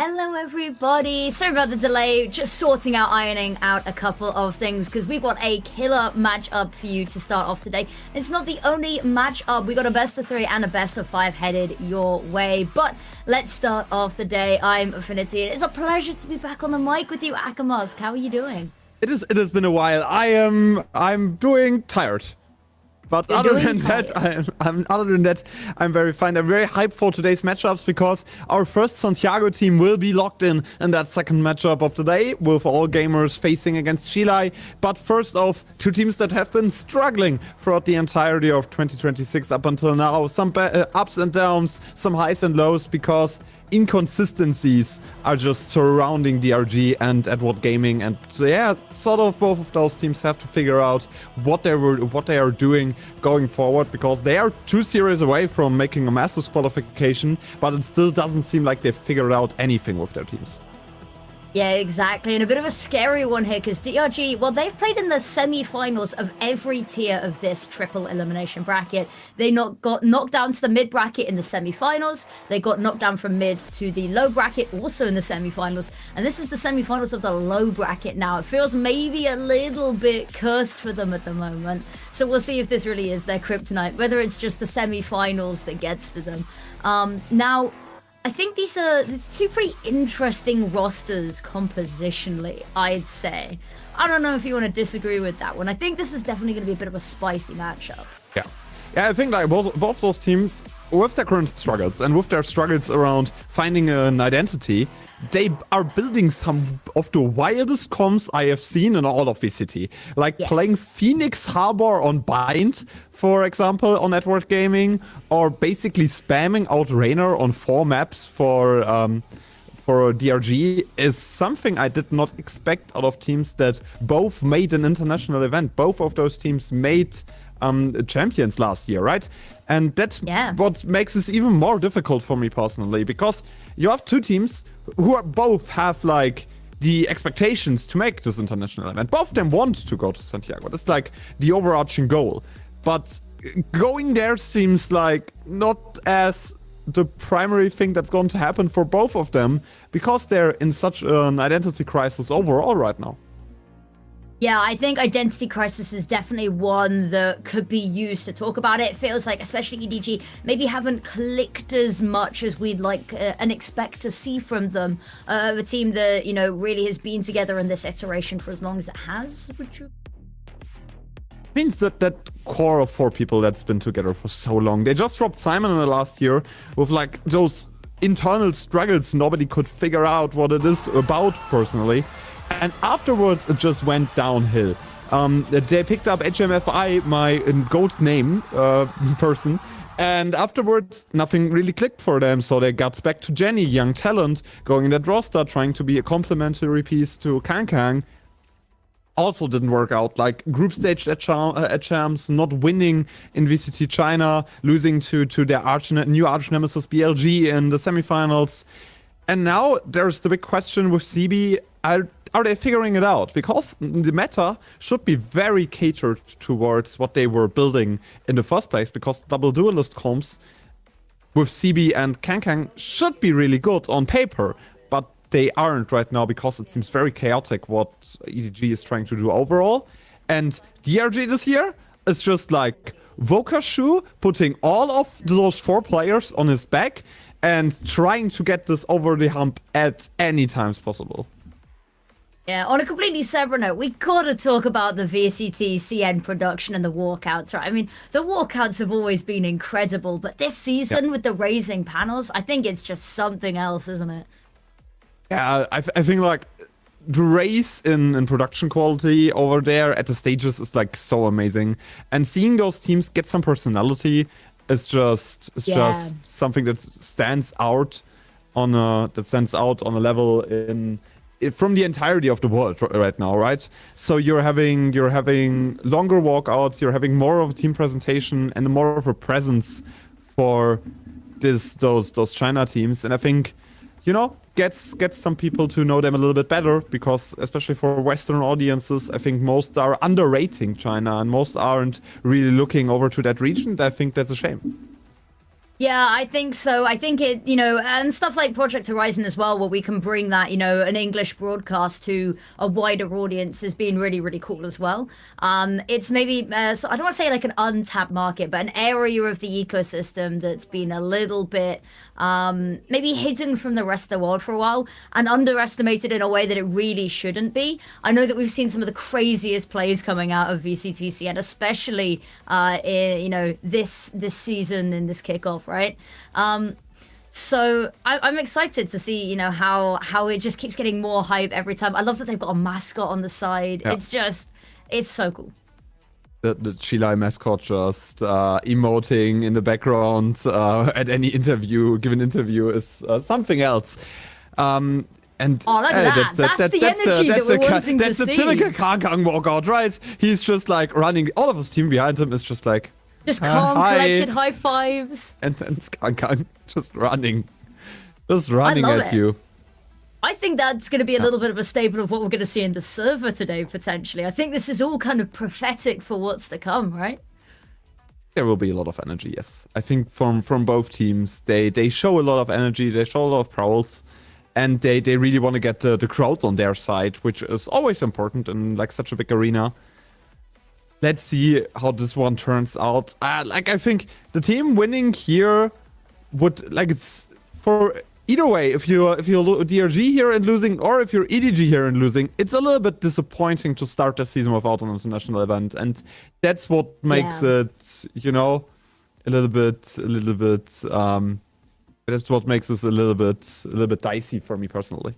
Hello everybody, sorry about the delay, just sorting out, ironing out a couple of things because we've got a killer matchup for you to start off today. It's not the only matchup, we got a best of 3 and a best of 5 headed your way, but let's start off the day. I'm Affinity and it's a pleasure to be back on the mic with you, Akamusk. How are you doing? It has been a while. I'm doing tired. But other than that, I'm very fine. I'm very hyped for today's matchups because our first Santiago team will be locked in that second matchup of the day with all gamers facing against Chile. But first off, two teams that have been struggling throughout the entirety of 2026 up until now. Some ups and downs, some highs and lows because inconsistencies are just surrounding DRG and Edward Gaming, and yeah, sort of both of those teams have to figure out what they are doing going forward, because they are 2 series away from making a Masters qualification, but it still doesn't seem like they've figured out anything with their teams. Yeah, exactly, and a bit of a scary one here because DRG, well, they've played in the semi-finals of every tier of this triple elimination bracket. They got knocked down to the mid bracket in the semi-finals. They got knocked down from mid to the low bracket, also in the semi-finals. And this is the semi-finals of the low bracket now. It feels maybe a little bit cursed for them at the moment. So we'll see if this really is their kryptonite, whether it's just the semi-finals that gets to them. Now, I think these are 2 pretty interesting rosters compositionally, I'd say. I don't know if you want to disagree with that one. I think this is definitely going to be a bit of a spicy matchup. Yeah, I think like both those teams, with their current struggles and with their struggles around finding an identity, they are building some of the wildest comms I have seen in all of VCT. Like playing Phoenix Harbor on Bind, for example, on Network Gaming, or basically spamming out Raynor on 4 maps for DRG is something I did not expect out of teams that both made an international event. Both of those teams made champions last year, right? And that's what makes this even more difficult for me personally, because you have 2 teams who are both have like the expectations to make this international event. Both of them want to go to Santiago. That's like the overarching goal. But going there seems like not as the primary thing that's going to happen for both of them, because they're in such an identity crisis overall right now. Yeah, I think identity crisis is definitely one that could be used to talk about it. It feels like, especially EDG, maybe haven't clicked as much as we'd like and expect to see from them. A team that, you know, really has been together in this iteration for as long as it has. Would you? Means that core of 4 people that's been together for so long. They just dropped Simon in the last year with like those internal struggles nobody could figure out what it is about personally. And afterwards, it just went downhill. They picked up HMFI, my gold name person, and afterwards, nothing really clicked for them. So they got back to Jenny, young talent, going in that roster, trying to be a complementary piece to Kang. Also didn't work out. Like group stage at champs, not winning in VCT China, losing to their new arch nemesis BLG in the semifinals. And now there's the big question with CB. Are they figuring it out? Because the meta should be very catered towards what they were building in the first place, because double duelist comms with CB and Kang should be really good on paper, but they aren't right now because it seems very chaotic what EDG is trying to do overall. And DRG this year is just like Vokashu putting all of those 4 players on his back and trying to get this over the hump at any times possible. Yeah, on a completely separate note, we gotta talk about the VCT CN production and the walkouts, right? I mean, the walkouts have always been incredible, but this season with the raising panels, I think it's just something else, isn't it? Yeah, I think like the raise in production quality over there at the stages is like so amazing, and seeing those teams get some personality is just something that stands out on a level from the entirety of the world right now, right? So you're having longer walkouts, you're having more of a team presentation and more of a presence for those China teams, and I think, you know, gets some people to know them a little bit better, because especially for Western audiences, I think most are underrating China and most aren't really looking over to that region. I think that's a shame. Yeah, I think so. I think it, you know, and stuff like Project Horizon as well, where we can bring that, you know, an English broadcast to a wider audience has been really, really cool as well. It's maybe, so I don't want to say like an untapped market, but an area of the ecosystem that's been a little bit maybe hidden from the rest of the world for a while and underestimated in a way that it really shouldn't be. I know that we've seen some of the craziest plays coming out of VCTC, and especially in, you know, this season in this kickoff, right? So I'm excited to see, you know, how it just keeps getting more hype every time. I love that they've got a mascot on the side. Yeah. It's so cool. The Chile mascot just emoting in the background at any given interview is something else. And oh, look at that. That's the energy that we're wanting to see. That's the typical Kangang walkout, right? He's just like running. All of his team behind him is just like, just calm, collected high fives. And then Kangang just running at you. I think that's going to be a little bit of a staple of what we're going to see in the server today, potentially. I think this is all kind of prophetic for what's to come, right? There will be a lot of energy, yes. I think from both teams, they show a lot of energy, they show a lot of prowls, and they really want to get the crowd on their side, which is always important in like such a big arena. Let's see how this one turns out. Like, I think the team winning here would, like, it's for either way, if you're DRG here and losing, or if you're EDG here and losing, it's a little bit disappointing to start the season without an international event, and that's what makes it, you know, a little bit. That's what makes this a little bit dicey for me personally.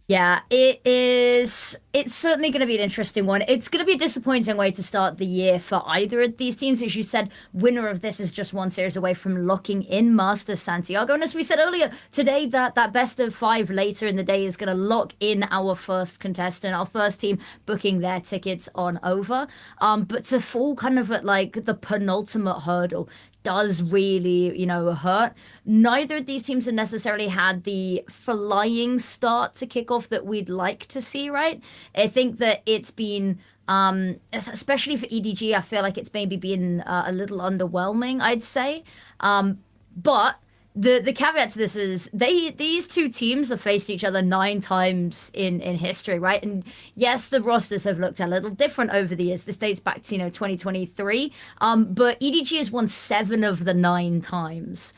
Yeah, it is. It's certainly going to be an interesting one. It's going to be a disappointing way to start the year for either of these teams. As you said, winner of this is just one series away from locking in Masters Santiago. And as we said earlier, today that best of 5 later in the day is going to lock in our first contestant, our first team booking their tickets on over. But to fall kind of at like the penultimate hurdle does really, you know, hurt. Neither of these teams have necessarily had the flying start to kickoff that we'd like to see, right? I think that it's been, especially for EDG, I feel like it's maybe been a little underwhelming, I'd say. But the caveat to this is these two teams have faced each other 9 times in history, right? And yes, the rosters have looked a little different over the years. This dates back to, you know, 2023. But EDG has won 7 of the 9 times.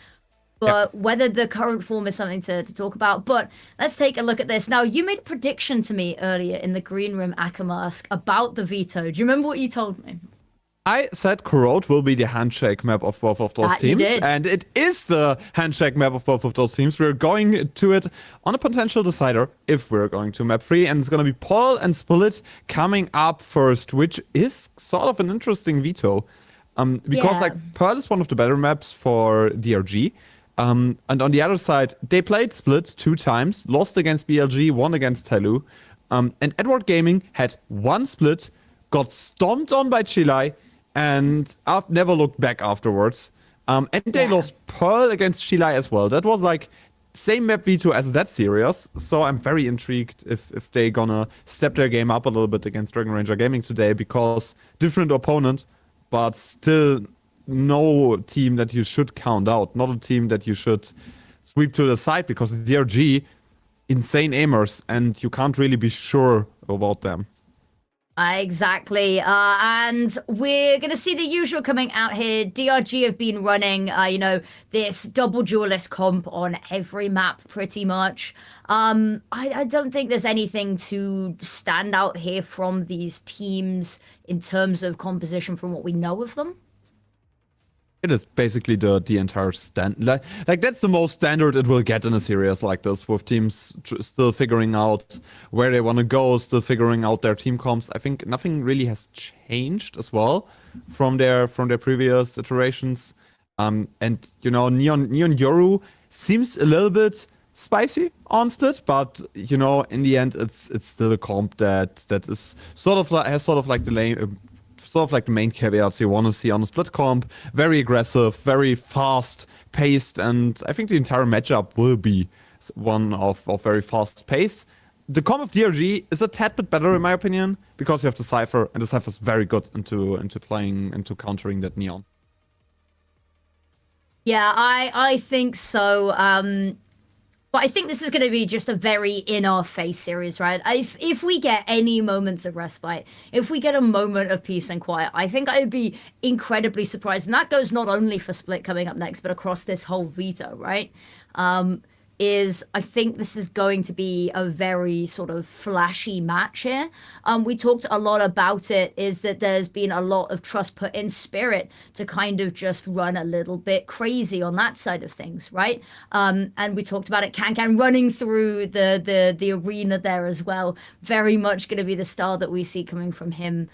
But whether the current form is something to talk about. But let's take a look at this. Now, you made a prediction to me earlier in the green room, Akamask, about the veto. Do you remember what you told me? I said Corrode will be the handshake map of both of those teams, and it is the handshake map of both of those teams. We're going to it on a potential decider if we're going to map 3, and it's going to be Paul and Split coming up first, which is sort of an interesting veto, because like Pearl is one of the better maps for DRG, and on the other side, they played Split 2 times, lost against BLG, won against Telu, and Edward Gaming had 1 split, got stomped on by Chile, and I've never looked back afterwards. And they lost Pearl against Chile as well. That was like same map veto as that series. So I'm very intrigued if they're gonna step their game up a little bit against Dragon Ranger Gaming today, because different opponent, but still no team that you should count out. Not a team that you should sweep to the side, because DRG, insane aimers, and you can't really be sure about them. Exactly. And we're going to see the usual coming out here. DRG have been running, you know, this double duelist comp on every map pretty much. I don't think there's anything to stand out here from these teams in terms of composition from what we know of them. It is basically the entire standard. Like that's the most standard it will get in a series like this, with teams still figuring out where they want to go, still figuring out their team comps. I think nothing really has changed as well from their previous iterations. And you know, Neon Yoru seems a little bit spicy on Split, but you know, in the end, it's still a comp that is sort of like the main caveats you want to see on a Split comp. Very aggressive, very fast paced, and I think the entire matchup will be one of very fast pace. The comp of DRG is a tad bit better in my opinion, because you have the Cypher, and the Cypher is very good into countering that Neon. Yeah, I think so. But I think this is going to be just a very in-our-face series, right? If we get any moments of respite, if we get a moment of peace and quiet, I think I would be incredibly surprised. And that goes not only for Split coming up next, but across this whole veto, right? I think this is going to be a very sort of flashy match here. We talked a lot about it, is that there's been a lot of trust put in Spirit to kind of just run a little bit crazy on that side of things, right? And we talked about it, Can running through the arena there as well. Very much going to be the style that we see coming from him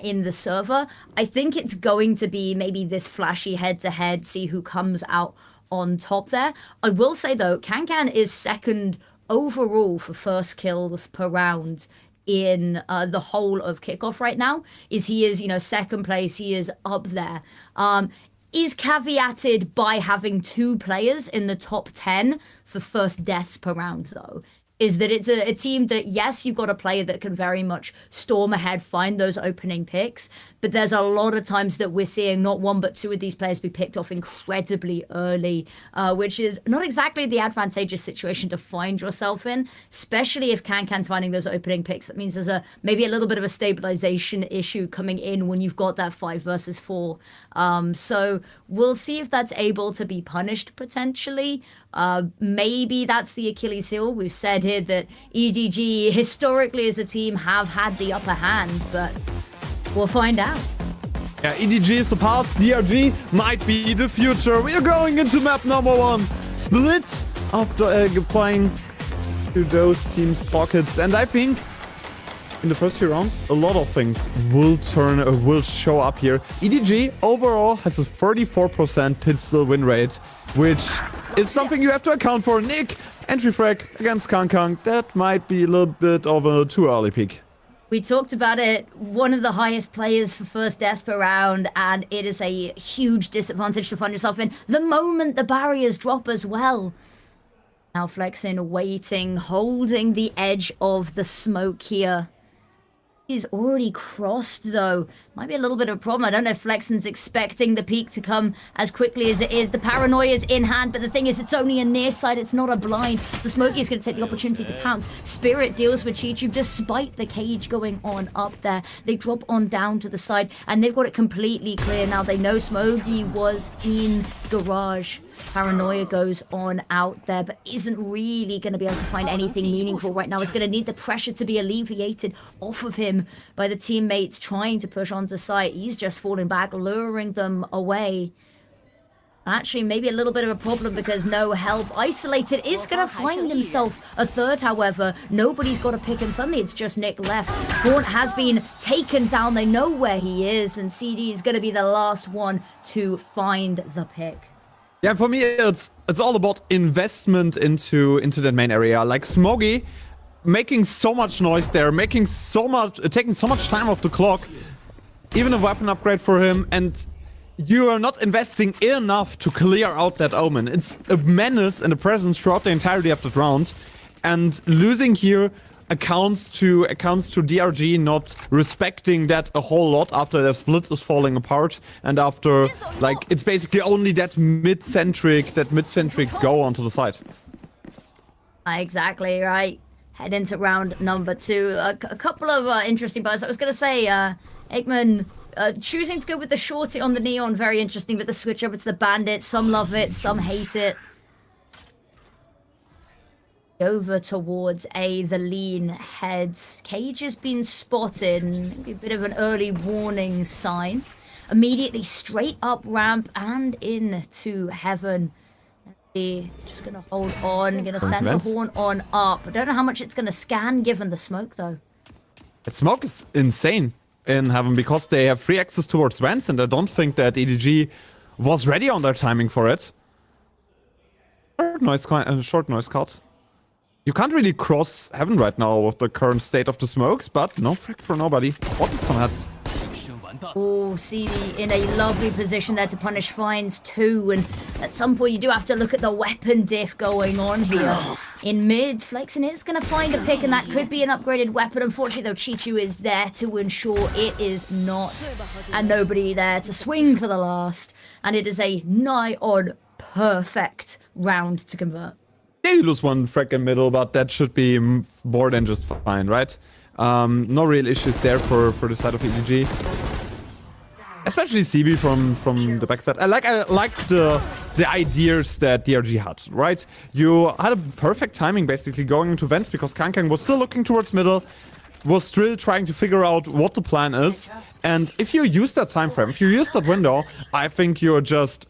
in the server. I think it's going to be maybe this flashy head-to-head, see who comes out on top there. I will say though, Can is second overall for first kills per round in the whole of Kickoff right now. He is, second place. He is up there. Is caveated by having 2 players in the top 10 for first deaths per round though. Is that it's a team that, yes, you've got a player that can very much storm ahead, find those opening picks, but there's a lot of times that we're seeing not 1 but 2 of these players be picked off incredibly early, which is not exactly the advantageous situation to find yourself in, especially if Can's finding those opening picks. That means there's maybe a little bit of a stabilization issue coming in when you've got that 5 versus 4. So we'll see if that's able to be punished potentially. Maybe that's the Achilles heel. We've said here that EDG historically as a team have had the upper hand, but we'll find out. Yeah, EDG is the past, DRG might be the future. We are going into map number 1. Split after playing to those teams' pockets. And I think in the first few rounds, a lot of things will show up here. EDG overall has a 34% pistol win rate, which is something you have to account for. Nick, entry frag against Kang. That might be a little bit of a too early peak. We talked about it, one of the highest players for first deaths per round, and it is a huge disadvantage to find yourself in the moment the barriers drop as well. Now Flexin waiting, holding the edge of the smoke here. He's already crossed though. Might be a little bit of a problem. I don't know if Flexen's expecting the peak to come as quickly as it is. The paranoia is in hand, but the thing is, it's only a near side, it's not a blind. So Smokey is going to take the opportunity to pounce. Spirit deals with Chichu despite the cage going on up there. They drop on down to the side, and they've got it completely clear now. They know Smokey was in garage. Paranoia goes on out there, but isn't really going to be able to find anything meaningful right now. It's going to need the pressure to be alleviated off of him by the teammates trying to push onto site. He's just falling back, luring them away. Actually, maybe a little bit of a problem because no help. Isolated is going to find himself a third, however. Nobody's got a pick, and suddenly it's just Nick left. Haunt has been taken down. They know where he is, and CD is going to be the last one to find the pick. Yeah, for me, it's all about investment into that main area. Like Smoggy making so much noise there, taking so much time off the clock. Even a weapon upgrade for him, and you are not investing enough to clear out that Omen. It's a menace and a presence throughout the entirety of that round, and losing here accounts to DRG not respecting that a whole lot after their split is falling apart, and after, like, it's basically only that mid-centric go onto the side. Exactly right. Head into round number 2. A couple of interesting buzz. I was going to say, Eggman choosing to go with the shorty on the Neon, very interesting, but the switch over to the Bandit, some love it, some hate it. Over towards A, the lean heads. Cage has been spotted, maybe a bit of an early warning sign. Immediately straight up ramp and into heaven. Just gonna hold on, gonna send the horn on up. I don't know how much it's gonna scan given the smoke though. That smoke is insane in heaven because they have free access towards vents, and I don't think that EDG was ready on their timing for it. Short noise cut. You can't really cross heaven right now with the current state of the smokes, but no frick for nobody. Spotted some heads. Oh, CD in a lovely position there to punish Fines too, and at some point you do have to look at the weapon diff going on here. In mid, Flexen is going to find a pick, and that could be an upgraded weapon. Unfortunately though, Chichu is there to ensure it is not, and nobody there to swing for the last, and it is a nigh on perfect round to convert. Yeah, you lose one frag in middle, but that should be more than just fine, right? No real issues there for the side of EDG. Especially CB from the backside. I like the ideas that DRG had, right? You had a perfect timing basically going into vents because Kang was still looking towards middle, was still trying to figure out what the plan is. And if you use that time frame, if you use that window, I think you're just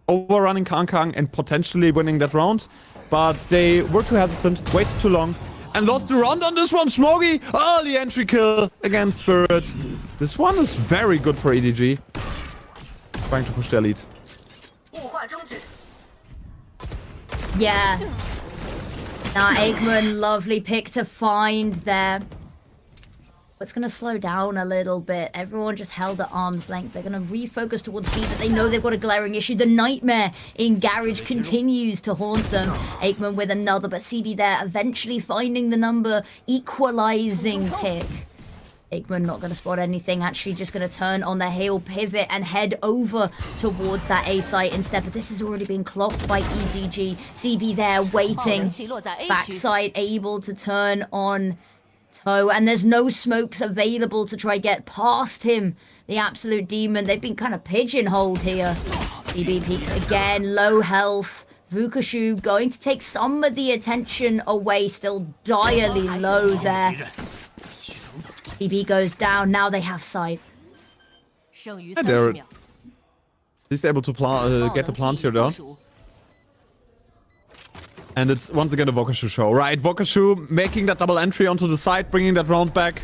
overrunning Kang and potentially winning that round. But they were too hesitant, waited too long, and lost the round on this one. Smoggy, early entry kill against Spirit. This one is very good for EDG. Trying to push their lead. Yeah. Now, Eggman, lovely pick to find there. It's going to slow down a little bit. Everyone just held at arm's length. They're going to refocus towards B, but they know they've got a glaring issue. The nightmare in Garage continues to haunt them. Aikman with another, but CB there eventually finding the number, equalizing pick. Aikman not going to spot anything, actually just going to turn on the heel, pivot, and head over towards that A site instead. But this has already been clocked by EDG. CB there waiting. Backside able to turn on Toe, and there's no smokes available to try get past him. The absolute demon. They've been kind of pigeonholed here. CB peaks again, low health. Vukashu going to take some of the attention away, still direly low there. CB goes down, now they have sight. They're at least able to get the plant here though. And it's once again a Vokashu show, right? Vokashu making that double entry onto the side, bringing that round back.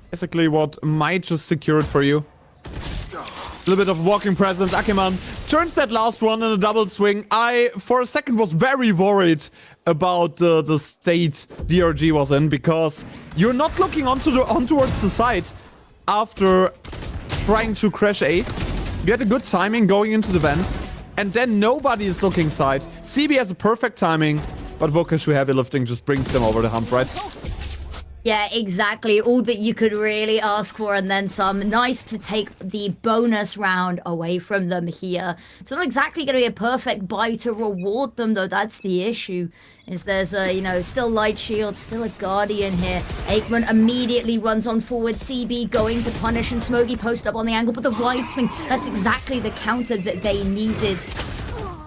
Basically what might just secure it for you. A little bit of walking presence. Akeman turns that last one in a double swing. I, for a second, was very worried about the state DRG was in, because you're not looking on towards the side after trying to crash A. You had a good timing going into the vents. And then nobody is looking side. CB has a perfect timing, but Vokashu heavy lifting just brings them over the hump, right? Yeah, exactly. All that you could really ask for, and then some. Nice to take the bonus round away from them here. It's not exactly going to be a perfect buy to reward them, though. That's the issue. Is there's a, you know, still light shield, still a guardian here. Aikman immediately runs on forward. CB going to punish, and Smoggy post up on the angle, but the wide swing, that's exactly the counter that they needed.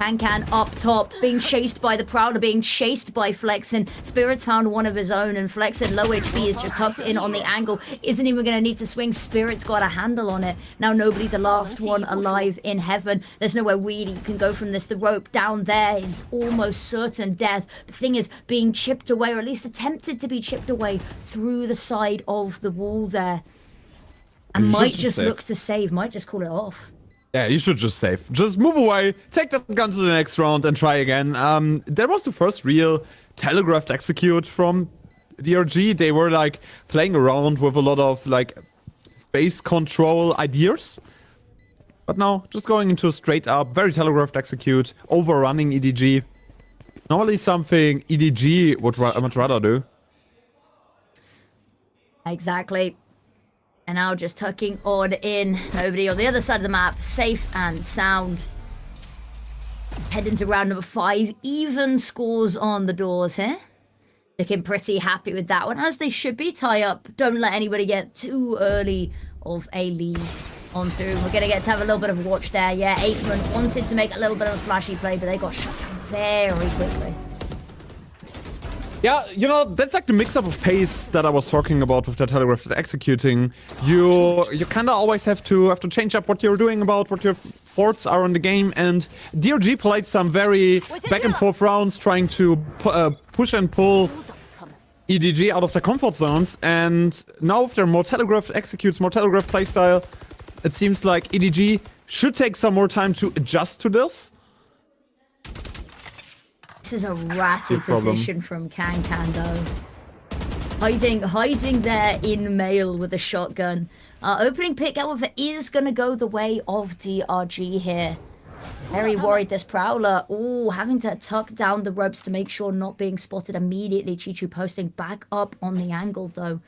Can up top, being chased by the Prowler, being chased by Flexen. Spirit's found one of his own, and Flexen, low HP, is just tucked in on the angle. Isn't even going to need to swing. Spirit's got a handle on it. Now nobody, the last one alive in heaven. There's nowhere really you can go from this. The rope down there is almost certain death. The thing is being chipped away, or at least attempted to be chipped away through the side of the wall there. And might just look to save, might just call it off. Yeah, you should just save. Just move away, take that gun to the next round and try again. There was the first real telegraphed execute from DRG. They were like playing around with a lot of like space control ideas. But now just going into a straight up, very telegraphed execute, overrunning EDG. Normally something EDG would much rather do. Exactly. And now just tucking on in. Nobody on the other side of the map. Safe and sound. Head into round number 5. Even scores on the doors here. Looking pretty happy with that one, as they should be. Tie up. Don't let anybody get too early of a lead on through. We're going to get to have a little bit of a watch there. Yeah, Aikman wanted to make a little bit of a flashy play, but they got shut down very quickly. Yeah, you know, that's like the mix-up of pace that I was talking about with the telegraph executing. You kind of always have to change up what you're doing about what your thoughts are on the game, and DRG played some very back and forth rounds trying to push and pull EDG out of their comfort zones, and now with their more telegraphed executes, more telegraphed playstyle, it seems like EDG should take some more time to adjust to this. This is a ratty position from Can though. Hiding there in mail with a shotgun. Opening pick, however, is going to go the way of DRG here. Very worried, this Prowler. Oh, having to tuck down the ropes to make sure not being spotted immediately. Chichu posting back up on the angle though.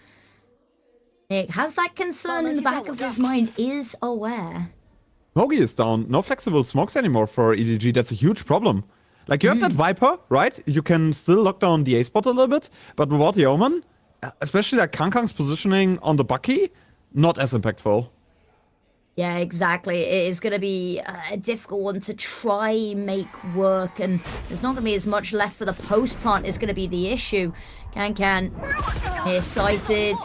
Nick has that concern in the back of his mind, is aware. Smokey is down. No flexible smokes anymore for EDG. That's a huge problem. Like, you have that Viper, right? You can still lock down the A spot a little bit, but without the Omen, especially like Kangkang's positioning on the Bucky, not as impactful. Yeah, exactly. It is going to be a difficult one to try make work, and there's not going to be as much left for the post plant is going to be the issue. Can here sighted.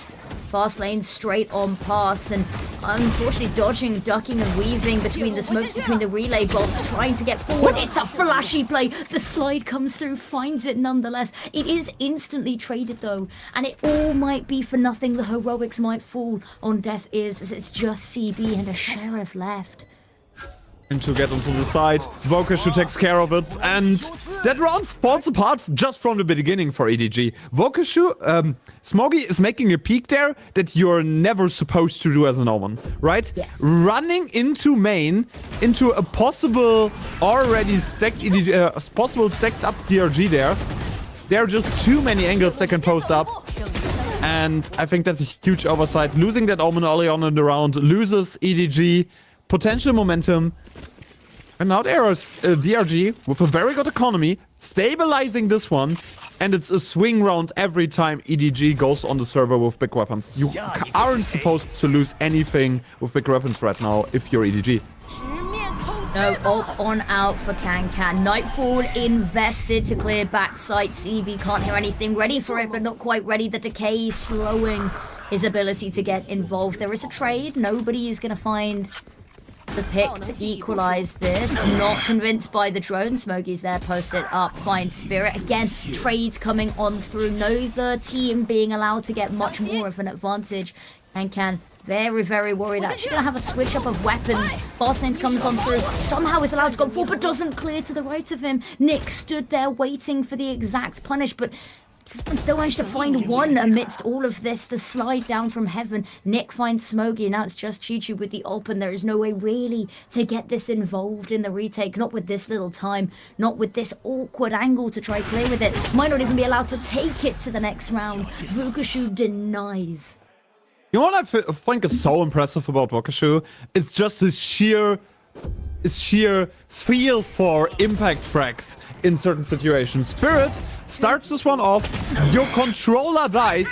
Fast lane straight on pass, and unfortunately dodging, ducking and weaving between the smokes, between the relay bolts, trying to get forward. It's a flashy play. The slide comes through, finds it nonetheless. It is instantly traded though, and it all might be for nothing. The heroics might fall on deaf ears as it's just CB and a Sheriff left. And to get onto the side, Vokashu takes care of it, and that round falls apart just from the beginning for EDG. Vokashu, Smoggy is making a peek there that you're never supposed to do as an Omen, right? Yes. Running into main, into a possible already stacked EDG, possible stacked up DRG there. There are just too many angles that can post up. And I think that's a huge oversight. Losing that Omen early on in the round loses EDG potential momentum. And now there is DRG with a very good economy, stabilizing this one. And it's a swing round every time EDG goes on the server with big weapons. You aren't supposed to lose anything with big weapons right now if you're EDG. No, ult on out for Can. Nightfall invested to clear backside. CB can't hear anything. Ready for it, but not quite ready. The decay slowing his ability to get involved. There is a trade. Nobody is going to find the pick to equalize this. Not convinced by the drone. Smokey's there, posted up, finds Spirit. Again, trades coming on through. Neither team being allowed to get much more of an advantage. And Can very, very worried. Actually gonna have a switch up of weapons. Fastlane comes on through. Somehow is allowed to go forward, but doesn't clear to the right of him. Nick stood there waiting for the exact punish, but and still managed to find one amidst all of this. The slide down from heaven. Nick finds Smoggy. Now it's just Chi-Chu with the open. There is no way really to get this involved in the retake. Not with this little time. Not with this awkward angle to try play with it. Might not even be allowed to take it to the next round. Vukashu denies. You know what I think is so impressive about Vokashu? It's just his sheer feel for impact frags in certain situations. Spirit starts this one off, your controller dies,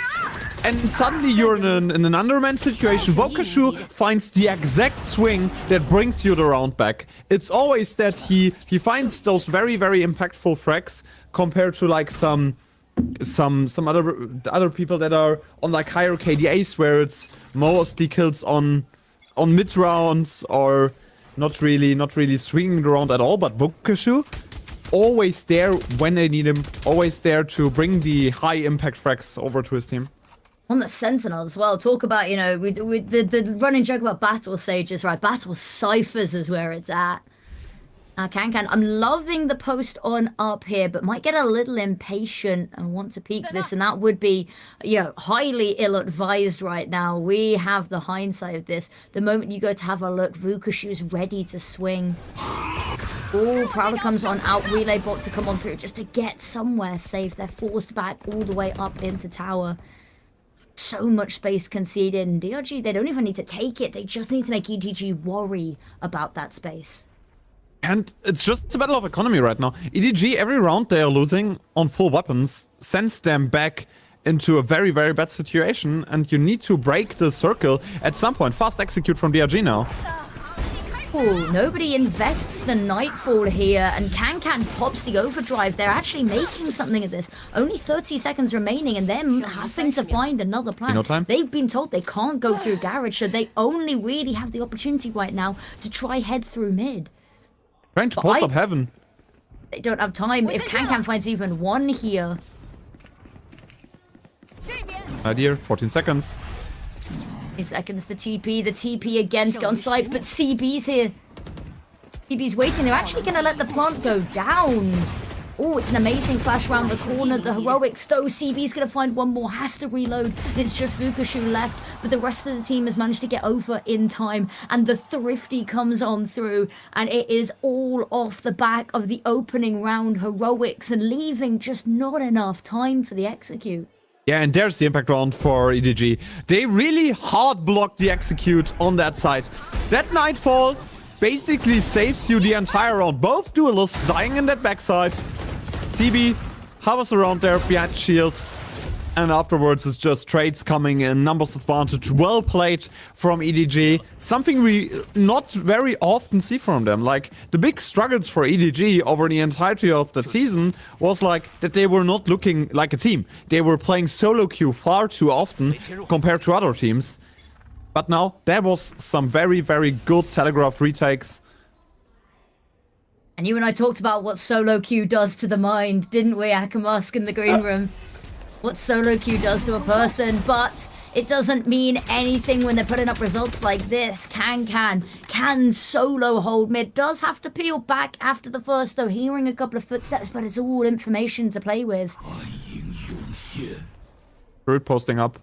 and suddenly you're in an underman situation. Vokashu finds the exact swing that brings you the round back. It's always that he finds those very, very impactful frags compared to like some other people that are on like higher KDAs where it's mostly kills on mid rounds or not really swinging the round at all. But Vokashu always there when they need him, always there to bring the high impact frags over to his team. On the Sentinel as well, talk about, you know, with the running joke about battle sages, right? Battle ciphers is where it's at. Can. I'm loving the post on up here, but might get a little impatient and want to peek this, and that would be, you know, highly ill-advised right now. We have the hindsight of this. The moment you go to have a look, Vukashu's ready to swing. Oh, Prowler comes on out, relay bot to come on through just to get somewhere safe. They're forced back all the way up into tower. So much space conceded, and DRG, they don't even need to take it. They just need to make EDG worry about that space. And it's just a battle of economy right now. EDG, every round they are losing on full weapons, sends them back into a very, very bad situation. And you need to break the circle at some point. Fast execute from DRG now. Ooh, nobody invests the Nightfall here, and Can pops the overdrive. They're actually making something of this. Only 30 seconds remaining, and them having to find another plan. No time. They've been told they can't go through garage, so they only really have the opportunity right now to try head through mid. Trying to post up heaven. They don't have time. If Can finds even one here. Idea, 14 seconds. 8 seconds, the TP again's on site, but CB's here. CB's waiting. They're actually going to let the plant go down. Oh, it's an amazing flash around the corner. The heroics, though, CB's going to find one more, has to reload. And it's just Vukashu left, but the rest of the team has managed to get over in time. And the Thrifty comes on through, and it is all off the back of the opening round heroics and leaving just not enough time for the execute. Yeah, and there's the impact round for EDG. They really hard blocked the execute on that side. That Nightfall basically saves you the entire round. Both duelists dying in that backside. CB hovers around there behind shield. And afterwards, it's just trades coming in, numbers advantage, well played from EDG. Something we not very often see from them. Like, the big struggles for EDG over the entirety of the season was like that they were not looking like a team. They were playing solo queue far too often compared to other teams. But now, there was some very, very good telegraphed retakes. And you and I talked about what solo queue does to the mind, didn't we, Akamusk in the green room? What solo queue does to a person, but it doesn't mean anything when they're putting up results like this. Can solo hold mid. Does have to peel back after the first, though, hearing a couple of footsteps, but it's all information to play with. Spirit posting up.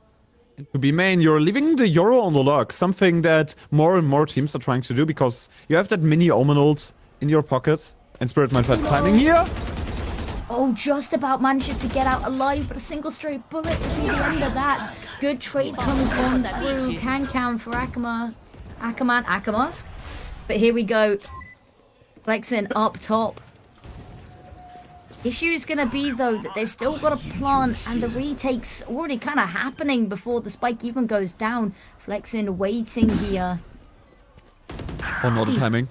And to be main, you're leaving the Euro on the lurk, something that more and more teams are trying to do, because you have that mini Omen ult in your pocket, and Spirit might find timing here. Oh, just about manages to get out alive, but a single straight bullet would be the end of that. Good trade comes on through. Can for Akamusk. But here we go. Flexing up top. Issue's gonna be, though, that they've still got a plant, and the retake's already kind of happening before the spike even goes down. Flexing, waiting here. Oh, not the timing.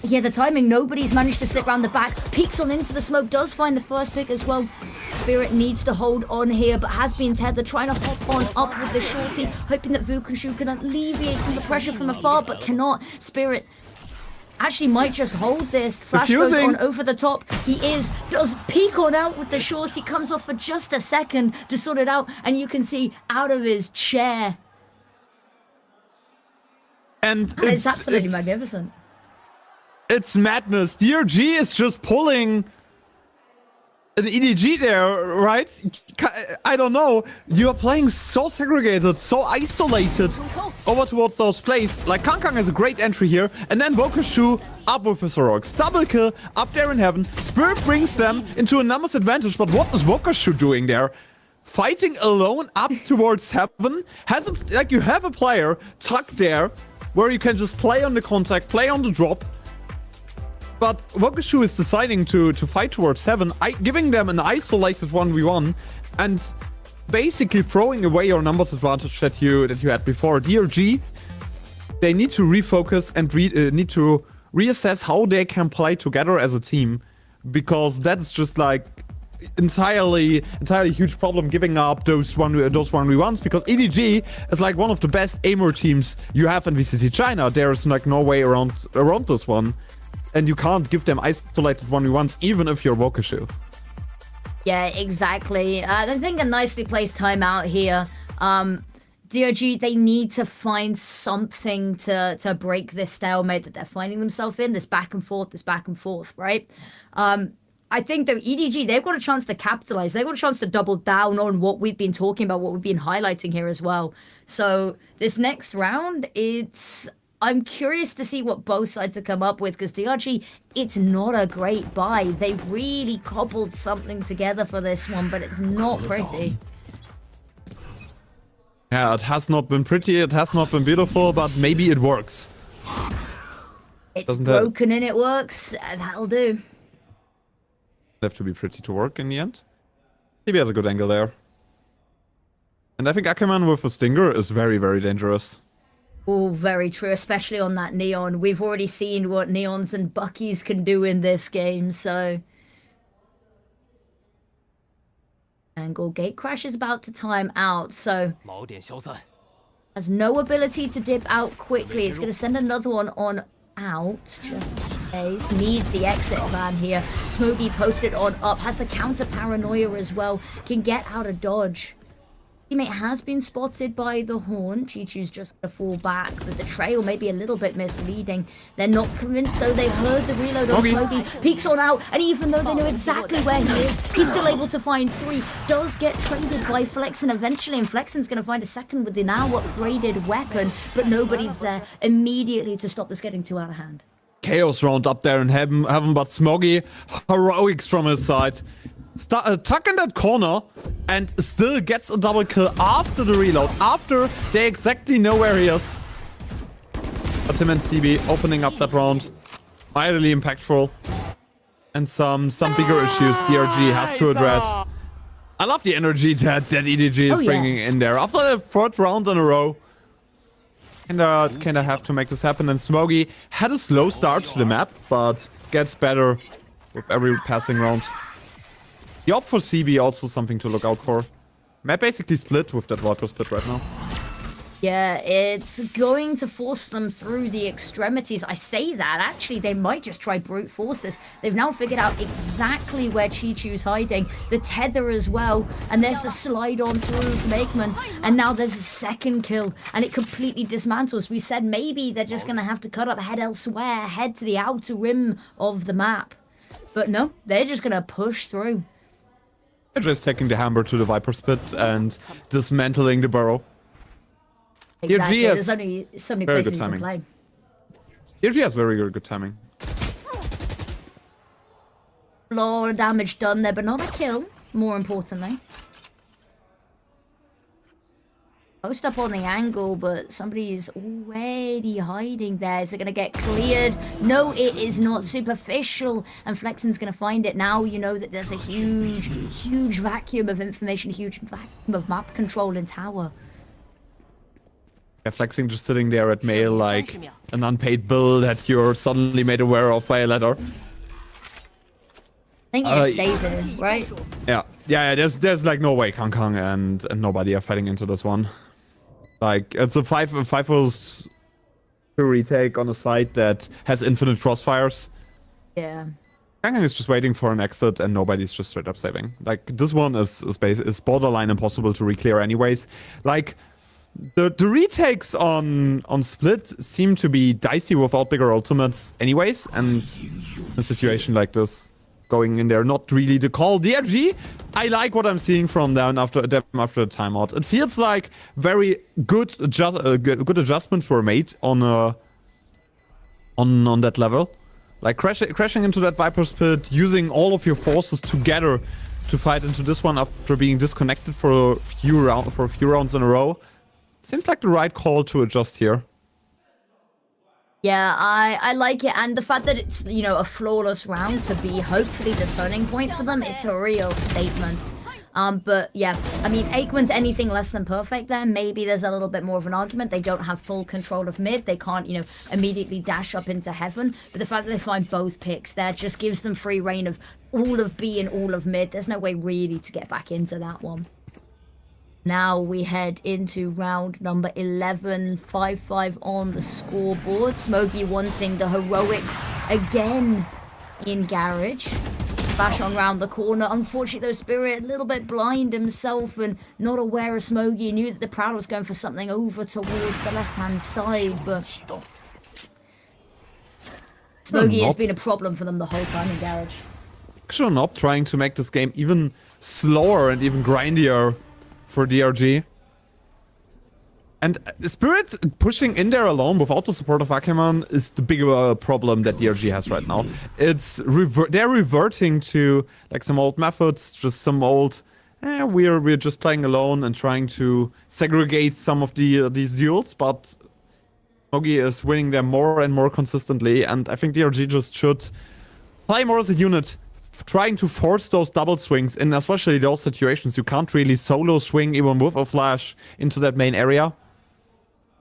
Yeah, the timing, nobody's managed to slip around the back. Peeks on into the smoke, does find the first pick as well. Spirit needs to hold on here, but has been tethered, trying to hop on up with the shorty, hoping that Vukanshu can alleviate some of the pressure from afar, but cannot. Spirit actually might just hold this. Flash goes on over the top. Does peek on out with the shorty, comes off for just a second to sort it out, and you can see out of his chair. And it's absolutely magnificent. It's madness. DRG is just pulling an EDG there, right? I don't know. You're playing so segregated, so isolated over towards those plays. Like, Kang has a great entry here. And then Vukanshu up with his heroics. Double kill up there in heaven. Spirit brings them into a numbers advantage. But what is Vukanshu doing there? Fighting alone up towards heaven. You have a player tucked there where you can just play on the contact, play on the drop. But Vukanshu is deciding to fight towards heaven, giving them an isolated 1v1, and basically throwing away your numbers advantage that you had before. DRG, they need to refocus and need to reassess how they can play together as a team, because that's just like entirely huge problem, giving up those 1v1s, because EDG is like one of the best aimer teams you have in VCT China. There's like no way around this one. And you can't give them isolated 1v1s, even if you're Vukanshu. Yeah, exactly. I think a nicely placed timeout here. DRG, they need to find something to break this stalemate that they're finding themselves in, this back and forth, right? I think that EDG, they've got a chance to capitalize. They've got a chance to double down on what we've been talking about, what we've been highlighting here as well. So this next round, I'm curious to see what both sides have come up with, because DRG, it's not a great buy. They've really cobbled something together for this one, but it's not pretty. Yeah, it has not been pretty, it has not been beautiful, but maybe it works. It's broken and it works, and that'll do. Have to be pretty to work in the end. Maybe has a good angle there. And I think Ackerman with a Stinger is very, very dangerous. Oh, very true, especially on that Neon. We've already seen what Neons and Buckies can do in this game, so... Angle Gate Crash is about to time out, so... has no ability to dip out quickly. It's going to send another one on out, just in case. Needs the exit van here. Smokey posted on up, has the counter paranoia as well. Can get out of dodge. Teammate has been spotted by the Horn. Chi-Chu's just going to fall back, but the trail may be a little bit misleading. They're not convinced, though. They heard the reload on Smokey. Peeks on out, and even though they know exactly where he is, he's still able to find 3. Does get traded by Flexen eventually, and Flexen's going to find a second with the now upgraded weapon, but nobody's there immediately to stop this getting too out of hand. Chaos round up there in heaven, but Smoggy, heroics from his side. Tuck in that corner and still gets a double kill after the reload, after they exactly know where he is. But him and CB opening up that round. Mildly impactful. And some bigger issues DRG has to address. I love the energy that EDG is bringing in there. After the 4th round in a row. Kinda have to make this happen. And Smoggy had a slow start to the map, but gets better with every passing round. The op for CB also something to look out for. Map basically split with that water split right now. Yeah, it's going to force them through the extremities. I say that, actually, they might just try brute force this. They've now figured out exactly where Chi-Chu's hiding. The tether as well. And there's the slide on through from Aikman. And now there's a second kill. And it completely dismantles. We said maybe they're just going to have to cut up, head elsewhere, head to the outer rim of the map. But no, they're just going to push through. They're just taking the hammer to the Viper's pit and dismantling the burrow. Exactly. DRG There's only so many very places good you can timing. play. DRG has very good timing. A lot of damage done there, but not a kill, more importantly. Post up on the angle, but somebody's already hiding there. Is it going to get cleared? No, it is not. Superficial. And Flexen's going to find it now. You know that there's a huge vacuum of information, huge vacuum of map control in tower. Yeah, Flexing just sitting there at mail like an unpaid bill that you're suddenly made aware of by a letter. I think you just save it, right? Yeah. There's like no way Kang and nobody are fighting into this one. Like it's a 5-0 retake on a site that has infinite crossfires. Yeah. Kang is just waiting for an exit and nobody's just straight up saving. Like this one is borderline impossible to re-clear anyways. Like the retakes on Split seem to be dicey without bigger ultimates anyways, and a situation like this going in there, not really the call. DRG, I like what I'm seeing from them after the timeout. It feels like very good adjustments were made on that level. Like crashing into that Viper's pit, using all of your forces together to fight into this one after being disconnected for a few rounds in a row. Seems like the right call to adjust here. Yeah, I like it, and the fact that it's, you know, a flawless round to be hopefully the turning point for them, it's a real statement. But yeah, I mean, Aikman's anything less than perfect there. Maybe there's a little bit more of an argument. They don't have full control of mid. They can't, you know, immediately dash up into heaven. But the fact that they find both picks there just gives them free reign of all of B and all of mid. There's no way really to get back into that one. Now we head into round number 11, 5-5 on the scoreboard. Smoggy wanting the heroics again in Garage. Flash on round the corner. Unfortunately, though, Spirit a little bit blind himself and not aware of Smoggy. Knew that the Proud was going for something over towards the left-hand side, but Smoggy has been a problem for them the whole time in Garage. Actually, not trying to make this game even slower and even grindier for DRG. And Spirit pushing in there alone without the support of Akeman is the bigger problem that DRG has right now. It's they're reverting to like some old methods, just some old we're just playing alone and trying to segregate some of these duels, but Smoggy is winning them more and more consistently, and I think DRG just should play more as a unit, trying to force those double swings in especially those situations. You can't really solo swing even with a flash into that main area,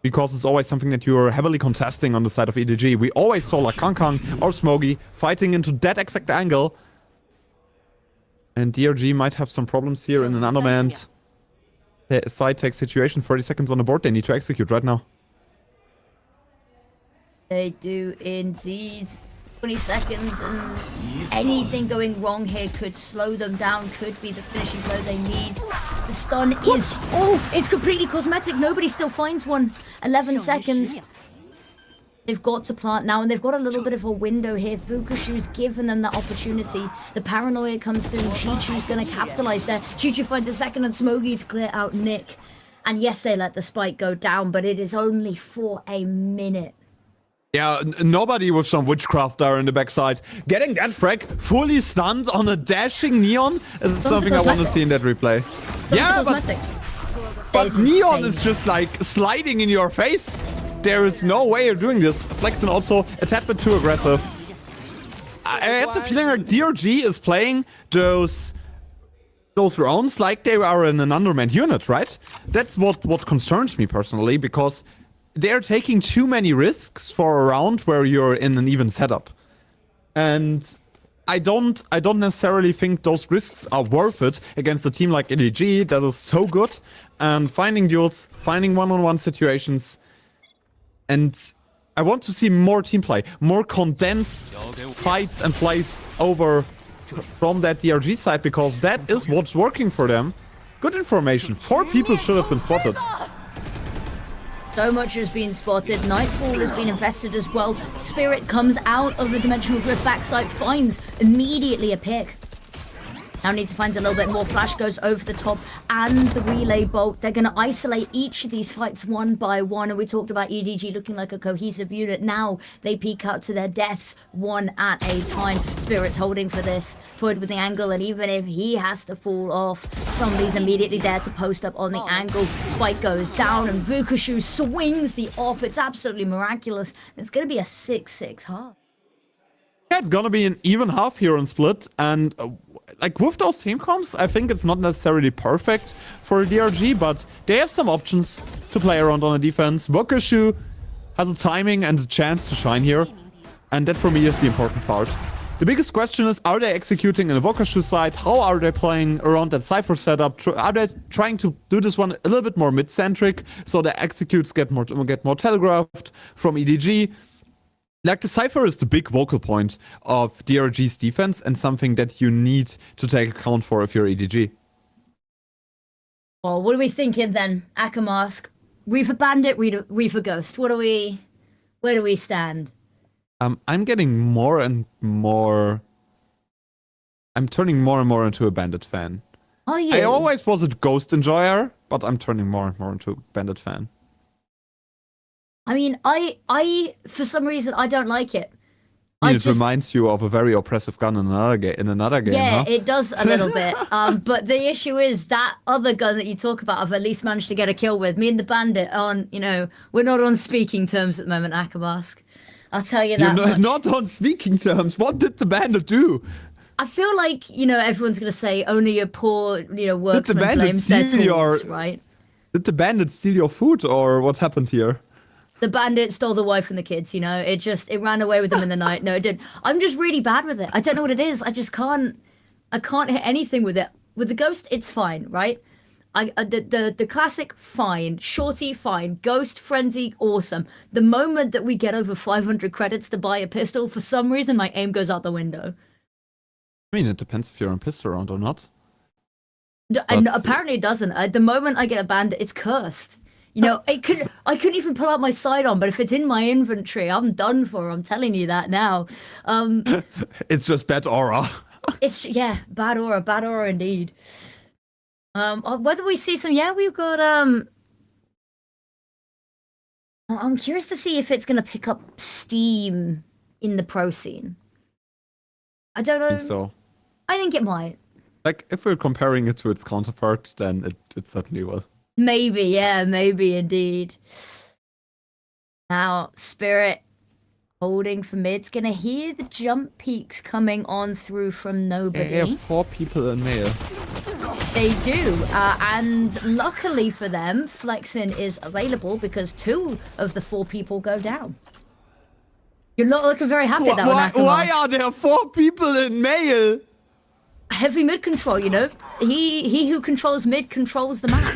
because it's always something that you're heavily contesting on the side of EDG. We always saw like Kang or Smoggy fighting into that exact angle. And DRG might have some problems here in an undermanned side take situation. 30 seconds on the board. They need to execute right now. They do indeed. 20 seconds, and anything going wrong here could slow them down, could be the finishing blow they need. The stun is... Oh, it's completely cosmetic. Nobody still finds one. 11 seconds. They've got to plant now, and they've got a little bit of a window here. Fukushu's given them that opportunity. The paranoia comes through, and Chi-Chu's going to capitalize there. Chi-Chu finds a second on Smoggy to clear out Nick. And yes, they let the spike go down, but it is only for a minute. Yeah, nobody with some witchcraft there in the backside. Getting that frag fully stunned on a dashing Neon is something I want to see in that replay. Yeah, but Neon is just like sliding in your face. There is no way of doing this. Flexen also a tad bit too aggressive. I have the feeling like DRG is playing those rounds like they are in an undermanned unit, right? That's what concerns me personally, because they're taking too many risks for a round where you're in an even setup. And I don't necessarily think those risks are worth it against a team like EDG that is so good and finding duels, finding one-on-one situations. And I want to see more team play, more condensed fights and plays over from that DRG side, because that is what's working for them. Good information. 4 people should have been spotted. So much has been spotted. Nightfall has been invested as well. Spirit comes out of the Dimensional Drift backside, finds immediately a pick. Now needs to find a little bit more. Flash goes over the top and the relay bolt. They're going to isolate each of these fights one by one. And we talked about EDG looking like a cohesive unit. Now they peek out to their deaths one at a time. Spirit's holding for this. Forward with the angle. And even if he has to fall off, somebody's immediately there to post up on the angle. Spike goes down and Vukashu swings the op. It's absolutely miraculous. It's going to be a 6-6 half. Yeah, it's gonna be an even half here on Split, and like with those team comps, I think it's not necessarily perfect for DRG, but they have some options to play around on a defense. Vukashu has a timing and a chance to shine here, and that for me is the important part. The biggest question is, are they executing in the Vukashu side? How are they playing around that Cypher setup? Are they trying to do this one a little bit more mid-centric, so the executes get more telegraphed from EDG? Like, the Cypher is the big vocal point of DRG's defense and something that you need to take account for if you're EDG. Well, what are we thinking then? Akamask, Reaver Bandit, Reaver Ghost. Where do we stand? I'm getting more and more... I'm turning more and more into a Bandit fan. Are you? I always was a Ghost enjoyer, but I'm turning more and more into a Bandit fan. I mean, I for some reason I don't like it. It reminds you of a very oppressive gun in another game. Yeah, huh? it does a little bit. But the issue is that other gun that you talk about, I've at least managed to get a kill with. Me and the Bandit on, we're not on speaking terms at the moment, Akamask. I'll tell you that. You're not on speaking terms. What did the Bandit do? I feel like, everyone's going to say only a poor, worksman blames their tools, right? Did the Bandit steal your food, or what happened here? The Bandit stole the wife and the kids, it ran away with them in the night. No, it didn't. I'm just really bad with it. I don't know what it is. I can't hit anything with it. With the Ghost, it's fine, right? The classic, fine. Shorty, fine. Ghost, Frenzy, awesome. The moment that we get over 500 credits to buy a pistol, for some reason my aim goes out the window. I mean, it depends if you're on pistol round or not. And apparently it doesn't. The moment I get a Bandit, it's cursed. I couldn't even pull out my sidearm, but if it's in my inventory, I'm done for. I'm telling you that now. It's just bad aura. Bad aura indeed. Whether we see some, we've got I'm curious to see if it's gonna pick up steam in the pro scene. I don't know. I think so. I think it might. Like, if we're comparing it to its counterpart, then it certainly will. Maybe indeed. Now, Spirit holding for mid's gonna hear the jump peaks coming on through from nobody. They have 4 people in mail. They do, and luckily for them, Flexin is available because 2 of the 4 people go down. You're not looking very happy at that one, Akamask. Why are there 4 people in mail? Heavy mid control, He who controls mid controls the map.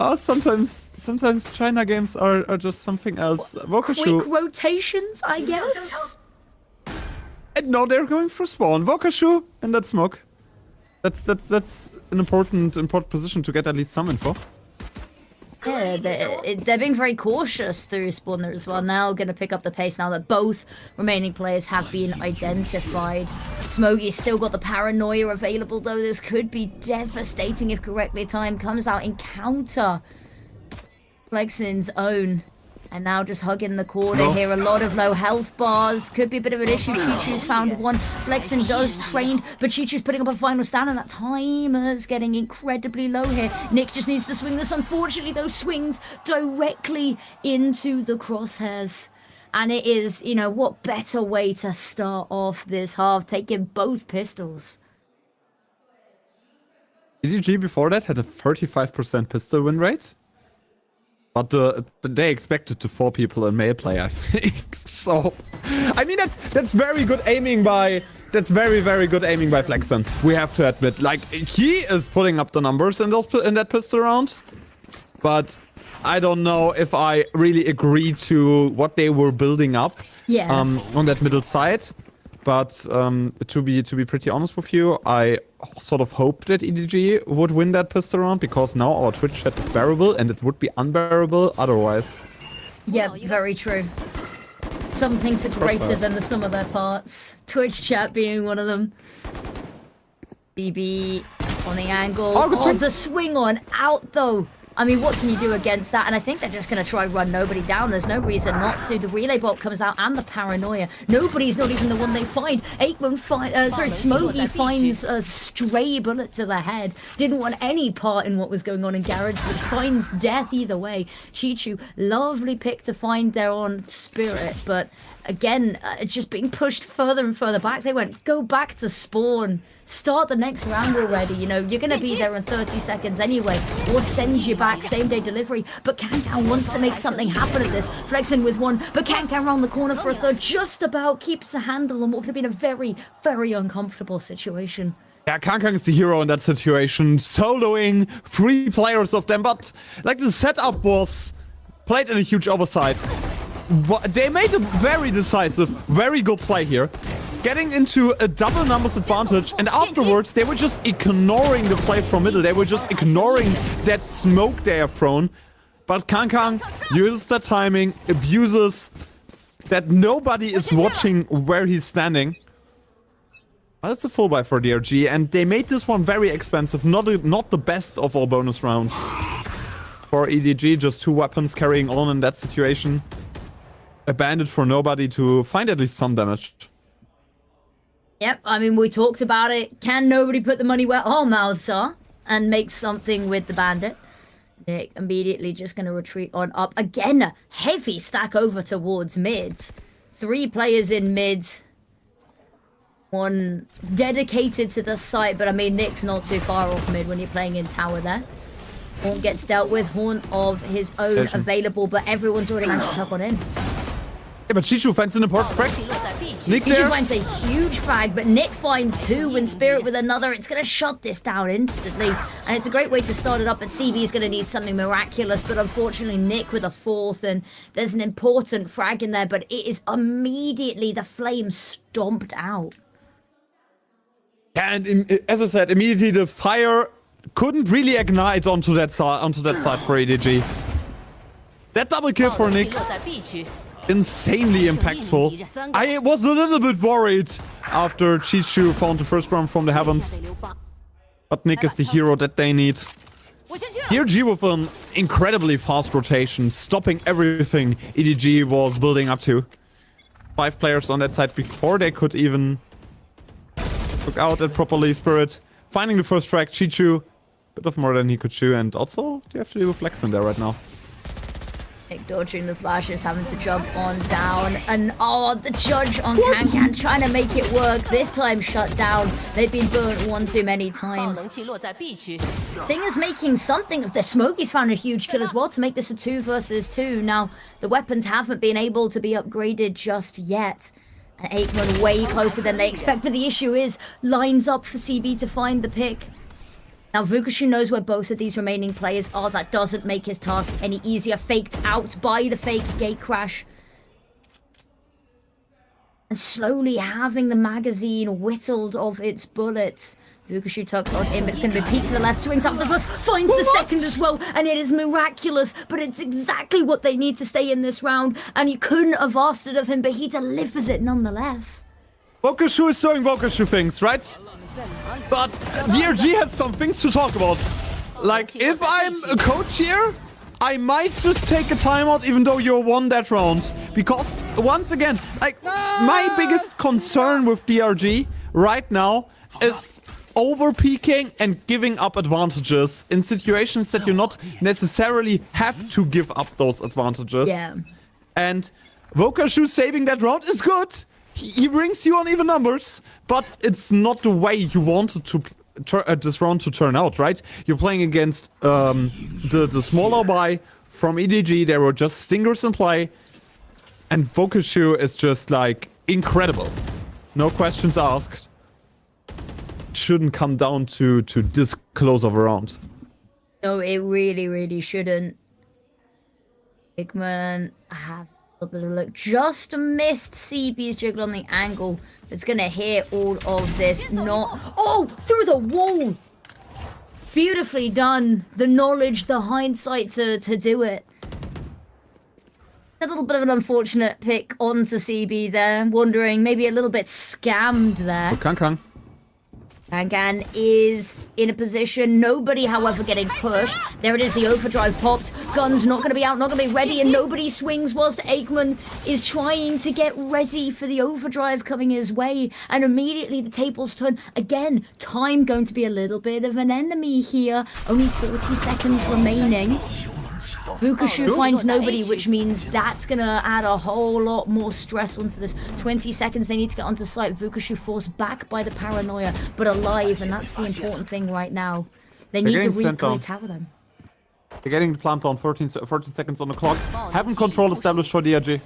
Oh, sometimes China games are just something else. Quick rotations, I guess. And no, they're going for spawn. Vukashu and that smoke. That's an important position to get at least some info. Yeah, they're being very cautious through spawner as well. Now going to pick up the pace now that both remaining players have been identified. Smoggy's still got the paranoia available, though. This could be devastating if correctly timed. Comes out in counter. Flexin's own. And now just hugging the corner here. A lot of low health bars. Could be a bit of an issue. Chichu's found one. Flexen does train, but Chichu's putting up a final stand, and that timer's getting incredibly low here. Nick just needs to swing this. Unfortunately, those swings directly into the crosshairs. And it is, you know, what better way to start off this half, taking both pistols. EDG before that had a 35% pistol win rate. But they expected to 4 people in male play, I think. So, I mean, that's very good aiming by... That's very, very good aiming by Flexen. We have to admit. Like, he is putting up the numbers in that pistol round. But I don't know if I really agree to what they were building up on that middle side. But to be pretty honest with you, I sort of hope that EDG would win that pistol round, because now our Twitch chat is bearable, and it would be unbearable otherwise. Yeah, very true. Some things are greater than the sum of their parts. Twitch chat being one of them. BB on the angle. Oh, the swing on out though. I mean, what can you do against that? And I think they're just going to try run nobody down. There's no reason not to. The relay bot comes out and the paranoia. Nobody's not even the one they find. Smokey finds a stray bullet to the head. Didn't want any part in what was going on in Garage, but finds death either way. Chichu, lovely pick to find their own spirit, but again, just being pushed further and further back. They went, go back to spawn. Start the next round already, you know, you're going to be there in 30 seconds anyway, or send you back, same day delivery. But Kankan wants to make something happen at this. Flexing with one, but Kankan round the corner for a third, just about keeps a handle on what would have been a very, very uncomfortable situation. Yeah, Kankan is the hero in that situation, soloing 3 players of them, but like the setup was played in a huge oversight. They made a very decisive, very good play here, getting into a double numbers advantage, and afterwards they were just ignoring the play from middle. They were just ignoring that smoke they have thrown. But Kankan uses that timing, abuses that nobody is watching where he's standing. But it's a full buy for DRG, and they made this one very expensive. Not the best of all bonus rounds for EDG. Just 2 weapons carrying on in that situation. A bandit for nobody to find at least some damage. Yep, I mean, we talked about it. Can nobody put the money where our mouths are and make something with the bandit? Nick immediately just going to retreat on up. Again, a heavy stack over towards mid. 3 players in mid. 1 dedicated to the site, but I mean, Nick's not too far off mid when you're playing in tower there. Horn gets dealt with. Horn of his own available, but everyone's already managed to tuck on in. Yeah, but Chichu finds an important frag. Nick Chichu finds a huge frag, but Nick finds 2 and Spirit with another. It's going to shut this down instantly, and it's a great way to start it up, but CB is going to need something miraculous, but unfortunately Nick with a 4th, and there's an important frag in there, but it is immediately the flame stomped out. And as I said, immediately the fire couldn't really ignite onto that side for EDG. That double kill for Nick, insanely impactful. I was a little bit worried after Chichu found the first round from the heavens. But Nick is the hero that they need. DRG with an incredibly fast rotation, stopping everything EDG was building up to. 5 players on that side before they could even look out at properly. Spirit finding the first frag. Chichu, bit of more than he could chew, and also they have to deal with Flex in there right now. Nick dodging the flashes, having to jump on down, and the judge on Kankan trying to make it work. This time shut down. They've been burnt 1 too many times. Sting is making something of this. Smokey's found a huge kill as well to make this a 2 versus 2. Now, the weapons haven't been able to be upgraded just yet. And Aikman way closer than they expect, but the issue is, lines up for CB to find the pick. Now, Vukushu knows where both of these remaining players are. That doesn't make his task any easier. Faked out by the fake gate crash. And slowly having the magazine whittled of its bullets. Vukushu tucks on in, but it's going to be peek to the left. Swings up the first, finds the second as well. And it is miraculous, but it's exactly what they need to stay in this round. And you couldn't have asked it of him, but he delivers it nonetheless. Vukushu is doing Vukushu things, right? But DRG has some things to talk about. Like, if I'm a coach here, I might just take a timeout even though you won that round. Because, once again, like, my biggest concern with DRG right now is over-peaking and giving up advantages in situations that you not necessarily have to give up those advantages. Yeah. And Vokashu saving that round is good. He brings you on even numbers, but it's not the way you wanted to this round to turn out, right? You're playing against the smaller buy from EDG. There were just stingers in play, and Vokashu is just like incredible. No questions asked. Shouldn't come down to this close of a round. No, it really, really shouldn't. Bigman, have a little bit of luck. Just missed CB's jiggle on the angle. It's gonna hit all of this. Not. Oh, through the wall! Beautifully done. The knowledge, the hindsight to do it. A little bit of an unfortunate pick onto CB there. Wondering, maybe a little bit scammed there. Oh, Kang. Kankan is in a position, nobody, however, getting pushed. There it is, the overdrive popped. Gun's not going to be out, not going to be ready, and nobody swings whilst Eggman is trying to get ready for the overdrive coming his way. And immediately the tables turn. Again, time going to be a little bit of an enemy here. Only 40 seconds remaining. Vukashu finds nobody, which means that's going to add a whole lot more stress onto this. 20 seconds, they need to get onto site. Vukashu forced back by the paranoia, but alive, and that's the important thing right now. They need to re-clear tower them. They're getting the plant down, 14 seconds on the clock. Haven't control established for DRG.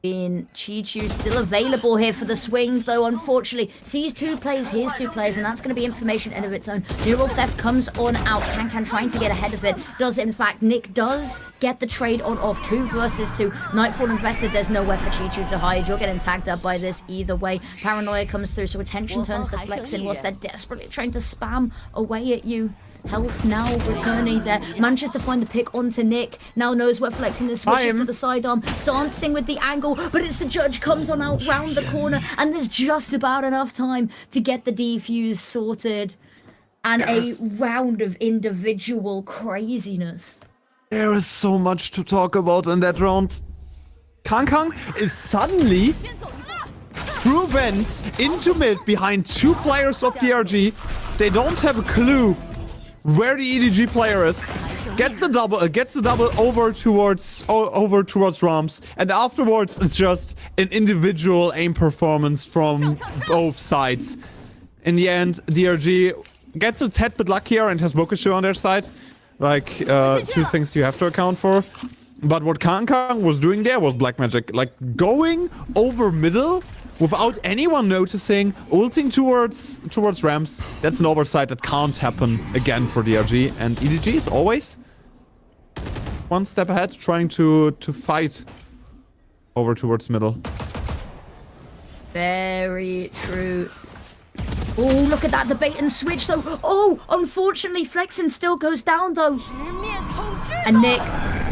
Chi-Chu still available here for the swing, though unfortunately sees two plays, here's two plays, and that's going to be information in of its own. Neural Theft comes on out. Kankan trying to get ahead of it. Does in fact. Nick does get the trade on off. 2 versus 2. Nightfall invested. There's nowhere for Chi-Chu to hide. You're getting tagged up by this either way. Paranoia comes through, so attention turns to flexing whilst they're desperately trying to spam away at you. Health now returning there. Manages to find the pick onto Nick. Now knows where flexing is. Switches to the sidearm. Dancing with the angle. But it's the judge comes on out round the corner. And there's just about enough time to get the defuse sorted. And a round of individual craziness. There is so much to talk about in that round. Kang is suddenly through vents into mid behind 2 players of DRG. They don't have a clue where the EDG player is. Gets the double over towards Rams, and afterwards it's just an individual aim performance from both sides. In the end, DRG gets a tad bit luckier and has Vokashu on their side. Like, 2 things you have to account for. But what Kang was doing there was black magic. Like, going over middle without anyone noticing, ulting towards Rams. That's an oversight that can't happen again for DRG. And EDG is always one step ahead, trying to fight over towards middle. Very true. Oh, look at that, the bait and switch though. Oh, unfortunately, Flexen still goes down though. And Nick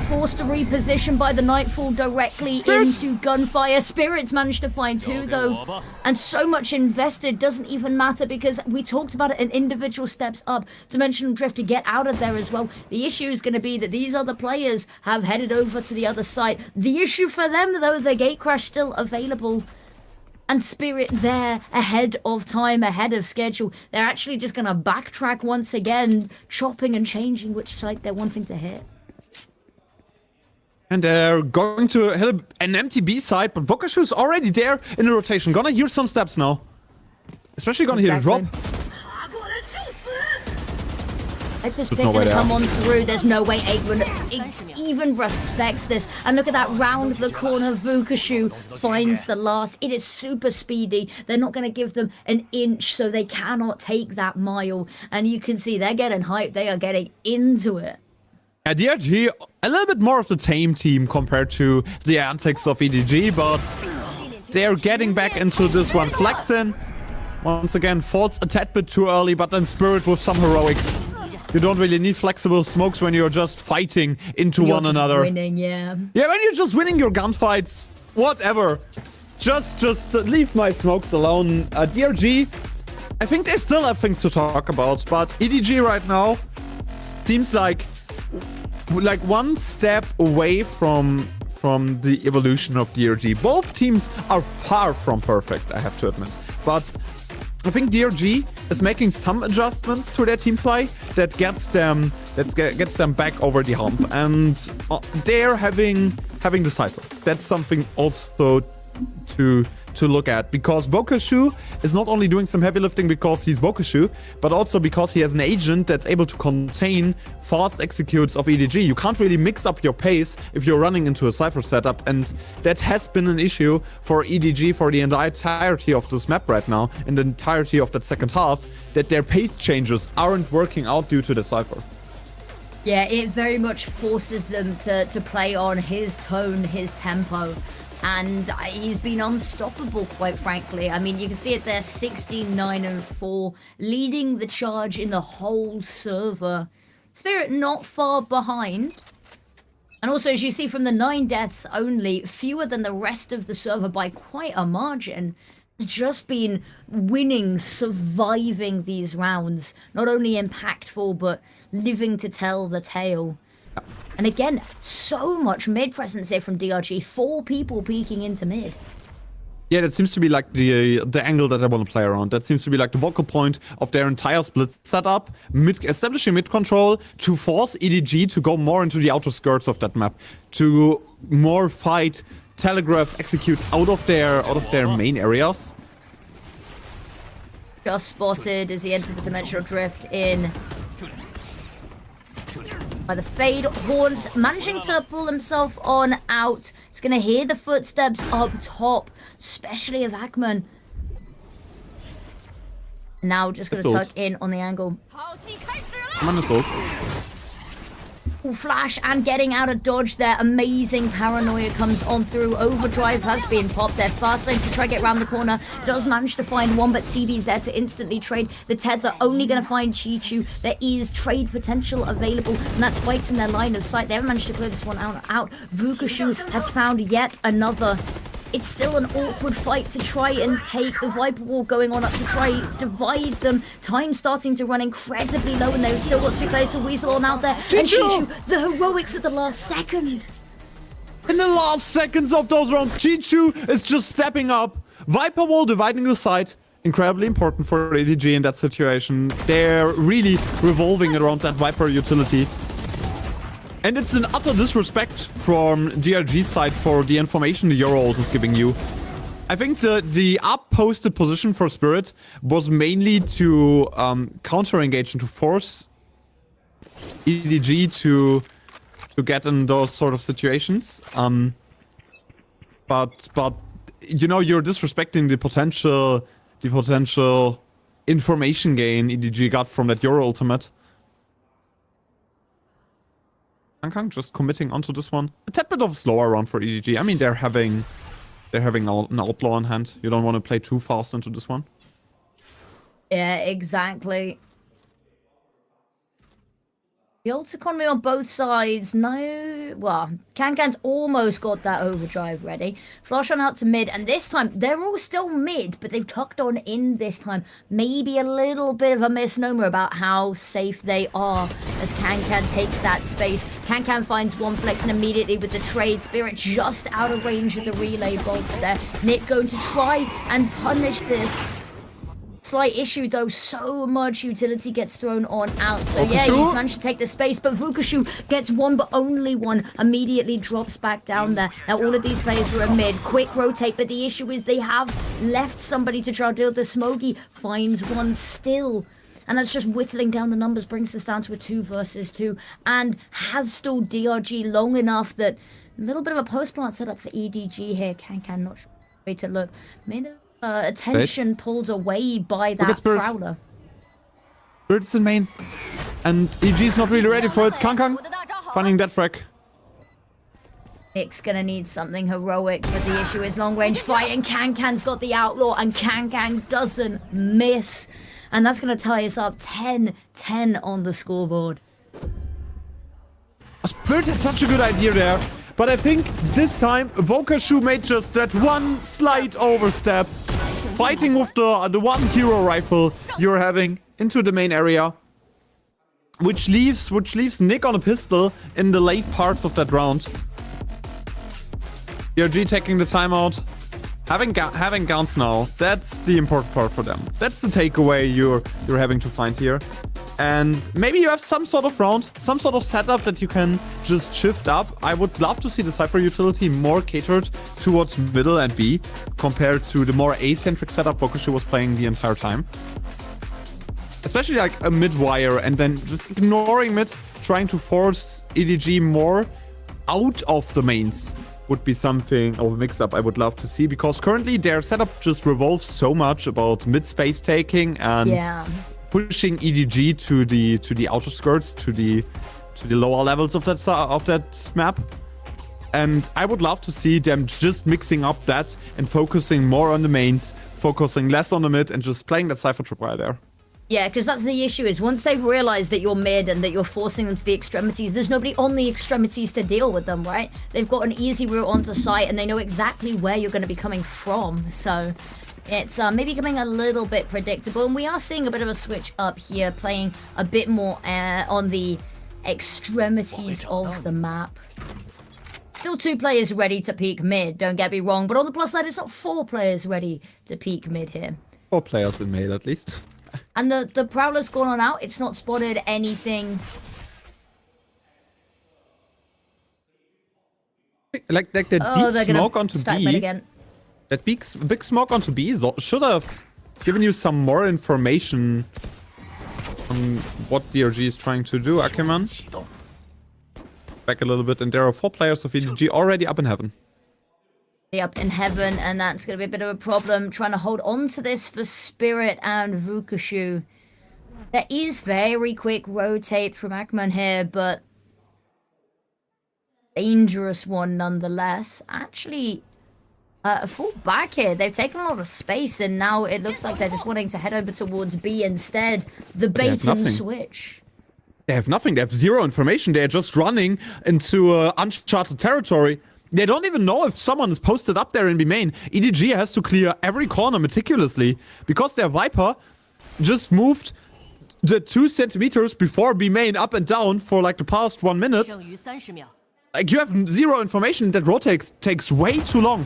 forced to reposition by the Nightfall directly into gunfire. Spirits managed to find 2 though. And so much invested doesn't even matter because we talked about it in individual steps up. Dimensional Drift to get out of there as well. The issue is going to be that these other players have headed over to the other side. The issue for them though, the gate crash still available. And Spirit there ahead of time, ahead of schedule. They're actually just going to backtrack once again, chopping and changing which site they're wanting to hit. And they're going to hit an empty B side, but Vokashu's already there in the rotation. Gonna use some steps now. Especially gonna hit a drop. Hyper's pick gonna come on through. There's no way Eggman even respects this. And look at that, round the corner. Vukashu finds the last. It is super speedy. They're not gonna give them an inch, so they cannot take that mile. And you can see they're getting hyped. They are getting into it. DRG, a little bit more of the tame team compared to the antics of EDG, but they're getting back into this one. Flexen, once again, falls a tad bit too early, but then Spirit with some heroics. You don't really need flexible smokes when you're just fighting into one another. Winning, yeah. Yeah, when you're just winning your gunfights, whatever. Just leave my smokes alone. DRG, I think they still have things to talk about, but EDG right now, seems like one step away from the evolution of DRG. Both teams are far from perfect, I have to admit. But I think DRG is making some adjustments to their team play that gets them back over the hump, and they're having the cycle. That's something also to look at, because Vokashu is not only doing some heavy lifting because he's Vokashu, but also because he has an agent that's able to contain fast executes of EDG. You can't really mix up your pace if you're running into a Cypher setup, and that has been an issue for EDG for the entirety of this map right now, in the entirety of that second half, that their pace changes aren't working out due to the Cypher. Yeah, it very much forces them to play on his tone, his tempo. And he's been unstoppable, quite frankly. I mean, you can see it there, 69-4, leading the charge in the whole server. Spirit not far behind. And also, as you see from the 9 deaths only, fewer than the rest of the server by quite a margin. It's just been winning, surviving these rounds. Not only impactful, but living to tell the tale. And again, so much mid presence here from DRG. 4 people peeking into mid. Yeah, that seems to be like the angle that I want to play around. That seems to be like the focal point of their entire split setup. Establishing mid control to force EDG to go more into the outer skirts of that map. To more fight telegraph executes out of their main areas. Just spotted as he entered the dimensional drift in by the Fade. Haunt managing to pull himself on out. He's going to hear the footsteps up top, especially of Hackman. Now just going to tuck in on the angle. I'm on assault. Flash and getting out of dodge there. Amazing paranoia comes on through. Overdrive has been popped there. Fast lane to try to get around the corner. Does manage to find one, but CB's there to instantly trade. The Tether only going to find Chichu. There is trade potential available, and that spikes in their line of sight. They haven't managed to clear this one out. Vukashu has found yet another. It's still an awkward fight to try and take. The Viper Wall going on up to try divide them. Time starting to run incredibly low, and they've still got 2 players to weasel on out there. And Chichu, the heroics at the last second. In the last seconds of those rounds, Chichu is just stepping up. Viper Wall dividing the site. Incredibly important for EDG in that situation. They're really revolving around that Viper utility. And it's an utter disrespect from DRG's side for the information the Euro ult is giving you. I think the up-posted position for Spirit was mainly to counter-engage and to force EDG to get in those sort of situations. But you know, you're disrespecting the potential information gain EDG got from that Euro ultimate. Just committing onto this one. A tad bit of a slower round for EDG. I mean, they're having an outlaw on hand. You don't want to play too fast into this one. Yeah, exactly. The ult economy on both sides. No, well, Kankan's almost got that overdrive ready. Flash on out to mid, and this time they're all still mid, but they've tucked on in this time. Maybe a little bit of a misnomer about how safe they are as Kankan takes that space. Kankan finds one flex, and immediately with the trade, Spirit just out of range of the relay bolts there. Nick going to try and punish this. Slight issue though, so much utility gets thrown on out. So yeah, he's managed to take the space, but Vukashu gets one, but only one. Immediately drops back down there. Now all of these players were in mid. Quick rotate, but the issue is they have left somebody to try to deal. The Smoggy finds one still. And that's just whittling down the numbers, brings this down to a 2 versus 2, and has stalled DRG long enough that a little bit of a post-plant setup for EDG here. Kankan not sure way to look. Made attention pulled away by that Prowler. Spirit's in main, and EG's not really ready for it. Kankan finding that frag. Nick's gonna need something heroic, but the issue is long range fight, and Kankan's got the outlaw, and Kankan doesn't miss. And that's gonna tie us up 10-10 on the scoreboard. Spirit had such a good idea there, but I think this time Vokashu made just that one slight overstep. Fighting with the one hero rifle you're having into the main area. which leaves Nick on a pistol in the late parts of that round. DRG taking the timeout. Having guns now, that's the important part for them. That's the takeaway you're having to find here. And maybe you have some sort of round, some sort of setup that you can just shift up. I would love to see the Cypher utility more catered towards middle and B compared to the more A-centric setup Vokushu was playing the entire time. Especially like a mid-wire and then just ignoring mid, trying to force EDG more out of the mains would be something of a mix-up I would love to see, because currently their setup just revolves so much about mid-space taking and pushing EDG to the outer skirts, to the lower levels of that map. And I would love to see them just mixing up that and focusing more on the mains, focusing less on the mid, and just playing that Cypher tripwire there. Yeah, because that's the issue, is once they've realized that you're mid and that you're forcing them to the extremities, there's nobody on the extremities to deal with them, right? They've got an easy route onto site and they know exactly where you're going to be coming from. So it's maybe becoming a little bit predictable. And we are seeing a bit of a switch up here, playing a bit more on the extremities of the map. Still 2 players ready to peek mid, don't get me wrong. But on the plus side, it's not 4 players ready to peek mid here. 4 players in mid, at least. And the Prowler's gone on out. It's not spotted anything. Like the deep smoke onto B. That big smoke onto B should have given you some more information on what DRG is trying to do, Ackerman. Back a little bit, and there are 4 players of EDG already up in heaven. Up in heaven, and that's going to be a bit of a problem trying to hold on to this for Spirit and Vukushu. There is very quick rotate from Akman here, but dangerous one nonetheless. Actually, a full back here. They've taken a lot of space, and now it looks like they're just wanting to head over towards B instead. The bait and switch. They have nothing. They have 0 information. They're just running into uncharted territory. They don't even know if someone is posted up there in B main. EDG has to clear every corner meticulously because their Viper just moved the 2 centimeters before B main up and down for like the past 1 minute. Like, you have 0 information. That rotate takes way too long.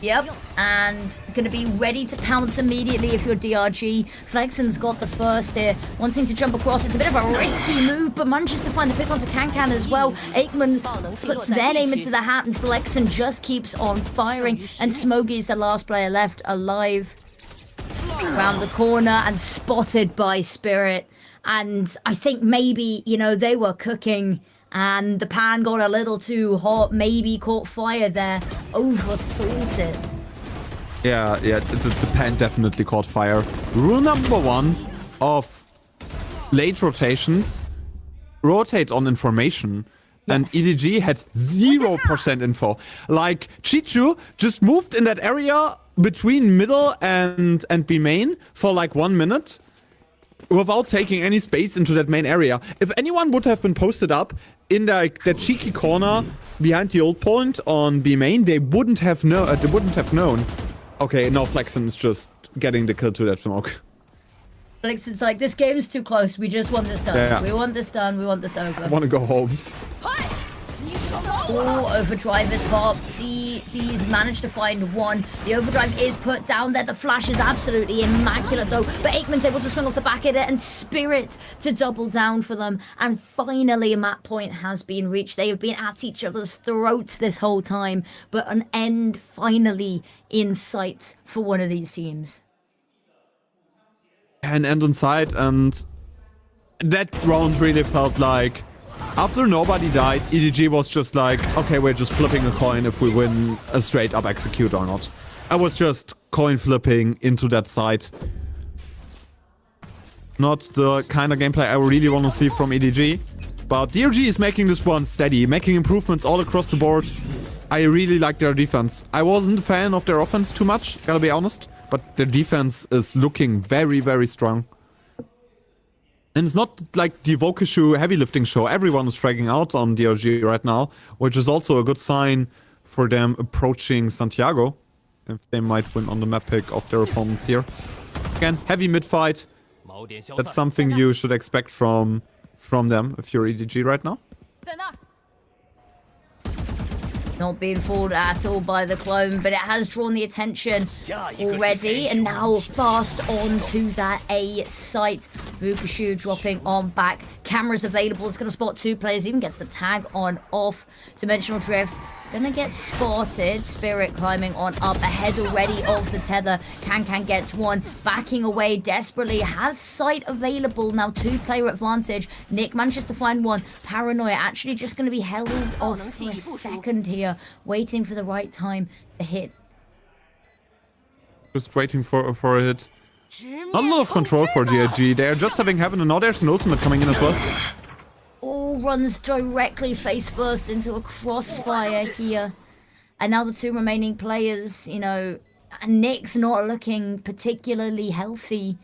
Yep, and gonna be ready to pounce immediately if you're DRG. Flexen's got the first here, wanting to jump across. It's a bit of a risky move, but manages to find the pick onto Kankan as well. Aikman puts their name into the hat, and Flexen just keeps on firing. And Smoggy's the last player left alive. Around the corner and spotted by Spirit. And I think maybe, you know, they were cooking and the pan got a little too hot, maybe caught fire there, overthought it. Yeah, the pan definitely caught fire. Rule number 1 of late rotations, rotate on information. Yes. And EDG had 0% info. Like, Chichu just moved in that area between middle and B main for like 1 minute without taking any space into that main area. If anyone would have been posted up in that cheeky corner behind the old point on B main, they wouldn't have known. Okay, now Flexen is just getting the kill to that smoke. Flexen's like, this game's too close. We just want this done. Yeah. We want this done. We want this over. I want to go home. Oh, overdrive is popped. CB's managed to find 1. The overdrive is put down there. The flash is absolutely immaculate though. But Aikman's able to swing off the back of it, and Spirit to double down for them. And finally a map point has been reached. They have been at each other's throats this whole time, but an end finally in sight for one of these teams. An end in sight, and that round really felt like after nobody died, EDG was just like, okay, we're just flipping a coin if we win a straight up execute or not. I was just coin flipping into that side. Not the kind of gameplay I really want to see from EDG. But DRG is making this one steady, making improvements all across the board. I really like their defense. I wasn't a fan of their offense too much, gotta be honest. But their defense is looking very, very strong. And it's not like the Vokushu heavy lifting show. Everyone is fragging out on DRG right now, which is also a good sign for them approaching Santiago. If they might win on the map pick of their opponents here. Again, heavy mid fight. That's something you should expect from them if you're EDG right now. Not being fooled at all by the clone, but it has drawn the attention already. And now fast on to that A site. Vukushu dropping on back. Cameras available. It's going to spot 2 players. Even gets the tag on off. Dimensional drift. It's going to get spotted. Spirit climbing on up ahead already of the tether. Can gets one. Backing away desperately. Has sight available. Now 2-player advantage. Nick manages to find one. Paranoia actually just going to be held off for a second here. Waiting for the right time to hit. Just waiting for a hit. Not a lot of control for DRG. They're just having heaven, and now there's an ultimate coming in as well. All runs directly face first into a crossfire here. And now the 2 remaining players, you know, Nick's not looking particularly healthy.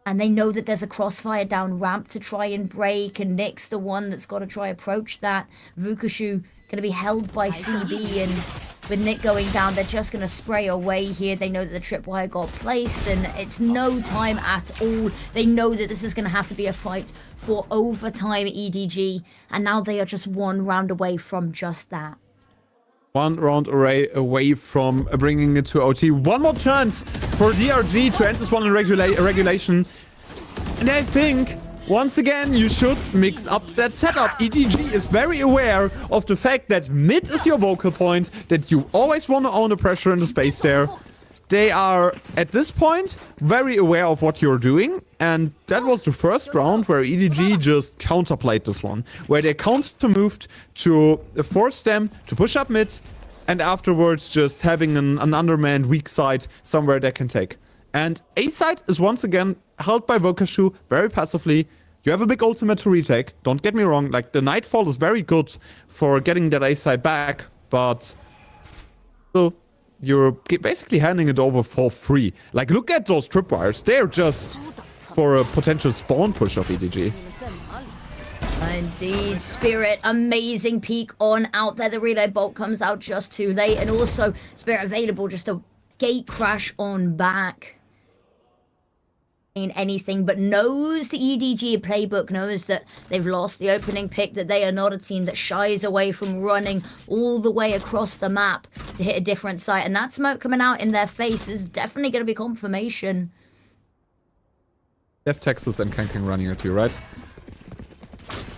And they know that there's a crossfire down ramp to try and break, and Nick's the one that's got to try approach that. Vukushu going to be held by CB, and with Nick going down, they're just going to spray away here. They know that the tripwire got placed, and it's no time at all. They know that this is going to have to be a fight for overtime EDG, and now they are just 1 round away from just that. 1 round away from bringing it to OT. One more chance for DRG to end this one in regulation. And I think, once again, you should mix up that setup. EDG is very aware of the fact that mid is your vocal point, that you always want to own the pressure in the space there. They are, at this point, very aware of what you're doing. And that was the first round where EDG just counterplayed this one. Where they counter-moved to force them to push up mid. And afterwards just having an undermanned weak side somewhere they can take. And A side is once again held by Vukushu very passively. You have a big ultimate to retake. Don't get me wrong. Like, the Nightfall is very good for getting that A side back. But still, you're basically handing it over for free. Like, look at those tripwires. They're just for a potential spawn push of EDG. Indeed, Spirit, amazing peek on out there. The relay bolt comes out just too late. And also, Spirit available, just a gate crash on back. In anything, but knows the EDG playbook, knows that they've lost the opening pick, that they are not a team that shies away from running all the way across the map to hit a different site. And that smoke coming out in their face is definitely going to be confirmation. Left Texas and Kanking running at you, right?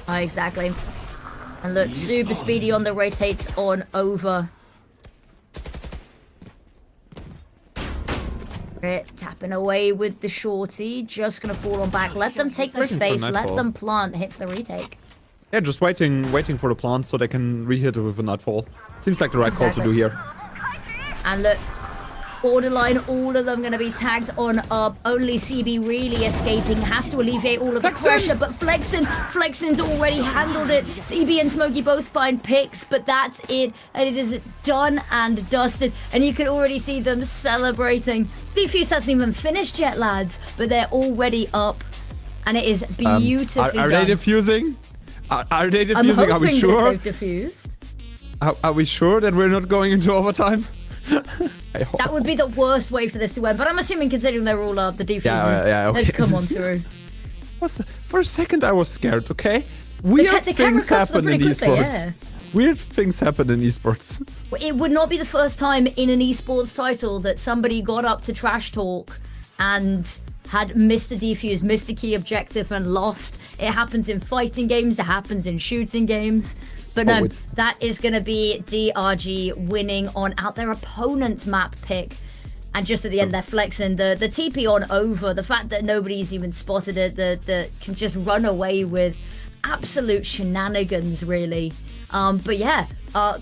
Exactly. And look, super speedy on the rotates on over. Tapping away with the shorty, just gonna fall on back. Let them take the space, let them plant, hit the retake. Yeah, just waiting for the plant so they can re-hit it with a Nightfall. Seems like the right call to do here. And look, borderline, all of them gonna be tagged on up. Only CB really escaping, has to alleviate all of the pressure, but Flexen's already handled it. CB and Smokey both find picks, but that's it. And it is done and dusted. And you can already see them celebrating. Defuse hasn't even finished yet, lads, but they're already up. And it is beautifully done. Are they defusing? Are they defusing? I'm hoping are we sure? That they've defused. Are we sure that we're not going into overtime? That would be the worst way for this to end, but I'm assuming considering they're all up, the defenses okay. has come on through. For a second I was scared, okay? Weird things happen in esports. Weird things happen in esports. It would not be the first time in an esports title that somebody got up to trash talk and had missed the defuse, missed the key objective and lost. It happens in fighting games, it happens in shooting games. But no, that is going to be DRG winning on out their opponent's map pick. And just at the end, they're flexing the TP on over. The fact that nobody's even spotted it, that can just run away with absolute shenanigans, really. But yeah,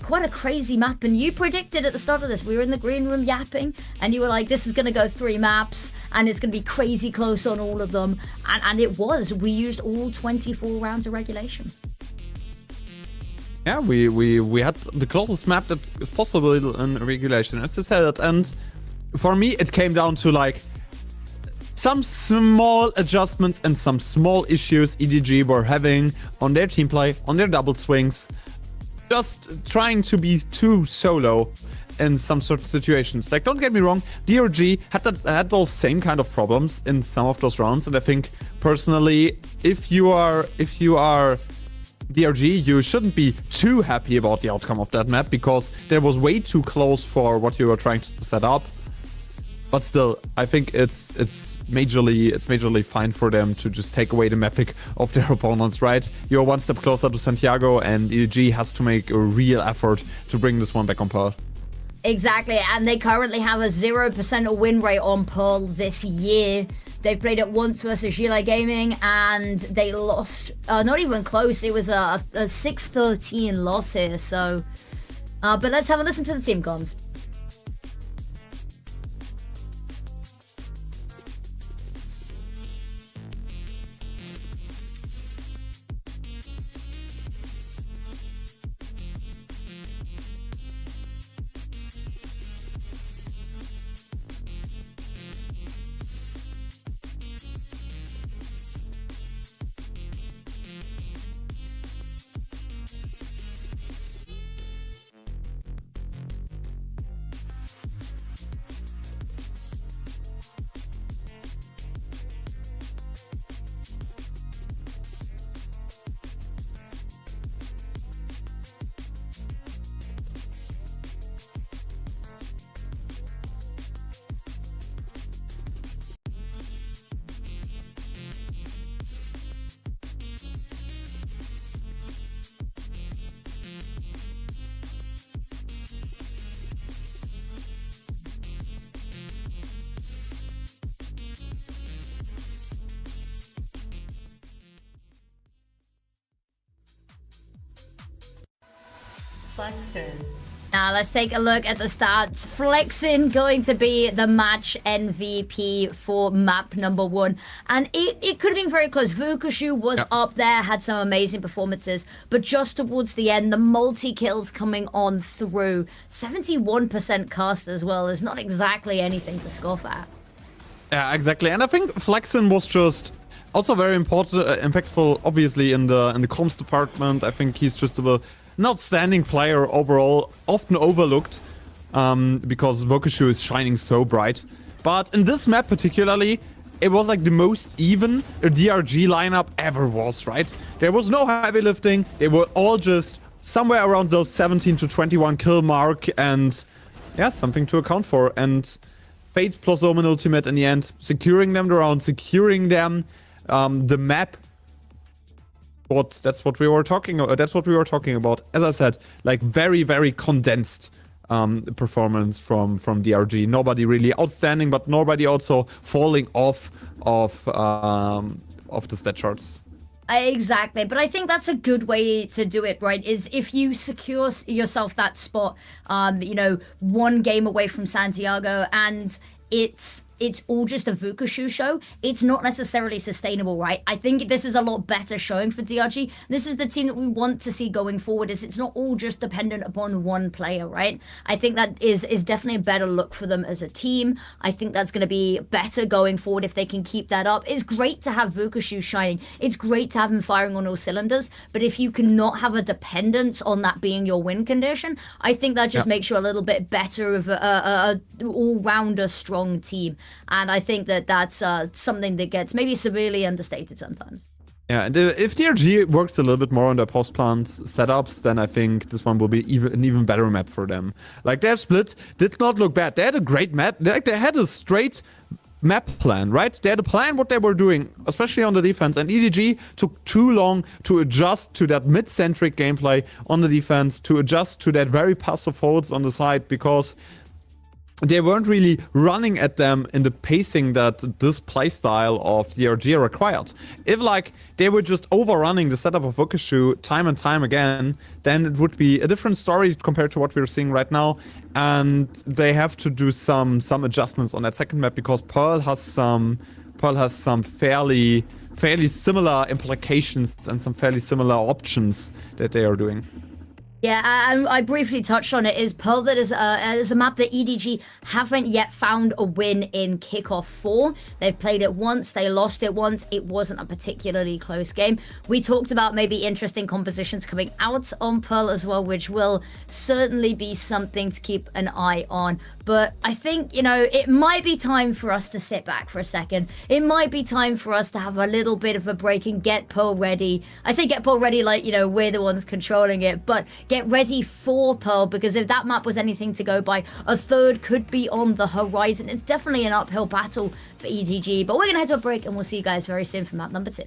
quite a crazy map. And you predicted at the start of this, we were in the green room yapping, and you were like, this is going to go 3 maps, and it's going to be crazy close on all of them. And it was. We used all 24 rounds of regulation. Yeah, we had the closest map that is possible in regulation, as you said. And for me, it came down to like some small adjustments and some small issues EDG were having on their team play, on their double swings, just trying to be too solo. in some sort of situations. Like, don't get me wrong, DRG had those same kind of problems in some of those rounds, and I think personally, if you are DRG, you shouldn't be too happy about the outcome of that map, because that was way too close for what you were trying to set up. But still, I think it's majorly fine for them to just take away the map pick of their opponents, right? You're one step closer to Santiago, and EDG has to make a real effort to bring this one back on Pearl. Exactly, and they currently have a 0% win rate on Pearl this year. They played it once versus Gila Gaming, and they lost, not even close. It was a 6-13 loss here, so... but let's have a listen to the team cons. Flexin. Now let's take a look at the stats. Flexin going to be the match MVP for map number 1. And it could have been very close. Vukushu was up there, had some amazing performances. But just towards the end, the multi-kills coming on through. 71% cast as well is not exactly anything to scoff at. Yeah, exactly. And I think Flexin was just also very important, impactful, obviously, in the comms department. I think he's just an outstanding player overall, often overlooked because Vukushu is shining so bright. But in this map particularly, it was like the most even a DRG lineup ever was, right? There was no heavy lifting. They were all just somewhere around those 17 to 21 kill mark, and yeah, something to account for. And Fate plus Omen Ultimate in the end, securing them the round, securing them the map. That's what we were talking about. That's what we were talking about. As I said, like very, very condensed performance from DRG. Nobody really outstanding, but nobody also falling off of the stat charts. Exactly, but I think that's a good way to do it, right? Is if you secure yourself that spot, you know, one game away from Santiago, and it's all just a Vukushu show, it's not necessarily sustainable, right? I think this is a lot better showing for DRG. This is the team that we want to see going forward, is it's not all just dependent upon one player, right? I think that is definitely a better look for them as a team. I think that's going to be better going forward if they can keep that up. It's great to have Vukushu shining. It's great to have him firing on all cylinders, but if you cannot have a dependence on that being your win condition, I think that just makes you a little bit better of a all-rounder strong team. And I think that that's something that gets maybe severely understated sometimes. Yeah, and if DRG works a little bit more on their post-plant setups, then I think this one will be an even better map for them. Like, their split did not look bad. They had a great map. They had a straight map plan, right? They had a plan what they were doing, especially on the defense. And EDG took too long to adjust to that mid-centric gameplay on the defense, to adjust to that very passive holds on the side, because they weren't really running at them in the pacing that this playstyle of DRG required. If, like, they were just overrunning the setup of Vukushu time and time again, then it would be a different story compared to what we're seeing right now. And they have to do some adjustments on that second map, because Pearl has some fairly similar implications and some fairly similar options that they are doing. Yeah, I briefly touched on it. Is Pearl that is a map that EDG haven't yet found a win in Kickoff for. They've played it once, they lost it once. It wasn't a particularly close game. We talked about maybe interesting compositions coming out on Pearl as well, which will certainly be something to keep an eye on. But I think, you know, it might be time for us to sit back for a second. It might be time for us to have a little bit of a break and get Pearl ready. I say get Pearl ready like, you know, we're the ones controlling it, but get ready for Pearl, because if that map was anything to go by, a third could be on the horizon. It's definitely an uphill battle for EDG, but we're going to head to a break and we'll see you guys very soon for map number 2.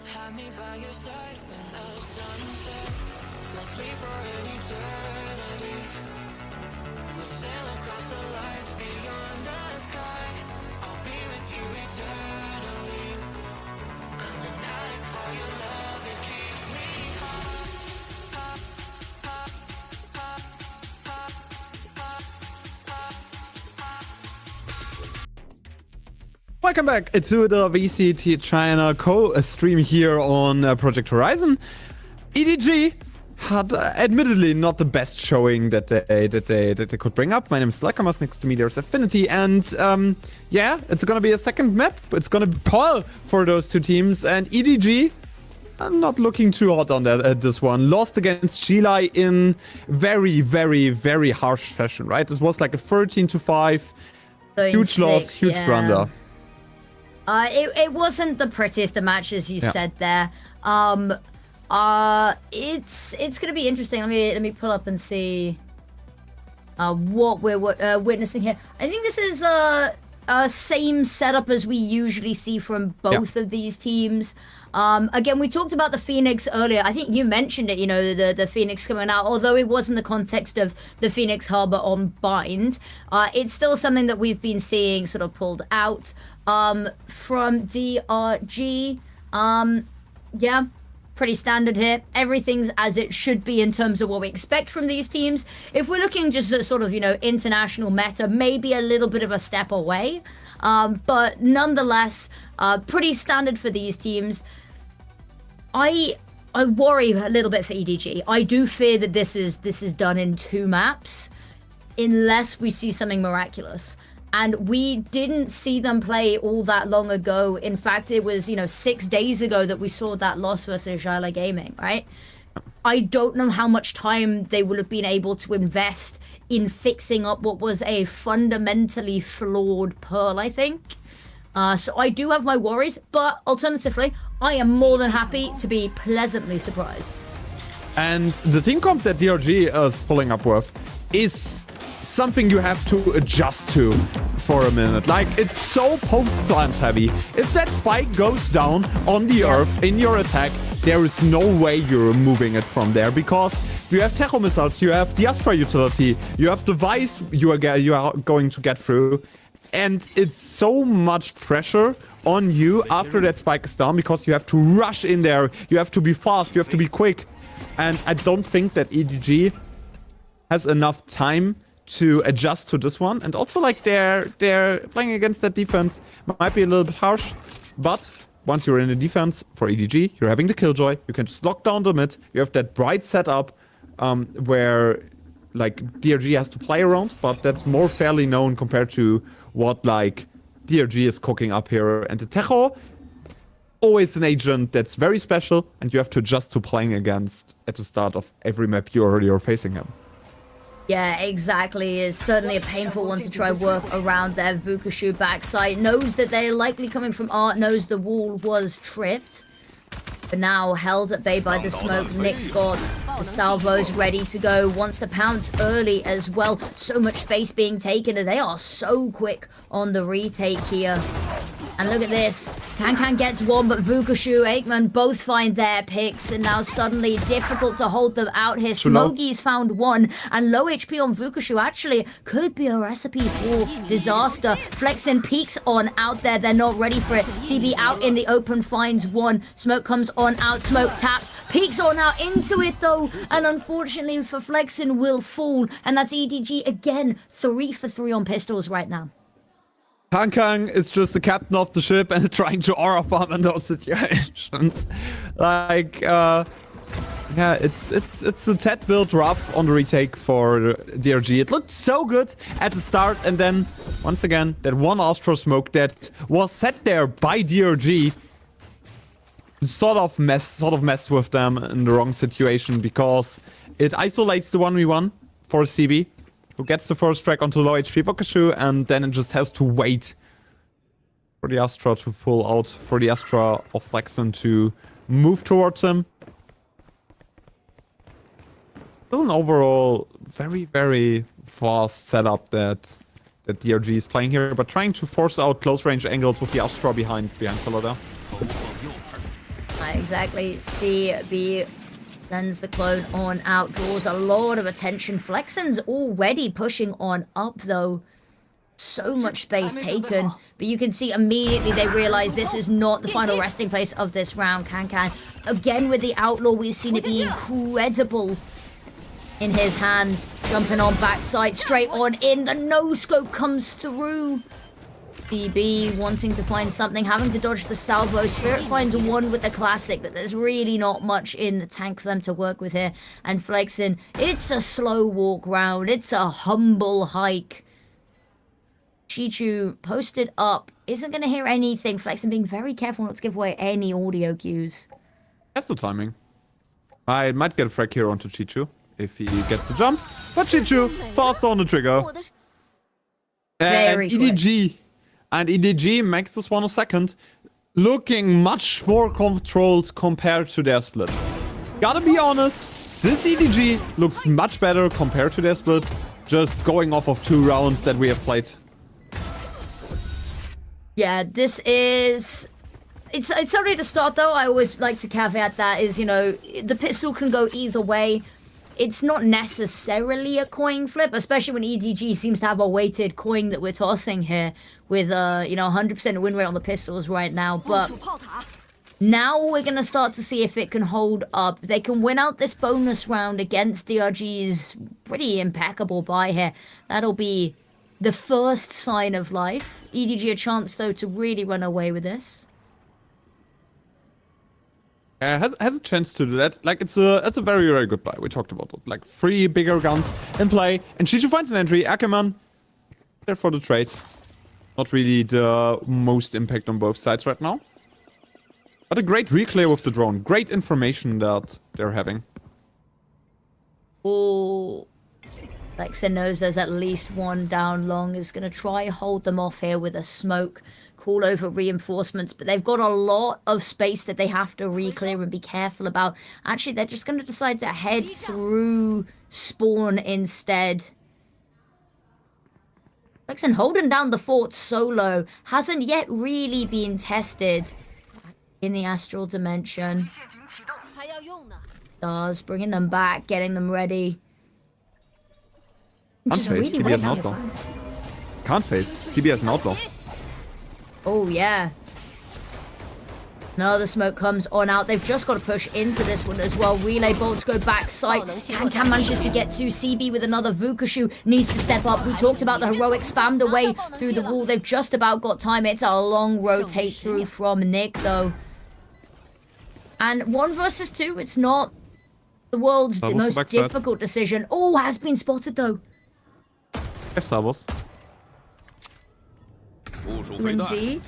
Have me by your side when the sun sets. Let's leave for an eternity. We'll sail across the lights beyond the sky. I'll be with you eternally. I'm an addict for your love, it keeps me high. Welcome back to the VCT China co-stream here on Project Horizon. EDG had admittedly not the best showing that they could bring up. My name is Lycamas, next to me there's Affinity, and yeah, it's gonna be a second map. It's gonna be Paul for those two teams, and EDG I'm not looking too hot on that at this one. Lost against Chile in very, very, very harsh fashion, right? It was like a 13-5, huge loss, huge blunder. It wasn't the prettiest of matches, you said there. It's gonna be interesting. Let me pull up and see what we're witnessing here. I think this is same setup as we usually see from both of these teams. Again, we talked about the Phoenix earlier. I think you mentioned it, you know, the Phoenix coming out, although it was in the context of the Phoenix Harbor on Bind. It's still something that we've been seeing sort of pulled out from DRG. Yeah, pretty standard here. Everything's as it should be in terms of what we expect from these teams. If we're looking just at sort of, you know, international meta, maybe a little bit of a step away. But nonetheless, pretty standard for these teams. I worry a little bit for EDG. I do fear that this is done in 2 maps, unless we see something miraculous. And we didn't see them play all that long ago. In fact, it was, you know, 6 days ago that we saw that loss versus Jala Gaming, right? I don't know how much time they would have been able to invest in fixing up what was a fundamentally flawed Pearl, I think. So I do have my worries, but alternatively, I am more than happy to be pleasantly surprised. And the team comp that DRG is pulling up with is something you have to adjust to for a minute. Like, it's so post-plant heavy. If that spike goes down on the earth in your attack, there is no way you're removing it from there, because you have Terror missiles, you have the Astra utility, you have the Vice you are going to get through, and it's so much pressure on you after that spike is down, because you have to rush in there, you have to be fast, you have to be quick. And I don't think that EDG has enough time to adjust to this one. And also, like, they're playing against that defense might be a little bit harsh, but once you're in the defense for EDG, you're having the Killjoy, you can just lock down the mid, you have that bright setup where, like, DRG has to play around, but that's more fairly known compared to what, like, DRG is cooking up here. And the Terror, always an agent that's very special, and you have to adjust to playing against at the start of every map you're facing him. Yeah, exactly. It's certainly a painful one to try work around their Vukushu backside. Knows that they're likely coming from Art, knows the wall was tripped. But now held at bay by the smoke. Nick's got the salvos ready to go. Wants to pounce early as well. So much space being taken, and they are so quick on the retake here. And look at this. Can gets one, but Vukushu, Aikman both find their picks, and now suddenly difficult to hold them out here. Smoggy's found one, and low HP on Vukushu actually could be a recipe for disaster. Flexin peeks on out there. They're not ready for it. CB out in the open finds one. Smoke comes on out. Smoke taps. Peeks on out into it though, and unfortunately for Flexin will fall. And that's EDG again. 3 for 3 on pistols right now. Kang is just the captain of the ship and trying to aura farm in those situations. Like, yeah, it's a tad bit rough on the retake for DRG. It looked so good at the start, and then once again that one Astro smoke that was set there by DRG sort of messed with them in the wrong situation, because it isolates the 1v1 for CB, who gets the first track onto low HP Vukushu, and then it just has to wait for the Astra to pull out, for the Astra of Flexin to move towards him. Still an overall very, very fast setup that DRG is playing here, but trying to force out close range angles with the Astra behind Pillar. Exactly. CB sends the clone on out, draws a lot of attention. Flexin's already pushing on up though. So much space taken, but you can see immediately they realize this is not the final resting place of this round. Can again with the Outlaw, we've seen it be incredible in his hands, jumping on backside, straight on in. The no scope comes through. DB wanting to find something, having to dodge the salvo. Spirit finds one with the classic, but there's really not much in the tank for them to work with here. And Flexin, it's a slow walk round. It's a humble hike. Chichu posted up, isn't going to hear anything. Flexin being very careful not to give away any audio cues. That's the timing. I might get a frag here onto Chichu if he gets the jump. But Chichu, fast on the trigger. Very and EDG And EDG makes this one a second, looking much more controlled compared to their split. Gotta be honest, this EDG looks much better compared to their split, just going off of 2 rounds that we have played. Yeah, this is... It's only the start, though. I always like to caveat that is, you know, the pistol can go either way. It's not necessarily a coin flip, especially when EDG seems to have a weighted coin that we're tossing here with, you know, 100% win rate on the pistols right now. But now we're going to start to see if it can hold up. They can win out this bonus round against DRG's pretty impeccable buy here. That'll be the first sign of life. EDG a chance, though, to really run away with this. Has a chance to do that. Like, it's a very, very good buy. We talked about it. Like, 3 bigger guns in play. And Chichu finds an entry. Ackerman, there for the trade. Not really the most impact on both sides right now. But a great reclear with the drone. Great information that they're having. Oh, Lexa knows there's at least one down long. Is going to try hold them off here with a smoke. Call over reinforcements, but they've got a lot of space that they have to re-clear and be careful about. Actually, they're just going to decide to head through spawn instead. Lexen holding down the fort solo. Hasn't yet really been tested in the astral dimension. Stars bringing them back, getting them ready. Can't face, CB as an outlaw. Can't face, CB as an outlaw. Oh, yeah. Another smoke comes on out. They've just got to push into this one as well. Relay bolts go backside. Can manages to get to CB with another Vukushu. Needs to step up. We talked about the heroic spammed away through the wall. They've just about got time. It's a long rotate through from Nick, though. And 1 versus 2, it's not the world's most difficult decision. Oh, has been spotted, though. Yes, Savos. Indeed.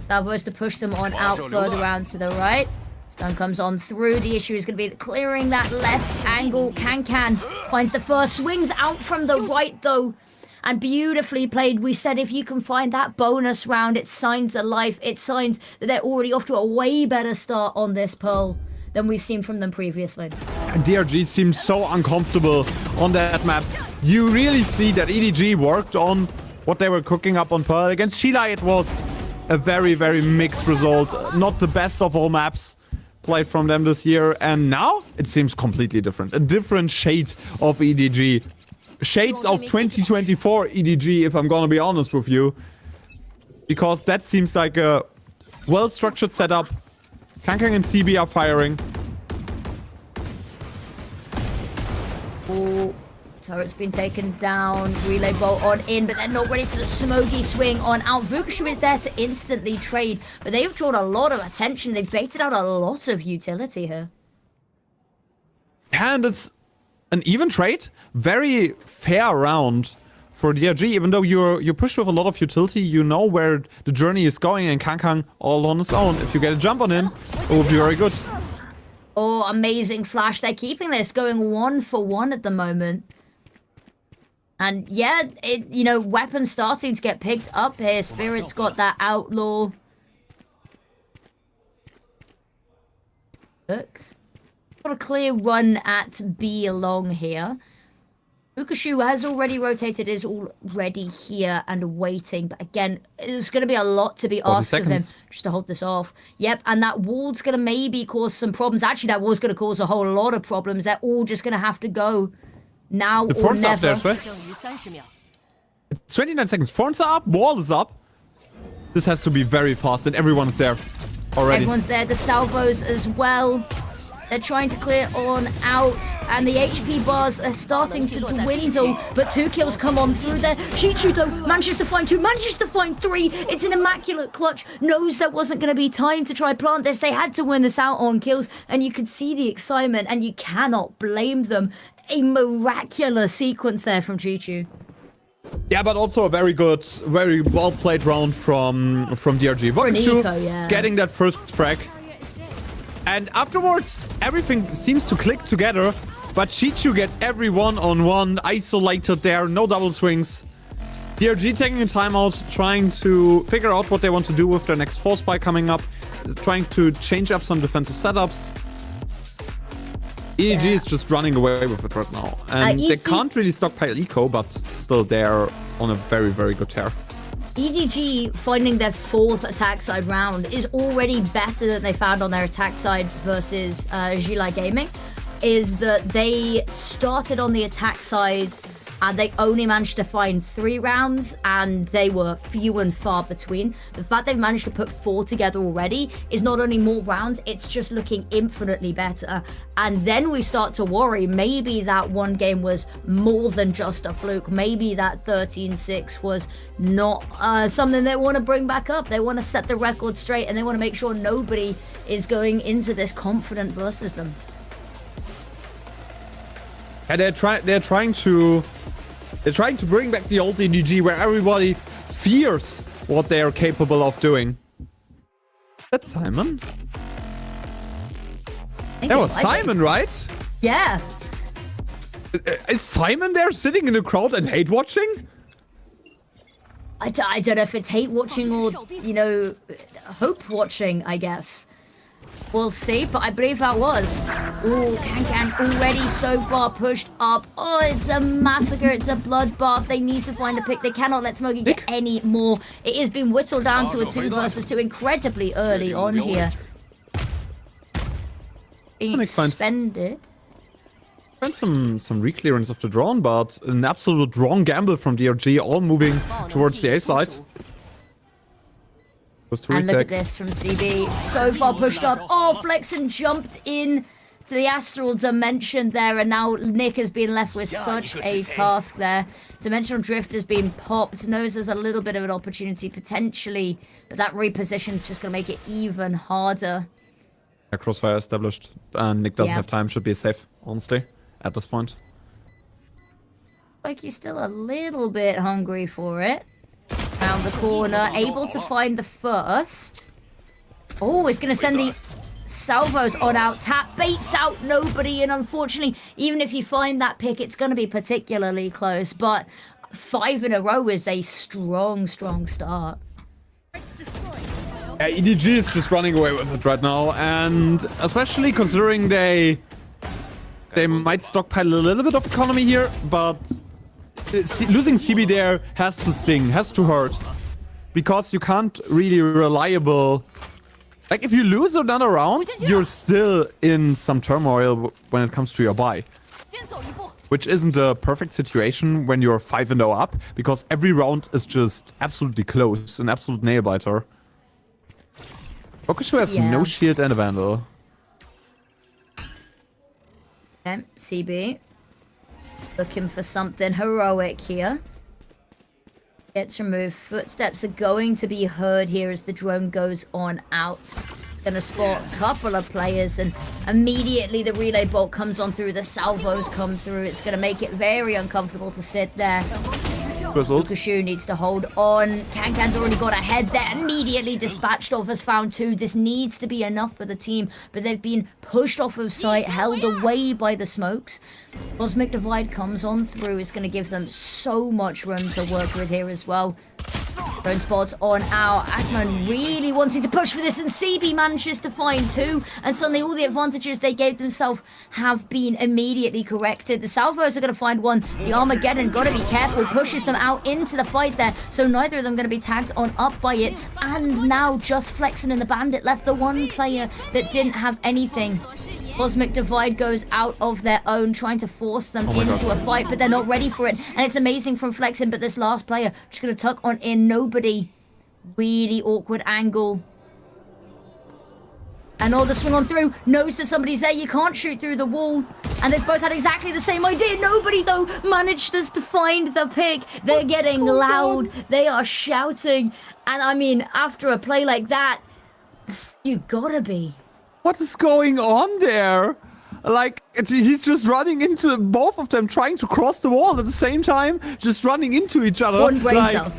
Salvo is to push them on out further around to the right. Stun comes on through. The issue is going to be clearing that left angle. Can finds the first. Swings out from the right, though. And beautifully played. We said if you can find that bonus round, it signs a life. It signs that they're already off to a way better start on this Pearl than we've seen from them previously. DRG seems so uncomfortable on that map. You really see that EDG worked on what they were cooking up on Pearl. Against Sheila, it was a very, very mixed result. Not the best of all maps played from them this year. And now it seems completely different. A different shade of EDG. Shades of 2024 EDG, if I'm gonna be honest with you. Because that seems like a well-structured setup. Kankang and CB are firing. Oh, turret's been taken down. Relay bolt on in, but they're not ready for the smoky swing on out. Vukushu is there to instantly trade, but they've drawn a lot of attention. They've baited out a lot of utility here. And it's an even trade. Very fair round for DRG. Even though you're pushed with a lot of utility, you know where the journey is going, and Kankang all on his own. If you get a jump on him, it will be very good. Oh, amazing flash. They're keeping this going 1 for 1 at the moment. And yeah, you know, weapons starting to get picked up here. Spirit's got that outlaw. Look. Got a clear run at B along here. Vukushu has already rotated, is already here and waiting. But again, there's going to be a lot to be asked of him just to hold this off. Yep, and that wall's going to maybe cause some problems. Actually, that wall's going to cause a whole lot of problems. They're all just going to have to go now or never. 29 seconds. Forms are up, wall is up. This has to be very fast, and everyone's there already. Everyone's there. The salvos as well. They're trying to clear on out, and the HP bars are starting to dwindle, but 2 kills come on through there. Chichu, though, manages to find 2, manages to find 3. It's an immaculate clutch. Knows there wasn't going to be time to try plant this. They had to win this out on kills, and you could see the excitement, and you cannot blame them. A miraculous sequence there from Chichu. Yeah, but also a very good, very well-played round from DRG. Vukushu getting that first frag. And afterwards, everything seems to click together, but Chichu gets every one-on-one isolated there, no double swings. DRG taking a timeout, trying to figure out what they want to do with their next force spike coming up, trying to change up some defensive setups. EDG is just running away with it right now. And they can't really stockpile eco, but still they're on a very, very good tear. EDG finding their 4th attack side round is already better than they found on their attack side versus Gila Gaming. Is that they started on the attack side and they only managed to find 3 rounds and they were few and far between. The fact they've managed to put 4 together already is not only more rounds, it's just looking infinitely better. And then we start to worry, maybe that one game was more than just a fluke. Maybe that 13-6 was not something they want to bring back up. They want to set the record straight and they want to make sure nobody is going into this confident versus them. And they're trying to bring back the old EDG where everybody fears what they are capable of doing. That's Simon. That was Simon, right? Yeah. Is Simon there sitting in the crowd and hate watching? I don't know if it's hate watching or, you know, hope watching, I guess. We'll see, but I believe that was. Ooh, Can already so far pushed up. Oh, it's a massacre. It's a bloodbath. They need to find a pick. They cannot let Smokey get any more. It has been whittled down to a 2 versus 2 incredibly early on here. Being expended. Spent some reclearance of the drone, but an absolute wrong gamble from DRG, all moving towards the A side. And look at this from CB. So far pushed up. Oh, Flexen jumped in to the astral dimension there. And now Nick has been left with such a task there. Dimensional drift has been popped. Knows there's a little bit of an opportunity potentially. But that reposition's just going to make it even harder. Yeah, crossfire established. And Nick doesn't have time. Should be safe, honestly, at this point. Like he's still a little bit hungry for it. Around the corner, able to find the first. Oh, it's going to send the salvos on out. Tap baits out nobody, and unfortunately, even if you find that pick, it's going to be particularly close. But 5 in a row is a strong, strong start. Yeah, EDG is just running away with it right now, and especially considering they might stockpile a little bit of economy here, but losing CB there has to sting, has to hurt. Because you can't really reliable... Like, if you lose another round, you're still in some turmoil when it comes to your buy. Which isn't a perfect situation when you're 5-0 up, because every round is just absolutely close, an absolute nail-biter. Okashu has no shield and a Vandal. Okay, CB. Looking for something heroic here. Gets removed. Footsteps are going to be heard here as the drone goes on out. It's going to spot a couple of players, and immediately the relay bolt comes on through. The salvos come through. It's going to make it very uncomfortable to sit there. Okashu needs to hold on. Cancan's already got ahead there. Immediately dispatched off, has found 2. This needs to be enough for the team, but they've been pushed off of site, held away by the smokes. Cosmic Divide comes on through. It's going to give them so much room to work with here as well. Drone spots on out. Akman really wanting to push for this, and CB manages to find 2, and suddenly all the advantages they gave themselves have been immediately corrected. The salvos are going to find 1. The Armageddon, got to be careful, pushes them out into the fight there, so neither of them going to be tagged on up by it. And now just Flexen and the Bandit left, the one player that didn't have anything. Cosmic Divide goes out of their own, trying to force them into a fight, but they're not ready for it. And it's amazing from Flexen, but this last player just going to tuck on in. Nobody. Really awkward angle. And the swing on through, knows that somebody's there. You can't shoot through the wall. And they've both had exactly the same idea. Nobody, though, managed us to find the pick. They're getting loud. They are shouting. And I mean, after a play like that, you gotta be. What is going on there? Like, he's just running into both of them, trying to cross the wall at the same time, just running into each other. One brain cell.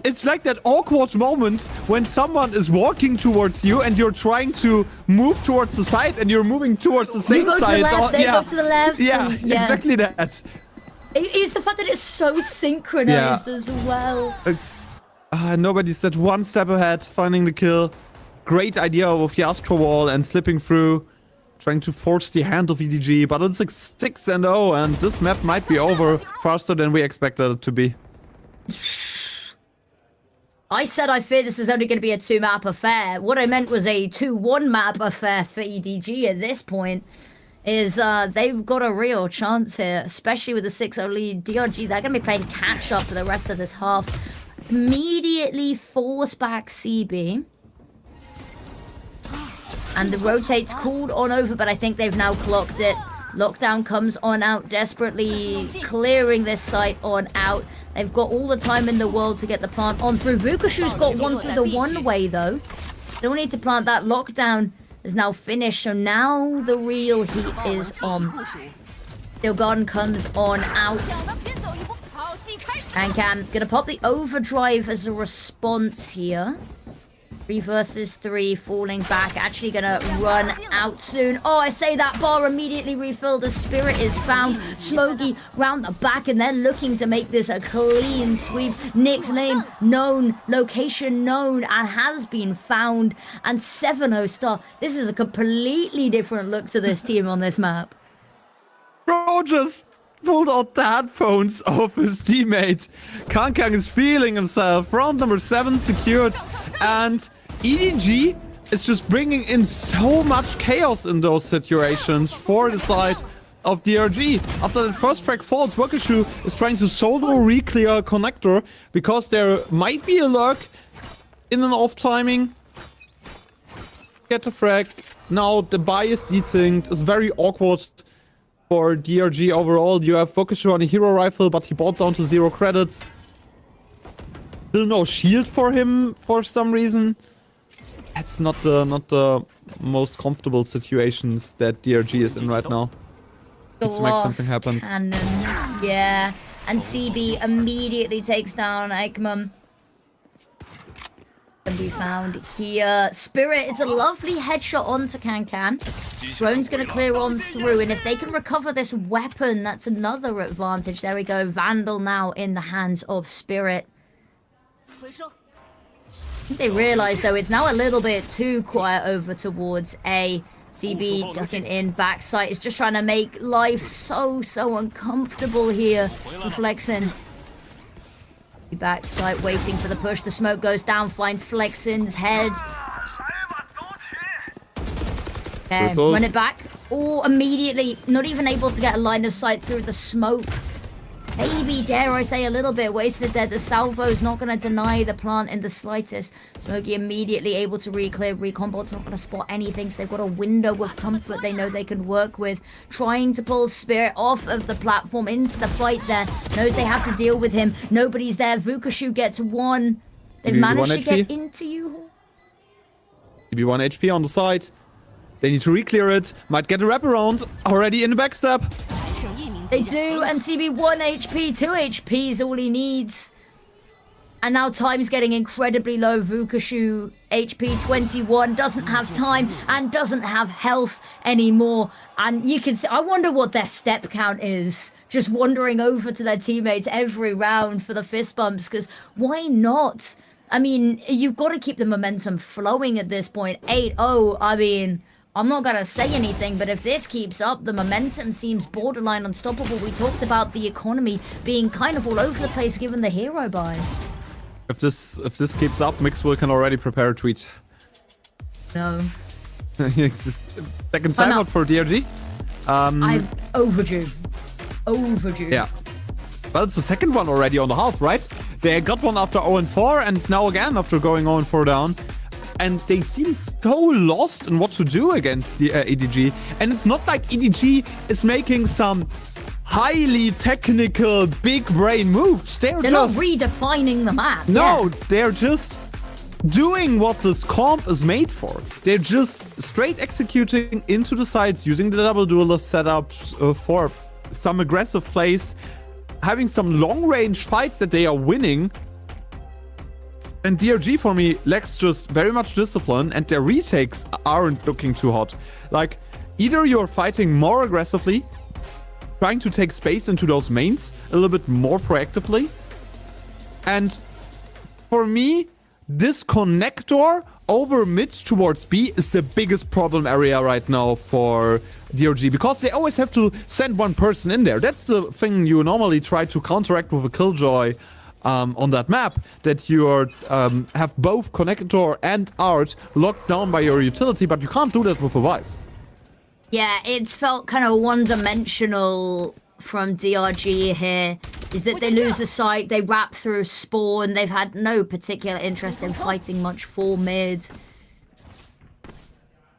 It's like that awkward moment when someone is walking towards you and you're trying to move towards the side and you're moving towards the same side. You go to the left, they go to the left. Yeah, exactly that. It's the fact that it's so synchronized as well. Nobody's that one step ahead, finding the kill. Great idea with the Astro Wall and slipping through. Trying to force the hand of EDG, but it's like 6-0, and this map might be over faster than we expected it to be. I said I fear this is only going to be a 2-map affair. What I meant was a 2-1 map affair for EDG at this point. Is they've got a real chance here, especially with the 6-0 lead. DRG, they're going to be playing catch-up for the rest of this half. Immediately force back CB. And the rotate's called on over, but I think they've now clocked it. Lockdown comes on out, desperately clearing this site on out. They've got all the time in the world to get the plant on through. Vukashu's got one through the one-way, though. Still need to plant that. Lockdown is now finished, so now the real heat is on. Still Garden comes on out. And Cam gonna pop the overdrive as a response here. 3 versus 3, falling back, actually gonna run out soon. Oh, I say that bar immediately refilled. The Spirit is found. Smokey round the back, and they're looking to make this a clean sweep. Nick's name known, location known, and has been found. And 7-0 star. This is a completely different look to this team on this map. Bro just pulled out the headphones of his teammate. Kankang is feeling himself. Round number 7 secured, and EDG is just bringing in so much chaos in those situations for the side of DRG. After the first frag falls, Wakashu is trying to solo re-clear connector because there might be a lurk in and off timing. Get the frag. Now the buy is desynced. It's very awkward for DRG overall. You have Wakashu on a hero rifle, but he bought down to 0 credits. Still no shield for him for some reason. That's not the most comfortable situations that DRG is in right now. Let's make something happen. Cannon. Yeah. And CB immediately takes down Eichmann. Can be found here. Spirit, it's a lovely headshot onto Kankan. Drone's gonna clear on through, and if they can recover this weapon, that's another advantage. There we go. Vandal now in the hands of Spirit. I think they realise, though, it's now a little bit too quiet over towards A. CB getting in backside. Is just trying to make life so uncomfortable here for Flexin. Backside waiting for the push. The smoke goes down, finds Flexin's head. Okay, run it back. Oh, immediately, not even able to get a line of sight through the smoke. Maybe, dare I say, a little bit wasted there. The salvo's not going to deny the plant in the slightest. Smokey immediately able to re-clear. Recombot's not going to spot anything, so they've got a window of comfort they know they can work with. Trying to pull Spirit off of the platform into the fight there. Knows they have to deal with him. Nobody's there. Vukashu gets 1. They've managed to get into you. Maybe 1 HP on the side. They need to re-clear it. Might get a wraparound. Already in the backstab. They do, and CB 1 HP, 2 HP is all he needs. And now time's getting incredibly low. Vukashu, HP 21, doesn't have time and doesn't have health anymore. And you can see, I wonder what their step count is. Just wandering over to their teammates every round for the fist bumps, because why not? I mean, you've got to keep the momentum flowing at this point. 8-0, I mean, I'm not going to say anything, but if this keeps up, the momentum seems borderline unstoppable. We talked about the economy being kind of all over the place given the hero buy. If this keeps up, Mixwell can already prepare a tweet. No. Second time out for DRG. I'm overdue. Overdue. Yeah. Well, it's the second one already on the half, right? They got one after 0-4 and now again after going 0-4 down. And they seem so lost in what to do against the EDG. And it's not like EDG is making some highly technical, big brain moves. They're just not redefining the map. No, they're just doing what this comp is made for. They're just straight executing into the sides, using the double duelist setups for some aggressive plays, having some long-range fights that they are winning. And DRG, for me, lacks just very much discipline, and their retakes aren't looking too hot. Like, either you're fighting more aggressively, trying to take space into those mains a little bit more proactively. And for me, this connector over mid towards B is the biggest problem area right now for DRG, because they always have to send one person in there. That's the thing you normally try to counteract with a Killjoy on that map, that you have both connector and art locked down by your utility, but you can't do that with a Vice. Yeah, it's felt kind of one-dimensional from DRG here, is that they lose the site, they wrap through spawn, they've had no particular interest in fighting much for mid.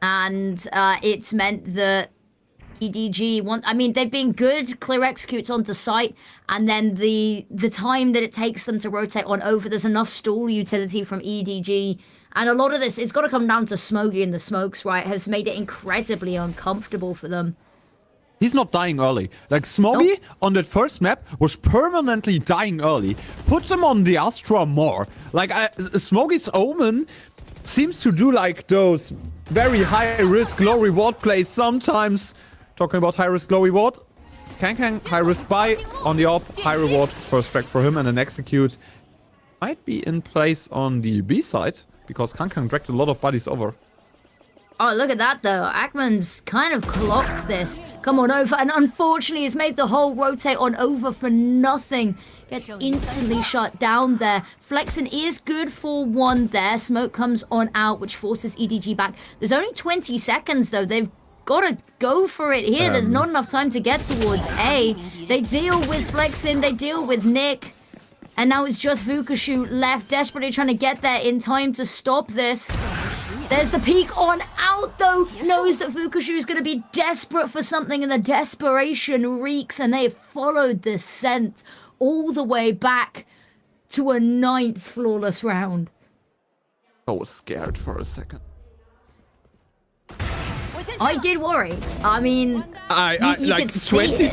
And it's meant that EDG I mean, they've been good, clear executes onto site, and then the time that it takes them to rotate on over, there's enough stall utility from EDG. And a lot of this, it's got to come down to Smokey and the smokes, right? Has made it incredibly uncomfortable for them. He's not dying early. Like, Smoggy on that first map was permanently dying early. Put him on the Astra more. Like, Smoggy's Omen seems to do, like, those very high-risk, low-reward plays sometimes. Talking about high-risk, low-reward. Kang, high-risk buy on the op, high-reward first frag for him, and an execute. Might be in place on the B side, because Kang dragged a lot of bodies over. Oh, look at that, though. Ackman's kind of clocked this. Come on over. And unfortunately, he's made the whole rotate on over for nothing. Gets instantly shut down there. Flexing is good for one there. Smoke comes on out, which forces EDG back. There's only 20 seconds, though. They've got to go for it here. There's not enough time to get towards A. They deal with Flexing. They deal with Nick. And now it's just Vukushu left, desperately trying to get there in time to stop this. There's the peek on out, though. Knows that Vukushu is going to be desperate for something, and the desperation reeks, and they followed the scent all the way back to a 9th flawless round. I was scared for a second. I did worry. I mean, you like could see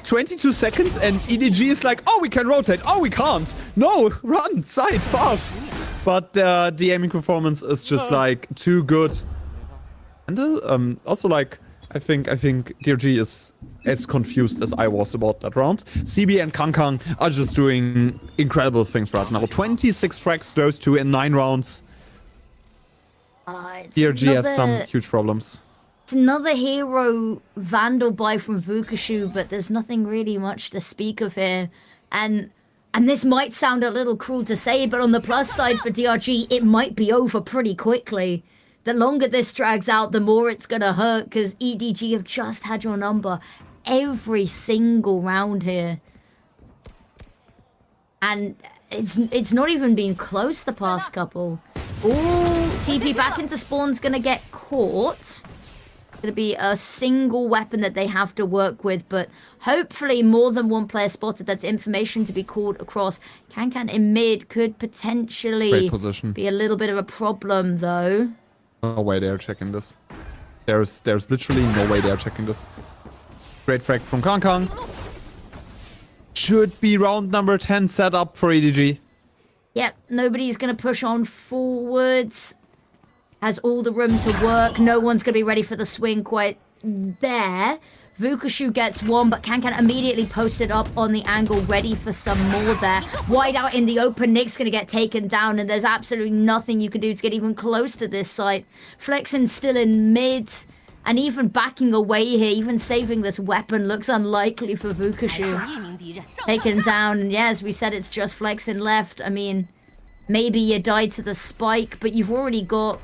22 seconds, and EDG is like, oh, we can rotate. Oh, we can't. No, run, side, fast. But the aiming performance is just like too good. And also, like, I think DRG is as confused as I was about that round. CB and Kang are just doing incredible things right now. 26 frags, those two in 9 rounds. DRG has some huge problems. It's another hero Vandal buy from Vukushu, but there's nothing really much to speak of here. And this might sound a little cruel to say, but on the plus side for DRG, it might be over pretty quickly. The longer this drags out, the more it's gonna hurt, because EDG have just had your number every single round here. And it's not even been close the past couple. Ooh, TP back into spawn's gonna get caught. Going to be a single weapon that they have to work with, but hopefully more than one player spotted. That's information to be called across. Kang in mid could potentially be a little bit of a problem, though. No way they're checking this. There's literally no way they're checking this. Great frag from Kang. Should be round number 10 set up for EDG. Yep, nobody's going to push on forwards. Has all the room to work. No one's going to be ready for the swing quite there. Vukushu gets one, but Kang immediately posted up on the angle, ready for some more there. Wide out in the open, Nick's going to get taken down, and there's absolutely nothing you can do to get even close to this site. Flexing still in mid, and even backing away here, even saving this weapon looks unlikely for Vukushu. Taken down, and yeah, as we said, it's just Flexing left. I mean, maybe you died to the spike, but you've already got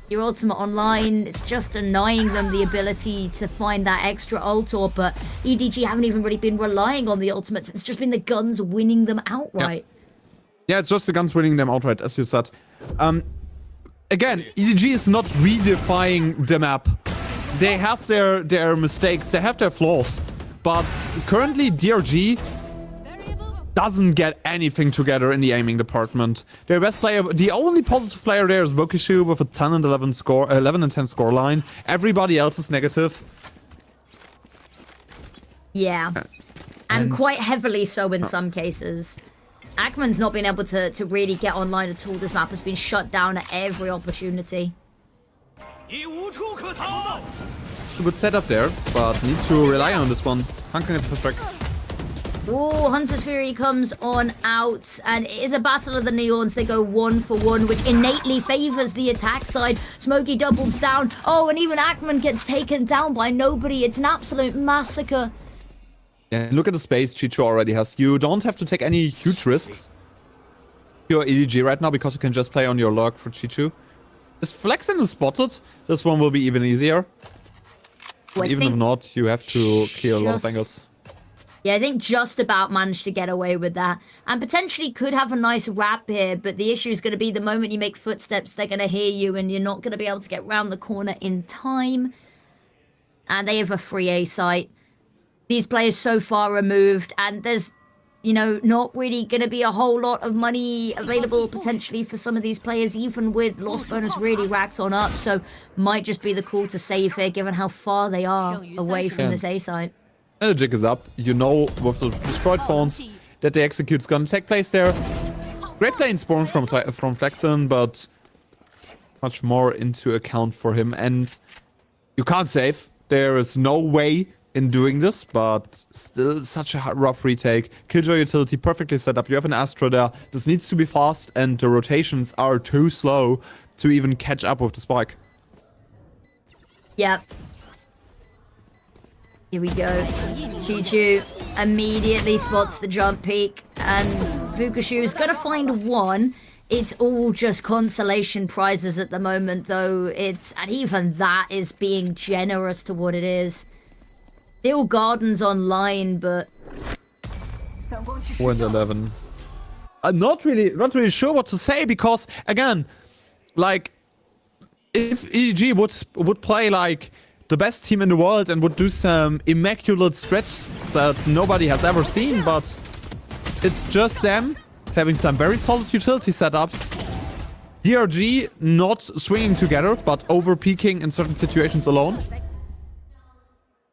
your ultimate online. It's just denying them the ability to find that extra ult, but EDG haven't even really been relying on the ultimates. It's just been the guns winning them outright. Yeah, it's just the guns winning them outright, as you said. Again, EDG is not redefining the map. They have their mistakes, they have their flaws, but currently DRG doesn't get anything together in the aiming department. Their best player, the only positive player there is Vukushu with a 10 and 11 score, 11 and 10 score line. Everybody else is negative. Yeah, and quite heavily so in some cases. Ackman's not been able to really get online at all. This map has been shut down at every opportunity. A good setup there, but need to rely on this one. Hankan is first strike. Oh, Hunter's Fury comes on out, and it is a battle of the Neons. They go 1-for-1, which innately favors the attack side. Smokey doubles down. Oh, and even Ackman gets taken down by nobody. It's an absolute massacre. Yeah, look at the space Chicho already has. You don't have to take any huge risks. Your EDG right now because you can just play on your lurk for Chichu. Is Flexen spotted? This one will be even easier. Well, even if not, you have to clear a lot of angles. Yeah, I think just about managed to get away with that. And potentially could have a nice wrap here, but the issue is going to be the moment you make footsteps, they're going to hear you and you're not going to be able to get around the corner in time. And they have a free A site. These players so far removed, and there's, you know, not really going to be a whole lot of money available potentially for some of these players, even with loss bonus really racked on up. So might just be the call to save here, given how far they are away from this A site. And the jig is up. You know, with the destroyed phones, that the execute's gonna take place there. Great play in Spawn from Flexen, but much more into account for him. And you can't save. There is no way in doing this, but still such a rough retake. Killjoy utility perfectly set up. You have an Astra there. This needs to be fast, and the rotations are too slow to even catch up with the spike. Yep. Here we go. Chichu immediately spots the jump peak, and Fukushu is going to find one. It's all just consolation prizes at the moment, though. And even that is being generous to what it is. Still Gardens online, but 1-11. I'm not really sure what to say, because again, like, if EDG would play like the best team in the world and would do some immaculate stretches that nobody has ever seen, but it's just them having some very solid utility setups. DRG not swinging together, but over peaking in certain situations alone.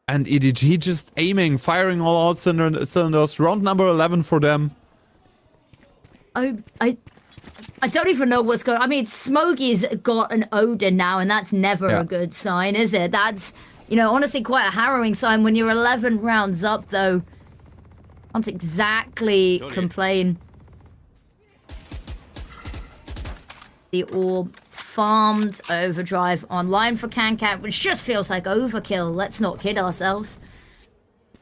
And EDG just aiming, firing all out cylinders. Round number 11 for them. I don't even know what's going on. I mean, Smokey's got an Odin now, and that's never a good sign, is it? That's, you know, honestly quite a harrowing sign when you're 11 rounds up, though. Can't exactly complain. The orb farmed, overdrive online for Kankat, which just feels like overkill. Let's not kid ourselves.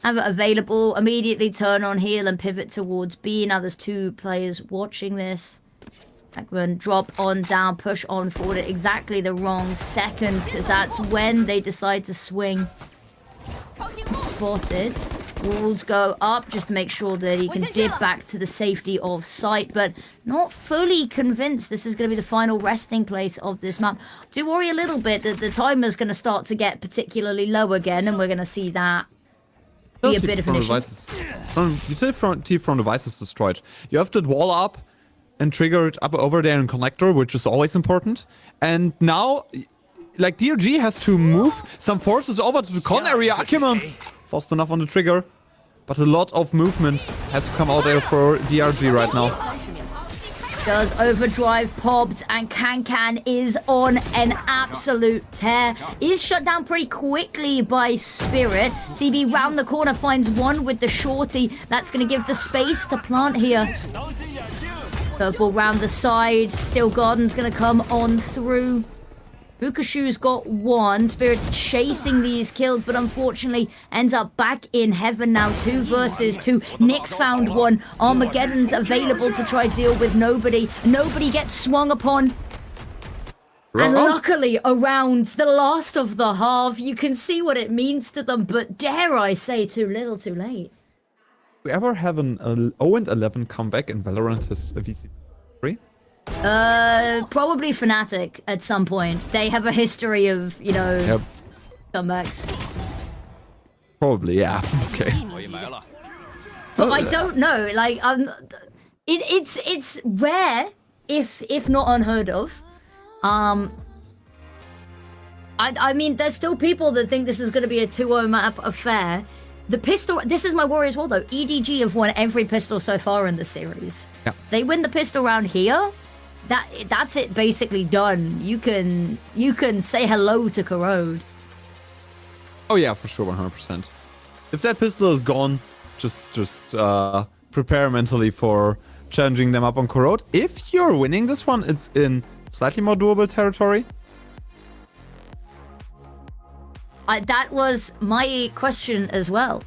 Have it available, immediately turn on heal and pivot towards B. Now there's two players watching this. Ackman drop on down, push on forward at exactly the wrong second, because that's when they decide to swing. Spotted. Walls go up just to make sure that he can dip back to the safety of sight, but not fully convinced this is going to be the final resting place of this map. Do worry a little bit that the timer's going to start to get particularly low again, and we're going to see that be a bit of an issue. Utility from devices destroyed. You have that wall up and trigger it up over there in connector, which is always important. And now, like, DRG has to move some forces over to the con area. Acumen fast enough on the trigger, but a lot of movement has to come out there for DRG right now. Does overdrive popped, and Kankan is on an absolute tear. Is shut down pretty quickly by Spirit. CB round the corner finds one with the shorty. That's going to give the space to plant here. Purple round the side. Still Garden's going to come on through. Fukushu's got one. Spirit's chasing these kills, but unfortunately ends up back in heaven now. 2 versus 2. Nyx found one. Armageddon's available to try deal with nobody. Nobody gets swung upon. And luckily, around the last of the half, you can see what it means to them, but dare I say, too little, too late. We ever have an 0-11 comeback in Valorant as a VCT? Probably Fnatic at some point. They have a history of, you know, comebacks. Probably, yeah. Okay. But I don't know. Like, it's rare, if not unheard of. I mean, there's still people that think this is going to be a 2-0 map affair. The pistol, this is my worry as well, though. EDG have won every pistol so far in the series. Yeah. They win the pistol round here. That's it, basically done. You can say hello to Corrode. Oh yeah, for sure, 100%. If that pistol is gone, just prepare mentally for challenging them up on Corrode. If you're winning this one, it's in slightly more doable territory. That was my question as well.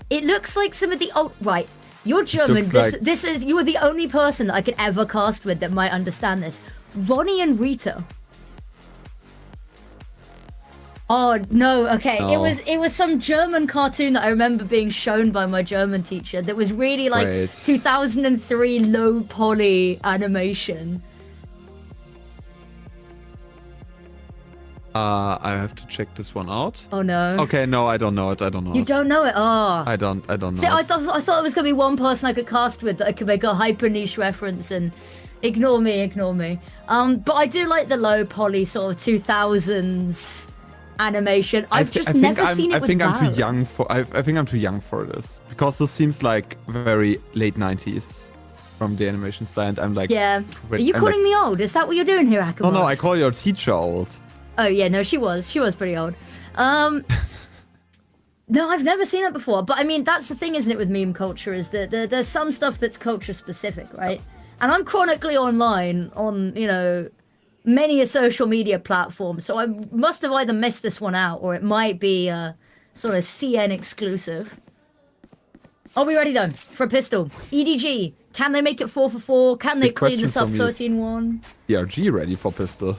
It looks like some of the right. You're German. This is you are the only person that I could ever cast with that might understand this. Ronnie and Rita. Oh no, okay. No. It was some German cartoon that I remember being shown by my German teacher that was really like 2003 low poly animation. I have to check this one out. Oh no. Okay, no, I don't know it. You don't know it? Oh. I don't know. See, I thought it was gonna be one person I could cast with that I could make a hyper niche reference and ignore me. But I do like the low poly sort of 2000s animation. I've just never seen it with Valorant. I'm too young for. I think I'm too young for this because this seems like very late 90s from the animation style. And I'm like, yeah. Are you calling me old? Is that what you're doing here, Akamos? No, I call your teacher old. Oh yeah, no, she was pretty old. No, I've never seen it before. But I mean, that's the thing, isn't it, with meme culture? Is that there's some stuff that's culture specific, right? And I'm chronically online on many a social media platform, so I must have either missed this one out or it might be sort of CN exclusive. Are we ready though for a pistol? EDG, can they make it 4 for 4? Can they clean this up 13-1? DRG ready for pistol?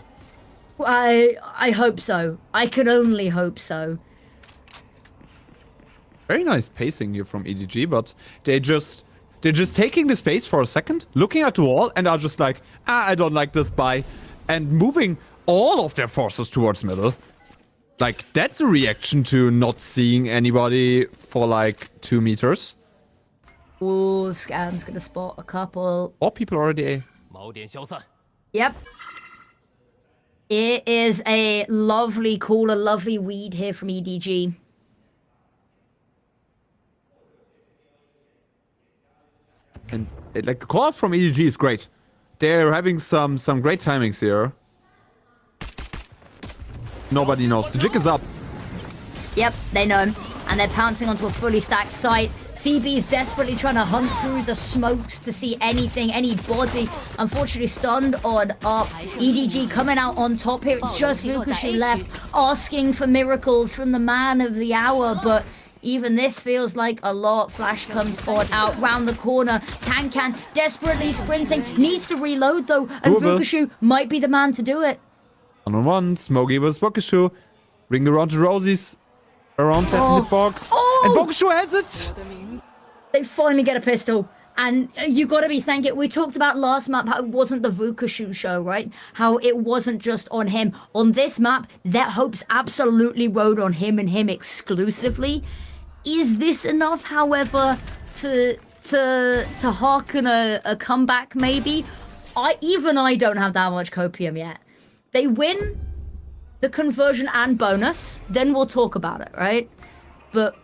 I hope so. I can only hope so. Very nice pacing here from EDG, but they're just taking the space for a second, looking at the wall, and are just like, I don't like this, bye. And moving all of their forces towards middle. Like, that's a reaction to not seeing anybody for like 2 meters. Ooh, Scan's gonna spot a couple. Or people already A. Yep. It is a lovely call, a lovely read here from EDG. And like the call-up from EDG is great. They're having some great timings here. Nobody knows. The jig is up. Yep, they know. And they're pouncing onto a fully stacked site. CB's desperately trying to hunt through the smokes to see anything, anybody. Unfortunately stunned on up. EDG coming out on top here. It's just Vukushu left, asking for miracles from the man of the hour, but even this feels like a lot. Flash comes forward, out round the corner. Can desperately sprinting, needs to reload though, and Vukushu might be the man to do it. 1-on-1, Smokey versus Vukushu. Ring around to Rosie's. Around that mid-box. And Vukushu has it! They finally get a pistol. And you gotta be thanking. We talked about last map how it wasn't the Vukushu show, right? How it wasn't just on him. On this map, their hopes absolutely rode on him and him exclusively. Is this enough, however, to hearken a comeback maybe? I don't have that much copium yet. They win the conversion and bonus, then we'll talk about it, right? But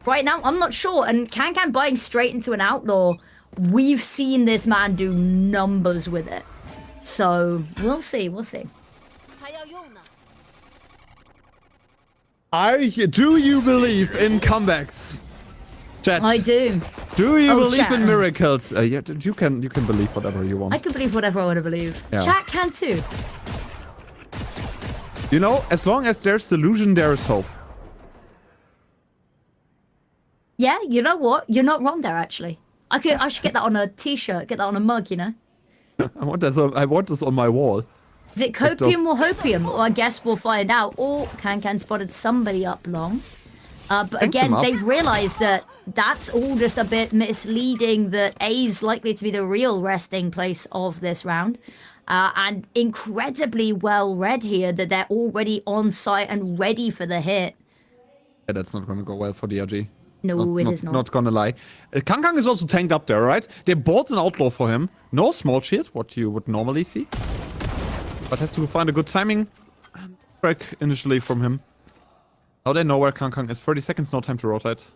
right now, I'm not sure. And Can buying straight into an outlaw, we've seen this man do numbers with it. So we'll see. Do you believe in comebacks? Chat. I do. Do you believe chat. in miracles? Yeah, you can believe whatever you want. I can believe whatever I want to believe. Yeah. Chat can too. You know, as long as there's delusion, there is hope. Yeah, you know what? You're not wrong there, actually. I should get that on a t-shirt, get that on a mug, you know? I want this on my wall. Is it copium or hopium? Well, I guess we'll find out. Or Can spotted somebody up long. But again, they've realized that that's all just a bit misleading, that A's likely to be the real resting place of this round. And incredibly well read here that they're already on site and ready for the hit. Yeah, that's not going to go well for DRG. No, it is not. Not gonna lie. Kang is also tanked up there, right? They bought an outlaw for him. No small shield, what you would normally see. But has to find a good timing track initially from him. Now they know where Kang is. 30 seconds, no time to rotate.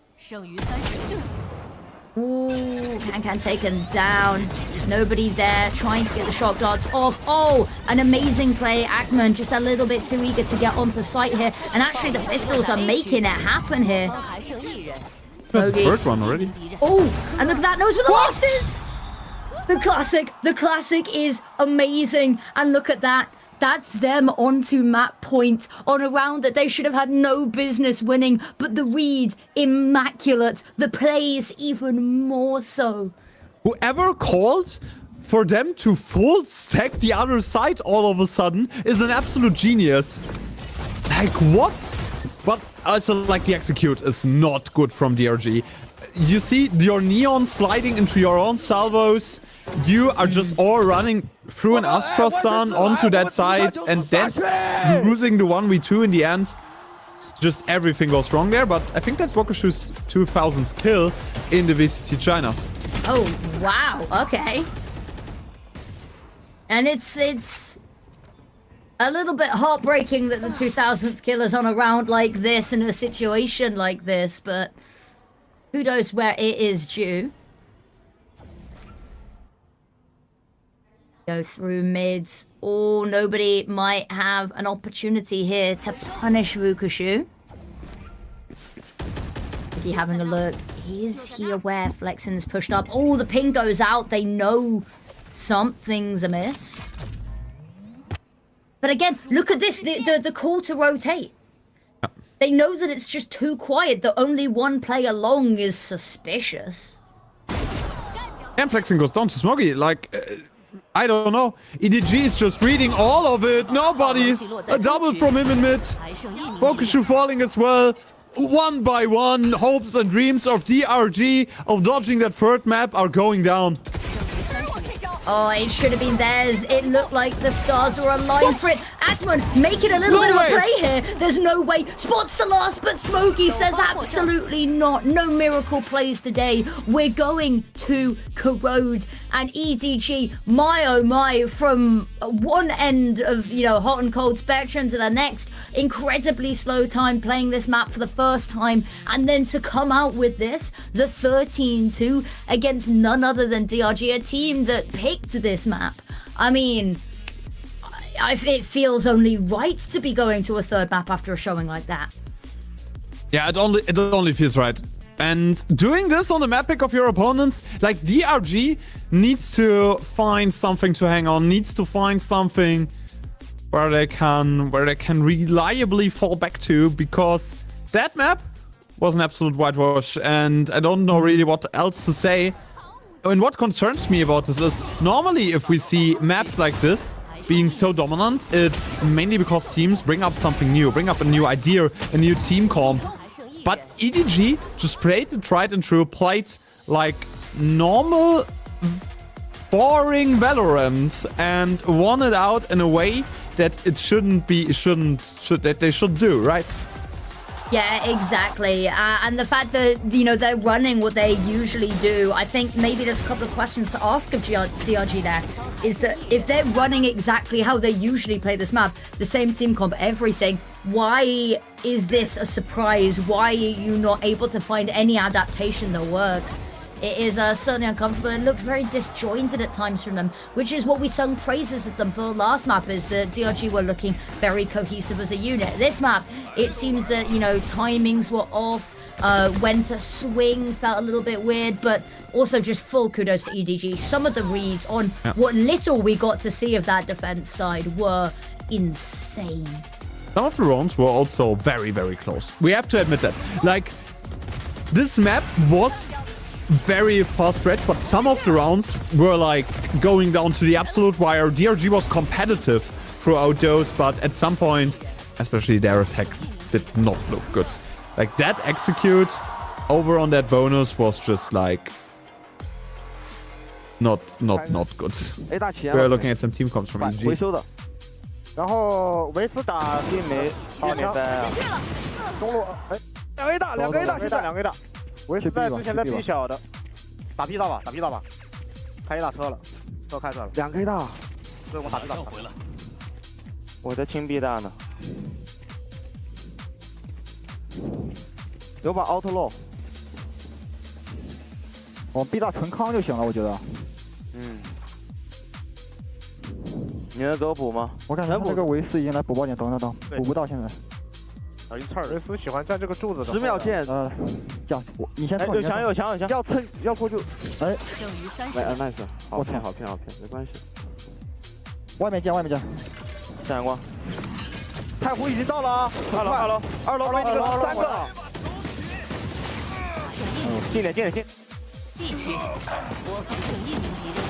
Ooh, Can taken down. Nobody there trying to get the shock darts off. Oh, an amazing play. Ackman just a little bit too eager to get onto site here. And actually the pistols are making it happen here. That's the third one already. Oh, and look at that. Knows where the last is. The classic is amazing. And look at that. That's them onto map point on a round that they should have had no business winning. But the read, immaculate. The plays, even more so. Whoever called for them to full stack the other side all of a sudden is an absolute genius. Like, what? But also, like, the execute is not good from DRG. You see your neon sliding into your own salvos. You are just all running through an Astra stun onto that side and then losing the 1v2 in the end. Just everything goes wrong there, but I think that's Wakashu's 2000th kill in the VCT China. Oh, wow. Okay. And it's a little bit heartbreaking that the 2000th kill is on a round like this in a situation like this, but who knows where it is due. Go through mids. Oh, nobody might have an opportunity here to punish Wakashu. If you're having a look, is he aware Flexen's pushed up? Oh, the ping goes out. They know something's amiss. But again, look at this, the call to rotate. They know that it's just too quiet, that only one player long is suspicious. And Flexen goes down to Smoggy, like, I don't know. EDG is just reading all of it. Nobody. A double from him in mid. Wakashu falling as well. One by one, hopes and dreams of DRG of dodging that third map are going down. Oh, it should have been theirs. It looked like the stars were aligned for it. Ackman making a little bit of a play here. There's no way. Spots the last, but Smokey says absolutely not. No miracle plays today. We're going to corrode. And EDG, my oh my, from one end of, you know, hot and cold spectrum to the next. Incredibly slow time playing this map for the first time. And then to come out with this, the 13-2 against none other than DRG, a team that picked this map. I mean, it feels only right to be going to a third map after a showing like that. Yeah, it only feels right. And doing this on the map pick of your opponents, like DRG needs to find something to hang on, needs to find something where they can reliably fall back to, because that map was an absolute whitewash, and I don't know really what else to say. And what concerns me about this is, normally if we see maps like this being so dominant, it's mainly because teams bring up something new, bring up a new idea, a new team comp. But EDG just played and tried and true, played like normal, boring Valorant and won it out in a way that it that they should do, right? Yeah, exactly. And the fact that, you know, they're running what they usually do, I think maybe there's a couple of questions to ask of DRG there. Is that if they're running exactly how they usually play this map, the same team comp, everything, why is this a surprise? Why are you not able to find any adaptation that works? It is certainly uncomfortable. It looked very disjointed at times from them, which is what we sung praises of them for the last map, is that DRG were looking very cohesive as a unit. This map, it seems that, you know, timings were off, when to swing felt a little bit weird, but also just full kudos to EDG. Some of the reads on what little we got to see of that defense side were insane. Some of the rounds were also very, very close. We have to admit that. Like, this map was very fast stretch, but some of the rounds were like going down to the absolute wire. DRG was competitive throughout those, but at some point, especially their attack did not look good. Like, that execute over on that bonus was just like not good. We're looking at some team comps from EDG. 然后维斯打地雷，2点在中路，哎，2A 大，2A 大，现在2A 大。维斯在之前在 B 小的，打 B 大吧，打 B 大吧，开一大车了，车开出来了，2A 大，对，我打 B 大。我在清 B 大呢，有把 auto low， 我 B 大纯康就行了，我觉得。嗯。你能给我补吗？我感觉他那个维斯已经来补爆点，等，补不到现在。小一刺儿，维斯喜欢站这个柱子的。10秒见。这样你先冲。有墙，要蹭要过就。哎，剩余30。nice， 好骗，没关系。外面见。下阳光。太湖已经到了啊！二楼没这个3个。近点。地区，我方剩1名敌人。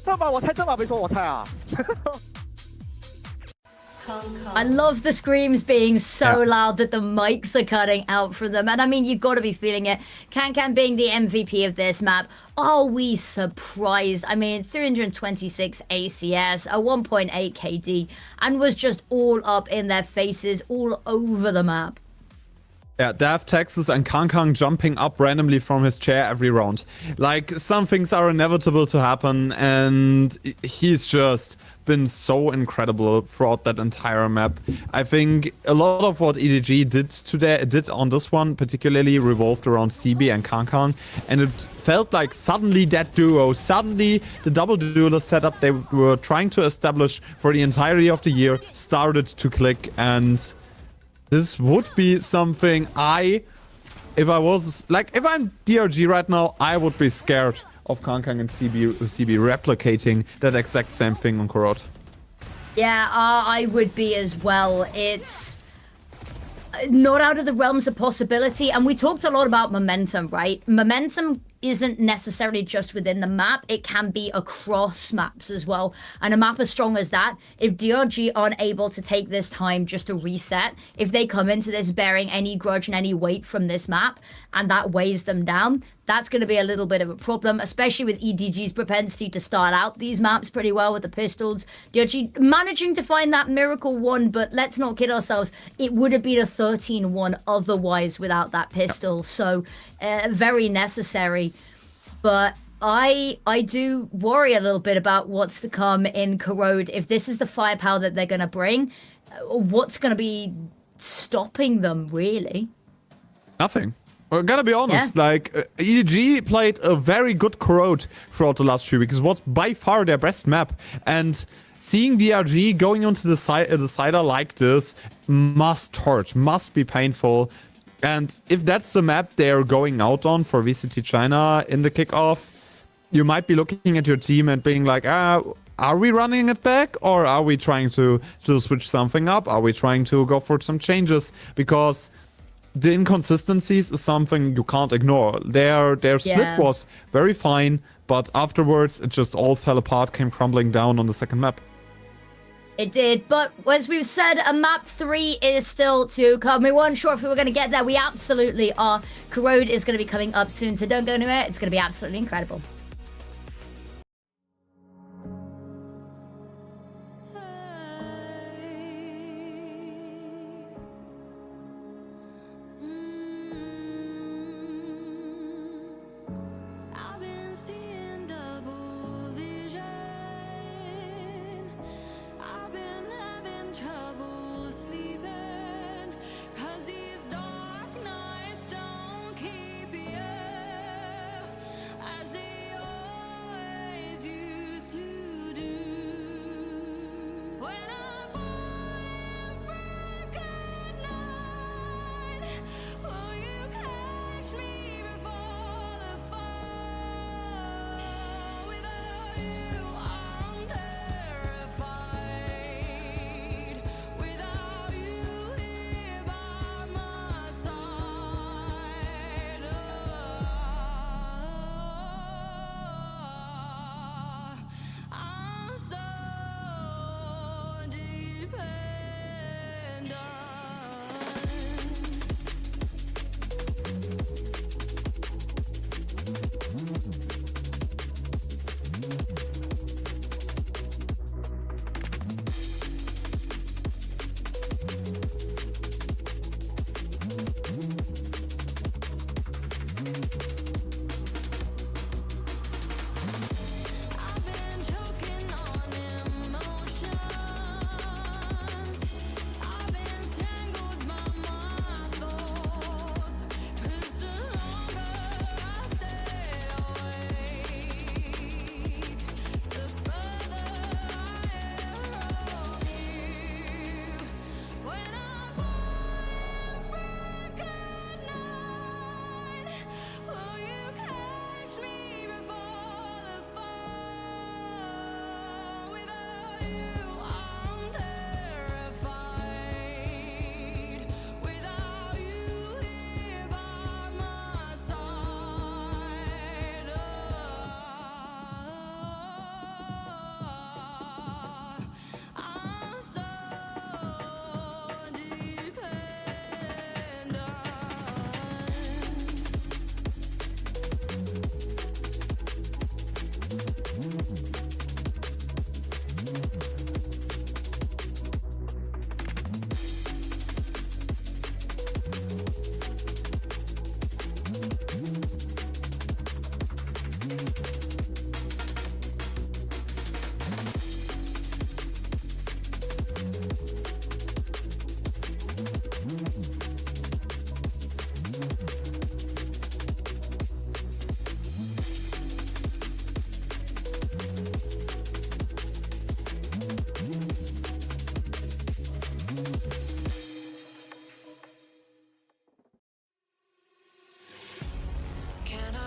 这把我猜，这把没说我猜啊。I love the screams being so loud that the mics are cutting out from them. And I mean, you've got to be feeling it. Can being the MVP of this map. Are we surprised? I mean, 326 ACS, a 1.8 KD, and was just all up in their faces, all over the map. Yeah, Dav, Texas, and Kang jumping up randomly from his chair every round. Like, some things are inevitable to happen, and he's just been so incredible throughout that entire map. I think a lot of what EDG did on this one particularly revolved around CB and Kang, and it felt like suddenly that duo, suddenly the double duelist setup they were trying to establish for the entirety of the year started to click, and this would be something if I'm DRG right now, I would be scared of Kang and CB replicating that exact same thing on Korot. Yeah, I would be as well. It's not out of the realms of possibility. And we talked a lot about momentum, right? Momentum isn't necessarily just within the map. It can be across maps as well. And a map as strong as that, if DRG aren't able to take this time just to reset, if they come into this bearing any grudge and any weight from this map, and that weighs them down, that's going to be a little bit of a problem, especially with EDG's propensity to start out these maps pretty well with the pistols. DRG managing to find that miracle one, but let's not kid ourselves. It would have been a 13-1 otherwise without that pistol. So very necessary. But I do worry a little bit about what's to come in Corrode. If this is the firepower that they're going to bring, what's going to be stopping them, really? Nothing. I gotta be honest, like, EDG played a very good Corrode throughout the last few weeks. It was by far their best map. And seeing DRG going onto the decider like this must hurt, must be painful. And if that's the map they're going out on for VCT China in the kickoff, you might be looking at your team and being like, are we running it back? Or are we trying to switch something up? Are we trying to go for some changes? Because the inconsistencies is something you can't ignore. Their split was very fine, but afterwards it just all fell apart, came crumbling down on the second map. It did, but as we've said, a map 3 is still to come. We weren't sure if we were going to get there. We absolutely are. Corrode is going to be coming up soon, so don't go anywhere. It's going to be absolutely incredible.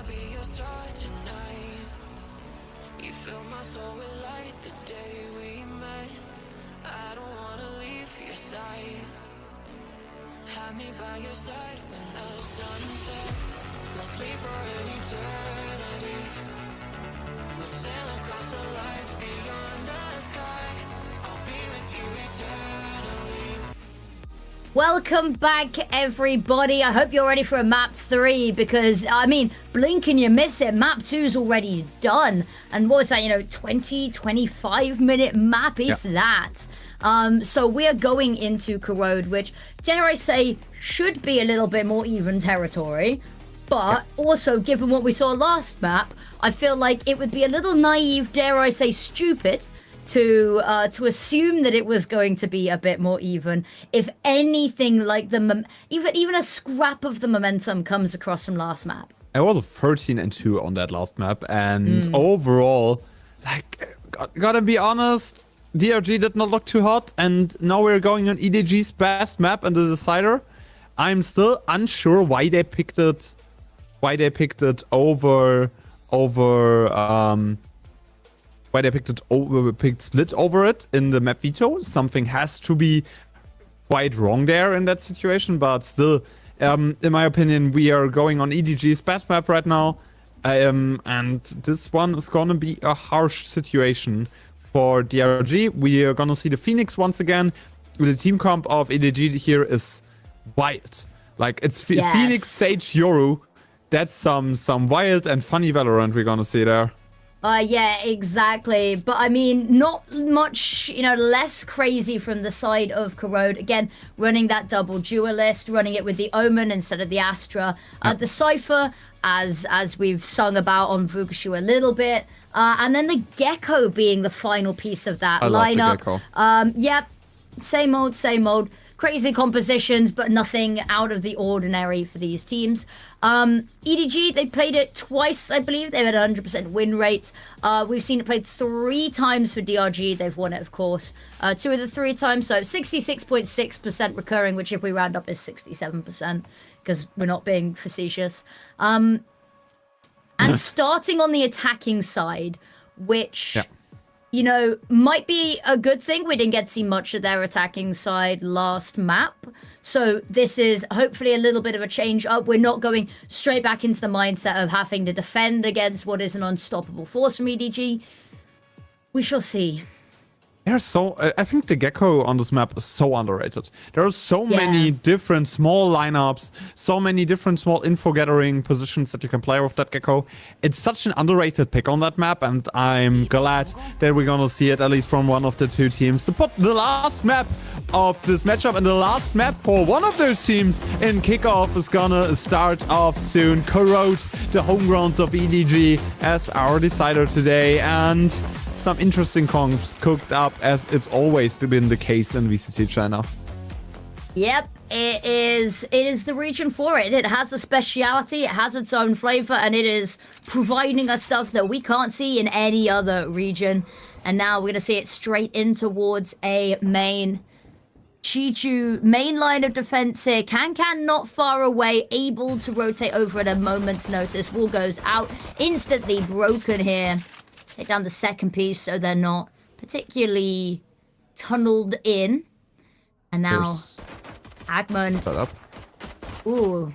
I be your star tonight? You fill my soul with light the day we met. I don't wanna leave your side. Have me by your side when the sun sets. Let's leave for an eternity. We'll sail across the lights beyond the sky. I'll be with you eternally. Welcome back, everybody. I hope you're ready for a map 3 because, I mean, blink and you miss it. Map 2's already done. And what was that, 20, 25-minute map, if that. So we are going into Corrode, which, dare I say, should be a little bit more even territory. But also, given what we saw last map, I feel like it would be a little naive, dare I say, stupid, to assume that it was going to be a bit more even. If anything like even a scrap of the momentum comes across from last map. I was a 13-2 on that last map, and overall, like, gotta be honest, DRG did not look too hot, and now we're going on EDG's best map in the decider. I'm still unsure why they picked it. Why they picked over picked Split over it in the map veto. Something has to be quite wrong there in that situation, but still, in my opinion, we are going on EDG's best map right now, and this one is gonna be a harsh situation for DRG. We are gonna see the Phoenix once again. The team comp of EDG here is wild. Like, it's Phoenix, Sage, Yoru. That's some wild and funny Valorant we're gonna see there. Yeah, exactly. But I mean, not much, less crazy from the side of Corrode. Again, running that double duelist, running it with the Omen instead of the Astra. The Cypher, as we've sung about on Vugashu a little bit. And then the Gecko being the final piece of that lineup. Love the Gecko. Yep, same old. Crazy compositions, but nothing out of the ordinary for these teams. EDG, they played it twice, I believe. They've had 100% win rate. We've seen it played 3 times for DRG. They've won it, of course. 2 of the 3 times, so 66.6% recurring, which if we round up is 67%, because we're not being facetious. And starting on the attacking side, which... Yeah. Might be a good thing. We didn't get to see much of their attacking side last map. So this is hopefully a little bit of a change up. We're not going straight back into the mindset of having to defend against what is an unstoppable force from EDG. We shall see. I think the Gecko on this map is so underrated. There are so many different small lineups, so many different small info gathering positions that you can play with that Gecko. It's such an underrated pick on that map, and I'm glad that we're gonna see it at least from one of the 2 teams. The last map of this matchup and the last map for one of those teams in Kickoff is gonna start off soon. Corrode, the home grounds of EDG, as our decider today, and some interesting comps cooked up, as it's always been the case in VCT China. Yep, it is the region for it. It has a speciality, it has its own flavor, and it is providing us stuff that we can't see in any other region. And now we're going to see it straight in towards a main. Chichu, main line of defense here. Can not far away, able to rotate over at a moment's notice. Wall goes out, instantly broken here. Take down the second piece so they're not particularly tunneled in. And now, Agman. Set up. Ooh.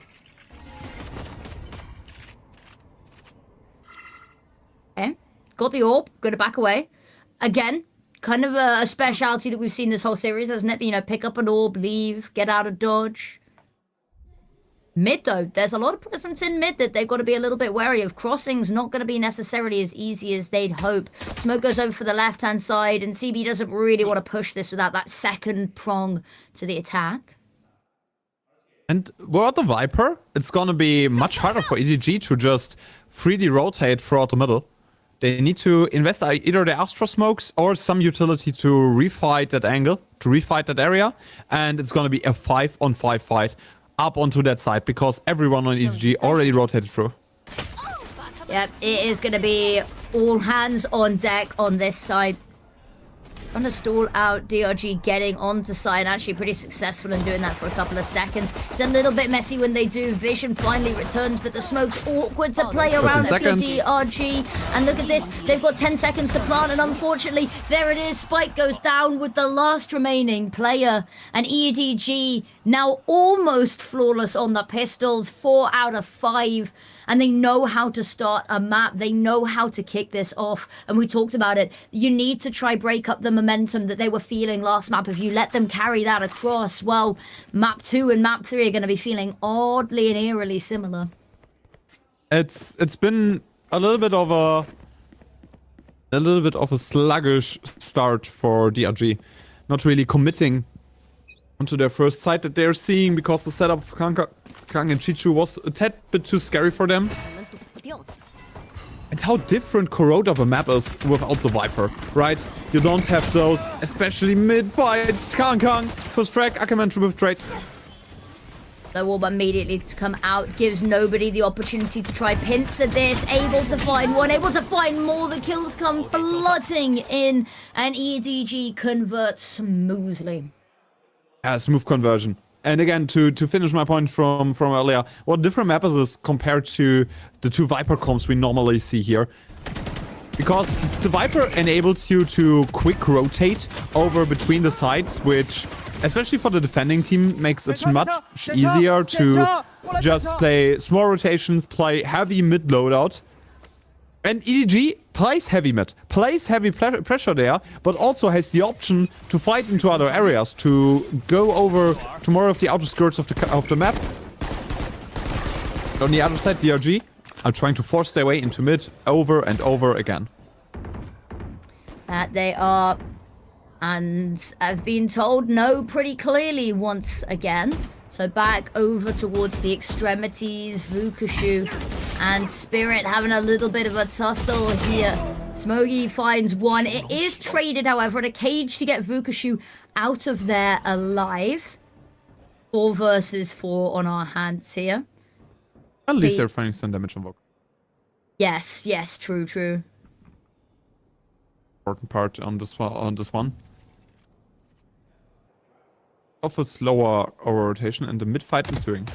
Okay. Got the orb. Gonna back away. Again, kind of a speciality that we've seen this whole series, hasn't it? Pick up an orb, leave, get out of dodge. Mid, though, there's a lot of presence in mid that they've got to be a little bit wary of. Crossing's not going to be necessarily as easy as they'd hope. Smoke goes over for the left-hand side, and CB doesn't really want to push this without that second prong to the attack. And without the Viper, it's going to be much harder for EDG to just 3D rotate throughout the middle. They need to invest either the Astra smokes or some utility to refight that angle, to refight that area, and it's going to be a 5-on-5 fight up onto that side, because everyone on EDG already rotated through. Yep, it is going to be all hands on deck on this side. Trying to stall out DRG getting onto side, actually pretty successful in doing that for a couple of seconds. It's a little bit messy when they do. Vision finally returns, but the smoke's awkward to play around if you're DRG. And look at this, they've got 10 seconds to plant, and unfortunately, there it is. Spike goes down with the last remaining player. And EDG now almost flawless on the pistols, 4 out of 5. And they know how to start a map. They know how to kick this off. And we talked about it. You need to try break up the momentum that they were feeling last map. If you let them carry that across, well, map 2 and map 3 are going to be feeling oddly and eerily similar. It's been a little bit of a sluggish start for DRG. Not really committing onto their first site that they're seeing because the setup of Kang and Chichu was a tad bit too scary for them. And how different Corrode of a map is without the Viper, right? You don't have those, especially mid-fights. Kang, first frag, Ackerman with trade. The wall immediately to come out gives nobody the opportunity to try pincer this. Able to find one, able to find more. The kills come flooding in, and EDG converts smoothly. Yeah, smooth conversion. And again, to finish my point from earlier, what different map is this compared to the 2 Viper comps we normally see here? Because the Viper enables you to quick rotate over between the sides, which, especially for the defending team, makes it much easier to just play small rotations, play heavy mid loadout. And EDG plays heavy mid, plays heavy pressure there, but also has the option to fight into other areas, to go over to more of the outer skirts of the map. On the other side, DRG are trying to force their way into mid over and over again. That they are, and I've been told no pretty clearly once again. So back over towards the extremities, Vukushu and Spirit having a little bit of a tussle here. Smoggy finds one. It is traded, however, in a cage to get Vukushu out of there alive. 4 versus 4 on our hands here. At least they're finding some damage on Vok. Yes, true. Important part on this one. Of a slower rotation and the mid-fight ensuing.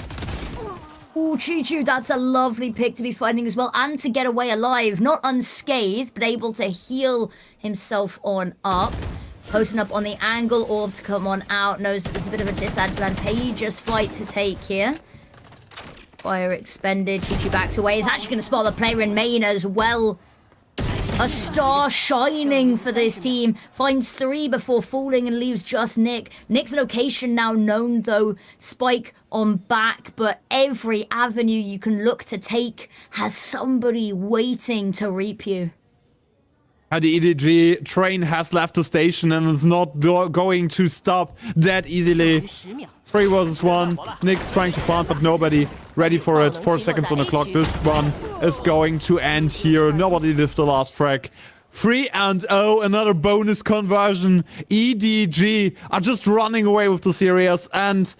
Ooh, Chichu, that's a lovely pick to be finding as well. And to get away alive. Not unscathed, but able to heal himself on up. Posting up on the angle, orb to come on out. Knows that there's a bit of a disadvantageous fight to take here. Fire expended. Chichu backs away. Is actually going to spot the player in main as well. A star shining for this team. Finds 3 before falling and leaves just Nick. Nick's location now known though. Spike on back, but every avenue you can look to take has somebody waiting to reap you. The EDG train has left the station and is not going to stop that easily. 3 versus 1. Nick's trying to plant, but nobody ready for it. 4 seconds on the clock. This one is going to end here. Nobody lived the last frag. 3-0, another bonus conversion. EDG are just running away with the series, and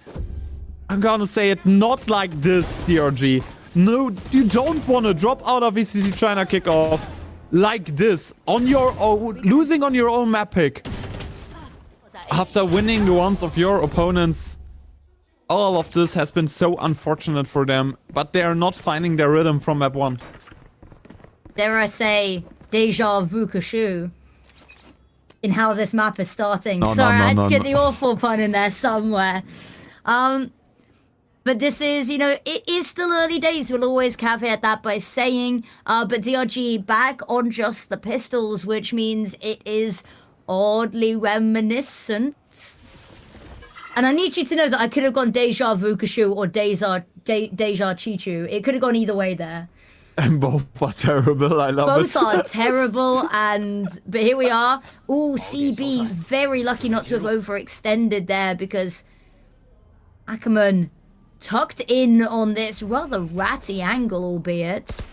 I'm gonna say it, not like this, DRG. No, you don't want to drop out of VCT China kickoff like this on your own, losing on your own map pick after winning the ones of your opponents. All of this has been so unfortunate for them, but they are not finding their rhythm from map 1. Dare I say, deja vu Kashu in how this map is starting. Sorry, I had to get the awful pun in there somewhere. But this is, you know, it is still early days. We'll always caveat that by saying, but DRG back on just the pistols, which means it is oddly reminiscent. And I need you to know that I could have gone Deja Vukashu or Deja Chichu. It could have gone either way there. And both are terrible, I love it. Both are terrible, but here we are. Ooh, CB, very lucky not to have overextended there because Ackerman tucked in on this rather ratty angle, albeit.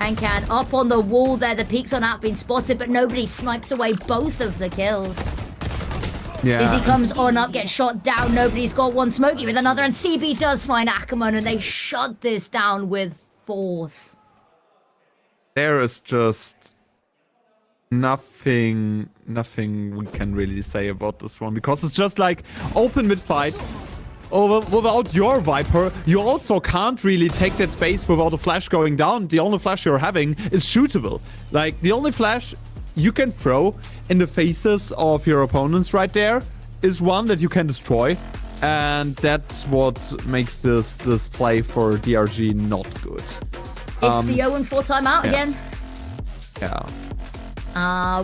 And can up on the wall there. The peaks on out being spotted, but nobody snipes away both of the kills. Yeah. Izzy comes on up, gets shot down. Nobody's got one. Smokey with another, and CB does find Ackerman, and they shut this down with force. There is just Nothing we can really say about this one, because it's just like open mid fight. Without your Viper, you also can't really take that space without a flash going down. The only flash you're having is shootable. Like, the only flash you can throw in the faces of your opponents right there is one that you can destroy. And that's what makes this play for DRG not good. It's the 0-4 timeout again. Yeah.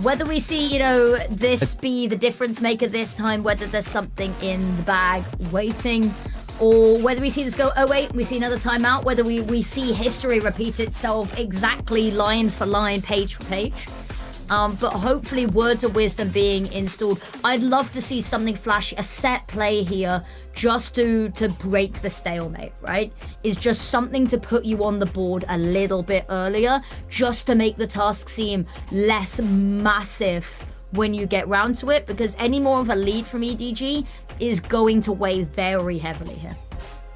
Whether we see, you know, this be the difference maker this time, whether there's something in the bag waiting, or whether we see this go 0-8, we see another timeout, whether we see history repeat itself exactly line for line, page for page. But hopefully words of wisdom being installed. I'd love to see something flashy, a set play here, just to break the stalemate, right? Is just something to put you on the board a little bit earlier, just to make the task seem less massive when you get round to it, because any more of a lead from EDG is going to weigh very heavily here.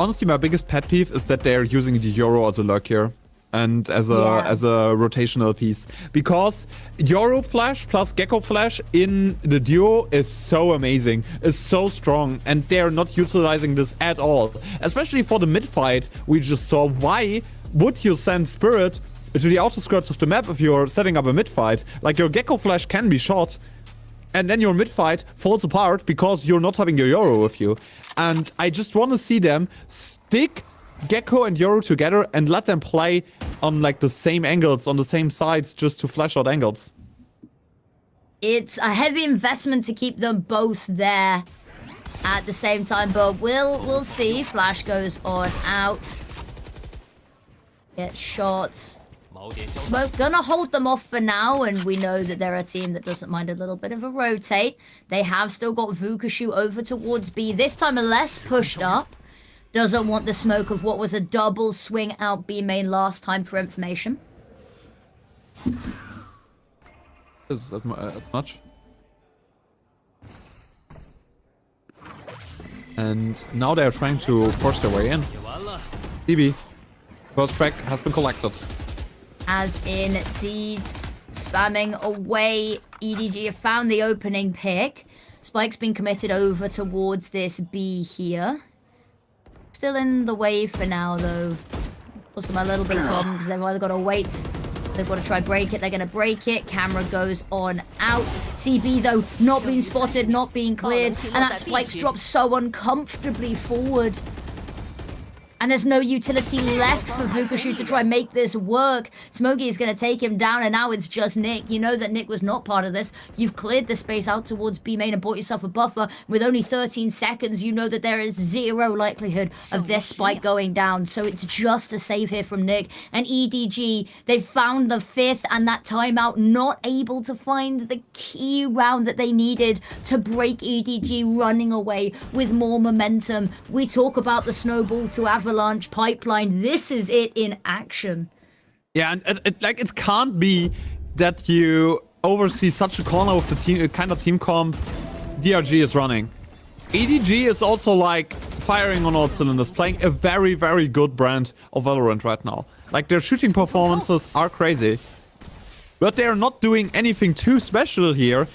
Honestly, my biggest pet peeve is that they're using the Euro as a lurk here. And as a rotational piece, because Euro flash plus Gecko flash in the duo is so amazing, is so strong, and they're not utilizing this at all. Especially for the mid fight, we just saw. Why would you send Spirit to the outer skirts of the map if you're setting up a mid fight? Like, your Gecko flash can be shot, and then your mid fight falls apart because you're not having your Euro with you. And I just want to see them stick Gecko and Euro together and let them play on like the same angles, on the same sides, just to flash out angles. It's a heavy investment to keep them both there at the same time, but we'll see. Flash goes on out. Get shot. Smoke gonna hold them off for now, and we know that they're a team that doesn't mind a little bit of a rotate. They have still got Vukushu over towards B, this time less pushed up. Doesn't want the smoke of what was a double swing out B main last time for information. As much. And now they're trying to force their way in. DB. First frag has been collected. As indeed, spamming away, EDG have found the opening pick. Spike's been committed over towards this B here. Still in the wave for now, though. Caused them a little bit of problem because they've either got to wait, they've got to try break it, they're going to break it. Camera goes on out. CB, though, not being spotted, not being cleared, and that Spike's dropped so uncomfortably forward. And there's no utility left for Vukushu to try and make this work. Smokey is going to take him down, and now it's just Nick. You know that Nick was not part of this. You've cleared the space out towards B main and bought yourself a buffer. With only 13 seconds, you know that there is zero likelihood of this Spike going down. So it's just a save here from Nick. And EDG, they've found the fifth and that timeout, not able to find the key round that they needed to break EDG running away with more momentum. We talk about the snowball to Avalanche pipeline. This is it in action. Yeah, and it can't be that you oversee such a corner with the team, kind of team comp DRG is running. EDG is also like firing on all cylinders, playing a very, very good brand of Valorant right now. Like, their shooting performances are crazy, but they're not doing anything too special here.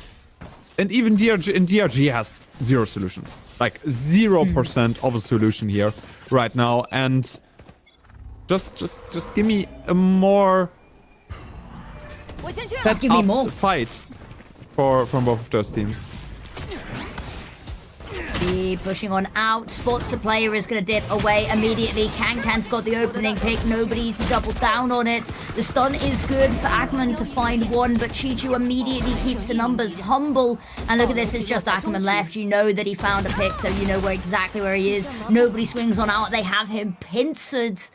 And even DRG has zero solutions. Like 0% of a solution here right now. And just give me a more Just give me more fight from both of those teams. B pushing on out. Spots a player is going to dip away immediately. Kankan's got the opening pick. Nobody to double down on it. The stun is good for Ackerman to find one, but Chichu immediately keeps the numbers humble. And look at this, it's just Ackerman left. You know that he found a pick, so you know exactly where he is. Nobody swings on out. They have him pincered.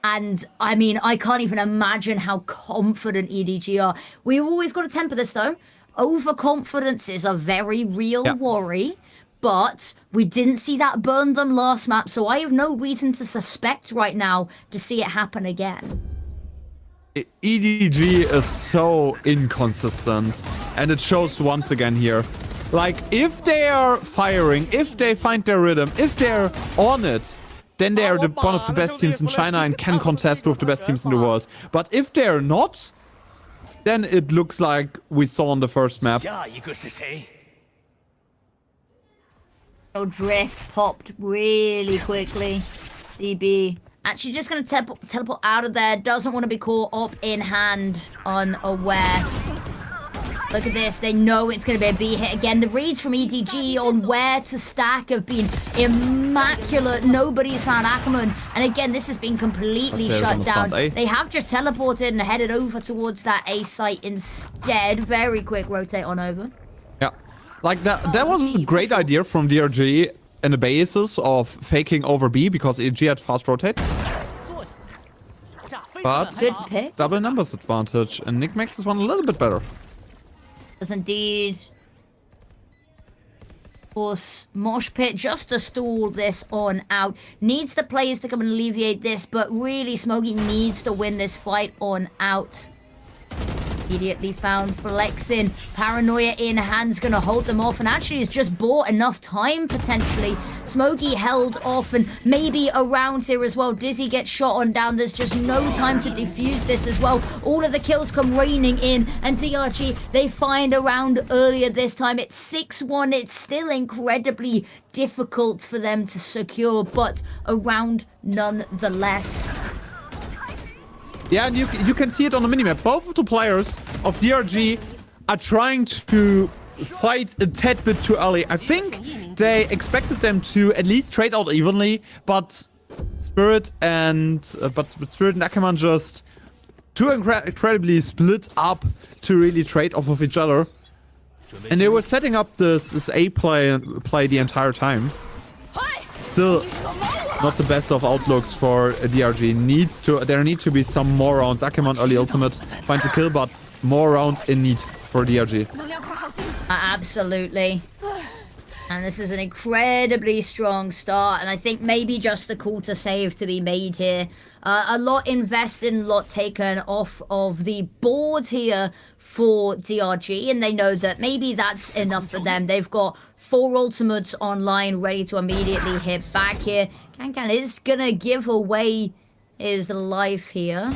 And, I mean, I can't even imagine how confident EDG are. We've always got to temper this, though. Overconfidence is a very real worry. But we didn't see that burn them last map, so I have no reason to suspect right now to see it happen again. EDG is so inconsistent, and it shows once again here. Like, if they are firing, if they find their rhythm, if they're on it, then they are one of the best teams in China and can contest with the best teams in the world. But if they're not, than it looks like we saw on the first map. Drift popped really quickly. CB actually just going to teleport out of there. Doesn't want to be caught up in hand unaware. Look at this. They know it's going to be a B hit again. The reads from EDG on where to stack have been immaculate. Nobody's found Ackerman. And again, this has been completely shut down. They have just teleported and headed over towards that A site instead. Very quick rotate on over. Yeah. Like, that was a great idea from DRG in the basis of faking over B because EDG had fast rotates. But Good pick. double numbers advantage. And Nick makes this one a little bit better. Does indeed. Of course, Mosh Pit just to stall this on out. Needs the players to come and alleviate this, but really Smokey needs to win this fight on out. Immediately found flexing. Paranoia in hand's gonna hold them off and actually has just bought enough time potentially. Smokey held off and maybe around here as well. Dizzy gets shot on down. There's just no time to defuse this as well. All of the kills come raining in and DRG, they find a round earlier this time. It's 6-1. It's still incredibly difficult for them to secure, but a round nonetheless. Yeah, and you can see it on the minimap. Both of the players of DRG are trying to fight a tad bit too early. I think they expected them to at least trade out evenly, but Spirit and Ackerman just too incredibly split up to really trade off of each other. And they were setting up this A play the entire time. Still not the best of outlooks for DRG. There need to be some more rounds. Ackerman early ultimate finds a kill, but more rounds in need for DRG. Absolutely. And this is an incredibly strong start, and I think maybe just the call to save to be made here. A lot invested, a lot taken off of the board here for DRG, and they know that maybe that's enough for them. They've got 4 ultimates online ready to immediately hit back here. Kankan is gonna give away his life here.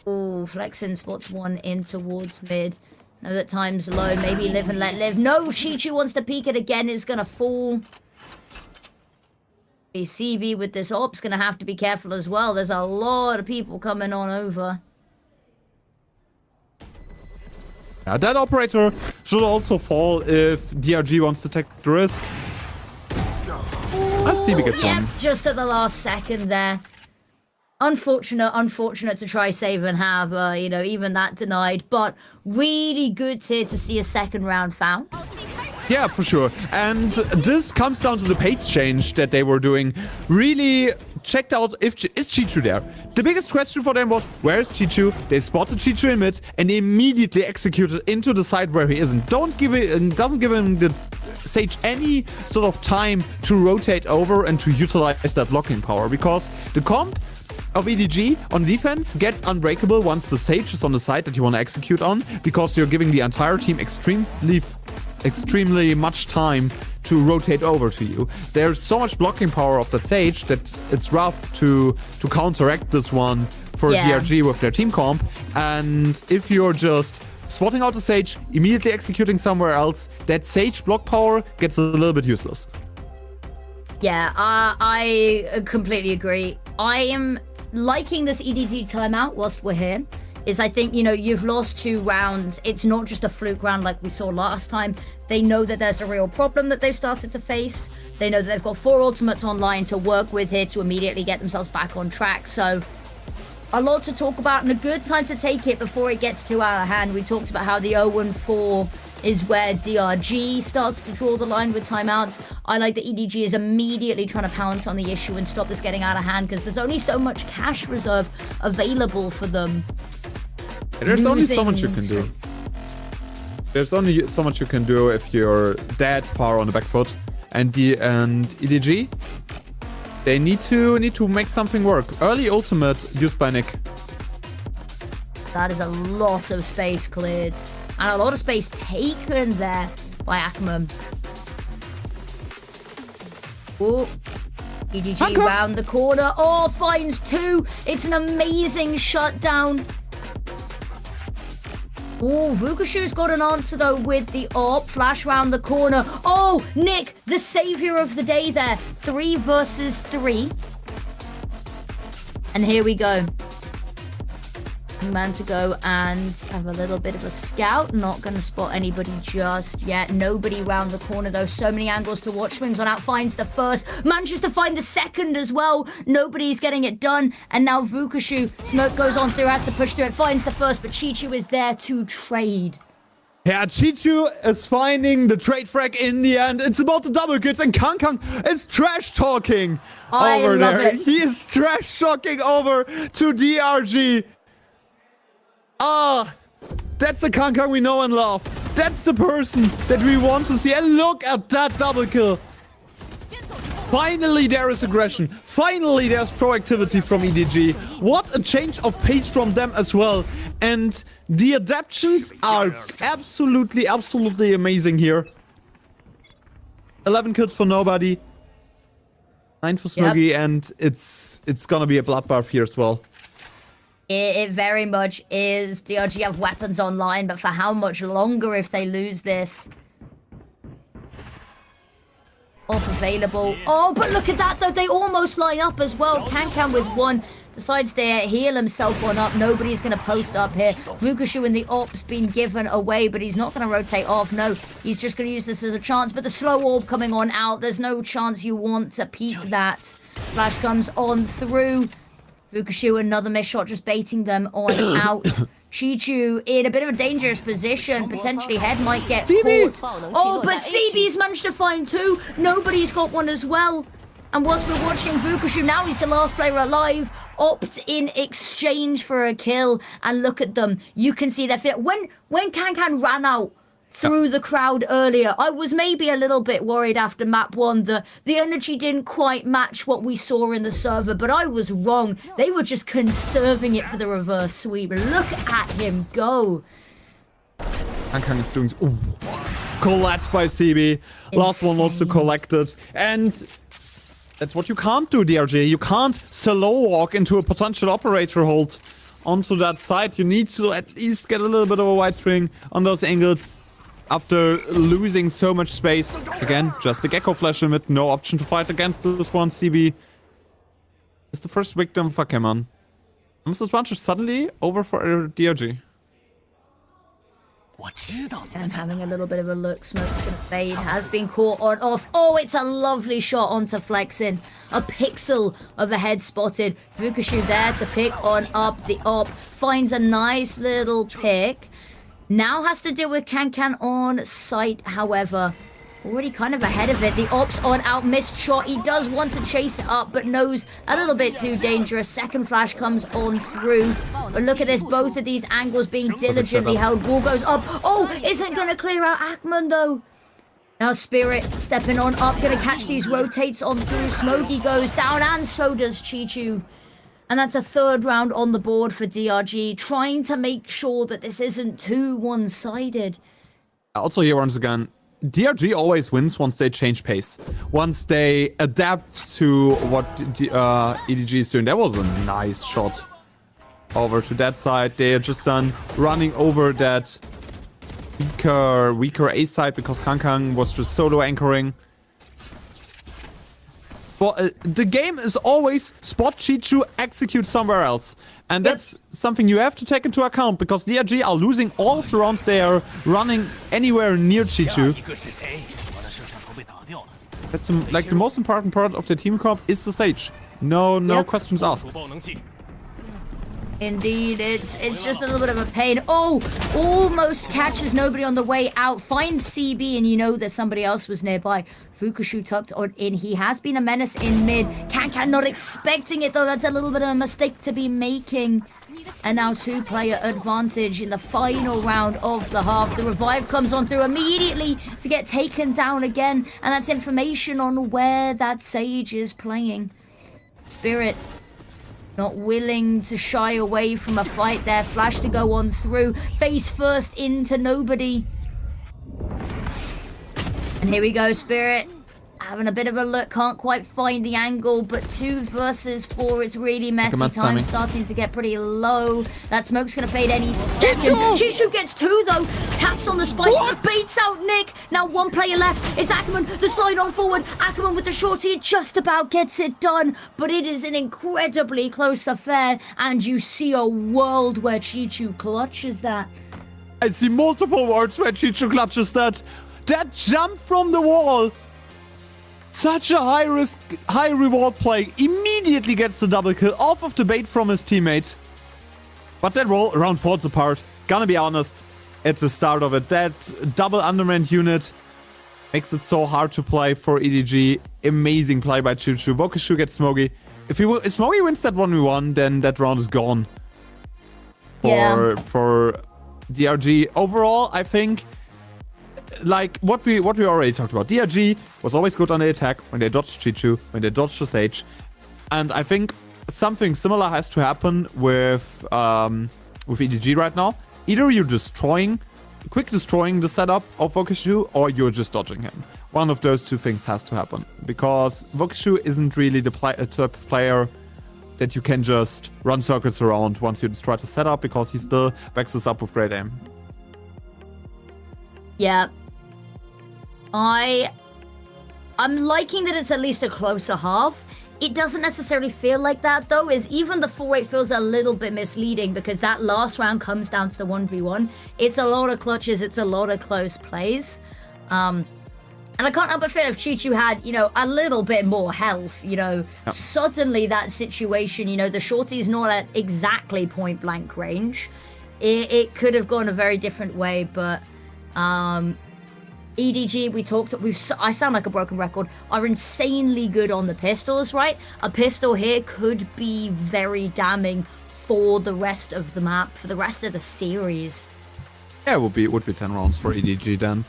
Ooh, flexing spots one in towards mid. Know that time's low. Maybe live and let live. No, Chichu wants to peek it again. Is gonna fall. CB with this op's gonna have to be careful as well. There's a lot of people coming on over. Yeah, that operator should also fall if DRG wants to take the risk. CB gets one. Just at the last second there. Unfortunate to try save and have, you know, even that denied. But really good here to see a second round found. Yeah, for sure. And this comes down to the pace change that they were doing. Really checked out is Chichu there. The biggest question for them was, where is Chichu? They spotted Chichu in mid and immediately executed into the side where he isn't. Doesn't give him the Sage any sort of time to rotate over and to utilize that blocking power, because the comp of EDG on defense gets unbreakable once the Sage is on the side that you want to execute on, because you're giving the entire team extremely much time to rotate over to you. There's so much blocking power of that Sage that it's rough to counteract this one for DRG with their team comp. And if you're just spotting out the Sage, immediately executing somewhere else, that Sage block power gets a little bit useless. Yeah, I completely agree. I am liking this EDG timeout whilst we're here. I think, you know, you've lost 2 rounds. It's not just a fluke round like we saw last time. They know that there's a real problem that they've started to face. They know that they've got 4 ultimates online to work with here to immediately get themselves back on track. So a lot to talk about and a good time to take it before it gets too out of hand. We talked about how the 0-4 is where DRG starts to draw the line with timeouts. I like that EDG is immediately trying to pounce on the issue and stop this getting out of hand, because there's only so much cash reserve available for them. There's only so much you can do. There's only so much you can do if you're that far on the back foot. And EDG, they need to make something work. Early ultimate used by Nick. That is a lot of space cleared. And a lot of space taken there by Ackerman. Oh, EDG round the corner. Oh, finds 2. It's an amazing shutdown. Oh, Vukushu's got an answer though with the AWP. Flash round the corner. Oh, Nick, the savior of the day there. 3 versus 3. And here we go. Man to go and have a little bit of a scout. Not going to spot anybody just yet. Nobody round the corner though. So many angles to watch. Swings on out, finds the first. Manages to find the second as well. Nobody's getting it done. And now Vukushu. Smoke goes on through, has to push through it. Finds the first, but Chichu is there to trade. Yeah, Chichu is finding the trade frag in the end. It's about the double kills, and Kang is trash talking over there. He is trash talking over to DRG. Ah, that's the Kang we know and love. That's the person that we want to see. And look at that double kill. Finally, there is aggression. Finally, there's proactivity from EDG. What a change of pace from them as well. And the adaptations are absolutely amazing here. 11 kills for nobody. 9 for Smoggy, and it's gonna be a bloodbath here as well. It very much is. DRG have weapons online, but for how much longer if they lose this? Off available. Oh, but look at that though. They almost line up as well. Kang with one. Decides to heal himself one up. Nobody's going to post up here. Vukushu in the AWP's been given away, but he's not going to rotate off. No, he's just going to use this as a chance. But the slow orb coming on out. There's no chance you want to peek that. Flash comes on through. Vukushu, another miss shot, just baiting them on out. Chichu in a bit of a dangerous position. Potentially head might get caught. Oh, but CB's managed to find 2. Nobody's got one as well. And whilst we're watching Vukushu, now he's the last player alive. Opt in exchange for a kill. And look at them. You can see their fit. When Kang ran out through the crowd earlier, I was maybe a little bit worried after map 1 that the energy didn't quite match what we saw in the server, but I was wrong. They were just conserving it for the reverse sweep. Look at him go. Kang is doing... Ooh. Collect by CB. Last one also collected. And that's what you can't do, DRG. You can't slow walk into a potential operator hold onto that side. You need to at least get a little bit of a wide swing on those angles. After losing so much space. Again, just the Gecko flash limit. No option to fight against this one. CB is the first victim for Keman. Mr. Advantage suddenly over for DRG. And having a little bit of a look. Smoke's going to fade. Has been caught on off. Oh, it's a lovely shot onto Flexin. A pixel of a head spotted. Vukushu there to pick on up the op. Finds a nice little pick. Now has to deal with Kang on site, however. Already kind of ahead of it. The ops on out, missed shot. He does want to chase it up, but knows a little bit too dangerous. Second flash comes on through. But look at this, both of these angles being diligently held. Wall goes up. Oh, isn't going to clear out Ackman, though. Now Spirit stepping on up, going to catch these rotates on through. Smokey goes down, and so does Chichu. And that's a 3rd round on the board for DRG, trying to make sure that this isn't too one-sided. Also here, once again, DRG always wins once they change pace. Once they adapt to what EDG is doing. That was a nice shot over to that side. They are just done running over that weaker A side because Kang was just solo anchoring. Well, the game is always spot Chichu, execute somewhere else. And that's something you have to take into account, because DRG are losing all of the rounds they are running anywhere near Chichu. That's like the most important part of the team comp is the Sage. No questions asked. Indeed, it's just a little bit of a pain. Oh, almost catches nobody on the way out. Finds CB, and you know that somebody else was nearby. Vukushu tucked on in. He has been a menace in mid. Kang not expecting it, though. That's a little bit of a mistake to be making. And now 2-player advantage in the final round of the half. The revive comes on through immediately to get taken down again. And that's information on where that Sage is playing. Spirit not willing to shy away from a fight there. Flash to go on through. Face first into nobody. And here we go, Spirit. Having a bit of a look, can't quite find the angle, but 2 versus 4, it's really messy. Time's Time timing. starting to get pretty low. That smoke's gonna fade any second. Chichu gets 2 though, taps on the spike, baits out Nick. Now 1 player left, it's Ackerman, the slide on forward. Ackerman with the shorty, just about gets it done, but it is an incredibly close affair, and you see a world where Chichu clutches that. I see multiple words where Chichu clutches that. That jump from the wall. Such a high risk, high reward play. Immediately gets the double kill off of the bait from his teammate. But that round falls apart. Gonna be honest, at the start of it, that double undermanned unit makes it so hard to play for EDG. Amazing play by Chichu. Vokishu gets Smoggy. If Smoggy wins that 1v1, then that round is gone. For DRG. Overall, I think, like what we already talked about, DRG was always good on the attack when they dodged Chichu, when they dodged the Sage. And I think something similar has to happen with EDG right now. Either you're quick destroying the setup of Vokishu, or you're just dodging him. One of those 2 things has to happen. Because Vokishu isn't really the type of player that you can just run circles around once you destroy the setup, because he still backs us up with great aim. Yeah. I'm liking that it's at least a closer half. It doesn't necessarily feel like that, though, is even the 4-8 feels a little bit misleading, because that last round comes down to the 1v1. It's a lot of clutches, it's a lot of close plays. And I can't help but feel if Chichu had, a little bit more health, suddenly that situation, the shorty's not at exactly point blank range. It could have gone a very different way, but EDG, I sound like a broken record, are insanely good on the pistols, right? A pistol here could be very damning for the rest of the map, for the rest of the series. Yeah, it would be 10 rounds for EDG then.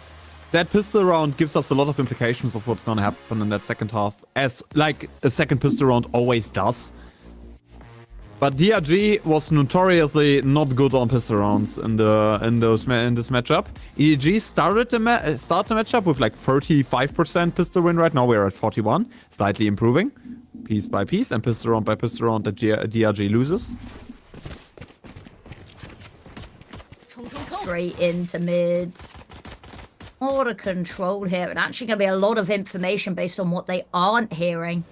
That pistol round gives us a lot of implications of what's gonna happen in that second half, as like a second pistol round always does. But DRG was notoriously not good on pistol rounds in this matchup. EDG started the matchup with like 35% pistol win. Right now we're at 41, slightly improving, piece by piece, and pistol round by pistol round that DRG loses. Straight into mid. A lot of control here, and actually going to be a lot of information based on what they aren't hearing.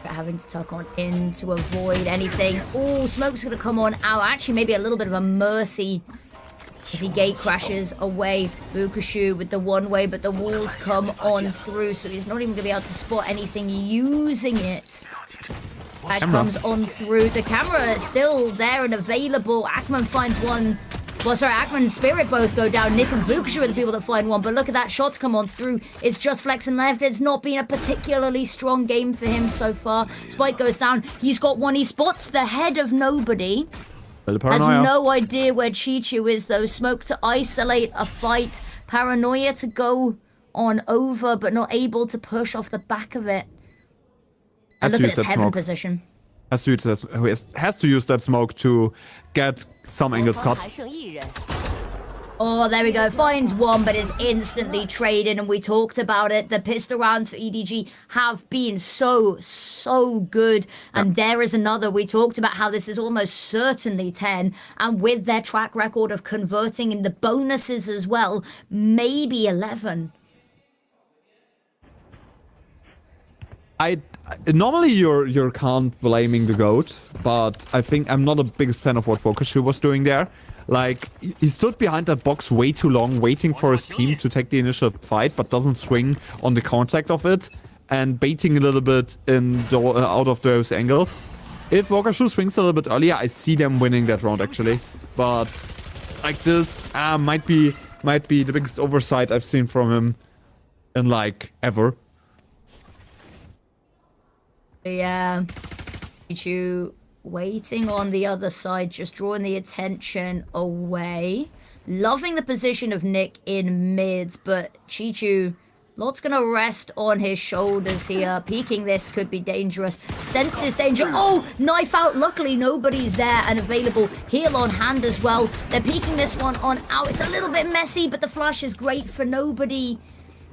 Having to tuck on in to avoid anything. Oh, smoke's going to come on out. Actually, maybe a little bit of a mercy as he gate crashes away. Bukashu with the one way, but the walls come on through, so he's not even going to be able to spot anything using it. That comes on through. The camera is still there and available. Ackerman finds one. Well, sorry, Ackerman and Spirit both go down. Nick and Vukashu are the people that find one. But look at that, shots come on through. It's just flexing left. It's not been a particularly strong game for him so far. Spike goes down. He's got one. He spots the head of nobody. Has no idea where Chichu is, though. Smoke to isolate a fight. Paranoia to go on over, but not able to push off the back of it. And look at his heaven position. Has to use that smoke to get some angles cut. Oh, there we go. Finds one, but is instantly traded, and we talked about it. The pistol rounds for EDG have been so good. And there is another. We talked about how this is almost certainly 10, and with their track record of converting in the bonuses as well, maybe 11. Normally you're can't blaming the GOAT, but I think I'm not the biggest fan of what Vokishu was doing there. Like, he stood behind that box way too long, waiting for his team to take the initial fight, but doesn't swing on the contact of it, and baiting a little bit out of those angles. If Vokishu swings a little bit earlier, I see them winning that round actually. But like this might be the biggest oversight I've seen from him in like ever. Yeah, Chichu waiting on the other side, just drawing the attention away. Loving the position of Nick in mid, but Chichu, lot's gonna rest on his shoulders here. Peeking this could be dangerous. Senses danger. Oh, knife out. Luckily, nobody's there and available. Heal on hand as well. They're peeking this one on out. It's a little bit messy, but the flash is great for nobody.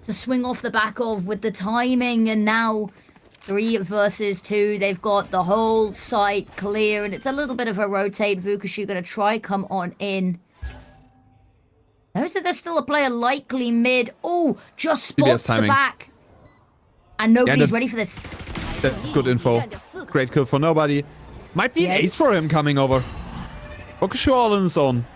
to swing off the back of with the timing, and now 3 versus 2. They've got the whole site clear, and it's a little bit of a rotate. Vukashu gonna try come on in. Knows that there's still a player likely mid. Oh, just spots the back. And nobody's ready for this. That's good info. Great kill for nobody. Might be an ace for him coming over. Vukashu all on his own.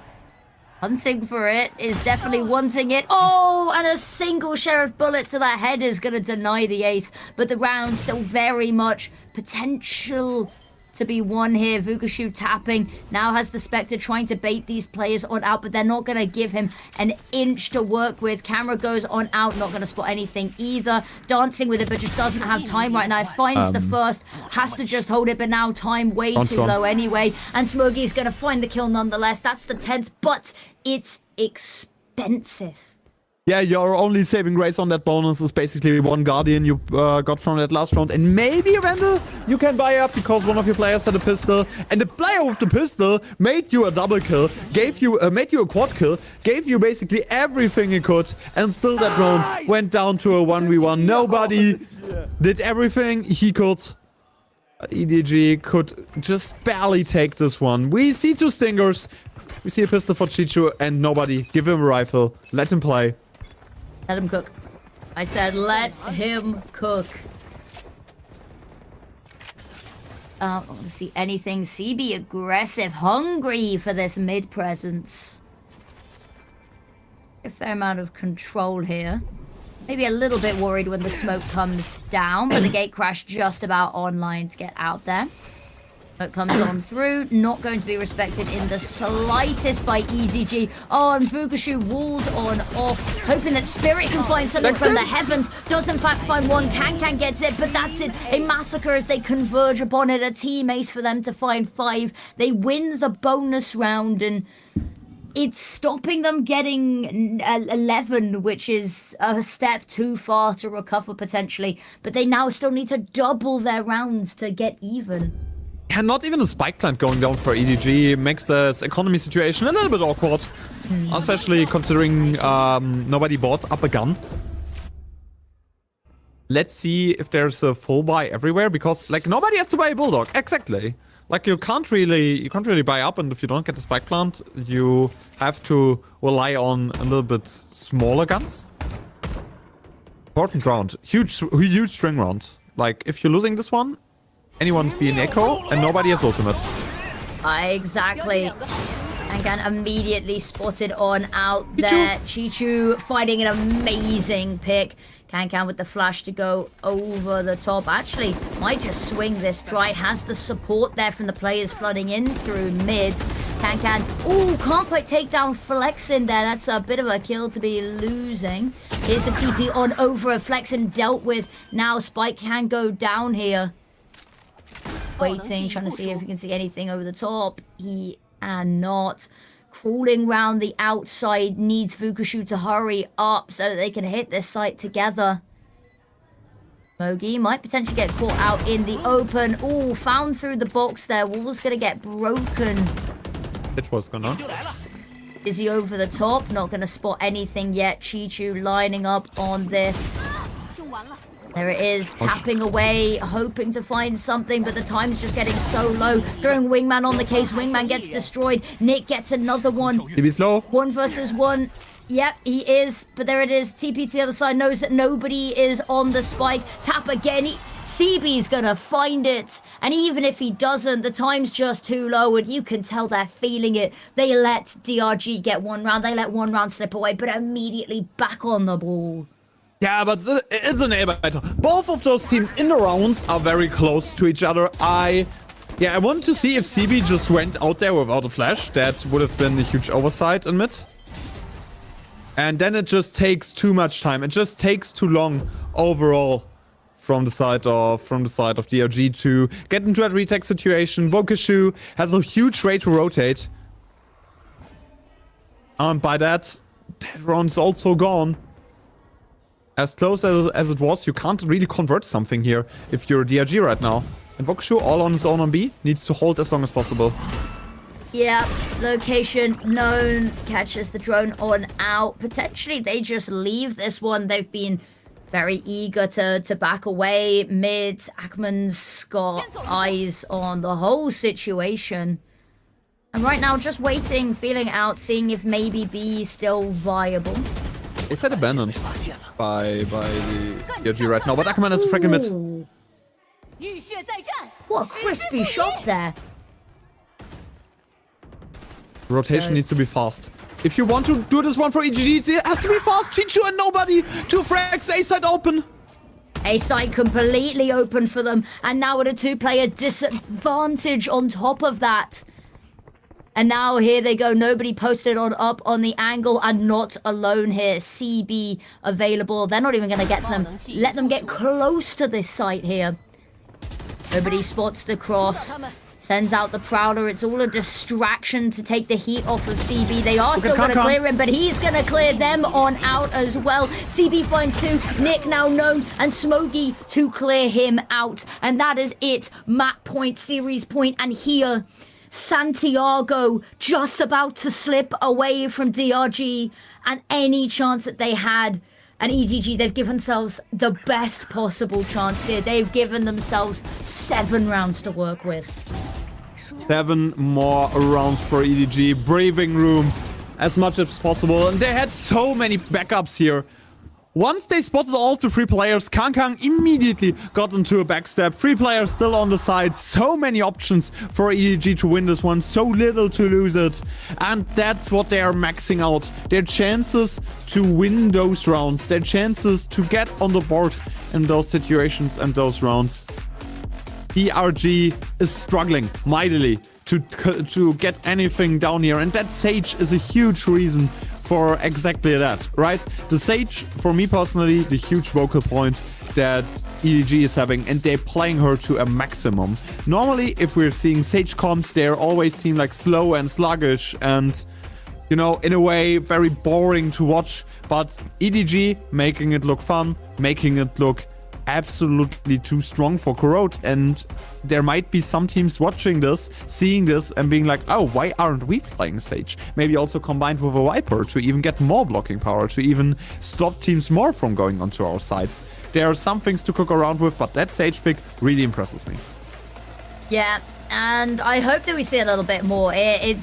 Hunting for it is definitely wanting it. Oh, and a single sheriff bullet to the head is going to deny the ace. But the round still very much potential to be won here. Vukashu tapping. Now has the Spectre trying to bait these players on out, but they're not going to give him an inch to work with. Camera goes on out, not going to spot anything either. Dancing with it, but just doesn't have time right now. Finds the first, has to just hold it, but now time way too low anyway. And Smoggy's going to find the kill nonetheless. That's the 10th, but it's expensive. Yeah, your only saving grace on that bonus is basically 1 Guardian you got from that last round. And maybe a Vandal you can buy up because one of your players had a pistol. And the player with the pistol made you a double kill, made you a quad kill, gave you basically everything he could. And still that round went down to a 1v1. Nobody did everything he could. EDG could just barely take this one. We see 2 Stingers. We see a pistol for Chichu and nobody. Give him a rifle. Let him play. Let him cook. I said let him cook. I don't want to see anything. CB aggressive, hungry for this mid presence. A fair amount of control here. Maybe a little bit worried when the smoke comes down, but the gate crash just about online to get out there. Smoke comes on through, not going to be respected in the slightest by EDG. Oh, and Vukashu walls on off, hoping that Spirit can find something from the heavens. Does in fact find one, Can gets it, but that's it. A massacre as they converge upon it. A team ace for them to find 5. They win the bonus round, and it's stopping them getting 11, which is a step too far to recover potentially. But they now still need to double their rounds to get even. Yeah, not even a spike plant going down for EDG makes this economy situation a little bit awkward. Especially considering nobody bought up a gun. Let's see if there's a full buy everywhere, because like nobody has to buy a Bulldog. Exactly. Like you can't really buy up, and if you don't get the spike plant, you have to rely on a little bit smaller guns. Important round. Huge string round. Like if you're losing this one, anyone's being echo, and nobody has ultimate. Exactly. And Gan immediately spotted on out there. Chichu finding an amazing pick. Can with the flash to go over the top. Actually, might just swing this dry. Has the support there from the players flooding in through mid. Can. Oh, can't quite take down Flexin there. That's a bit of a kill to be losing. Here's the TP on over. Flexin dealt with. Now Spike can go down here. Waiting, trying to see if we can see anything over the top. He cannot. Crawling round the outside, needs Vukashu to hurry up so that they can hit this site together. Mogi might potentially get caught out in the open. Oh, found through the box there. Wall's gonna get broken. That's what's going on. Is he over the top? Not gonna spot anything yet. Chichu lining up on this. There it is, tapping away, hoping to find something, but the time's just getting so low. Throwing Wingman on the case, Wingman gets destroyed. Nick gets another one. He's low. 1 versus 1. Yep, he is, but there it is. TP to the other side, knows that nobody is on the spike. Tap again, CB's gonna find it. And even if he doesn't, the time's just too low, and you can tell they're feeling it. They let DRG get 1 round, they let 1 round slip away, but immediately back on the ball. Yeah, but it's an A-Biter. Both of those teams in the rounds are very close to each other. I want to see if CB just went out there without a flash. That would have been a huge oversight in mid. And then it just takes too much time. It just takes too long overall from the side of DRG to get into that retake situation. Vukashu has a huge rate to rotate. And by that round's also gone. As close as it was, you can't really convert something here if you're DRG right now. And Vukashu, all on his own on B, needs to hold as long as possible. Yeah, location known, catches the drone on out. Potentially they just leave this one. They've been very eager to back away mid. Ackerman's got eyes on the whole situation. And right now just waiting, feeling out, seeing if maybe B is still viable. They said abandoned by the DRG right now, but Ackerman has a freaking mid. Ooh, what a crispy shot there. Rotation needs to be fast. If you want to do this one for EDG, it has to be fast. Chichu and nobody. 2 frags, A side open. A side completely open for them. And now with a 2-player disadvantage on top of that. And now here they go. Nobody posted on up on the angle and not alone here. CB available. They're not even going to get them. Let them get close to this site here. Nobody spots the cross. Sends out the Prowler. It's all a distraction to take the heat off of CB. They are still going to clear him, but he's going to clear them on out as well. CB finds 2. Nick now known, and Smokey to clear him out. And that is it. Map point, series point, and here, Santiago just about to slip away from DRG, and any chance that they had. And EDG, they've given themselves the best possible chance here. They've given themselves 7 rounds to work with. 7 more rounds for EDG. Braving room as much as possible. And they had so many backups here. Once they spotted all of the 3 players, Kang immediately got into a backstep. 3 players still on the side. So many options for EDG to win this one. So little to lose it. And that's what they are maxing out. Their chances to win those rounds. Their chances to get on the board in those situations and those rounds. DRG is struggling mightily to get anything down here. And that Sage is a huge reason for exactly that, right? The Sage, for me personally, the huge vocal point that EDG is having, and they're playing her to a maximum. Normally, if we're seeing Sage comps, they always seem like slow and sluggish and, you know, in a way, very boring to watch. But EDG making it look fun, making it look absolutely too strong for Corrode, and there might be some teams watching this, seeing this and being like, oh, why aren't we playing Sage? Maybe also combined with a Viper to even get more blocking power, to even stop teams more from going onto our sides. There are some things to cook around with, but that Sage pick really impresses me. Yeah, and I hope that we see a little bit more. I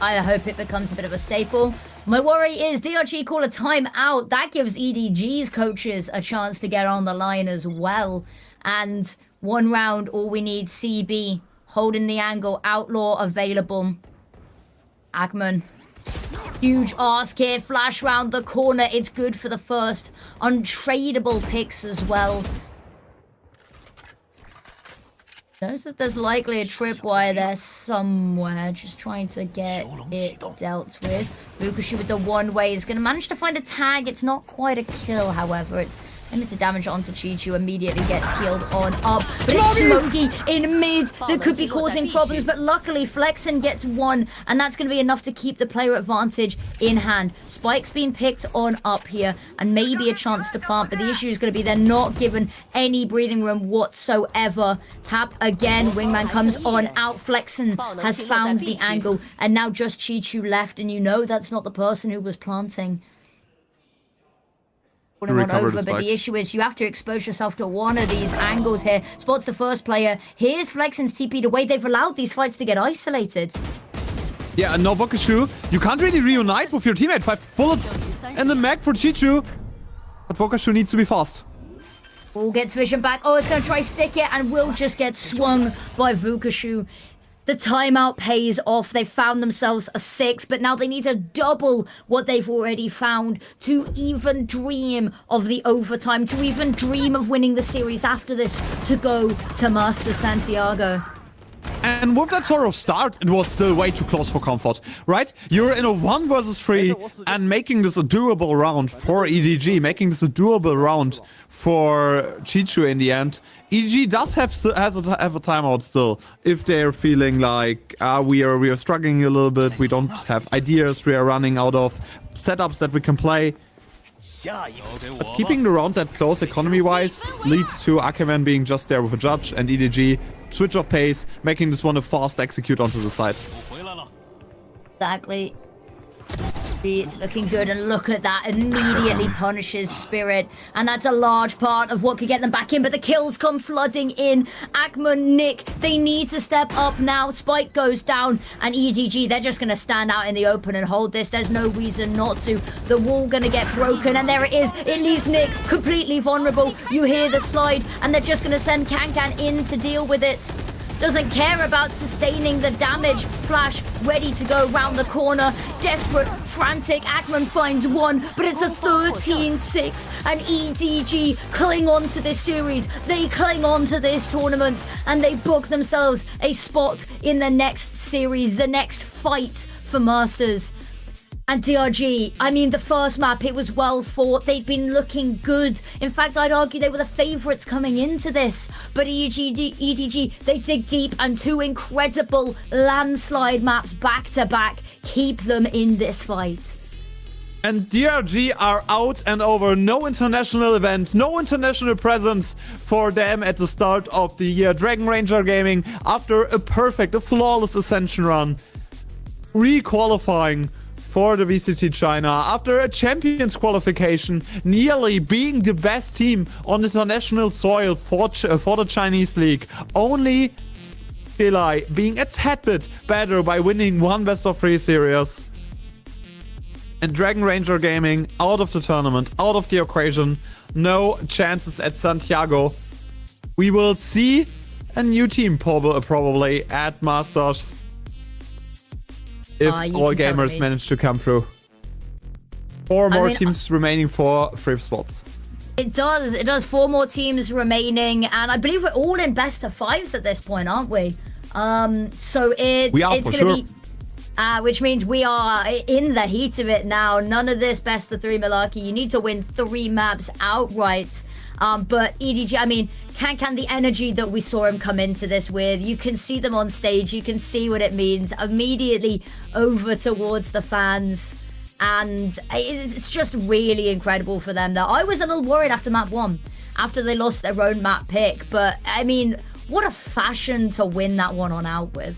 hope it becomes a bit of a staple. My worry is DRG call a timeout. That gives EDG's coaches a chance to get on the line as well. And 1 round, all we need, CB holding the angle, Outlaw available. Agman, huge ask here, flash round the corner. It's good for the first untradeable picks as well. Knows that there's likely a tripwire there somewhere, just trying to get it dealt with. Vukashi with the 1-way is going to manage to find a tag. It's not quite a kill, however. It's limited damage onto Chichu, immediately gets healed on up. But it's Smokey in mid that could be causing problems, but luckily Flexen gets 1, and that's going to be enough to keep the player advantage in hand. Spike's being picked on up here, and maybe a chance to plant, but the issue is going to be they're not given any breathing room whatsoever. Tap again, Wingman comes on out. Flexen has found the angle, and now just Chichu left, and you know that's not the person who was planting. On over, but the issue is you have to expose yourself to one of these angles here. Spots the first player. Here's Flexen's TP. The way they've allowed these fights to get isolated. Yeah, and now Vokashu, you can't really reunite with your teammate. 5 bullets in the mag for Chichu. But Vokashu needs to be fast. Ball gets vision back. Oh, it's going to try stick it and will just get swung by Vukashu. The timeout pays off. They found themselves a 6, but now they need to double what they've already found to even dream of the overtime, to even dream of winning the series after this, to go to Master Santiago. And with that sort of start, it was still way too close for comfort, right? You're in a 1 versus 3 and making this a doable round for EDG, making this a doable round for Chichu in the end. EDG does have a timeout still, if they're feeling like we are struggling a little bit, we don't have ideas, we are running out of setups that we can play. But keeping the round that close economy-wise leads to Akeman being just there with a judge and EDG switch of pace, making this one a fast execute onto the side. Exactly. It's looking good, and look at that. Immediately punishes Spirit, and that's a large part of what could get them back in, but the kills come flooding in. Akman, Nick, they need to step up now. Spike goes down, and EDG, they're just going to stand out in the open and hold this. There's no reason not to. The wall going to get broken, and there it is. It leaves Nick completely vulnerable. You hear the slide, and they're just going to send Kankan in to deal with it. Doesn't care about sustaining the damage. Flash ready to go round the corner. Desperate, frantic. Akman finds one, but it's a 13-6. And EDG cling on to this series. They cling on to this tournament, and they book themselves a spot in the next series, the next fight for Masters. And DRG, I mean, the first map, it was well fought. They'd been looking good. In fact, I'd argue they were the favourites coming into this. But EDG, they dig deep, and 2 incredible landslide maps back-to-back keep them in this fight. And DRG are out and over. No international event, no international presence for them at the start of the year. Dragon Ranger Gaming, after a flawless Ascension run, re-qualifying for the VCT China after a Champions qualification, nearly being the best team on international soil for the Chinese league. Only Belai being a tad bit better by winning 1 best-of-3 series. And Dragon Ranger Gaming out of the tournament, out of the equation. No chances at Santiago. We will see a new team probably at Masters, if all gamers manage to come through. 4 more teams remaining for 3 spots. It does 4 more teams remaining, and I believe we're all in best of 5s at this point, aren't we? So it's gonna be which means we are in the heat of it now. None of this best of 3 malarkey. You need to win 3 maps outright. But EDG, I mean, Kankan, the energy that we saw him come into this with, you can see them on stage, you can see what it means, immediately over towards the fans, and it's just really incredible for them. Though I was a little worried after map 1, after they lost their own map pick, but I mean, what a fashion to win that one on out with.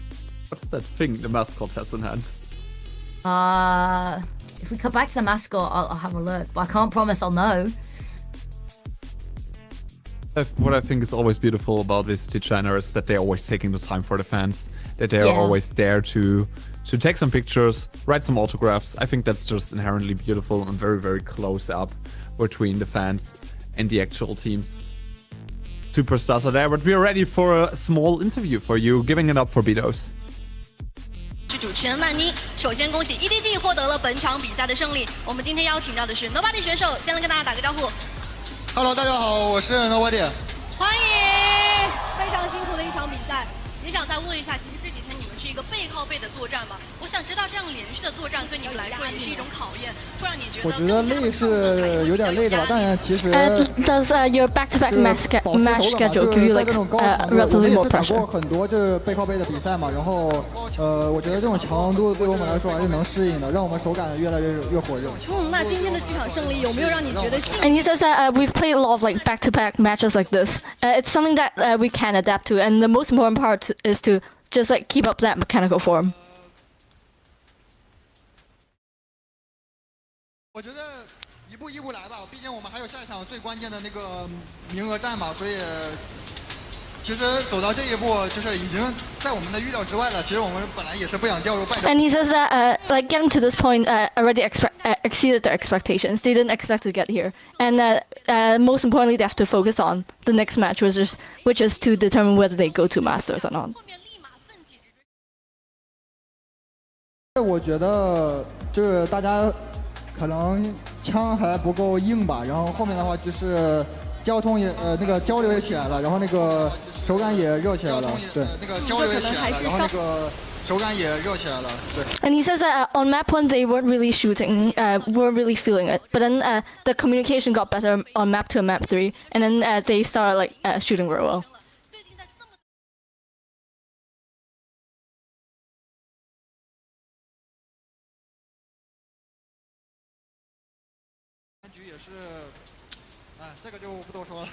What's that thing the mascot has in hand? If we come back to the mascot, I'll have a look, but I can't promise I'll know. What I think is always beautiful about VCT China is that they're always taking the time for the fans, that they're always there to take some pictures, write some autographs. I think that's just inherently beautiful and very, very close up between the fans and the actual teams. Superstars are there, but we're ready for a small interview for you, giving it up for Betos. 主持人曼妮，首先恭喜 EDG 获得了本场比赛的胜利。我们今天邀请到的是 Nobody 选手，先来跟大家打个招呼。Hello， 大家好，我是 Nobody。欢迎，非常辛苦的一场比赛。也想再问一下，其实这几天你们是一个背靠背的作战嘛？我想知道这样连续的作战对你们来说也是一种考验，会让你觉得？我觉得累是有点累的吧，但其实。Does your back-to-back match schedule give you like relatively more pressure? 我很多就是背靠背的比赛嘛，然后我觉得这种强度对我们来说还是能适应的，让我们手感越来越火热。那今天的这场胜利有没有让你觉得幸福 And he says that we've played a lot of like back-to-back matches like this. It's something that we can adapt to, and the most important part is to just like keep up that mechanical form. 我觉得一步一步来吧，毕竟我们还有下一场最关键的那个名额战嘛，所以其实走到这一步就是已经在我们的预料之外了。其实我们本来也是不想掉入败者。And he says that like getting to this point already exceeded their expectations. They didn't expect to get here, and most importantly, they have to focus on the next match, which is to determine whether they go to Masters or not. 我觉得就是大家可能枪还不够硬吧，然后后面的话就是交通也那个交流也起来了，然后那个手感也热起来了，对，那个交流也起来了，然后那个手感也热起来了，对。And he says that on map 1 they weren't really shooting, weren't really feeling it, but then the communication got better on map 2 and map 3, and then they started like shooting very well. 也是，这个就不多说了。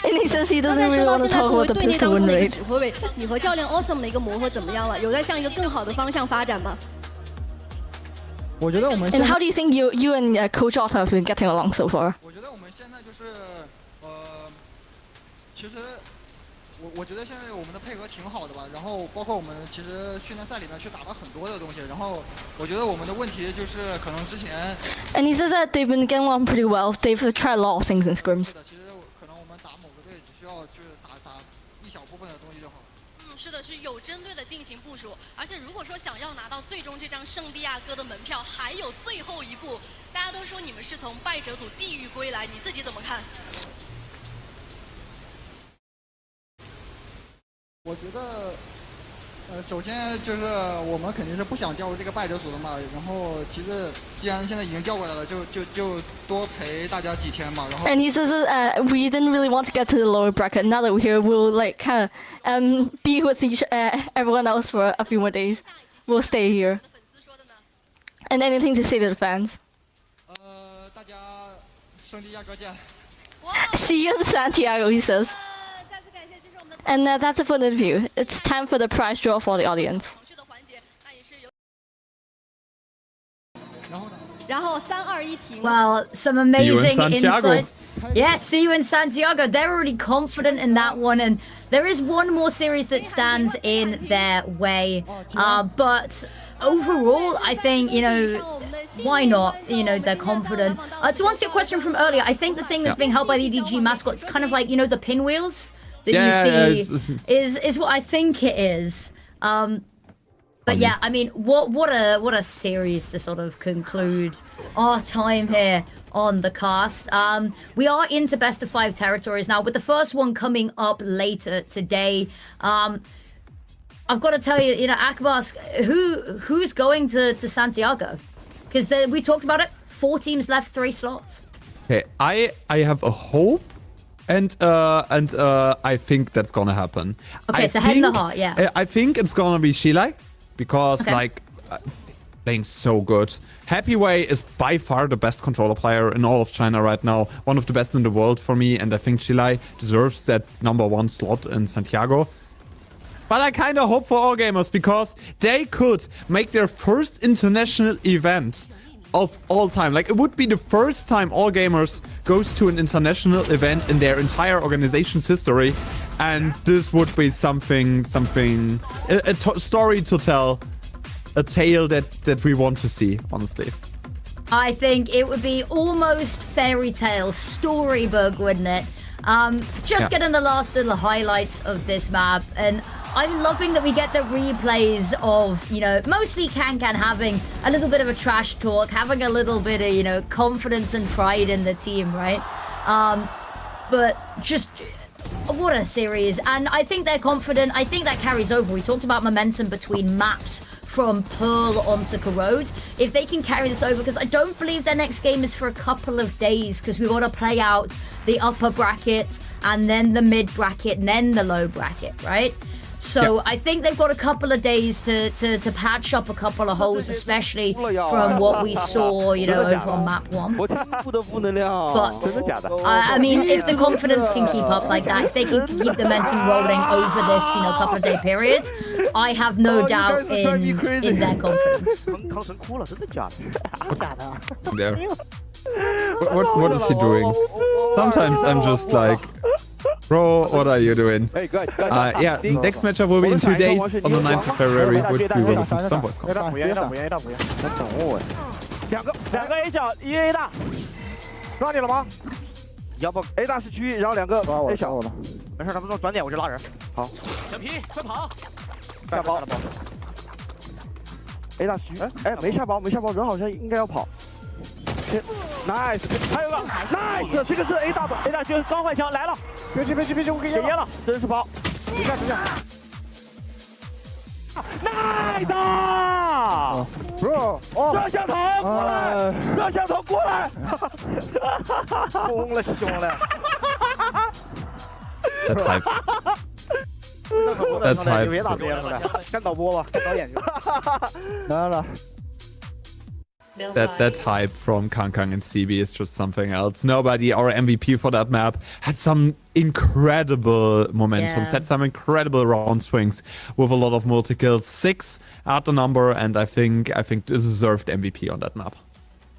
And he says he doesn't really want to talk about the pistol win rate. 指挥委，你和教练 Autumn 的一个磨合怎么样了？有在向一个更好的方向发展吗？我觉得我们 And how do you think you and Coach Otto have been getting along so far? 我觉得我们现在就是其实我觉得现在我们的配合挺好的吧，然后包括我们其实训练赛里面去打了很多的东西，然后我觉得我们的问题就是可能之前。And he says that they've been getting along pretty well. They've tried a lot of things in scrims. 是的，其实可能我们打某个队只需要就是打一小部分的东西就好。是的，是有针对的进行部署，而且如果说想要拿到最终这张圣地亚哥的门票，还有最后一步，大家都说你们是从败者组地狱归来，你自己怎么看？我觉得，首先就是我们肯定是不想掉入这个败者组的嘛。然后其实既然现在已经调过来了，就多陪大家几天嘛。然后。And he says that we didn't really want to get to the lower bracket. Now that we're here, we'll like kind of be with everyone else for a few more days. We'll stay here. And anything to say to the fans? 大家圣地亚哥见。See you in Santiago, he says. And that's it for the interview. It's time for the prize draw for the audience. 然后3、2、1停。 Well, some amazing insight. Yeah, see you in Santiago. They're already confident in that one, and there is one more series that stands in their way. But overall, I think, you know, why not? You know, they're confident. To answer your question from earlier, I think the thing that's being held by the EDG mascot is kind of like, you know, the pinwheels that you see is what I think it is. But yeah, I mean, what a series to sort of conclude our time here on the cast. We are into best of 5 territories now, with the first one coming up later today. I've got to tell you, you know, Akbars, who's going to Santiago? Because we talked about it. 4 teams left, 3 slots. Okay, I have a hope. And I think that's gonna happen. Okay, so head in the heart, yeah. I think it's gonna be Shilai, because like playing so good. Happy Way is by far the best controller player in all of China right now. One of the best in the world for me, and I think Shilai deserves that #1 slot in Santiago. But I kind of hope for all gamers, because they could make their first international event of all time. Like, it would be the first time All Gamers goes to an international event in their entire organization's history, and this would be something, a story to tell, a tale that we want to see, honestly. I think it would be almost fairy tale, storybook, wouldn't it? Just getting the last little highlights of this map, and I'm loving that we get the replays of, you know, mostly Can having a little bit of a trash talk, having a little bit of, you know, confidence and pride in the team, right? But just what a series. And I think they're confident. I think that carries over. We talked about momentum between maps from Pearl onto Corrode. If they can carry this over, because I don't believe their next game is for a couple of days, because we want to play out the upper bracket and then the mid bracket and then the low bracket, right? So I think they've got a couple of days to patch up a couple of holes, especially from what we saw, you know, over on map 1. But I mean, if the confidence can keep up like that, if they can keep the momentum rolling over this, you know, couple of day period, I have no doubt in their confidence. There. What is he doing? Sometimes I'm just like, bro, what are you doing? Yeah, next matchup will be in 2 days on the 9th of February, which we will listen to some voice calls. 两个 A 小，1 A 大，抓你了吗？要不 A 大是区域，然后2个 A 小，没事，他们说转点我就拉人。好，小皮快跑！下包 ，A 大区，哎，没下包，人好像应该要跑。Nice， 还有个 Nice， 这个是 A 大的 A 大区钢块枪来了，别急，我给噎了，真是包，等下。Nice， Bro， 摄像头过来，疯了兄弟。That's hype. 别打别人了，干导播吧，干导演去。来了。That hype from Kangkang and CB is just something else. Nobody, our MVP for that map, had some incredible momentum, had some incredible round swings with a lot of multi-kills. 6 at the number, and I think deserved MVP on that map.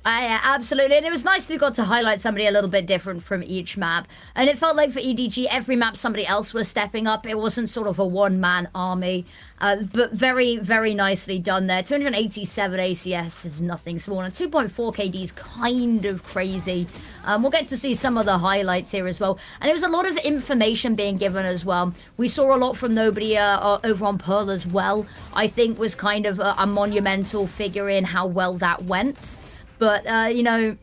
Yeah, absolutely. And it was nice that we got to highlight somebody a little bit different from each map. And it felt like for EDG, every map somebody else was stepping up. It wasn't sort of a one-man army. But very, very nicely done there. 287 ACS is nothing small. And 2.4 KD is kind of crazy. We'll get to see some of the highlights here as well. And it was a lot of information being given as well. We saw a lot from Nobody over on Pearl as well. I think was kind of a monumental figure in how well that went. But, you know,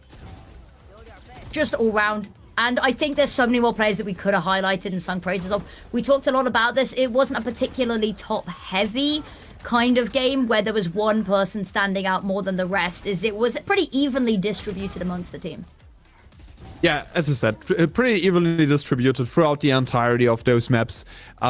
just all round. And I think there's so many more players that we could have highlighted and sung praises of. We talked a lot about this. It wasn't a particularly top-heavy kind of game where there was one person standing out more than the rest. It was pretty evenly distributed amongst the team. Yeah, as I said, pretty evenly distributed throughout the entirety of those maps.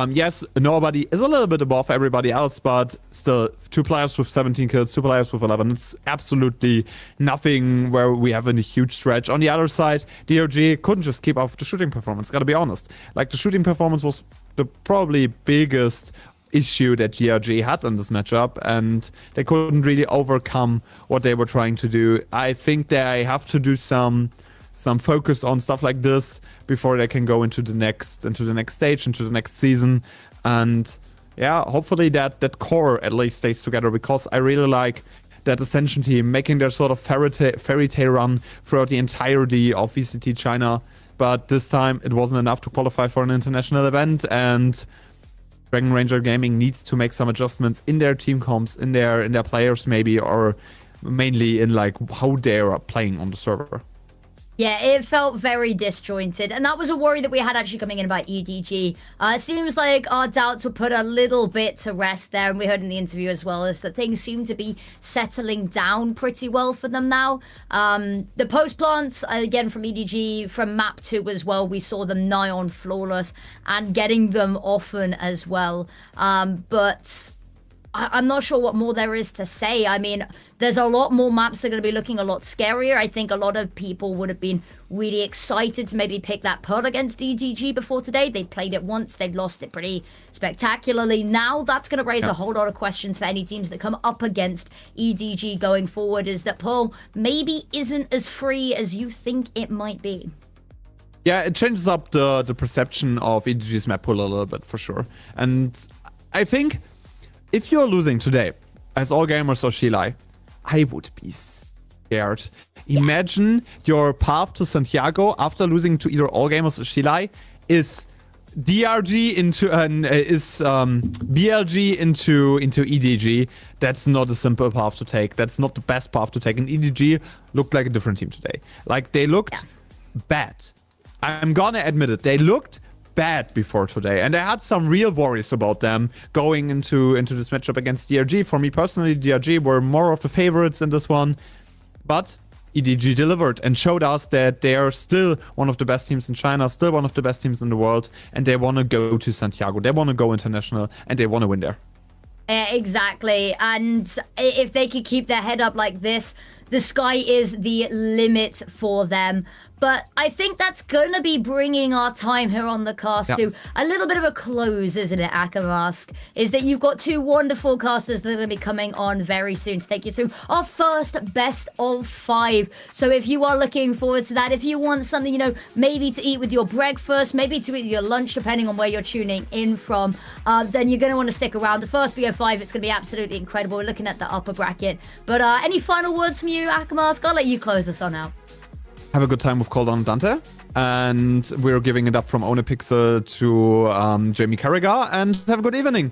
Yes, Nobody is a little bit above everybody else, but still, 2 players with 17 kills, 2 players with 11. It's absolutely nothing where we have a huge stretch. On the other side, DRG couldn't just keep up the shooting performance, gotta be honest. Like, the shooting performance was the probably biggest issue that DRG had in this matchup, and they couldn't really overcome what they were trying to do. I think they have to do some focus on stuff like this before they can go into the next stage, into the next season. And yeah, hopefully that core at least stays together, because I really like that Ascension team making their sort of fairy tale run throughout the entirety of VCT China. But this time it wasn't enough to qualify for an international event, and Dragon Ranger Gaming needs to make some adjustments in their team comps, in their players maybe, or mainly in like how they are playing on the server. Yeah, it felt very disjointed, and that was a worry that we had actually coming in about EDG. It seems like our doubts were put a little bit to rest there, and we heard in the interview as well, is that things seem to be settling down pretty well for them now. The post plants, again from EDG, from map 2 as well, we saw them nigh on flawless and getting them often as well. But I'm not sure what more there is to say. I mean, there's a lot more maps that are going to be looking a lot scarier. I think a lot of people would have been really excited to maybe pick that Pearl against EDG before today. They played it once. They've lost it pretty spectacularly. Now that's going to raise a whole lot of questions for any teams that come up against EDG going forward, is that Pearl maybe isn't as free as you think it might be. Yeah, it changes up the perception of EDG's map pool a little bit, for sure. And I think if you're losing today, as all gamers or Shilai, I would be scared. Imagine your path to Santiago after losing to either all gamers or Shilai is DRG into BLG into EDG. That's not a simple path to take. That's not the best path to take. And EDG looked like a different team today. Like, they looked bad. I'm gonna admit it. They looked bad before today, and I had some real worries about them going into this matchup against DRG. For me personally, DRG were more of the favorites in this one, but EDG delivered and showed us that they are still one of the best teams in China, still one of the best teams in the world, and they want to go to Santiago. They want to go international, and they want to win there. Exactly, and if they could keep their head up like this, the sky is the limit for them. But I think that's going to be bringing our time here on the cast to a little bit of a close, isn't it, Akamask? Is that you've got 2 wonderful casters that are going to be coming on very soon to take you through our first best of 5. So if you are looking forward to that, if you want something, you know, maybe to eat with your breakfast, maybe to eat with your lunch, depending on where you're tuning in from, then you're going to want to stick around. The first BO5, it's going to be absolutely incredible. We're looking at the upper bracket. But any final words from you, Akamask? I'll let you close us on out. Have a good time with Cold on Dante, and we're giving it up from Onepixel to Jamie Carragher, and have a good evening.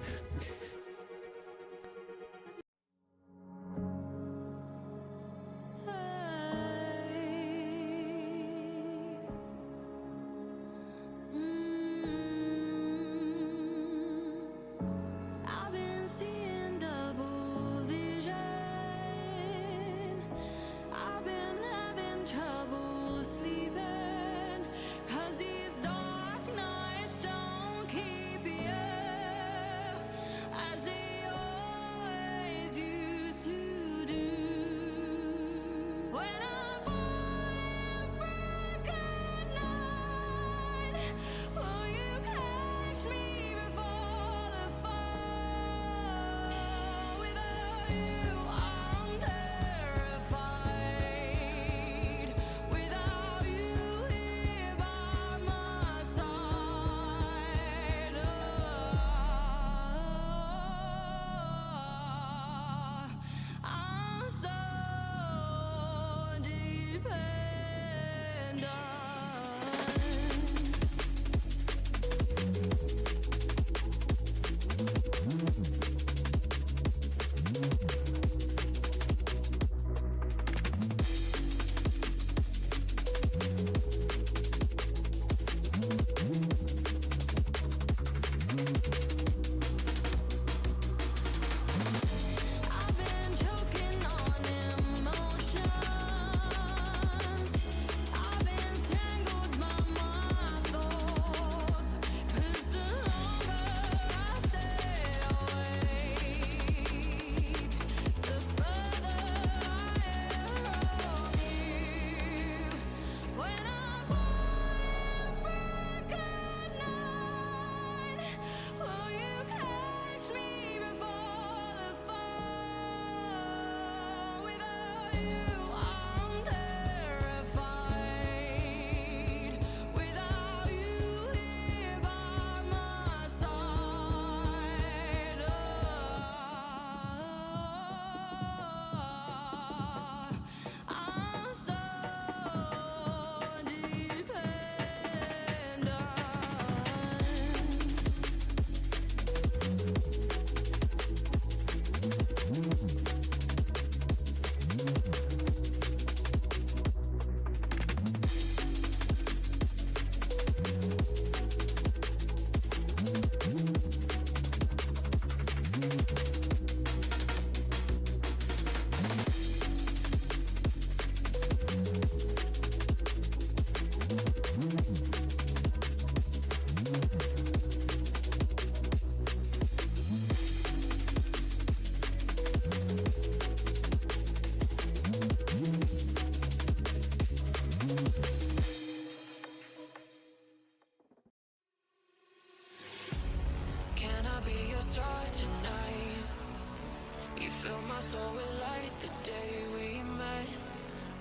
soul will light the day we met.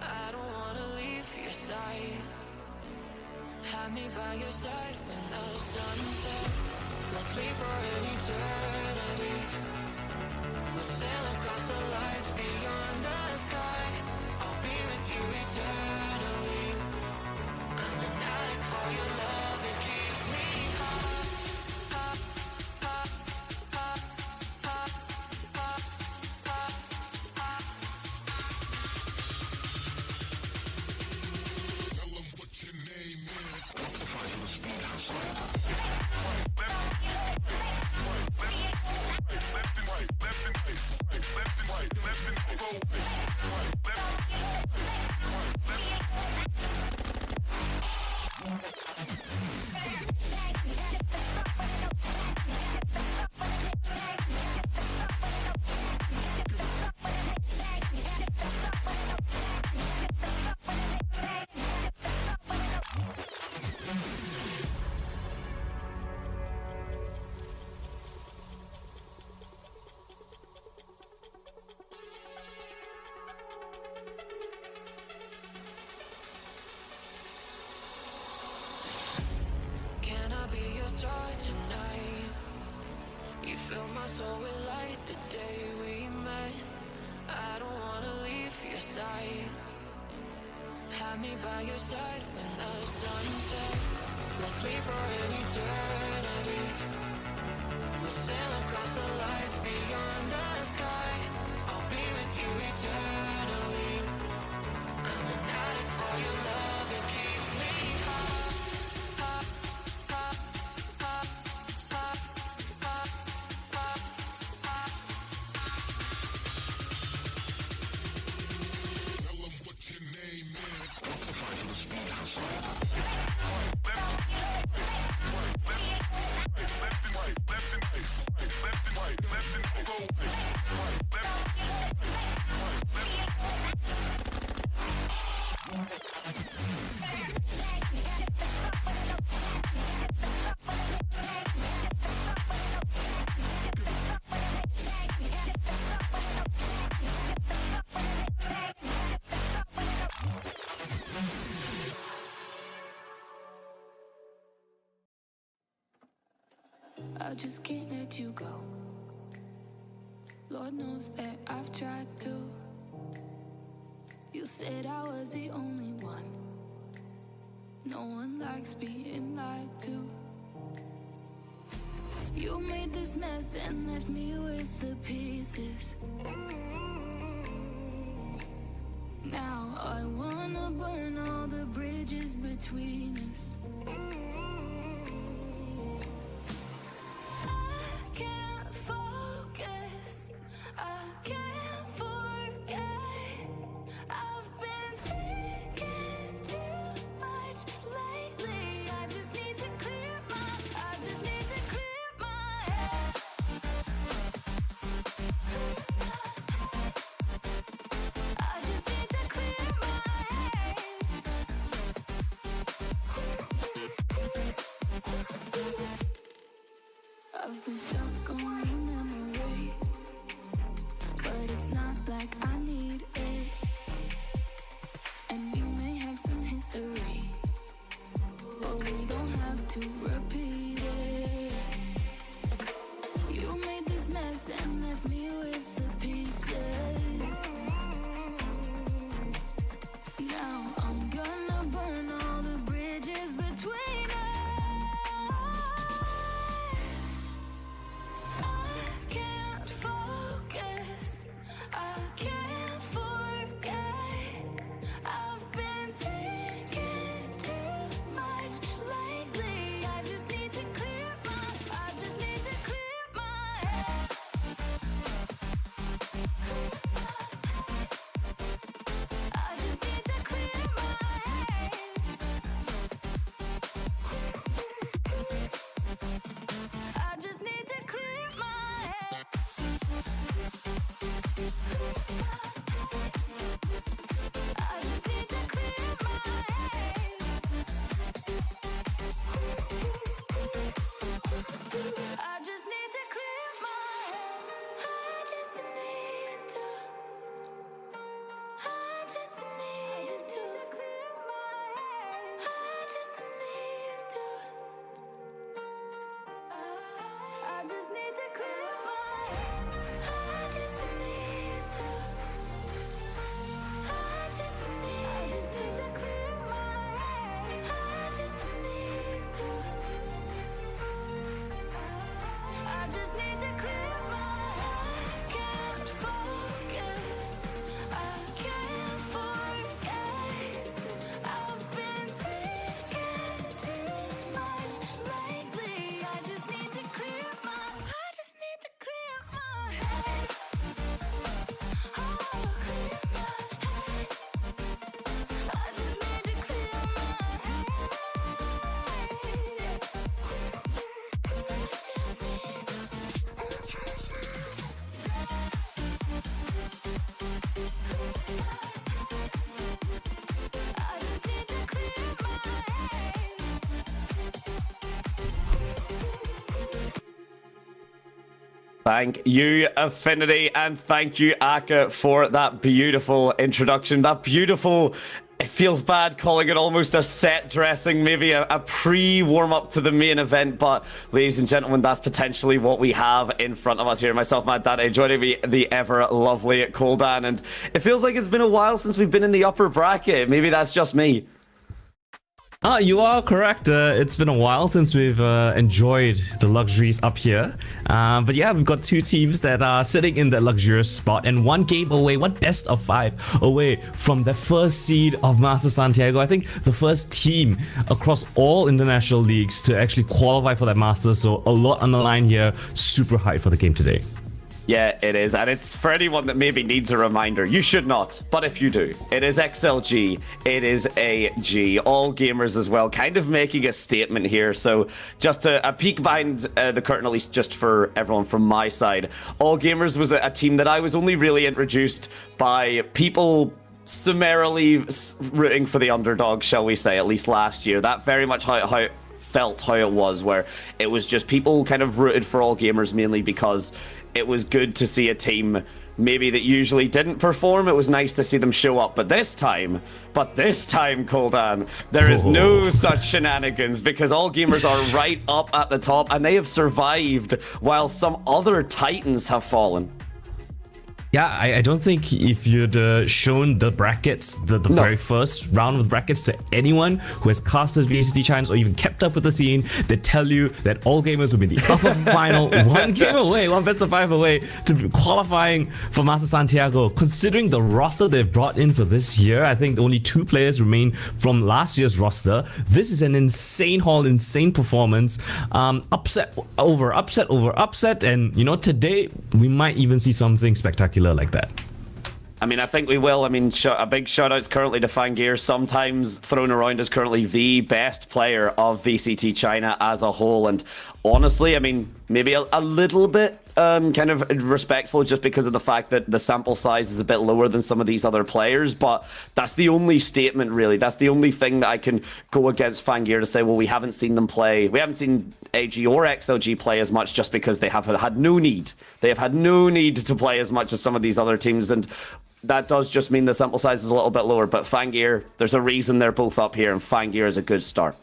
I don't wanna leave your side. Have me by your side when the sun sets. Let's leave for an eternity. We'll sail across the lights beyond the sky. I'll be with you eternally. I'm an addict for your love, it keeps me high. Can I be your star tonight? You fill my soul with light the day we met. I don't wanna leave your side. Have me by your side when the sun sets. Let's leave for an eternity. We'll sail across the lights beyond the sky. I'll be with you eternally. I'm an addict for your love, it keeps me high. I just can't let you go. Lord knows that I've tried to. You said I was the only one. No one likes being lied to. You made this mess and left me with the pieces. Now I wanna burn all the bridges between us. I've been stuck on your memory, but it's not like I need it. And you may have some history, but we don't have to repeat it. You made this mess and left me with the pieces. Now I'm gonna burn all the bridges between us. I just need Thank you, Affinity, and thank you, Aka, for that beautiful introduction. That beautiful, it feels bad calling it almost a set dressing, maybe a pre-warm-up to the main event, but ladies and gentlemen, that's potentially what we have in front of us here. Myself, Mad Daddy, joining me, the ever-lovely Koldan, and it feels like it's been a while since we've been in the upper bracket. Maybe that's just me. You are correct. It's been a while since we've enjoyed the luxuries up here. But yeah, we've got two teams that are sitting in that luxurious spot and one game away, one best of 5 away from the first seed of Master Santiago. I think the first team across all international leagues to actually qualify for that Masters. So a lot on the line here. Super hyped for the game today. Yeah, it is, and it's for anyone that maybe needs a reminder. You should not, but if you do, it is XLG, it is AG, all gamers as well, kind of making a statement here. So just a peek behind the curtain, at least just for everyone from my side. All Gamers was a team that I was only really introduced by people summarily rooting for the underdog, shall we say, at least last year. That very much how it was, where it was just people kind of rooted for All Gamers mainly because it was good to see a team maybe that usually didn't perform. It was nice to see them show up, but this time, Koldan, there is no such shenanigans because All Gamers are right up at the top and they have survived while some other titans have fallen. Yeah, I don't think if you'd shown the brackets, the very first round of the brackets to anyone who has casted VCT China or even kept up with the scene, they'd tell you that All Gamers would be in the upper final, one game away, one best of 5 away to qualifying for Master Santiago. Considering the roster they've brought in for this year, I think only 2 players remain from last year's roster. This is an insane haul, insane performance. Upset over upset, and you know, today we might even see something spectacular like that. I mean, I think we will. I mean, a big shout out currently to Fangir, sometimes thrown around as currently the best player of VCT China as a whole. And honestly, I mean, maybe a little bit kind of respectful just because of the fact that the sample size is a bit lower than some of these other players. But that's the only statement, really. That's the only thing that I can go against Fangir to say, well, we haven't seen them play. We haven't seen AG or XLG play as much just because they have had no need. They have had no need to play as much as some of these other teams. And that does just mean the sample size is a little bit lower. But Fangir, there's a reason they're both up here, and Fangir is a good start.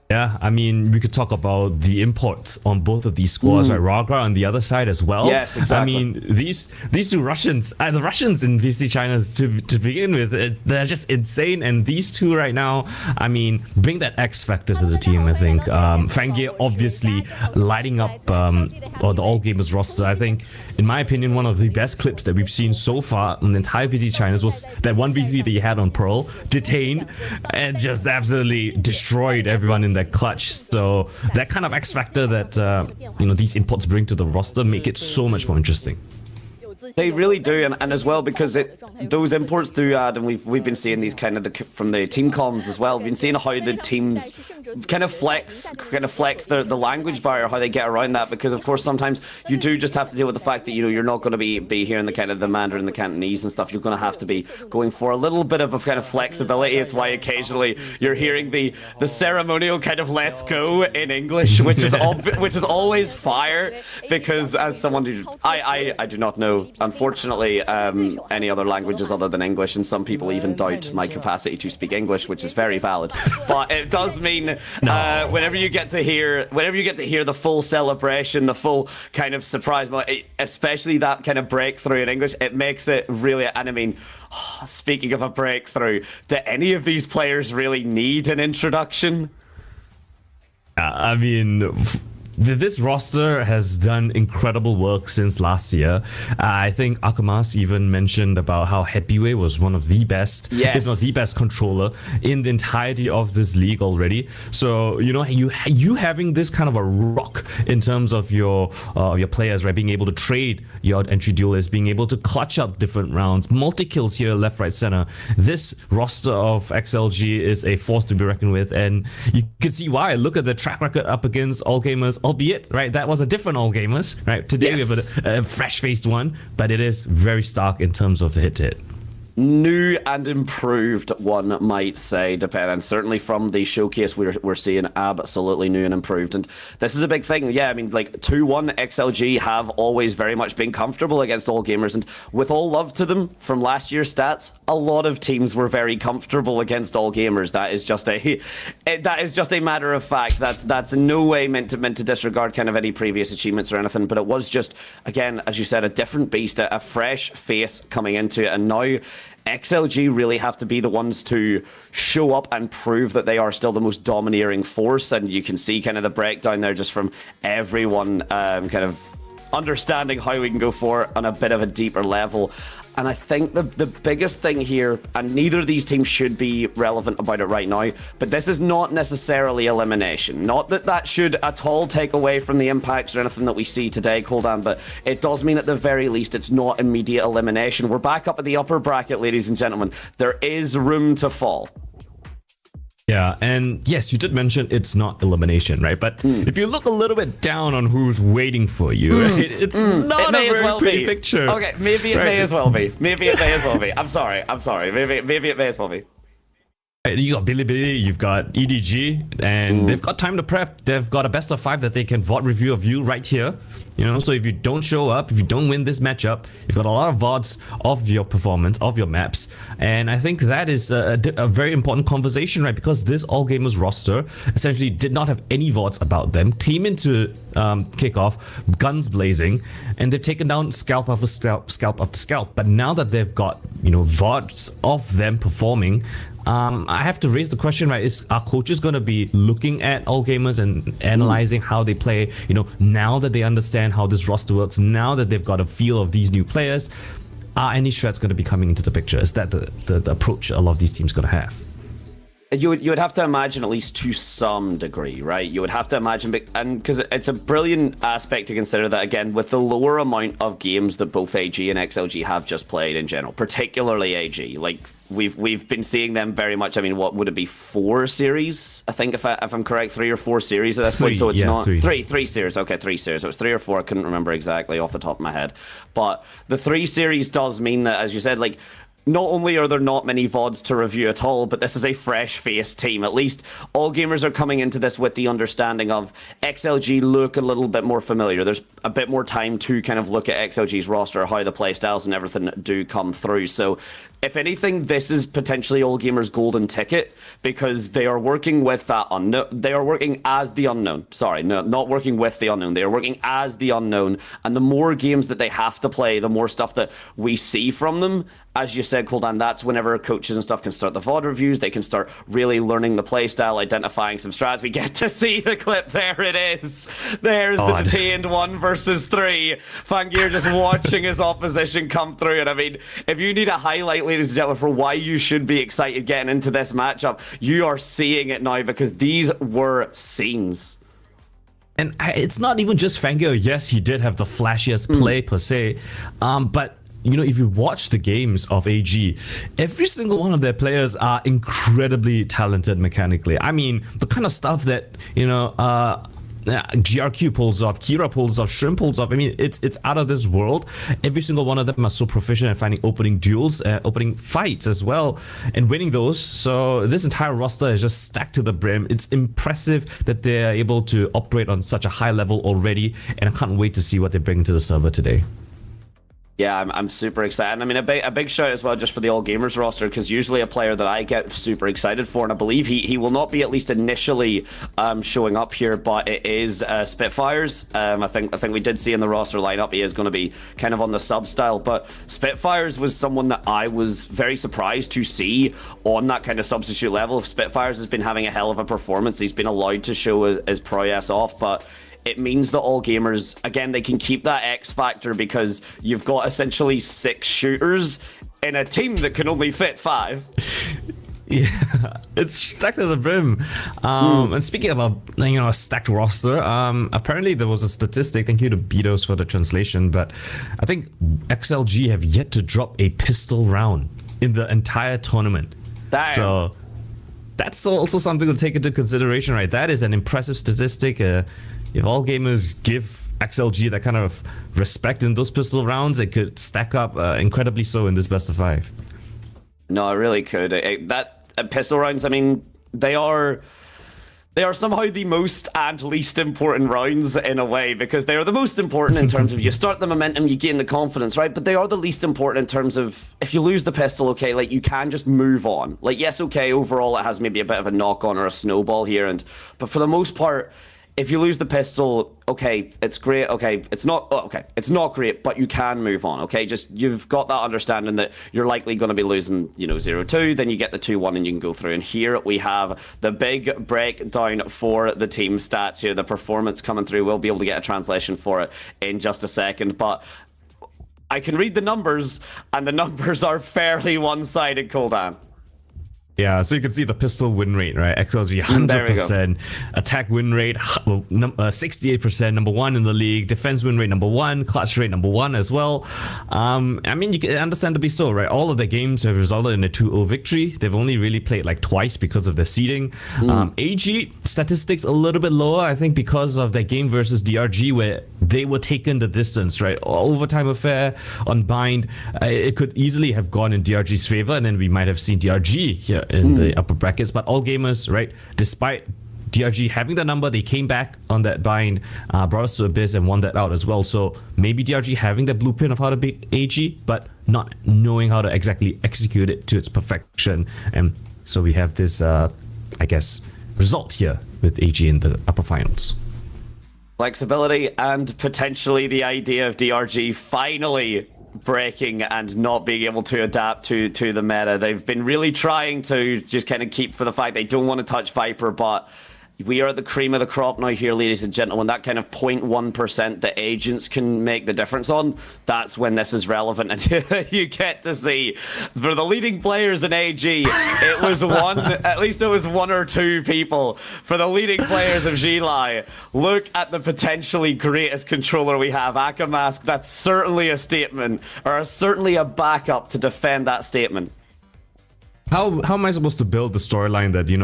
Yeah, I mean, we could talk about the imports on both of these squads, right? Ragra on the other side as well. Yes, exactly. I mean, these two Russians, the Russians in VCT China to begin with, they're just insane. And these two right now, I mean, bring that X factor to the team, I think. Fangir obviously lighting up the All Gamers roster. I think, in my opinion, one of the best clips that we've seen so far in the entire VCT China was that 1v3 that you had on Pearl, detained, and just absolutely destroyed everyone in that clutch. So that kind of X factor that you know, these imports bring to the roster make it so much more interesting. They really do, and as well because those imports do add, and we've been seeing these kind of from the team comms as well. We've been seeing how the teams kind of flex the language barrier, how they get around that, because of course sometimes you do just have to deal with the fact that, you know, you're not going to be hearing the kind of the Mandarin, the Cantonese and stuff. You're going to have to be going for a little bit of a kind of flexibility. It's why occasionally you're hearing the ceremonial kind of "let's go" in English, which is always fire, because as someone who I do not know, unfortunately, any other languages other than English, and some people even doubt my capacity to speak English, which is very valid. But it does mean whenever you get to hear the full celebration, the full kind of surprise, especially that kind of breakthrough in English, it makes it really. And I mean, speaking of a breakthrough, do any of these players really need an introduction? I mean, this roster has done incredible work since last year. I think Akamas even mentioned about how Happyway was one of the best, if not the best controller in the entirety of this league already. So, you know, you having this kind of a rock in terms of your players, right? Being able to trade your entry duelists, being able to clutch up different rounds, multi-kills here, left, right, center. This roster of XLG is a force to be reckoned with, and you can see why. Look at the track record up against All Gamers, albeit, right, that was a different All Gamers, right? Today we have a fresh-faced one, but it is very stark in terms of the hit-to-hit. new and improved, one might say, depending. Certainly from the showcase, we're seeing absolutely new and improved. And this is a big thing. Yeah, I mean, like 2-1 XLG have always very much been comfortable against all gamers. And with all love to them from last year's stats, a lot of teams were very comfortable against all gamers. That is just a matter of fact. That's in no way meant to disregard kind of any previous achievements or anything. But it was just, again, as you said, a different beast, a fresh face coming into it. And now XLG really have to be the ones to show up and prove that they are still the most domineering force. And you can see kind of the breakdown there just from everyone kind of understanding how we can go for it on a bit of a deeper level. And I think the biggest thing here, and neither of these teams should be relevant about it right now, but this is not necessarily elimination. Not that that should at all take away from the impacts or anything that we see today, Coldan, but it does mean at the very least it's not immediate elimination. We're back up at the upper bracket, ladies and gentlemen. There is room to fall. Yeah, and yes, you did mention it's not elimination, right? But if you look a little bit down on who's waiting for you, right, it's not a very pretty picture. Okay, maybe it may as well be. Maybe it may as well be. I'm sorry. Maybe it may as well be. You got Bilibili, you've got EDG, and they've got time to prep. They've got a best of 5 that they can VOD review of you right here. You know, so if you don't show up, if you don't win this matchup, you've got a lot of VODs of your performance, of your maps. And I think that is a very important conversation, right? Because this All Gamers roster essentially did not have any VODs about them, came into Kickoff, guns blazing, and they've taken down scalp after scalp after scalp. But now that they've got, you know, VODs of them performing, I have to raise the question, right? Are coaches going to be looking at All Gamers and analyzing how they play? You know, now that they understand how this roster works, now that they've got a feel of these new players, are any threats going to be coming into the picture? Is that the approach a lot of these teams going to have? You would have to imagine, at least to some degree, right? You would have to imagine, and because it's a brilliant aspect to consider that, again, with the lower amount of games that both AG and XLG have just played in general, particularly AG, like we've been seeing them very much. I mean, what would it be, 4 series? I think if I'm correct, 3 or 4 series at this point. So it's not three series. Okay, 3 series. It was 3 or 4. I couldn't remember exactly off the top of my head, but the 3 series does mean that, as you said, like, not only are there not many VODs to review at all, but this is a fresh-faced team. At least all gamers are coming into this with the understanding of XLG look a little bit more familiar. There's a bit more time to kind of look at XLG's roster, how the playstyles and everything do come through. So if anything, this is potentially all gamers' golden ticket, because they are working with that unknown. They are working as the unknown. Sorry, no, not working with the unknown. They are working as the unknown. And the more games that they have to play, the more stuff that we see from them. As you said, Coldan, that's whenever coaches and stuff can start the VOD reviews. They can start really learning the playstyle, identifying some strats. We get to see the clip. There it is. There's the detained 1 versus 3. Fangir just watching his opposition come through. And I mean, if you need a highlight, ladies and gentlemen, for why you should be excited getting into this matchup, you are seeing it now, because these were scenes. And it's not even just Fangir. Yes, he did have the flashiest play per se, but you know, if you watch the games of AG, every single one of their players are incredibly talented mechanically. I mean, the kind of stuff that, you know, GRQ pulls off, Kira pulls off, Shrimp pulls off. I mean, it's out of this world. Every single one of them are so proficient at finding opening duels, opening fights as well, and winning those. So this entire roster is just stacked to the brim. It's impressive that they're able to operate on such a high level already, and I can't wait to see what they bring to the server today. Yeah, I'm super excited. I mean, a big shout as well just for the All Gamers roster, because usually a player that I get super excited for, and I believe he will not be, at least initially, showing up here, but it is Spitfires. I think we did see in the roster lineup he is going to be kind of on the sub style, but Spitfires was someone that I was very surprised to see on that kind of substitute level. Spitfires has been having a hell of a performance. He's been allowed to show his prowess off, but it means that all gamers, again, they can keep that X factor, because you've got essentially 6 shooters in a team that can only fit 5. Yeah, it's stacked to the brim. And speaking of a stacked roster, apparently there was a statistic. Thank you to Beatos for the translation, but I think XLG have yet to drop a pistol round in the entire tournament. Damn. So that's also something to take into consideration, right? That is an impressive statistic. If all gamers give XLG that kind of respect in those pistol rounds, it could stack up incredibly so in this best of 5. No, it really could. Pistol rounds, I mean, they are somehow the most and least important rounds in a way, because they are the most important in terms of you start the momentum, you gain the confidence, right? But they are the least important in terms of if you lose the pistol, okay, like you can just move on. Like, yes, okay, overall it has maybe a bit of a knock-on or a snowball here, but for the most part, if you lose the pistol, okay, it's great, okay, it's not great, but you can move on, okay? Just, you've got that understanding that you're likely going to be losing, 0-2, then you get the 2-1 and you can go through. And here we have the big breakdown for the team stats here, the performance coming through. We'll be able to get a translation for it in just a second, but I can read the numbers, and the numbers are fairly one-sided, Kuldan. Yeah, so you can see the pistol win rate, right? XLG 100%, attack win rate 68%, number 1 in the league, defense win rate number 1, clutch rate number 1 as well. I mean, you can understandably so, right? All of their games have resulted in a 2-0 victory. They've only really played like twice because of their seeding. AG statistics a little bit lower, I think, because of their game versus DRG, where they were taken the distance, right? Overtime affair on bind, it could easily have gone in DRG's favor, and then we might have seen DRG here in the upper brackets. But all gamers, right, despite DRG having the number, they came back on that bind, brought us to Abyss and won that out as well. So maybe DRG having the blueprint of how to beat AG, but not knowing how to exactly execute it to its perfection. And so we have this, I guess, result here with AG in the upper finals. Flexibility and potentially the idea of DRG finally breaking and not being able to adapt to the meta. They've been really trying to just kind of keep for the fact they don't want to touch Viper, but we are at the cream of the crop now here, ladies and gentlemen. That kind of 0.1% that agents can make the difference on, that's when this is relevant. And you get to see, for the leading players in AG, it was at least it was 1 or 2 people. For the leading players of Gilai, look at the potentially greatest controller we have, Akamask. That's certainly a statement, or certainly a backup to defend that statement. How am I supposed to build the storyline that, we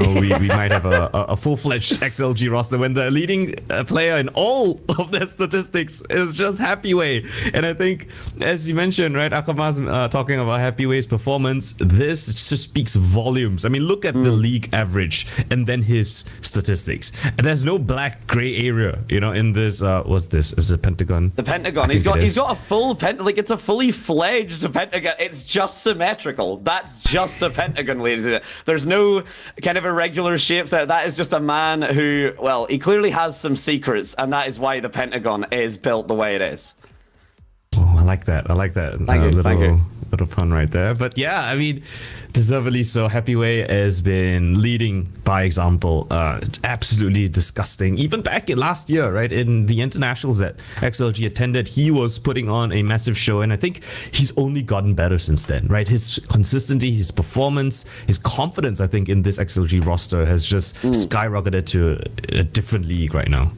might have a full-fledged XLG roster when the leading player in all of their statistics is just Happyway? And I think, as you mentioned, right, Akamas talking about Happyway's performance, this just speaks volumes. I mean, look at the league average and then his statistics. And there's no black-gray area, in this, what's this? Is it Pentagon? The Pentagon. He's got a full it's a fully fledged Pentagon. It's just symmetrical. That's just a Pentagon. There's no kind of irregular shapes there. That is just a man who, well, he clearly has some secrets, and that is why the Pentagon is built the way it is. Oh, I like that. Thank you. Little pun right there. But yeah, I mean, deservedly so. Happyway has been leading by example. Absolutely disgusting. Even back in last year, right, in the internationals that XLG attended, he was putting on a massive show, and I think he's only gotten better since then, right? His consistency, his performance, his confidence, I think, in this XLG roster has just skyrocketed to a different league right now.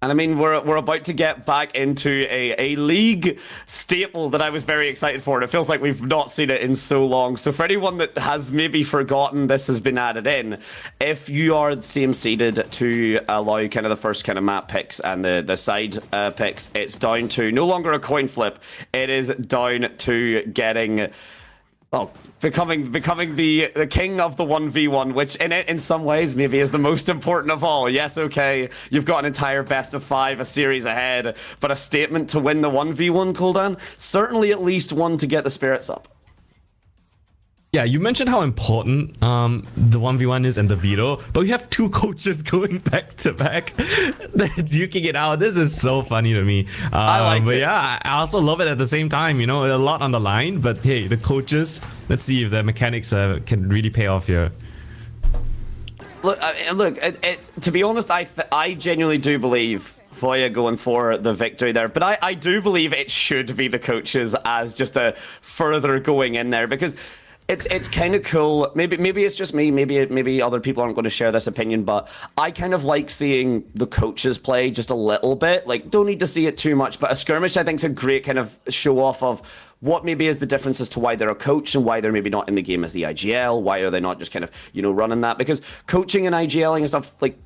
And I mean, we're about to get back into a league staple that I was very excited for. And it feels like we've not seen it in so long. So for anyone that has maybe forgotten this has been added in, if you are the same seeded to allow kind of the first kind of map picks and the side picks, it's down to no longer a coin flip. It is down to getting... well, becoming the king of the 1v1, which in some ways maybe is the most important of all. Yes, okay, you've got an entire best of 5, a series ahead, but a statement to win the 1v1, Kuldan, certainly at least one to get the spirits up. Yeah, you mentioned how important the 1v1 is and the veto, but we have 2 coaches going back to back, duking it out. This is so funny to me. I like it. Yeah, I also love it at the same time. A lot on the line, but hey, the coaches, let's see if the mechanics can really pay off here. Look, to be honest, I genuinely do believe Voya going for the victory there, but I do believe it should be the coaches as just a further going in there, because it's kind of cool. Maybe it's just me. Maybe other people aren't going to share this opinion, but I kind of like seeing the coaches play just a little bit. Like, don't need to see it too much, but a skirmish I think is a great kind of show off of what maybe is the difference as to why they're a coach and why they're maybe not in the game as the IGL. Why are they not just kind of running that? Because coaching and IGLing and stuff like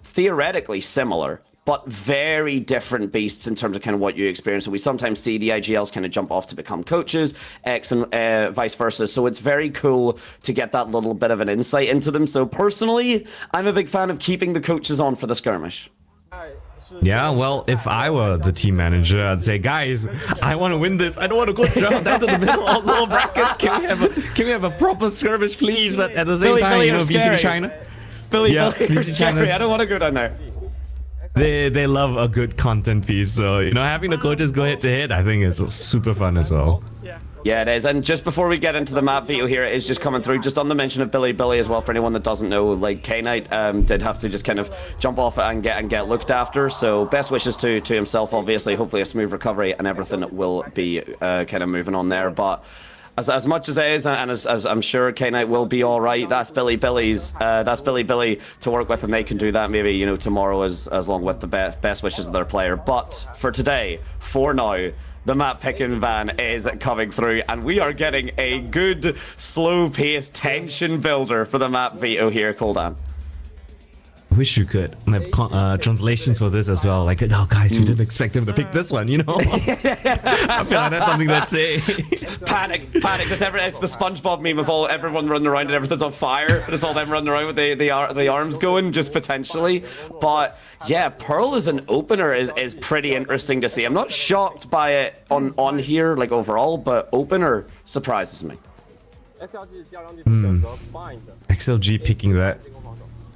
theoretically similar. but very different beasts in terms of kind of what you experience. So we sometimes see the IGLs kind of jump off to become coaches, X and vice versa. So it's very cool to get that little bit of an insight into them. So personally, I'm a big fan of keeping the coaches on for the skirmish. Yeah, well, if I were the team manager, I'd say, guys, I want to win this. I don't want to go down to the middle of low brackets. Can we have a proper skirmish, please? But at the same time, you know, VCT China. Billy, VCT China. I don't want to go down there. They love a good content piece, so you know, having the coaches go head to head, I think is super fun as well. Yeah, it is. And just before we get into the map veto here, it is just coming through. Just on the mention of Billy as well, for anyone that doesn't know, like K-Knight did have to just kind of jump off it and get looked after. So best wishes to himself, obviously. Hopefully a smooth recovery and everything will be kind of moving on there. But as much as it is, and as I'm sure K-Knight will be all right, that's Billy to work with, and they can do that maybe, you know, tomorrow as long with the best wishes of their player. But for today, for now, the map picking van is coming through, and we are getting a good, slow-paced tension builder for the map veto here, Coldan. I wish you could have translations for this as well. Like, oh, guys, we didn't expect him to pick this one, you know? I feel like that's something that's say. Panic, because it's the SpongeBob meme of everyone running around and everything's on fire. It's all them running around with the arms going, just potentially. But yeah, Pearl as an opener is pretty interesting to see. I'm not shocked by it on here, like overall, but opener surprises me. XLG picking that.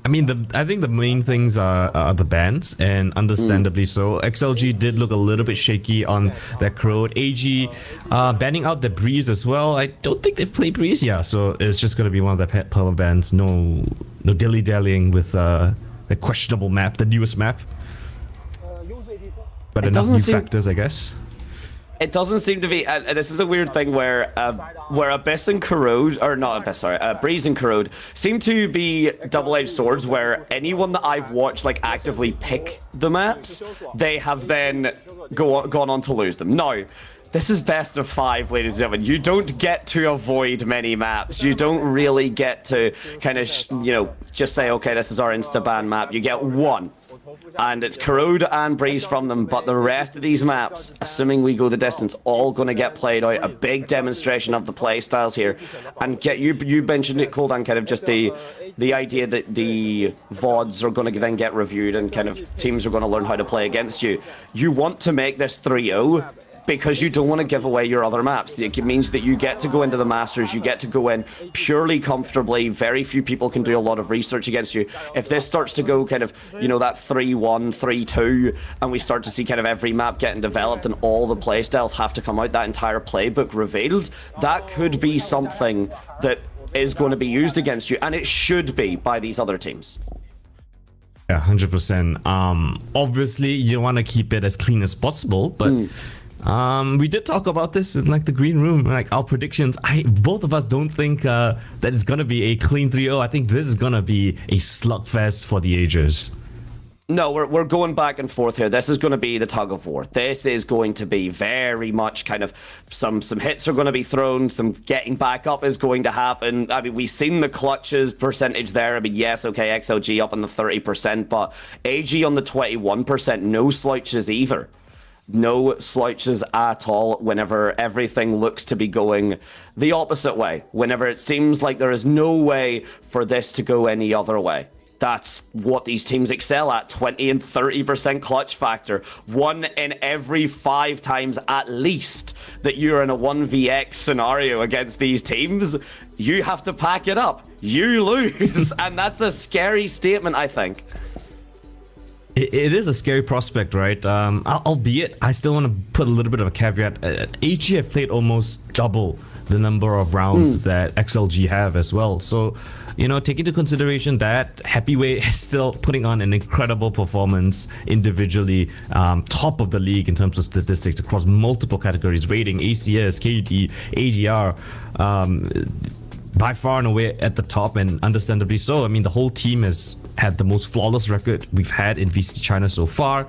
I mean, I think the main things are the bans, and understandably so. XLG did look a little bit shaky on that crowd. AG banning out the Breeze as well. I don't think they've played Breeze, yeah. So it's just gonna be one of the perma bans. No dilly-dallying with the questionable map, the newest map. But enough new factors, I guess. It doesn't seem to be. This is a weird thing where Abyss and Corrode, or not Abyss, sorry, Breeze and Corrode seem to be double-edged swords. Where anyone that I've watched like actively pick the maps, they have then gone on to lose them. Now, this is best of 5, ladies and gentlemen. You don't get to avoid many maps. You don't really get to kind of, you know, just say, okay, this is our insta-ban map. You get one. And it's Corrode and Breeze from them, but the rest of these maps, assuming we go the distance, all going to get played out. A big demonstration of the play styles here. And you mentioned it, Coldan, kind of just the idea that the VODs are going to then get reviewed and kind of teams are going to learn how to play against you. You want to make this 3-0 because you don't want to give away your other maps. It means that you get to go into the Masters, you get to go in purely comfortably. Very few people can do a lot of research against you. If this starts to go kind of, you know, that 3-1, 3-2, and we start to see kind of every map getting developed and all the playstyles have to come out, that entire playbook revealed, that could be something that is going to be used against you, and it should be by these other teams. Yeah, 100%. Obviously, you want to keep it as clean as possible, but we did talk about this in like the green room, like our predictions. Both of us don't think that it's gonna be a clean 3-0. I think this is gonna be a slugfest for the Agers. No, we're going back and forth here. This is going to be the tug of war. This is going to be very much kind of some hits are going to be thrown, some getting back up is going to happen. I mean, we've seen the clutches percentage there. I mean, yes, okay, XLG up on the 30%, but AG on the 21%. No slouches either. No slouches at all whenever everything looks to be going the opposite way. Whenever it seems like there is no way for this to go any other way. That's what these teams excel at, 20 and 30% clutch factor. 1 in every 5 times at least that you're in a 1vx scenario against these teams, you have to pack it up. You lose. And that's a scary statement, I think. It is a scary prospect, right? Albeit, I still want to put a little bit of a caveat. AG have played almost double the number of rounds that XLG have as well. So, you know, take into consideration that Happyway is still putting on an incredible performance individually, top of the league in terms of statistics across multiple categories, rating, ACS, KD, AGR, by far and away at the top, and understandably so. I mean, the whole team has had the most flawless record we've had in VCT China so far.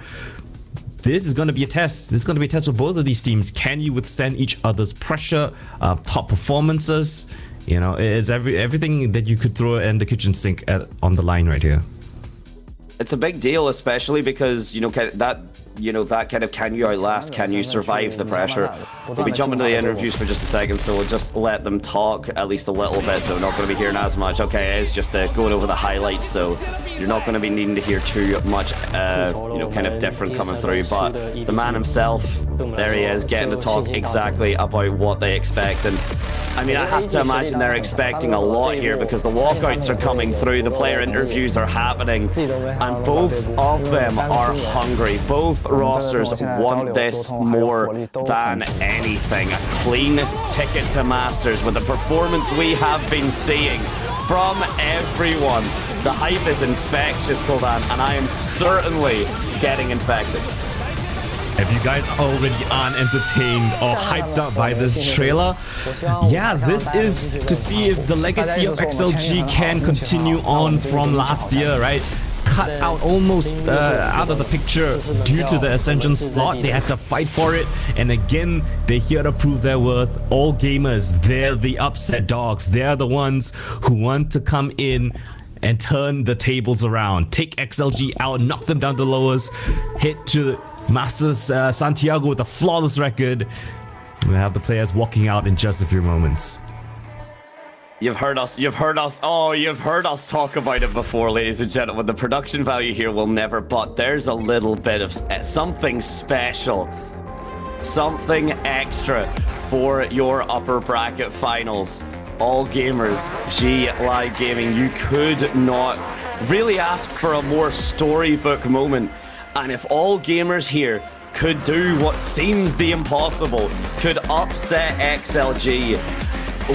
This is going to be a test. This is going to be a test for both of these teams. Can you withstand each other's pressure, top performances? You know, it's everything that you could throw in the kitchen sink on the line right here. It's a big deal, especially because, you know, that kind of, can you outlast, can you survive the pressure? We'll be jumping to the interviews for just a second, so we'll just let them talk at least a little bit, so we're not going to be hearing as much. Okay, it's just going over the highlights, so you're not going to be needing to hear too much, you know, kind of different coming through, but the man himself, there he is, getting to talk exactly about what they expect. And I mean, I have to imagine they're expecting a lot here, because the walkouts are coming through, the player interviews are happening, and both of them are hungry. Both rosters want this more than anything. A clean ticket to Masters with the performance we have been seeing from everyone. The hype is infectious, Kuldan, and I am certainly getting infected. If you guys already aren't entertained or hyped up by this trailer, yeah, this is to see if the legacy of XLG can continue on from last year, right? Cut out almost out of the picture due to the Ascension slot. They had to fight for it, and again, they're here to prove their worth. All gamers, they're the upset dogs. They're the ones who want to come in and turn the tables around, take XLG out, knock them down to lowers, hit to Masters Santiago with a flawless record. We'll have the players walking out in just a few moments. You've heard us talk about it before, ladies and gentlemen. The production value here will never, but there's a little bit of something special, something extra for your upper bracket finals. All gamers, G Live Gaming, you could not really ask for a more storybook moment. And if all gamers here could do what seems the impossible, could upset XLG,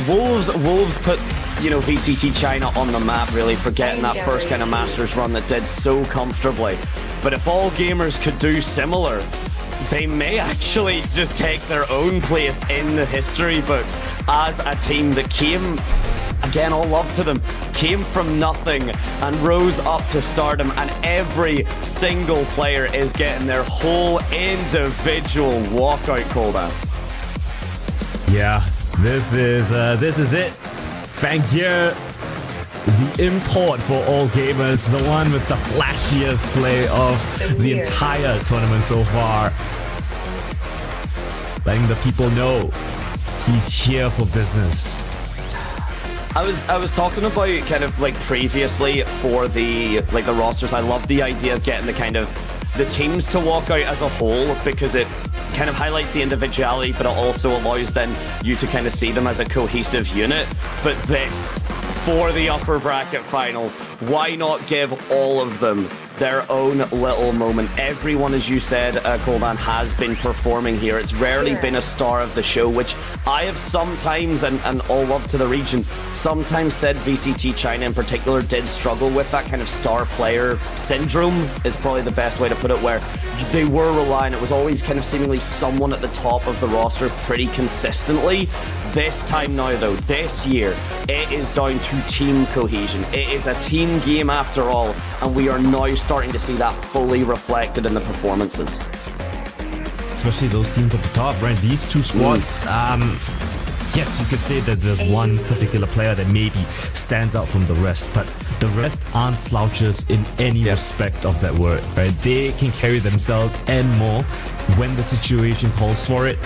Wolves put, you know, VCT China on the map, really, for getting that first kind of Masters run that did so comfortably. But if all gamers could do similar, they may actually just take their own place in the history books as a team that came, again, all love to them, came from nothing and rose up to stardom, and every single player is getting their whole individual walkout called out. Yeah, this is it. Fangir, the import for all gamers, the one with the flashiest play of the entire tournament so far. Letting the people know he's here for business. I was talking about kind of like previously for the rosters. I love the idea of getting the teams to walk out as a whole, because it kind of highlights the individuality, but it also allows then you to kind of see them as a cohesive unit. But this, for the upper bracket finals, why not give all of them their own little moment? Everyone, as you said, Coldan, has been performing here. It's rarely been a star of the show, which I have sometimes, and all love to the region, sometimes said VCT China in particular did struggle with that kind of star player syndrome, is probably the best way to put it, where they were relying, it was always kind of seemingly someone at the top of the roster pretty consistently. This time now, though, this year, it is down to team cohesion. It is a team game after all, and we are now starting to see that fully reflected in the performances. Especially those teams at the top, right? These two squads, yes, you could say that there's one particular player that maybe stands out from the rest, but the rest aren't slouches in any respect of that word, right? They can carry themselves and more when the situation calls for it.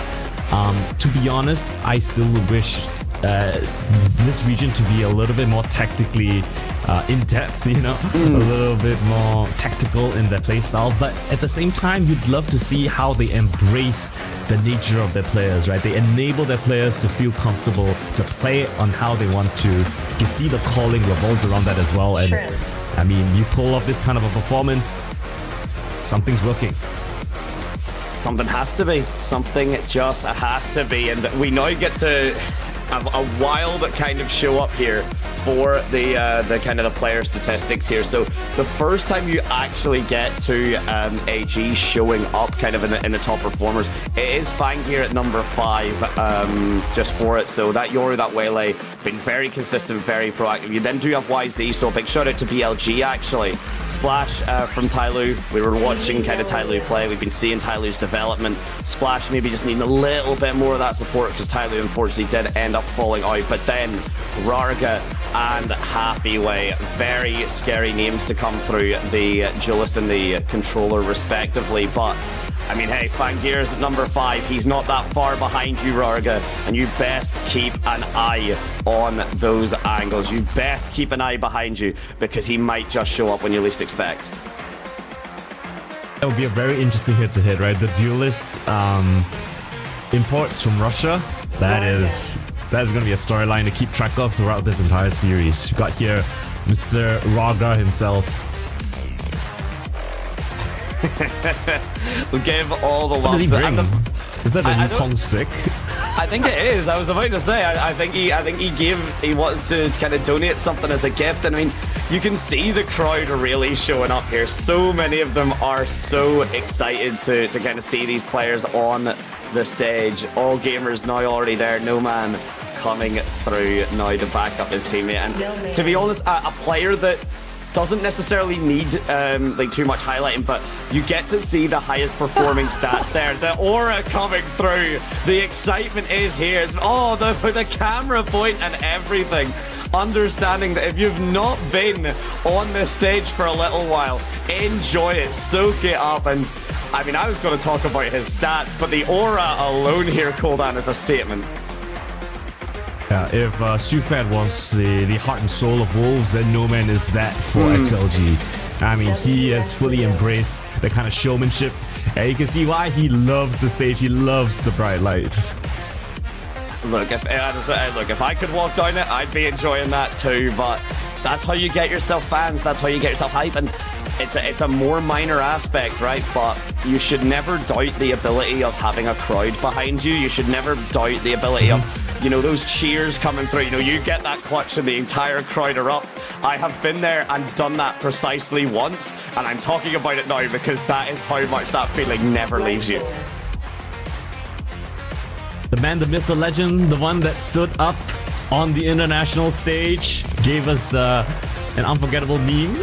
To be honest, I still wish this region to be a little bit more tactically in-depth, you know, a little bit more tactical in their playstyle, but at the same time, you'd love to see how they embrace the nature of their players, right? They enable their players to feel comfortable, to play on how they want to. You see the calling revolves around that as well, and I mean, you pull off this kind of a performance, something's working. Something has to be. Something just has to be. And we now get to have a wild kind of show up here for the kind of the player statistics here. So the first time you actually get to AG showing up kind of in the top performers, it is Fang here at number 5 just for it. So that Yoru, that Waylay, been very consistent, very proactive. You then do have YZ, so a big shout out to BLG actually. Splash from Tyloo. We were watching kind of Tyloo play. We've been seeing Tyloo's development. Splash maybe just needing a little bit more of that support because Tyloo unfortunately did end up falling out. But then Rarga and Happy Way. Very scary names to come through, the duelist and the controller respectively, but I mean, hey, Fangir's at number 5. He's not that far behind you, Rarga, and you best keep an eye on those angles. You best keep an eye behind you, because he might just show up when you least expect. That would be a very interesting hit-to-hit, right? The duelist imports from Russia. That is going to be a storyline to keep track of throughout this entire series. You've got here Mr. Rarga himself. We'll give all the love. What did he bring? Is that a new Kong stick? I think it is. I was about to say. I think he wants to kind of donate something as a gift, and I mean, you can see the crowd really showing up here. So many of them are so excited to kind of see these players on the stage. All gamers now already there. No man coming through now to back up his teammate. And to be honest, a player that doesn't necessarily need like too much highlighting, but you get to see the highest performing stats there. The aura coming through, the excitement is here. It's the camera point and everything. Understanding that if you've not been on this stage for a little while, enjoy it, soak it up. And I mean, I was going to talk about his stats, but the aura alone here, Koldan, is a statement. Yeah, if Sufed was the heart and soul of Wolves, then No Man is that for XLG. I mean, he has fully embraced the kind of showmanship, and you can see why he loves the stage. He loves the bright lights. Look, if I could walk down it, I'd be enjoying that too. But that's how you get yourself fans. That's how you get yourself hype, and it's a more minor aspect, right? But you should never doubt the ability of having a crowd behind you. You should never doubt the ability of, you know, those cheers coming through. You know, you get that clutch and the entire crowd erupts. I have been there and done that precisely once, and I'm talking about it now because that is how much that feeling never leaves you. The man, the myth, the legend, the one that stood up on the international stage, gave us an unforgettable meme.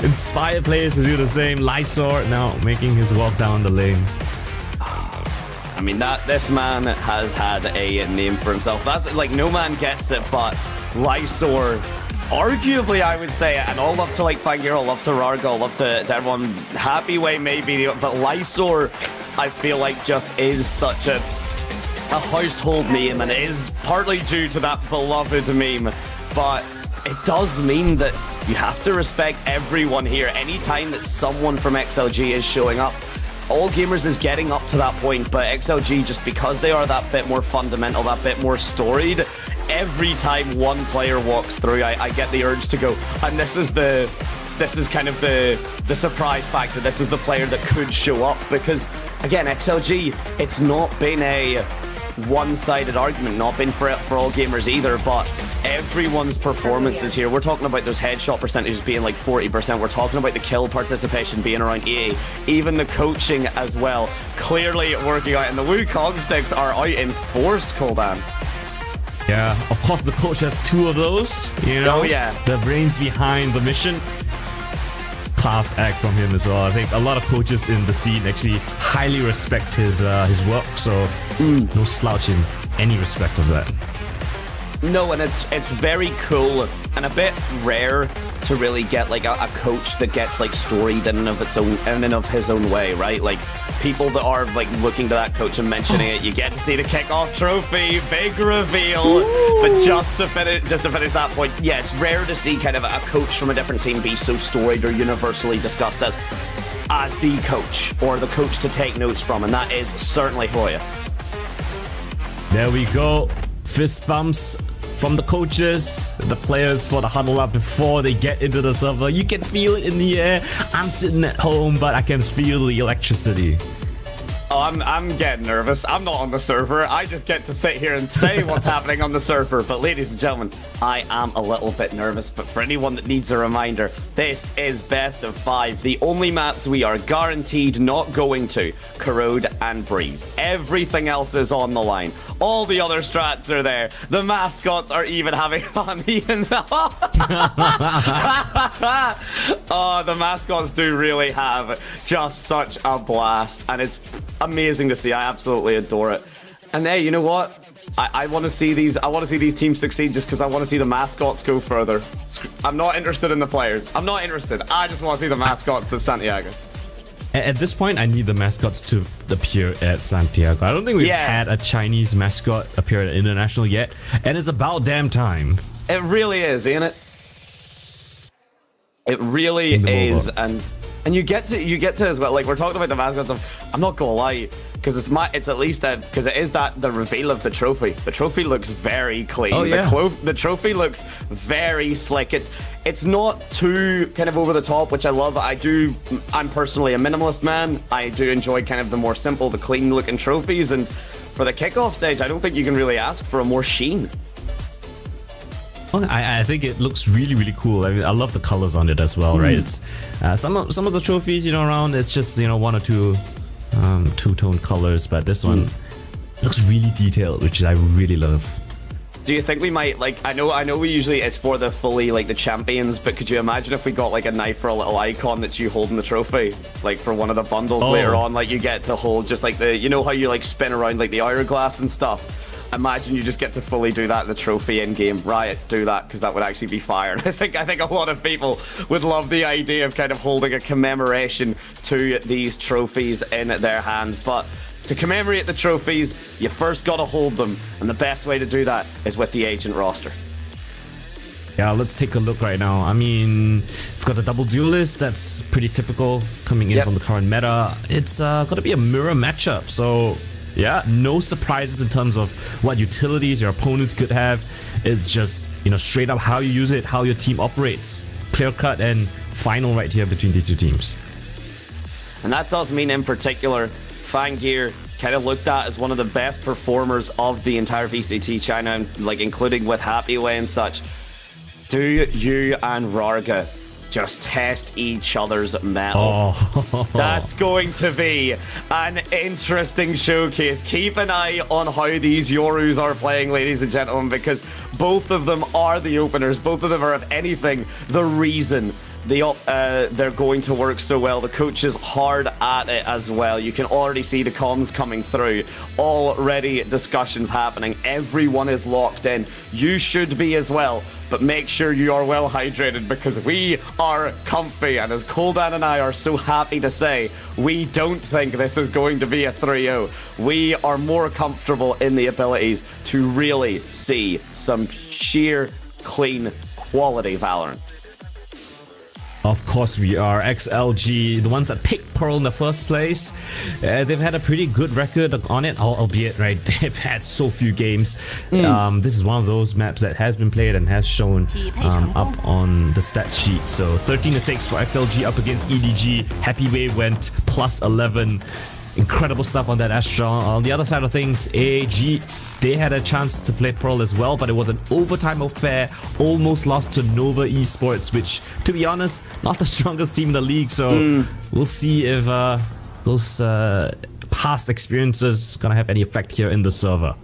Inspired players to do the same. Lysor now making his walk down the lane. I mean, this man has had a name for himself. That's like, no man gets it, but Lysor, arguably, I would say, and all love to like Fangir, all love to Rarga, all love to everyone. Happy Way maybe, but Lysor, I feel like just is such a household name, and it is partly due to that beloved meme, but it does mean that you have to respect everyone here. Anytime that someone from XLG is showing up, All Gamers is getting up to that point, but XLG, just because they are that bit more fundamental, that bit more storied, every time one player walks through, I get the urge to go, and this is kind of the surprise factor. This is the player that could show up, because again, XLG, it's not been a one-sided argument, not been for All Gamers either, but everyone's performances here. We're talking about those headshot percentages being like 40%. We're talking about the kill participation being around 80. Even the coaching as well, clearly working out, and the Wukong sticks are out in force, Koldan. Yeah, of course the coach has 2 of those, you know? Oh yeah. The brains behind the mission. Class act from him as well. I think a lot of coaches in the scene actually highly respect his work, so no slouch in any respect of that. No, and it's very cool and a bit rare to really get like a coach that gets like storied in and of his own way, right? Like people that are like looking to that coach and mentioning it, you get to see the Kickoff trophy, big reveal. Ooh. But just to finish that point, yeah, it's rare to see kind of a coach from a different team be so storied or universally discussed as the coach or the coach to take notes from, and that is certainly Hoya. There we go. Fist bumps from the coaches, the players for the huddle up before they get into the server. You can feel it in the air. I'm sitting at home, but I can feel the electricity. Oh, I'm getting nervous. I'm not on the server. I just get to sit here and say what's happening on the server. But ladies and gentlemen, I am a little bit nervous. But for anyone that needs a reminder, this is best of 5. The only maps we are guaranteed not going to: Corrode and Breeze. Everything else is on the line. All the other strats are there. The mascots are even having fun. Even oh, the mascots do really have just such a blast, and it's amazing to see. I absolutely adore it. And hey, you know what? I want to see these. I want to see these teams succeed just because I want to see the mascots go further. I'm not interested in the players. I'm not interested. I just want to see the mascots at Santiago. At this point, I need the mascots to appear at Santiago. I don't think we've had a Chinese mascot appear at International yet, and it's about damn time. It really is, ain't it? It really is, and you get to as well. Like we're talking about the mascots of. I'm not gonna lie. Because it's at least because it is the reveal of the trophy. The trophy looks very clean. Oh, yeah. The trophy looks very slick. It's not too kind of over the top, which I love. I'm personally a minimalist man. I do enjoy kind of the more simple, the clean looking trophies. And for the kickoff stage, I don't think you can really ask for a more sheen. I think it looks really, really cool. I mean, I love the colors on it as well, right? It's some of the trophies, around, it's just one or two two-tone colors, but this one looks really detailed, which I really love. Do you think we might, like, I know we usually, it's for the fully, like, the champions, but could you imagine if we got, like, a knife or a little icon that's you holding the trophy? Like, for one of the bundles later on, like, you get to hold just, like, how you, like, spin around, like, the hourglass and stuff? Imagine you just get to fully do that in the trophy in-game. Riot, do that, because that would actually be fire. I think a lot of people would love the idea of kind of holding a commemoration to these trophies in their hands. But to commemorate the trophies, you first got to hold them, and the best way to do that is with the agent roster. Yeah, let's take a look right now. I mean, we've got the double duelist. That's pretty typical coming in from the current meta. It's going to be a mirror matchup, so... yeah, no surprises in terms of what utilities your opponents could have. It's just, straight up how you use it, how your team operates. Clear cut and final right here between these two teams. And that does mean in particular, Fangir kind of looked at as one of the best performers of the entire VCT China, like including with Happyway and such. Do you and Rarga just test each other's metal? That's going to be an interesting showcase. Keep an eye on how these Yorus are playing, ladies and gentlemen, because both of them are the openers. Both of them are, if anything, the reason they're going to work so well. The coach is hard at it as well. You can already see the comms coming through. Already discussions happening. Everyone is locked in. You should be as well. But make sure you are well hydrated because we are comfy. And as Koldan and I are so happy to say, we don't think this is going to be a 3-0. We are more comfortable in the abilities to really see some sheer, clean, quality Valorant. Of course we are. XLG, the ones that picked Pearl in the first place, they've had a pretty good record on it, albeit, right, they've had so few games. This is one of those maps that has been played and has shown up on the stats sheet. So 13-6 for XLG up against EDG. Happyway went plus 11. Incredible stuff on that Astra. On the other side of things, AAG, they had a chance to play Pearl as well, but it was an overtime affair. Almost lost to Nova Esports, which, to be honest, not the strongest team in the league. So we'll see if those past experiences gonna have any effect here in the server.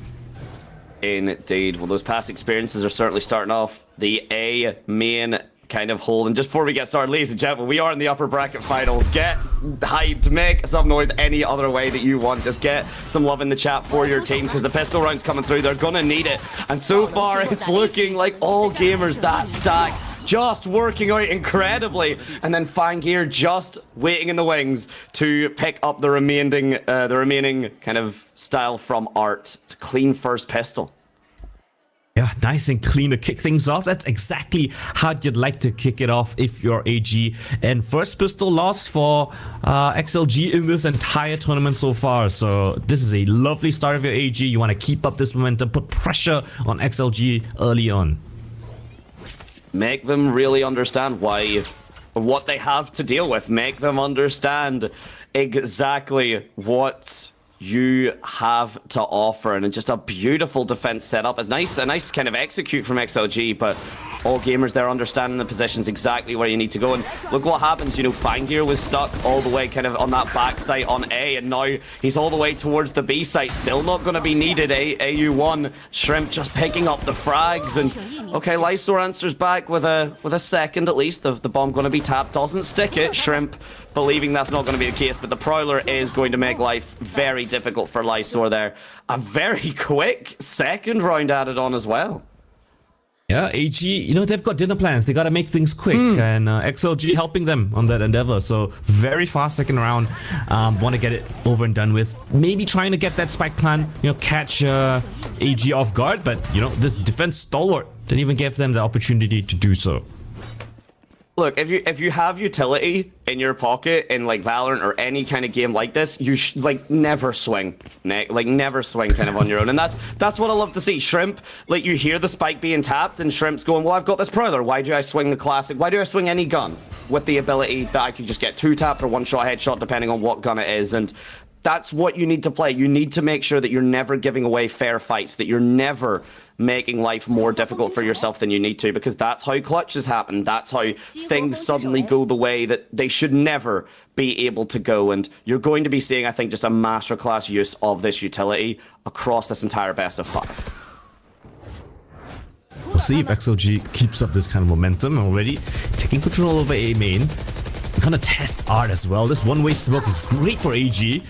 Indeed. Well, those past experiences are certainly starting off the A main kind of hold. And just before we get started, ladies and gentlemen, we are in the upper bracket finals. Get hyped, make some noise any other way that you want. Just get some love in the chat for your team because the pistol round's coming through. They're gonna need it. And so far, it's looking like all gamers, that stack just working out incredibly. And then Fangir just waiting in the wings to pick up the remaining kind of style from Art. It's a clean first pistol. Yeah, nice and clean to kick things off. That's exactly how you'd like to kick it off if you're AG. And first pistol loss for XLG in this entire tournament so far. So this is a lovely start of your AG. You want to keep up this momentum, put pressure on XLG early on. Make them really understand what they have to deal with. Make them understand exactly what you have to offer, and just a beautiful defense setup. A nice kind of execute from XLG, but all gamers there understanding the positions exactly where you need to go. And look what happens, Fangir was stuck all the way kind of on that back site on A, and now he's all the way towards the B site. Still not going to be needed. AU1, Shrimp just picking up the frags, and okay, Lysor answers back with a second at least. The bomb going to be tapped, doesn't stick it. Shrimp believing that's not going to be the case, but the Prowler is going to make life very difficult for Lysor there. A very quick second round added on as well. Yeah, AG, you know, they've got dinner plans. They got to make things quick, and XLG helping them on that endeavor. So very fast second round. Want to get it over and done with. Maybe trying to get that spike plan, you know, catch AG off guard. But, you know, this defense stalwart didn't even give them the opportunity to do so. Look, if you have utility in your pocket in like Valorant or any kind of game like this, you like never swing, like never swing kind of on your own, and that's what I love to see. Shrimp, like you hear the spike being tapped, and Shrimp's going, well, I've got this Prowler. Why do I swing the classic? Why do I swing any gun with the ability that I could just get 2-tapped or 1-shot headshot depending on what gun it is? And that's what you need to play. You need to make sure that you're never giving away fair fights, that you're never making life more difficult for yourself than you need to, because that's how clutches happen. That's how things suddenly go the way that they should never be able to go. And you're going to be seeing, I think, just a masterclass use of this utility across this entire best of 5. We'll see if XLG keeps up this kind of momentum already, taking control over A main. We're gonna test art as well. This one-way smoke is great for AG,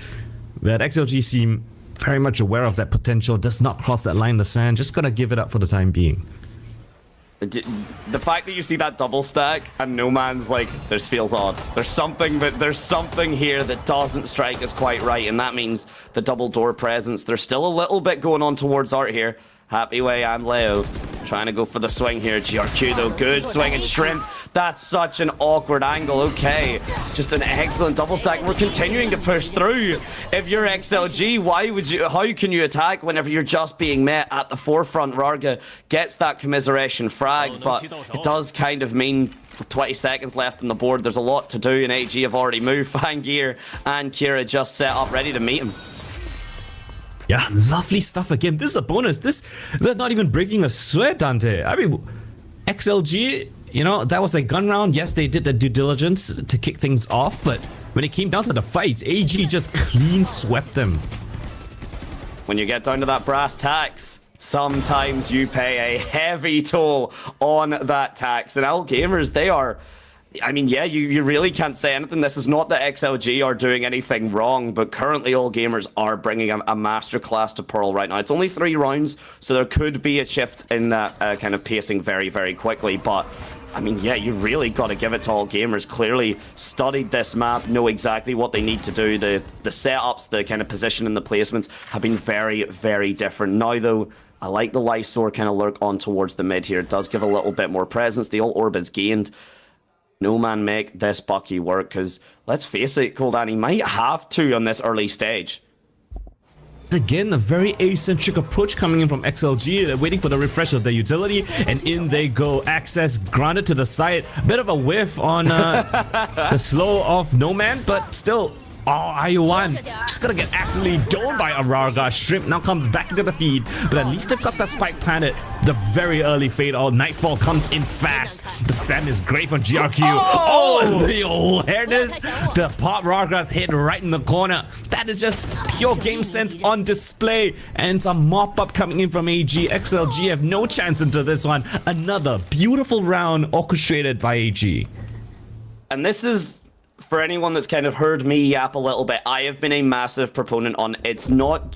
but XLG seem very much aware of that potential, does not cross that line in the sand, just gonna give it up for the time being. The fact that you see that double stack and no man's like, this feels odd. There's something here that doesn't strike us quite right, and that means the double door presence. There's still a little bit going on towards art here. Happy Way and Leo trying to go for the swing here. GRQ though, good swing, and Shrimp. That's such an awkward angle. Okay, just an excellent double stack. We're continuing to push through. If you're XLG, how can you attack whenever you're just being met at the forefront? Rarga gets that commiseration frag, but it does kind of mean with 20 seconds left on the board, there's a lot to do, and AG have already moved. Fangir and Kira just set up ready to meet him. Yeah, lovely stuff again. This is a bonus. They're not even breaking a sweat, Dante. I mean, XLG, you know, that was a gun round. Yes, they did the due diligence to kick things off, but when it came down to the fights, AG just clean swept them. When you get down to that brass tacks, sometimes you pay a heavy toll on that tax. And All Gamers, they are... I mean, yeah, you really can't say anything. This is not that XLG are doing anything wrong, but currently All Gamers are bringing a masterclass to Pearl right now. It's only 3 rounds, so there could be a shift in that kind of pacing very, very quickly. But, I mean, yeah, you really got to give it to All Gamers. Clearly studied this map, know exactly what they need to do. The setups, the kind of position and the placements have been very, very different. Now, though, I like the Lysor kind of lurk on towards the mid here. It does give a little bit more presence. The ult orb is gained. No man make this Bucky work, because let's face it, Koldani might have to on this early stage. Again, a very eccentric approach coming in from XLG. They're waiting for the refresh of their utility, and in they go. Access granted to the side. Bit of a whiff on the slow of No Man, but still... Oh, IU1 just gonna get absolutely domed by Ararga. Shrimp now comes back into the feed, but at least they've got that spike planted. The very early fade out. Nightfall comes in fast. The stem is great for GRQ. Oh, the awareness. The pop Rarga's hit right in the corner. That is just pure game sense on display. And it's a mop up coming in from AG. XLG have no chance into this one. Another beautiful round orchestrated by AG. And this is... for anyone that's kind of heard me yap a little bit, I have been a massive proponent on it's not...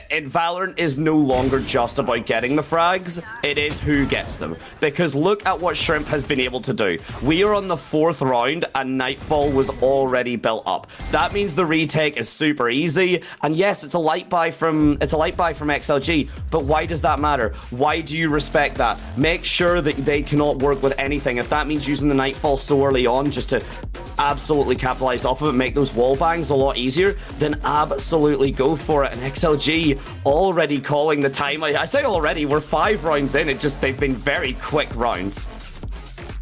Valorant is no longer just about getting the frags, it is who gets them. Because look at what Shrimp has been able to do. We are on the 4th round and Nightfall was already built up. That means the retake is super easy, and yes, it's a light buy from XLG, but why does that matter? Why do you respect that? Make sure that they cannot work with anything. If that means using the Nightfall so early on just to absolutely capitalize off of it, make those wall bangs a lot easier, then absolutely go for it. And XLG already calling the time. I say already, we're 5 rounds in. They've been very quick rounds.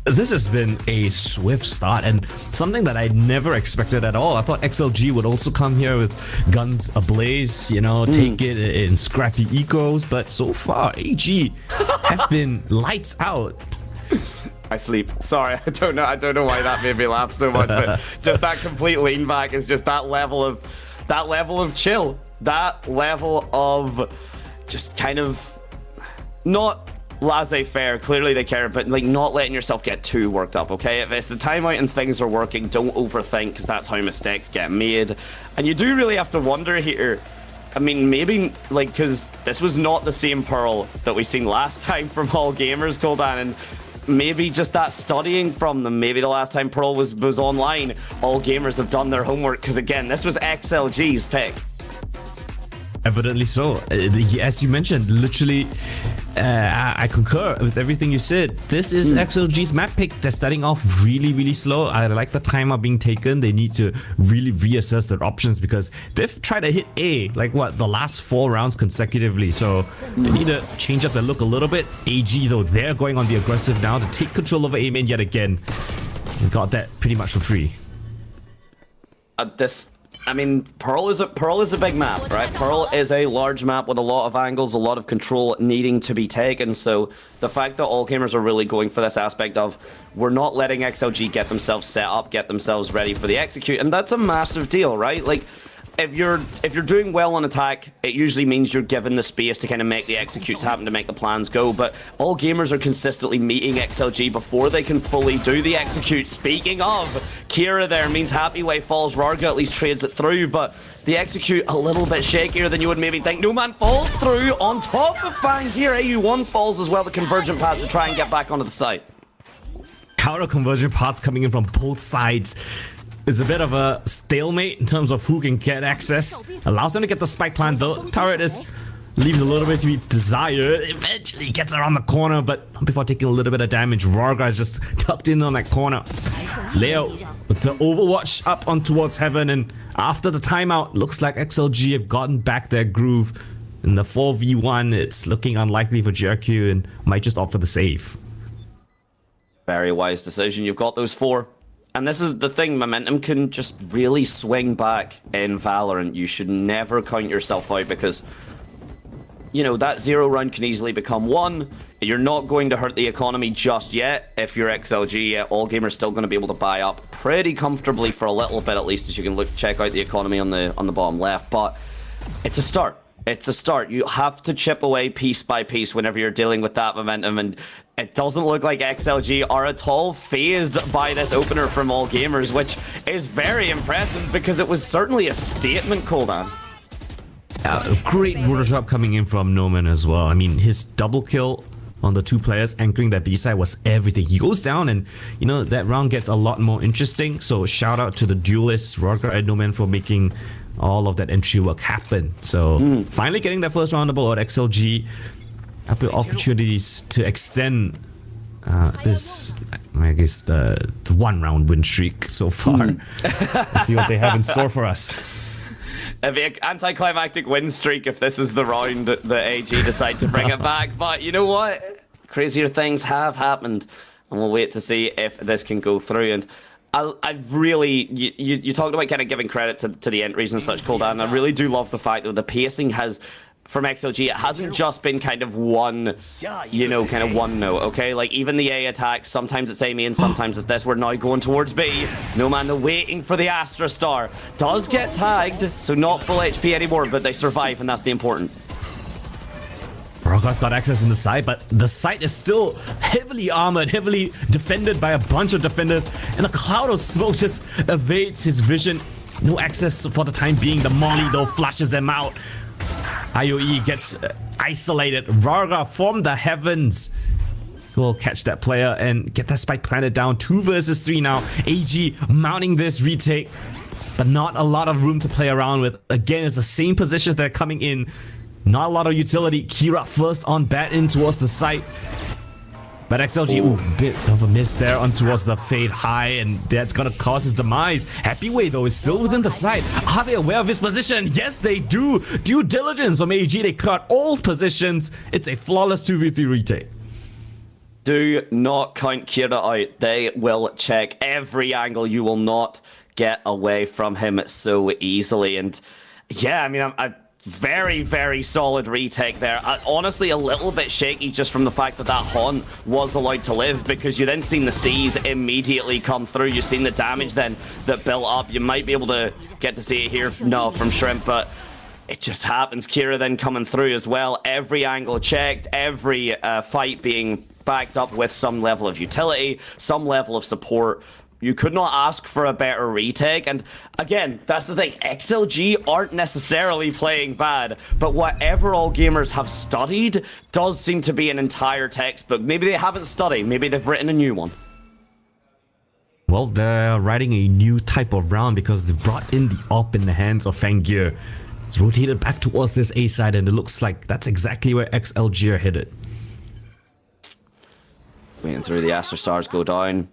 This has been a swift start and something that I never expected at all. I thought XLG would also come here with guns ablaze, you know, take it in scrappy ecos, but so far AG have been lights out. I sleep. Sorry, I don't know why that made me laugh so much, but just that complete lean back is just that level of chill. That level of just kind of not laissez-faire. Clearly they care, but like not letting yourself get too worked up, okay? If it's the timeout and things are working, don't overthink, because that's how mistakes get made. And you do really have to wonder here, I mean, maybe, like, because this was not the same Pearl that we seen last time from All Gamers, Goldan, and maybe just that studying from them. Maybe the last time Pearl was online, All Gamers have done their homework, because again, this was XLG's pick. Evidently so. As you mentioned, literally, I concur with everything you said. This is XLG's map pick. They're starting off really, really slow. I like the timer being taken. They need to really reassess their options because they've tried to hit A, like what, the last 4 rounds consecutively. So they need to change up their look a little bit. AG, though, they're going on the aggressive now to take control over A main yet again. We got that pretty much for free. I mean, Pearl is a big map, right? Pearl is a large map with a lot of angles, a lot of control needing to be taken. So the fact that All Gamers are really going for this aspect of we're not letting XLG get themselves set up, get themselves ready for the execute, and that's a massive deal, right? Like, if you're doing well on attack, it usually means you're given the space to kind of make the executes happen, to make the plans go. But All Gamers are consistently meeting XLG before they can fully do the execute. Speaking of, Kira there means Happy Way falls. Rarga at least trades it through, but the execute a little bit shakier than you would maybe think. No Man falls through on top of Fang here. AU1 falls as well. The convergent paths to try and get back onto the site. Counter convergent paths coming in from both sides. It's a bit of a stalemate in terms of who can get access. Allows them to get the spike plant though. Turret leaves a little bit to be desired. Eventually gets around the corner, but before taking a little bit of damage, Rarga is just tucked in on that corner. Leo with the Overwatch up on towards Heaven, and after the timeout, looks like XLG have gotten back their groove. In the 4v1, it's looking unlikely for GRQ and might just opt for the save. Very wise decision. You've got those 4. And this is the thing, momentum can just really swing back in Valorant. You should never count yourself out because, you know, that 0 round can easily become 1. You're not going to hurt the economy just yet. If you're XLG, All Gamers still going to be able to buy up pretty comfortably for a little bit, at least, as you can check out the economy on the bottom left. But it's a start. It's a start. You have to chip away piece by piece whenever you're dealing with that momentum, and it doesn't look like XLG are at all phased by this opener from All Gamers, which is very impressive because it was certainly a statement, Coldan. Great rotor drop coming in from Noman as well. I mean, his double kill on the 2 players anchoring that B side was everything. He goes down and, you know, that round gets a lot more interesting. So shout out to the duelists, Rarga and Noman, for making all of that entry work happen. So finally getting that first round of ball at XLG. Opportunities to extend this, I guess, the 1 round win streak so far. Let's see what they have in store for us. It'd be an anticlimactic win streak if this is the round that the AG decide to bring it back. But you know what? Crazier things have happened, and we'll wait to see if this can go through. And I really, you talked about kind of giving credit to the entries and such, Coldan, and I really do love the fact that the pacing has, from XLG, it hasn't just been kind of one, you know, kind of one note, okay? Like, even the A attacks, sometimes it's A main, sometimes it's this. We're now going towards B. No Man, they're waiting for the Astra Star. Does get tagged, so not full HP anymore, but they survive, and that's the important. Rarga's got access in the side, but the site is still heavily armored, heavily defended by a bunch of defenders, and a cloud of smoke just evades his vision. No access for the time being. The Molly, though, flashes them out. IOE gets isolated. Rarga from the heavens will catch that player and get that spike planted down. 2 versus 3 now. AG mounting this retake, but not a lot of room to play around with. Again, it's the same positions that are coming in. Not a lot of utility. Kira first on bat in towards the site. But XLG, bit of a miss there on towards the fade high, and that's gonna cause his demise. Happy Way, though, is still within the site. Are they aware of his position? Yes, they do. Due diligence from AG. They cut all positions. It's a flawless 2v3 retake. Do not count Kira out. They will check every angle. You will not get away from him so easily. And yeah, I mean, very, very solid retake there. Honestly, a little bit shaky just from the fact that that Haunt was allowed to live, because you then seen the C's immediately come through. You've seen the damage then that built up. You might be able to get to see it here from Shrimp, but it just happens. Kira then coming through as well. Every angle checked, every fight being backed up with some level of utility, some level of support. You could not ask for a better retake. And again, that's the thing. XLG aren't necessarily playing bad, but whatever all gamers have studied does seem to be an entire textbook. Maybe they haven't studied. Maybe they've written a new one. Well, they're writing a new type of round because they've brought in the AWP in the hands of Fangir. It's rotated back towards this A side, and it looks like that's exactly where XLG are headed. Waiting through the Astra Stars go down.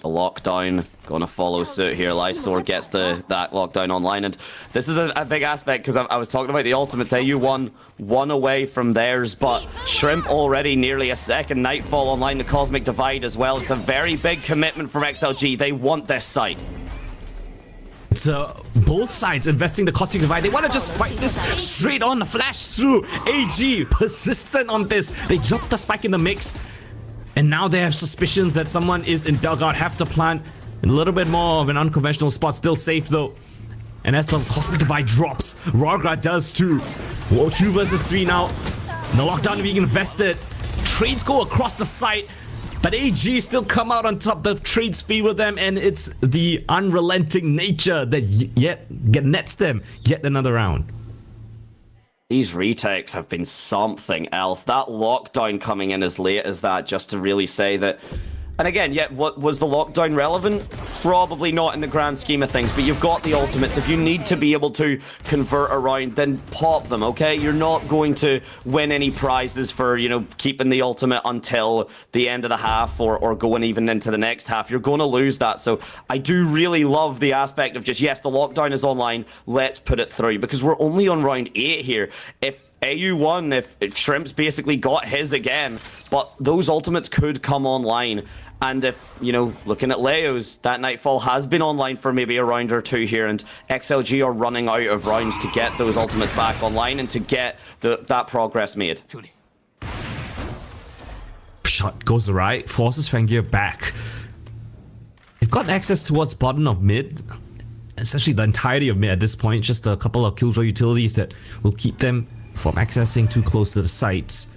The lockdown going to follow suit here. Lysor gets that lockdown online, and this is a big aspect because I was talking about the ultimates. AU1 one away from theirs, but Shrimp already nearly a second. Nightfall online, the Cosmic Divide as well. It's a very big commitment from XLG. They want this site. So both sides investing the Cosmic Divide. They want to just fight this straight on, the flash through. AG persistent on this. They dropped the spike in the mix. And now they have suspicions that someone is in dugout, have to plant a little bit more of an unconventional spot, still safe though. And as the Cosmic Divide drops, Rargra does too. Whoa, 2 versus 3 now. The lockdown being invested. Trades go across the site, but AG still come out on top. The trades favor them, and it's the unrelenting nature that yet nets them yet another round. These retakes have been something else. That lockdown coming in as late as that, just to really say that. And again, what was the lockdown relevant? Probably not in the grand scheme of things, but you've got the ultimates. If you need to be able to convert around, then pop them, okay? You're not going to win any prizes for, you know, keeping the ultimate until the end of the half or going even into the next half. You're going to lose that. So I do really love the aspect of just, yes, the lockdown is online, let's put it through, because we're only on round 8 here. If AU won, if Shrimp's basically got his again, but those ultimates could come online. And if, you know, looking at Leo's, that Nightfall has been online for maybe a round or 2 here, and XLG are running out of rounds to get those ultimates back online and to get that progress made. Shot goes right, forces Fangir back. They've got access towards bottom of mid, essentially the entirety of mid at this point, just a couple of killjoy utilities that will keep them from accessing too close to the sites.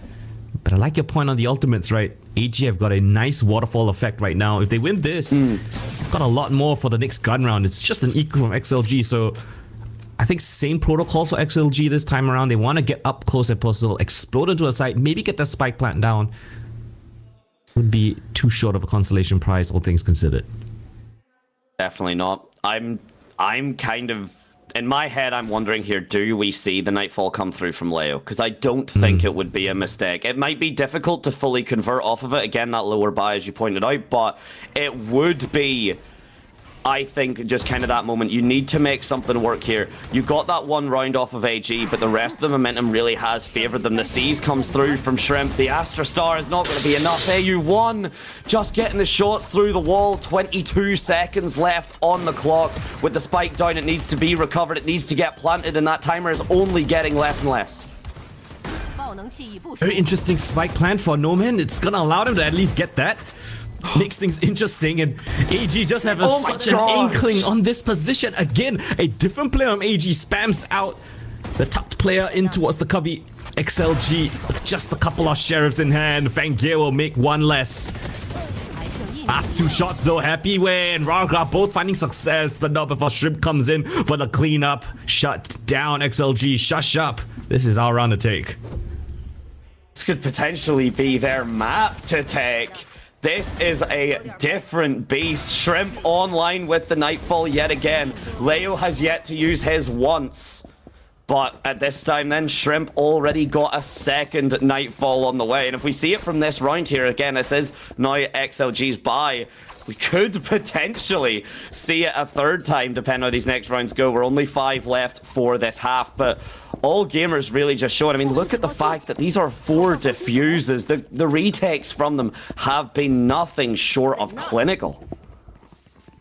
But I like your point on the ultimates, right? AG have got a nice waterfall effect right now. If they win this, they've got a lot more for the next gun round. It's just an equal from XLG, so I think same protocol for XLG this time around. They want to get up close and personal, explode into a site, maybe get the spike plant down. Would be too short of a consolation prize, all things considered. Definitely not. I'm kind of, in my head, I'm wondering here, do we see the Nightfall come through from Leo? Because I don't think it would be a mistake. It might be difficult to fully convert off of it. Again, that lower buy, as you pointed out, but it would be, I think, just kind of that moment. You need to make something work here. You got that one round off of AG, but the rest of the momentum really has favored them. The Seas comes through from Shrimp. The Astra Star is not going to be enough. AU1 just getting the shots through the wall. 22 seconds left on the clock. With the spike down, it needs to be recovered. It needs to get planted, and that timer is only getting less and less. Very interesting spike plan for Noman. It's going to allow them to at least get that. Makes things interesting, and AG just have such an inkling on this position. Again, a different player on AG spams out the top player in towards the cubby. XLG with just a couple of sheriffs in hand. Fangir will make one less. Last 2 shots though, Happy Way and Rargra both finding success, but not before Shrimp comes in for the cleanup. Shut down, XLG, shush up. This is our round to take. This could potentially be their map to take. This is a different beast. Shrimp online with the Nightfall yet again. Leo has yet to use his once. But at this time then, Shrimp already got a second Nightfall on the way. And if we see it from this round here, again, this is now XLG's buy. We could potentially see it a third time, depending on how these next rounds go. We're only 5 left for this half, but all gamers really just showing. I mean, look at the fact that these are 4 diffuses. The retakes from them have been nothing short of clinical.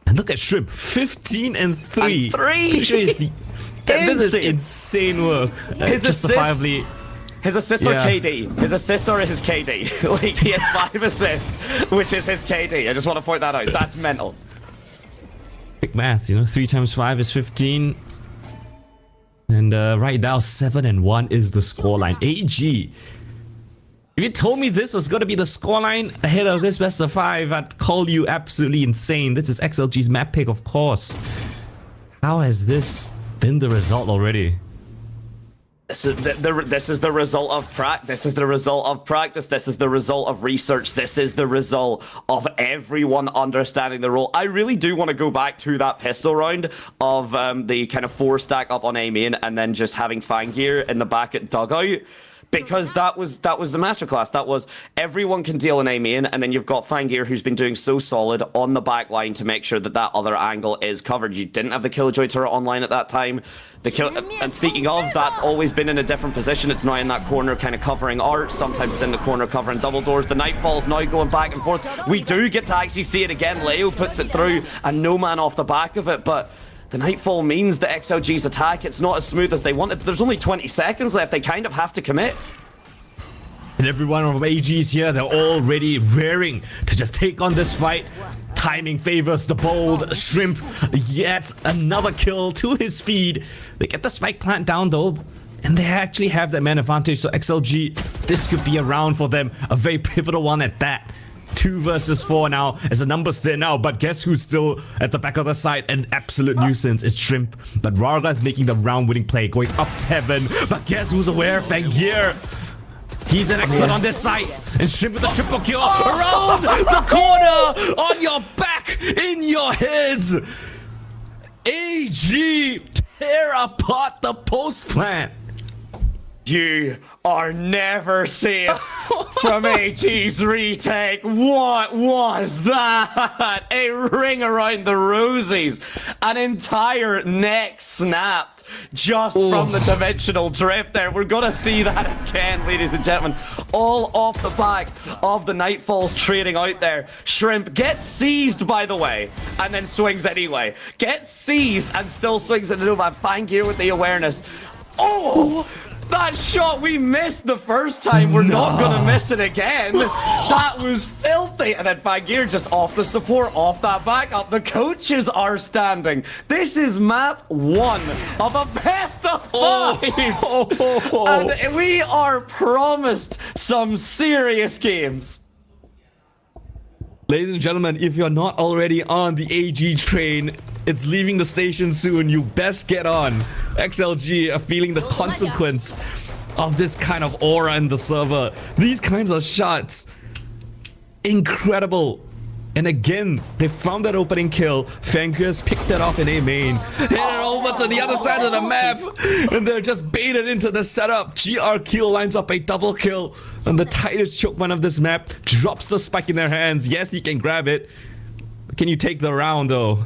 And look at Shrimp, 15 and 3. This is insane work. His assists are KD. His assists are his KD. Like, he has 5 assists, which is his KD. I just want to point that out. That's mental. Quick math, you know, 3 times 5 is 15. And right now, 7-1 is the scoreline. AG If you told me this was going to be the scoreline ahead of this best of 5, I'd call you absolutely insane. This is XLG's map pick, of course. How has this been the result already? This is the result of practice. This is the result of practice. This is the result of research. This is the result of everyone understanding the role. I really do want to go back to that pistol round of the kind of 4 stack up on A main and then just having Fangir in the back at dugout. Because that was the masterclass. That was everyone can deal in A main, and then you've got Fangir who's been doing so solid on the back line to make sure that that other angle is covered. You didn't have the Killjoy turret online at that time. And speaking of, that's always been in a different position. It's now in that corner kind of covering Art. Sometimes it's in the corner covering double doors. The Nightfall's now going back and forth. We do get to actually see it again. Leo puts it through and no man off the back of it, but the Nightfall means the XLG's attack, it's not as smooth as they wanted. There's only 20 seconds left. They kind of have to commit. And every one of AGs here, they're already raring to just take on this fight. Timing favors the bold. Shrimp, yet another kill to his feed. They get the spike plant down though, and they actually have that man advantage. So XLG, this could be a round for them. A very pivotal one at that. 2 versus 4 now, as the numbers there now, but guess who's still at the back of the side? An absolute nuisance is Shrimp, but Rarga is making the round-winning play, going up to heaven, but guess who's aware? Fangir! He's an expert on this side, and Shrimp with the triple kill around the corner, on your back, in your heads! AG, tear apart the post plant! You are never safe from AG's retake. What was that? A ring around the rosies. An entire neck snapped just from the dimensional drift there. We're going to see that again, ladies and gentlemen. All off the back of the Nightfalls trading out there. Shrimp gets seized, by the way, and then swings anyway. Gets seized and still swings it into that Fangir with the awareness. Oh! That shot we missed the first time, we're not gonna miss it again. That was filthy. And then Fangir just off the support, off that backup. The coaches are standing. This is map 1 of a best of 5. And we are promised some serious games. Ladies and gentlemen, if you're not already on the AG train, it's leaving the station soon. You best get on. XLG are feeling the consequence of this kind of aura in the server. These kinds of shots. Incredible. And again, they found that opening kill. Fangir's picked that off in A main. Hit it over to the other side of the map. And they're just baited into the setup. GRQ lines up a double kill. And the tightest chokeman of this map drops the spike in their hands. Yes, he can grab it. Can you take the round though?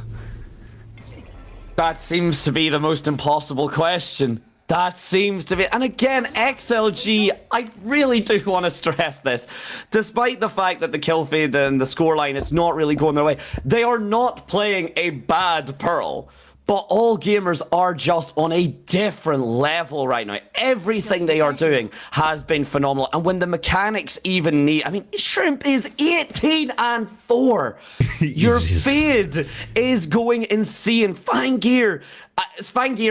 That seems to be the most impossible question. That seems to be... And again, XLG, I really do want to stress this. Despite the fact that the kill feed and the scoreline is not really going their way, they are not playing a bad Pearl. But all gamers are just on a different level right now. Everything they are doing has been phenomenal. And when the mechanics even need... I mean, Shrimp is 18-4. Your feed is going insane. Fangir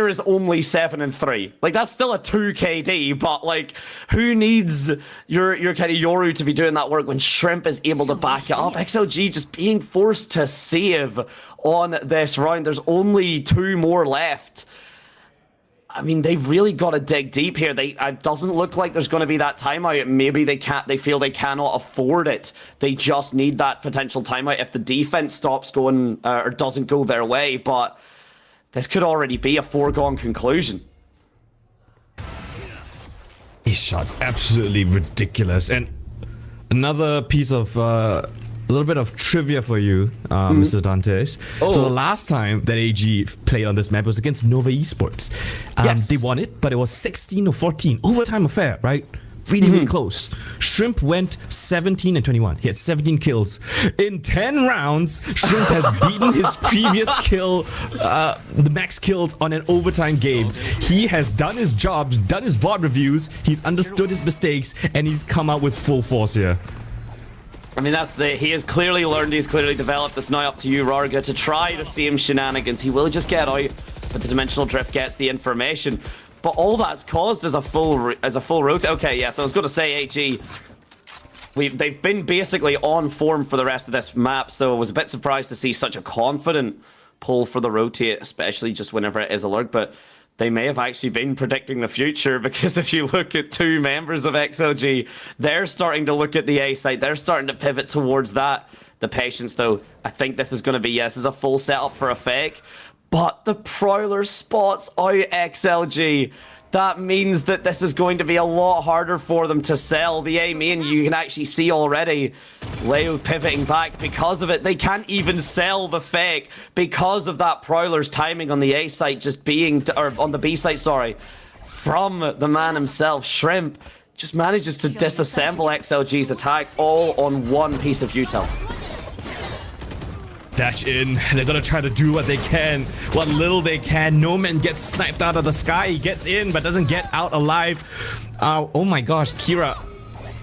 is only 7-3. Like, that's still a 2 KD, but like, who needs your kind of Yoru to be doing that work when Shrimp is able to back it up? XLG just being forced to save on this round. There's only 2 more left. I mean, they really got to dig deep here. It doesn't look like there's going to be that timeout. Maybe they feel they cannot afford it. They just need that potential timeout if the defense stops going or doesn't go their way. But this could already be a foregone conclusion. These shots absolutely ridiculous. And another piece of a little bit of trivia for you, Mr. Dantes. So the last time that AG played on this map was against Nova Esports. Yes. They won it, but it was 16-14. Overtime affair, right? Really, really close. Shrimp went 17-21. He had 17 kills. In 10 rounds, Shrimp has beaten his previous kill, the max kills on an overtime game. He has done his jobs, done his VOD reviews, he's understood his mistakes, and he's come out with full force here. I mean, he has clearly learned, he's clearly developed. It's now up to you, Rarga, to try the same shenanigans. He will just get out, but the dimensional drift gets the information. But all that's caused is a full route. Okay, yes, I was going to say AG they've been basically on form for the rest of this map, so I was a bit surprised to see such a confident pull for the rotate, especially just whenever it is a lurk, but they may have actually been predicting the future, because if you look at two members of XLG, they're starting to look at the A site, they're starting to pivot towards that. The patience, though, I think this is going to be, yes, is a full setup for a fake, but the Prowler spots out XLG. That means that this is going to be a lot harder for them to sell. The A main, you can actually see already Leo pivoting back because of it. They can't even sell the fake because of that Prowler's timing on the A site just being, or on the B site, sorry, from the man himself. Shrimp just manages to disassemble XLG's attack all on one piece of util. Dash in. They're gonna try to do what they can, what little they can. No Man gets sniped out of the sky. He gets in, but doesn't get out alive. Oh my gosh, Kira,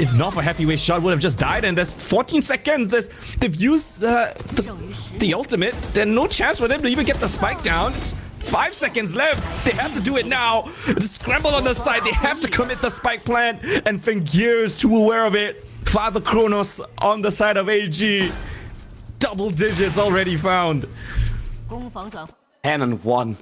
if not for Happyway's shot, would have just died. And there's 14 seconds. They've used the ultimate. There's no chance for them to even get the spike down. It's 5 seconds left. They have to do it now. The scramble on the side. They have to commit the spike plant. And Fengir is too aware of it. Father Kronos on the side of AG. Double digits already found. 10-1.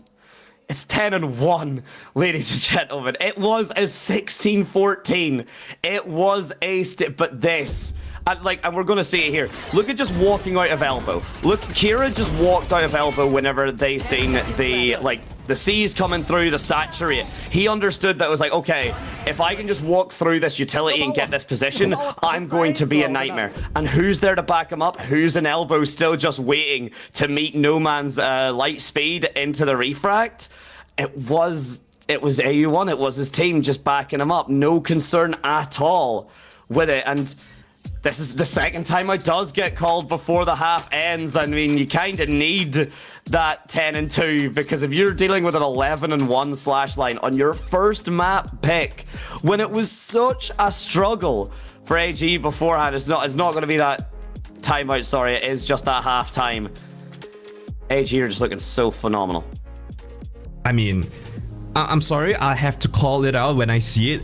It's 10-1, ladies and gentlemen. It was a 16-14. It was a but this, and we're gonna see it here. Look at just walking out of elbow. Look, Kira just walked out of elbow whenever they seen the C's coming through, the saturate. He understood that it was like, okay, if I can just walk through this utility and get this position, I'm going to be a nightmare. And who's there to back him up? Who's an elbow still just waiting to meet No Man's light speed into the refract? It was AU1, it was his team just backing him up. No concern at all with it. And this is the second time it does get called before the half ends. I mean, you kind of need that 10-2, because if you're dealing with an 11-1 slash line on your first map pick, when it was such a struggle for AG beforehand, it's not going to be that timeout, sorry, it is just that half time. AG are just looking so phenomenal. I mean, I'm sorry, I have to call it out when I see it.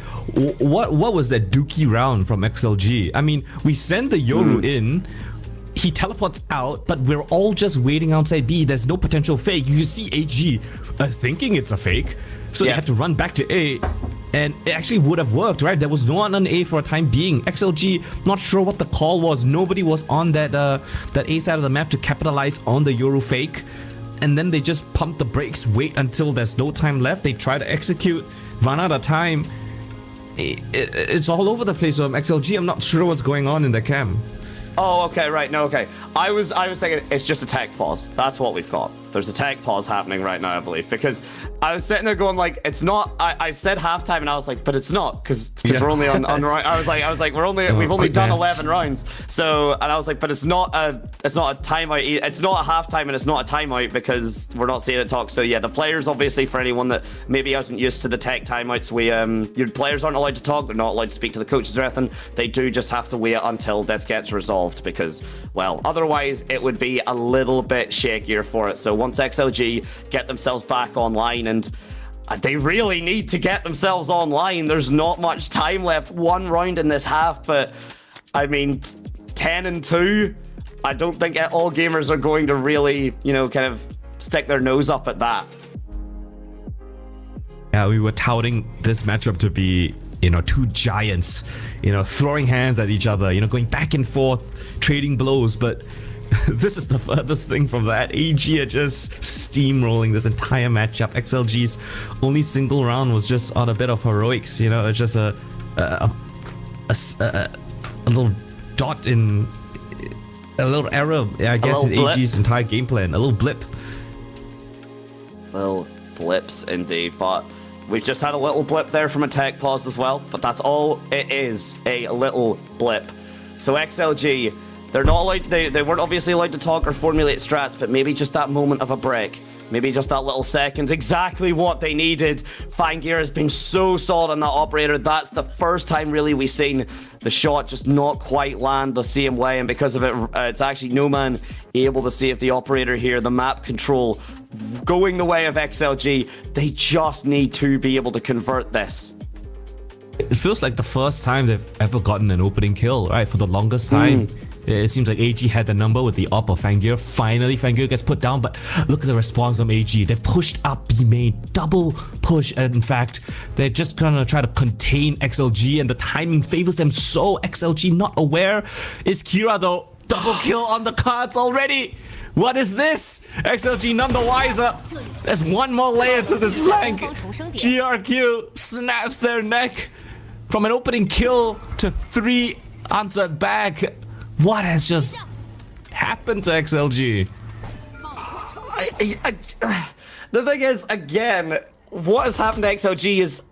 What was that dookie round from XLG? I mean, we send the Yoru in, he teleports out, but we're all just waiting outside B. There's no potential fake. You see AG thinking it's a fake, so they had to run back to A, and it actually would have worked, right? There was no one on A for a time being. XLG, not sure what the call was. Nobody was on that A side of the map to capitalize on the Yoru fake. And then they just pump the brakes, wait until there's no time left. They try to execute, run out of time. It's all over the place from XLG. I'm not sure what's going on in the cam. Oh, okay, right, no, okay. I was thinking it's just a tech pause. That's what we've got. There's a tech pause happening right now, I believe, because I was sitting there going like, it's not. I said halftime, and I was like, but it's not, because we're only on I was like, we've only done 11 rounds. So, and I was like, but it's not a timeout. It's not a halftime, and it's not a timeout, because we're not seeing it talk. So yeah, the players, obviously, for anyone that maybe isn't used to the tech timeouts, your players aren't allowed to talk. They're not allowed to speak to the coaches or anything. They do just have to wait until this gets resolved, because, well, otherwise it would be a little bit shakier for it. So once XLG get themselves back online, and they really need to get themselves online, there's not much time left, one round in this half, but I mean, 10-2, I don't think all gamers are going to really, kind of stick their nose up at that. Yeah, we were touting this matchup to be, two giants, throwing hands at each other, going back and forth, trading blows, but this is the furthest thing from that. AG are just steamrolling this entire matchup. XLG's only single round was just on a bit of heroics, it's just a little dot in a little error, I guess, in AG's entire game plan. A little blip. Little blips indeed, but we've just had a little blip there from a tech pause as well, but that's all it is, a little blip. So XLG, they're not allowed, they weren't obviously allowed to talk or formulate strats, but maybe just that moment of a break. Maybe just that little seconds, exactly what they needed. Fangir has been so solid on that operator. That's the first time really we've seen the shot just not quite land the same way, and because of it, it's actually No Man able to save the operator here. The map control going the way of XLG. They just need to be able to convert this. It feels like the first time they've ever gotten an opening kill, right? For the longest time. It seems like AG had the number with the op of Fangir. Finally, Fangir gets put down, but look at the response from AG. They've pushed up B main, double push, and in fact, they're just gonna try to contain XLG, and the timing favors them so. XLG not aware. Is Kira though? Double kill on the cards already. What is this? XLG none the wiser. There's one more layer to this flank. GRQ snaps their neck from an opening kill to 3 answered back. What has just happened to XLG? The thing is, again, what has happened to XLG is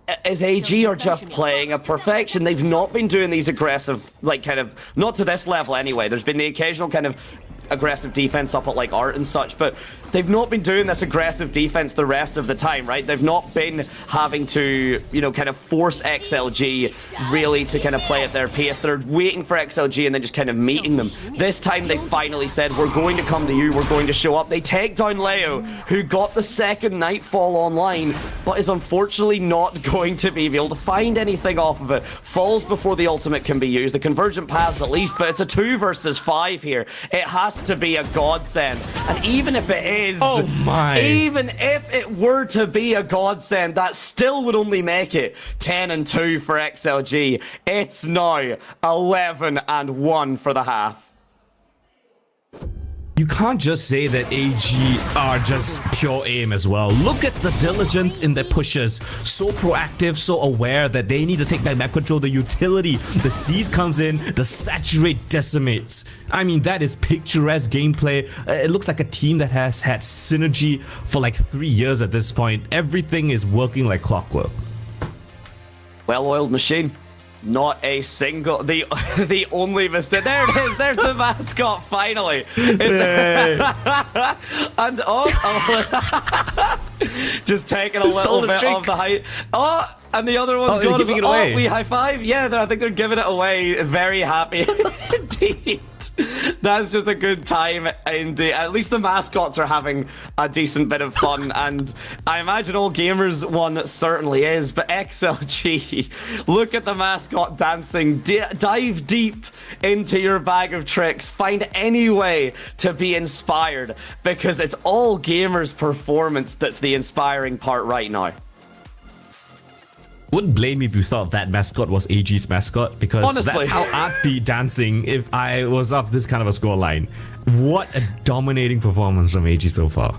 AG are just playing a perfection. They've not been doing these aggressive, like, kind of, not to this level anyway. There's been the occasional kind of aggressive defense up at like Art and such, but they've not been doing this aggressive defense the rest of the time, right? They've not been having to, you know, kind of force XLG really to kind of play at their pace. They're waiting for XLG and then just kind of meeting them. This time they finally said, we're going to come to you, we're going to show up. They take down Leo, who got the second Nightfall online, but is unfortunately not going to be able to find anything off of it. Falls before the ultimate can be used. The convergent paths at least, but it's a 2 versus 5 here. It has to be a godsend. And even if it is, oh my, even if it were to be a godsend, that still would only make it 10-2 for XLG. It's now 11-1 for the half. You can't just say that AG are just pure aim as well. Look at the diligence in their pushes. So proactive, so aware that they need to take back map control. The utility, the C's comes in, the saturate decimates. I mean, that is picturesque gameplay. It looks like a team that has had synergy for like 3 years at this point. Everything is working like clockwork. Well-oiled machine. Not a single, the only mistake. There it is. There's the mascot finally. And just taking a little bit of the height. Oh, and the other one's gone. Giving it away. We high five. Yeah, I think they're giving it away. Very happy indeed. That's just a good time indeed. At least the mascots are having a decent bit of fun, and I imagine all gamers one certainly is. But XLG, look at the mascot dancing. Dive deep into your bag of tricks. Find any way to be inspired, because it's all gamers' performance that's the inspiring part right now. Wouldn't blame me if you thought that mascot was AG's mascot, because honestly, that's how I'd be dancing if I was up this kind of a scoreline. What a dominating performance from AG so far.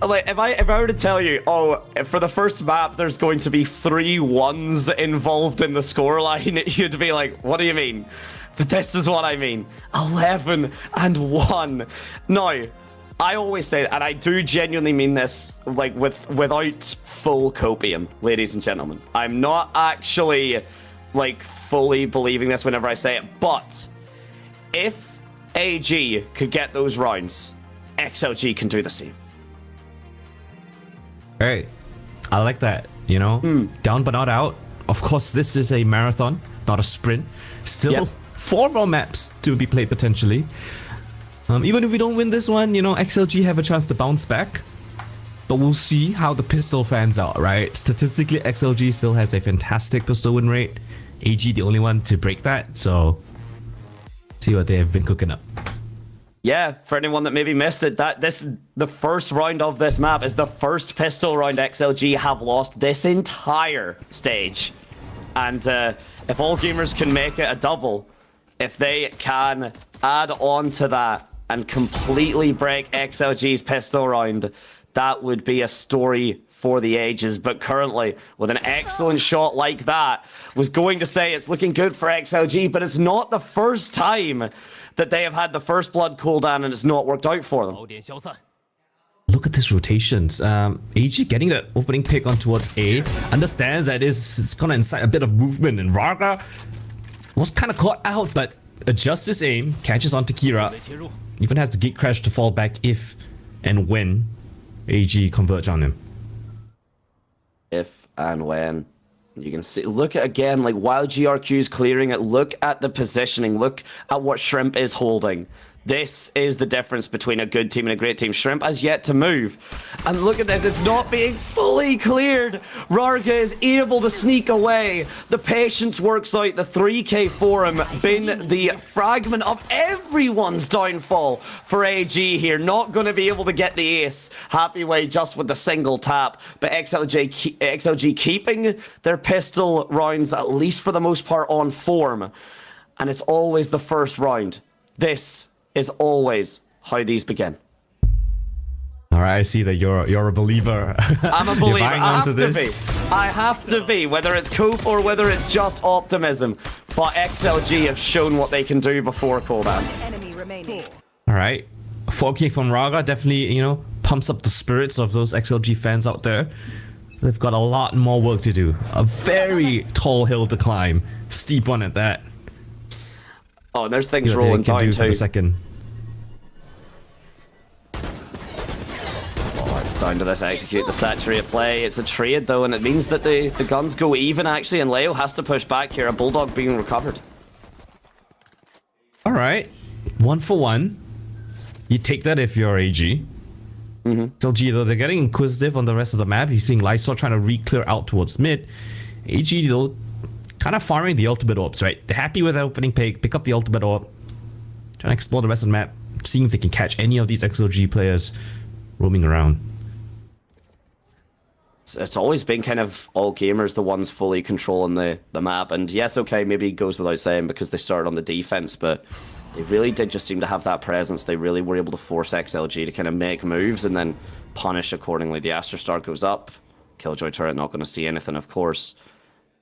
Like, if I were to tell you, oh, for the first map there's going to be 3 1s involved in the scoreline, you'd be like, what do you mean? But this is what I mean. 11-1. Now, I always say, and I do genuinely mean this, like, without full copium, ladies and gentlemen. I'm not actually, like, fully believing this whenever I say it, but if AG could get those rounds, XLG can do the same. Hey, I like that, you know? Down but not out. Of course, this is a marathon, not a sprint. Still 4 more maps to be played potentially. Even if we don't win this one, you know, XLG have a chance to bounce back. But we'll see how the pistol fans out, right? Statistically, XLG still has a fantastic pistol win rate. AG the only one to break that, so see what they have been cooking up. Yeah, for anyone that maybe missed it, the first round of this map is the first pistol round XLG have lost this entire stage. And if all gamers can make it a double, if they can add on to that and completely break XLG's pistol round, that would be a story for the ages. But currently, with an excellent shot like that, was going to say it's looking good for XLG, but it's not the first time that they have had the first blood cooldown and it's not worked out for them. Look at this rotations. AG getting that opening pick on towards A, understands that it's gonna incite a bit of movement, and Varga was kind of caught out, but adjusts his aim, catches onto Kira, even has the gate crash to fall back if and when AG converge on him. If and when. You can see, look at again, like while GRQ is clearing it, look at the positioning, look at what Shrimp is holding. This is the difference between a good team and a great team. Shrimp has yet to move. And look at this, it's not being fully cleared. Rarga is able to sneak away. The patience works out. The 3K forum been the fragment of everyone's downfall for AG here. Not going to be able to get the ace. Happy Way just with the single tap. But XLG keeping their pistol rounds, at least for the most part, on form. And it's always the first round. This is always how these begin. All right, I see that you're a believer. I'm a believer. You're buying onto this. I have to be, whether it's cope or whether it's just optimism. But XLG have shown what they can do before cooldown. All right, 4K from Raga definitely, you know, pumps up the spirits of those XLG fans out there. They've got a lot more work to do. A very tall hill to climb, steep one at that. Oh, and there's things rolling down too. Second. Oh, it's down to this execute the saturate play. It's a trade though, and it means that the guns go even actually, and Leo has to push back here. A Bulldog being recovered. All right, 1 for 1. You take that if you're AG. XLG though, they're getting inquisitive on the rest of the map. You're seeing Lysol trying to re-clear out towards mid. AG though, kind of farming the ultimate orbs, right? They're happy with that opening pick up the ultimate orb, trying to explore the rest of the map, seeing if they can catch any of these XLG players roaming around. It's always been kind of all gamers the ones fully controlling the map, and yes, okay, maybe it goes without saying because they started on the defense, but they really did just seem to have that presence. They really were able to force XLG to kind of make moves and then punish accordingly. The Astra Star goes up, Killjoy turret not going to see anything, of course.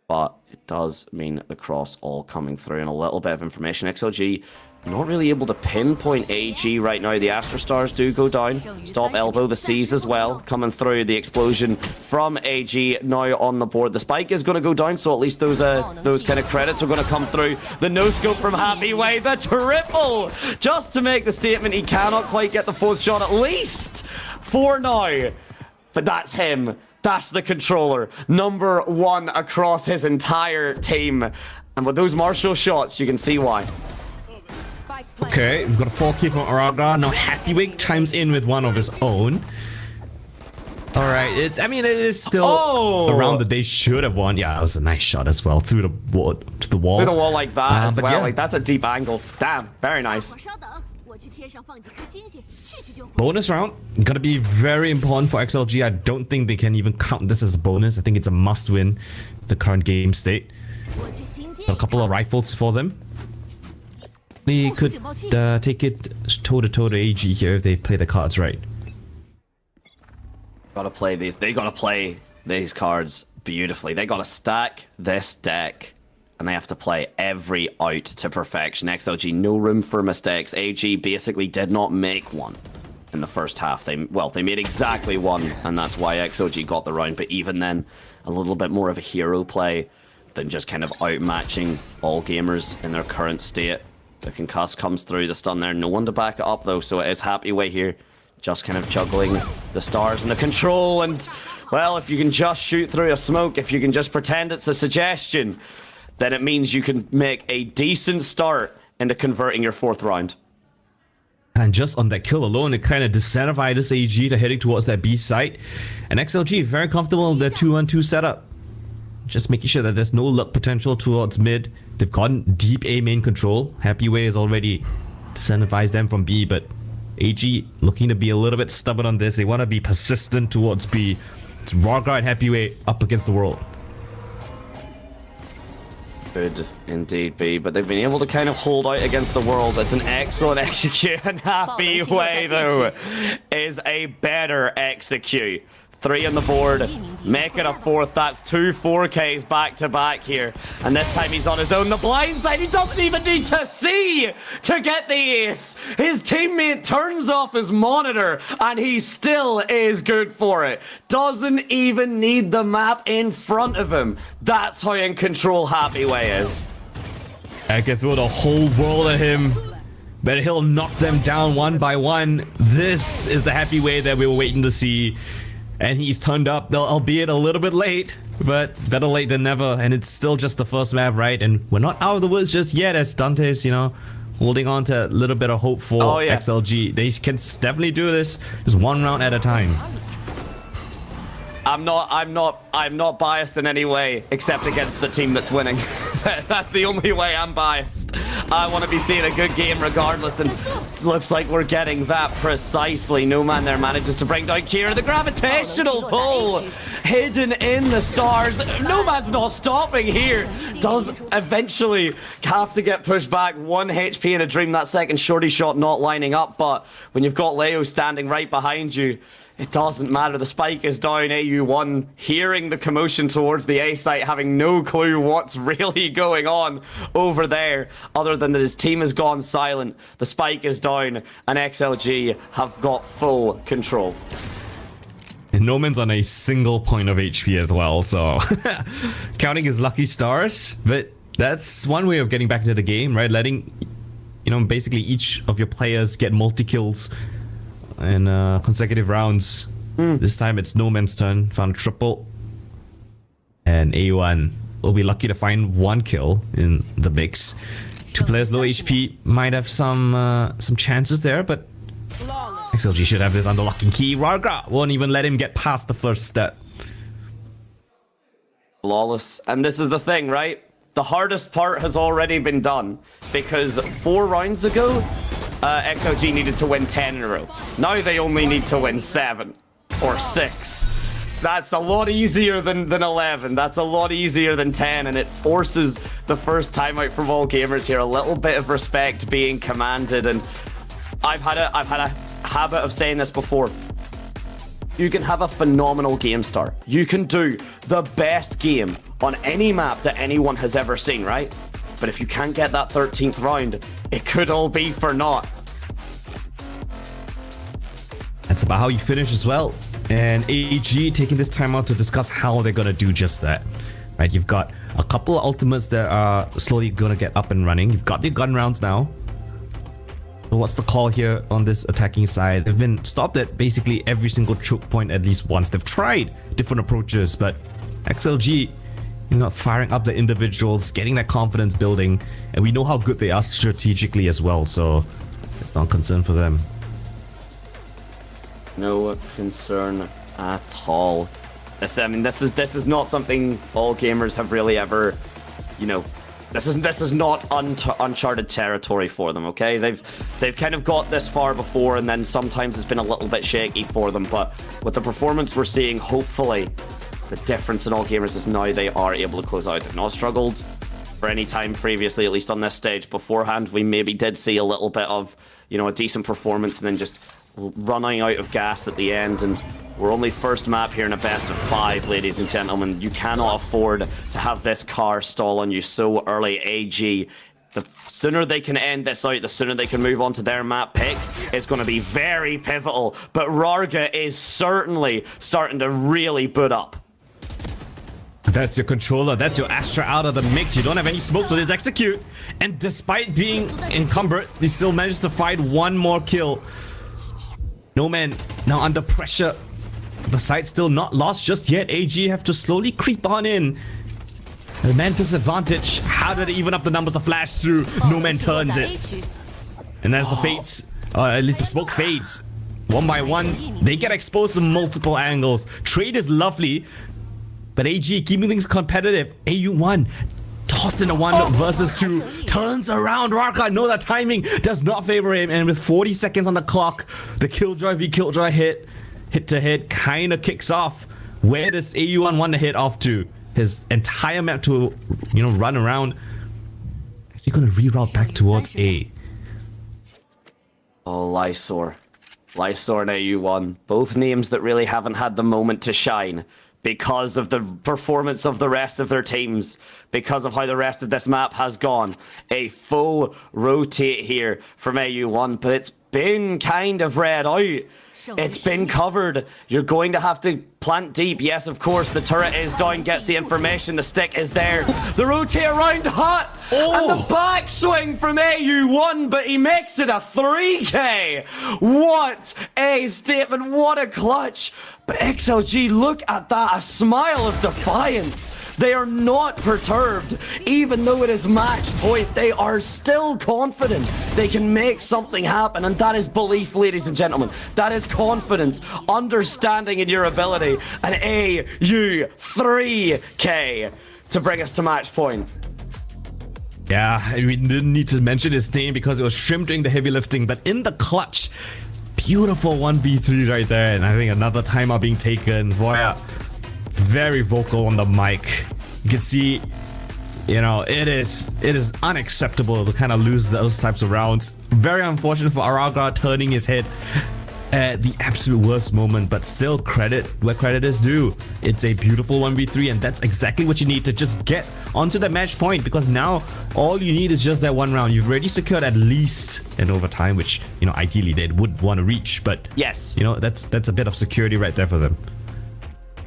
But it does mean the cross all coming through, and a little bit of information. XLG not really able to pinpoint AG right now. The Astra Stars do go down. Stop elbow, the C's as well coming through. The explosion from AG now on the board. The spike is going to go down, so at least those kind of credits are going to come through. The no scope from Happy Way, the triple, just to make the statement. He cannot quite get the fourth shot, at least for now. But that's him. That's the controller, #1 across his entire team. And with those Marshall shots, you can see why. Okay, we've got a 4K from Araga. Now Happywig chimes in with one of his own. All right, it is still the round that they should have won. Yeah, it was a nice shot as well through the wall. To the wall. Through the wall like that as well. Yeah. Like that's a deep angle. Damn, very nice. Bonus round, gonna be very important for XLG. I don't think they can even count this as a bonus. I think it's a must-win, the current game state. A couple of rifles for them. They could take it toe-to-toe to AG here if they play the cards right. Gotta play these. They gotta play these cards beautifully. They gotta stack this deck. And they have to play every out to perfection. XLG, no room for mistakes. AG basically did not make one in the first half. They made exactly one, and that's why XLG got the round. But even then, a little bit more of a hero play than just kind of outmatching all gamers in their current state. The concuss comes through, the stun there. No one to back it up, though, so it is Happy Way here. Just kind of juggling the stars and the control. And, well, if you can just shoot through a smoke, if you can just pretend it's a suggestion, then it means you can make a decent start into converting your fourth round. And just on that kill alone, it kind of disincentivizes AG to heading towards that B site. And XLG, very comfortable in their 2-1-2 setup. Just making sure that there's no luck potential towards mid. They've gotten deep A main control. Happy Way has already disincentivized them from B, but AG looking to be a little bit stubborn on this. They want to be persistent towards B. It's Raga and Happy Way up against the world. Could indeed be, but they've been able to kind of hold out against the world. It's an excellent execute, and Happy Way, though, is a better execute. 3 on the board, make it a fourth. That's 2 4Ks back to back here. And this time he's on his own. The blind side, he doesn't even need to see to get the ace. His teammate turns off his monitor and he still is good for it. Doesn't even need the map in front of him. That's how in control Happy Way is. I can throw the whole world at him, but he'll knock them down one by one. This is the Happy Way that we were waiting to see. And he's turned up, albeit a little bit late, but better late than never. And it's still just the first map, right? And we're not out of the woods just yet, as Dante's, holding on to a little bit of hope for XLG. They can definitely do this just one round at a time. I'm not biased in any way except against the team that's winning. That's the only way I'm biased. I want to be seeing a good game regardless, and it looks like we're getting that precisely. No Man there manages to bring down Kira. The gravitational pull hidden in the stars. No Man's not stopping here. Does eventually have to get pushed back. 1 HP in a dream. That second shorty shot not lining up, but when you've got Leo standing right behind you, it doesn't matter. The spike is down. AU1 hearing the commotion towards the A site, having no clue what's really going on over there, other than that his team has gone silent. The spike is down, and XLG have got full control. And Noman's on a single point of HP as well, so counting his lucky stars. But that's one way of getting back into the game, right? Letting, you know, basically each of your players get multi-kills in consecutive rounds. This time it's No Man's turn. Found a triple. And A1 will be lucky to find 1 kill in the mix. 2 players low HP might have some chances there, but XLG should have this under lock and key. Rarga won't even let him get past the first step. Flawless. And this is the thing, right? The hardest part has already been done, because 4 rounds ago XLG needed to win 10 in a row. Now they only need to win 7 or 6. That's a lot easier than 11. That's a lot easier than 10, and it forces the first timeout from all gamers here. A little bit of respect being commanded, and I've had a habit of saying this before. You can have a phenomenal game start. You can do the best game on any map that anyone has ever seen, right? But if you can't get that 13th round, it could all be for naught. That's about how you finish as well. And AEG taking this time out to discuss how they're going to do just that. Right, you've got a couple of ultimates that are slowly going to get up and running. You've got the gun rounds now. So what's the call here on this attacking side? They've been stopped at basically every single choke point at least once. They've tried different approaches, but XLG, you know, firing up the individuals, getting that confidence building, and we know how good they are strategically as well, so it's not a concern for them. No concern at all. I mean, this is not something all gamers have really ever, you know, this is not uncharted territory for them, okay? They've kind of got this far before, and then sometimes it's been a little bit shaky for them, but with the performance we're seeing, hopefully the difference in all gamers is now they are able to close out. They've not struggled for any time previously, at least on this stage. Beforehand, we maybe did see a little bit of, you know, a decent performance and then just running out of gas at the end, and we're only first map here in a best of 5, ladies and gentlemen. You cannot afford to have this car stall on you so early. AG, the sooner they can end this out, the sooner they can move on to their map pick. It's going to be very pivotal, but Rarga is certainly starting to really boot up. That's your controller, that's your Astra out of the mix. You don't have any smoke, so there's execute. And despite being encumbered, they still managed to find 1 more kill. No Man now under pressure. The site's still not lost just yet. AG have to slowly creep on in. The Mantis advantage. How did they even up the numbers? The flash through. No Man turns it. And as the fates, at least the smoke fades. 1 by 1, they get exposed to multiple angles. Trade is lovely, but AG keeping things competitive. AU1 tossed in a 1 versus 2. Turns around. Rarka, no, that timing does not favor him. And with 40 seconds on the clock, the Killjoy v Killjoy hit to hit kind of kicks off. Where does AU1 want to hit off to? His entire map to, you know, run around. Actually going to reroute back towards A. Oh, Lysor. Lysor and AU1. Both names that really haven't had the moment to shine because of the performance of the rest of their teams, because of how the rest of this map has gone. A full rotate here from AU1, but it's been kind of read out. It's been covered. You're going to have to plant deep. Yes, of course, the turret is down, gets the information, the stick is there. The rotate around Hut, and the backswing from AU1, but he makes it a 3K. What a statement, what a clutch. But XLG, look at that, a smile of defiance. They are not perturbed. Even though it is match point, they are still confident they can make something happen, and that is belief, ladies and gentlemen. That is confidence, understanding in your ability, and AU 3K to bring us to match point. Yeah, we didn't need to mention his name because it was Shrimp doing the heavy lifting, but in the clutch, beautiful 1v3 right there, and I think another timeout being taken. Voya, very vocal on the mic. You can see, you know, it is unacceptable to kind of lose those types of rounds. Very unfortunate for Araga turning his head at the absolute worst moment, but still credit where credit is due. It's a beautiful 1v3, and that's exactly what you need to just get onto the match point, because now all you need is just that one round. You've already secured at least an overtime, which, you know, ideally they would want to reach, but yes, you know, that's a bit of security right there for them.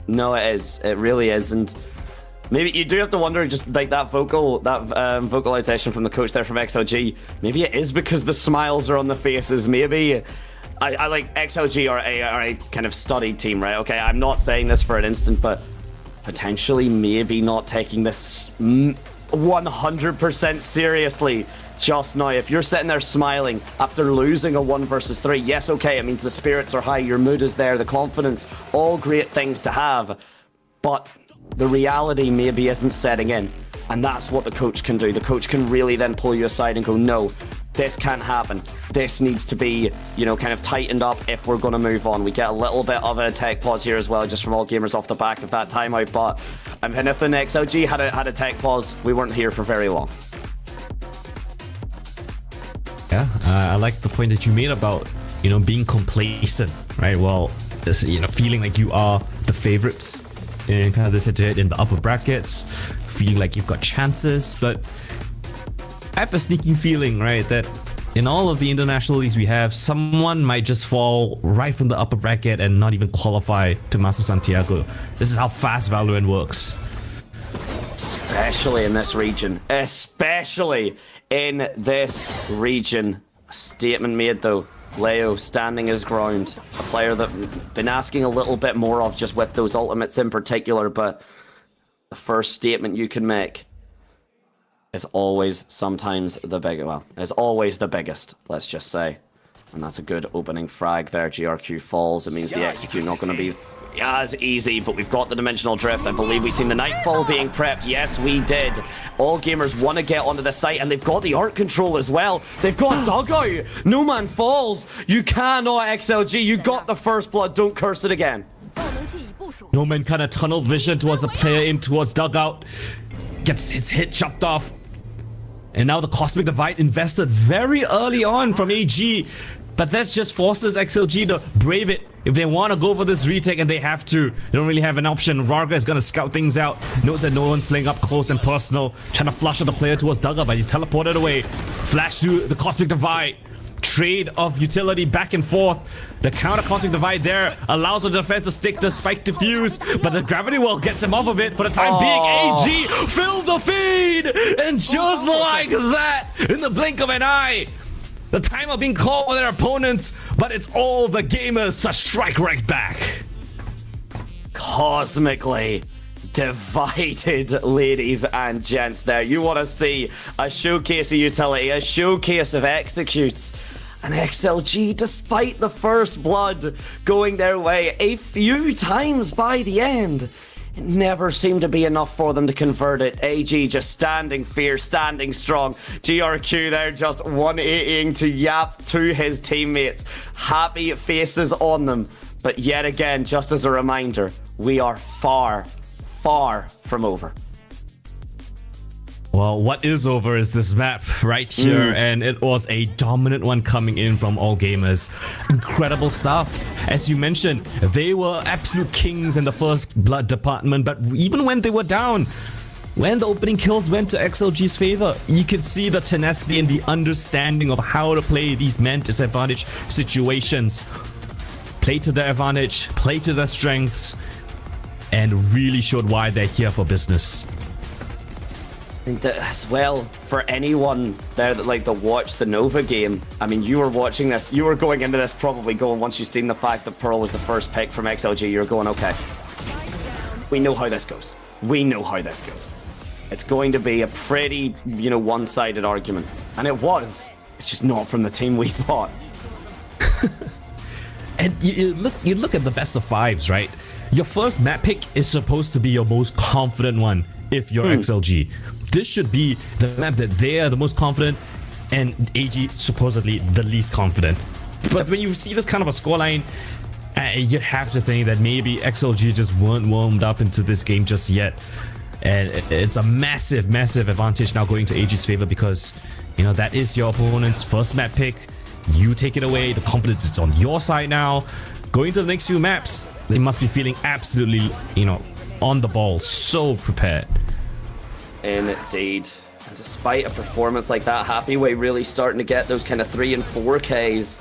No, it is. It really is. And maybe you do have to wonder, just like that vocalization from the coach there from XLG, maybe it is because the smiles are on the faces. Maybe I like XLG are a kind of studied team, right? Okay, I'm not saying this for an instant, but potentially maybe not taking this 100% seriously just now. If you're sitting there smiling after losing a 1 versus 3, yes, okay, it means the spirits are high, your mood is there, the confidence, all great things to have, but the reality maybe isn't setting in, and that's what the coach can do. The coach can really then pull you aside and go, no, this can't happen. This needs to be, you know, kind of tightened up if we're going to move on. We get a little bit of a tech pause here as well, just from All Gamers off the back of that timeout, but and if the XLG had a tech pause, we weren't here for very long. Yeah, I like the point that you made about, you know, being complacent, right? Well, this, you know, feeling like you are the favorites in kind of this head-to-head in the upper brackets, feeling like you've got chances, but I have a sneaky feeling, right, that in all of the international leagues we have, someone might just fall right from the upper bracket and not even qualify to Master Santiago. This is how fast Valorant works. Especially in this region. Especially in this region. Statement made though. Leo standing his ground. A player that I've been asking a little bit more of just with those ultimates in particular, but the first statement you can make is always sometimes the biggest. Well, is always the biggest, let's just say. And that's a good opening frag there. GRQ falls. It means the execute not going to be as easy, but we've got the dimensional drift. I believe we've seen the Nightfall being prepped. Yes, we did. All Gamers want to get onto the site, and they've got the art control as well. They've got Dugout. No man falls. You cannot, XLG. You got the first blood. Don't curse it again. No man kind of tunnel vision towards the player in towards Dugout. Gets his head chopped off. And now the Cosmic Divide invested very early on from AG. But that just forces XLG to brave it. If they want to go for this retake, and they have to, they don't really have an option. Varga is going to scout things out. Notes that no one's playing up close and personal. Trying to flush out the player towards Dugout, but he's teleported away. Flash to the Cosmic Divide. Trade of utility back and forth. The counter Cosmic Divide there allows the defense to stick the spike defuse, but the gravity well gets him off of it for the time being. AG fill the feed, and just like that, in the blink of an eye, the timer being called by their opponents, but it's all the Gamers to strike right back. Cosmically divided, ladies and gents. There, you want to see a showcase of utility, a showcase of executes, and XLG, despite the first blood going their way a few times by the end, it never seemed to be enough for them to convert it. AG just standing fierce, standing strong. GRQ there just 180ing to yap to his teammates. Happy faces on them. But yet again, just as a reminder, we are far from over. Well, what is over is this map right here, and it was a dominant one coming in from All Gamers. Incredible stuff. As you mentioned, they were absolute kings in the first blood department, but even when they were down, when the opening kills went to XLG's favor, you could see the tenacity and the understanding of how to play these man disadvantage situations. played to their advantage, played to their strengths, and really showed why they're here for business. And as well, for anyone there that watched the Nova game, I mean, you were watching this, you were going into this probably going, once you've seen the fact that Pearl was the first pick from XLG, you're going, okay, we know how this goes. We know how this goes. It's going to be a pretty, one-sided argument. And it was. It's just not from the team we thought. And you look at the best of fives, right? Your first map pick is supposed to be your most confident one if you're XLG. This should be the map that they are the most confident and AG supposedly the least confident. But when you see this kind of a scoreline, you have to think that maybe XLG just weren't warmed up into this game just yet. And it's a massive, massive advantage now going to AG's favor because, that is your opponent's first map pick. You take it away, the confidence is on your side now. Going to the next few maps, they must be feeling absolutely, on the ball, so prepared. Indeed. And despite a performance like that, Happyway really starting to get those kind of 3 and 4Ks.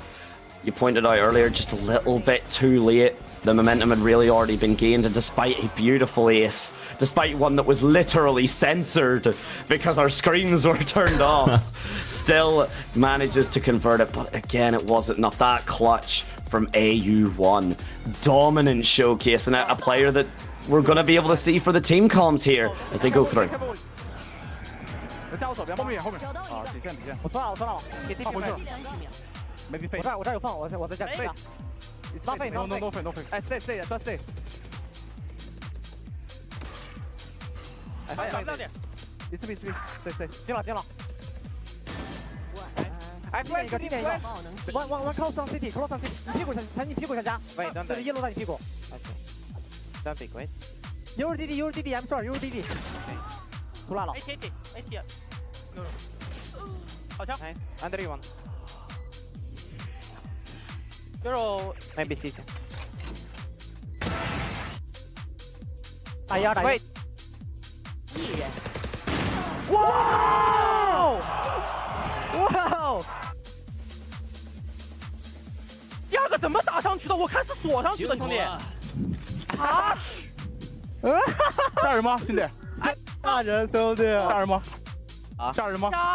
You pointed out earlier, just a little bit too late. The momentum had really already been gained, and despite a beautiful ace, despite one that was literally censored because our screens were turned off, still manages to convert it. But again, it wasn't enough. That clutch from AU1. Dominant showcase, and a player that we're going to be able to see for the team comms here as they go through. 在我左边，后面。啊，底线。我穿了，给地面没必费。我这有放，我在这。浪费。哎，stay，抓 stay。哎，亮点。一次，对，进了。哎，地点一个。往 close on city， 你屁股下加。喂，等，这是yellow在你屁股。Don't be great。UDD，I'm sorry，UDD。出来了。AT。好枪。Under one。Maybe CT。打一。一人。哇！第二个怎么打上去的？我看是锁上去的，兄弟。啊！吓人吗，兄弟？吓人，兄弟！吓人吗？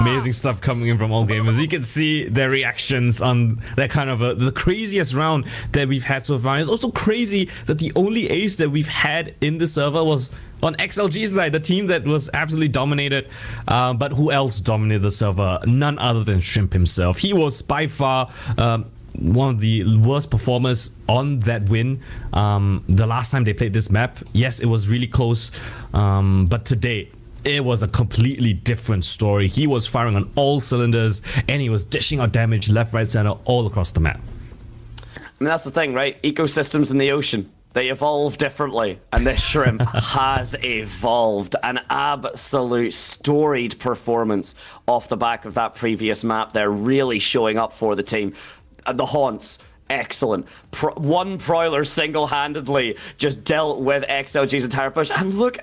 Amazing stuff coming in from all gamers. You can see their reactions on that kind of the craziest round that we've had so far. It's also crazy that the only ace that we've had in the server was on XLG's side, the team that was absolutely dominated. But who else dominated the server? None other than Shrimp himself. He was by far one of the worst performers on that win. The last time they played this map, yes, it was really close. But today, it was a completely different story. He was firing on all cylinders and he was dishing out damage left, right, center, all across the map. I mean, that's the thing, right? Ecosystems in the ocean, they evolve differently. And this Shrimp has evolved. An absolute storied performance off the back of that previous map. They're really showing up for the team. The Haunts, excellent. One Prowler single-handedly just dealt with XLG's entire push. And look,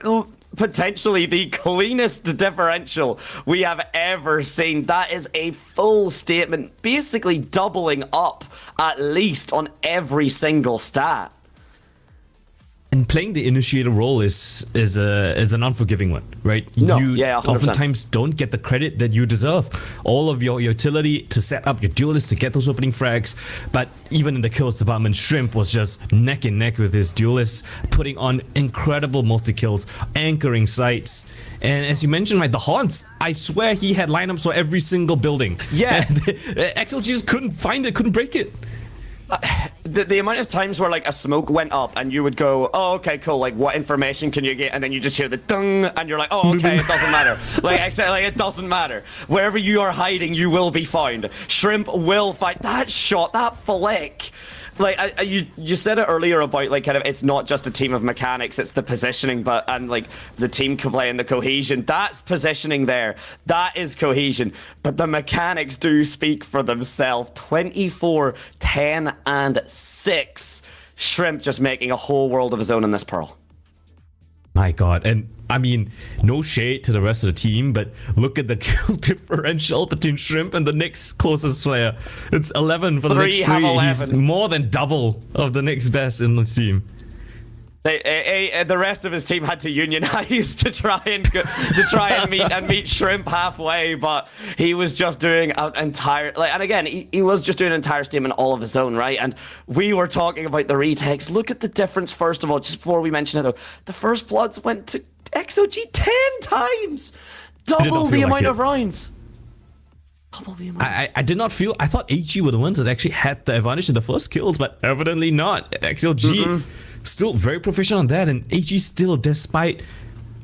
potentially the cleanest differential we have ever seen. That is a full statement, basically doubling up at least on every single stat. And playing the initiator role is an unforgiving one, right? No, you yeah, 100%. Oftentimes don't get the credit that you deserve. All of your utility to set up your duelists to get those opening frags, but even in the kills department, Shrimp was just neck and neck with his duelists, putting on incredible multi-kills, anchoring sites. And as you mentioned, right, the Haunts, I swear he had lineups for every single building. Yeah. XLG just couldn't find it, couldn't break it. The amount of times where like a smoke went up and you would go, oh, okay, cool, like what information can you get? And then you just hear the dung and you're like, oh, okay, it doesn't matter. Like it doesn't matter. Wherever you are hiding, you will be found. Shrimp will find that shot, that flick. Like you said it earlier about like kind of it's not just a team of mechanics, it's the positioning, and like the team play and the cohesion. That's positioning there. That is cohesion. But the mechanics do speak for themselves. 24, 10, and 6. Shrimp just making a whole world of his own in this Pearl. My God. And I mean, no shade to the rest of the team, but look at the kill differential between Shrimp and the next closest player. It's 11 for the next three. He's more than double of the next best in the team. The rest of his team had to unionize to try and meet Shrimp halfway, but he was just doing an entire and again he was just doing an entire statement all of his own, right? And we were talking about the retakes. Look at the difference. First of all, just before we mention it though, the first bloods went to XLG 10 times, double the amount of rounds. I did not feel. I thought HG were the ones that actually had the advantage in the first kills, but evidently not. XLG still very proficient on that, and HG still, despite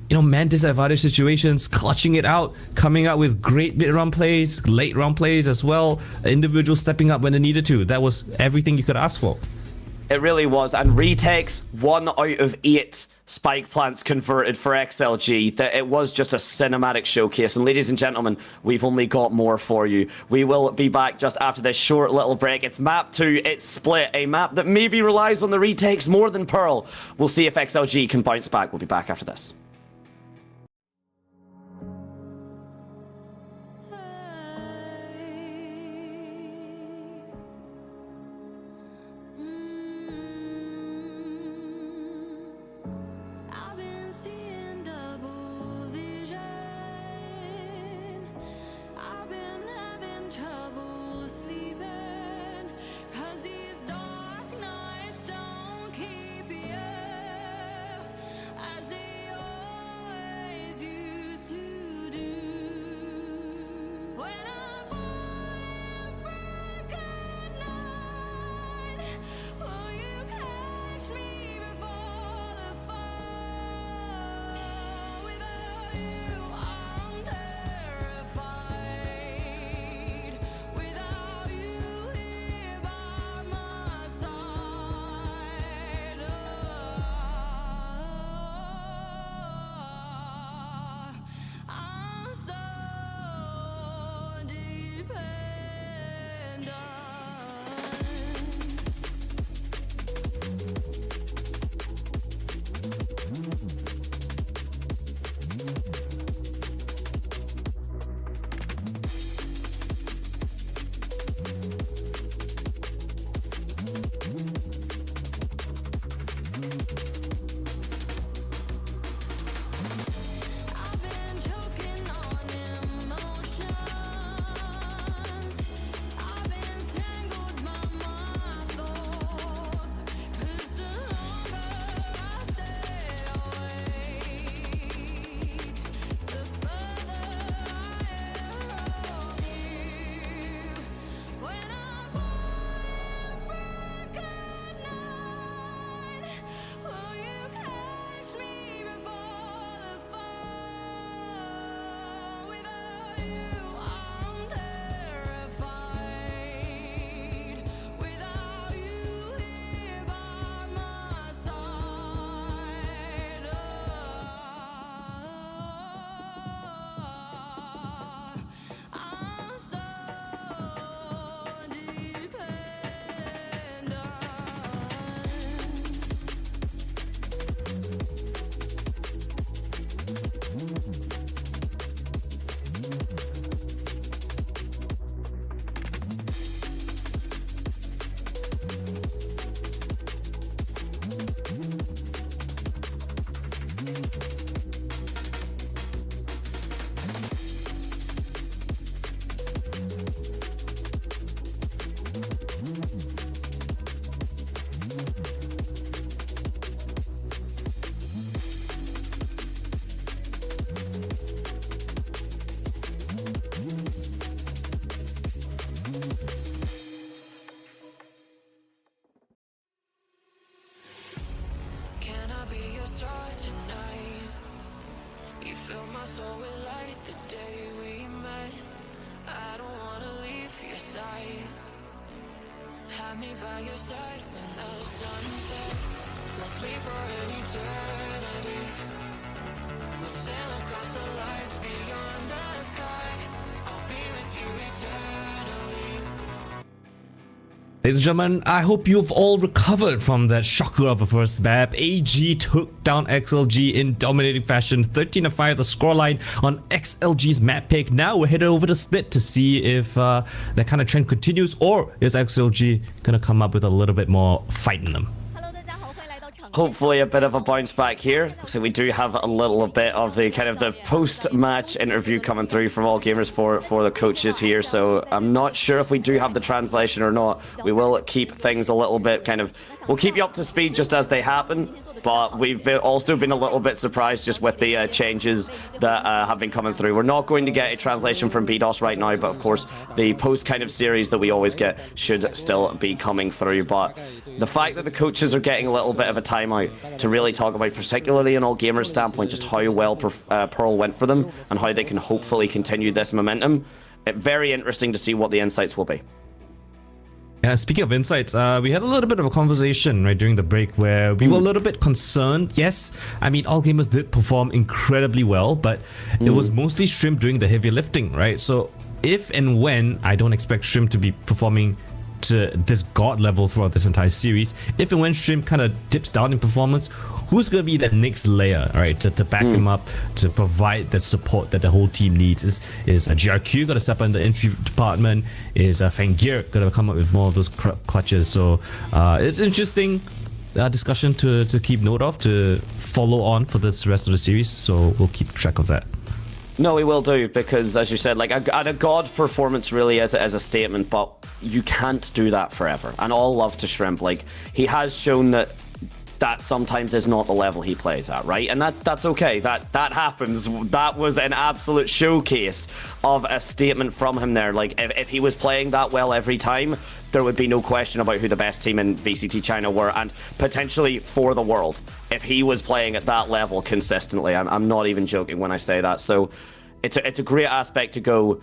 man disadvantage situations, clutching it out, coming out with great mid-round plays, late round plays as well. Individuals stepping up when they needed to. That was everything you could ask for. It really was, and retakes 1 out of 8 spike plants converted for XLG. That it was just a cinematic showcase. And ladies and gentlemen, we've only got more for you. We will be back just after this short little break. It's map 2, it's Split, a map that maybe relies on the retakes more than Pearl. We'll see if XLG can bounce back. We'll be back after this. Have me by your side when the sun sets. Let's leave for an eternity. We'll sail across the lights beyond the sky. I'll be with you eternally. Ladies and gentlemen, I hope you've all recovered from that shocker of a first map. AG took down XLG in dominating fashion, 13-5 the scoreline on XLG's map pick. Now we're headed over to Split to see if that kind of trend continues, or is XLG gonna come up with a little bit more fight in them. Hopefully a bit of a bounce back here. Looks like we do have a little bit of the kind of the post-match interview coming through from all gamers for the coaches here. So I'm not sure if we do have the translation or not. We will keep things a little bit we'll keep you up to speed just as they happen. But we've also been a little bit surprised just with the changes that have been coming through. We're not going to get a translation from BDOS right now, but of course the post kind of series that we always get should still be coming through. But the fact that the coaches are getting a little bit of a timeout to really talk about, particularly in all gamers standpoint, just how well Pearl went for them and how they can hopefully continue this momentum. Very interesting to see what the insights will be. Yeah, speaking of insights, we had a little bit of a conversation right during the break where we were a little bit concerned. Yes, I mean, all gamers did perform incredibly well, but it was mostly Shrimp doing the heavy lifting, right? So if and when, I don't expect Shrimp to be performing to this god level throughout this entire series, if and when Shrimp kind of dips down in performance, who's going to be the next layer, right, to back him up, to provide the support that the whole team needs? Is a GRQ going to step in the entry department? Is Fangir going to come up with more of those clutches? So it's interesting discussion to keep note of, to follow on for this rest of the series. So we'll keep track of that. No, we will do, because as you said, like a god performance really as a statement, but you can't do that forever. And all love to Shrimp, like he has shown that sometimes is not the level he plays at, right? And that's okay. That happens. That was an absolute showcase of a statement from him there. Like if he was playing that well every time, there would be no question about who the best team in VCT China were, and potentially for the world, if he was playing at that level consistently. I'm not even joking when I say that. So it's a great aspect to go,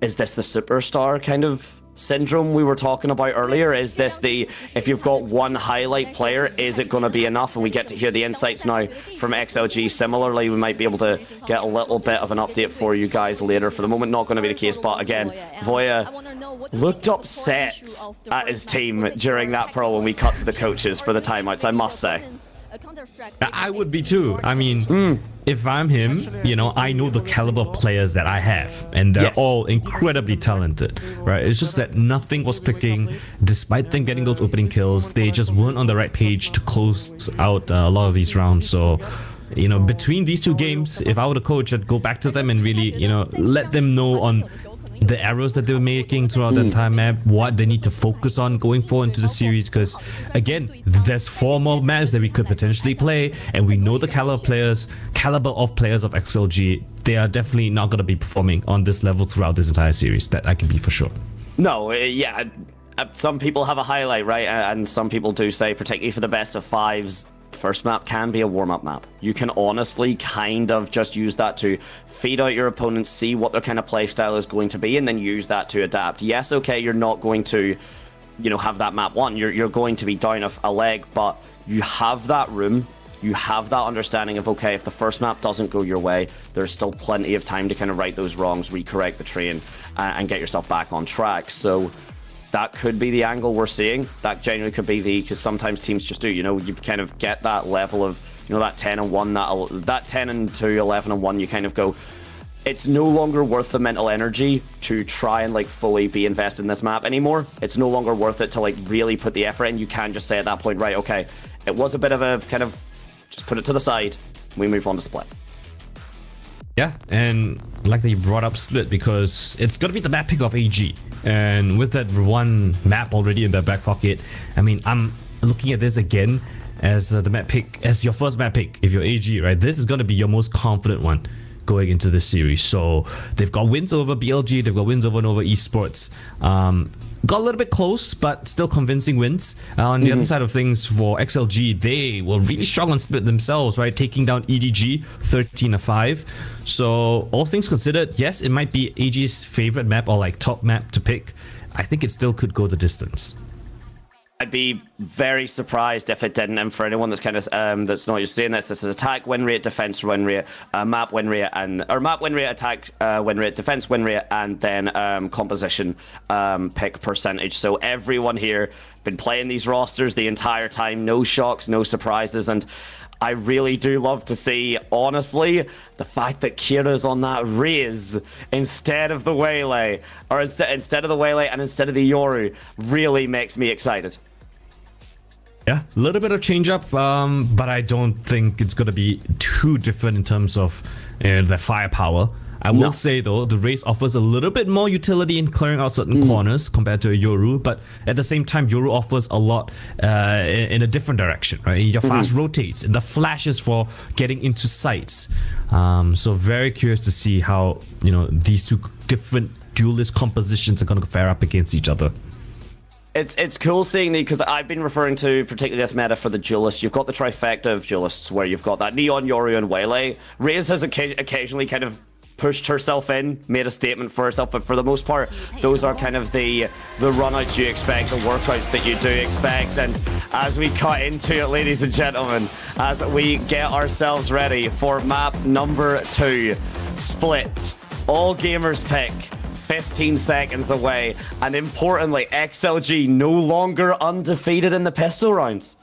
is this the superstar kind of syndrome we were talking about earlier? Is this the, if you've got one highlight player, is it going to be enough? And we get to hear the insights now from XLG. Similarly, we might be able to get a little bit of an update for you guys later. For the moment, not going to be the case, but again, Voya looked upset at his team during that pro when we cut to the coaches for the timeouts, I must say. I would be too. I mean, if I'm him, you know, I know the caliber of players that I have, and they're all incredibly talented, right? It's just that nothing was clicking. Despite them getting those opening kills, they just weren't on the right page to close out a lot of these rounds. So, you know, between these two games, if I were the coach, I'd go back to them and really, you know, let them know on the errors that they were making throughout the entire map, what they need to focus on going forward into the series, because again, there's 4 more maps that we could potentially play, and we know the caliber of players of XLG. They are definitely not going to be performing on this level throughout this entire series. That I can be for sure. No, yeah, some people have a highlight, right? And some people do say, particularly for the best of 5s, first map can be a warm-up map. You can honestly kind of just use that to feed out your opponents, see what their kind of play style is going to be, and then use that to adapt. Yes, okay, you're not going to, you know, have that map 1. You're going to be down a leg, but you have that room. You have that understanding of, okay, if the first map doesn't go your way, there's still plenty of time to kind of right those wrongs, recorrect the train, and get yourself back on track. So that could be the angle we're seeing. That genuinely could be because sometimes teams just do, you know, you kind of get that level of, you know, that 10 and 1, that 10 and 2, 11 and 1, you kind of go, it's no longer worth the mental energy to try and like fully be invested in this map anymore. It's no longer worth it to like really put the effort in. You can just say at that point, right, okay, it was a bit of a kind of, just put it to the side, we move on to Split. Yeah, and like that you brought up Split, because it's going to be the map pick of AG. And with that one map already in their back pocket, I mean, I'm looking at this again as the map pick, as your first map pick, if you're AG, right? This is going to be your most confident one going into this series. So they've got wins over BLG, they've got wins over Nova Esports. Got a little bit close, but still convincing wins. On the other side of things, for XLG, they were really strong on Split themselves, right? Taking down EDG 13-5. So all things considered, yes, it might be AG's favorite map or like top map to pick. I think it still could go the distance. I'd be very surprised if it didn't. And for anyone that's kind of that's not used to seeing this is attack win rate, defense win rate, map win rate, map win rate, attack win rate, defense win rate, and then composition pick percentage. So everyone here been playing these rosters the entire time, no shocks, no surprises, and I really do love to see, honestly, the fact that Kira's on that Raze instead of the Waylay, or instead of the Waylay and instead of the Yoru, really makes me excited. Yeah, a little bit of change up, but I don't think it's going to be too different in terms of the firepower. I will say, though, the Raze offers a little bit more utility in clearing out certain corners compared to a Yoru, but at the same time, Yoru offers a lot in a different direction, right? Your fast rotates, and the flashes for getting into sights. So very curious to see how, you know, these two different duelist compositions are going to fare up against each other. It's cool seeing because I've been referring to particularly this meta for the duelists. You've got the trifecta of duelists where you've got that Neon, Yoru, and Waylay. Raze has occasionally kind of pushed herself in, made a statement for herself, but for the most part, those are kind of the runouts you expect, the workouts that you do expect. And as we cut into it, ladies and gentlemen, as we get ourselves ready for map number 2, Split, all gamers pick, 15 seconds away, and importantly, XLG no longer undefeated in the pistol rounds.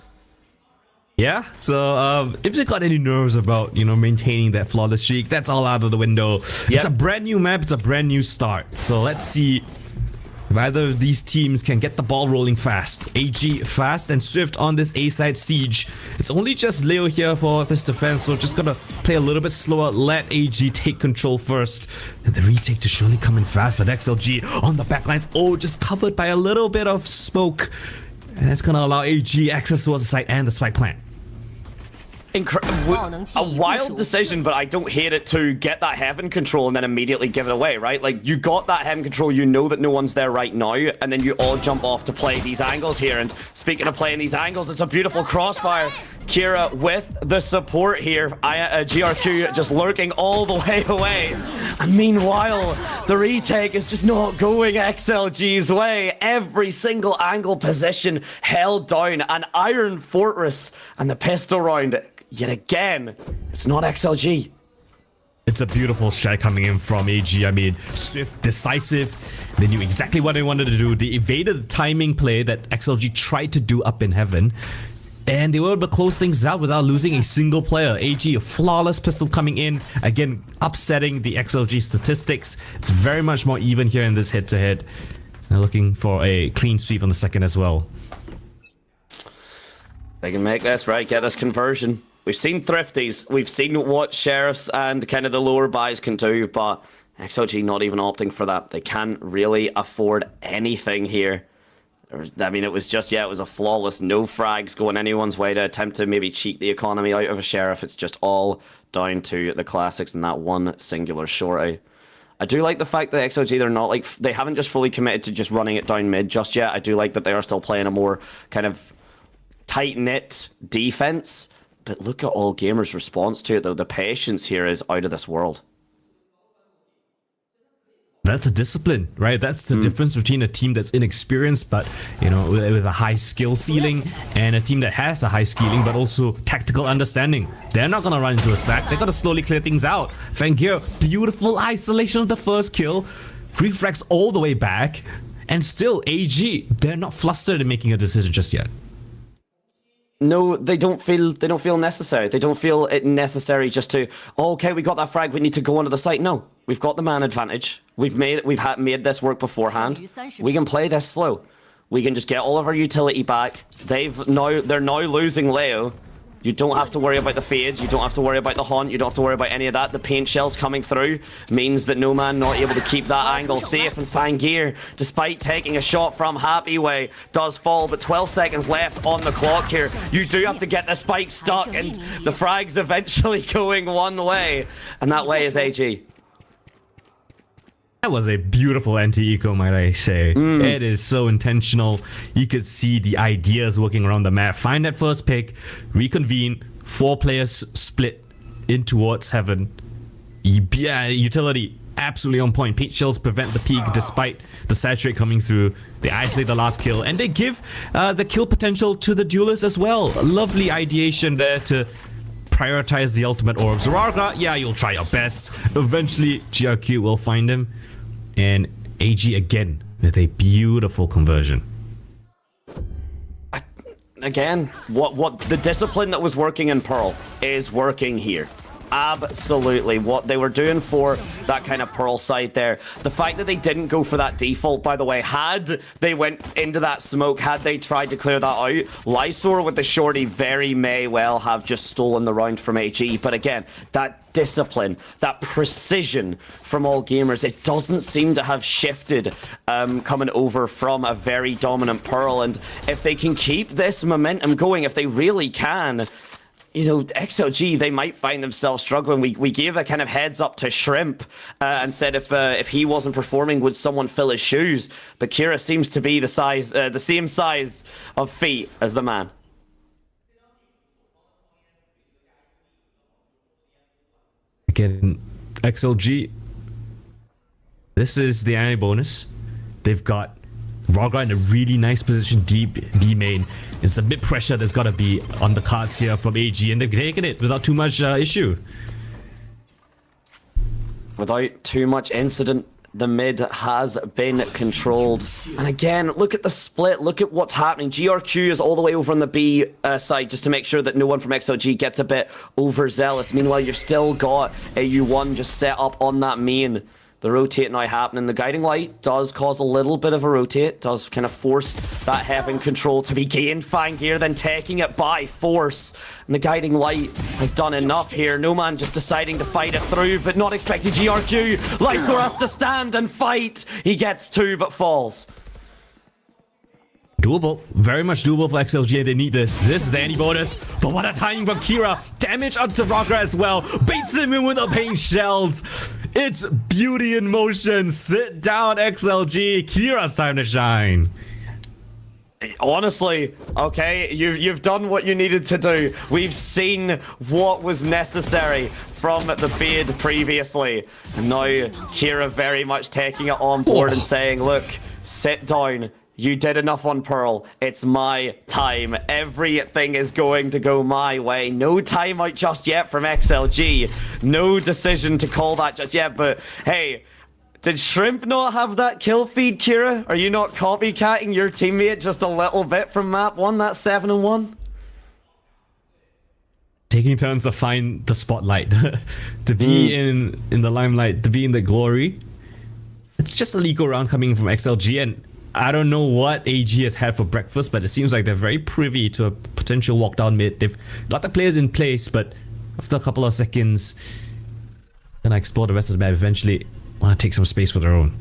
Yeah, so if you got any nerves about, you know, maintaining that flawless streak, that's all out of the window. It's a brand new map, it's a brand new start. So let's see if either of these teams can get the ball rolling fast. AG fast and swift on this A-side siege. It's only just Leo here for this defense, so just gonna play a little bit slower, let AG take control first. And the retake to surely come in fast, but XLG on the backlines, just covered by a little bit of smoke. And that's gonna allow AG access towards the site and the spike plant. A wild decision, but I don't hate it to get that heaven control and then immediately give it away, right? Like, you got that heaven control, you know that no one's there right now, and then you all jump off to play these angles here. And speaking of playing these angles, it's a beautiful crossfire. Kira with the support here. GRQ just lurking all the way away. And meanwhile, the retake is just not going XLG's way. Every single angle position held down. An Iron Fortress and the pistol round. Yet again, it's not XLG. It's a beautiful shot coming in from AG. I mean, swift, decisive. They knew exactly what they wanted to do. They evaded the timing play that XLG tried to do up in heaven. And they were able to close things out without losing a single player. AG, a flawless pistol coming in. Again, upsetting the XLG statistics. It's very much more even here in this head-to-head. They're looking for a clean sweep on the second as well. They can make this, right? Get this conversion. We've seen thrifties. We've seen what sheriffs and kind of the lower buys can do, but XLG not even opting for that. They can't really afford anything here. I mean, it was just, it was a flawless, no frags going anyone's way to attempt to maybe cheat the economy out of a sheriff. It's just all down to the classics and that one singular shorty. I do like the fact that XLG, they're not like, they haven't just fully committed to just running it down mid just yet. I do like that they are still playing a more kind of tight-knit defense. But look at all gamers' response to it, though. The patience here is out of this world. That's a discipline, right? That's the difference between a team that's inexperienced, but, you know, with a high skill ceiling, and a team that has a high skilling, but also tactical understanding. They're not going to run into a stack. They're going to slowly clear things out. Fangir, beautiful isolation of the first kill. Refrags all the way back. And still, AG, they're not flustered in making a decision just yet. No, they don't feel necessary. They don't feel it necessary just to, oh, okay, we got that frag, we need to go onto the site. No, we've got the man advantage. We've made this work beforehand. We can play this slow. We can just get all of our utility back. They're now losing Leo. You don't have to worry about the fades. You don't have to worry about the haunt. You don't have to worry about any of that. The paint shells coming through means that no man not able to keep that angle safe. And Fangir, despite taking a shot from Happy Way, does fall. But 12 seconds left on the clock here. You do have to get the spike stuck, and the frag's eventually going one way. And that way is AG. That was a beautiful anti-eco, might I say. It is so intentional. You could see the ideas working around the map. Find that first pick, reconvene, 4 players split in towards heaven. Yeah, utility. absolutely on point. Peach shells prevent the peak despite the saturate coming through. They isolate the last kill, and they give the kill potential to the duelist as well. Lovely ideation there to prioritize the ultimate orbs. Rarga, yeah, you'll try your best. Eventually, GRQ will find him. And AG again with a beautiful conversion. Again, what the discipline that was working in Pearl is working here. Absolutely. What they were doing for that kind of Pearl side there. The fact that they didn't go for that default, by the way, had they went into that smoke, had they tried to clear that out, Lysor with the shorty very may well have just stolen the round from AG. But again, that discipline, that precision from all gamers, it doesn't seem to have shifted coming over from a very dominant Pearl. And if they can keep this momentum going, if they really can, you know, XLG, they might find themselves struggling. We gave a kind of heads up to Shrimp and said if he wasn't performing, would someone fill his shoes? But Kira seems to be the same size of feet as the man. Again, XLG, this is the anti bonus. They've got Rarga in a really nice position deep B main. It's a bit pressure that's got to be on the cards here from AG, and they've taken it without too much issue. Without too much incident, the mid has been controlled. And again, look at the split. Look at what's happening. GRQ is all the way over on the B side just to make sure that no one from XLG gets a bit overzealous. Meanwhile, you've still got a U1 just set up on that main. The rotate now happening. The guiding light does cause a little bit of a rotate, does kind of force that heaven control to be gained. Fine Gear then taking it by force. And the guiding light has done enough here. No Man just deciding to fight it through, but not expecting GRQ. Lysor has to stand and fight. He gets two, but falls. Doable, very much doable for XLG. They need this. This is the anti-bonus. But what a timing from Kira. Damage onto Rarga as well. Baits him in with the paint shells. It's beauty in motion. Sit down, XLG. Kira's time to shine. Honestly, okay, you've done what you needed to do. We've seen what was necessary from the feed previously. And now Kira very much taking it on board and saying, look, sit down. You did enough on Pearl. It's my time. Everything is going to go my way. No timeout just yet from XLG. No decision to call that just yet. But hey, did Shrimp not have that kill feed, Kira? Are you not copycatting your teammate just a little bit from map 1? That's 7-1? Taking turns to find the spotlight. To be in the limelight. To be in the glory. It's just a legal round coming from XLG, and I don't know what AG has had for breakfast, but it seems like they're very privy to a potential walk down mid. They've got the players in place, but after a couple of seconds, gonna explore the rest of the map. Eventually, want to take some space for their own.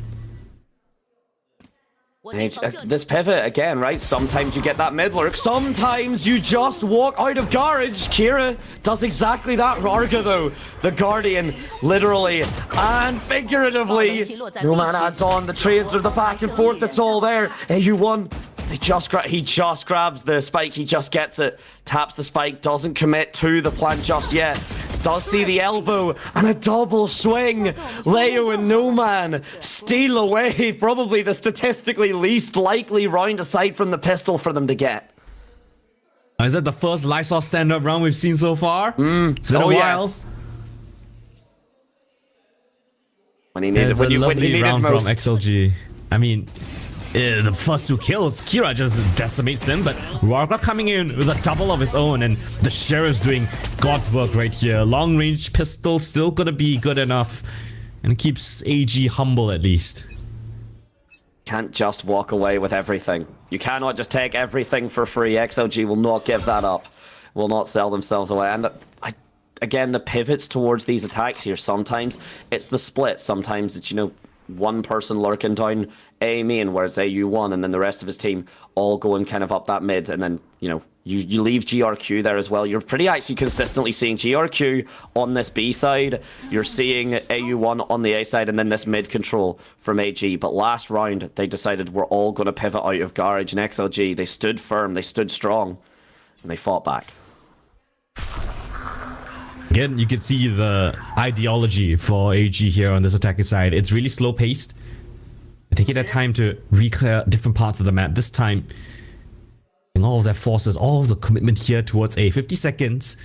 This pivot again, right? Sometimes you get that mid lurk. Sometimes you just walk out of garage. Kira does exactly that. Rarga, though, the Guardian, literally and figuratively. No Man adds on. The trades are the back and forth. It's all there. AU1. He just grabs the spike. He just gets it. Taps the spike. Doesn't commit to the plant just yet. Does see the elbow and a double swing. Leo and No Man steal away probably the statistically least likely round aside from the pistol for them to get. Is that the first Lysor stand-up round we've seen so far? It's been a while. Yes. When he needed, when you needed round most. from XLG. I mean, the first two kills, Kira just decimates them, but Rarga coming in with a double of his own, and the Sheriff's doing God's work right here. Long range pistol still gonna be good enough, and it keeps AG humble at least. Can't just walk away with everything. You cannot just take everything for free. XLG will not give that up. Will not sell themselves away. And again, the pivots towards these attacks here, sometimes it's the split. Sometimes it's, you know, one person lurking down A main where it's AU1, and then the rest of his team all going kind of up that mid, and then, you know, you leave GRQ there as well. You're pretty actually consistently seeing GRQ on this B side. You're seeing AU1 on the A side, and then this mid control from AG. But last round, they decided we're all going to pivot out of garage, and XLG, they stood firm, they stood strong, and they fought back. Again, you can see the ideology for AG here on this attacking side. It's really slow paced. They're taking their time to re-clear different parts of the map. This time, all of their forces, all of the commitment here towards A. 50 seconds.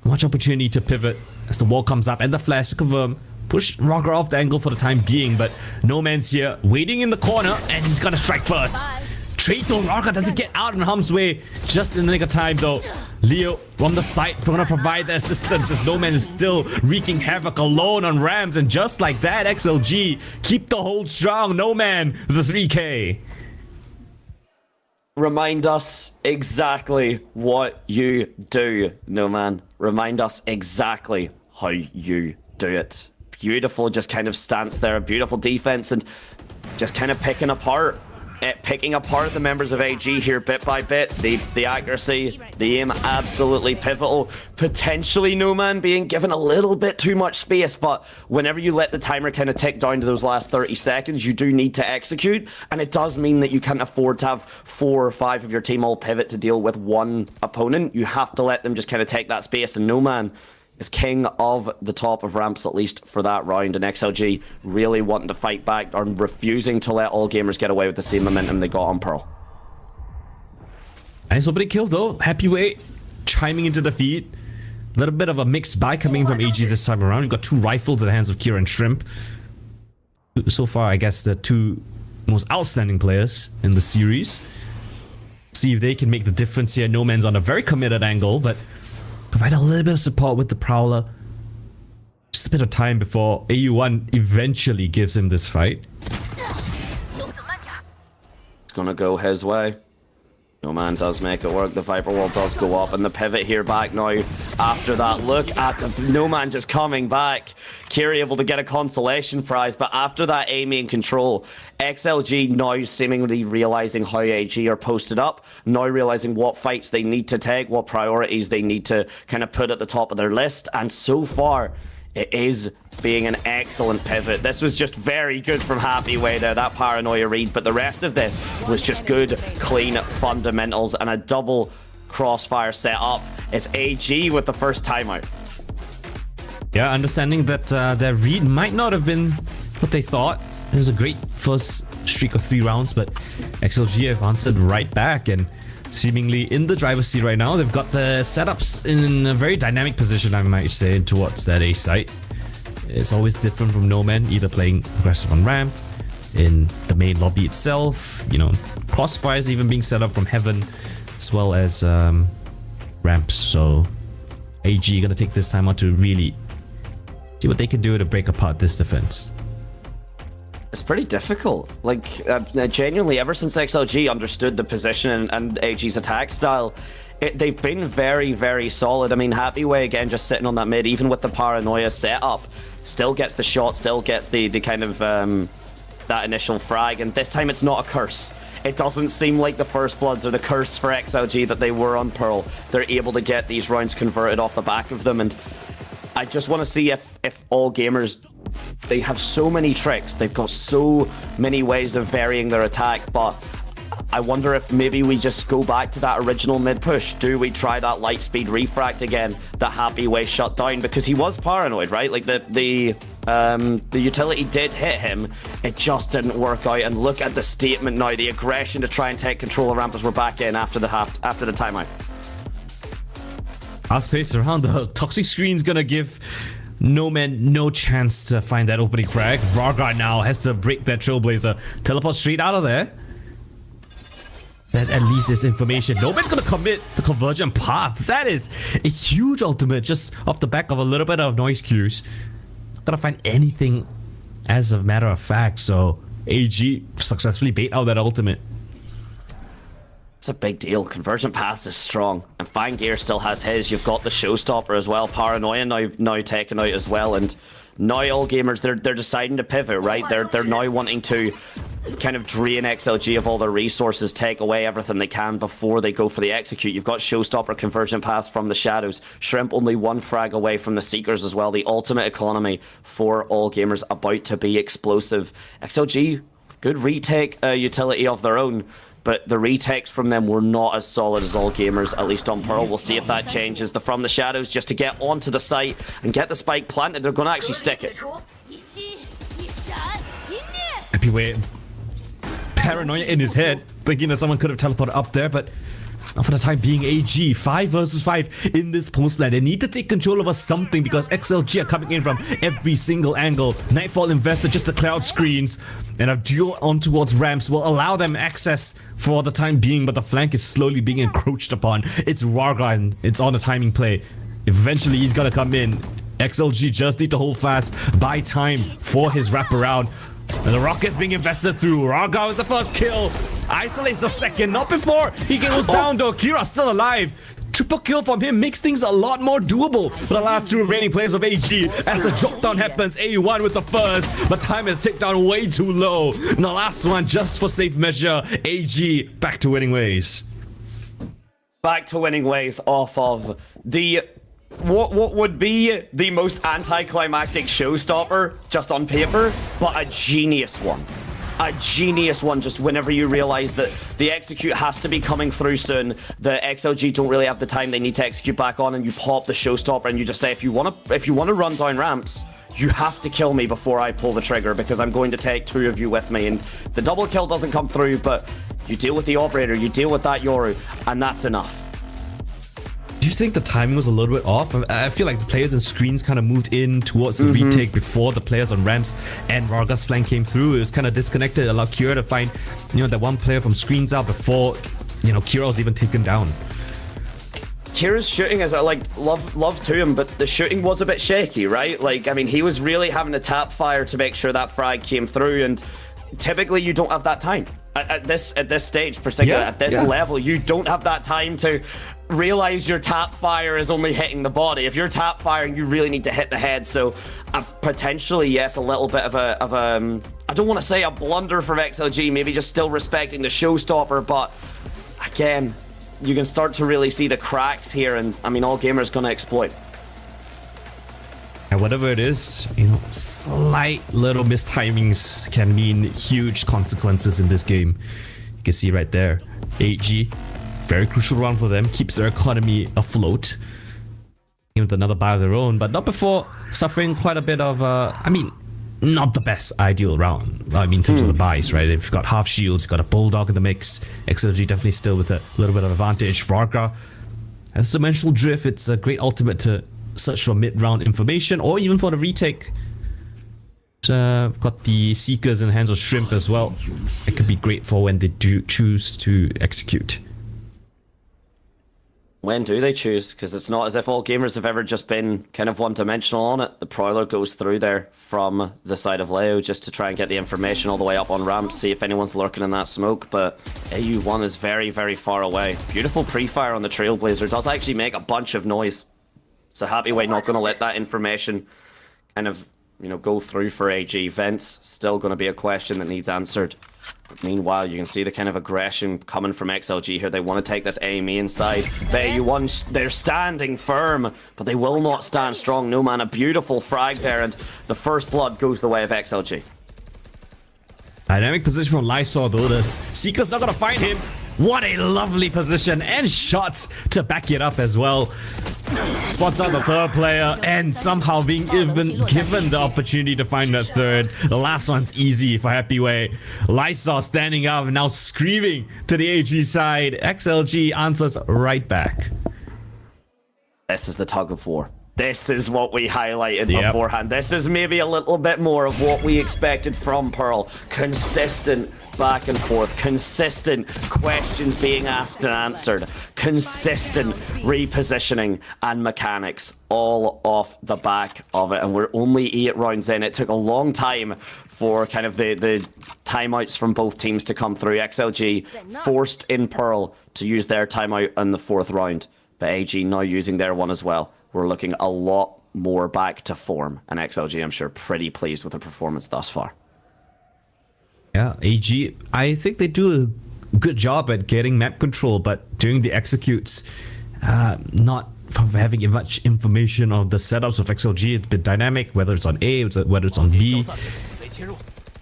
Much opportunity to pivot as the wall comes up and the flash to confirm. Push Roger off the angle for the time being, but No Man's here waiting in the corner and he's gonna strike first. Trade though, Roger doesn't get out in harm's way just in the nick of time though. Leo from the side gonna provide the assistance as No Man is still wreaking havoc alone on Rams, and just like that, XLG keep the hold strong. No Man the 3K. Remind us exactly what you do, No Man. Remind us exactly how you do it. Beautiful just kind of stance there, a beautiful defense, and just kind of picking apart the members of AG here bit by bit. The accuracy, the aim, absolutely pivotal. Potentially No Man being given a little bit too much space, but whenever you let the timer kind of tick down to those last 30 seconds, you do need to execute, and it does mean that you can't afford to have 4 or 5 of your team all pivot to deal with one opponent. You have to let them just kind of take that space, and No Man is king of the top of ramps, at least for that round, and XLG really wanting to fight back or refusing to let all gamers get away with the same momentum they got on Pearl. Nice opening kill though. Happy Way chiming into the feed. A little bit of a mixed buy coming from AG this time around. We've got 2 rifles in the hands of Kira and Shrimp. So far, I guess the 2 most outstanding players in the series. See if they can make the difference here. No Man's on a very committed angle, but provide a little bit of support with the Prowler. Just a bit of time before AU1 eventually gives him this fight. It's gonna go his way. No Man does make it work. The Viper Wall does go up, and the pivot here back now after that. Look at the No Man just coming back. Kiri able to get a consolation prize, but after that aiming and control, XLG now seemingly realizing how AG are posted up, now realizing what fights they need to take, what priorities they need to kind of put at the top of their list, and so far, it is being an excellent pivot. This was just very good from Happy Way there, that paranoia read, but the rest of this was just good, clean fundamentals and a double crossfire setup. It's AG with the first timeout. Yeah, understanding that their read might not have been what they thought. It was a great first streak of 3 rounds, but XLG have answered right back and seemingly in the driver's seat right now. They've got the setups in a very dynamic position, I might say, towards that A site. It's always different from No Man, either playing aggressive on ramp, in the main lobby itself, you know, crossfires even being set up from heaven, as well as ramps. So AG gonna take this time out to really see what they can do to break apart this defense. It's pretty difficult. Like, genuinely, ever since XLG understood the position and AG's attack style, they've been very, very solid. I mean, Happy Way, again, just sitting on that mid, even with the paranoia setup, still gets the shot, still gets the kind of, that initial frag, and this time it's not a curse. It doesn't seem like the First Bloods are the curse for XLG that they were on Pearl. They're able to get these rounds converted off the back of them, and I just want to see if all gamers, they have so many tricks, they've got so many ways of varying their attack, but I wonder if maybe we just go back to that original mid push. Do we try that light speed refract again that Happy Way shut down? Because he was paranoid, right? Like the utility did hit him, it just didn't work out. And look at the statement now, the aggression to try and take control of ramp as we're back in after the timeout. Fast pace around, the toxic screen's gonna give No Man no chance to find that opening frag. Rargar now has to break that Trailblazer, teleport straight out of there. That at least is information. No Man's gonna commit the convergent path. That is a huge ultimate just off the back of a little bit of noise cues. Not gonna find anything as a matter of fact, so AG successfully bait out that ultimate. It's a big deal. Convergent Paths is strong, and Fine Gear still has his. You've got the Showstopper as well. Paranoia now taken out as well, and now all gamers they're deciding to pivot, right? They're now wanting to kind of drain XLG of all their resources, take away everything they can before they go for the execute. You've got Showstopper, Convergent Paths from the Shadows, Shrimp only 1 frag away from the Seekers as well. The ultimate economy for all gamers about to be explosive. XLG, good retake utility of their own. but the retakes from them were not as solid as all gamers, at least on Pearl. We'll see if that changes. The From the Shadows, just to get onto the site and get the spike planted, they're going to actually stick it. Happyway, paranoia in his head, thinking that someone could have teleported up there, but not for the time being. AG 5 versus 5 in this post plan. They need to take control over something because XLG are coming in from every single angle. Nightfall invested just to cloud screens, and a duel on towards ramps will allow them access for the time being, but the flank is slowly being encroached upon. It's Rarga and it's on a timing play. Eventually he's gonna come in. XLG just need to hold fast, buy time for his wraparound. And the rocket's being invested through. Rarga with the first kill. Isolates the second. Not before he goes down though. Kira's still alive. Triple kill from him makes things a lot more doable for the last 2 remaining players of AG. As the drop down happens, A1 with the first, but time is ticked down way too low. And the last one, just for safe measure, AG back to winning ways. Back to winning ways off of the what would be the most anticlimactic showstopper just on paper, but a genius one. A genius one, just whenever you realize that the execute has to be coming through soon, the XLG don't really have the time they need to execute back on, and you pop the showstopper and you just say, if you want to run down ramps, you have to kill me before I pull the trigger, because I'm going to take 2 of you with me. And the double kill doesn't come through, but you deal with the operator, you deal with that Yoru, and that's enough. Do you think the timing was a little bit off? I feel like the players and screens kind of moved in towards the retake before the players on ramps and Rarga's flank came through. It was kind of disconnected. It allowed Kira to find, that one player from screens out before, Kira was even taken down. Kira's shooting is like love to him, but the shooting was a bit shaky, right? Like, I mean, he was really having to tap fire to make sure that frag came through, and typically you don't have that time at this stage, particularly at this level. You don't have that time to realize your tap fire is only hitting the body. If you're tap firing, you really need to hit the head. So potentially, yes, a little bit of a I don't want to say a blunder from XLG, maybe just still respecting the showstopper, but again, you can start to really see the cracks here, and I mean, all gamers gonna exploit. And whatever it is, slight little mistimings can mean huge consequences in this game. You can see right there, AG, very crucial round for them, keeps their economy afloat. With another buy of their own, but not before suffering quite a bit of, not the best ideal round. In terms of the buys, right? If you've got half shields, you've got a bulldog in the mix. XLG definitely still with a little bit of advantage. Rarga has dimensional drift. It's a great ultimate to search for mid-round information or even for the retake. We've got the Seekers in the hands of Shrimp as well. It could be great for when they do choose to execute. When do they choose? Because it's not as if all gamers have ever just been kind of one-dimensional on it. The Prowler goes through there from the side of Leo just to try and get the information all the way up on ramp, see if anyone's lurking in that smoke, but AU1 is very, very far away. Beautiful pre-fire on the Trailblazer. Does actually make a bunch of noise. So Happyway not going to let that information kind of, go through for AG. Vents still going to be a question that needs answered. But meanwhile, you can see the kind of aggression coming from XLG here. They want to take this AME inside. But AU1, they're standing firm, but they will not stand strong. No man, a beautiful frag there, and the first blood goes the way of XLG. Dynamic position from Lysol though. The Seeker's not going to find him. What a lovely position, and shots to back it up as well. Spots out the third player and somehow being even given the opportunity to find that third. The last one's easy for Happyway. Lysol standing up and now screaming to the AG side. XLG answers right back. This is the tug of war. This is what we highlighted beforehand. This is maybe a little bit more of what we expected from Pearl. Consistent back and forth, consistent questions being asked and answered, consistent repositioning and mechanics, all off the back of it. And we're only 8 rounds in. It took a long time for kind of the timeouts from both teams to come through. XLG forced in Pearl to use their timeout in the 4th round, but AG now using their one as well. We're looking a lot more back to form, and XLG, I'm sure, pretty pleased with the performance thus far. Yeah, AG, I think they do a good job at getting map control, but during the executes, not having much information on the setups of XLG. It's been dynamic, whether it's on A, whether it's on B.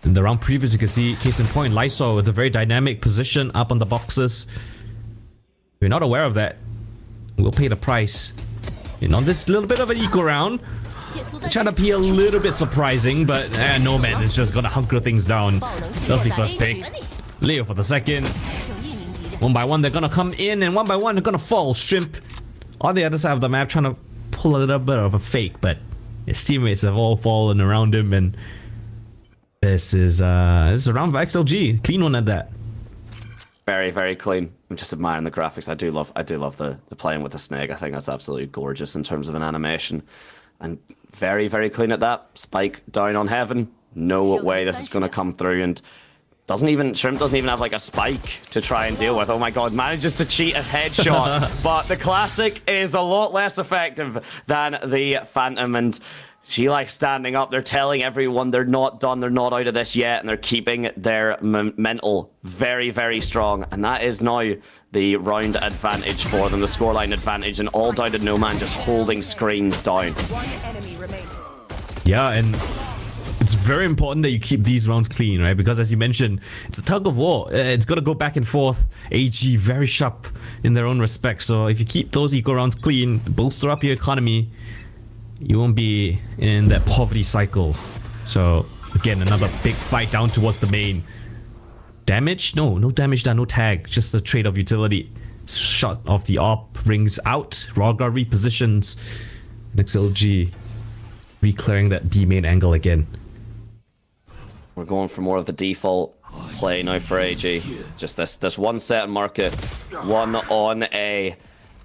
In the round previous, you can see, case in point, Lysol with a very dynamic position up on the boxes. If you're not aware of that, we'll pay the price. And on this little bit of an eco round, trying to be a little bit surprising, but Nomad is just gonna hunker things down. Lovely first pick. Leo for the second. One by one, they're gonna come in, and one by one, they're gonna fall. Shrimp on the other side of the map, trying to pull a little bit of a fake, but his teammates have all fallen around him, and this is a round for XLG. Clean one at that. Very, very clean. I'm just admiring the graphics. I do love the playing with the snake. I think that's absolutely gorgeous in terms of an animation. And very, very clean at that. Spike down on Heaven. No way this is going to come through. And Shrimp doesn't even have like a spike to try and deal with. Oh my god, manages to cheat a headshot. But the classic is a lot less effective than the Phantom. And she likes standing up. They're telling everyone they're not done. They're not out of this yet. And they're keeping their mental very, very strong. And that is now the round advantage for them. The scoreline advantage. And all down to Noman just holding screens down. Yeah, and it's very important that you keep these rounds clean, right? Because as you mentioned, it's a tug of war. It's got to go back and forth. AG very sharp in their own respect. So if you keep those eco rounds clean, bolster up your economy, you won't be in that poverty cycle. So again, another big fight down towards the main. Damage? No damage done, no tag. Just a trade of utility. Shot of the AWP rings out. Raga repositions. And XLG re-clearing that B main angle again. We're going for more of the default play now for AG. Just this one set and market. 1 on A.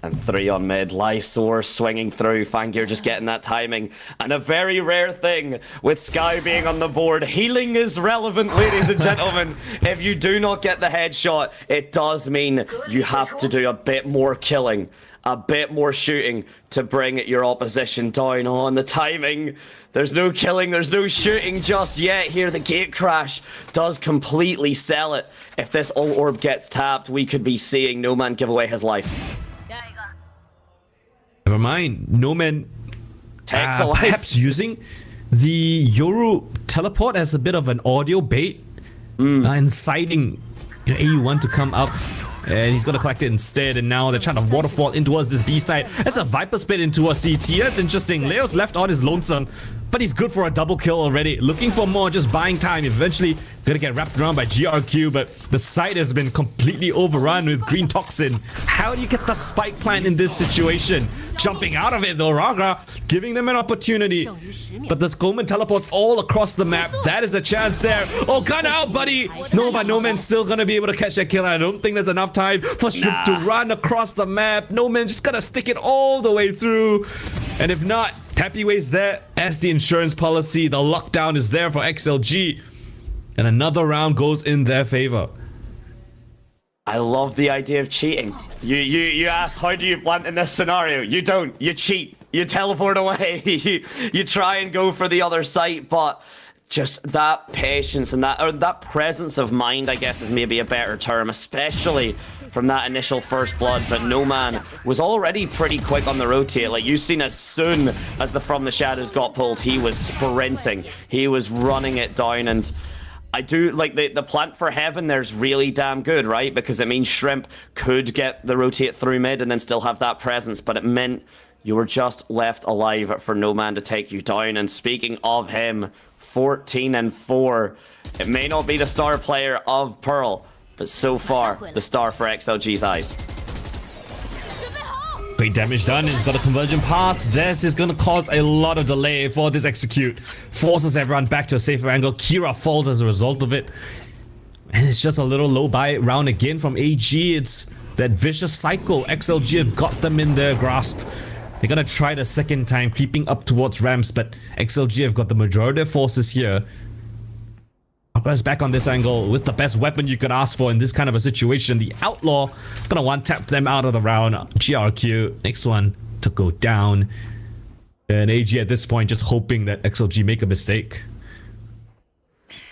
And 3 on mid. Lysor swinging through. Fangir just getting that timing. And a very rare thing with Sky being on the board. Healing is relevant, ladies and gentlemen. If you do not get the headshot, it does mean you have to do a bit more killing. A bit more shooting to bring your opposition down. On the timing. There's no killing. There's no shooting just yet here. The gate crash does completely sell it. If this ult orb gets tapped, we could be seeing Noman give away his life. Never mind. Noman takes a life. Perhaps using the Yoru teleport as a bit of an audio bait, inciting AU1 to come up. And he's gonna collect it instead, and now they're trying to waterfall in towards this B side. That's a Viper spit into a CT. That's interesting. Leo's left on his lonesome, but he's good for a double kill already. Looking for more, just buying time. Eventually gonna get wrapped around by GRQ, but the site has been completely overrun with green toxin. How do you get the spike plant in this situation? Jumping out of it though, Raga giving them an opportunity. But the Goldman teleports all across the map. That is a chance there. Oh, gun out, buddy! No, but Noman's still gonna be able to catch that kill. I don't think there's enough time for Shrimp to run across the map. Noman just gonna stick it all the way through. And if not, Happyway's there as the insurance policy. The lockdown is there for XLG. And another round goes in their favor. I love the idea of cheating. You ask, how do you plant in this scenario? You don't. You cheat. You teleport away. you try and go for the other site, but just that patience and that presence of mind, I guess, is maybe a better term, especially from that initial first blood. But Noman was already pretty quick on the rotate. Like, you've seen, as soon as the From the Shadows got pulled, he was sprinting. He was running it down. And I do like the plant for Heaven. There's really damn good, right? Because it means Shrimp could get the rotate through mid and then still have that presence, but it meant you were just left alive for Noman to take you down. And speaking of him, 14-4. It may not be the star player of Pearl, but so far the star for XLG's eyes. Great damage done. He's got a convergent parts. This is going to cause a lot of delay for this execute. Forces everyone back to a safer angle. Kira falls as a result of it. And it's just a little low buy round again from AG. It's that vicious cycle. XLG have got them in their grasp. They're going to try the second time, creeping up towards ramps, but XLG have got the majority of forces here. Is back on this angle with the best weapon you could ask for in this kind of a situation. The Outlaw gonna one-tap them out of the round. GRQ, next one to go down. And AG at this point just hoping that XLG make a mistake.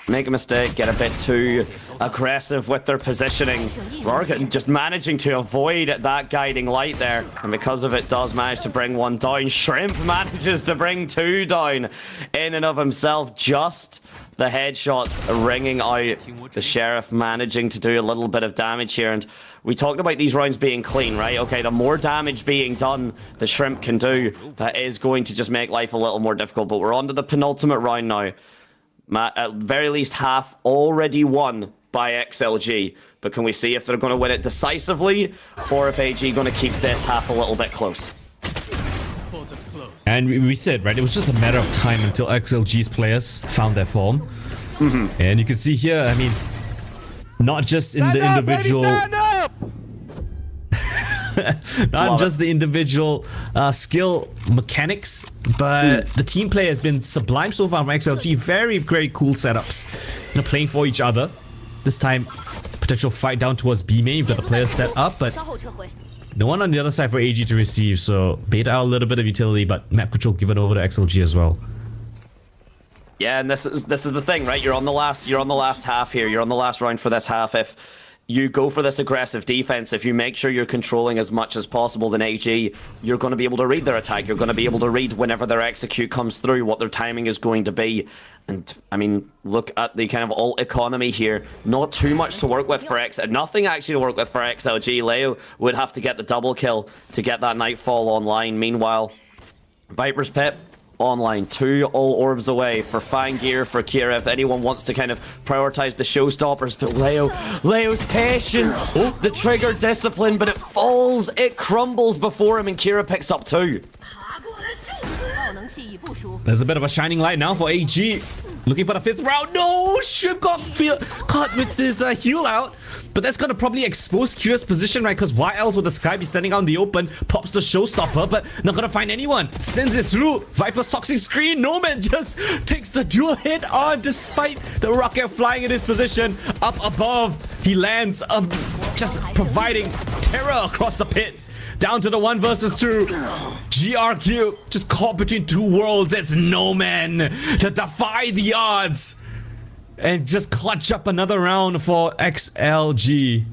make a mistake, get a bit too aggressive with their positioning. Rorgan just managing to avoid that guiding light there, and because of it does manage to bring one down. Shrimp manages to bring two down in and of himself. Just the headshots ringing out. The Sheriff managing to do a little bit of damage here, and we talked about these rounds being clean, right? Okay, the more damage being done the Shrimp can do, that is going to just make life a little more difficult. But we're on to the penultimate round now. At very least half already won by XLG, but can we see if they're going to win it decisively, or if AG going to keep this half a little bit close? And we said, right, it was just a matter of time until XLG's players found their form. And you can see here, I mean, not just in the individual... Not just the individual skill mechanics, but the team play has been sublime so far from XLG. Very, very cool setups. You know, playing for each other. This time, potential fight down towards B main. You've got the players set up, but no one on the other side for AG to receive. So bait out a little bit of utility, but map control given over to XLG as well. Yeah, and this is the thing, right? You're on the last half here. You're on the last round for this half. If you go for this aggressive defense, if you make sure you're controlling as much as possible, then AG, you're going to be able to read their attack. You're going to be able to read whenever their execute comes through, what their timing is going to be. And, I mean, look at the kind of ult economy here. Not too much to work with for nothing actually to work with for XLG. Leo would have to get the double kill to get that Nightfall online. Meanwhile, Viper's Pit online, 2 all orbs away for Fang Gear, for Kira, if anyone wants to kind of prioritize the showstoppers. But Leo's patience, the trigger discipline, but it falls, it crumbles before him, and Kira picks up 2. There's a bit of a shining light now for AG. Looking for the 5th round. No! Shrimp got caught with this heal out. But that's gonna probably expose Kira's position, right? Because why else would the Sky be standing out in the open? Pops the showstopper, but not gonna find anyone. Sends it through. Viper's toxic screen. Noman just takes the dual hit on despite the rocket flying in his position. Up above, he lands, just providing terror across the pit. Down to the 1 versus 2. GRQ just caught between two worlds. It's Noman to defy the odds and just clutch up another round for XLG.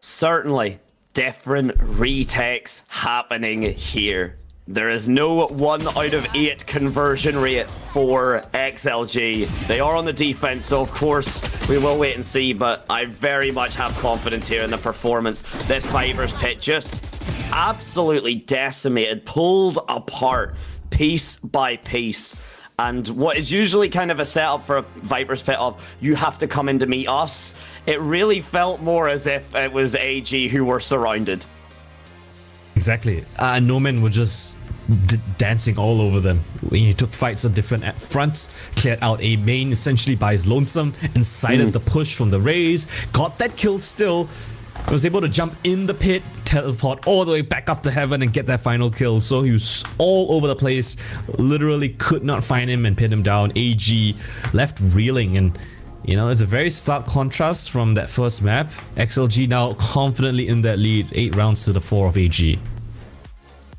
Certainly different retakes happening here. There is no 1 out of 8 conversion rate for XLG. They are on the defense, so of course we will wait and see, but I very much have confidence here in the performance. This Viper's Pit just absolutely decimated, pulled apart piece by piece. And what is usually kind of a setup for a Viper's Pit of, you have to come in to meet us, it really felt more as if it was AG who were surrounded. Exactly. Noman were just dancing all over them. He took fights on different fronts, cleared out a main essentially by his lonesome, incited the push from the Rays, got that kill still, was able to jump in the pit, teleport all the way back up to heaven and get that final kill. So he was all over the place, literally could not find him and pin him down. AG left reeling, and you know, it's a very stark contrast from that first map. XLG now confidently in that lead, 8 rounds to the 4 of AG.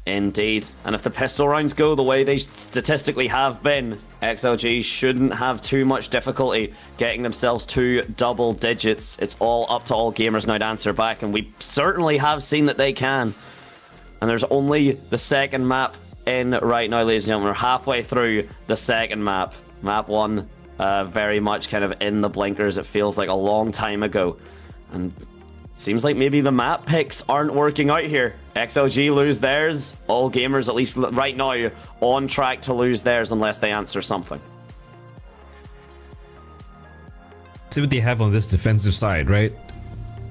Indeed. And if the pistol rounds go the way they statistically have been, XLG shouldn't have too much difficulty getting themselves to double digits. It's all up to all gamers now to answer back, and we certainly have seen that they can. And there's only the second map in right now, ladies and gentlemen. We're halfway through the second map. Map 1, very much kind of in the blinkers. It feels like a long time ago. And seems like maybe the map picks aren't working out here. XLG lose theirs. All gamers, at least right now, on track to lose theirs unless they answer something. See what they have on this defensive side, right?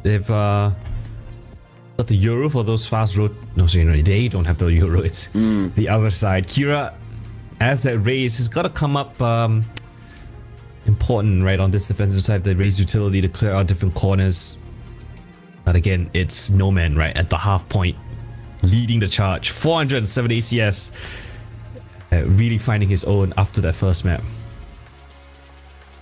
They've got the Euro for those fast road. No, sorry, no, they don't have the Euro. It's the other side. Kira, as that raise, has got to come up important, right, on this defensive side. The raise utility to clear out different corners. But again, it's Noman, right, at the half point, leading the charge. 407 ACS, really finding his own after that first map.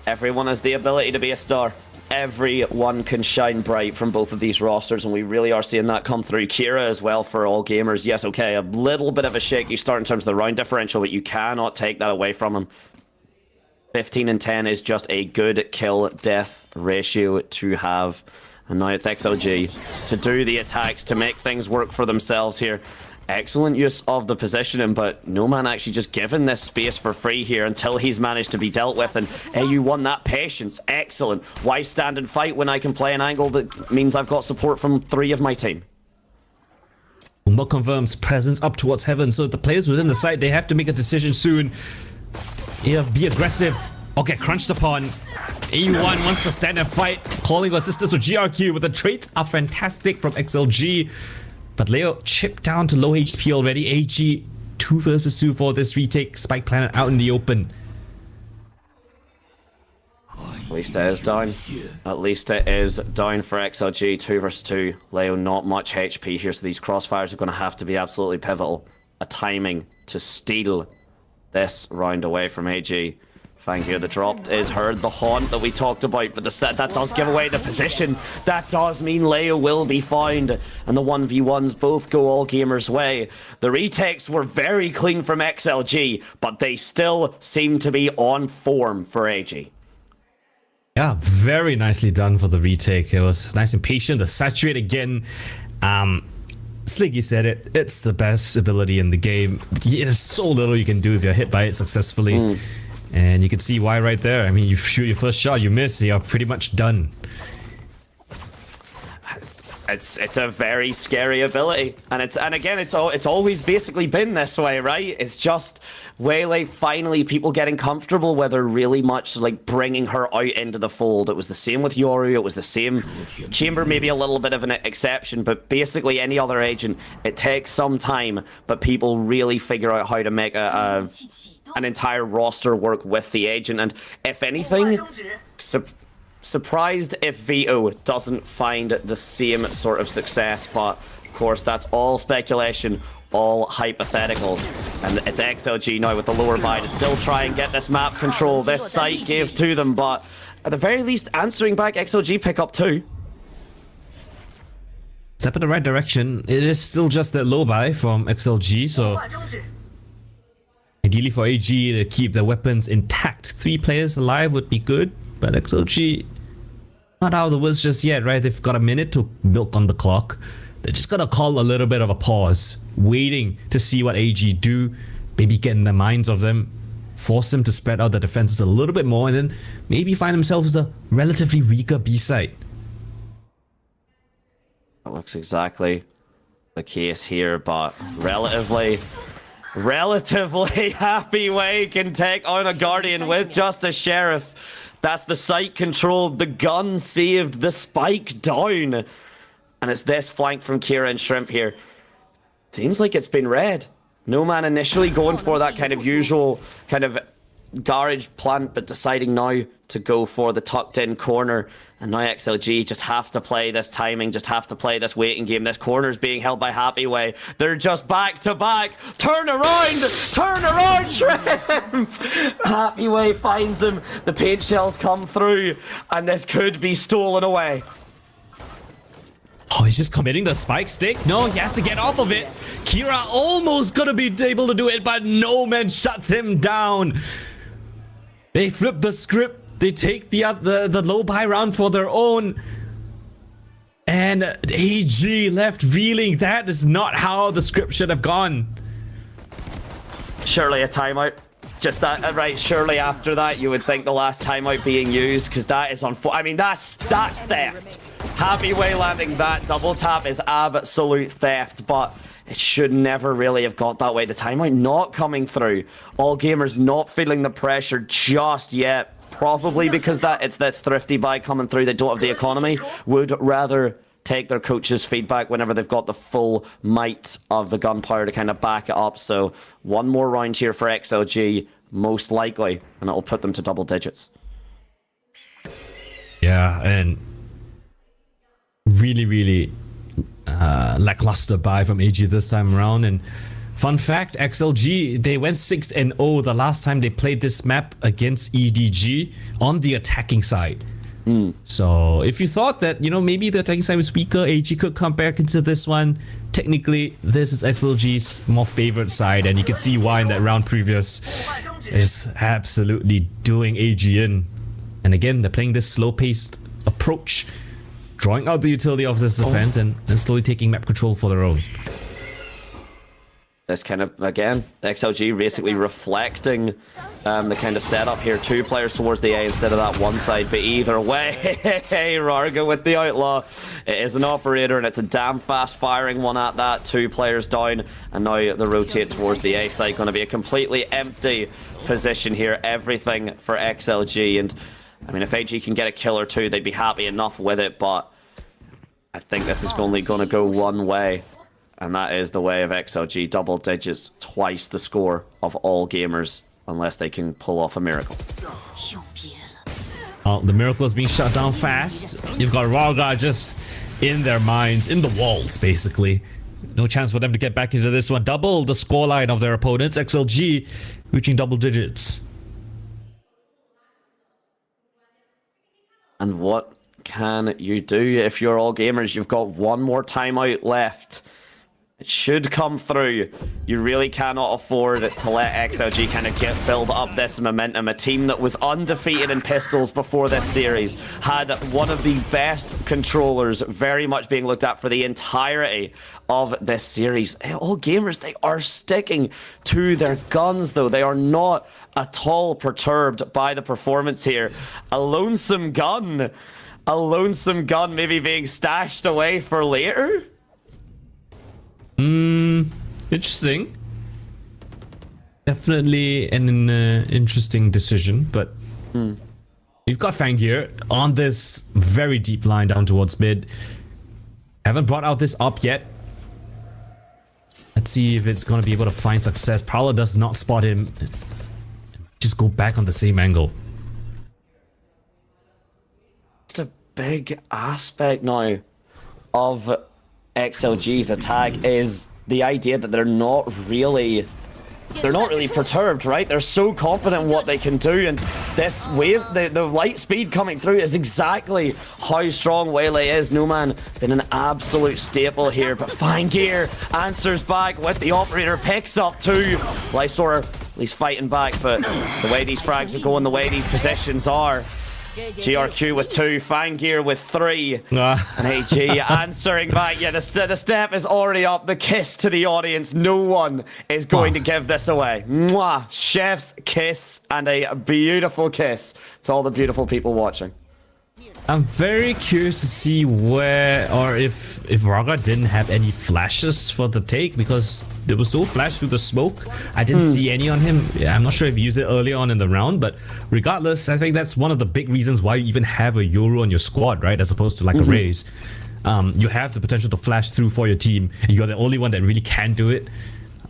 Everyone has the ability to be a star. Everyone can shine bright from both of these rosters, and we really are seeing that come through. Kira as well for all gamers. Yes, okay, a little bit of a shaky start in terms of the round differential, but you cannot take that away from him. 15 and 10 is just a good kill-death ratio to have. And now it's XLG to do the attacks, to make things work for themselves here. Excellent use of the positioning, but no man actually just given this space for free here until he's managed to be dealt with. And AU won that patience. Excellent. Why stand and fight when I can play an angle that means I've got support from 3 of my team? Umba confirms presence up towards heaven, so the players within the site, they have to make a decision soon. Yeah, be aggressive or get crunched upon. AU1 wants to stand and fight, calling for assistance with GRQ, but the traits are fantastic from XLG. But Leo chipped down to low HP already. AG 2 versus 2 for this retake. Spike Planet out in the open. At least it is down. At least it is down for XLG. 2 versus 2. Leo not much HP here, so these crossfires are going to have to be absolutely pivotal. A timing to steal this round away from AG. Fang here, the drop is heard, the haunt that we talked about, but that does give away the position. That does mean Leo will be found, and the 1v1s both go all gamers' way. The retakes were very clean from XLG, but they still seem to be on form for AG. Yeah, very nicely done for the retake. It was nice and patient. The saturate again. Sliggy said it. It's the best ability in the game. There's so little you can do if you're hit by it successfully. And you can see why right there. I mean, you shoot your first shot, you miss, you're pretty much done. It's a very scary ability, and again it's always basically been this way, right? It's just Waylay finally people getting comfortable with her, really much like bringing her out into the fold. It was the same with Yoru, it was the same. Chamber maybe a little bit of an exception, but basically any other agent, it takes some time, but people really figure out how to make an entire roster work with the agent. And if anything, surprised if Veto doesn't find the same sort of success, but of course that's all speculation, all hypotheticals, and it's XLG now with the lower buy to still try and get this map control this site gave to them, but at the very least answering back XLG pick up 2. Step in the right direction. It is still just that low buy from XLG, so ideally for AG to keep their weapons intact. 3 players alive would be good, but XLG not out of the woods just yet, right? They've got a minute to milk on the clock. They're just gonna call a little bit of a pause, waiting to see what AG do, maybe get in the minds of them, force them to spread out the defenses a little bit more, and then maybe find themselves the relatively weaker B side. That looks exactly the case here, but relatively happy way can take on a Guardian with just a Sheriff. That's the site controlled, the gun saved, the spike down. And it's this flank from Kira and Shrimp here. Seems like it's been read. No man initially going for that kind of usual kind of garage plant, but deciding now to go for the tucked in corner. And now XLG just have to play this timing, just have to play this waiting game. This corner's being held by Happy Way. They're just back to back. Turn around, Shrimp! Happy Way finds him. The paint shells come through, and this could be stolen away. Oh, he's just committing the spike stick? No, he has to get off of it. Kira almost gonna be able to do it, but no man shuts him down. They flip the script. They take the low buy round for their own. And AG left reeling. That is not how the script should have gone. Surely a timeout. Just that, right? Surely after that, you would think the last timeout being used, because that is on. I mean, that's theft. Happy Way landing that double tap is absolute theft, but it should never really have got that way. The timeout not coming through. All gamers not feeling the pressure just yet. Probably because it's that thrifty buy coming through. They don't have the economy. Would rather take their coach's feedback whenever they've got the full might of the gunpowder to kind of back it up. So one more round here for XLG, most likely, and it'll put them to double digits. Yeah, and really lackluster buy from AG this time around. And fun fact, XLG, they went 6-0 the last time they played this map against EDG on the attacking side. So if you thought that, you know, maybe the attacking side was weaker, AG could come back into this one. Technically, this is XLG's more favorite side, and you can see why in that round previous. is absolutely doing AG in. And again, they're playing this slow-paced approach, drawing out the utility of this defense and slowly taking map control for their own. This kind of, again, XLG basically reflecting the kind of setup here. 2 players towards the A instead of that one side. But either way, Rarga with the Outlaw. It is an operator and it's a damn fast firing one at that. 2 players down. And now the rotate towards the A side. Going to be a completely empty position here. Everything for XLG. And I mean, if AG can get a kill or 2, they'd be happy enough with it. But I think this is only going to go one way. And that is the way of XLG. Double digits, twice the score of all gamers, unless they can pull off a miracle. Oh, the miracle is being shut down fast. You've got Rarga just in their minds, in the walls, basically. No chance for them to get back into this one. Double the scoreline of their opponents. XLG reaching double digits. And what can you do if you're all gamers? You've got one more timeout left. It should come through. You really cannot afford to let XLG kind of build up this momentum. A team that was undefeated in pistols before this series had one of the best controllers, very much being looked at for the entirety of this series. All gamers, they are sticking to their guns though. They are not at all perturbed by the performance here. A lonesome gun maybe being stashed away for later. Interesting. Definitely an interesting decision, but you've got Fangir on this very deep line down towards mid. Haven't brought out this up yet. Let's see if it's going to be able to find success. Prowler does not spot him. Just go back on the same angle. It's a big aspect now of XLG's attack is the idea that they're not really perturbed, right? They're so confident in what they can do, and this wave, the light speed coming through is exactly how strong Waylay is. Numan been an absolute staple here, but Fangir answers back with the operator, picks up 2. Lysor at least fighting back, but the way these frags are going, the way these positions are, GRQ with 2, Fangir with 3, and AG answering back. Yeah, the step is already up. The kiss to the audience. No one is going to give this away. Mwah! Chef's kiss, and a beautiful kiss to all the beautiful people watching. I'm very curious to see where, or if Rarga didn't have any flashes for the take, because there was no flash through the smoke. I didn't see any on him. Yeah, I'm not sure if he used it early on in the round, but regardless, I think that's one of the big reasons why you even have a Yoru on your squad, right? As opposed to like a Raze. You have the potential to flash through for your team. You're the only one that really can do it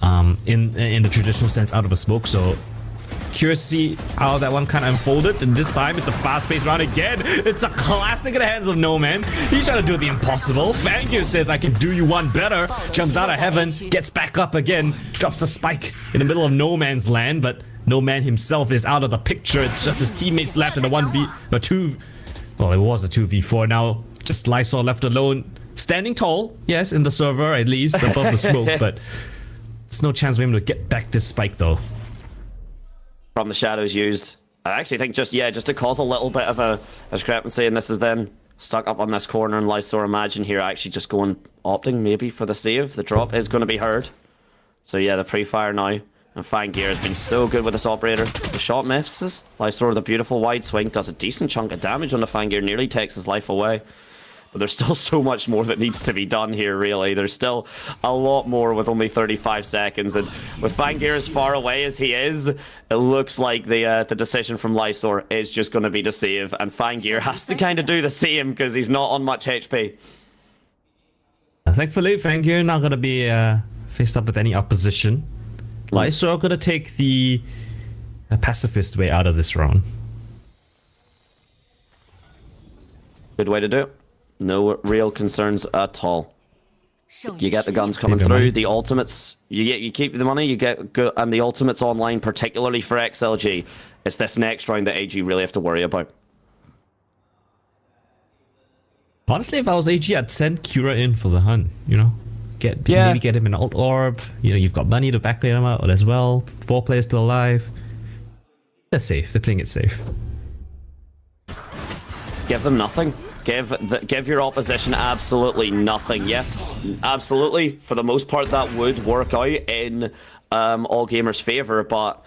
in the traditional sense out of a smoke, so curious to see how that one kind of unfolded, and this time it's a fast-paced round again. It's a classic in the hands of No Man. He's trying to do the impossible. Fangir says, I can do you one better. Jumps out of heaven, gets back up again, drops a spike in the middle of No Man's land, but No Man himself is out of the picture. It's just his teammates left in a 2. Well, it was a 2v4 now. Just Lysor left alone, standing tall, yes, in the server at least, above the smoke, but there's no chance for him to get back this spike though. From the shadows used. I actually think just to cause a little bit of a discrepancy, and this is then stuck up on this corner, and Lysor imagine here actually just opting maybe for the save. The drop is going to be heard. So yeah, the pre-fire now. And Fangir has been so good with this operator. The shot misses. Lysor with a beautiful wide swing does a decent chunk of damage on the Fangir, nearly takes his life away. But there's still so much more that needs to be done here, really. There's still a lot more with only 35 seconds. And with Fangir as far away as he is, it looks like the decision from Lysor is just going to be to save. And Fangir has to kind of do the same because he's not on much HP. Thankfully, Fangir not going to be faced up with any opposition. Lysor going to take the pacifist way out of this round. Good way to do it. No real concerns at all. You get the guns coming through, the ultimates, you keep the money, you get good, and the ultimates online, particularly for XLG. It's this next round that AG really have to worry about. Honestly, if I was AG, I'd send Kira in for the hunt, you know? Maybe get him an alt orb, you know, you've got money to back him out as well, 4 players still alive. They're safe. They're playing it safe. Give them nothing. Give your opposition absolutely nothing. Yes, absolutely. For the most part, that would work out in all gamers' favor. But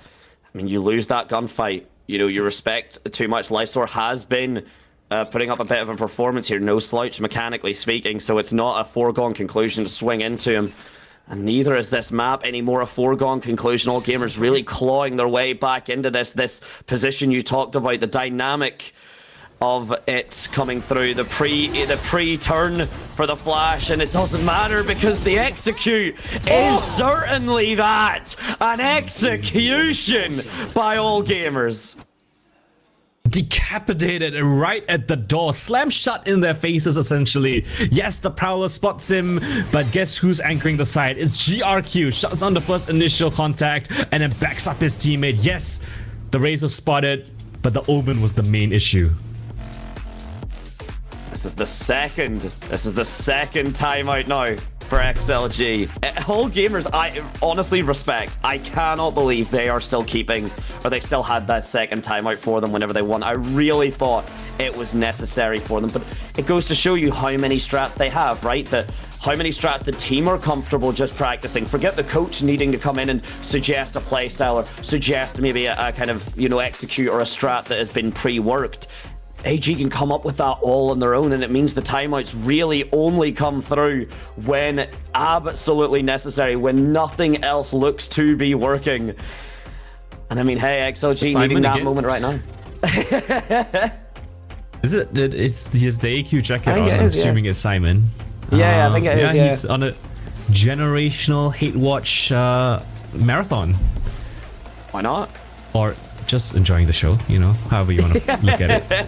I mean, you lose that gunfight. You know, you respect too much. Lysor has been putting up a bit of a performance here, no slouch mechanically speaking. So it's not a foregone conclusion to swing into him. And neither is this map anymore a foregone conclusion. All gamers really clawing their way back into this position you talked about, the dynamic of it coming through, the pre-turn for the flash, and it doesn't matter because the execute is certainly that, an execution by all gamers. Decapitated right at the door, slam shut in their faces essentially. Yes, the Prowler spots him, but guess who's anchoring the side? It's GRQ, shuts on the first initial contact and then backs up his teammate. Yes, the Razor spotted, but the Omen was the main issue. This is the second timeout now for XLG. All gamers, I honestly respect. I cannot believe they are still keeping, or they still had that second timeout for them whenever they won. I really thought it was necessary for them, but it goes to show you how many strats they have, right? That how many strats the team are comfortable just practicing. Forget the coach needing to come in and suggest a playstyle or suggest maybe a kind of, you know, execute or a strat that has been pre-worked. AG can come up with that all on their own, and it means the timeouts really only come through when absolutely necessary, when nothing else looks to be working. And I mean, hey, XLG Simon needing that again? moment right now. Is it? It's the AQ jacket on. I'm is, assuming it's Simon. Yeah, I think it is, yeah. He's on a generational hate watch marathon. Why not? Or just enjoying the show, you know, however you want to look at it.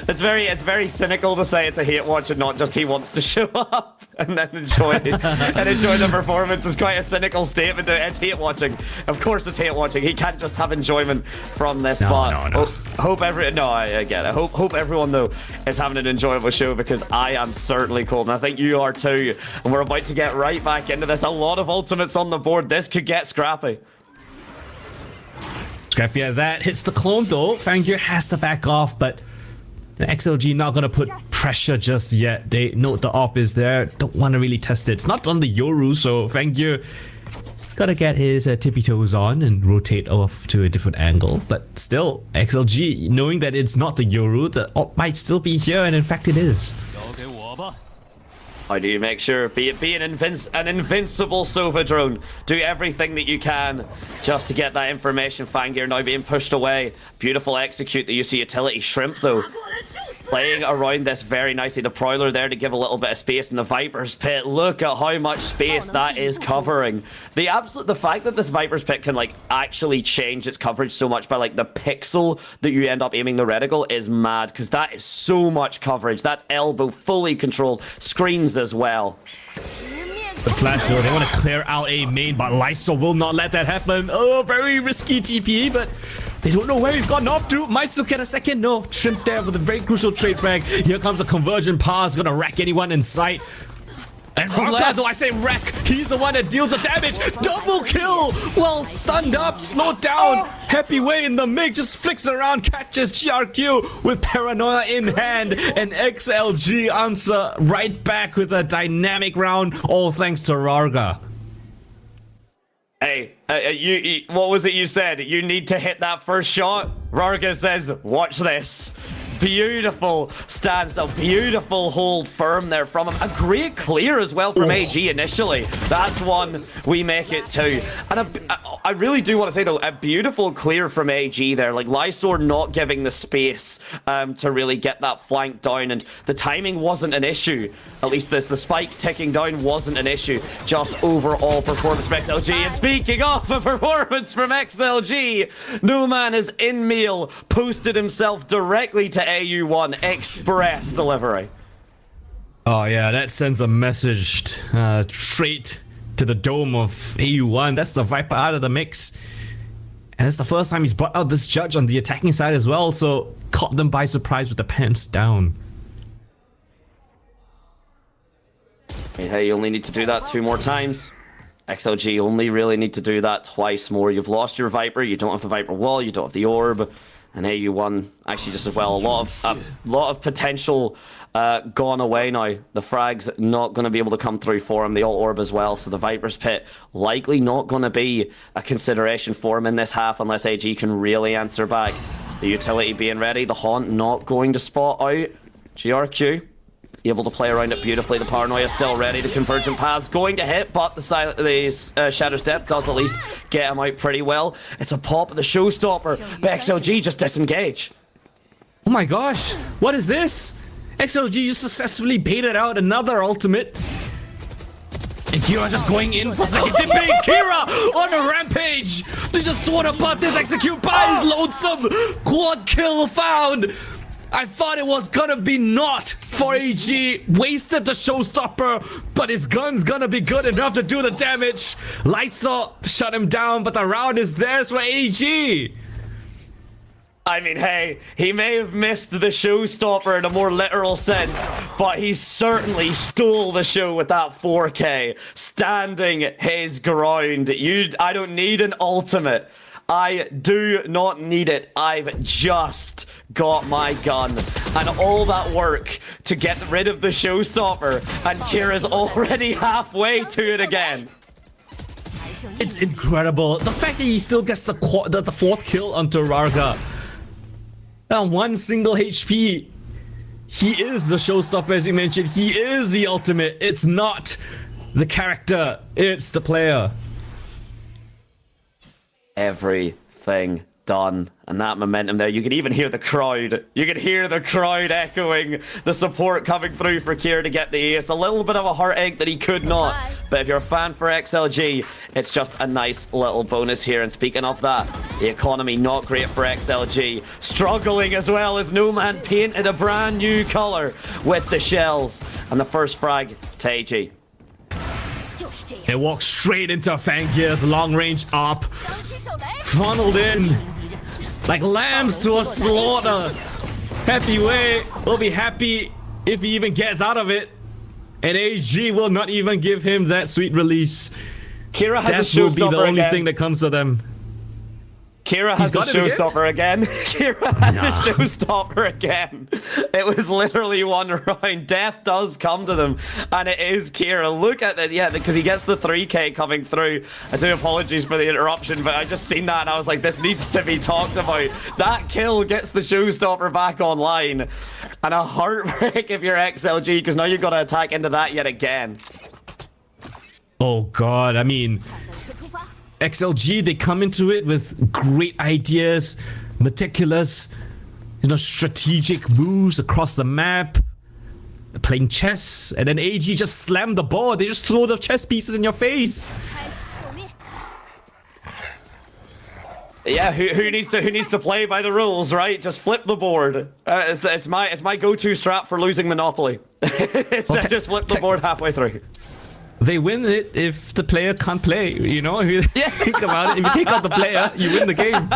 It's very cynical to say it's a hate watch and not just he wants to show up and then enjoy the performance. It's quite a cynical statement. It's hate watching. Of course it's hate watching. He can't just have enjoyment from this spot. No. I get it. Hope everyone though is having an enjoyable show, because I am certainly cold, and I think you are too. And we're about to get right back into this. A lot of ultimates on the board. This could get scrappy. Scrappy at that. Hits the clone though. Fangir has to back off, but the XLG not gonna put pressure just yet. They note the op is there. Don't want to really test it. It's not on the Yoru, so Fangir gotta get his tippy toes on and rotate off to a different angle. But still, XLG, knowing that it's not the Yoru, the op might still be here, and in fact it is. How do you make sure? Be an invincible Sova drone. Do everything that you can just to get that information. Fangir now being pushed away. Beautiful execute. The UC utility shrimp though, playing around this very nicely. The Prowler there to give a little bit of space in the Viper's Pit. Look at how much space that is covering. The fact that this Viper's Pit can like actually change its coverage so much by like the pixel that you end up aiming the reticle is mad, because that is so much coverage. That's elbow fully controlled. Screens as well. The flash though, they want to clear out a main, but Lysor will not let that happen. Oh, very risky TP, but they don't know where he's gone off to. Might still get a second. No, Shrimp there with a very crucial trade frag. Here comes a convergent pass, gonna wreck anyone in sight. And Raka, though I say wreck, he's the one that deals the damage. Double kill! Well, stunned up, slowed down. Happy Way in the mix, just flicks around, catches GRQ with Paranoia in hand. And XLG answer right back with a dynamic round, all thanks to Rarga. Hey, what was it you said? You need to hit that first shot? Rarga says, watch this. Beautiful stance, a beautiful hold firm there from him. A great clear as well from AG initially. That's one we make it to. And I really do want to say though, a beautiful clear from AG there. Like Lysor not giving the space to really get that flank down, and the timing wasn't an issue. At least the spike ticking down wasn't an issue. Just overall performance from XLG. And speaking of a performance from XLG, no man is in meal posted himself directly to AU1 express delivery. Oh yeah, that sends a message straight to the dome of AU1. That's the Viper out of the mix. And it's the first time he's brought out this judge on the attacking side as well, so caught them by surprise with the pants down. Hey, you only need to do that 2 more times. XLG only really need to do that twice more. You've lost your Viper, you don't have the Viper wall, you don't have the orb, and AU1 actually just as well. A lot of potential gone away now. The frag's not going to be able to come through for him. The ult orb as well, so the Viper's Pit likely not going to be a consideration for him in this half unless AG can really answer back. The utility being ready, the Haunt not going to spot out. GRQ able to play around it beautifully. The Paranoia still ready. The Convergent Path's going to hit, but the Shadow Step does at least get him out pretty well. It's a pop of the Showstopper, but XLG just disengage. Oh my gosh, what is this? XLG just successfully baited out another ultimate. And Kira just going in for second bait. Kira on a rampage. They just thought about this. Execute by his lonesome. Quad kill found. I thought it was gonna be not for AG. Wasted the Showstopper, but his gun's gonna be good enough to do the damage. Lysol shut him down, but the round is theirs for AG. I mean, hey, he may have missed the Showstopper in a more literal sense, but he certainly stole the show with that 4K, standing his ground. I don't need an ultimate. I do not need it. I've just got my gun. And all that work to get rid of the Showstopper, and Kira's already halfway to it again. It's incredible. The fact that he still gets the 4th kill onto Rarga. On 1 single HP. He is the Showstopper, as you mentioned. He is the ultimate. It's not the character. It's the player. Everything done, and that momentum there, you can even hear the crowd. You can hear the crowd echoing the support coming through for Kira to get the ace. A little bit of a heartache that he could not, but if you're a fan for XLG, it's just a nice little bonus here. And speaking of that, the economy not great for XLG, struggling as well as No Man painted a brand new color with the shells, and the first frag to AG. It walks straight into Fangir's long range up, funneled in like lambs to a slaughter. Happy Way will be happy if he even gets out of it, and AG will not even give him that sweet release. Kira has Death a will be the only again. thing that comes to them. Kira has a Showstopper again. Kira has a Showstopper again. It was literally one round. Death does come to them, and it is Kira. Look at that, yeah, because he gets the 3K coming through. I do apologies for the interruption, but I just seen that and I was like, this needs to be talked about. That kill gets the Showstopper back online, and a heartbreak if you're XLG, because now you've got to attack into that yet again. Oh god, I mean, XLG, they come into it with great ideas, meticulous, strategic moves across the map, playing chess, and then AG just slammed the board. They just throw the chess pieces in your face. Yeah, who needs to play by the rules, right? Just flip the board. It's my go-to strat for losing Monopoly. Just flip the board halfway through. They win it if the player can't play, If you think about it, if you take out the player, you win the game.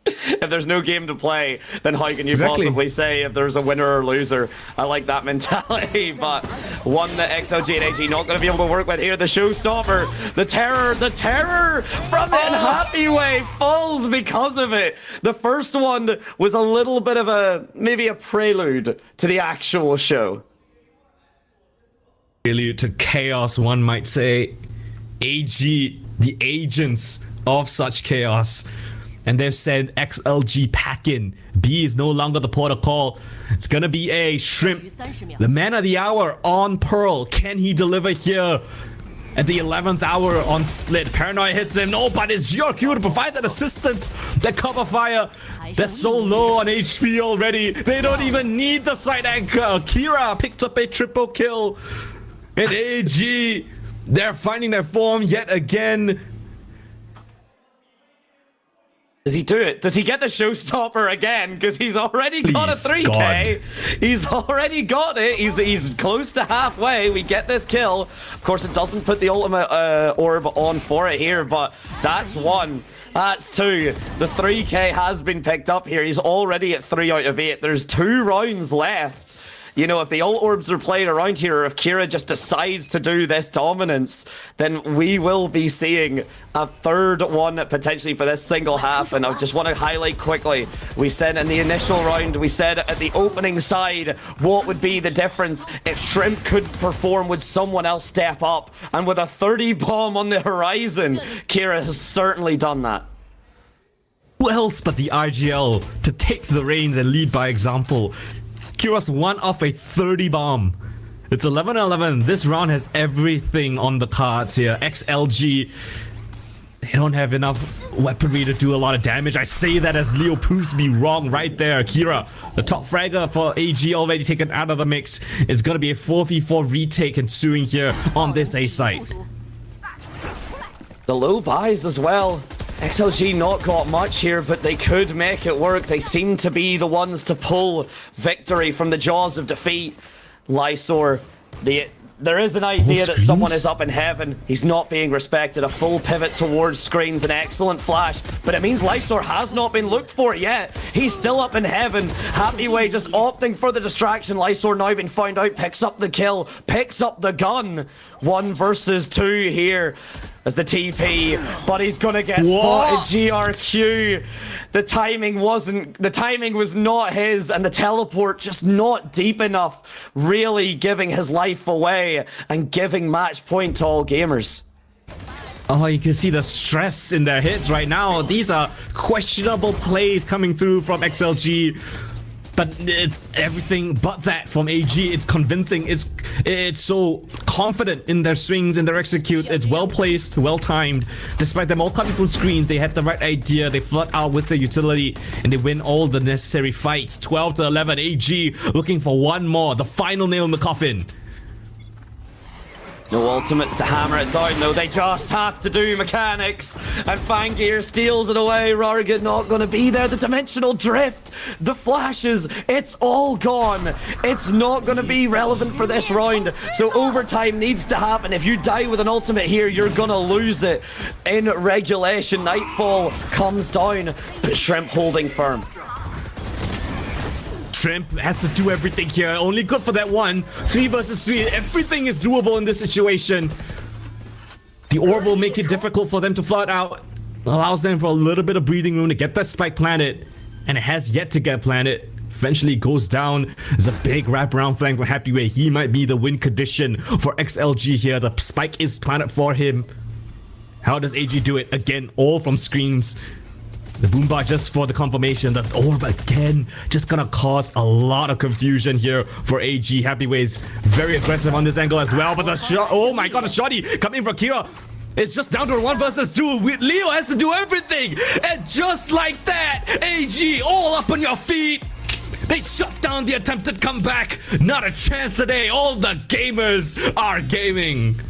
If there's no game to play, then how can you possibly say if there's a winner or loser? I like that mentality, but one that XLG and AG not going to be able to work with here. The Showstopper, the terror from it, and Happy Way falls because of it. The first one was a little bit of maybe a prelude to the actual show. To chaos, one might say. AG, the agents of such chaos, and they've said XLG pack in. B is no longer the protocol. It's gonna be A. Shrimp, the man of the hour on Pearl. Can he deliver here at the 11th hour on Split? Paranoia hits him. No, but it's GRQ to provide that assistance, that cover fire. They're so low on HP already. They don't even need the side anchor. Kira picked up a triple kill. And AG, they're finding their form yet again. Does he do it? Does he get the Showstopper again? Because he's already got a 3K. God. He's already got it. He's close to halfway. We get this kill. Of course, it doesn't put the ultimate orb on for it here, but that's one. That's two. The 3K has been picked up here. He's already at 3 out of 8. There's 2 rounds left. you know, if the ult orbs are played around here, or if Kira just decides to do this dominance, then we will be seeing a third one potentially for this single half. And I just want to highlight quickly, we said in the initial round, we said at the opening side, what would be the difference if Shrimp could perform, would someone else step up? And with a 30 bomb on the horizon, Kira has certainly done that. Who else but the RGL to take the reins and lead by example? Kira's one off a 30 bomb. It's 11-11. This round has everything on the cards here. XLG, they don't have enough weaponry to do a lot of damage. I say that as Leo proves me wrong right there. Kira, the top fragger for AG, already taken out of the mix. It's going to be a 4v4 retake ensuing here on this A site. The low buys as well. XLG not got much here, but they could make it work. They seem to be the ones to pull victory from the jaws of defeat. Lysor, there is an idea that someone is up in heaven. He's not being respected. A full pivot towards screens, an excellent flash, but it means Lysor has not been looked for yet. He's still up in heaven. Happyway just opting for the distraction. Lysor now been found out, picks up the kill, picks up the gun. 1 versus 2 here as the TP, but he's gonna get spotted. GRQ. The timing was not his, and the teleport just not deep enough, really giving his life away and giving match point to all gamers. Oh, you can see the stress in their hits right now. These are questionable plays coming through from XLG. But it's everything but that from AG. It's convincing. It's so confident in their swings and their executes. It's well placed, well timed. Despite them all coming from screens, they had the right idea. They flood out with the utility and they win all the necessary fights. 12-11. AG looking for one more. The final nail in the coffin. No ultimates to hammer it down, though. They just have to do mechanics. And Fangir steals it away. Rargit not going to be there. The dimensional drift, the flashes, it's all gone. It's not going to be relevant for this round. So overtime needs to happen. If you die with an ultimate here, you're going to lose it. In regulation, Nightfall comes down, but Shrimp holding firm. Shrimp has to do everything here. Only good for that one. 3 versus 3. Everything is doable in this situation. The orb will make it difficult for them to flood out. Allows them for a little bit of breathing room to get that spike planted. And it has yet to get planted. Eventually goes down. There's a big wraparound flank for Happyway. He might be the win condition for XLG here. The spike is planted for him. How does AG do it? Again, all from screens. The boombar just for the confirmation. The orb again, just gonna cause a lot of confusion here for AG. Happyway's very aggressive on this angle as well, but the shot, oh my god, a shotty coming from Kira. It's just down to a 1 versus 2. Leo has to do everything, and just like that, AG all up on your feet. They shut down the attempted comeback. Not a chance today. All the gamers are gaming.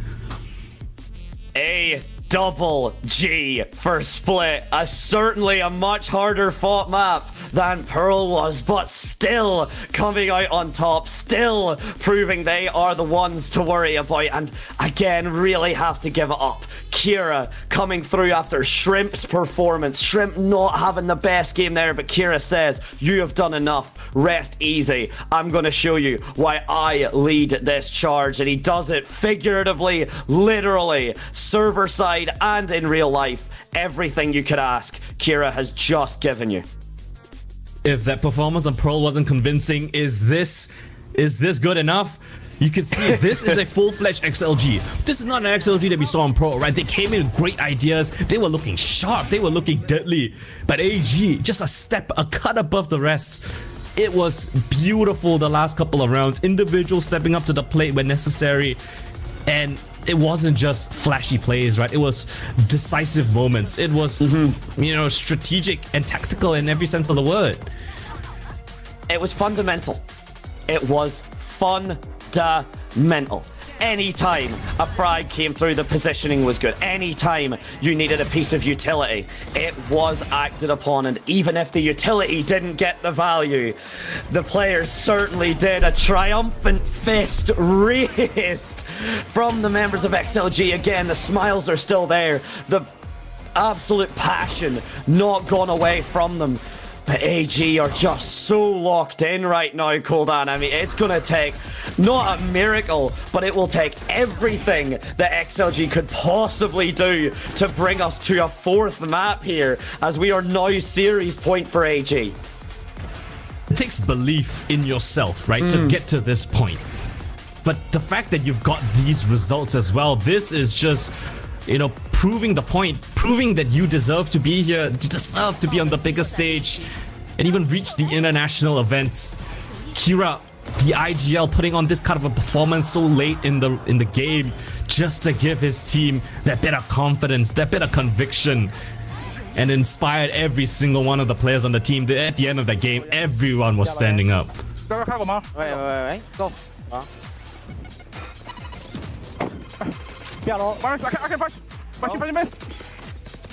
Double G for Split. Certainly a much harder fought map than Pearl was, but still coming out on top, still proving they are the ones to worry about. And again, really have to give it up. Kira coming through after Shrimp's performance. Shrimp not having the best game there, but Kira says, you have done enough. Rest easy. I'm going to show you why I lead this charge. And he does it figuratively, literally, server side and in real life. Everything you could ask, Kira has just given you. If that performance on Pearl wasn't convincing, is this good enough? You can see this is a full-fledged XLG. This is not an XLG that we saw on Pro, right? They came in with great ideas. They were looking sharp. They were looking deadly. But AG, just a cut above the rest. It was beautiful the last couple of rounds. Individuals stepping up to the plate when necessary. And it wasn't just flashy plays, right? It was decisive moments. It was, you know, strategic and tactical in every sense of the word. It was fundamental. It was fundamental. Anytime a frag came through, the positioning was good. Anytime you needed a piece of utility, it was acted upon. And even if the utility didn't get the value, the players certainly did. A triumphant fist raised from the members of XLG. Again, the smiles are still there. The absolute passion not gone away from them. But AG are just so locked in right now, Koldan. I mean, it's going to take not a miracle, but it will take everything that XLG could possibly do to bring us to a 4th map here, as we are now series point for AG. It takes belief in yourself, right, to get to this point. But the fact that you've got these results as well, this is just, you know, proving the point, proving that you deserve to be here, you deserve to be on the bigger stage, and even reach the international events. Kira, the IGL, putting on this kind of a performance so late in the game, just to give his team that bit of confidence, that bit of conviction, and inspired every single one of the players on the team. At the end of that game, everyone was standing up. Wait, go. 变喽 Pass, I can pass. Pass,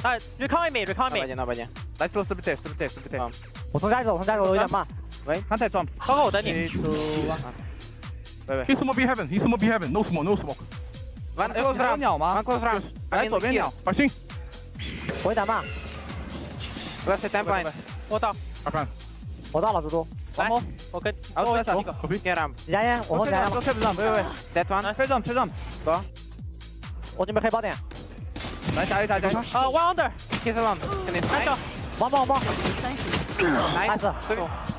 pass. Recall me. Let's go split. 我从家里走，有点慢。喂，刚才 jump， 稍后我等你。喂。He's more behind. No smoke. One close round 鸟吗 ？One close round。来左边鸟，小心。我有点慢。Left side 10 point。我到。二看。我到了，猪猪。来，我跟。我上一个。Get up。你家烟，我后家烟。喂。That one。飞 jump。走。我准备黑爆点。来加一。One under。Kiss round。给你。来走。王爆。nice。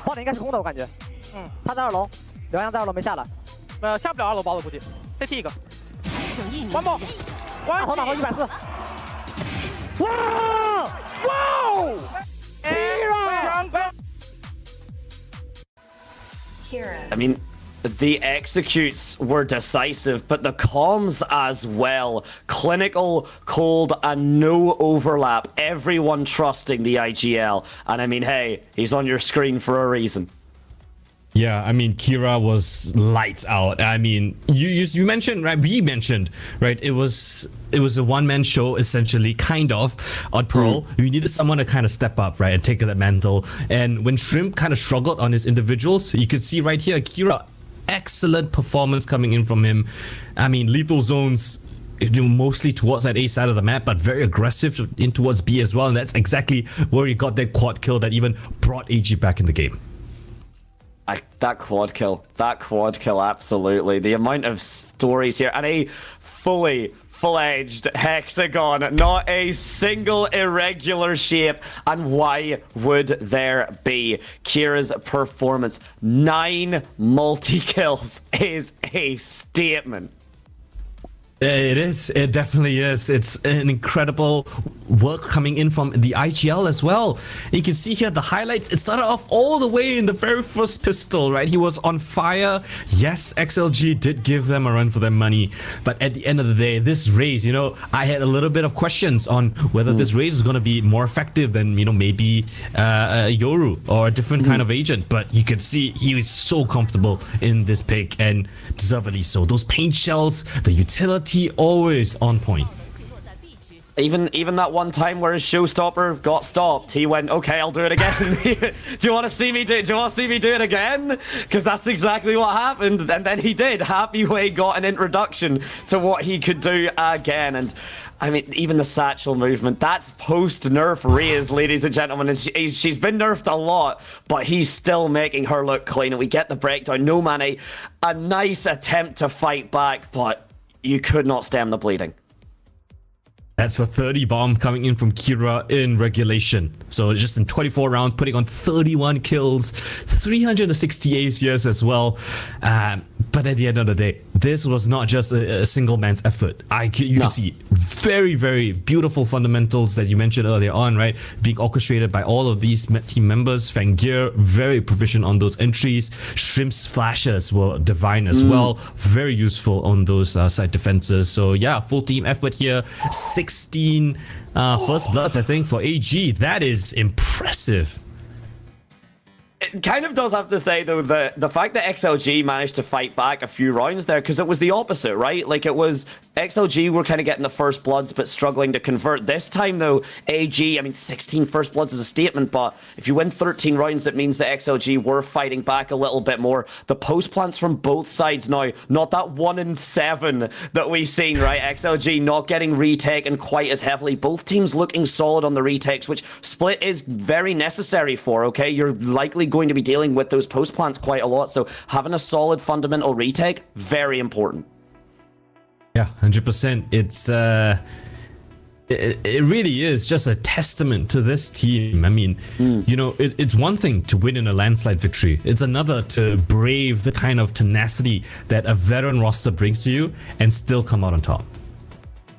爆点应该是空的，我感觉。他在2楼，刘洋在2楼没下来。下不了2楼包了，估计。CT 一个。王爆。打头140。哇I mean, the executes were decisive, but the comms as well. Clinical, cold, and no overlap. Everyone trusting the IGL. And I mean, hey, he's on your screen for a reason. Yeah, I mean, Kira was lights out. I mean, you mentioned, right? We mentioned, right? It was a one-man show, essentially, kind of, on Pearl. We needed someone to kind of step up, right, and take that mantle. And when Shrimp kind of struggled on his individuals, you could see right here, Kira, excellent performance coming in from him. I mean, lethal zones, mostly towards that A side of the map, but very aggressive in towards B as well. And that's exactly where he got that quad kill that even brought AG back in the game. That quad kill, absolutely. The amount of stories here, and a fully fledged hexagon, not a single irregular shape. And why would there be? Kira's performance, 9 multi-kills is a statement. It is. It definitely is. It's an incredible work coming in from the IGL as well. You can see here the highlights. It started off all the way in the very first pistol, right? He was on fire. Yes, XLG did give them a run for their money. But at the end of the day, this raise, you know, I had a little bit of questions on whether this raise was going to be more effective than, you know, maybe Yoru or a different kind of agent. But you could see he was so comfortable in this pick, and deservedly so. Those paint shells, the utility, always on point. Even that one time where his showstopper got stopped, he went, okay, I'll do it again. Do you want to see me do it again? Because that's exactly what happened. And then he did. Happy Way got an introduction to what he could do again. And I mean, even the satchel movement, that's post-nerf Reyes, ladies and gentlemen. And she's been nerfed a lot, but he's still making her look clean. And we get the breakdown. No mana, a nice attempt to fight back, but you could not stem the bleeding. That's a 30 bomb coming in from Kira in regulation. So just in 24 rounds, putting on 31 kills, 360 ACS as well. But at the end of the day, this was not just a single man's effort. You see very, very beautiful fundamentals that you mentioned earlier on, right? Being orchestrated by all of these team members. Fangir, very proficient on those entries. Shrimp's flashes were divine as well. Very useful on those side defenses. So yeah, full team effort here. 16 first bloods, I think, for AG. That is impressive. It kind of does have to say, though, the fact that XLG managed to fight back a few rounds there, because it was the opposite, right? Like, it was XLG were kind of getting the first bloods, but struggling to convert. This time, though, AG, I mean, 16 first bloods is a statement, but if you win 13 rounds, it means that XLG were fighting back a little bit more. The post plants from both sides now, not that 1 in 7 that we've seen, right? XLG not getting retaken quite as heavily. Both teams looking solid on the retakes, which Split is very necessary for, okay? You're likely going to be dealing with those post plants quite a lot, so having a solid fundamental retake, very important. Yeah, 100%. It's it really is just a testament to this team. I mean, you know, it's one thing to win in a landslide victory. It's another to brave the kind of tenacity that a veteran roster brings to you and still come out on top.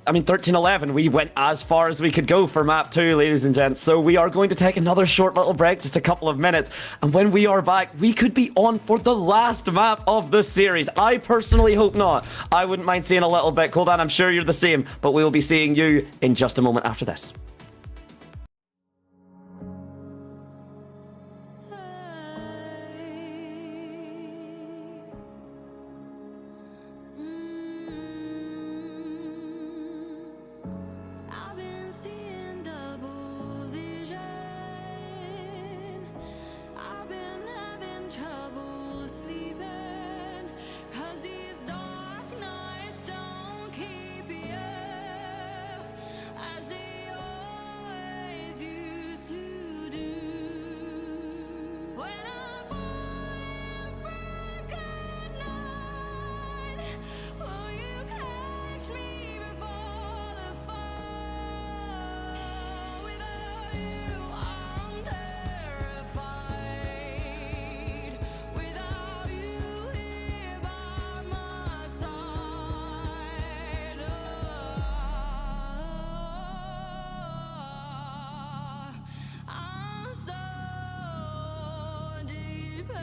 I mean, 13-11, we went as far as we could go for map 2, ladies and gents. So we are going to take another short little break, just a couple of minutes. And when we are back, we could be on for the last map of the series. I personally hope not. I wouldn't mind seeing a little bit. Koldan, I'm sure you're the same. But we will be seeing you in just a moment after this. I've been seeing double vision. I've been having trouble sleeping, 'cause these dark nights don't keep you as they always used to do. When I'm falling from good night, will you catch me before the fall? Without you, I'm terrified. Without you here by my side, I'm so dependent.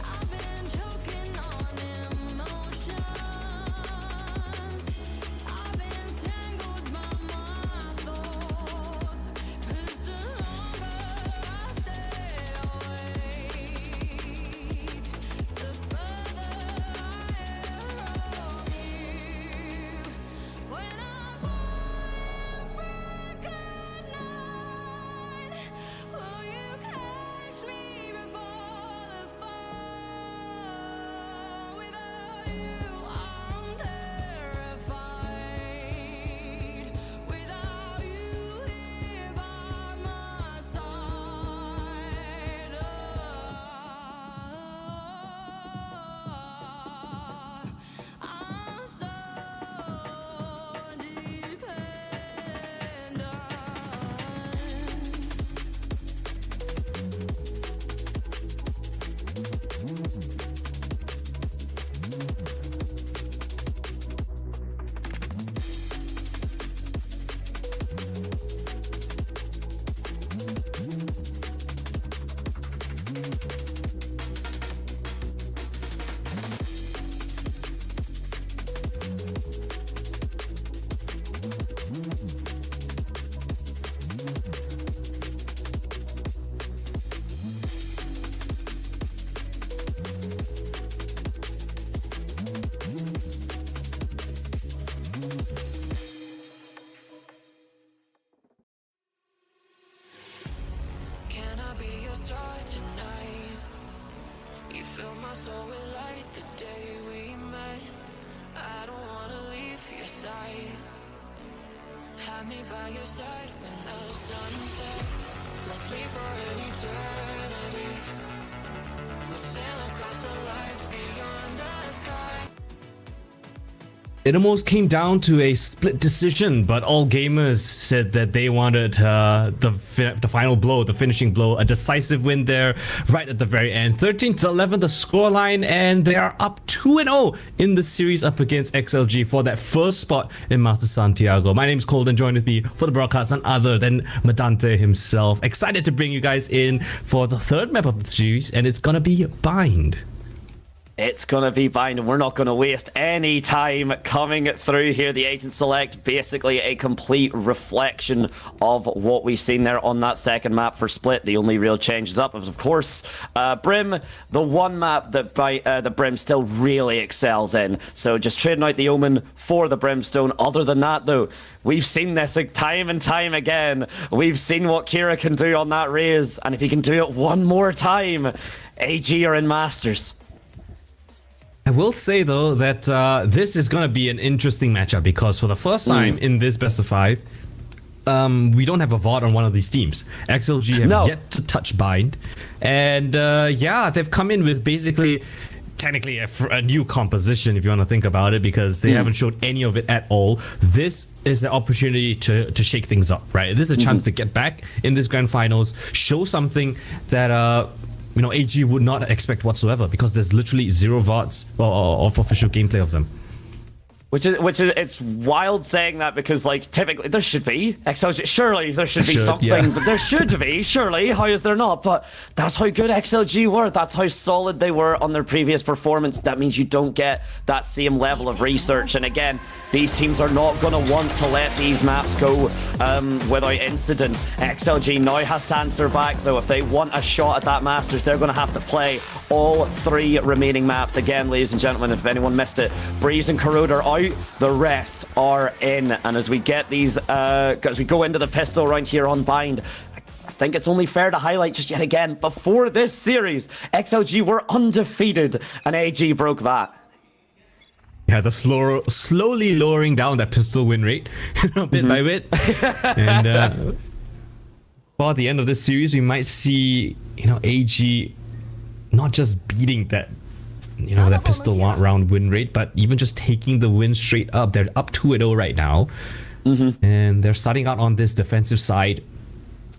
I've been choking on emotions. I've been tangled by my thoughts. 'Cause the longer I stay awake, the further I am from you. When I'm falling from good night, will you catch me before the fall? Without you, I'm terrified. Without you here by my side, I'm so dependent. Can I be your star tonight? You fill my soul with light the day we met. I don't wanna leave your side. Have me by your side when the sun sets. Let's leave for an eternity. We'll sail across the lights beyond the sky. it almost came down to a split decision, but all gamers said that they wanted the final blow, the finishing blow, a decisive win there right at the very end. 13-11 the scoreline, and they are up 2-0 in the series up against XLG for that first spot in Master Santiago. My name is Colden, joined with me for the broadcast none other than Medante himself. Excited to bring you guys in for the third map of the series, and it's gonna be Bind. It's going to be Bind, and we're not going to waste any time coming through here. The Agent Select, basically a complete reflection of what we've seen there on that second map for Split. The only real changes up is, of course, Brim, the one map that the Brim still really excels in. So just trading out the Omen for the Brimstone. Other than that, though, we've seen this time and time again. We've seen what Kira can do on that Raze, and if he can do it one more time, AG are in Masters. I will say though that this is going to be an interesting matchup because for the first time in this best of 5, we don't have a VOD on one of these teams. XLG have yet to touch Bind, and yeah, they've come in with basically technically a new composition if you want to think about it, because they haven't showed any of it at all. This is the opportunity to shake things up, right? This is a chance to get back in this grand finals, show something that you know, AG would not expect whatsoever, because there's literally 0 VODs of official gameplay of them. Which is it's wild saying that, because like typically there should be XLG, surely there should be something, but there should be, surely, how is there not? But that's how good XLG were, that's how solid they were on their previous performance. That means you don't get that same level of research, and again, these teams are not going to want to let these maps go without incident. XLG now has to answer back though. If they want a shot at that Masters, they're going to have to play all 3 remaining maps. Again, ladies and gentlemen, if anyone missed it, Breeze and Corrode are out, the rest are in. And as we get these, as we go into the pistol round here on Bind, I think it's only fair to highlight just yet again, before this series, XLG were undefeated, and AG broke that. Yeah, the slowly lowering down that pistol win rate bit by bit. And by the end of this series, we might see, you know, AG not just beating that, you know, that pistol round win rate, but even just taking the win straight up. They're up 2-0 right now. And they're starting out on this defensive side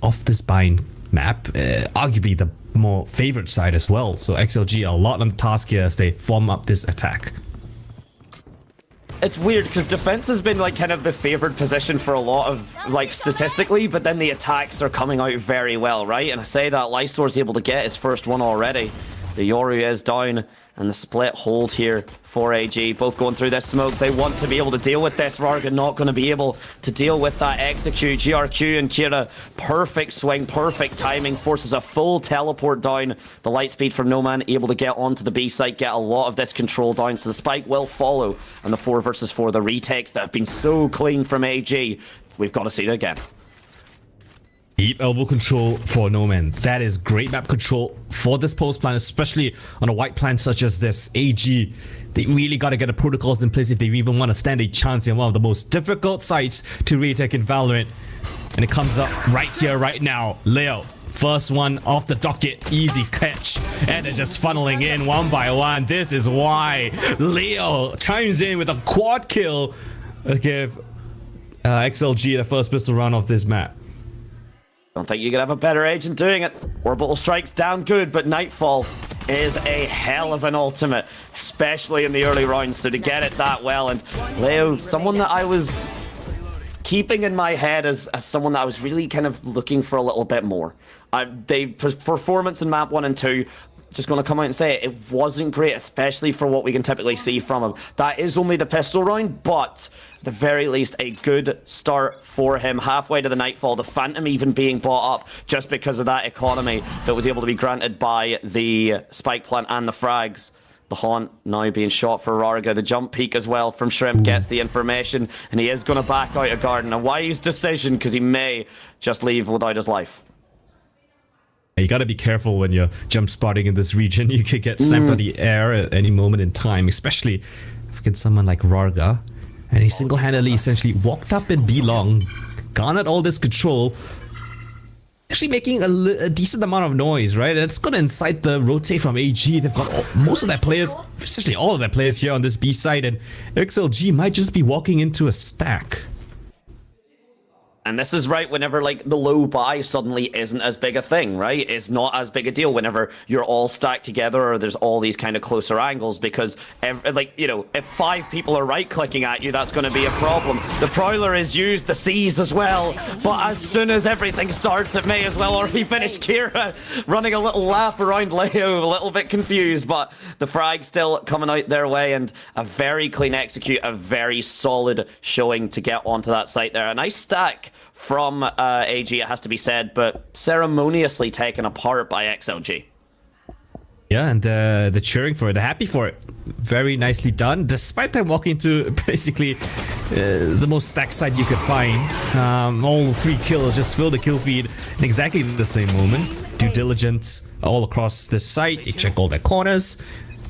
of this Bind map, arguably the more favored side as well. So XLG a lot on the task here as they form up this attack. It's weird because defense has been like kind of the favored position for a lot of, like, statistically, but then the attacks are coming out very well, right? And I say that Lysor's able to get his first one already. The Yoru is down, and the split hold here for AG. Both going through this smoke. They want to be able to deal with this. Rarga not going to be able to deal with that execute. GRQ and Kira, perfect swing, perfect timing, forces a full teleport down. The light speed from No Man able to get onto the B site, get a lot of this control down. So the spike will follow. And the 4 versus 4, the retakes that have been so clean from AG. We've got to see it again. Deep elbow control for No Man. That is great map control for this post plan, especially on a white plan such as this. AG, they really got to get the protocols in place if they even want to stand a chance in one of the most difficult sites to retake in Valorant. And it comes up right here, right now. Leo, first one off the docket, easy catch. And they're just funneling in one by one. This is why Leo chimes in with a quad kill to give XLG the first pistol round of this map. Don't think you could have a better agent doing it. Orbital strikes down good, but Nightfall is a hell of an ultimate, especially in the early rounds. So to get it that well, and Leo, someone that I was keeping in my head as someone that I was really kind of looking for a little bit more. Performance in map 1 and 2, just going to come out and say it wasn't great, especially for what we can typically see from him. That is only the pistol round, but at the very least a good start for him. Halfway to the Nightfall, the Phantom even being bought up just because of that economy that was able to be granted by the spike plant and the frags. The Haunt now being shot for Rarga. The jump peak as well from Shrimp gets the information, and he is going to back out of Garden. A wise decision, because he may just leave without his life. You gotta be careful when you're jump spotting in this region. You could get sent by the air at any moment in time, especially if it's someone like Rarga. And he single-handedly essentially walked up in B long, garnered all this control. actually making a decent amount of noise, right? It's going to incite the rotate from AG. They've got most of their players, essentially all of their players here on this B side, and XLG might just be walking into a stack. And this is right whenever like the low buy suddenly isn't as big a thing, right? It's not as big a deal whenever you're all stacked together or there's all these kind of closer angles, because like, you know, if 5 people are right clicking at you, that's going to be a problem. The Prowler is used, the C's as well, but as soon as everything starts, it may as well already finish. Kira running a little lap around Leo, a little bit confused, but the frag still coming out their way, and a very clean execute, a very solid showing to get onto that site there. A nice stack from AG, it has to be said, but ceremoniously taken apart by XLG. Yeah, and the cheering for it, they're happy for it. Very nicely done, despite them walking to basically the most stacked side you could find. All 3 kills, just fill the kill feed in exactly the same moment. Due diligence all across the site, they check all their corners,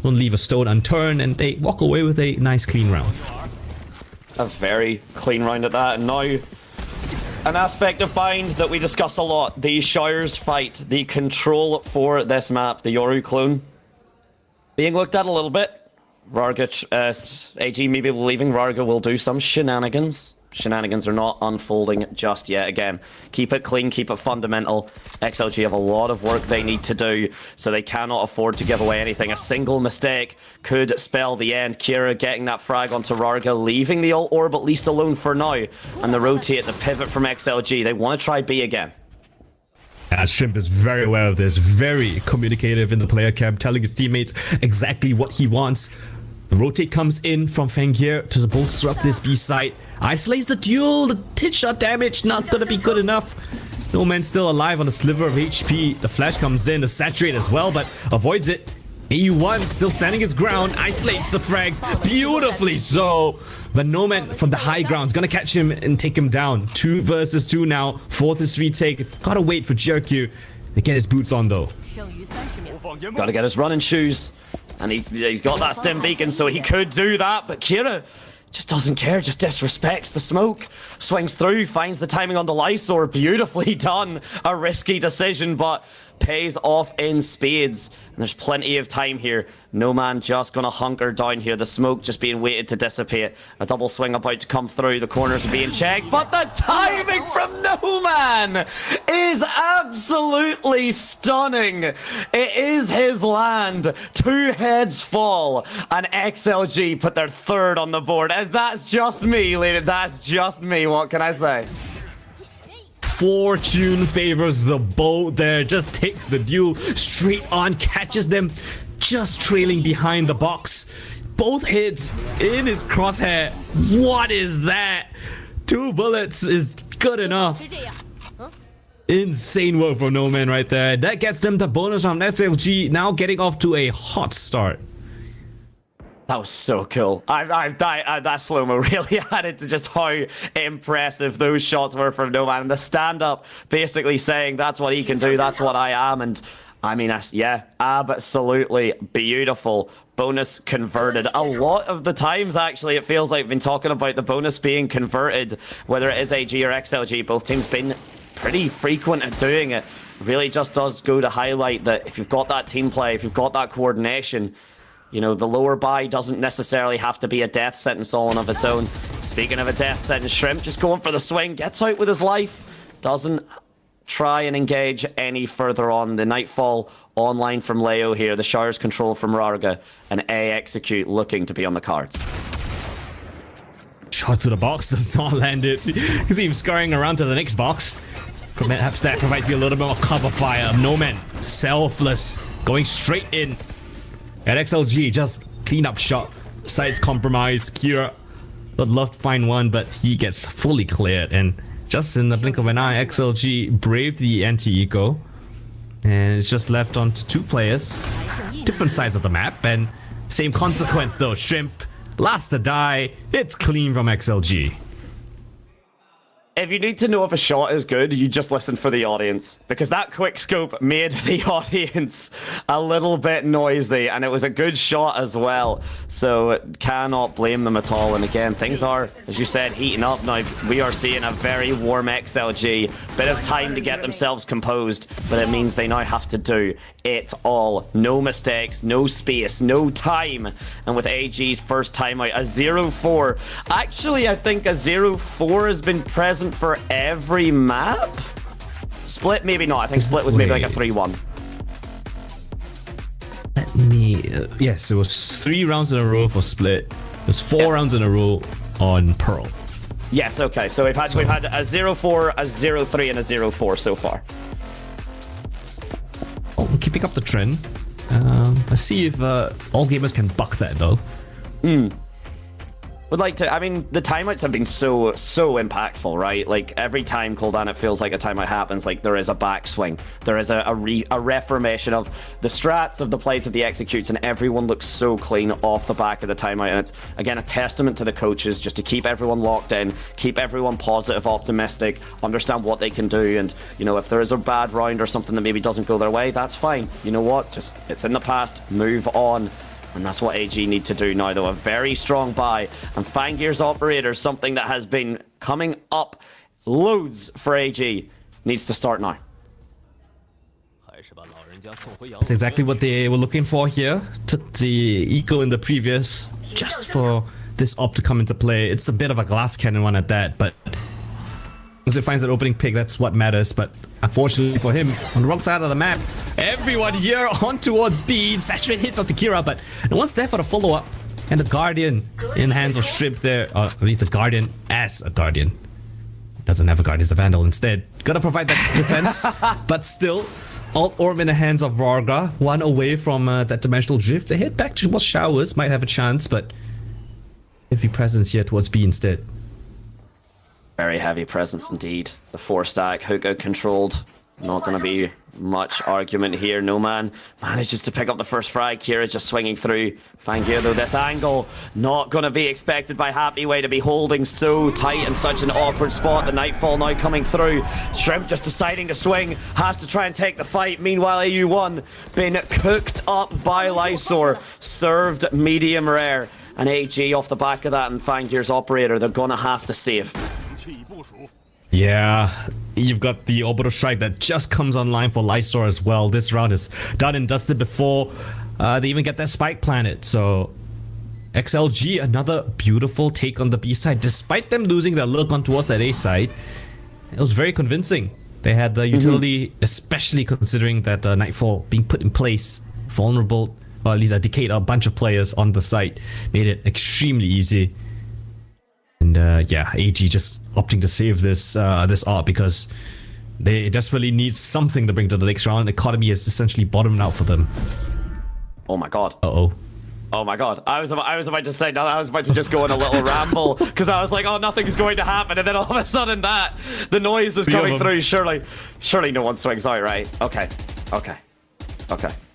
don't leave a stone unturned, and they walk away with a nice clean round. A very clean round at that, and now an aspect of Bind that we discuss a lot, the Shires fight, the control for this map, the Yoru clone, being looked at a little bit. Varga, AG maybe leaving, Varga will do some shenanigans. Shenanigans are not unfolding just yet. Again, keep it clean, keep it fundamental. XLG have a lot of work they need to do, so they cannot afford to give away anything. A single mistake could spell the end. Kira getting that frag onto Rarga, leaving the ult orb at least alone for now. And the rotate, the pivot from XLG. They want to try B again. Shrimp is very aware of this, very communicative in the player camp, telling his teammates exactly what he wants. The rotate comes in from Fengir to bolster up this B site. Isolates the duel, the hit shot damage not gonna be good enough. No Man still alive on a sliver of HP. The flash comes in, the saturate as well, but avoids it. AU1 still standing his ground, isolates the frags beautifully so. But No Man from the high ground is gonna catch him and take him down. 2 versus 2 now, 4th is retake. Gotta wait for GRQ to get his boots on though. Gotta get his running shoes. And he's got that stim beacon, so he could do that, but Kira just doesn't care, just disrespects the smoke. Swings through, finds the timing on the Lysor, beautifully done. A risky decision, but pays off in spades. And there's plenty of time here. No Man just gonna hunker down here. The smoke just being waited to dissipate. A double swing about to come through. The corners are being checked, but the timing from No Man is absolutely stunning. It is his land. 2 heads fall, and XLG put their 3rd on the board. As that's just me, lady. That's just me. What can I say? Fortune favors the boat there, just takes the duel straight on, catches them just trailing behind the box. Both hits in his crosshair. What is that? 2 bullets is good enough. Insane work from No Man right there. That gets them the bonus on XLG, now getting off to a hot start. That was so cool. That slow-mo really added to just how impressive those shots were from No Man. And the stand-up basically saying, that's what he can do, that's what I am. And I mean, yeah, absolutely beautiful. Bonus converted. A lot of the times, actually, it feels like we've been talking about the bonus being converted, whether it is AG or XLG. Both teams been pretty frequent at doing it. Really just does go to highlight that if you've got that team play, if you've got that coordination, you know, the lower buy doesn't necessarily have to be a death sentence all on of its own. Speaking of a death sentence, Shrimp just going for the swing, gets out with his life, doesn't try and engage any further on. The Nightfall online from Leo here, the Shires control from Rarga, and A execute looking to be on the cards. Shot to the box does not land it. You can see him scurrying around to the next box. Perhaps that provides you a little bit more cover fire. No Man, selfless, going straight in. At XLG, just clean up shot. Side's compromised. Kira would love to find one, but he gets fully cleared. And just in the blink of an eye, XLG braved the anti-eco. And it's just left on to 2 players. Different sides of the map. And same consequence though. Shrimp, last to die. It's clean from XLG. If you need to know if a shot is good, you just listen for the audience. Because that quick scope made the audience a little bit noisy, and it was a good shot as well. So cannot blame them at all. And again, things are, as you said, heating up now. We are seeing a very warm XLG. Bit of time to get themselves composed, but it means they now have to do it all. No mistakes, no space, no time. And with AG's first timeout, a 0-4. Actually, I think a 0-4 has been present for every map. Split, maybe not. I think Split was maybe like a 3-1. Let me... yes, it was 3 rounds in a row for Split. It was 4 rounds in a row on Pearl. Yes, okay. So we've had a 0-4, a 0-3, and a 0-4 so far. Oh, keeping up the trend. Let's see if all gamers can buck that though. Would like to, I mean, the timeouts have been so impactful, right? Like, every time Cooldown, it feels like a timeout happens, like, there is a backswing. There is a reformation of the strats, of the plays, of the executes, and everyone looks so clean off the back of the timeout. And it's, again, a testament to the coaches just to keep everyone locked in, keep everyone positive, optimistic, understand what they can do. And, you know, if there is a bad round or something that maybe doesn't go their way, that's fine. You know what? Just, it's in the past, move on. And that's what AG need to do now, though. A very strong buy. And Fangir's Operator, something that has been coming up loads for AG, needs to start now. That's exactly what they were looking for here. Took the eco in the previous just for this op to come into play. It's a bit of a glass cannon one at that, but once it finds that opening pick, that's what matters. But unfortunately for him, on the wrong side of the map, everyone here on towards B. Saturate hits onto Kira, but no one's there for the follow-up. And the Guardian in the hands of Shrimp there. I mean, the Guardian as a Guardian. Doesn't have a Guardian, it's a Vandal instead. Gotta provide that defense, but still. Alt Orb in the hands of Varga. One away from that Dimensional Drift. They head back towards Showers, might have a chance, but heavy presence here towards B instead. Very heavy presence indeed. The 4-stack, hookah controlled. Not going to be much argument here. No Man manages to pick up the first frag. Kira just swinging through. Fangir, though, this angle not going to be expected by Happyway to be holding so tight in such an awkward spot. The Nightfall now coming through. Shrimp just deciding to swing. Has to try and take the fight. Meanwhile, AU1 been cooked up by Lysor. Served medium rare. And AG off the back of that and Fangir's Operator, they're going to have to save. Yeah, you've got the Orbital Strike that just comes online for Lysor as well. This round is done and dusted before they even get that Spike Planet. So XLG, another beautiful take on the B side. Despite them losing their look on towards that A side, it was very convincing. They had the utility, especially considering that Nightfall being put in place, vulnerable, or at least a decade, a bunch of players on the site, made it extremely easy. And yeah, AG just opting to save this this ARP because they desperately need something to bring to the next round. Economy has essentially bottomed out for them. Oh my god. Uh-oh. Oh my god. I was about to say, no, I was about to just go on a little ramble because I was like, oh, nothing's going to happen. And then all of a sudden the noise is coming through. Surely no one swings out, right? Okay.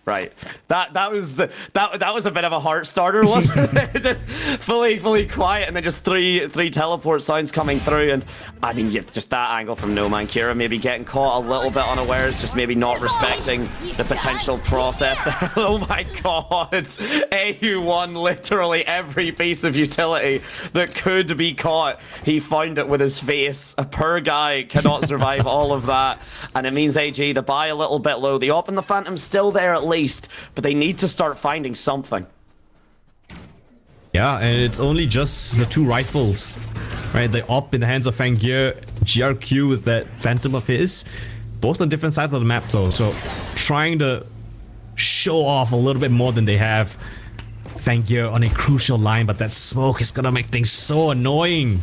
Right. That was a bit of a heart starter, wasn't it? fully quiet, and then just three teleport sounds coming through, and I mean, yeah, just that angle from No Man. Kira maybe getting caught a little bit unawares, just maybe not respecting the potential process there. Oh my god. AU1, literally every piece of utility that could be caught, he found it with his face. A poor guy cannot survive all of that, and it means AG, the buy a little bit low. The AWP and the Phantom's still there at least, but they need to start finding something. Yeah, and it's only just the 2 rifles, right? The AWP in the hands of Fangir, GRQ with that Phantom of his, both on different sides of the map though, so trying to show off a little bit more than they have. Fangir on a crucial line, but that smoke is gonna make things so annoying.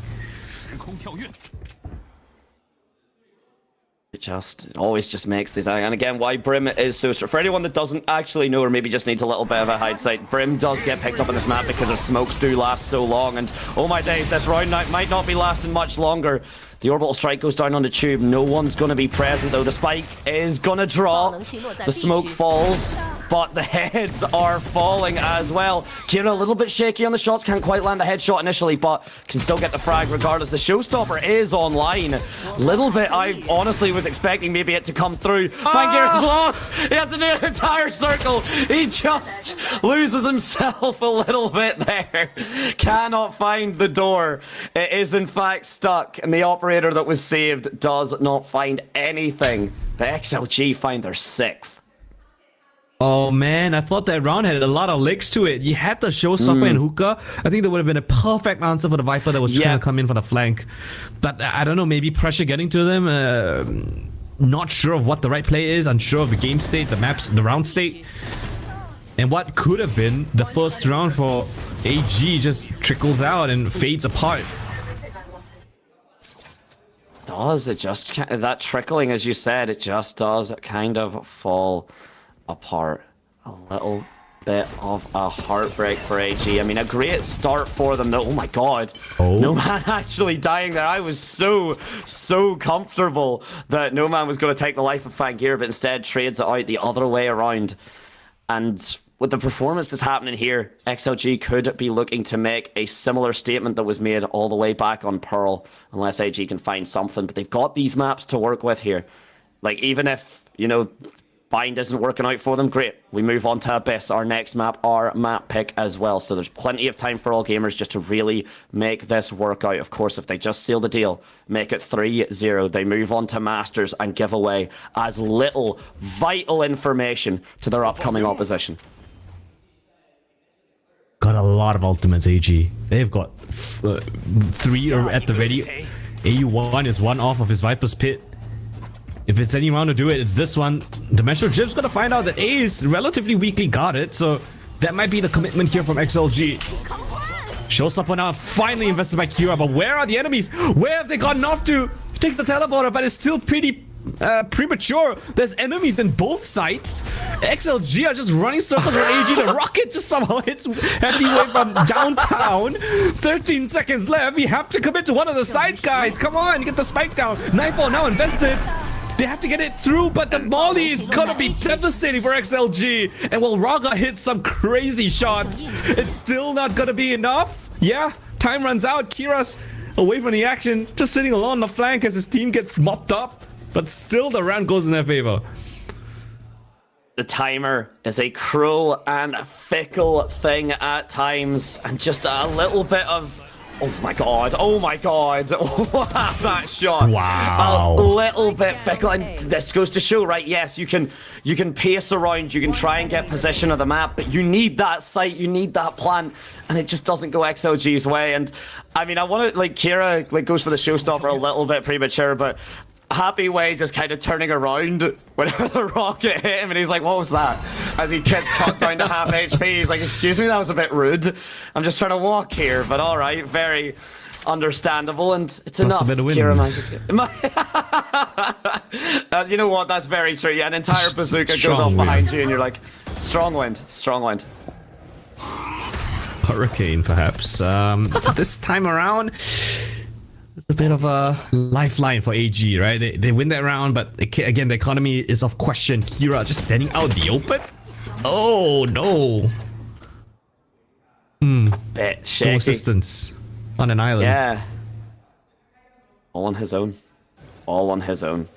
It always just makes these, and again, why Brim is so strong. For anyone that doesn't actually know, or maybe just needs a little bit of a hindsight, Brim does get picked up on this map because the smokes do last so long, and oh my days, this round might not be lasting much longer. The orbital strike goes down on the tube. No one's going to be present though. The spike is going to drop. The smoke falls. but the heads are falling as well. Kira a little bit shaky on the shots, can't quite land the headshot initially, but can still get the frag regardless. The showstopper is online. Little bit, I honestly was expecting maybe it to come through. Fangir is lost. He has to do an entire circle. He just loses himself a little bit there. Cannot find the door. It is in fact stuck, and the operator that was saved does not find anything. The XLG find their 6th. Oh man, I thought that round had a lot of legs to it. You had the showstopper and hookah. I think that would have been a perfect answer for the Viper that was trying to come in for the flank. But I don't know, maybe pressure getting to them. Not sure of what the right play is. Unsure of the game state, the maps, the round state. And what could have been the first round for AG just trickles out and fades apart. Does it just that trickling, as you said, it just does kind of fall apart. A little bit of a heartbreak for AG. I mean, a great start for them though. Oh my god. No Man actually dying there. I was so comfortable that No Man was going to take the life of Fangir, but instead trades it out the other way around. And with the performance that's happening here, XLG could be looking to make a similar statement that was made all the way back on Pearl, unless AG can find something. But they've got these maps to work with here. Like, even if, you know, Bind isn't working out for them, great. We move on to Abyss, our next map, our map pick as well. So there's plenty of time for all gamers just to really make this work out. Of course, if they just seal the deal, make it 3-0, they move on to Masters and give away as little vital information to their upcoming opposition. Got a lot of ultimates, AG. They've got 3 at the ready. AU1 is 1 off of his Viper's Pit. If it's any round to do it, it's this one. Dimensional Jib's gonna find out that A is relatively weakly guarded, so that might be the commitment here from XLG. Showstopper now finally invested by Kira, but where are the enemies? Where have they gotten off to? Takes the teleporter, but it's still pretty premature. There's enemies in both sides. XLG are just running circles around AG. The rocket just somehow hits Heavyweight from downtown. 13 seconds left. We have to commit to one of the sides, guys. Come on, get the spike down. Nightfall now invested. They have to get it through, but the molly is gonna be devastating for XLG. And while Raga hits some crazy shots, it's still not gonna be enough. Yeah, time runs out. Kira's away from the action, just sitting alone on the flank as his team gets mopped up. But still, the round goes in their favor. The timer is a cruel and fickle thing at times, and just a little bit of... Oh my god, oh my god, that shot. Wow. A little bit fickle, and this goes to show, right, yes, you can pace around, you can try and get position of the map, but you need that sight, you need that plan, and it just doesn't go XLG's way. And I mean, I want to, like, Kira like goes for the showstopper a little bit premature, but Happy Way just kind of turning around whenever the rocket hit him, and he's like, what was that? As he gets cut down to half HP, he's like, excuse me, that was a bit rude. I'm just trying to walk here, but all right, very understandable, and it's enough. Kira manages to get... you know what, that's very true. Yeah, an entire bazooka goes off behind you, and you're like, strong wind, strong wind. Hurricane, perhaps. This time around... It's a bit of a lifeline for AG, right? They win that round, but again, the economy is of question. Kira just standing out in the open. Oh, no. Bit shaky. No assistance on an island. Yeah. All on his own. All on his own.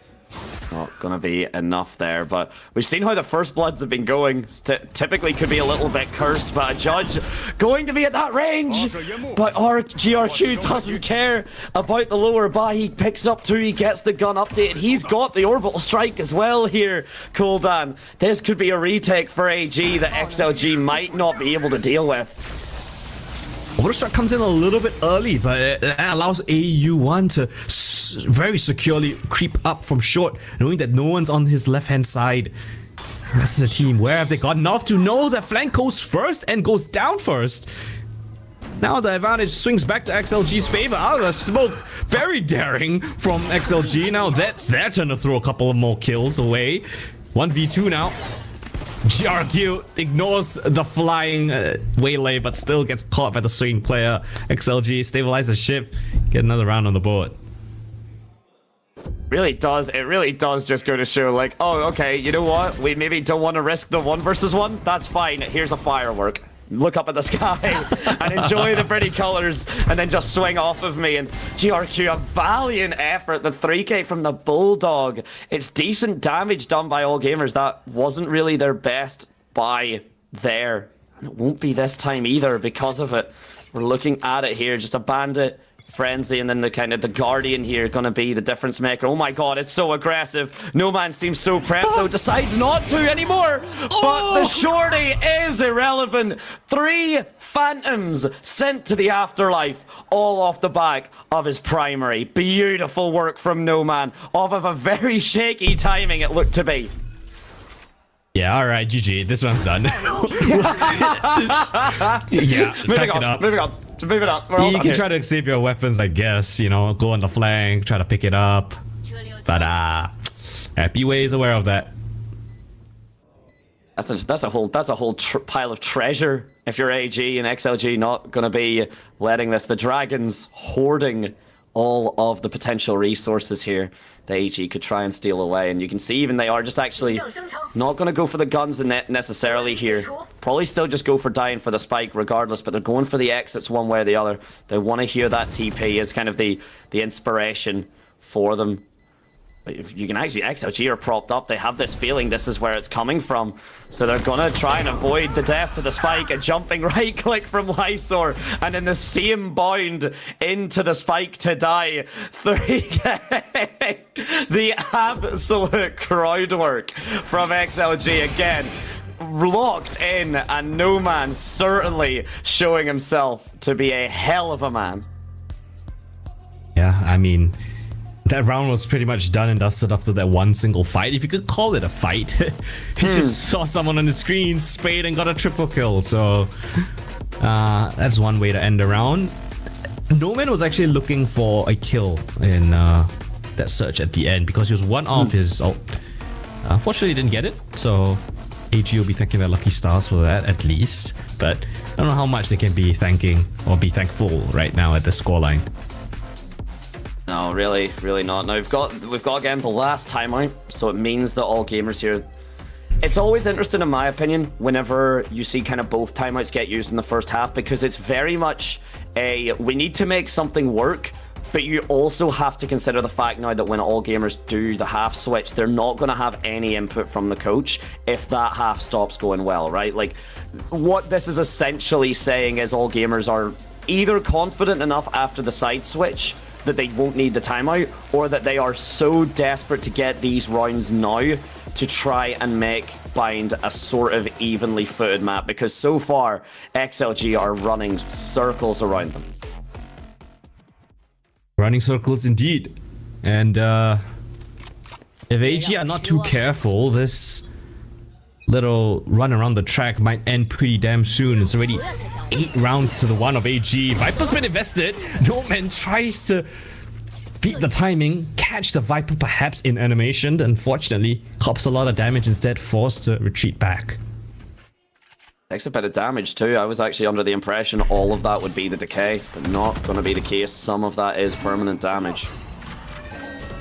Not gonna be enough there, but we've seen how the first bloods have been going. Typically could be a little bit cursed, but a judge going to be at that range. But our GRQ doesn't care about the lower buy. He picks up 2, he gets the gun updated. He's got the orbital strike as well here, Kuldan. This could be a retake for AG that XLG might not be able to deal with. Orbital strike comes in a little bit early, but it allows AU1 to very securely creep up from short, knowing that no one's on his left-hand side. The rest of the team, where have they gotten off to? Know that flank goes first and goes down first. Now the advantage swings back to XLG's favor. Out of the smoke, very daring from XLG. Now that's their turn to throw a couple of more kills away. 1v2 now. GRQ ignores the flying waylay, but still gets caught by the swinging player. XLG stabilize the ship, get another round on the board. It really does just go to show, like, oh, okay, you know what? We maybe don't want to risk the 1 versus 1. That's fine. Here's a firework. Look up at the sky and enjoy the pretty colors, and then just swing off of me. And GRQ, a valiant effort. The 3K from the Bulldog. It's decent damage done by all gamers. That wasn't really their best buy there. And it won't be this time either because of it. We're looking at it here. Just a Bandit, Frenzy, and then the kind of the Guardian here gonna be the difference maker. Oh my god, it's so aggressive. No Man seems so prepped though, decides not to anymore. But the shorty is irrelevant. 3 Phantoms sent to the afterlife, all off the back of his primary. Beautiful work from No Man, off of a very shaky timing it looked to be. Yeah, all right, GG. This one's done. Yeah, moving on. We're all you done can here. try to save your weapons, I guess. You know, go on the flank, try to pick it up. But Happy Way is aware of that. That's a whole pile of treasure. If you're AG and XLG, not gonna be letting this. The Dragons hoarding all of the potential resources here that AG could try and steal away, and you can see even they are just actually not going to go for the guns necessarily here. Probably still just go for dying for the spike regardless, but they're going for the exits one way or the other. They want to hear that TP as kind of the inspiration for them. If you can actually, XLG are propped up. They have this feeling this is where it's coming from. So they're going to try and avoid the death to the spike. A jumping right click from Lysor. And in the same bound into the spike to die. 3K. The absolute crowd work from XLG again. Locked in, and No Man certainly showing himself to be a hell of a man. Yeah, I mean, that round was pretty much done and dusted after that one single fight. If you could call it a fight. He just saw someone on the screen, sprayed, and got a triple kill. So that's one way to end the round. No Man was actually looking for a kill in that search at the end because he was one off his ult. Unfortunately, he didn't get it. So AG will be thanking their lucky stars for that at least. But I don't know how much they can be thanking or be thankful right now at the scoreline. No, really not. Now we've got again the last timeout, so it means that all gamers here. It's always interesting, in my opinion, whenever you see kind of both timeouts get used in the first half, because it's very much we need to make something work, but you also have to consider the fact now that when all gamers do the half switch, they're not going to have any input from the coach if that half stops going well, right? Like, what this is essentially saying is all gamers are either confident enough after the side switch that they won't need the timeout, or that they are so desperate to get these rounds now to try and make Bind a sort of evenly footed map, because so far XLG are running circles around them. Running circles indeed. And if AG are not too careful, this little run around the track might end pretty damn soon. It's already 8 rounds to the 1 of AG. Viper's been invested. No Man tries to beat the timing, catch the Viper perhaps in animation. Unfortunately, cops a lot of damage instead, forced to retreat back. Takes a bit of damage too. I was actually under the impression all of that would be the decay, but not going to be the case. Some of that is permanent damage.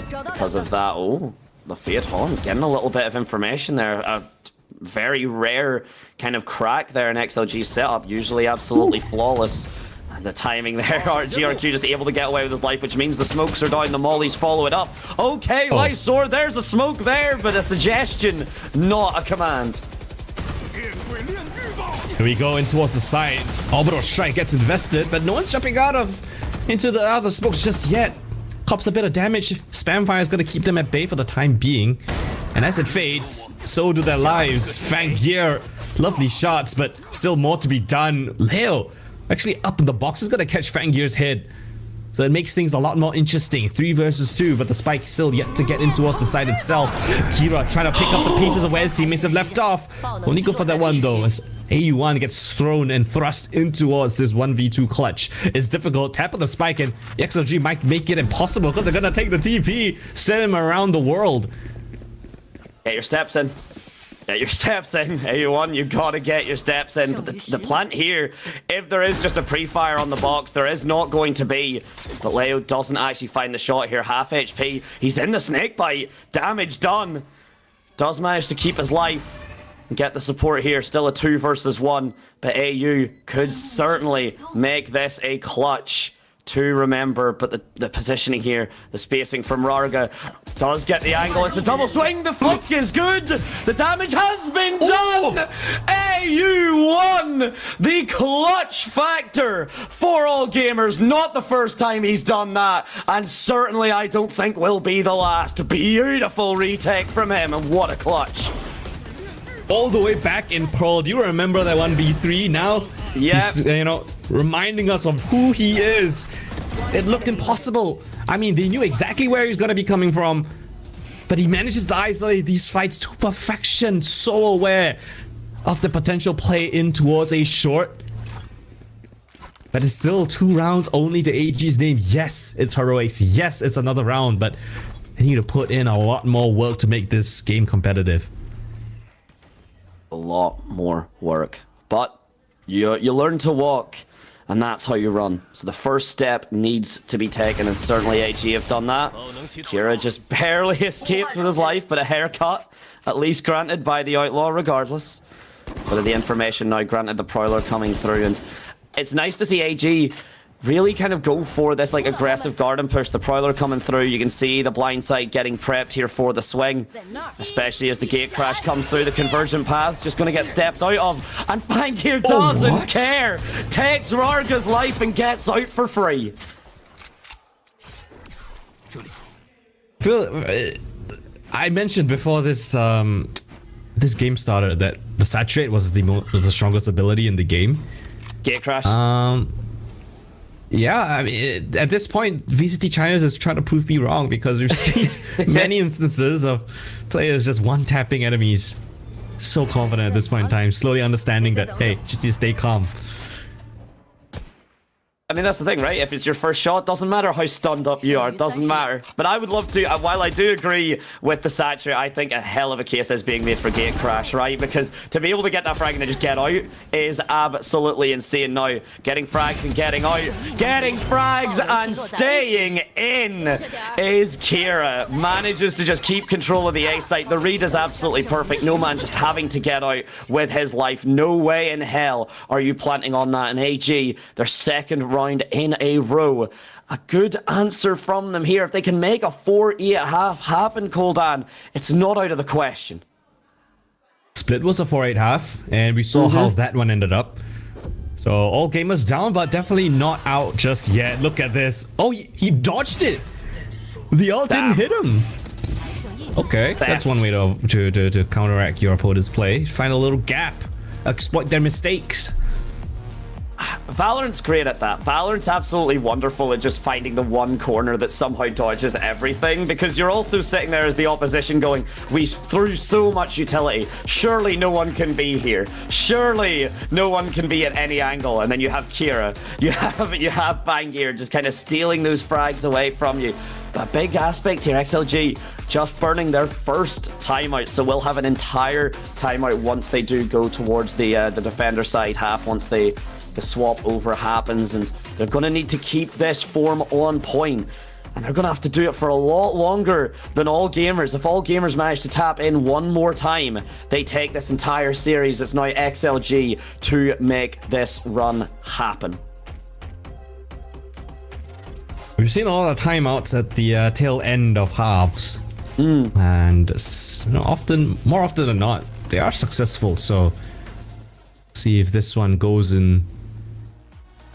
Because of that, oh, the Fate Horn getting a little bit of information there. A very rare kind of crack there in XLG's setup, usually absolutely flawless. And the timing there, GRQ just able to get away with his life, which means the smokes are down, the mollies follow it up. Okay, Lysor, there's a smoke there, but a suggestion, not a command. Here we go in towards the side. Orbital Strike gets invested, but no one's jumping into the other smokes just yet. Cops a bit of damage. Spamfire is going to keep them at bay for the time being. And as it fades, so do their lives. Fang here, lovely shots, but still more to be done. Leo, actually up in the box, is going to catch Fangir's head. So it makes things a lot more interesting. 3 versus 2, but the spike still yet to get in towards the side itself. Kira trying to pick up the pieces of where his teammates have left off. Only go for that one though, as AU1 gets thrown and thrust in towards this 1v2 clutch. It's difficult. Tap on the spike, and XLG might make it impossible because they're going to take the TP, send him around the world. Get your steps in. Get your steps in, A1, you gotta get your steps in. But the plant here, if there is just a pre-fire on the box, there is not going to be. But Leo doesn't actually find the shot here, half HP. He's in the snake bite, damage done. Does manage to keep his life and get the support here, still a 2 versus 1. But AU could certainly make this a clutch to remember, but the positioning here, the spacing from Rarga does get the angle. It's a double swing. The flick is good. The damage has been done. AU won the clutch factor for all gamers. Not the first time he's done that, and certainly I don't think will be the last. Beautiful retake from him, and what a clutch. All the way back in Pearl. Do you remember that 1v3 now? Yeah. He's, you know, reminding us of who he is. It looked impossible. I mean, they knew exactly where he's going to be coming from. But he manages to isolate these fights to perfection. So aware of the potential play in towards a short. But it's still 2 rounds only to AG's name. Yes, it's heroics. Yes, it's another round. But they need to put in a lot more work to make this game competitive. A lot more work. But you learn to walk, and that's how you run. So the first step needs to be taken, and certainly AG have done that. Kira just barely escapes with his life, but a haircut, at least granted by the Outlaw regardless. But of the information now granted, the Prowler coming through, and it's nice to see AG really kind of go for this like aggressive garden push. The Prowler coming through, you can see the blind side getting prepped here for the swing, especially as the gate crash comes through. The convergent path's just going to get stepped out of, and Fangir doesn't care, takes Rarga's life and gets out for free. Phil, I mentioned before this this game started that the saturate was the strongest ability in the game. Gate crash. Yeah, I mean, at this point, VCT China is trying to prove me wrong, because we've seen many instances of players just one-tapping enemies. So confident at this point in time, slowly understanding that, hey, just need to stay calm. I mean, that's the thing, right? If it's your first shot, doesn't matter how stunned up you are, doesn't matter. But I would love to, while I do agree with the saturate, I think a hell of a case is being made for gate crash, right? Because to be able to get that frag and then just get out is absolutely insane. Now, getting frags and getting out, getting frags and staying in is Kira. Manages to just keep control of the A site. The read is absolutely perfect. No man just having to get out with his life. No way in hell are you planting on that. And AG, their second round in a row. A good answer from them here. If they can make a 4-8.5 happen, Coldan, it's not out of the question. Split was a 4-8.5, and we saw how that one ended up. So all gamers down, but definitely not out just yet. Look at this. Oh, he dodged it. The ult didn't hit him. Okay, that's one way to counteract your opponent's play. Find a little gap, exploit their mistakes. Valorant's great at that. Valorant's absolutely wonderful at just finding the one corner that somehow dodges everything, because you're also sitting there as the opposition going, we threw so much utility, surely no one can be here, surely no one can be at any angle. And then you have Kira, you have Fangir just kind of stealing those frags away from you. But big aspect here, XLG just burning their first timeout, so we'll have an entire timeout once they do go towards the defender side half, once the swap over happens, and they're going to need to keep this form on point, and they're going to have to do it for a lot longer than all gamers. If all gamers manage to tap in one more time, they take this entire series. It's now XLG to make this run happen. We've seen a lot of timeouts at the tail end of halves, and more often than not, they are successful. So see if this one goes in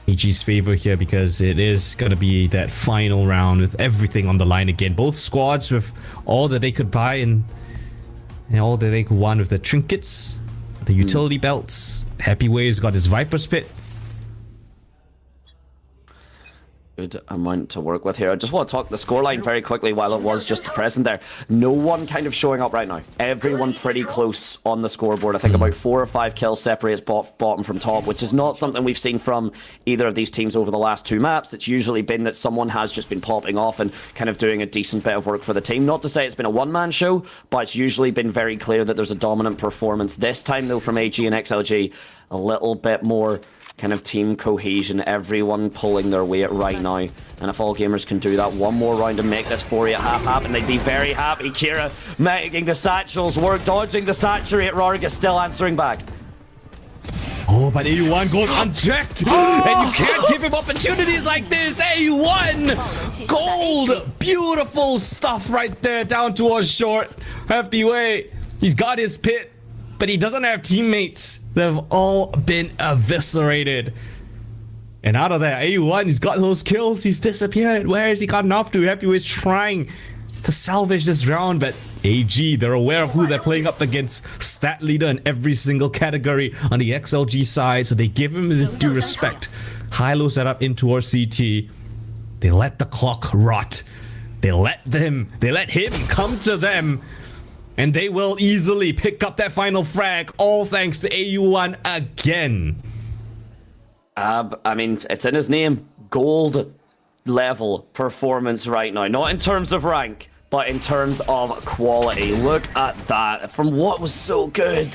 AG's favor here, because it is going to be that final round with everything on the line again. Both squads with all that they could buy and all that they could want with the trinkets, the utility belts. Happy Way's got his Viper Spit. Good amount to work with here. I just want to talk the scoreline very quickly while it was just present there. No one kind of showing up right now. Everyone pretty close on the scoreboard. I think about 4 or 5 kills separates bottom from top, which is not something we've seen from either of these teams over the last 2 maps. It's usually been that someone has just been popping off and kind of doing a decent bit of work for the team. Not to say it's been a one-man show, but it's usually been very clear that there's a dominant performance. This time, though, from AG and XLG, a little bit more kind of team cohesion, everyone pulling their weight right now. And if all gamers can do that one more round and make this 4-8 half happen, they'd be very happy. Kira making the satchels work, dodging the saturate. Rarga still answering back. Oh, but AU1 goes unchecked, and you can't give him opportunities like this. AU1, gold, beautiful stuff right there, down towards short. Heavyweight, he's got his pit, but he doesn't have teammates. They've all been eviscerated. And out of that, AU1, he's got those kills. He's disappeared. Where has he gotten off to? Heavyweight's trying to salvage this round, but AG, they're aware of who they're playing up against. Stat leader in every single category on the XLG side, so they give him his due respect. High-low setup in towards CT. They let the clock rot. They let him come to them. And they will easily pick up that final frag, all thanks to AU1 again. I mean, it's in his name. Gold level performance right now. Not in terms of rank, but in terms of quality. Look at that. From what was so good.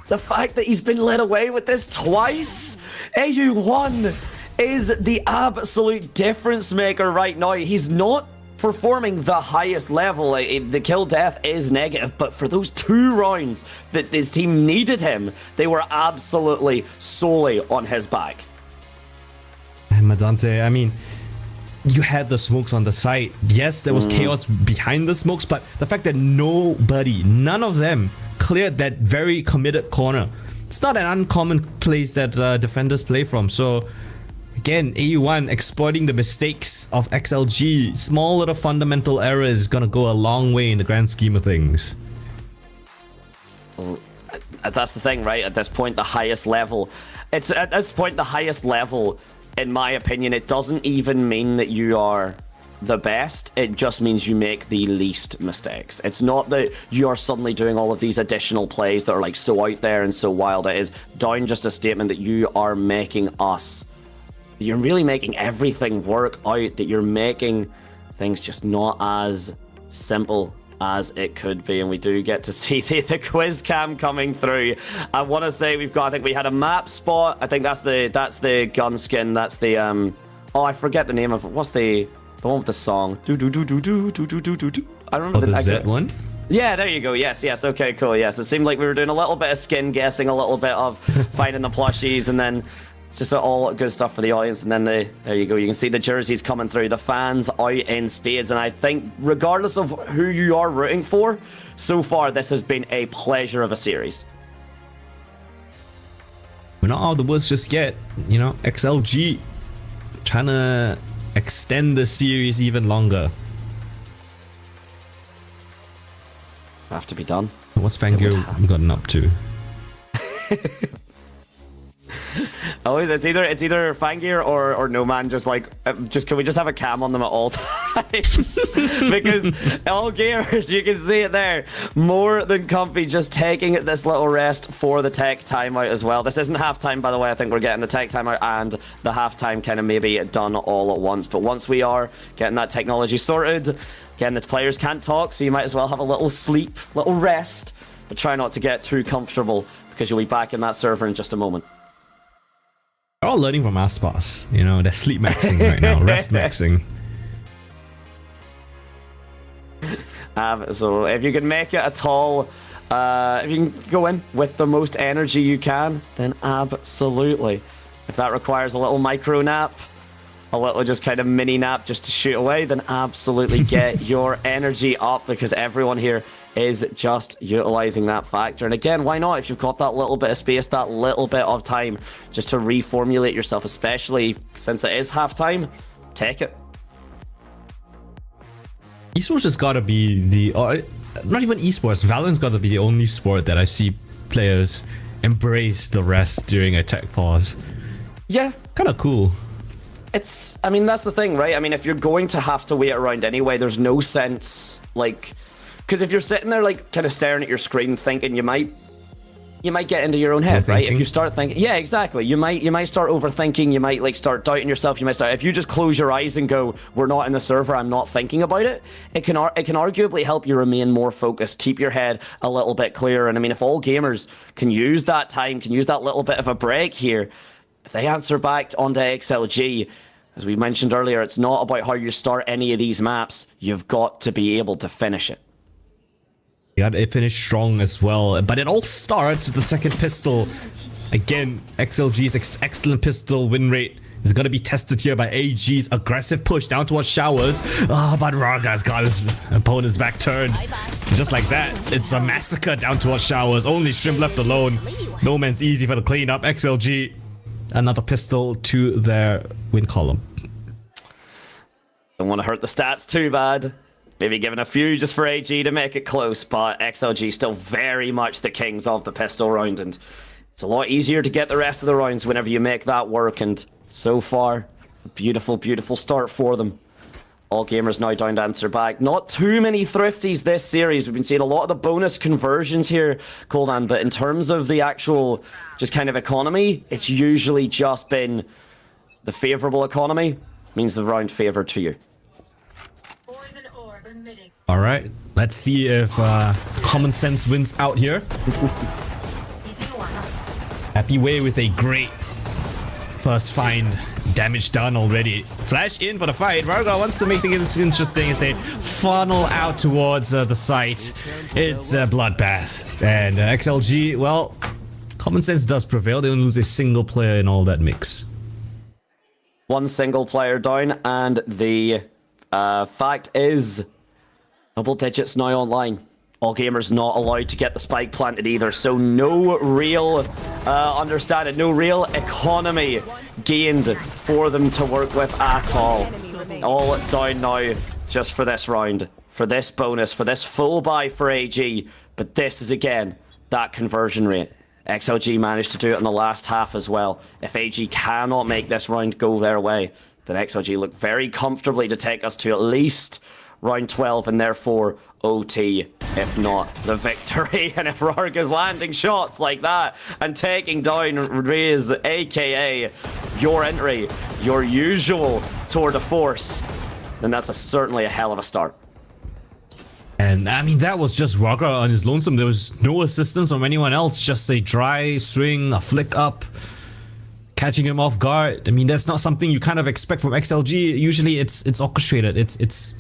The fact that he's been led away with this twice. AU1 is the absolute difference maker right now. He's not performing the highest level. The kill death is negative, but for those 2 rounds that his team needed him, they were absolutely solely on his back. Madante, I mean, you had the smokes on the side. Yes, there was chaos behind the smokes, but the fact that none of them cleared that very committed corner. It's not an uncommon place that defenders play from, so again, AU1 exploiting the mistakes of XLG. Small little fundamental errors is gonna go a long way in the grand scheme of things. Well, that's the thing, right? At this point, the highest level. It's at this point the highest level. In my opinion, it doesn't even mean that you are the best. It just means you make the least mistakes. It's not that you are suddenly doing all of these additional plays that are like so out there and so wild. It is down just a statement that you are making us. You're really making everything work out, that you're making things just not as simple as it could be. And we do get to see the quiz cam coming through. I want to say I think we had a map spot. I think that's the gun skin. That's the oh, I forget the name of it. What's the one with the song? Do do do do do do do do do do. I don't remember the Z one. Yeah, there you go. Yes. Okay, cool. Yes, it seemed like we were doing a little bit of skin guessing, a little bit of finding the plushies, and then just all good stuff for the audience. And then there you go. You can see the jerseys coming through, the fans out in spades. And I think regardless of who you are rooting for, so far this has been a pleasure of a series. We're not out of the woods just yet. You know, XLG trying to extend the series even longer. Have to be done. What's Fangio gotten up to? Oh, it's either Fangir or No Man. Just can we just have a cam on them at all times? Because all gamers, you can see it there, more than comfy, just taking this little rest for the tech timeout as well. This isn't halftime, by the way. I think we're getting the tech timeout and the halftime kind of maybe done all at once. But once we are getting that technology sorted, again, the players can't talk, so you might as well have a little sleep, little rest, but try not to get too comfortable because you'll be back in that server in just a moment. They're all learning from Aspas. You know, they're sleep maxing right now, rest maxing. So if you can make it at all, if you can go in with the most energy you can, then absolutely. If that requires a little micro nap, a little just kind of mini nap just to shoot away, then absolutely get your energy up, because everyone here is just utilizing that factor. And again, why not? If you've got that little bit of space, that little bit of time just to reformulate yourself, especially since it is halftime, take it. Esports has got to be the, not even esports, Valorant's got to be the only sport that I see players embrace the rest during a tech pause. Yeah. Kind of cool. It's, I mean, that's the thing, right? I mean, if you're going to have to wait around anyway, there's no sense, like, because if you're sitting there, like, kind of staring at your screen thinking, you might get into your own head, right? If you start thinking, yeah, exactly. You might start overthinking. You might, like, start doubting yourself. You might start, if you just close your eyes and go, we're not in the server, I'm not thinking about it, it can arguably help you remain more focused, keep your head a little bit clearer. And I mean, if all gamers can use that time, can use that little bit of a break here, if they answer back onto XLG, as we mentioned earlier, it's not about how you start any of these maps. You've got to be able to finish it. You got to finish strong as well. But it all starts with the second pistol. Again, XLG's excellent pistol win rate is going to be tested here by AG's aggressive push down towards Showers. Oh, but Rarga's got his opponent's back turned. Just like that, it's a massacre down towards Showers. Only Shrimp left alone. No man's easy for the cleanup. XLG, another pistol to their win column. Don't want to hurt the stats too bad. Maybe giving a few just for AG to make it close, but XLG still very much the kings of the pistol round, and it's a lot easier to get the rest of the rounds whenever you make that work, and so far, a beautiful, beautiful start for them. All gamers now down to answer back. Not too many thrifties this series. We've been seeing a lot of the bonus conversions here, Coldan, but in terms of the actual just kind of economy, it's usually just been the favorable economy, means the round favored to you. All right, let's see if common sense wins out here. Happy Way with a great first find. Damage done already. Flash in for the fight. Varga wants to make things interesting as they funnel out towards the site. It's a bloodbath. And XLG, well, common sense does prevail. They only lose a single player in all that mix. One single player down, and the fact is, double digits now online. All gamers not allowed to get the spike planted either, so no real understanding, no real economy gained for them to work with at all. All down now just for this round, for this bonus, for this full buy for AG, but this is again that conversion rate. XLG managed to do it in the last half as well. If AG cannot make this round go their way, then XLG look very comfortably to take us to at least round 12 and therefore OT, if not the victory. And if Rarga's landing shots like that and taking down Riz, aka your entry, your usual tour de force, then that's certainly a hell of a start. And I mean, that was just Rarga on his lonesome. There was no assistance from anyone else, just a dry swing, a flick up, catching him off guard. I mean, that's not something you kind of expect from XLG. Usually it's orchestrated, it's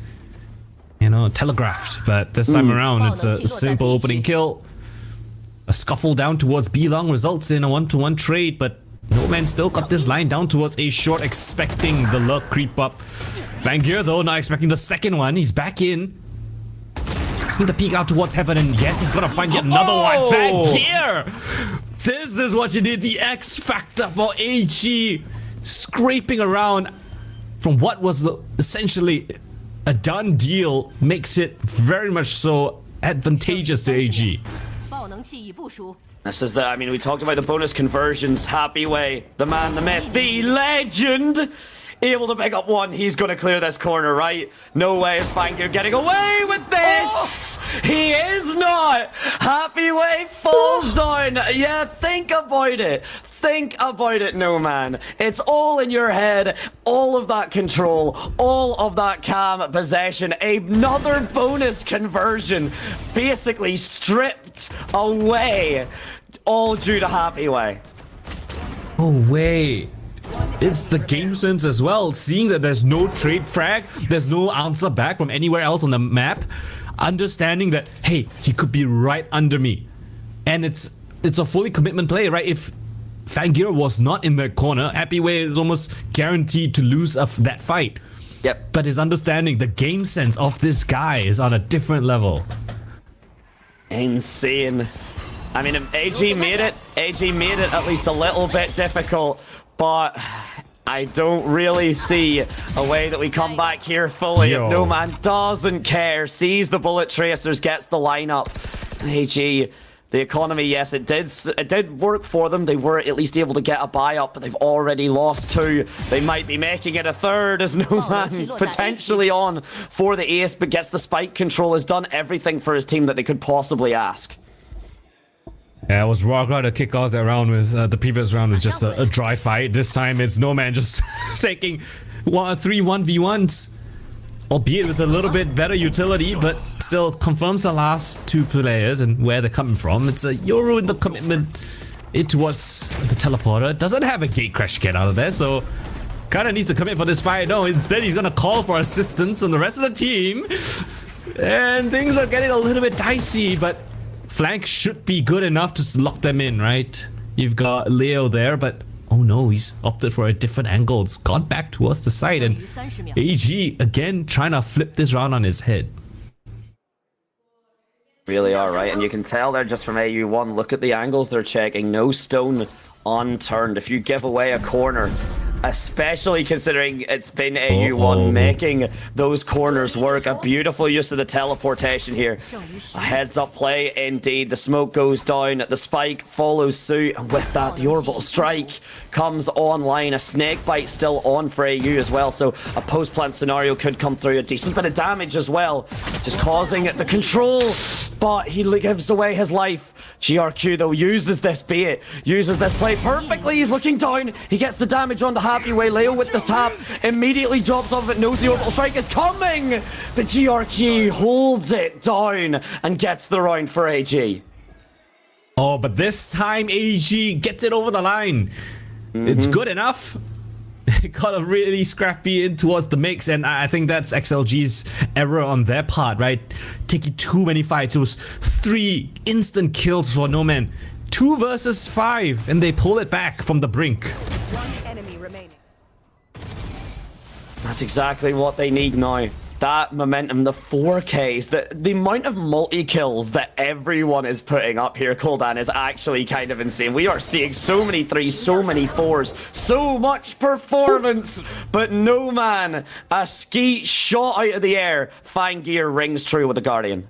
you know, telegraphed, but this time around it's a simple opening kill. A scuffle down towards B-Long results in a 1-to-1 trade, but No Man still got this line down towards A short, expecting the luck creep up. Vangear though, not expecting the second one. He's back in. Expecting to peek out towards heaven, and yes, he's gonna find yet another one. Vangear! This is what you did, the X factor for AG. Scraping around from what was essentially a done deal makes it very much so advantageous to AG. This is the, I mean, we talked about the bonus conversions. Happy Way, the man, the myth, the legend, able to pick up one. He's going to clear this corner, right? No way is Vangear getting away with this. He is not. Happy Way falls down. Yeah, think about it. Think about it, No Man. It's all in your head. All of that control, all of that calm possession. Another bonus conversion basically stripped away, all due to Happy Way. Oh, wait. It's the game sense as well. Seeing that there's no trade frag, there's no answer back from anywhere else on the map. Understanding that, hey, he could be right under me. And it's a fully commitment play, right? If Vangear was not in the corner, Happy Way is almost guaranteed to lose that fight. Yep. But his understanding, the game sense of this guy is on a different level. Insane. I mean, AG made it at least a little bit difficult, but I don't really see a way that we come back here fully. If No Man doesn't care, sees the bullet tracers, gets the lineup, and AG The economy, yes, it did work for them. They were at least able to get a buy up, but they've already lost 2. They might be making it a 3rd as Nomad potentially on for the ace, but gets the spike control, has done everything for his team that they could possibly ask. Yeah, it was Rogar to kick off that round with the previous round was just a dry fight. This time it's Nomad just taking 3 1v1s. Albeit with a little bit better utility, but still confirms the last 2 players and where they're coming from. It's a Euro in the commitment towards the teleporter. Doesn't have a gate crash to get out of there, so kind of needs to commit for this fight. No, instead he's going to call for assistance on the rest of the team. And things are getting a little bit dicey, but flank should be good enough to lock them in, right? You've got Leo there, but oh no, he's opted for a different angle. It's gone back towards the side, and AG again trying to flip this round on his head. Really are, right? And you can tell there just from AU1, look at the angles they're checking. No stone unturned. If you give away a corner, especially considering it's been AU1 making those corners work. A beautiful use of the teleportation here. A heads up play indeed. The smoke goes down, the spike follows suit, and with that the orbital strike comes online. A snake bite still on for AU as well, so a post plant scenario could come through. A decent bit of damage as well, just causing the control, but he gives away his life. GRQ though uses this uses this play perfectly. He's looking down, he gets the damage on the happy way. Leo with the tap immediately drops off it, knows the orbital strike is coming, but GRQ holds it down and gets the round for AG. Oh, but this time AG gets it over the line. It's good enough. Got a really scrappy in towards the mix, and I think that's XLG's error on their part, right? Taking too many fights. It was 3 instant kills for Nomad. 2 versus 5, and they pull it back from the brink. One enemy remaining. That's exactly what they need now. That momentum, the 4Ks, the amount of multi-kills that everyone is putting up here, Koldan, is actually kind of insane. We are seeing so many 3s, so many 4s, so much performance, but no man, a skeet shot out of the air. Fine gear rings true with the Guardian.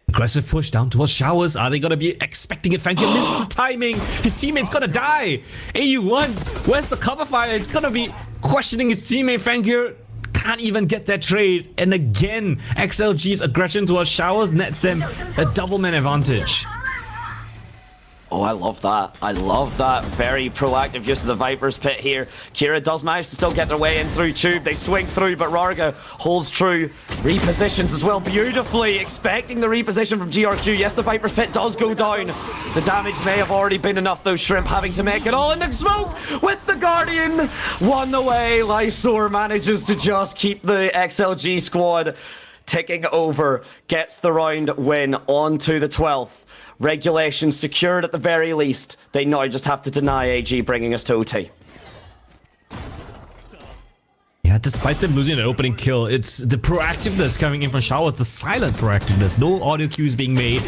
Aggressive push down towards showers. Are they gonna be expecting it? Fangio misses the timing. His teammate's gonna die. AU1, where's the cover fire? He's gonna be questioning his teammate. Fangio can't even get that trade, and again XLG's aggression towards showers nets them a double man advantage. Oh, I love that. I love that. Very proactive use of the Viper's Pit here. Kira does manage to still get their way in through Tube. They swing through, but Rarga holds true. Repositions as well beautifully, expecting the reposition from GRQ. Yes, the Viper's Pit does go down. The damage may have already been enough, though. Shrimp having to make it all in the smoke with the Guardian. 1 away. Lysor manages to just keep the XLG squad ticking over. Gets the round win on to the 12th. Regulation secured at the very least. They now just have to deny AG, bringing us to OT. Yeah, despite them losing the opening kill, it's the proactiveness coming in from showers, the silent proactiveness. No audio cues being made.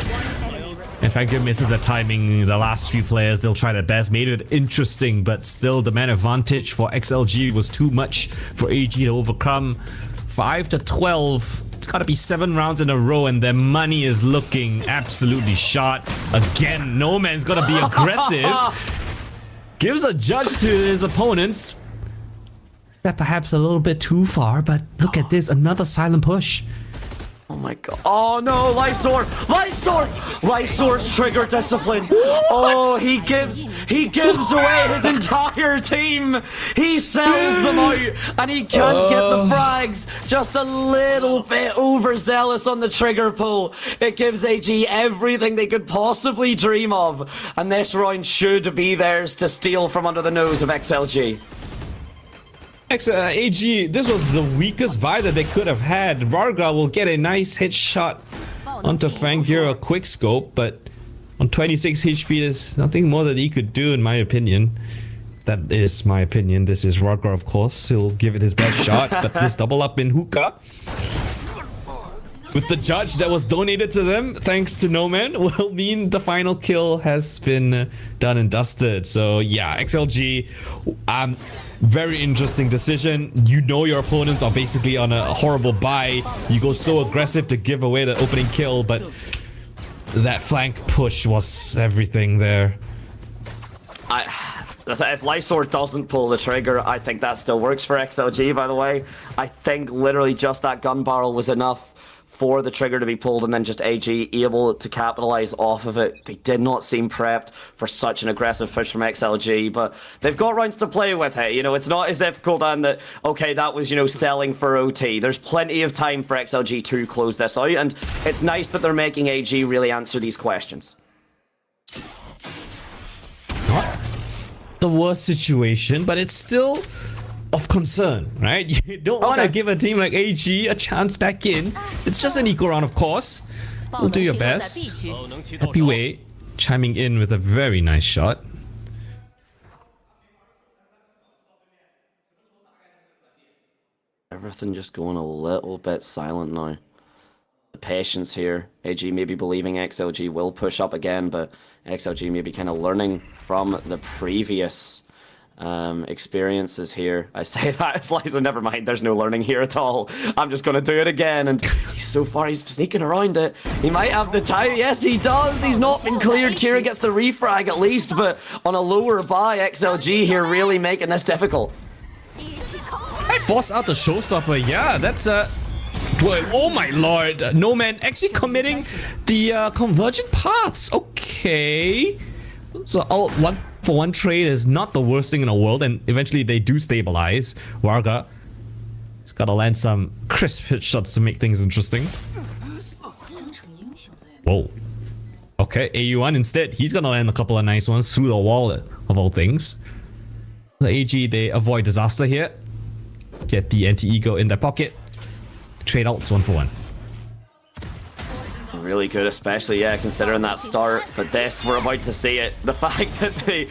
In fact, it misses the timing. The last few players, they'll try their best. Made it interesting, but still the man advantage for XLG was too much for AG to overcome. 5-12. It's got to be 7 rounds in a row, and their money is looking absolutely shot. Again, No Man's got to be aggressive. Gives a judge to his opponents. That perhaps a little bit too far, but look at this, another silent push. Oh my god. Oh no, Lysor! Lysor! Lysor's trigger discipline. Oh, he gives away his entire team. He sells them out, and he can't get the frags. Just a little bit overzealous on the trigger pull. It gives AG everything they could possibly dream of, and this round should be theirs to steal from under the nose of XLG. AG, this was the weakest buy that they could have had. Varga will get a nice headshot onto Fangio, a quick scope, but on 26 HP, there's nothing more that he could do, in my opinion. That is my opinion. This is Varga, of course. He'll give it his best shot, but this double up in hookah with the judge that was donated to them, thanks to No Man, will mean the final kill has been done and dusted. So yeah, XLG, very interesting decision. You know your opponents are basically on a horrible buy. You go so aggressive to give away the opening kill, but that flank push was everything there. If Lysor doesn't pull the trigger, I think that still works for XLG, by the way. I think literally just that gun barrel was enough for the trigger to be pulled, and then just AG able to capitalize off of it. They did not seem prepped for such an aggressive push from XLG, but they've got rounds to play with it. You know, it's not as if, Gul'dan, that, okay, that was, you know, selling for OT. There's plenty of time for XLG to close this out, and it's nice that they're making AG really answer these questions. Not the worst situation, but it's still of concern, right? You don't want to give a team like AG a chance back in. It's just an equal round, of course. We'll do your best. Happy Wei chiming in with a very nice shot. Everything just going a little bit silent now. The patience here. AG maybe believing XLG will push up again, but XLG maybe kind of learning from the previous experiences here. I say that as Liza, never mind, there's no learning here at all. I'm just going to do it again, and so far he's sneaking around it. He might have the time. Yes, he does. He's not been cleared. Kira gets the refrag at least, but on a lower buy, XLG here really making this difficult. I forced out the showstopper. Yeah, that's oh my lord. No man actually committing the convergent paths. Okay. So all 1-for-1 trade is not the worst thing in the world, and eventually they do stabilize. Warga, he's got to land some crisp hit shots to make things interesting. Whoa. Okay, AU1 instead. He's gonna land a couple of nice ones through the wall, of all things. The AG, they avoid disaster here. Get the anti-ego in their pocket. Trade outs 1-for-1. Really good, especially, yeah, considering that start. But this, we're about to see it. The fact that the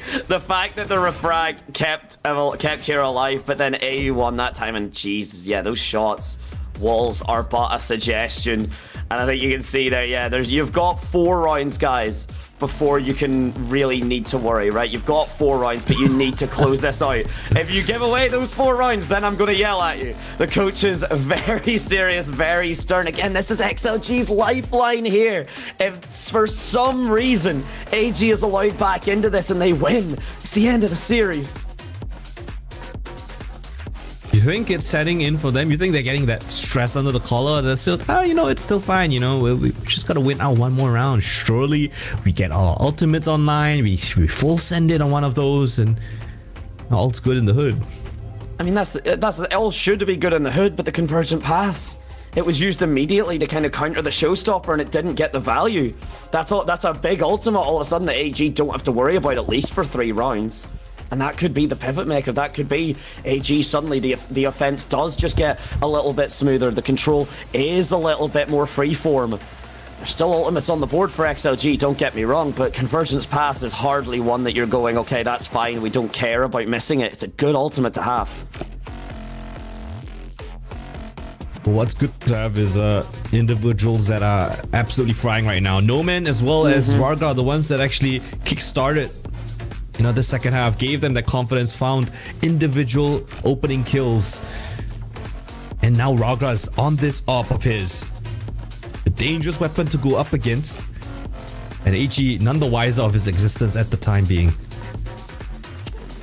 refrag kept Kira alive, but then AU won that time, and Jesus, yeah, those shots, walls are but a suggestion. And I think you can see there, yeah, you've got 4 rounds, guys, before you can really need to worry, right? You've got 4 rounds, but you need to close this out. If you give away those 4 rounds, then I'm going to yell at you. The coach is very serious, very stern. Again, this is XLG's lifeline here. If for some reason AG is allowed back into this and they win, it's the end of the series. You think it's setting in for them? You think they're getting that stress under the collar? They're still, you know, it's still fine. You know, we just gotta win out one more round. Surely we get our ultimates online. We full send it on one of those, and all's good in the hood. I mean, that's all should be good in the hood, but the convergent paths. It was used immediately to kind of counter the showstopper, and it didn't get the value. That's a big ultimate. All of a sudden, the AG don't have to worry about at least for 3 rounds. And that could be the pivot maker. That could be AG. Suddenly the offense does just get a little bit smoother. The control is a little bit more freeform. There's still ultimates on the board for XLG, don't get me wrong, but Convergence Path is hardly one that you're going, okay, that's fine, we don't care about missing it. It's a good ultimate to have. Well, what's good to have is individuals that are absolutely frying right now. No Man as well as Varga are the ones that actually kick-started, you know, the second half, gave them that confidence, found individual opening kills. And now Raga is on this AWP of his. A dangerous weapon to go up against. And AG none the wiser of his existence at the time being.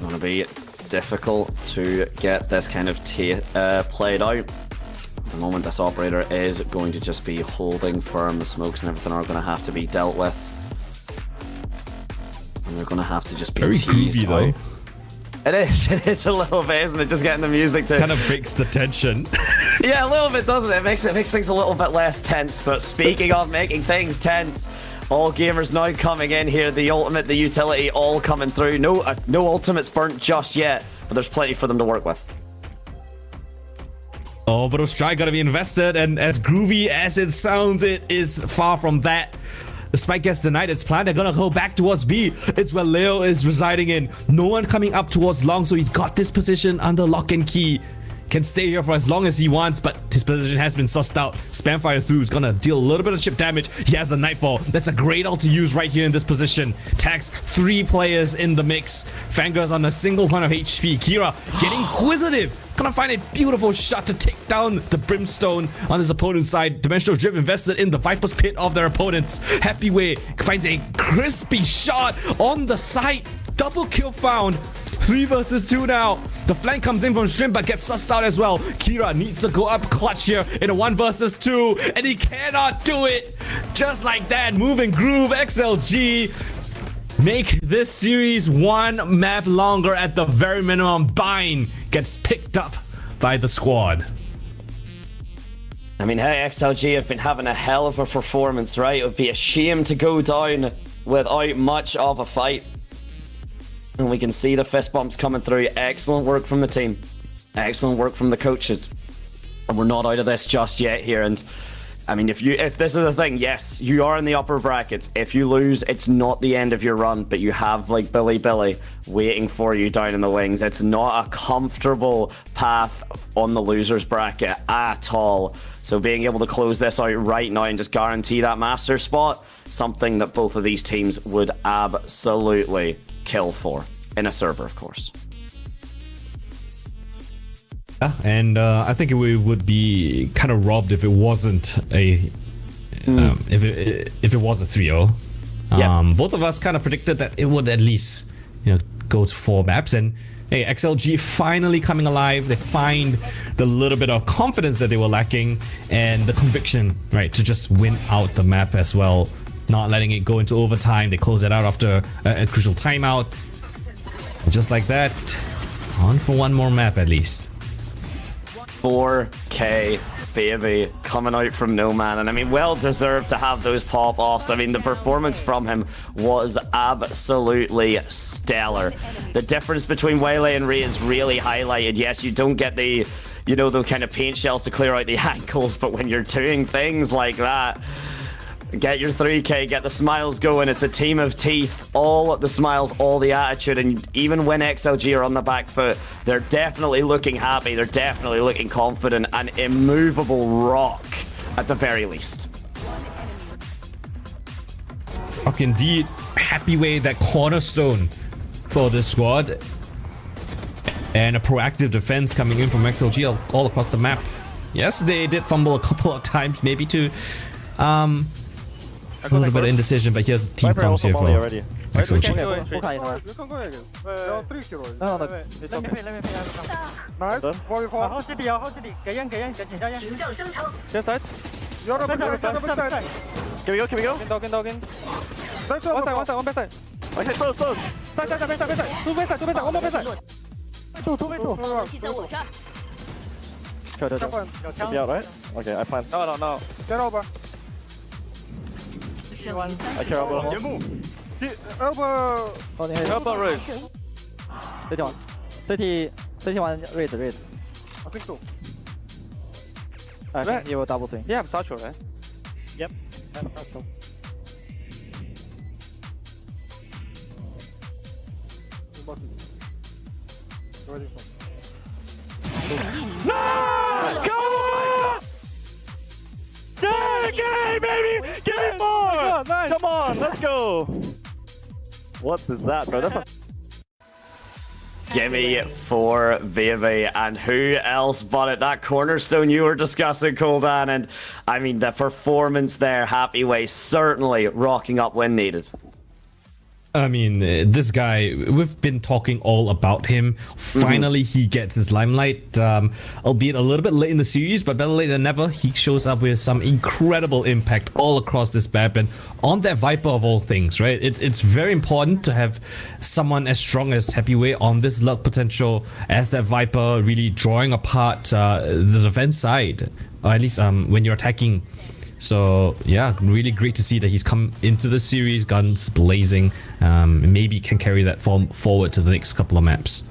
Gonna be difficult to get this kind of played out. At the moment, this operator is going to just be holding firm. The smokes and everything are going to have to be dealt with. And they're going to have to just be teased out. It is a little bit, isn't it? Just getting the music to... kind of breaks the tension. Yeah, a little bit, doesn't it? It makes things a little bit less tense. But speaking of making things tense, all gamers now coming in here. The ultimate, the utility, all coming through. No ultimates burnt just yet, but there's plenty for them to work with. Oh, but Ostrai gotta be invested, and as groovy as it sounds, it is far from that. The spike gets denied its plan. They're gonna go back towards B. It's where Leo is residing in. No one coming up towards long, so he's got this position under lock and key. Can stay here for as long as he wants, but his position has been sussed out. Spamfire through is gonna deal a little bit of chip damage. He has the Nightfall. That's a great ult to use right here in this position. Tags 3 players in the mix. Fangirl's on a single point of HP. Kira getting inquisitive. Gonna find a beautiful shot to take down the Brimstone on his opponent's side. Dimensional Drift invested in the Viper's pit of their opponents. Happyway finds a crispy shot on the side. Double kill found. 3 versus 2 now. The flank comes in from Shrimp but gets sussed out as well. Kira needs to go up clutch here in a 1 versus 2 and he cannot do it. Just like that, Moving Groove, XLG make this series 1 map longer at the very minimum. Bind gets picked up by the squad. I mean, hey, XLG have been having a hell of a performance, right? It would be a shame to go down without much of a fight. And we can see the fist bumps coming through. Excellent work from the team. Excellent work from the coaches. And we're not out of this just yet here. And I mean, if this is the thing, yes, you are in the upper brackets. If you lose, it's not the end of your run, but you have like Billy waiting for you down in the wings. It's not a comfortable path on the losers bracket at all. So being able to close this out right now and just guarantee that master spot, something that both of these teams would absolutely kill for in a server, of course. Yeah, and I think we would be kind of robbed if it wasn't a if it was a 3-0. Both of us kind of predicted that it would at least, you know, go to 4 maps, and hey, XLG finally coming alive. They find the little bit of confidence that they were lacking and the conviction, right, to just win out the map as well. Not letting it go into overtime. They close it out after a crucial timeout. Just like that, on for 1 more map at least. 4K baby coming out from No Man, and I mean, well deserved to have those pop-offs. I mean, the performance from him was absolutely stellar. The difference between Waylay and Ray is really highlighted. Yes, you don't get the, you know, the kind of paint shells to clear out the ankles, but when you're doing things like that, get your 3K, get the smiles going. It's a team of teeth. All the smiles, all the attitude. And even when XLG are on the back foot, they're definitely looking happy. They're definitely looking confident. An immovable rock at the very least. Rock indeed. Happyway, that cornerstone for this squad. And a proactive defense coming in from XLG all across the map. Yes, they did fumble a couple of times, maybe to a little bit of indecision, but here's team comms here for XLG. Can we go? Can we go? One side. Okay, so. Be out, right? Okay, I plan. No. Get over. I care elbow. Elbow raise. 31 raise. I think so. I think you will double swing. You have satchel, right? Yep. I have satchel. No! Come on! Yeah, baby! Give me more! Nice. Come on, let's go! What is that, bro? That's a... Gimme for Vivi, and who else but it? That cornerstone you were discussing, Coldan, and I mean the performance there, Happyway certainly rocking up when needed. I mean, this guy, we've been talking all about him. Finally, he gets his limelight, albeit a little bit late in the series, but better late than never. He shows up with some incredible impact all across this map and on that Viper of all things, right? It's very important to have someone as strong as Happyway on this luck potential as that Viper, really drawing apart the defense side, or at least when you're attacking. So yeah, really great to see that he's come into the series, guns blazing, maybe can carry that form forward to the next couple of maps.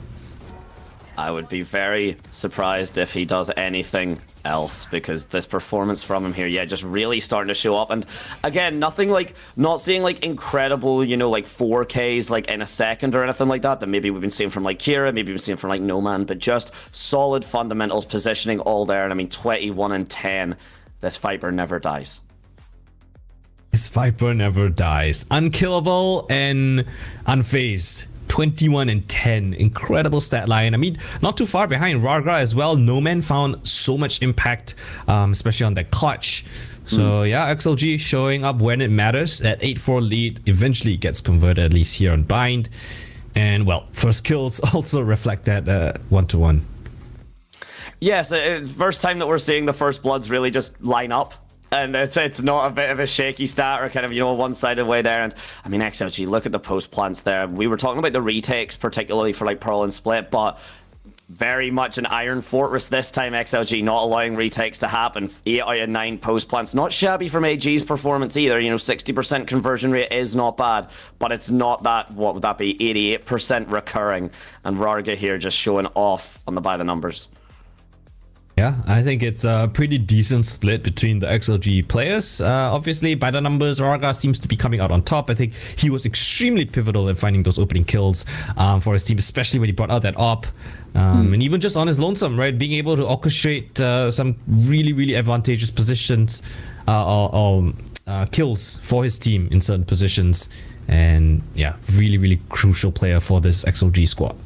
I would be very surprised if he does anything else, because this performance from him here, yeah, just really starting to show up. And again, nothing like, not seeing like incredible, you know, like 4Ks like in a second or anything like that maybe we've been seeing from like Kira, maybe we've been seeing from like No Man, but just solid fundamentals, positioning all there. And I mean, 21 and 10. This Viper never dies. This Viper never dies. Unkillable and unfazed 21 and 10. Incredible stat line. I mean, not too far behind Rarga as well. No Man found so much impact, especially on that clutch. So yeah, XLG showing up when it matters. That 8-4 lead eventually gets converted, at least here on Bind. And well, first kills also reflect that 1-1. Yes, it's the first time that we're seeing the first bloods really just line up. And it's not a bit of a shaky stat or kind of, you know, one-sided way there. And I mean, XLG, look at the post plants there. We were talking about the retakes, particularly for like Pearl and Split, but very much an Iron Fortress this time. XLG not allowing retakes to happen. 8 out of 9 post plants. Not shabby from AG's performance either. You know, 60% conversion rate is not bad, but it's not that, what would that be, 88% recurring. And Rarga here just showing off on the by the numbers. Yeah, I think it's a pretty decent split between the XLG players. Obviously, by the numbers, Rarga seems to be coming out on top. I think he was extremely pivotal in finding those opening kills for his team, especially when he brought out that op. And even just on his lonesome, right? Being able to orchestrate some really, really advantageous positions or kills for his team in certain positions. And yeah, really, really crucial player for this XLG squad.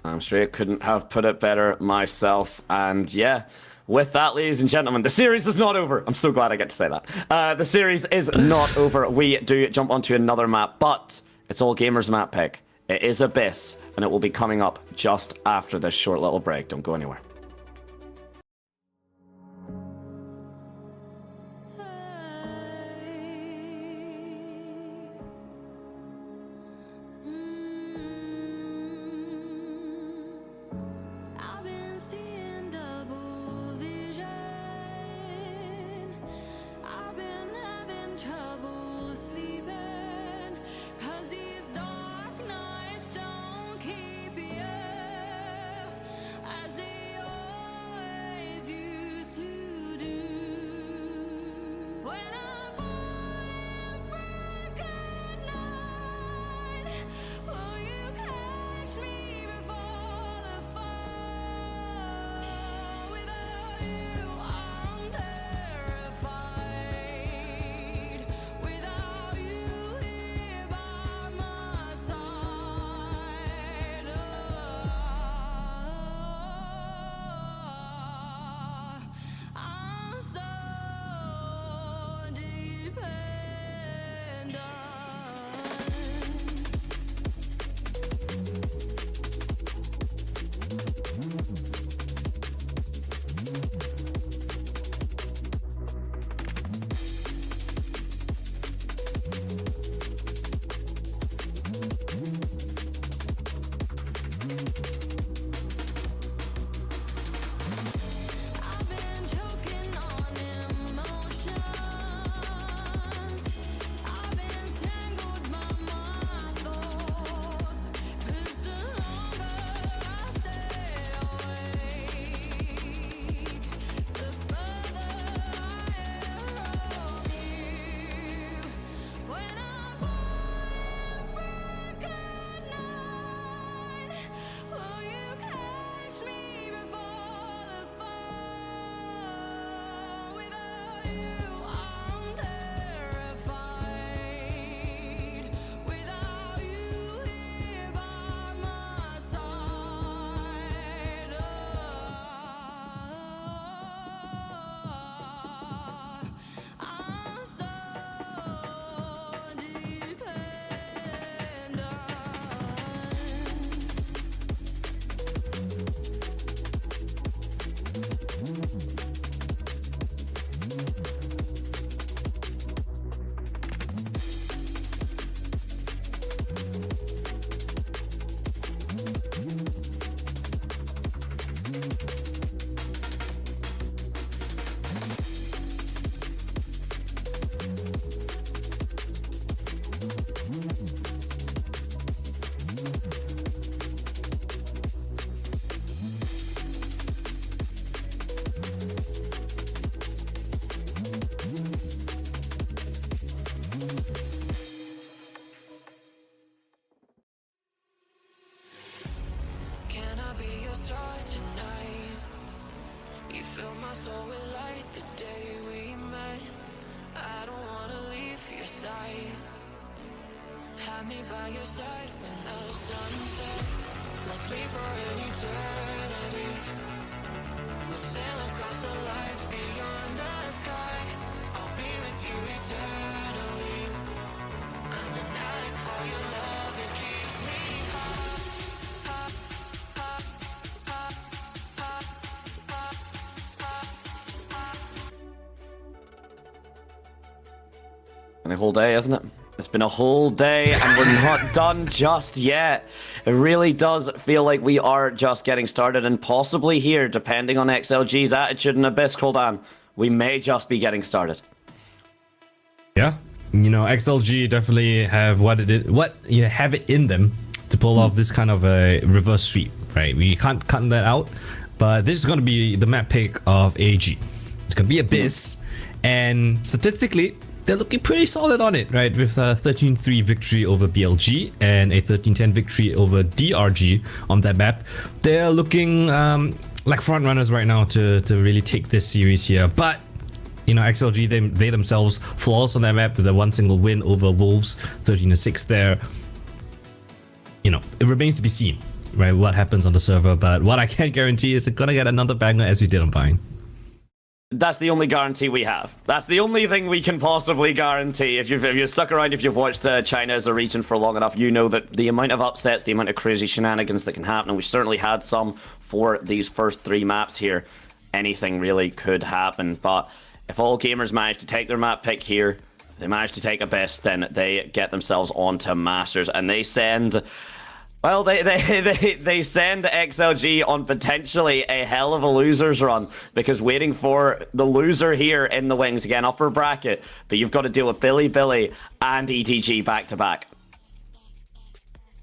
I'm straight, couldn't have put it better myself. And yeah, with that, ladies and gentlemen, the series is not over. I'm so glad I get to say that. The series is not over. We do jump onto another map, but it's all gamers map pick. It is Abyss, and it will be coming up just after this short little break. Don't go anywhere. have me by your side when the sun sets. Let's leave for an eternity. We'll sail across the lights beyond the sky. I'll be with you eternally. I'm an addict for your love, it keeps me Been a whole day, isn't it? It's been a whole day and we're not done just yet. It really does feel like we are just getting started, and possibly here, depending on XLG's attitude and Abyss, hold on, we may just be getting started. Yeah, you know, XLG definitely have have it in them to pull off this kind of a reverse sweep, right? We can't cut that out, but this is going to be the map pick of AG. It's going to be Abyss, and statistically, they're looking pretty solid on it, right? With a 13-3 victory over BLG and a 13-10 victory over DRG on that map. They're looking like front runners right now to really take this series here. But you know, XLG, they themselves flawless on that map with a one single win over Wolves, 13-6 there. You know, it remains to be seen, right, what happens on the server. But what I can guarantee is they're gonna get another banger as we did on Vine. That's the only guarantee we have. That's the only thing we can possibly guarantee. If you've stuck around, if you've watched China as a region for long enough, you know that the amount of upsets, the amount of crazy shenanigans that can happen, and we certainly had some for these first 3 maps here. Anything really could happen, but if all gamers manage to take their map pick here, if they manage to take Abyss, then they get themselves onto Masters, and they send... Well, they send XLG on potentially a hell of a loser's run, because waiting for the loser here in the wings, again, upper bracket, but you've got to deal with Billy and EDG back to back.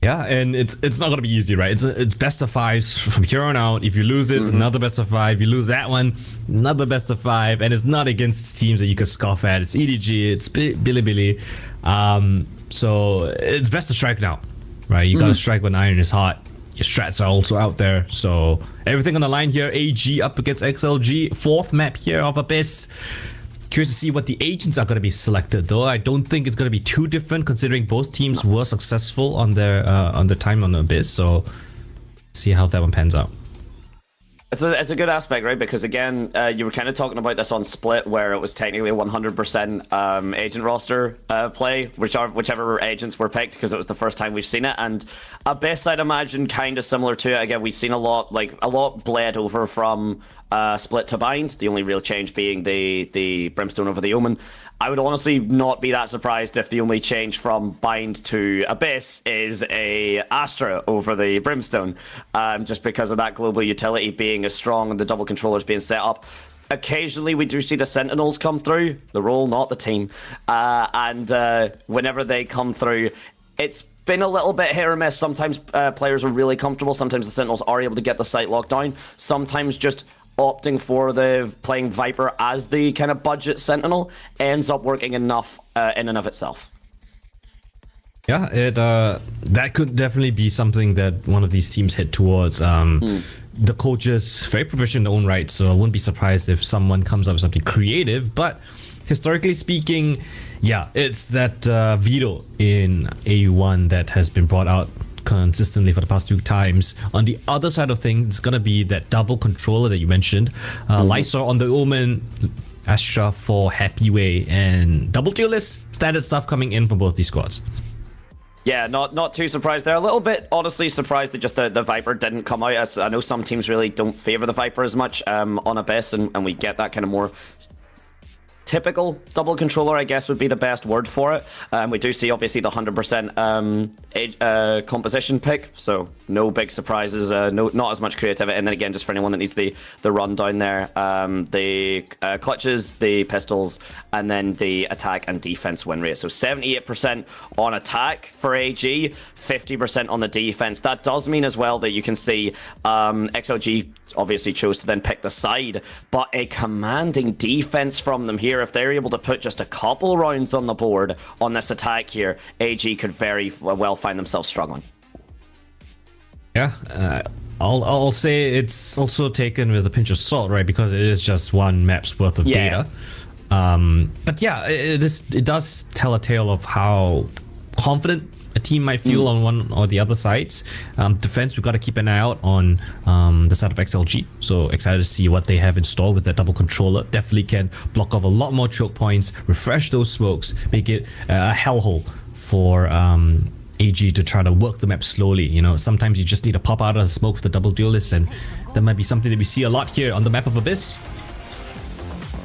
Yeah, and it's not gonna be easy, right? It's best of 5s from here on out. If you lose this, another best of 5. You lose that one, another best of 5, and it's not against teams that you can scoff at. It's EDG, it's Billy. So it's best to strike now. Right, you gotta strike when iron is hot. Your strats are also out there, so everything on the line here. AG up against XLG, 4th map here of Abyss. Curious to see what the agents are going to be selected, though. I don't think it's going to be too different, considering both teams were successful on their time on Abyss. So see how that one pans out. It's a good aspect, right? Because again, you were kind of talking about this on Split, where it was technically a 100% agent roster play, whichever agents were picked, because it was the first time we've seen it. And Abyss, I'd imagine, kind of similar to it. Again, we've seen a lot bled over from Split to Bind. The only real change being the Brimstone over the Omen. I would honestly not be that surprised if the only change from Bind to Abyss is a Astra over the Brimstone, just because of that global utility being as strong and the double controllers being set up. Occasionally we do see the Sentinels come through, the role, not the team, and whenever they come through, it's been a little bit hit or miss. Sometimes players are really comfortable, sometimes the Sentinels are able to get the site locked down, sometimes just opting for playing Viper as the kind of budget Sentinel ends up working enough in and of itself. Yeah, that could definitely be something that one of these teams head towards. The coach is very proficient in their own right, so I wouldn't be surprised if someone comes up with something creative. But historically speaking, yeah, it's that Veto in AU1 that has been brought out consistently for the past 2 times. On the other side of things, it's gonna be that double controller that you mentioned. Lysor on the Omen, Astra for Happy Way, and double tier list, standard stuff coming in from both these squads. Yeah, not too surprised there. A little bit, honestly, surprised that just the Viper didn't come out. As I know some teams really don't favor the Viper as much on Abyss, and we get that kind of more typical double controller, I guess, would be the best word for it. We do see, obviously, the 100% composition pick, so no big surprises, not as much creativity. And then again, just for anyone that needs the rundown there, the clutches, the pistols, and then the attack and defense win rate. So 78% on attack for AG, 50% on the defense. That does mean as well that you can see XLG obviously chose to then pick the side, but a commanding defense from them here. If they're able to put just a couple rounds on the board on this attack here, AG could very well find themselves struggling. Yeah, I'll say it's also taken with a pinch of salt, right? Because it is just one map's worth of data. But yeah, it does tell a tale of how confident a team might feel on one or the other sides. Defense, we've got to keep an eye out on the side of XLG. So excited to see what they have in store with that double controller. Definitely can block off a lot more choke points, refresh those smokes, make it a hellhole for AG to try to work the map slowly. You know, sometimes you just need to pop out of the smoke with the double duelist, and that might be something that we see a lot here on the map of Abyss.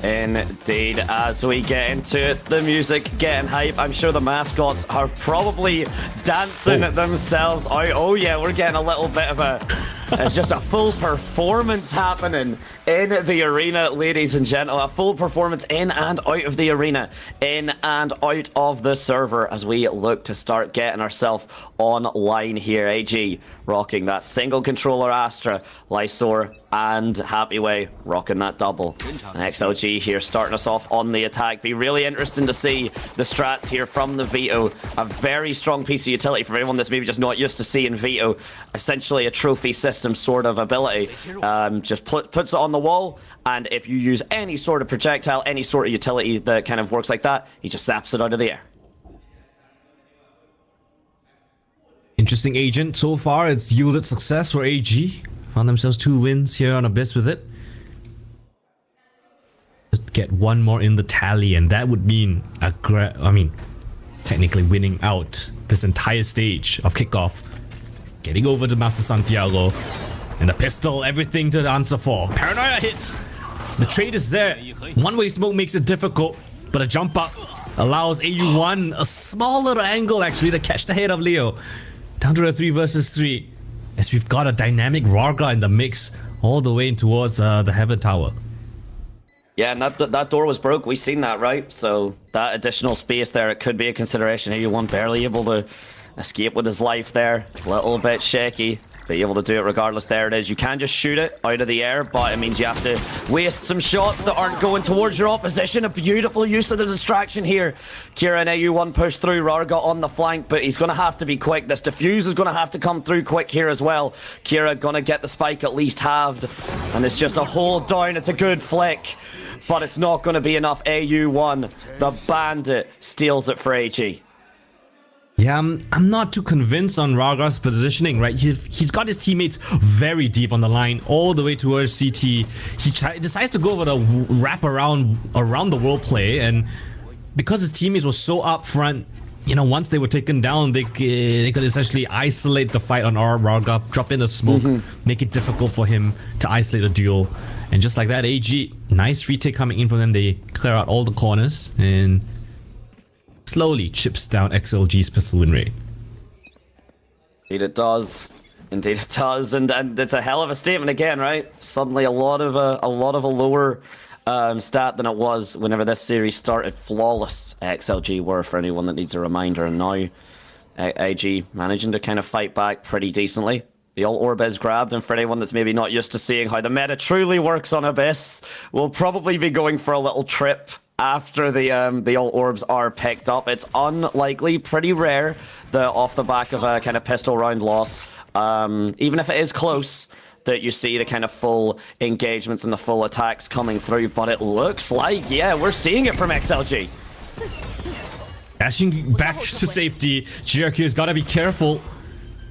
Indeed, as we get into it, the music getting hype. I'm sure the mascots are probably dancing themselves out. Oh yeah, we're getting a little bit of a... It's just a full performance happening in the arena, ladies and gentlemen. A full performance in and out of the arena, in and out of the server as we look to start getting ourselves online here. AG rocking that single controller Astra, Lysor and Happyway rocking that double. And XLG here starting us off on the attack. Be really interesting to see the strats here from the Veto. A very strong piece of utility for anyone that's maybe just not used to seeing Veto. Essentially a trophy system sort of ability. Just puts it on the wall, and if you use any sort of projectile, any sort of utility that kind of works like that, he just zaps it out of the air. Interesting agent. So far, it's yielded success for AG. Found themselves 2 wins here on Abyss with it. Just get one more in the tally, and that would mean technically winning out this entire stage of Kickoff. Getting over to Master Santiago. And the pistol, everything to answer for. Paranoia hits. The trade is there. One-way smoke makes it difficult, but a jump up allows AU1 a small little angle actually to catch the head of Leo. Down to a 3 versus 3. As we've got a dynamic Rarga in the mix all the way towards the Heaven Tower. Yeah, and that door was broke. We've seen that, right? So that additional space there, it could be a consideration. AU1 barely able to escape with his life there. A little bit shaky. Be able to do it regardless. There it is. You can just shoot it out of the air, but it means you have to waste some shots that aren't going towards your opposition. A beautiful use of the distraction here. Kira and AU1 push through. Rarga on the flank, but he's going to have to be quick. This defuse is going to have to come through quick here as well. Kira going to get the spike at least halved, and it's just a hold down. It's a good flick, but it's not going to be enough. AU1, the bandit, steals it for AG. Yeah, I'm not too convinced on Rarga's positioning, right? He's got his teammates very deep on the line, all the way towards CT. He decides to go over the wrap around the world play, and because his teammates were so up front, you know, once they were taken down, they could essentially isolate the fight on Rarga, drop in the smoke, make it difficult for him to isolate a duel. And just like that, AG, nice retake coming in from them. They clear out all the corners and slowly chips down XLG's pistol win rate. Indeed it does. Indeed it does, and it's a hell of a statement again, right? Suddenly a lot of a lower stat than it was whenever this series started. Flawless XLG were, for anyone that needs a reminder, and now AG managing to kind of fight back pretty decently. The ult orb is grabbed, and for anyone that's maybe not used to seeing how the meta truly works on Abyss, we'll probably be going for a little trip after the ult orbs are picked up. It's unlikely, pretty rare, that off the back of a kind of pistol round loss, even if it is close, that you see the kind of full engagements and the full attacks coming through. But it looks like, yeah, we're seeing it from XLG. Dashing back to safety, GRQ's got to be careful.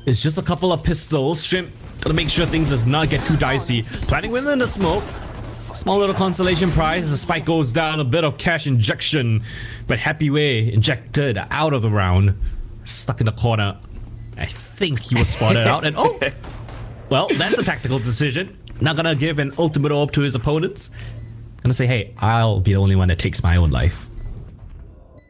It's just a couple of pistols. Shrimp gotta make sure things does not get too dicey. Planting within the smoke. Small little consolation prize as the spike goes down, a bit of cash injection, but Happyway injected out of the round, stuck in the corner. I think he was spotted out, and oh, well, that's a tactical decision. Not gonna give an ultimate orb to his opponents. Gonna say, hey, I'll be the only one that takes my own life.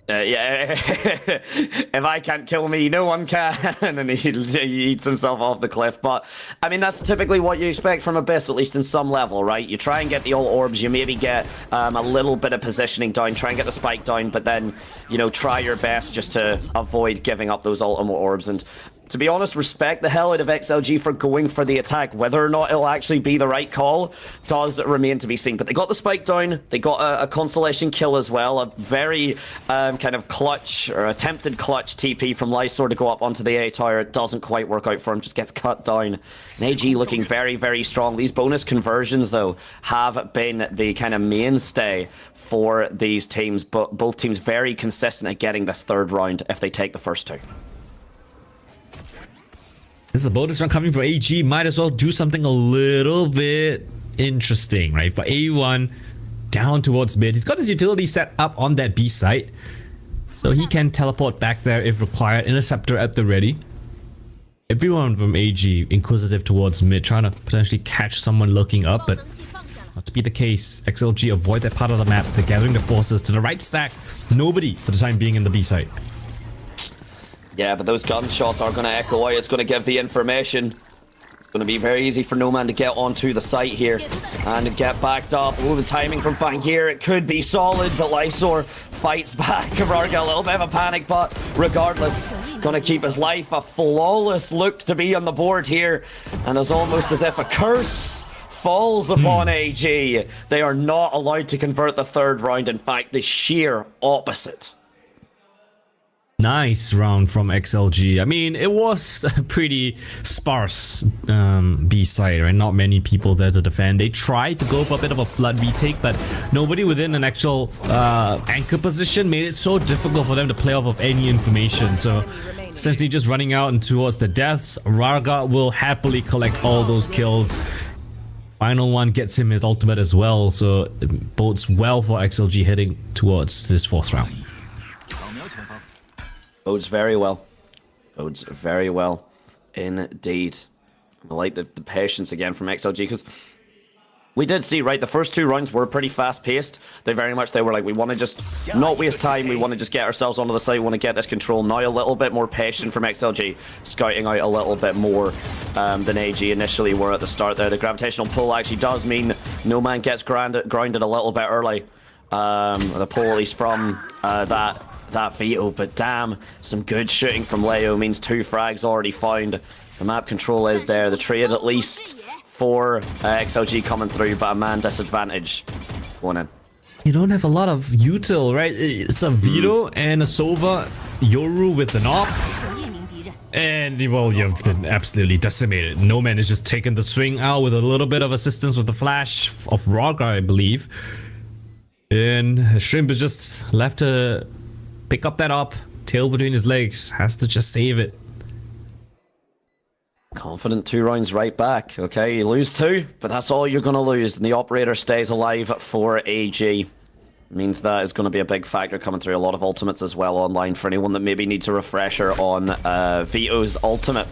Yeah, if I can't kill me, no one can, and he eats himself off the cliff. But, I mean, that's typically what you expect from Abyss, at least in some level, right? You try and get the ult orbs, you maybe get a little bit of positioning down, try and get the spike down, but then, you know, try your best just to avoid giving up those ultimate orbs. And to be honest, respect the hell out of XLG for going for the attack. Whether or not it'll actually be the right call does remain to be seen. But they got the spike down. They got a consolation kill as well. A very kind of clutch or attempted clutch TP from Lysor to go up onto the A tower. It doesn't quite work out for him. Just gets cut down. And AG looking very, very strong. These bonus conversions, though, have been the kind of mainstay for these teams. But both teams very consistent at getting this third round if they take the first two. 'Dashing back to safety, GRQ has got to be careful. It's just a couple of pistols. Shrimp gotta make sure things does not get too dicey. Planting within the smoke. Small little consolation prize as the spike goes down, a bit of cash injection, but This is a bonus round coming from AG. Might as well do something a little bit interesting, right? But A1 down towards mid. He's got his utility set up on that B site, so he can teleport back there if required. Interceptor at the ready. Everyone from AG inquisitive towards mid, trying to potentially catch someone looking up, but not to be the case. XLG avoid that part of the map. They're gathering the forces to the right stack. Nobody for the time being in the B site. Yeah, but those gunshots are going to echo out. It's going to give the information. It's going to be very easy for Nomad to get onto the site here and get backed up. Oh, the timing from Fang here, it could be solid, but Lysor fights back. Rarga, a little bit of a panic, but regardless, going to keep his life. A flawless look to be on the board here, and it's almost as if a curse falls upon AG. They are not allowed to convert the third round. In fact, the sheer opposite. Nice round from XLG. I mean, it was a pretty sparse B side, right? Not many people there to defend. They tried to go for a bit of a flood retake, but nobody within an actual anchor position made it so difficult for them to play off of any information. So essentially just running out and towards the deaths. Rarga will happily collect all those kills. Final one gets him his ultimate as well, so it bodes well for XLG heading towards this fourth round. Bodes very well. Bodes very well indeed. I like the patience again from XLG, because we did see, right, the first 2 rounds were pretty fast paced. They were like, we want to just not waste time. We want to just get ourselves onto the site. We want to get this control. Now a little bit more patient from XLG, scouting out a little bit more than AG initially were at the start there. The gravitational pull actually does mean Nomad gets grounded a little bit early. The pull, at least from that veto, but damn, some good shooting from Leo means 2 frags already found. The map control is there, the trade at least for XLG coming through, but a man disadvantage going in. You don't have a lot of util, right? It's a Veto and a Sova, Yoru with an op, and well, you've been absolutely decimated. No Man is just taking the swing out with a little bit of assistance with the flash of Rarga, I believe, and Shrimp is just left to pick up that op, tail between his legs, has to just save it. Confident 2 rounds right back. Okay, you lose 2, but that's all you're going to lose, and the operator stays alive for AG. Means that is going to be a big factor coming through. A lot of ultimates as well online for anyone that maybe needs a refresher on Veto's ultimate.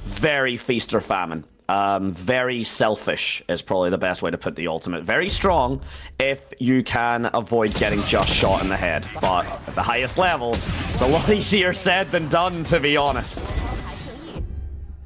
Very feast or famine. Very selfish is probably the best way to put the ultimate. Very strong if you can avoid getting just shot in the head, but at the highest level, it's a lot easier said than done, to be honest.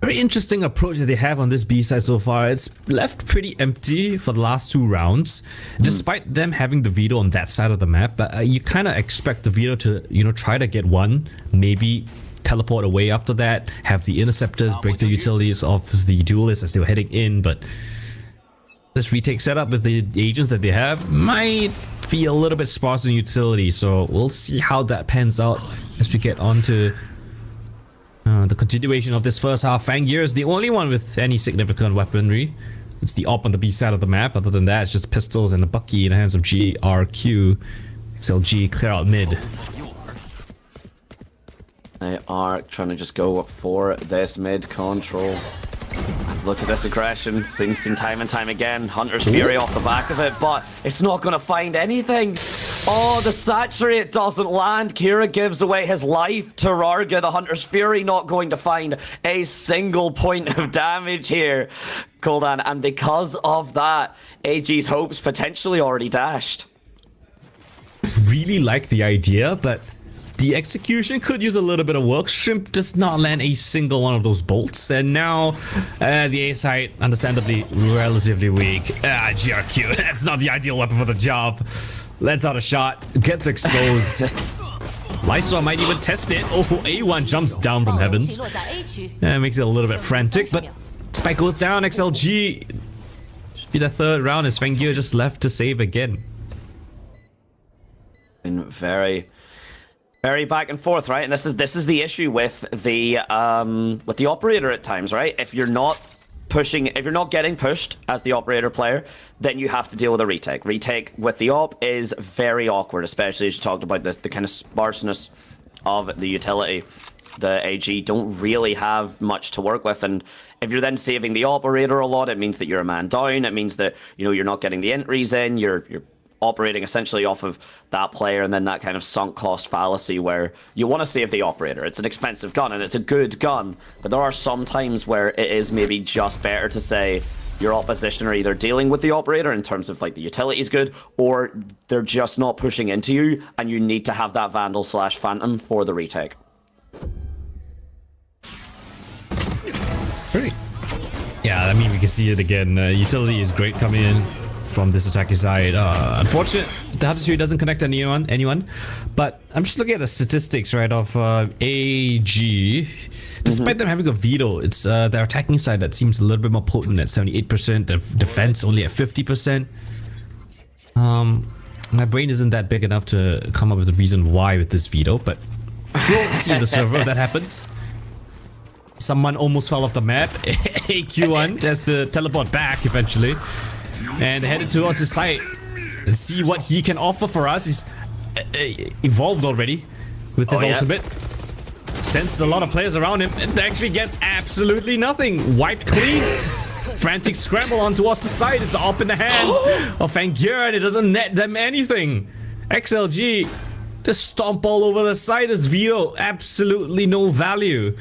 Very interesting approach that they have on this B side so far. It's left pretty empty for the last 2 rounds, despite them having the Veto on that side of the map. But you kind of expect the Veto to, you know, try to get one, maybe teleport away after that, have the interceptors break the utilities of the duelists as they were heading in. But this retake setup with the agents that they have might be a little bit sparse in utility, so we'll see how that pans out as we get on to the continuation of this first half. Fangir is the only one with any significant weaponry. It's the op on the B side of the map. Other than that, it's just pistols and a Bucky in the hands of GRQ. XLG clear out mid. They are trying to just go for this mid control. Look at this aggression, seen time and time again. Hunter's Fury off the back of it, but it's not going to find anything. Oh, the saturate doesn't land. Kira gives away his life to Rarga. The Hunter's Fury not going to find a single point of damage here, Koldan. And because of that, AG's hopes potentially already dashed. Really like the idea, but the execution could use a little bit of work. Shrimp does not land a single one of those bolts, and now the A side, understandably, relatively weak. GRQ, that's not the ideal weapon for the job. Lets out a shot, gets exposed. Lysor might even test it. Oh, A1 jumps down from heavens. Makes it a little bit frantic, but spike goes down. XLG should be the 3rd round as Fangir just left to save again. Been very back and forth, right? And this is the issue with the operator at times, right? If you're not getting pushed as the operator player, then you have to deal with a retake. Retake with the op is very awkward, especially as you talked about the kind of sparseness of the utility. the AG don't really have much to work with. And if you're then saving the operator a lot, it means that you're a man down. It means that, you know, you're not getting the entries in. You're operating essentially off of that player, and then that kind of sunk cost fallacy where you want to save the operator. It's an expensive gun and it's a good gun, but there are some times where it is maybe just better to say your opposition are either dealing with the operator in terms of like the utility is good, or they're just not pushing into you, and you need to have that Vandal / Phantom for the retake. Great. Yeah, I mean, we can see it again. Utility is great coming in from this attacking side. Unfortunate, the Hub Series doesn't connect anyone. But I'm just looking at the statistics, right, of AG. Despite them having a veto, it's their attacking side that seems a little bit more potent at 78%. The defense only at 50%. My brain isn't that big enough to come up with a reason why with this veto, but we'll see the server if that happens. Someone almost fell off the map. AQ1 has to teleport back eventually and headed towards his site and see what he can offer for us. He's evolved already with his ultimate. Sensed a lot of players around him and actually gets absolutely nothing. Wiped clean. Frantic scramble on towards the side. It's up in the hands of Fangir and it doesn't net them anything. XLG just stomp all over the side. This Veto, absolutely no value.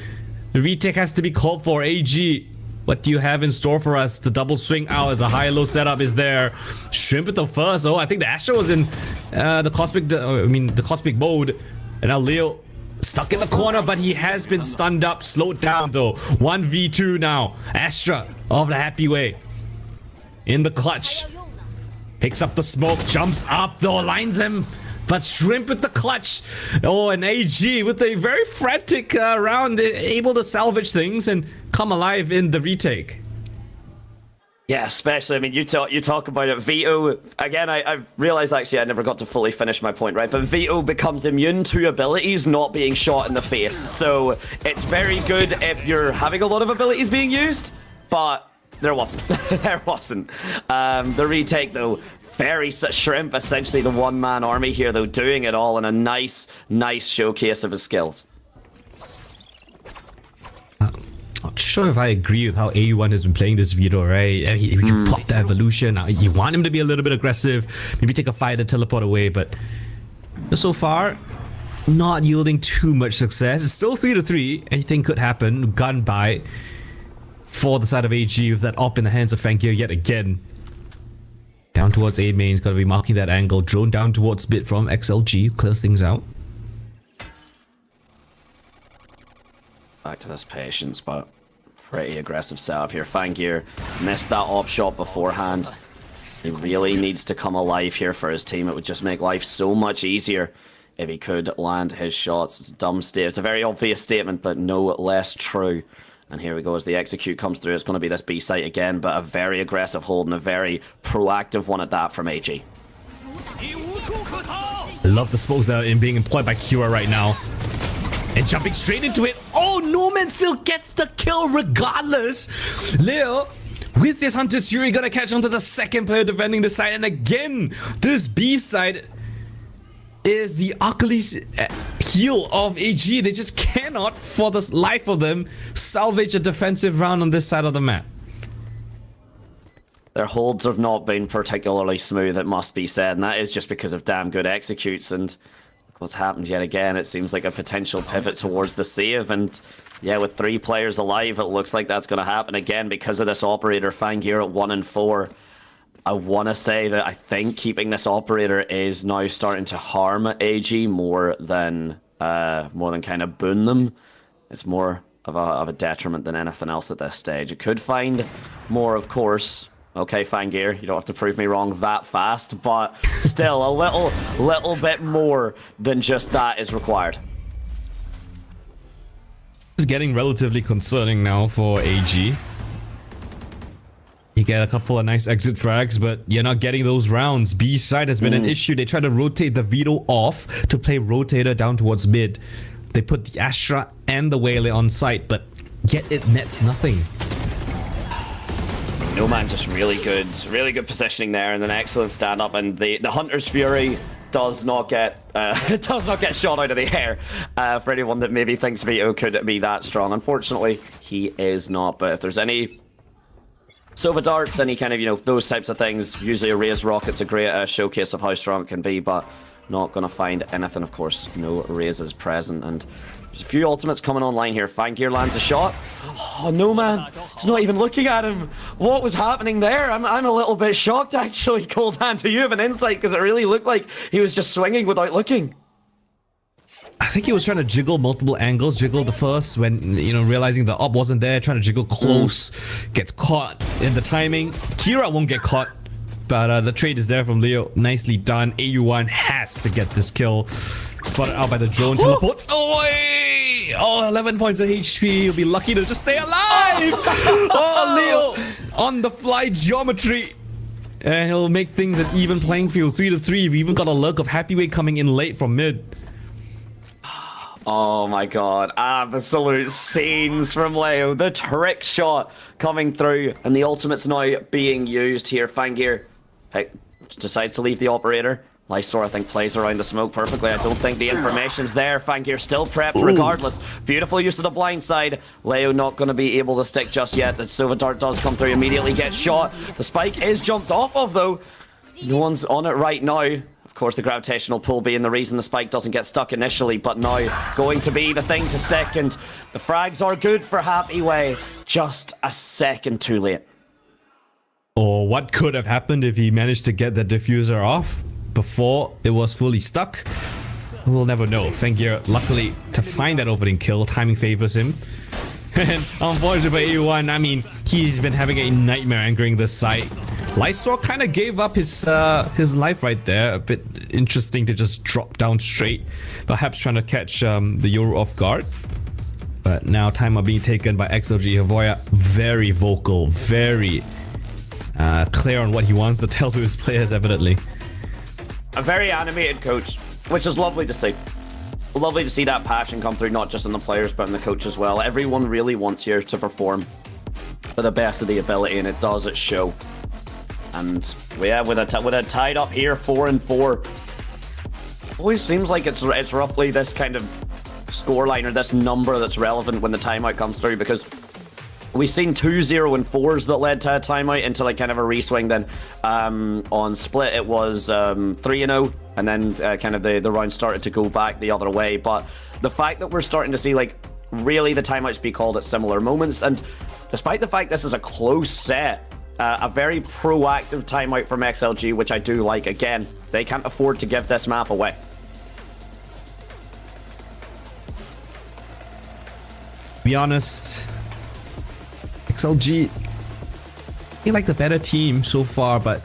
The retake has to be called for. AG, what do you have in store for us? The double swing out as a high-low setup is there. Shrimp with the first. Oh, I think the Astra was in the cosmic mode. And now Leo stuck in the corner, but he has been stunned up, slowed down though. 1v2 now. Astra of the Happy Way in the clutch. Picks up the smoke, jumps up though, lines him. But Shrimp with the clutch. Oh, and AG with a very frantic round, able to salvage things and come alive in the retake. Yeah, especially, I mean, you talk about it. Veto, again, I realized actually I never got to fully finish my point, right? But Veto becomes immune to abilities not being shot in the face. So it's very good if you're having a lot of abilities being used, but there wasn't. There wasn't. The retake, though, very Shrimp, essentially the one-man army here, though, doing it all in a nice showcase of his skills. Not sure if I agree with how AU1 has been playing this Veto, right? He can pop the evolution. You want him to be a little bit aggressive, maybe take a fight and teleport away, but so far, not yielding too much success. It's still 3-3. Anything could happen. Gun by for the side of AG with that op in the hands of Fangir yet again. Down towards A main, he's got to be marking that angle. Drone down towards mid from XLG, clears things out. Back to this patience, but pretty aggressive setup here. Fangir missed that op shot beforehand. He really needs to come alive here for his team. It would just make life so much easier if he could land his shots. It's a dumb statement. It's a very obvious statement, but no less true. And here we go as the execute comes through. It's going to be this B site again, but a very aggressive hold and a very proactive one at that from AG. I love the smokes that are being employed by Kira right now. And jumping straight into it. Oh, Norman still gets the kill regardless. Leo, with this Hunter's Fury, gonna catch onto the second player defending the side. And again, this B side is the Achilles heel of AG. They just cannot, for the life of them, salvage a defensive round on this side of the map. Their holds have not been particularly smooth, it must be said, and that is just because of damn good executes. And what's happened yet again, it seems like a potential pivot towards the save, and yeah, with 3 players alive, it looks like that's going to happen again because of this operator. Fangir at 1 and 4. I want to say that I think keeping this operator is now starting to harm AG more than kind of boon them. It's more of a detriment than anything else at this stage. It could find more, of course. Okay, Fangir, you don't have to prove me wrong that fast, but still a little bit more than just that is required. It's getting relatively concerning now for AG. You get a couple of nice exit frags, but you're not getting those rounds. B side has been an issue. They try to rotate the Veto off to play Rotator down towards mid. They put the Astra and the Whaley on site, but yet it nets nothing. No man, just really good positioning there and an excellent stand up, and the Hunter's Fury does not get shot out of the air. For anyone that maybe thinks Veto could be that strong, unfortunately, he is not. But if there's any Sova darts, any kind of, you know, those types of things, usually a raised rocket's a great showcase of how strong it can be, but not gonna find anything. Of course, no raises present, and there's a few ultimates coming online here. Fangir lands a shot. Oh no, man, he's not even looking at him. What was happening there? I'm a little bit shocked, actually. Cold Hand, do you have an insight? Because it really looked like he was just swinging without looking. I think he was trying to jiggle multiple angles, jiggle the first when, you know, realizing the up wasn't there, trying to jiggle close, gets caught in the timing. Kira won't get caught, but the trade is there from Leo. Nicely done. AU1 has to get this kill. Spotted out by the drone, teleports away! Oh, 11 points of HP. He'll be lucky to just stay alive! Oh, Leo on the fly geometry. And he'll make things an even playing field, 3-3. We've even got a lurk of Happyway coming in late from mid. Oh my god, absolute scenes from Leo. The trick shot coming through, and the ultimate's now being used here. Fangir decides to leave the operator. Lysor, I think, plays around the smoke perfectly. I don't think the information's there. Fangir still prepped regardless. Beautiful use of the blind side. Leo not going to be able to stick just yet. The Sova dart does come through, immediately gets shot. The spike is jumped off of, though. No one's on it right now. Of course, the gravitational pull being the reason the spike doesn't get stuck initially, but now going to be the thing to stick, and the frags are good for Happyway. Just a second too late. Or what could have happened if he managed to get the diffuser off before it was fully stuck? We'll never know. Fangir, luckily, to find that opening kill, timing favors him. And unfortunately for AU1, I mean, he's been having a nightmare anchoring this site. Lysor kind of gave up his life right there. A bit interesting to just drop down straight. Perhaps trying to catch the Yoru off guard. But now time are being taken by XLG. Havoya very vocal, very clear on what he wants to tell to his players, evidently. A very animated coach, which is lovely to see. Lovely to see that passion come through, not just in the players, but in the coach as well. Everyone really wants here to perform to the best of the ability, and it does, it show. And yeah, with a tied up here, 4-4. Always seems like it's roughly this kind of scoreline or this number that's relevant when the timeout comes through, because we've seen 2-0-4s that led to a timeout into like kind of a reswing. Then on split it was 3-0, and then kind of the round started to go back the other way. But the fact that we're starting to see like really the timeouts be called at similar moments, and despite the fact this is a close set, a very proactive timeout from XLG, which I do like. Again, they can't afford to give this map away. Be honest, XLG, they like the better team so far, but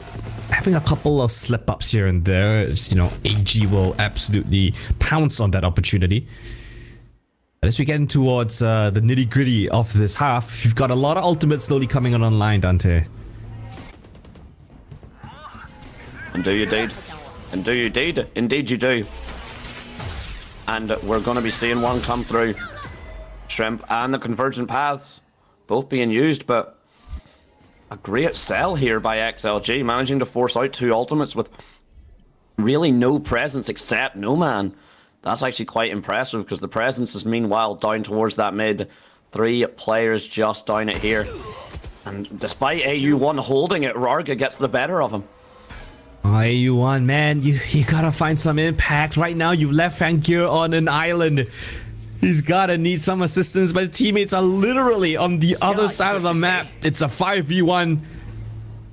having a couple of slip-ups here and there, you know, AG will absolutely pounce on that opportunity. But as we get in towards the nitty-gritty of this half, you've got a lot of ultimates slowly coming on online, Dante. And do you indeed. And do you indeed. Indeed you do. And we're going to be seeing one come through. Shrimp and the Convergent Paths both being used, but a great sell here by XLG, managing to force out two ultimates with really no presence except No Man. That's actually quite impressive, because the presence is meanwhile down towards that mid. 3 players just down it here. And despite AU1 holding it, Rarga gets the better of him. Oh, AU1, man, you gotta find some impact. Right now, you left Fangir on an island. He's gotta need some assistance, but his teammates are literally on the other side of the map. It's a 5v1.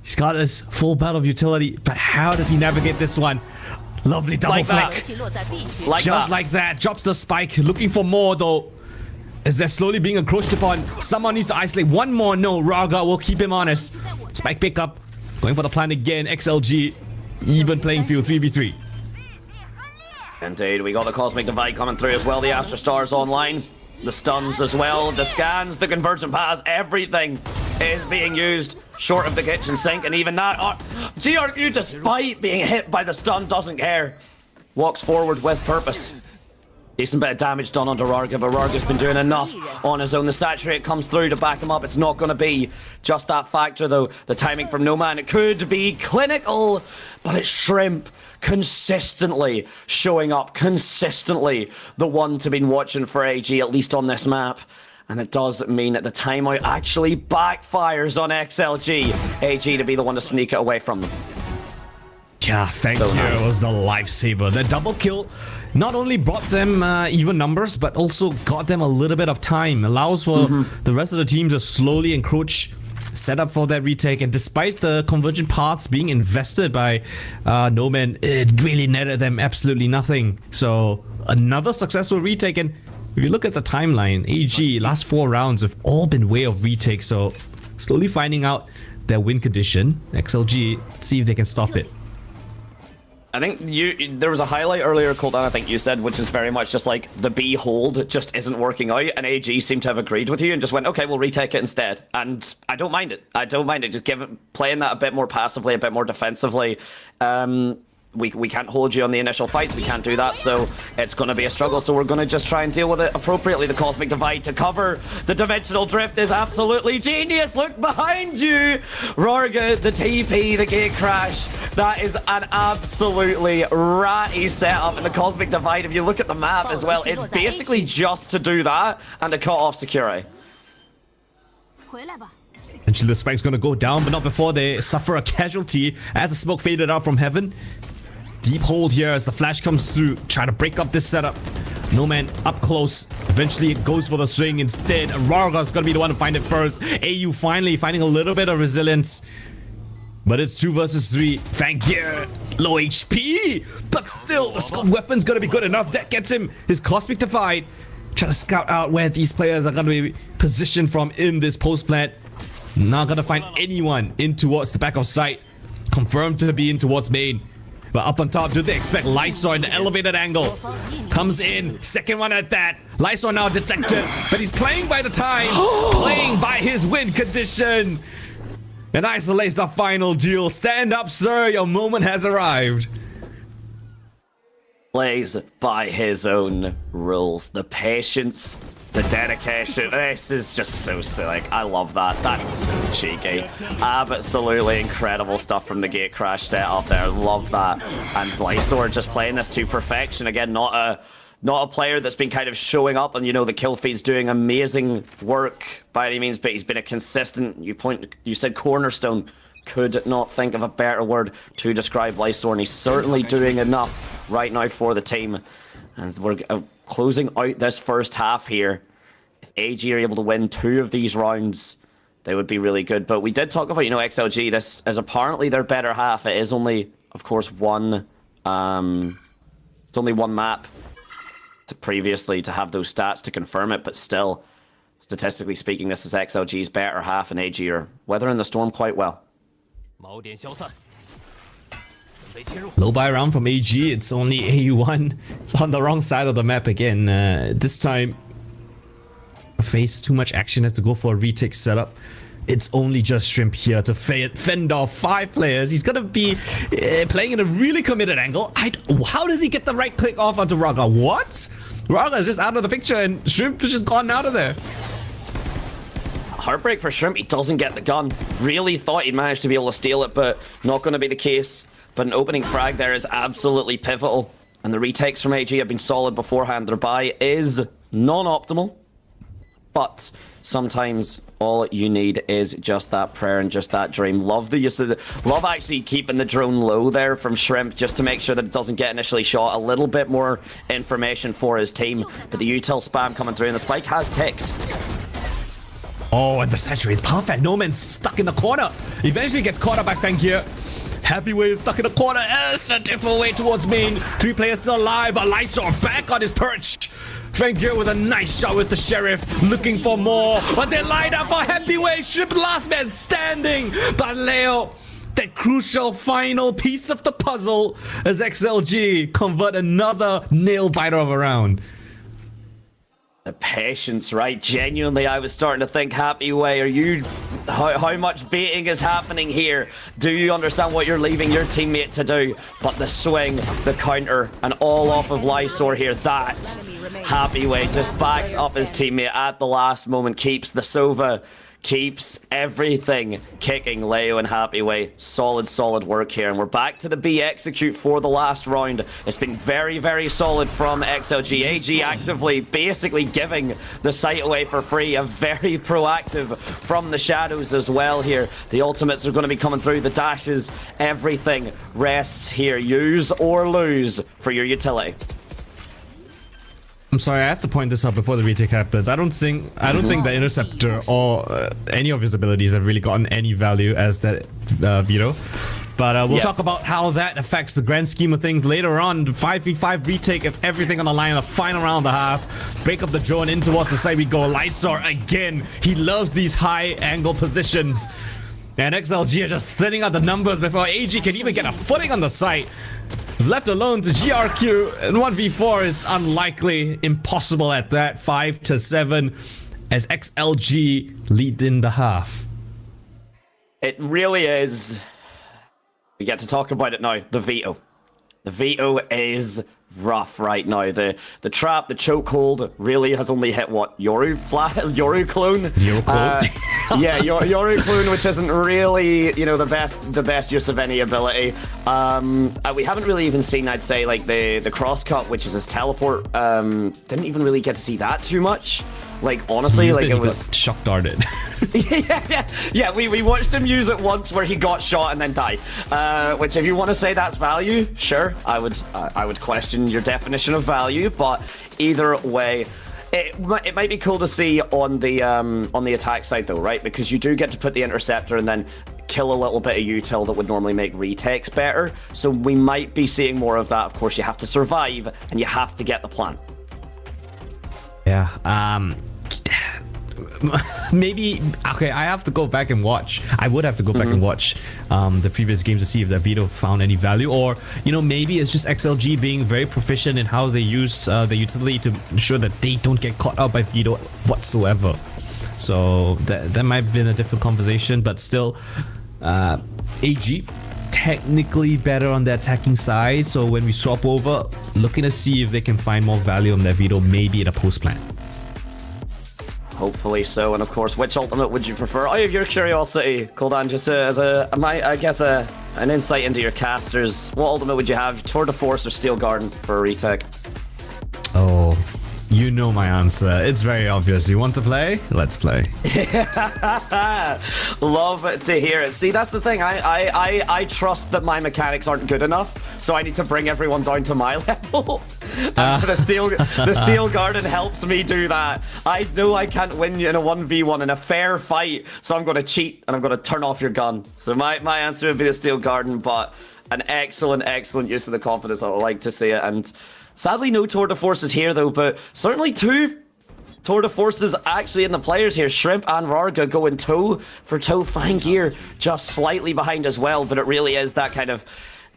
He's got his full belt of utility, but how does he navigate this one? Lovely double flick. Just like that. Drops the spike. Looking for more, though. As they're slowly being encroached upon. Someone needs to isolate one more. No, Raga will keep him honest. Spike pickup. Going for the plan again. XLG. Even playing field 3v3. Indeed, we got the Cosmic Divide coming through as well. The Astra Stars online. The stuns as well. The scans, the Convergent Paths. Everything is being used short of the kitchen sink. And even that, DRG, despite being hit by the stun, doesn't care. Walks forward with purpose. Decent bit of damage done onto Rarga, but Rarga's been doing enough on his own. The saturate comes through to back him up. It's not going to be just that factor, though. The timing from No Man, it could be clinical, but it's Shrimp consistently showing up, consistently the one to be watching for AG, at least on this map. And it does mean that the timeout actually backfires on XLG. AG to be the one to sneak it away from them. Yeah, thank you. It was the lifesaver. The double kill not only brought them even numbers, but also got them a little bit of time. Allows for the rest of the team to slowly encroach, set up for that retake. And despite the convergent paths being invested by No Man, it really netted them absolutely nothing. So another successful retake. And if you look at the timeline, AG last 4 rounds have all been way of retake. So slowly finding out their win condition. XLG, see if they can stop it. I think there was a highlight earlier, Colton, I think you said, which is very much just like the B hold just isn't working out, and AG seemed to have agreed with you and just went, okay, we'll retake it instead. And I don't mind it. I don't mind it. Just playing that a bit more passively, a bit more defensively. We can't hold you on the initial fights. We can't do that, so it's going to be a struggle. So we're going to just try and deal with it appropriately. The Cosmic Divide to cover the Dimensional Drift is absolutely genius. Look behind you. Rarga, the TP, the gate crash. That is an absolutely ratty setup. And the Cosmic Divide, if you look at the map as well, it's basically just to do that and to cut off security. Eventually the spike's going to go down, but not before they suffer a casualty as the smoke faded out from heaven. Deep hold here as the flash comes through, try to break up this setup. No Man up close. Eventually it goes for the swing instead. Rarga's gonna be the one to find it first. AU finally finding a little bit of resilience. But it's 2 versus 3. Fangir, low HP. But still, the scope weapon's gonna be good enough. That gets him his Cosmic Divide. Try to scout out where these players are gonna be positioned from in this post plant. Not gonna find anyone in towards the back of sight. Confirmed to be in towards main. But up on top, do they expect Lysor in the elevated angle? Comes in, second one at that. Lysor now detected, but he's playing by the time, playing by his win condition. And isolates the final duel. Stand up, sir, your moment has arrived. Plays by his own rules. The patience, the dedication. This is just so silly. I love that. That's so cheeky. Absolutely incredible stuff from the gate crash setup there. Love that. And Lysor just playing this to perfection. Again, not a player that's been kind of showing up, and you know the kill feed's doing amazing work by any means, but he's been a consistent. You said cornerstone. Could not think of a better word to describe Lysor, and he's certainly doing enough right now for the team. And we're closing out this first half here. If AG are able to win 2 of these rounds, they would be really good. But we did talk about, you know, XLG. This is apparently their better half. It is only, of course, one. It's only one map previously to have those stats to confirm it, but still, statistically speaking, this is XLG's better half, and AG are weathering the storm quite well. Low buy round from AG. It's only AU1. It's on the wrong side of the map again. This time, face too much action, has to go for a retake setup. It's only just Shrimp here to fend off 5 players. He's gonna be playing in a really committed angle. How does he get the right click off onto Raga? What? Raga is just out of the picture and Shrimp is just gone out of there. Heartbreak for Shrimp. He doesn't get the gun. Really thought he'd managed to be able to steal it, but not going to be the case. But an opening frag there is absolutely pivotal. And the retakes from AG have been solid beforehand. Their buy is non-optimal, but sometimes all you need is just that prayer and just that dream. Love the use of love actually keeping the drone low there from Shrimp just to make sure that it doesn't get initially shot. A little bit more information for his team, but the util spam coming through and the spike has ticked. Oh, and the saturate is perfect. No Man's stuck in the corner. Eventually gets caught up by Fangir. Happyway is stuck in the corner. It's a different way towards main. 3 players still alive, but Lysor back on his perch. Fangir with a nice shot with the Sheriff, looking for more. But they line up for Happyway. Shrimp last man standing. But Leo, that crucial final piece of the puzzle as XLG convert another nail biter of a round. The patience, right? Genuinely, I was starting to think, Happyway, are you... How much baiting is happening here? Do you understand what you're leaving your teammate to do? But the swing, the counter, and all off of Lysor here, that Happyway just backs up his teammate at the last moment, keeps the Sova, keeps everything kicking. Leo and Happyway, solid work here, and we're back to the B execute for the last round. It's been very solid from XLG. AG actively basically giving the site away for free, a very proactive from the shadows as well here. The ultimates are going to be coming through, the dashes, everything rests here. Use or lose for your utility. I'm sorry, I have to point this out before the retake happens. I don't think the Interceptor or any of his abilities have really gotten any value as that Veto. But we'll talk about how that affects the grand scheme of things later on. 5v5 retake of everything on the line, a final round and a half. Break up the drone in towards the side we go. Lysor again. He loves these high angle positions. And XLG are just thinning out the numbers before AG can even get a footing on the site. He's left alone to GRQ, and 1v4 is unlikely, impossible at that. 5-7 as XLG lead in the half. It really is. We get to talk about it now. The Veto. The Veto is rough right now. The trap, the chokehold really has only hit what? Yoru clone? Yoru clone. Yeah, Yoru clone, which isn't really, you know, the best use of any ability. We haven't really even seen, I'd say, like the cross cut, which is his teleport. Didn't even really get to see that too much. Like, honestly, like, it was shock darted. yeah. We watched him use it once where he got shot and then died. Which, if you want to say that's value, sure, I would question your definition of value. But either way, it might be cool to see on the attack side though, right? Because you do get to put the Interceptor and then kill a little bit of util that would normally make retakes better. So we might be seeing more of that. Of course, you have to survive and you have to get the plan. Yeah. Maybe, okay, I have to go back and watch. I would have to go back and watch the previous games to see if that Veto found any value, or, you know, maybe it's just XLG being very proficient in how they use the utility to ensure that they don't get caught out by Veto whatsoever. So that might have been a different conversation, but still, AG technically better on the attacking side, so when we swap over, looking to see if they can find more value on their Veto, maybe in a post plan. Hopefully so, and of course, which ultimate would you prefer? Out of your curiosity, Koldan, just as an insight into your casters, what ultimate would you have? Tour de Force or Steel Garden for a retake? Oh, you know my answer. It's very obvious. You want to play? Let's play. Love to hear it. See, that's the thing. I trust that my mechanics aren't good enough, so I need to bring everyone down to my level. The Steel Garden helps me do that. I know I can't win in a 1v1 in a fair fight, so I'm going to cheat and I'm going to turn off your gun. So my answer would be the Steel Garden, but an excellent use of the confidence. I would like to see it. And sadly, no Tour de Forces here, though, but certainly two Tour de Forces actually in the players here. Shrimp and Rarga going toe for toe. Fine Gear just slightly behind as well, but it really is that kind of,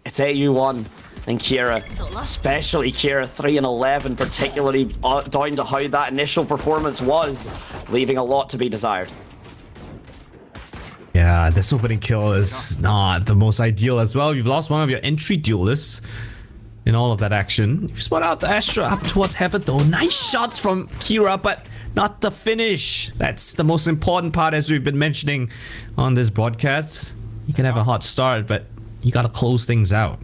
it's AU1 and Kira, especially Kira 3 and 11, particularly down to how that initial performance was, leaving a lot to be desired. Yeah, this opening kill is not the most ideal as well. You've lost one of your entry duelists in all of that action. You spot out the Astra up towards heaven though. Nice shots from Kira, but not the finish. That's the most important part, as we've been mentioning on this broadcast. You can have a hot start, but you gotta close things out.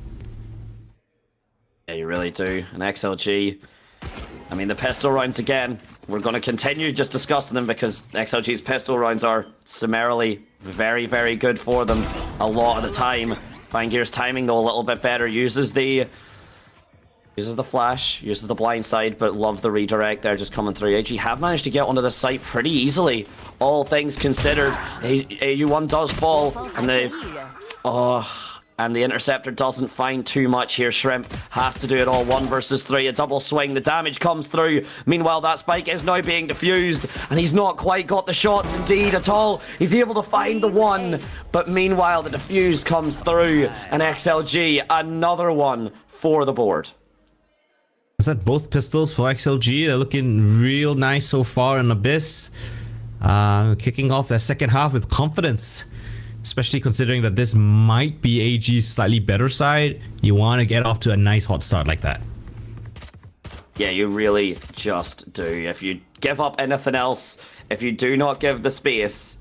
Yeah, you really do. And XLG, I mean, the pistol rounds again, we're going to continue just discussing them because XLG's pistol rounds are summarily very good for them a lot of the time. Fine Gear's timing though a little bit better, uses the flash, uses the blind side, but love the redirect there just coming through. AG have managed to get onto the site pretty easily, all things considered. AU1 does fall, and the Interceptor doesn't find too much here. Shrimp has to do it all 1 versus 3, a double swing, the damage comes through. Meanwhile, that spike is now being defused, and he's not quite got the shots indeed at all. He's able to find the one, but meanwhile, the defused comes through, and XLG, another one for the board. Is that both pistols for XLG? They're looking real nice so far in Abyss. Kicking off their second half with confidence. Especially considering that this might be AG's slightly better side. You want to get off to a nice hot start like that. Yeah, you really just do. If you give up anything else, if you do not give the space,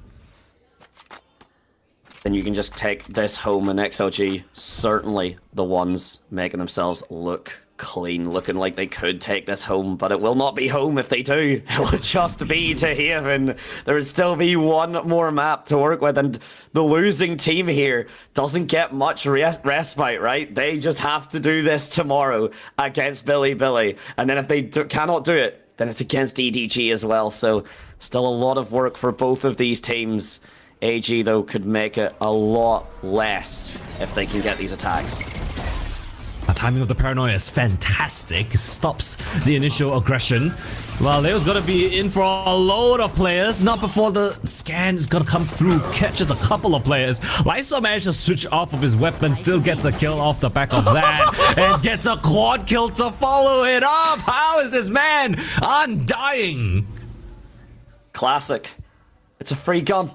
then you can just take this home, and XLG certainly the ones making themselves look clean, looking like they could take this home, but it will not be home if they do. It will just be to Haven. There would still be one more map to work with, and the losing team here doesn't get much respite, right? They just have to do this tomorrow against Billy, and then if they cannot do it, then it's against EDG as well, so still a lot of work for both of these teams. AG, though, could make it a lot less if they can get these attacks. The timing of the paranoia is fantastic. It stops the initial aggression. Well, Leo's gonna be in for a load of players. Not before the scan is gonna come through. Catches a couple of players. Lysol managed to switch off of his weapon. Still gets a kill off the back of that. And gets a quad kill to follow it up. How is this man undying? Classic. It's a free gun.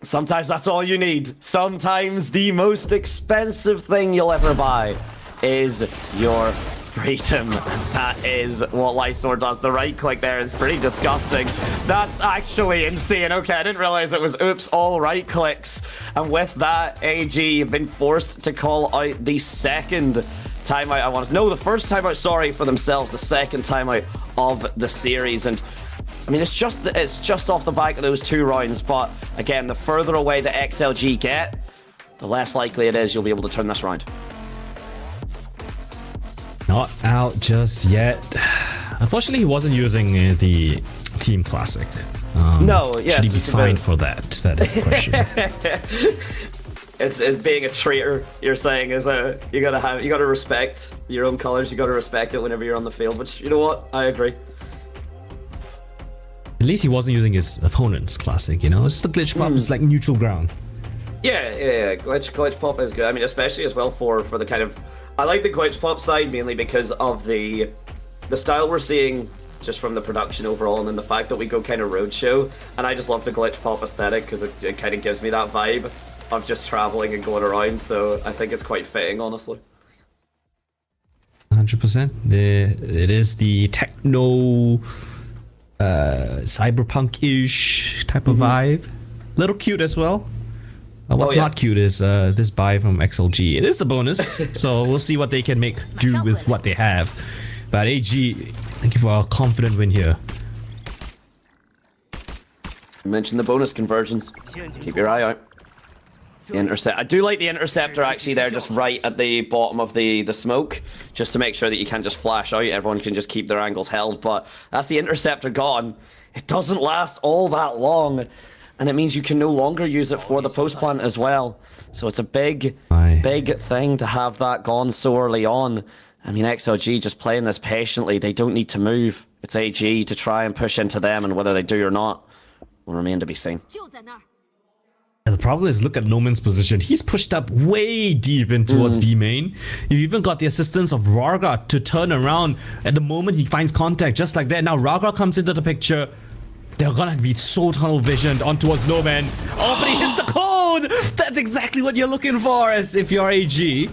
Sometimes that's all you need. Sometimes the most expensive thing you'll ever buy is your freedom. That is what Lysor does. The right click there is pretty disgusting. That's actually insane. Okay, I didn't realize it was oops, all right clicks. And with that, AG have been forced to call out the second timeout. I want to know the first timeout, sorry, for themselves, the second timeout of the series. And I mean, it's just off the back of those 2 rounds, but again, the further away the XLG get, the less likely it is you'll be able to turn this round. Not out just yet. Unfortunately, he wasn't using the Team Classic. No, yes. Should he be fined for that? That is the question. It's being a traitor. You're saying is you gotta respect your own colors. You gotta respect it whenever you're on the field. Which, you know what, I agree. At least he wasn't using his opponent's classic, you know? It's the glitch pop, it's like neutral ground. Yeah. Glitch pop is good. I mean, especially as well for the kind of... I like the glitch pop side mainly because of the style we're seeing just from the production overall, and then the fact that we go kind of roadshow. And I just love the glitch pop aesthetic because it kind of gives me that vibe of just traveling and going around. So I think it's quite fitting, honestly. 100%. It is the techno... cyberpunk-ish type of vibe. Little cute as well. What's not cute is this buy from XLG. It is a bonus, so we'll see what they can do with what they have. But AG, thank you for a confident win here. You mentioned the bonus conversions. Keep your eye out. The intercept. I do like the interceptor actually there, just right at the bottom of the smoke, just to make sure that you can't just flash out. Everyone can just keep their angles held. But that's the interceptor gone. It doesn't last all that long, and it means you can no longer use it for the post plant as well. So it's a big thing to have that gone so early on. I mean, XLG just playing this patiently. They don't need to move. It's AG to try and push into them, and whether they do or not will remain to be seen. The problem is, look at Noman's position. He's pushed up way deep in towards B main. You even got the assistance of Rarga to turn around at the moment he finds contact, just like that. Now Rarga comes into the picture. They're gonna be so tunnel visioned on towards Noman. Oh, but he hits the cone! That's exactly what you're looking for as if you're AG.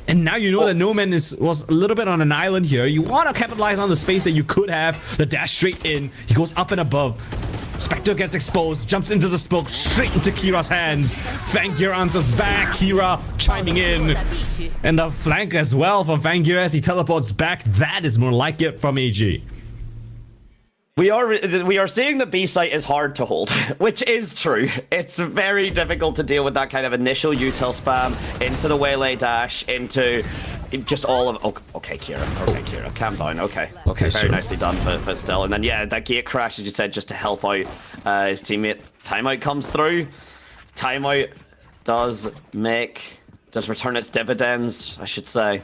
And now you know that Noman was a little bit on an island here. You want to capitalize on the space that you could have. The dash straight in. He goes up and above. Spectre gets exposed, jumps into the smoke, straight into Kira's hands. Fangir answers back, Kira chiming in. And the flank as well from Fangir as he teleports back. That is more like it from AG. We are seeing the B site is hard to hold, which is true. It's very difficult to deal with that kind of initial util spam into the waylay dash, into just all of... Okay, Kira. Okay, Kira. Calm down. Okay, very nicely done, but still. And then, yeah, that gate crash, as you said, just to help out his teammate. Timeout comes through. Timeout does return its dividends, I should say.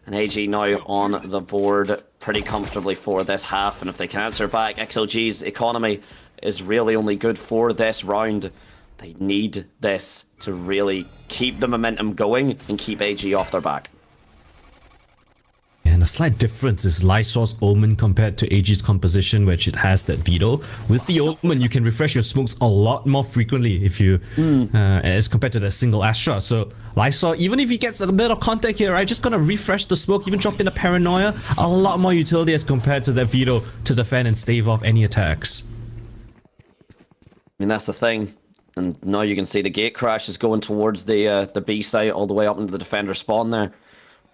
And AG now on the board pretty comfortably for this half. And if they can answer back, XLG's economy is really only good for this round. They need this to really keep the momentum going and keep AG off their back. And The slight difference is Lysor's Omen compared to AG's composition, which it has that Veto. With the Omen, you can refresh your smokes a lot more frequently if you, as compared to the single Astra. So Lysor, even if he gets a bit of contact here, right, just gonna refresh the smoke, even drop in a Paranoia, a lot more utility as compared to that Veto to defend and stave off any attacks. I mean, that's the thing. And now you can see the gate crash is going towards the B site all the way up into the defender spawn there.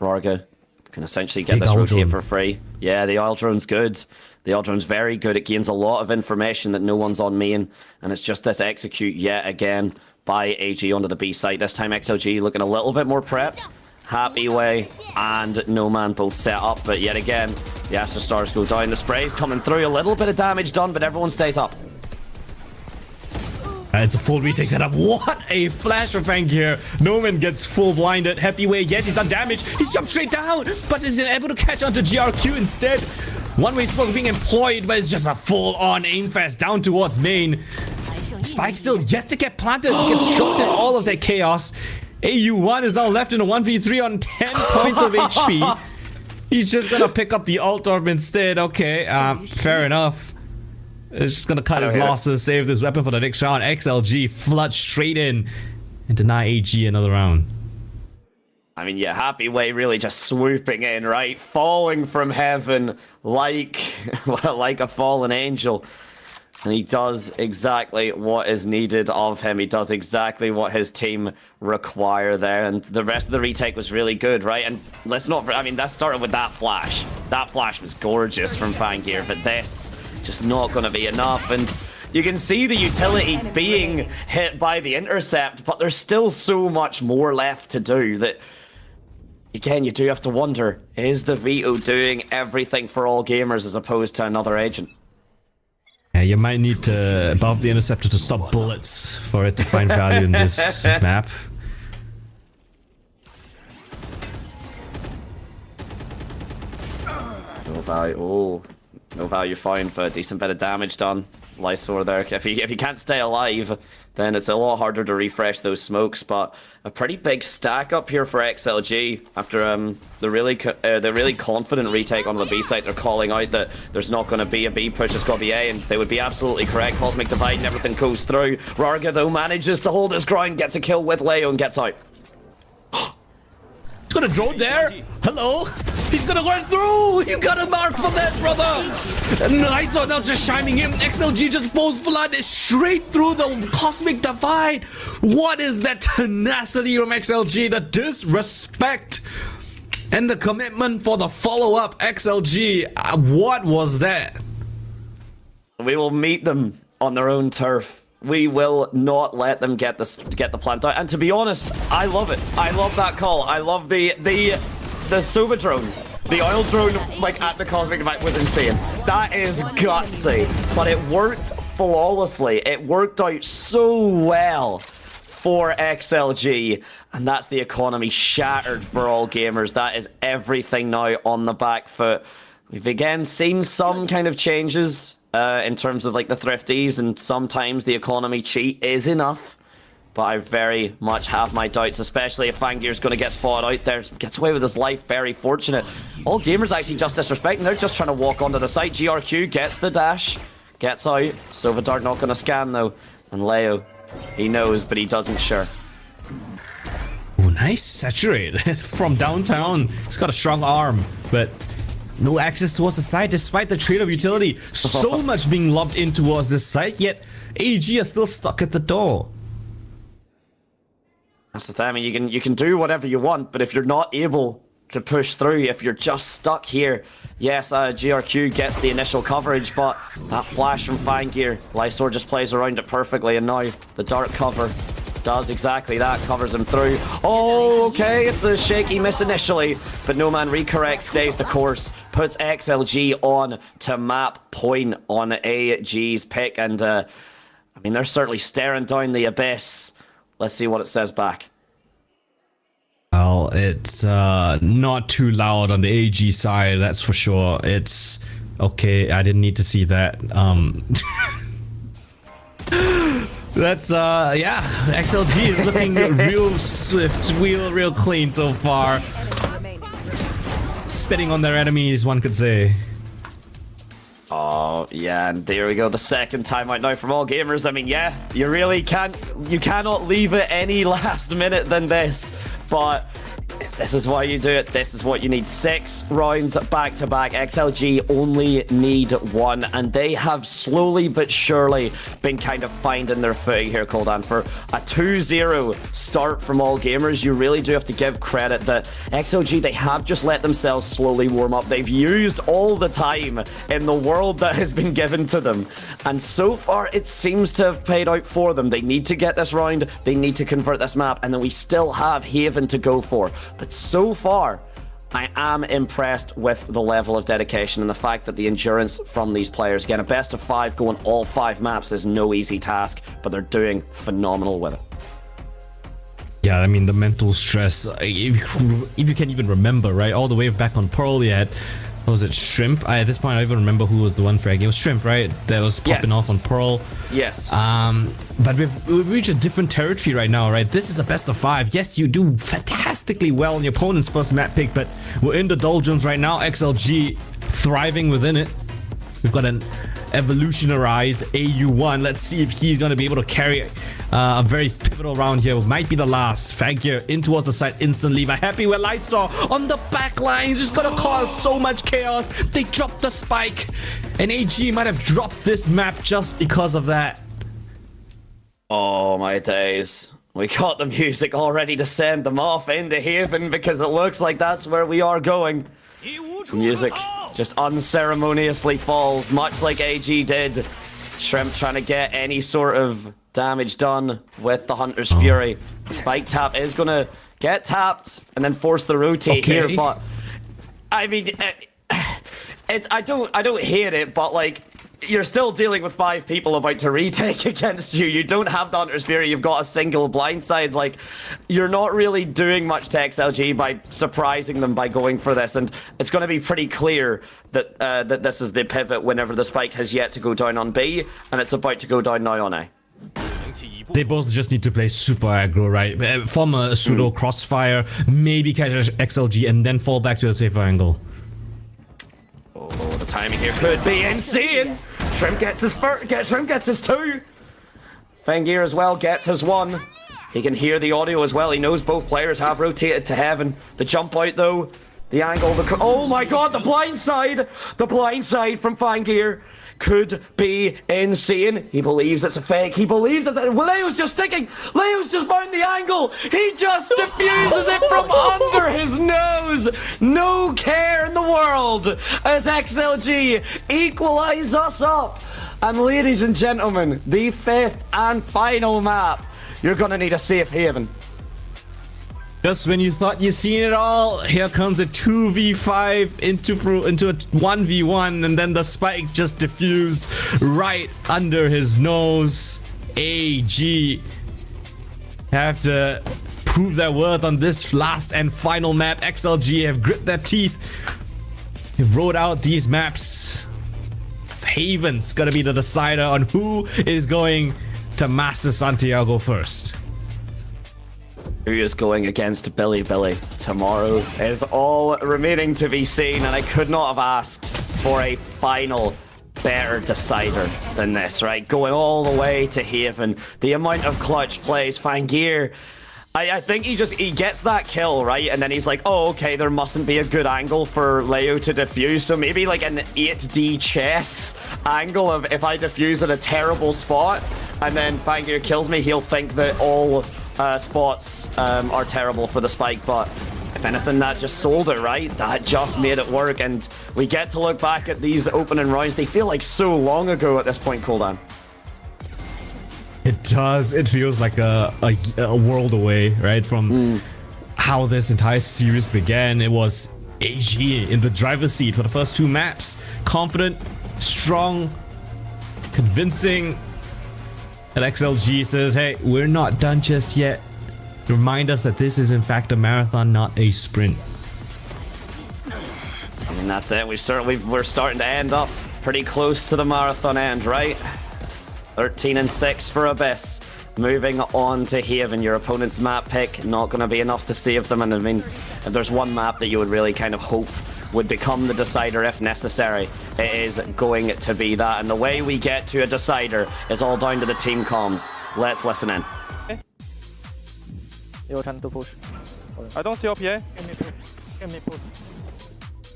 Rarga can essentially get this rotate for free. Yeah, the oil drone's good. The oil drone's very good. It gains a lot of information that no one's on main. And it's just this execute yet again by AG onto the B site. This time XLG looking a little bit more prepped. Happy Way and No Man both set up. But yet again, the Astro Stars go down. The spray's coming through. A little bit of damage done, but everyone stays up. It's a full retake setup. What a flash from Fang here. Noman gets full blinded. Happy Way, yes, he's done damage. He's jumped straight down, but is able to catch onto GRQ instead. One-way smoke being employed, but it's just a full-on aim fest down towards main. Spike still yet to get planted. Gets shot at all of that chaos. AU1 is now left in a 1v3 on 10 points of HP. He's just gonna pick up the ult orb instead. Okay, fair enough. It's just gonna cut his losses, save this weapon for the next round. XLG flood straight in and deny AG another round. I mean, yeah, Happy Way really just swooping in, right? Falling from heaven like a fallen angel. And he does exactly what is needed of him. He does exactly what his team require there. And the rest of the retake was really good, right? And let's not... I mean, that started with that flash. That flash was gorgeous from Fangir, but this... just not going to be enough. And you can see the utility being hit by the intercept, but there's still so much more left to do that, again, you do have to wonder, is the Veto doing everything for all gamers as opposed to another agent? Yeah, you might need to buff the interceptor to stop bullets for it to find value in this map. No value. Oh. No value found, but a decent bit of damage done. Lysor there. If he can't stay alive, then it's a lot harder to refresh those smokes. But a pretty big stack up here for XLG after the really confident retake onto the B site. They're calling out that there's not going to be a B push, it's going to be A, and they would be absolutely correct. Cosmic Divide and everything goes through. Rarga though manages to hold his ground, gets a kill with Leo and gets out. He's got a drone there. Hello. He's gonna run through. You got a mark for that, brother. Nice one. Now just chiming in. XLG just both flooded straight through the Cosmic Divide. What is that tenacity from XLG? The disrespect and the commitment for the follow-up. XLG. What was that? We will meet them on their own turf. We will not let them get the plant out. And to be honest, I love it. I love that call. I love the Suba drone. The oil drone, like, at the Cosmic Divide was insane. That is gutsy. But it worked flawlessly. It worked out so well for XLG. And that's the economy shattered for all gamers. That is everything now on the back foot. We've again seen some kind of changes in terms of like the thrifties, and sometimes the economy cheat is enough, but I very much have my doubts, especially if Fangir's going to get spotted out there, gets away with his life. Very fortunate. All gamers actually just disrespecting. They're just trying to walk onto the site. GRQ gets the dash, gets out. Silvadart not going to scan though, and Leo, he knows, but he doesn't sure. Oh, nice saturate from downtown. He's got a strong arm, but no access towards the site despite the trade of utility. So much being lobbed in towards this site, yet AG are still stuck at the door. That's the thing. I mean, you can do whatever you want, but if you're not able to push through, if you're just stuck here, yes, GRQ gets the initial coverage, but that flash from Fangir, Lysor just plays around it perfectly, and now the dark cover does exactly that, covers him through. Oh, okay, it's a shaky miss initially, but No Man recorrects, stays the course, puts XLG on to map point on AG's pick, and I mean, they're certainly staring down the abyss. Let's see what it says back. Well, it's not too loud on the AG side, that's for sure. It's okay, I didn't need to see that. That's yeah, XLG is looking real swift, real clean so far. spitting on their enemies, one could say. Oh, yeah, and there we go. The second timeout now from all gamers. I mean, yeah, you really can't... You cannot leave it any last minute than this. But this is why you do it. This is what you need. 6 rounds back-to-back. XLG only need 1. And they have slowly but surely been kind of finding their footing here, Coldan. For a 2-0 start from all gamers, you really do have to give credit that XLG, they have just let themselves slowly warm up. They've used all the time in the world that has been given to them. And so far, it seems to have paid out for them. They need to get this round. They need to convert this map. And then we still have Haven to go for. But so far, I am impressed with the level of dedication and the fact that the endurance from these players. Again, a best of 5 going all 5 maps is no easy task, but they're doing phenomenal with it. Yeah, I mean, the mental stress, if you can even remember, right? All the way back on Pearl, you had, what was it, Shrimp? At this point, I don't even remember who was the one fragging. It was Shrimp, right? That was popping off on Pearl. Yes. But we've reached a different territory right now, right? This is a best of 5. Yes, you do fantastically well in your opponent's first map pick, but we're in the doldrums right now. XLG thriving within it. We've got an evolutionarized AU1. Let's see if he's going to be able to carry a very pivotal round here. Might be the last. Fagir in towards the side instantly. But happy with Lysor on the back line. He's just going to cause so much chaos. They dropped the spike. And AG might have dropped this map just because of that. Oh my days. We got the music all ready to send them off into Haven because it looks like that's where we are going. The music just unceremoniously falls, much like AG did. Shrimp trying to get any sort of damage done with the Hunter's Fury. The spike tap is going to get tapped and then force the rotate here, but I mean, I don't hate it, but like, you're still dealing with 5 people about to retake against you. You don't have the Hunter's Fury. You've got a single blindside. Like, you're not really doing much to XLG by surprising them by going for this. And it's going to be pretty clear that that this is the pivot whenever the spike has yet to go down on B, and it's about to go down now on A. They both just need to play super aggro, right? Form a pseudo crossfire, maybe catch XLG, and then fall back to a safer angle. Oh, the timing here could be insane. Shrimp gets his first, Shrimp gets his 2. Fangir as well gets his 1. He can hear the audio as well. He knows both players have rotated to Heaven. The jump out though, the angle, oh my god, the blind side from Fangir could be insane. He believes it's a fake. He believes it's Leo's just sticking. Leo's just found the angle. He just diffuses it from under his nose. No care in the world as XLG equalize us up. And ladies and gentlemen, the 5th and final map. You're gonna need a safe haven. Just when you thought you'd seen it all, here comes a 2v5 into a 1v1, and then the spike just diffused right under his nose. AG have to prove their worth on this last and final map. XLG have grit their teeth. They've wrote out these maps. Haven's gonna be the decider on who is going to Master Santiago first. Who is going against Billy tomorrow is all remaining to be seen, and I could not have asked for a final better decider than this, right? Going all the way to Haven, the amount of clutch plays, Fangir, I think he gets that kill, right? And then he's like, oh, okay, there mustn't be a good angle for Leo to defuse, so maybe like an 8D chess angle of if I defuse at a terrible spot, and then Fangir kills me, he'll think that all spots are terrible for the spike, but if anything, that just sold it, right? That just made it work, and we get to look back at these opening rounds. They feel like so long ago at this point, Coldan. It does. It feels like a world away, right? From how this entire series began. It was AG in the driver's seat for the first 2 maps. Confident, strong, convincing. And XLG says, hey, we're not done just yet. Remind us that this is in fact a marathon, not a sprint. I mean, that's it. We're starting to end up pretty close to the marathon end, right? 13-6 for Abyss. Moving on to Haven, your opponent's map pick, not going to be enough to save them. And I mean, if there's one map that you would really kind of hope would become the decider if necessary. It is going to be that. And the way we get to a decider is all down to the team comms. Let's listen in. You're trying to push. I don't see OPA.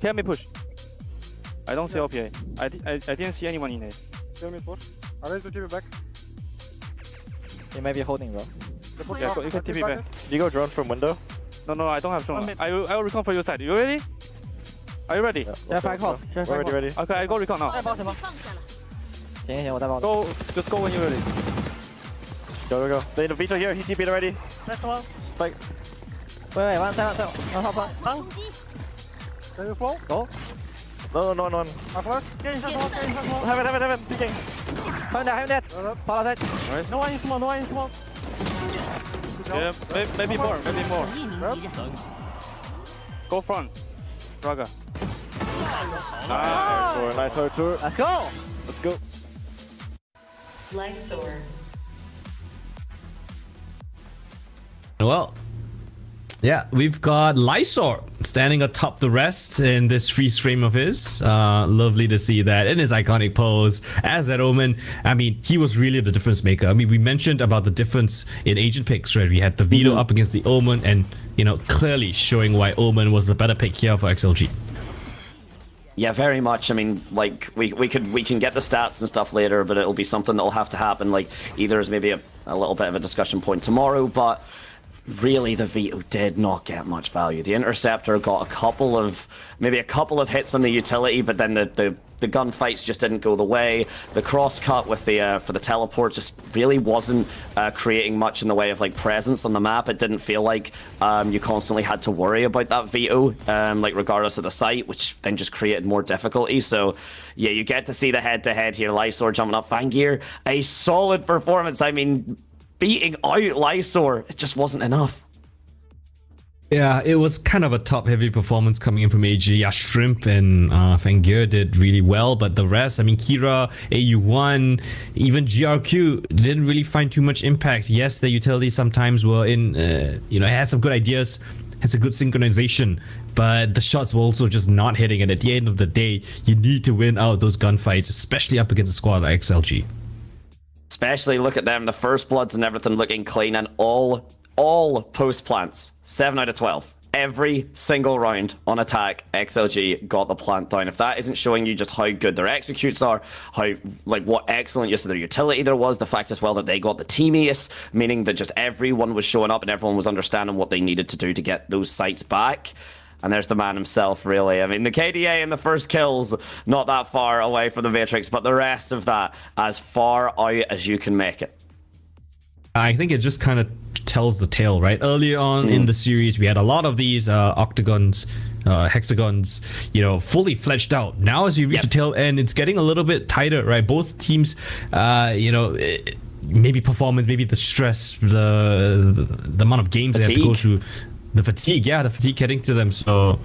Can me push. I don't see OPA. I didn't see anyone in it. Can me push. I raise the TP back. He may be holding, bro. Yeah, you can TP back. You go drone from window? No, I don't have drone. I will recon for your side. You ready? Are you ready? Yeah, back off. We're ready. Okay, I go recon now. Go, just go when you're ready. Go. They the Veto here. He TP'd already. Spike. Wait, one time. Can you fall? Go. No. Have it. Peeking. Have that. Follow that. Nice. No one in small. Yeah, maybe more. Go front. Raga. Nice tour. Let's go. Lysor. Well, yeah, we've got Lysor standing atop the rest in this freeze frame of his. Lovely to see that in his iconic pose as that Omen. I mean, he was really the difference maker. I mean, we mentioned about the difference in agent picks, right? We had the Veto up against the Omen, and clearly showing why Omen was the better pick here for XLG. Yeah, very much. I mean, like we can get the stats and stuff later, but it'll be something that'll have to happen. Like either as maybe a little bit of a discussion point tomorrow, but really the Veto did not get much value. The Interceptor got a couple of hits on the utility, but then the gunfights just didn't go the way. The cross cut with the for the teleport just really wasn't creating much in the way of like presence on the map. It didn't feel like you constantly had to worry about that Veto, like regardless of the site, which then just created more difficulty. So yeah, you get to see the head-to-head here. Lysor jumping up. Fangir, a solid performance. I mean, beating out Lysor, it just wasn't enough. Yeah, it was kind of a top-heavy performance coming in from AG. Yeah, Shrimp and Fangir did really well, but the rest, I mean, Kira, AU1, even GRQ didn't really find too much impact. Yes, the utilities sometimes were in, it had some good ideas, had some good synchronization, but the shots were also just not hitting. And at the end of the day, you need to win out those gunfights, especially up against a squad like XLG. Especially look at them, the first bloods and everything looking clean, and all post plants, 7 out of 12. Every single round on attack, XLG got the plant down. If that isn't showing you just how good their executes are, what excellent use of their utility there was, the fact as well that they got the team ace, meaning that just everyone was showing up and everyone was understanding what they needed to do to get those sites back. And there's the man himself, really. I mean, the KDA in the first kills, not that far away from the Matrix, but the rest of that, as far out as you can make it. I think it just kind of tells the tale, right? Earlier on in the series, we had a lot of these octagons, hexagons, fully fledged out. Now, as we reach the tail end, it's getting a little bit tighter, right? Both teams, maybe performance, maybe the stress, the amount of games they have to go through. The fatigue getting to them. So,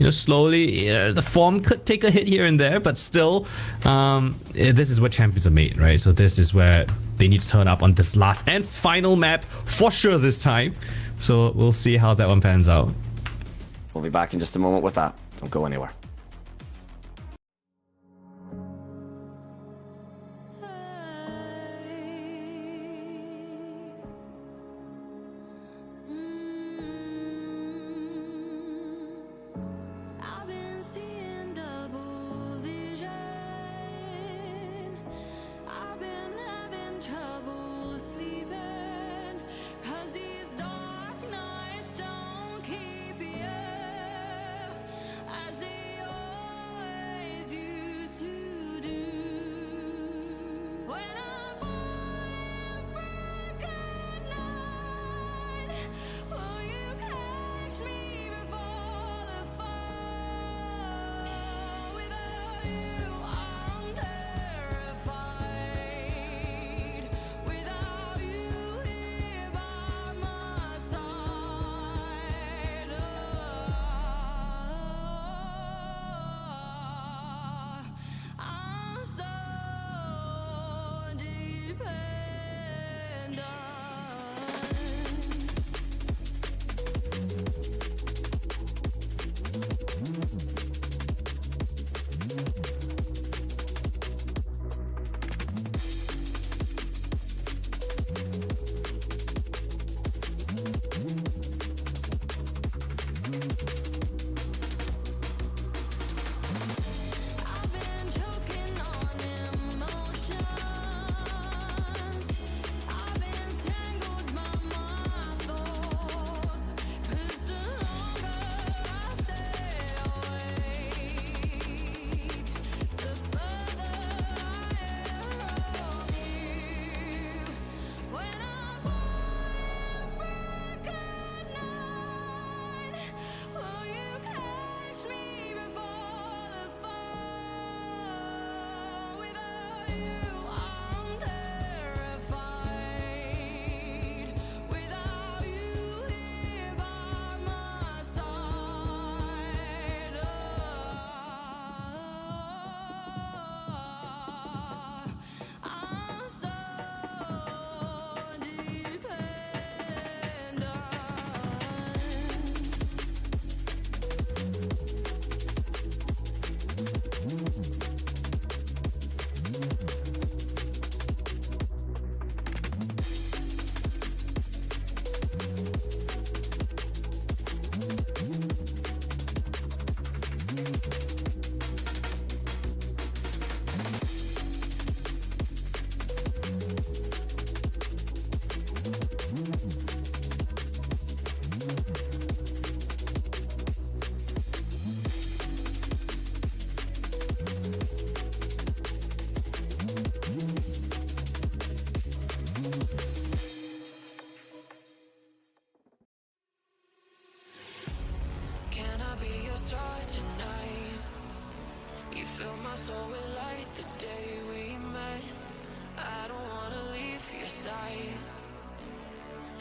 slowly, the form could take a hit here and there, but still, this is what champions are made, right? So this is where they need to turn up on this last and final map for sure this time. So we'll see how that one pans out. We'll be back in just a moment with that. Don't go anywhere. As the Can I be your star tonight? You fill my soul with light the day we met. I don't wanna leave your side.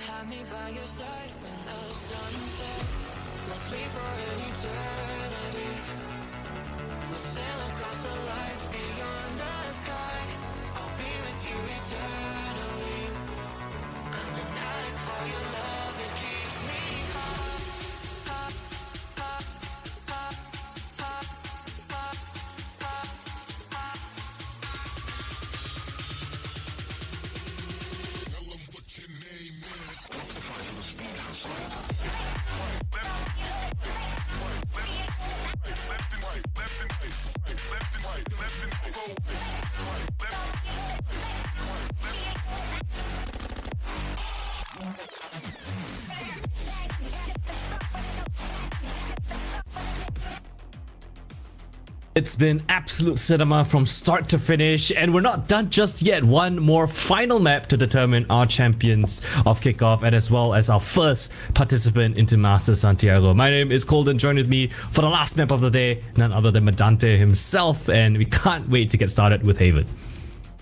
Have me by your side when the sun sets. Let's leave for an eternity. We'll sail across the lights beyond the sky. I'll be with you eternally. I'm an addict for your love, it keeps me high. It's been absolute cinema from start to finish, and we're not done just yet. One more final map to determine our champions of Kickoff, and as well as our first participant into Master Santiago. My name is Colden. Join with me for the last map of the day, none other than Medante himself, and we can't wait to get started with Haven.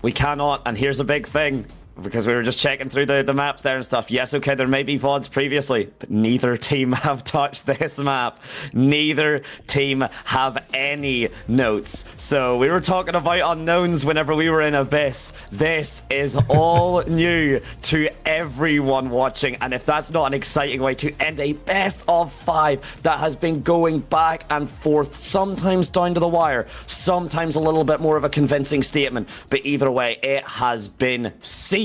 We cannot, and here's a big thing. Because we were just checking through the maps there and stuff. Yes, okay, there may be VODs previously, but neither team have touched this map. Neither team have any notes. So we were talking about unknowns whenever we were in Abyss. This is all new to everyone watching. And if that's not an exciting way to end a best of 5 that has been going back and forth, sometimes down to the wire, sometimes a little bit more of a convincing statement. But either way, it has been scenes.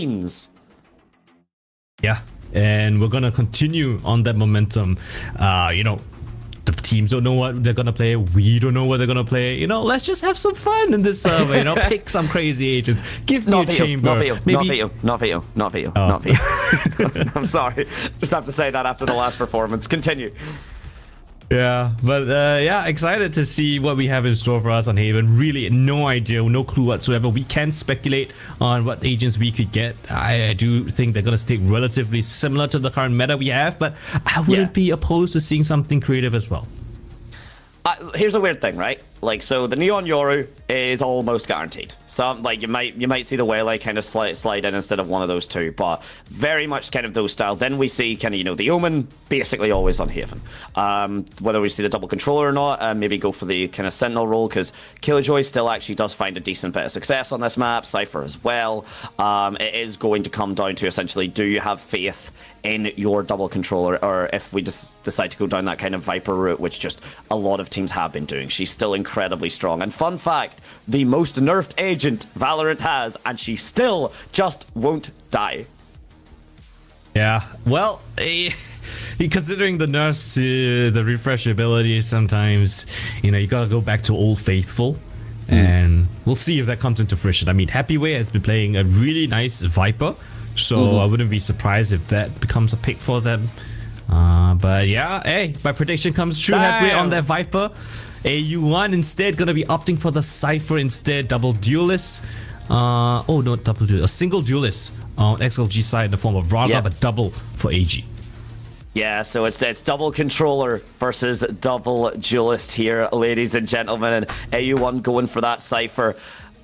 Yeah, and we're gonna continue on that momentum. You know, the teams don't know what they're gonna play. We don't know what they're gonna play. You know, let's just have some fun in this server. You know, pick some crazy agents. Give me a chamber. Not Veto. Not Veto. I'm sorry. Just have to say that after the last performance. Continue. Yeah, but yeah, excited to see what we have in store for us on Haven. Really, no idea, no clue whatsoever. We can speculate on what agents we could get. I do think they're going to stay relatively similar to the current meta we have, but I wouldn't be opposed to seeing something creative as well. Here's a weird thing, right? Like, so the Neon Yoru is almost guaranteed. Some, like, you might see the Waylay kind of slide in instead of one of those two, but very much kind of those style. Then we see kind of, you know, the Omen basically always on Haven. Whether we see the double controller or not, maybe go for the kind of Sentinel role, because Killjoy still actually does find a decent bit of success on this map, Cypher as well. It is going to come down to essentially, do you have faith in your double controller, or if we just decide to go down that kind of Viper route, which just a lot of teams have been doing. She's still incredibly strong. And fun fact, the most nerfed agent Valorant has, and she still just won't die. Yeah, well, considering the nerfs, the refresh ability, sometimes, you know, you gotta go back to Old Faithful. And we'll see if that comes into fruition. I mean, Happyway has been playing a really nice Viper, so I wouldn't be surprised if that becomes a pick for them. But yeah, hey, my prediction comes true. Happyway on that Viper. AU1 instead gonna be opting for the Cypher instead. Double duelist. Oh, no, double duelist. A single duelist on XLG side in the form of Raga, but double for AG. Yeah, so it's double controller versus double duelist here, ladies and gentlemen, and AU1 going for that Cypher.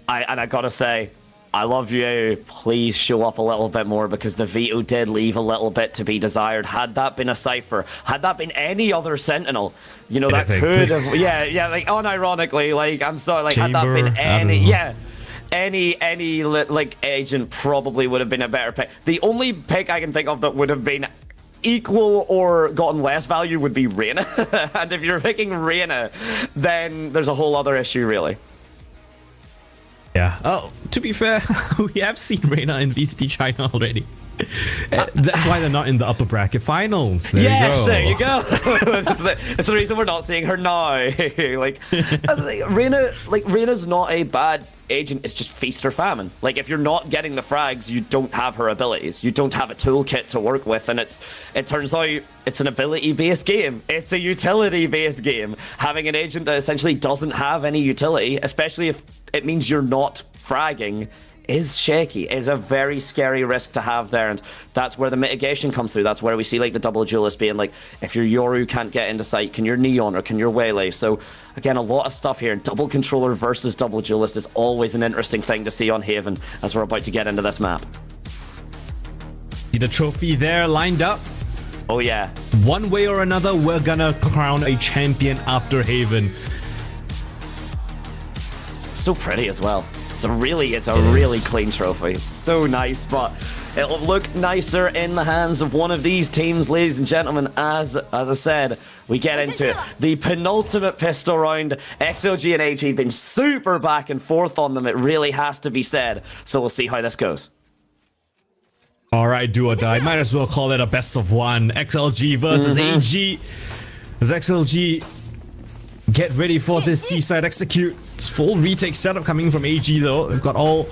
I gotta say, I love you. Please show up a little bit more, because the Veto did leave a little bit to be desired. Had that been a Cypher, had that been any other Sentinel, you know, that could have, like, unironically, like, I'm sorry, like, Chamber, had that been any like agent probably would have been a better pick. The only pick I can think of that would have been equal or gotten less value would be Reyna. And if you're picking Reyna, then there's a whole other issue, really. Yeah. Oh, to be fair, we have seen Reyna in VCT China already. That's why they're not in the upper bracket finals. There you go. It's the reason we're not seeing her now. Like, Reyna's not a bad agent. It's just feast or famine. Like, if you're not getting the frags, you don't have her abilities. You don't have a toolkit to work with, and it turns out it's an ability-based game. It's a utility-based game. Having an agent that essentially doesn't have any utility, especially if it means you're not fragging, is shaky, is a very scary risk to have there, and that's where the mitigation comes through. That's where we see like the double duelist being like, if your Yoru can't get into sight, can your Neon or can your Waylay? So again, a lot of stuff here. Double controller versus double duelist is always an interesting thing to see on Haven as we're about to get into this map. See the trophy there lined up. Oh yeah. One way or another, we're gonna crown a champion after Haven. So pretty as well. It's a really clean trophy. It's so nice, but it'll look nicer in the hands of one of these teams, ladies and gentlemen. As I said, we get into it. The penultimate pistol round. XLG and AG been super back and forth on them. It really has to be said. So we'll see how this goes. All right, do or die. Might as well call it a best of one. XLG versus AG. As XLG get ready for this seaside execute. It's full retake setup coming from AG though. We've got all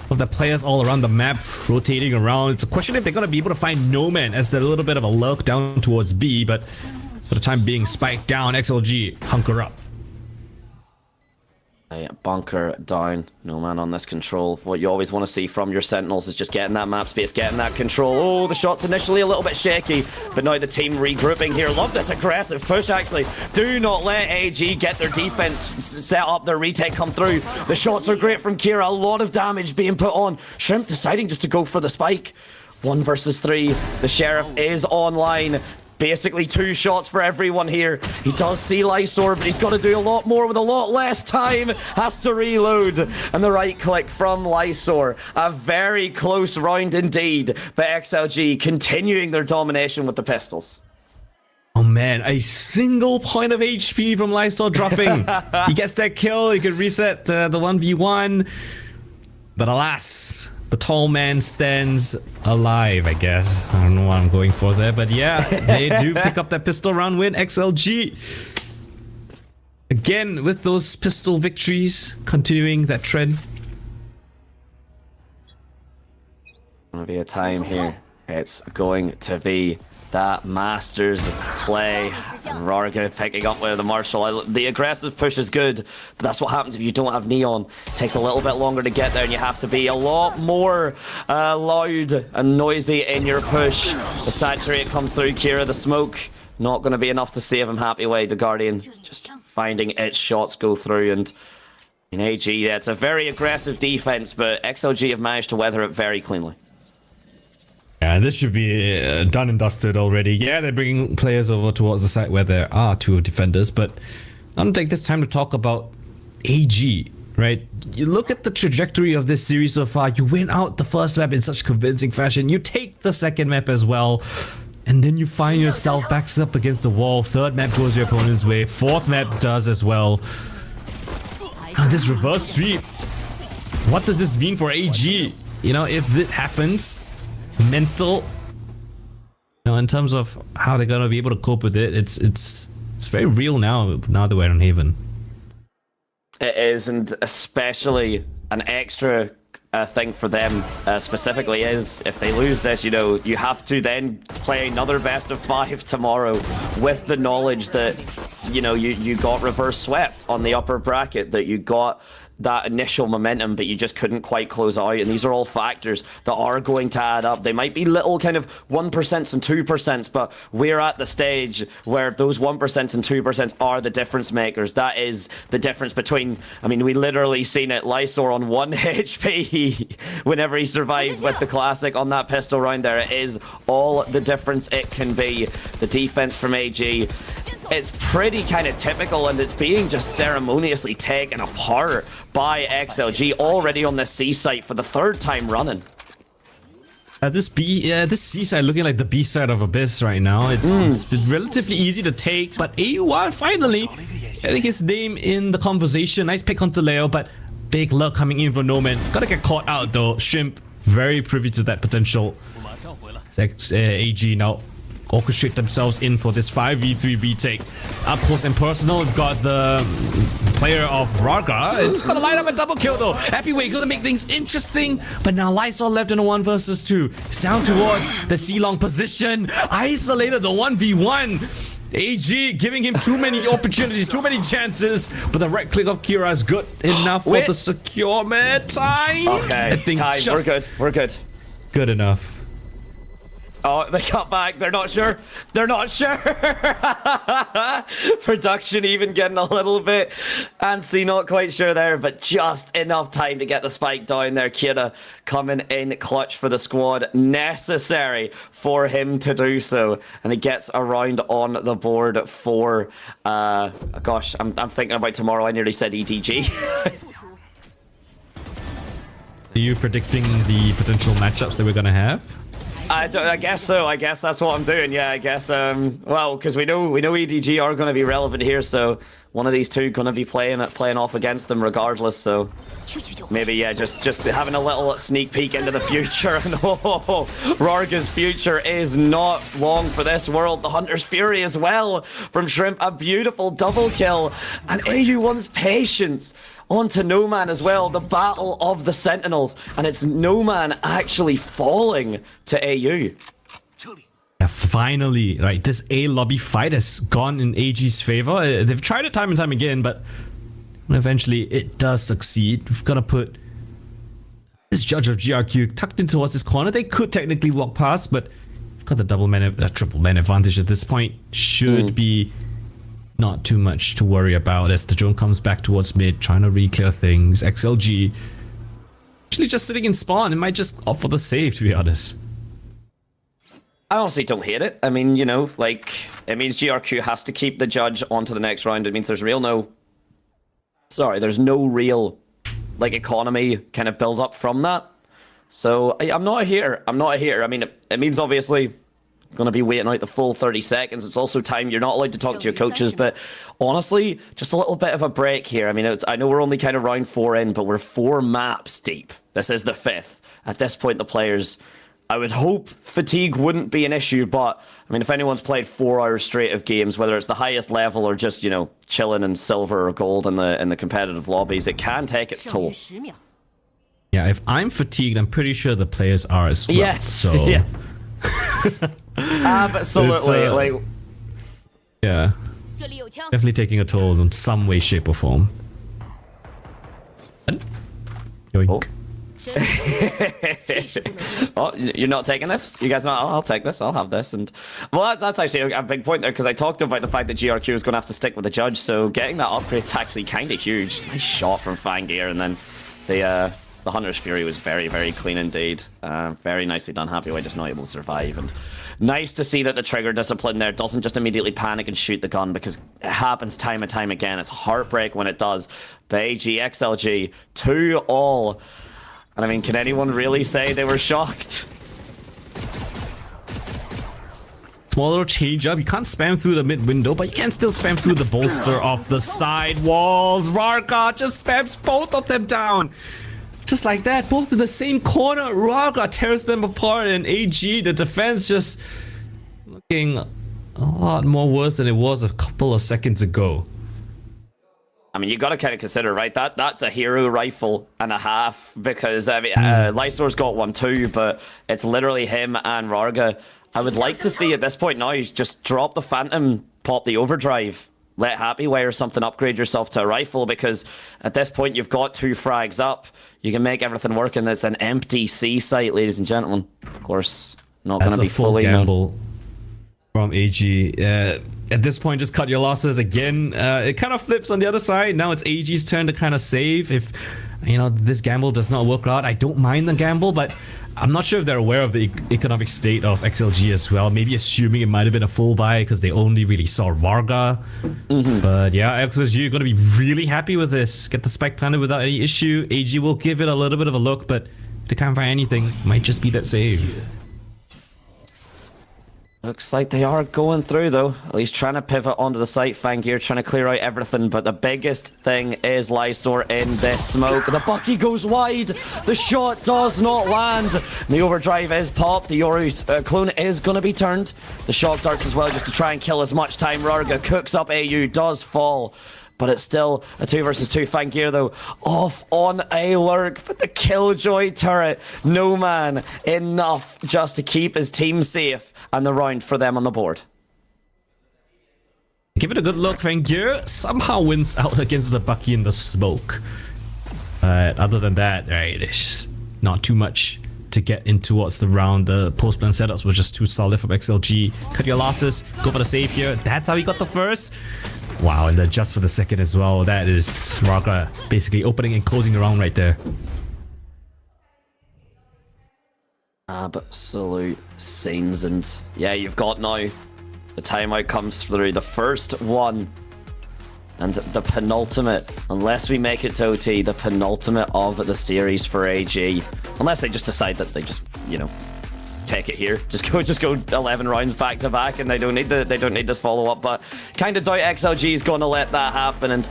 of the players all around the map rotating around. It's a question if they're going to be able to find No Man as they're a little bit of a lurk down towards B, but for the time being, spike down. XLG hunker up. Bunker down, No Man on this control. What you always want to see from your Sentinels is just getting that map space, getting that control. Oh, the shot's initially a little bit shaky, but now the team regrouping here. Love this aggressive push, actually. Do not let AG get their defense set up, their retake come through. The shots are great from Kira, a lot of damage being put on. Shrimp deciding just to go for the spike. 1 versus 3, the Sheriff is online. Basically 2 shots for everyone here. He does see Lysor, but he's got to do a lot more with a lot less time. Has to reload. And the right click from Lysor. A very close round indeed. But XLG continuing their domination with the pistols. Oh man, a single point of HP from Lysor dropping. He gets that kill. He could reset the 1v1. But alas, the tall man stands alive, I guess. I don't know what I'm going for there, but yeah, they do pick up that pistol round win. XLG, again, with those pistol victories, continuing that trend. Gonna be a time here. It's going to be that Masters play. And Rarga picking up with the Marshall. The aggressive push is good, but that's what happens if you don't have Neon. It takes a little bit longer to get there, and you have to be a lot more loud and noisy in your push. The saturate comes through. Kira, the smoke, not going to be enough to save him. Happy way, the Guardian just finding its shots go through. And in AG, yeah, it's a very aggressive defense, but XLG have managed to weather it very cleanly. Yeah, this should be done and dusted already. Yeah, they're bringing players over towards the side where there are 2 defenders, but I'm gonna take this time to talk about AG, right? You look at the trajectory of this series so far. You win out the first map in such convincing fashion. You take the second map as well, and then you find yourself backs up against the wall. Third map goes your opponent's way. Fourth map does as well. Now this reverse sweep. What does this mean for AG? You know, if it happens, mental, you know, in terms of how they're gonna be able to cope with it, it's very real now that we're in Haven. It is, and especially an extra thing for them specifically is if they lose this, you know, you have to then play another best of 5 tomorrow with the knowledge that, you know, you got reverse swept on the upper bracket, that you got that initial momentum, but you just couldn't quite close out. And these are all factors that are going to add up. They might be little kind of 1% and 2%, but we're at the stage where those 1% and 2% are the difference makers. That is the difference between, I mean, we literally seen it, Lysor on 1 HP whenever he survived with the classic on that pistol round there. It is all the difference it can be. The defense from AG, it's pretty kind of typical, and it's being just ceremoniously taken apart by XLG already on the C site for the 3rd time running. This C side looking like the B side of Abyss right now. It's been relatively easy to take, but AUR finally getting his name in the conversation. Nice pick onto Leo, but big luck coming in for No Man. Gotta get caught out though. Shrimp very privy to that potential. AG now orchestrate themselves in for this 5v3 retake. Up close and personal, we've got the player of Rarga. It's gonna line up a double kill though. Happy Way gonna make things interesting, but now Lysor left in a 1 versus 2. It's down towards the C-long position. Isolated the 1v1. AG giving him too many opportunities, too many chances, but the right click of Kira is good enough for the secure mid time. Okay, I think time. We're good. We're good. Good enough. Oh, they cut back. They're not sure. They're not sure. Production even getting a little bit antsy, not quite sure there, but just enough time to get the spike down there. Kira coming in clutch for the squad, necessary for him to do so. And he gets a round on the board for, gosh, I'm thinking about tomorrow. I nearly said EDG. Are you predicting the potential matchups that we're going to have? I guess so. I guess that's what I'm doing. Yeah, I guess. Well, because we know EDG are going to be relevant here, so one of these two going to be playing off against them regardless. So maybe yeah, just having a little sneak peek into the future. And Rarga's future is not long for this world. The Hunter's Fury as well from Shrimp, a beautiful double kill, and AU wants patience. Onto No Man as well, the battle of the Sentinels, and it's No Man actually falling to AU. Yeah, finally, right, this A lobby fight has gone in AG's favor. They've tried it time and time again, but eventually it does succeed. We've got to put this judge of GRQ tucked in towards this corner. They could technically walk past, but we've got the triple man advantage at this point. Should be not too much to worry about as the drone comes back towards mid, trying to re-clear things. XLG actually just sitting in spawn. It might just opt for the save, to be honest. I honestly don't hate it. I mean, you know, like, it means GRQ has to keep the judge onto the next round. It means there's no real, like, economy kind of build up from that. So, I'm not a hater. I'm not a hater. I mean, it means obviously going to be waiting out the full 30 seconds. It's also time you're not allowed to talk to your coaches, but honestly, just a little bit of a break here. I mean, I know we're only kind of round 4 in, but we're 4 maps deep. This is the 5th. At this point, the players, I would hope fatigue wouldn't be an issue, but I mean, if anyone's played 4 hours straight of games, whether it's the highest level or just, you know, chilling in silver or gold in the competitive lobbies, it can take its toll. Yeah, if I'm fatigued, I'm pretty sure the players are as well. Yes, so yes. Absolutely, like, yeah, definitely taking a toll in some way, shape, or form. Yoink. Oh, you're not taking this? You guys not? Oh, I'll take this. I'll have this. And well, that's actually a big point there, because I talked about the fact that GRQ is going to have to stick with the judge. So getting that upgrade is actually kind of huge. Nice shot from Fangir, and then the Hunter's Fury was very, very clean indeed. Very nicely done. Happy Way just not able to survive. And nice to see that the trigger discipline there doesn't just immediately panic and shoot the gun, because it happens time and time again. It's heartbreak when it does. But AG, XLG, 2-all. And I mean, can anyone really say they were shocked? Small little change up. You can't spam through the mid window, but you can still spam through the bolster of the side walls. Rarga just spams both of them down. Just like that, both in the same corner. Rarga tears them apart, and AG, the defense, just looking a lot more worse than it was a couple of seconds ago. I mean, you got to kind of consider, right? That's a hero rifle and a half, because I mean, Lysor's got one too, but it's literally him and Rarga. I would like to see at this point now, just drop the Phantom, pop the overdrive, let Happy Way or something upgrade yourself to a rifle, because at this point you've got 2 frags up. You can make everything work, and it's an empty C site, ladies and gentlemen. Of course, not going to be fully gamble from AG. At this point, just cut your losses again. It kind of flips on the other side. Now it's AG's turn to kind of save. If, you know, this gamble does not work out, I don't mind the gamble, but I'm not sure if they're aware of the economic state of XLG as well. Maybe assuming it might have been a full buy because they only really saw Rarga. But yeah, XLG are going to be really happy with this. Get the spike planted without any issue. AG will give it a little bit of a look, but if they can't find anything, might just be that save. Looks like they are going through, though. At least trying to pivot onto the site. Fangir trying to clear out everything. But the biggest thing is Lysor in this smoke. The Bucky goes wide. The shot does not land. The overdrive is popped. The Yoru clone is going to be turned. The shock darts as well, just to try and kill as much time. Rarga cooks up AU. Does fall. But it's still a 2 versus 2. Fangir, though, off on a lurk. But the Killjoy turret, No Man, enough just to keep his team safe, and the round for them on the board. Give it a good look. Fangir somehow wins out against the Bucky in the smoke. Other than that, right, it's just not too much to get in towards the round. The post-plan setups were just too solid from XLG. Cut your losses, go for the save here. That's how he got the first. Wow, and then just for the second as well. That is Raga basically opening and closing the round right there. Absolute scenes, and yeah, you've got now the timeout comes through, the first one and the penultimate, unless we make it to OT, the penultimate of the series for AG, unless they just decide that they just, you know, take it here, just go 11 rounds back to back, and they don't need this follow up. But kind of doubt XLG is going to let that happen. And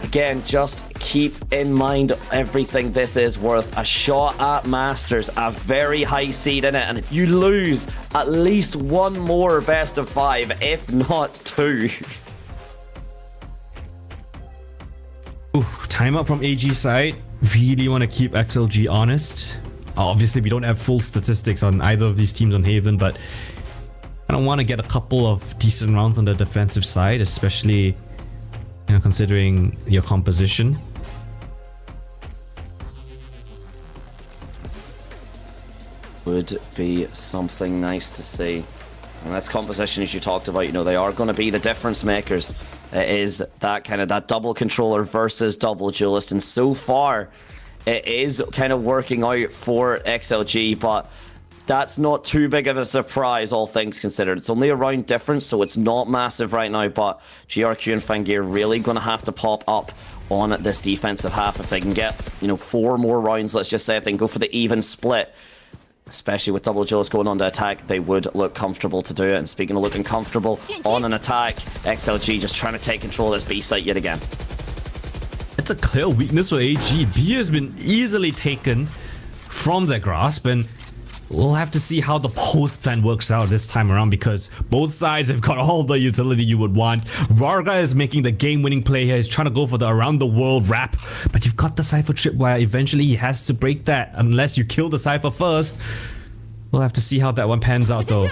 again, just keep in mind everything this is worth. A shot at Masters, a very high seed in it, and if you lose at least one more best of 5, if not 2. Ooh, timeout from AG side. Really want to keep XLG honest. Obviously, we don't have full statistics on either of these teams on Haven, but I don't want to get a couple of decent rounds on the defensive side, especially, you know, considering your composition. Would be something nice to see. And this composition, as you talked about, you know, they are going to be the difference makers. It is that kind of that double controller versus double duelist, and so far it is kind of working out for XLG, but that's not too big of a surprise, all things considered. It's only a round difference, so it's not massive right now, but GRQ and Fangir really going to have to pop up on this defensive half if they can get, you know, 4 more rounds. Let's just say if they can go for the even split, especially with double duelist going on to attack, they would look comfortable to do it. And speaking of looking comfortable on an attack, XLG just trying to take control of this B site yet again. It's a clear weakness for AG. B has been easily taken from their grasp, and we'll have to see how the post plan works out this time around, because both sides have got all the utility you would want. Varga is making the game-winning play here. He's trying to go for the around-the-world wrap, but you've got the Cypher trip where eventually he has to break that unless you kill the Cypher first. We'll have to see how that one pans out, though.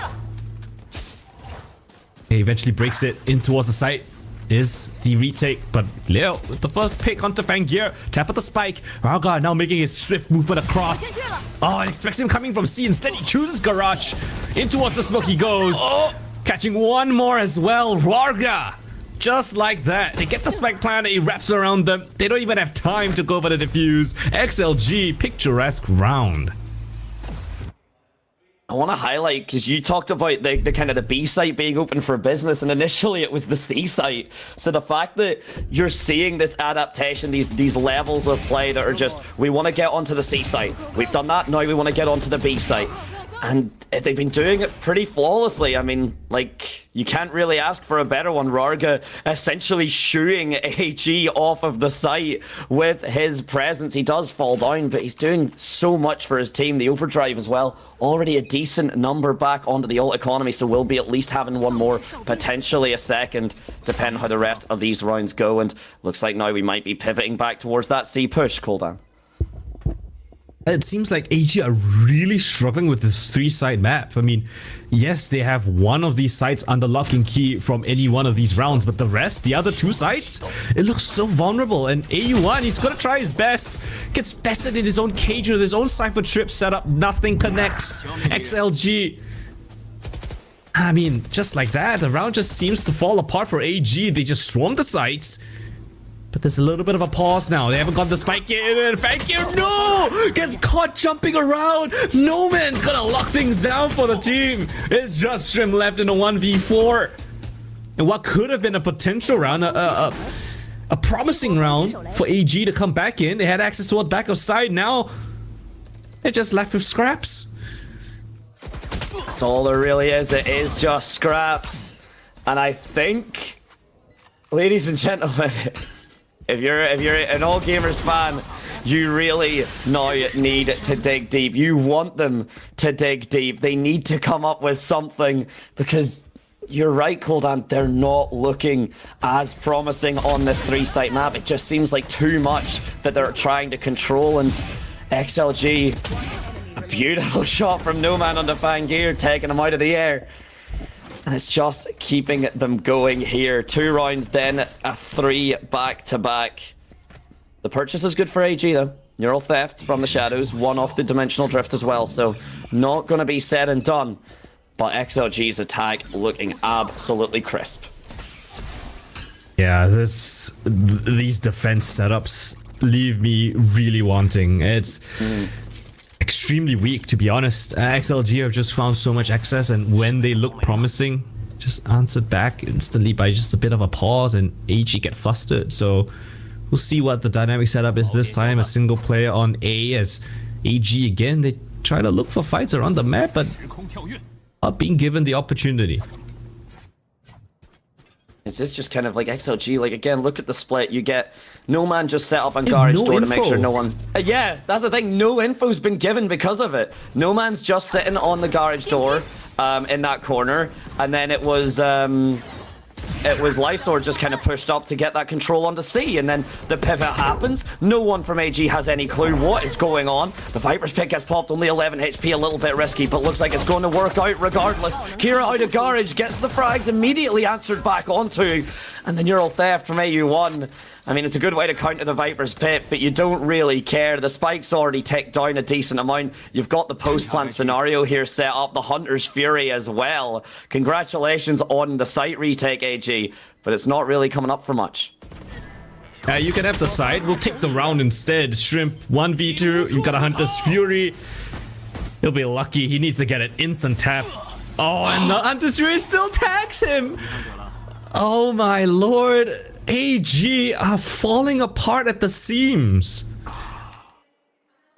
He eventually breaks it in towards the site. Is the retake, but Leo with the first pick onto Fangir. Tap at the spike. Raga now making his swift movement across. Oh, and expects him coming from C. Instead, he chooses Garage. In towards the smoke he goes. Oh, catching one more as well. Raga. Just like that. They get the spike planted. He wraps around them. They don't even have time to go for the defuse. XLG, picturesque round. I want to highlight, because you talked about the kind of the B site being open for business, and initially it was the C site. So the fact that you're seeing this adaptation, these levels of play that are just, we want to get onto the C site. We've done that, now we want to get onto the B site. And they've been doing it pretty flawlessly. I mean, like, you can't really ask for a better one. Rarga essentially shooing AG off of the site with his presence. He does fall down, but he's doing so much for his team. The overdrive as well. Already a decent number back onto the ult economy, so we'll be at least having one more, potentially a second, depending on how the rest of these rounds go. And looks like now we might be pivoting back towards that C push, Coldan. It seems like AG are really struggling with this 3-side map. I mean, yes, they have one of these sites under lock and key from any one of these rounds, but the rest, the other 2 sites, it looks so vulnerable. And AU1, he's gonna try his best, gets bested in his own cage with his own Cypher trip setup, nothing connects. XLG, I mean, just like that, the round just seems to fall apart for AG. They just swarm the sites. But there's a little bit of a pause now. They haven't got the spike in. Thank you. No! Gets caught jumping around. No man's gonna lock things down for the team. It's just Strim left in a 1v4. And what could have been a potential round, a promising round for AG to come back in. They had access to a backup side. Now they're just left with scraps. That's all there really is. It is just scraps. And I think, ladies and gentlemen, If you're an All Gamers fan, you really now need to dig deep. You want them to dig deep. They need to come up with something, because you're right, Coldan, they're not looking as promising on this 3-site map. It just seems like too much that they're trying to control. And XLG, a beautiful shot from No Man onto Fangir, taking him out of the air. And it's just keeping them going here. 2 rounds, then a 3 back-to-back. The purchase is good for AG, though. Neural theft from the shadows, 1 off the dimensional drift as well, so not going to be said and done. But XLG's attack looking absolutely crisp. Yeah, these defense setups leave me really wanting. It's extremely weak, to be honest. XLG have just found so much excess, and when they look promising, just answered back instantly by just a bit of a pause, and AG get flustered. So we'll see what the dynamic setup is this time. A single player on A as AG again. They try to look for fights around the map, but not being given the opportunity. Is this just kind of like XLG? Like, again, look at the split. You get no man just set up on garage door to make sure no one... yeah, that's the thing. No info's been given because of it. No man's just sitting on the garage door in that corner. And then it was Lysor just kind of pushed up to get that control onto C, and then the pivot happens. No one from AG has any clue what is going on. The Viper's pick gets popped, only 11 HP, a little bit risky, but looks like it's going to work out regardless. Kira out of garage, gets the frags, immediately answered back onto, and the neural theft from AU1. I mean, it's a good way to counter the Viper's pit, but you don't really care. The spike's already ticked down a decent amount. You've got the post-plant scenario here set up, the Hunter's Fury as well. Congratulations on the site retake, AG, but it's not really coming up for much. You can have the side. We'll take the round instead. Shrimp 1v2. You've got a Hunter's Fury. He'll be lucky. He needs to get an instant tap. Oh, and the Hunter's Fury still tags him. Oh my lord. AG are falling apart at the seams.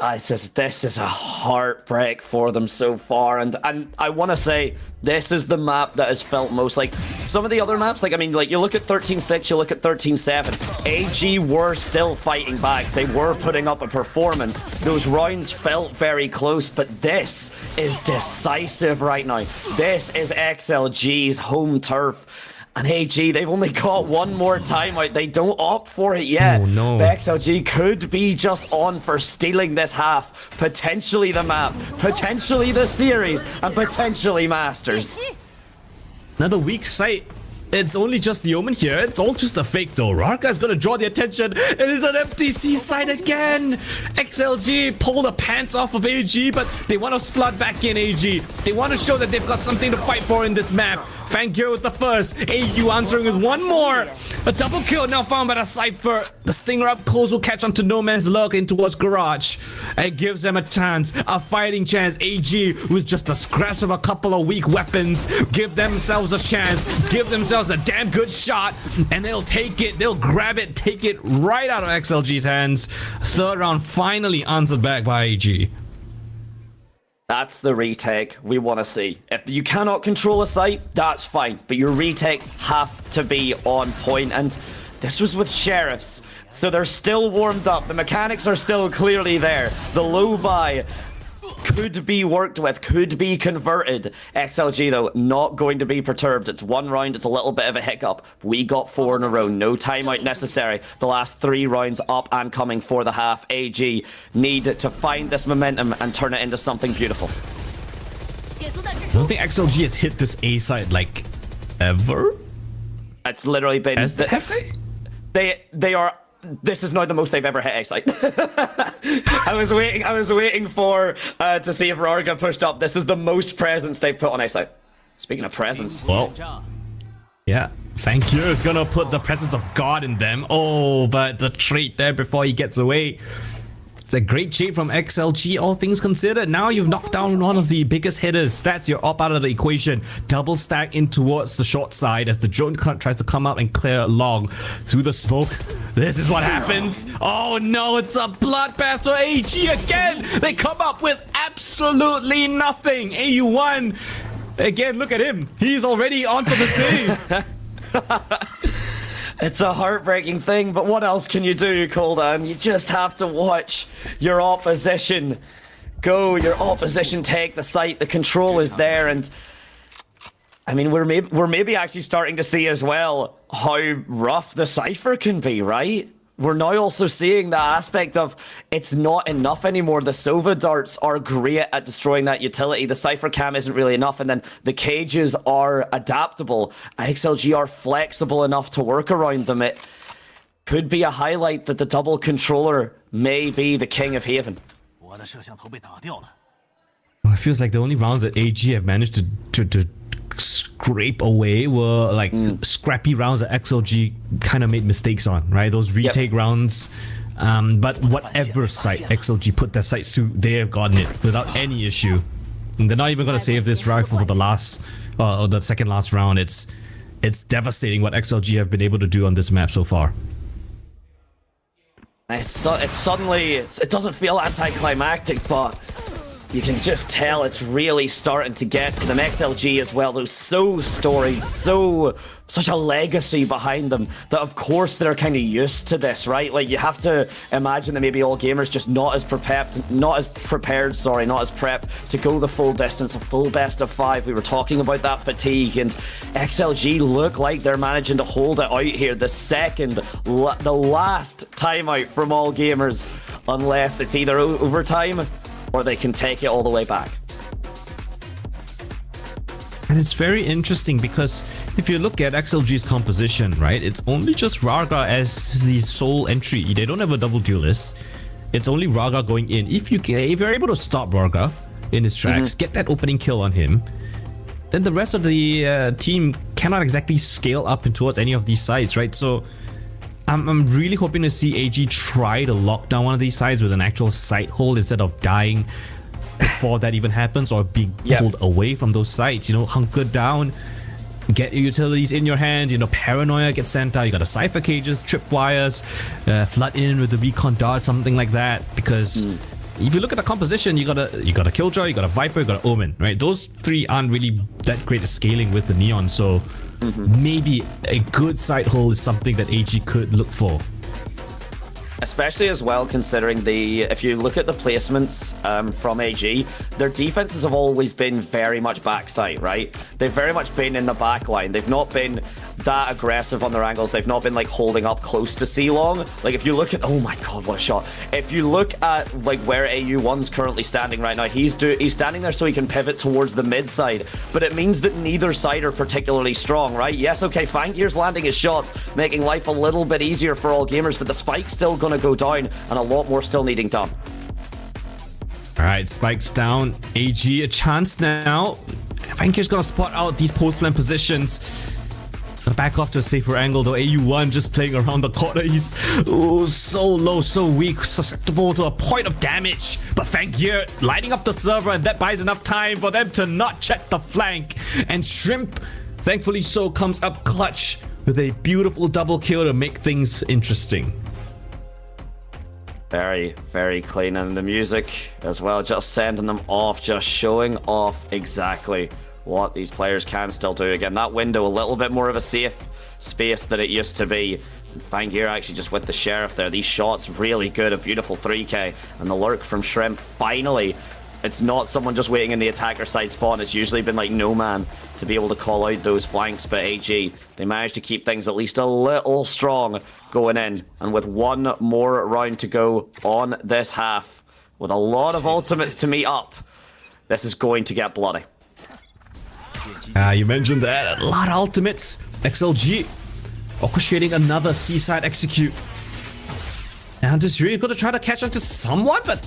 This is a heartbreak for them so far, and I want to say this is the map that has felt most like some of the other maps. Like, I mean, like, you look at 13-6, you look at 13-7. AG were still fighting back. They were putting up a performance. Those rounds felt very close, but this is decisive right now. This is XLG's home turf. And AG, they've only got one more timeout. They don't opt for it yet. Oh, no. But XLG could be just on for stealing this half. Potentially the map, potentially the series, and potentially Masters. Another weak sight. It's only just the Omen here. It's all just a fake though. Rarka's gonna draw the attention. It is an MTC site again. XLG pull the pants off of AG, but they want to flood back in AG. They want to show that they've got something to fight for in this map. Fangio with the first. AU answering with one more. A double kill now found by the Cypher. The Stinger up close will catch onto No Man's Lurk in towards Garage. It gives them a chance, a fighting chance. AG with just the scraps of a couple of weak weapons. Give themselves a chance. Give themselves a damn good shot. And they'll take it. They'll grab it. Take it right out of XLG's hands. Third round finally answered back by AG. That's the retake we want to see. If you cannot control a site, that's fine. But your retakes have to be on point. And this was with Sheriffs. So they're still warmed up. The mechanics are still clearly there. The low buy could be worked with, could be converted. XLG, though, not going to be perturbed. It's one round. It's a little bit of a hiccup. We got 4 in a row. No timeout necessary. The last 3 rounds up and coming for the half. AG need to find this momentum and turn it into something beautiful. I don't think XLG has hit this A side, like, ever? It's literally been... Have they? They are... This is now the most they've ever hit A-site. I was waiting for to see if Rarga pushed up. This is the most presence they've put on A-site. Speaking of presence. Well, yeah. Thank you is gonna put the presence of God in them. Oh, but the trait there before he gets away. It's a great shape from XLG, all things considered. Now you've knocked down one of the biggest hitters. That's your op out of the equation. Double stack in towards the short side as the drone tries to come out and clear long through the smoke. This is what happens. Oh no, it's a bloodbath for AG again. They come up with absolutely nothing. AU1, again, look at him. He's already on for the save. It's a heartbreaking thing, but what else can you do, Coldan? You just have to watch your opposition go, your opposition take the site. The control is there, and I mean, we're maybe actually starting to see as well how rough the Cypher can be, right? we're now also seeing the aspect of it's not enough anymore. The Sova darts are great at destroying that utility. The Cypher Cam isn't really enough, and then the cages are adaptable. XLG are flexible enough to work around them. It could be a highlight that the double controller may be the king of Haven. It feels like the only rounds that AG have managed to scrape away were like scrappy rounds that XLG kind of made mistakes on, right? Those retake rounds. But whatever site XLG put their sights to, they have gotten it without any issue. And they're not even going to save this rifle for the last, or the second last round. It's devastating what XLG have been able to do on this map so far. It's suddenly, it doesn't feel anticlimactic, but you can just tell it's really starting to get to them. XLG as well, those so storied, such a legacy behind them that of course they're kind of used to this, right? Like you have to imagine that maybe all gamers just not as prepared, not as prepped to go the full distance, a full best of 5. We were talking about that fatigue, and XLG look like they're managing to hold it out here. The last timeout from all gamers, unless it's either overtime or they can take it all the way back. And it's very interesting because if you look at XLG's composition, right, it's only just Raga as the sole entry. They don't have a double duelist. It's only Raga going in. If you're able to stop Raga in his tracks, get that opening kill on him, then the rest of the team cannot exactly scale up in towards any of these sides, right? So I'm really hoping to see AG try to lock down one of these sides with an actual site hold instead of dying before that even happens, or being pulled away from those sites. You know, hunker down, get your utilities in your hands. You know, paranoia gets sent out. You got the cipher cages, tripwires, flood in with the recon dart, something like that. Because if you look at the composition, you got a Killjoy, you got a Viper, you got an Omen, right? Those three aren't really that great at scaling with the Neon, so maybe a good side hole is something that AG could look for. Especially as well, considering if you look at the placements from AG, their defenses have always been very much backside, right? They've very much been in the back line. They've not been that aggressive on their angles. They've not been like holding up close to C-Long. Like if you look at, oh my god, what a shot. If you look at like where AU1's currently standing right now, he's standing there so he can pivot towards the mid side, but it means that neither side are particularly strong, right? Yes, okay, Fangir's landing his shots, making life a little bit easier for all gamers, but the spike's still gonna go down and a lot more still needing done. Alright, spikes down. AG a chance now. Fangir's gonna spot out these post-plan positions. Gonna back off to a safer angle though. AU1 just playing around the corner. He's so low, so weak, susceptible to a point of damage. But Fangir lighting up the server, and that buys enough time for them to not check the flank. And Shrimp, thankfully so, comes up clutch with a beautiful double kill to make things interesting. Very, very clean, and the music as well, just sending them off, just showing off exactly what these players can still do. Again, that window a little bit more of a safe space than it used to be. And Fangir actually just with the Sheriff there. These shots really good, a beautiful 3k, and the lurk from Shrimp. Finally, it's not someone just waiting in the attacker side spawn. It's usually been like no man to be able to call out those flanks, but AG, they managed to keep things at least a little strong going in. And with one more round to go on this half, with a lot of ultimates to meet up, this is going to get bloody. You mentioned that. A lot of ultimates. XLG orchestrating another seaside execute. And just really going to try to catch on to someone, but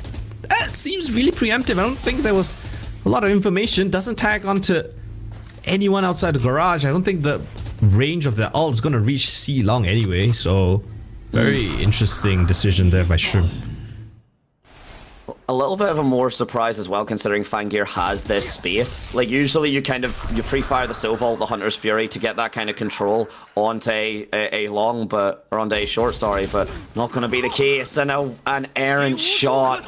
that seems really preemptive. I don't think there was a lot of information. Doesn't tag onto anyone outside the garage. I don't think the range of the ult is going to reach C-Long anyway. So very interesting decision there by Shrimp. A little bit of a more surprise as well, considering Fangir has this space. Like usually you pre-fire the Silvault, the Hunter's Fury, to get that kind of control onto a long, but or onto a short, sorry, but not going to be the case. And an errant shot.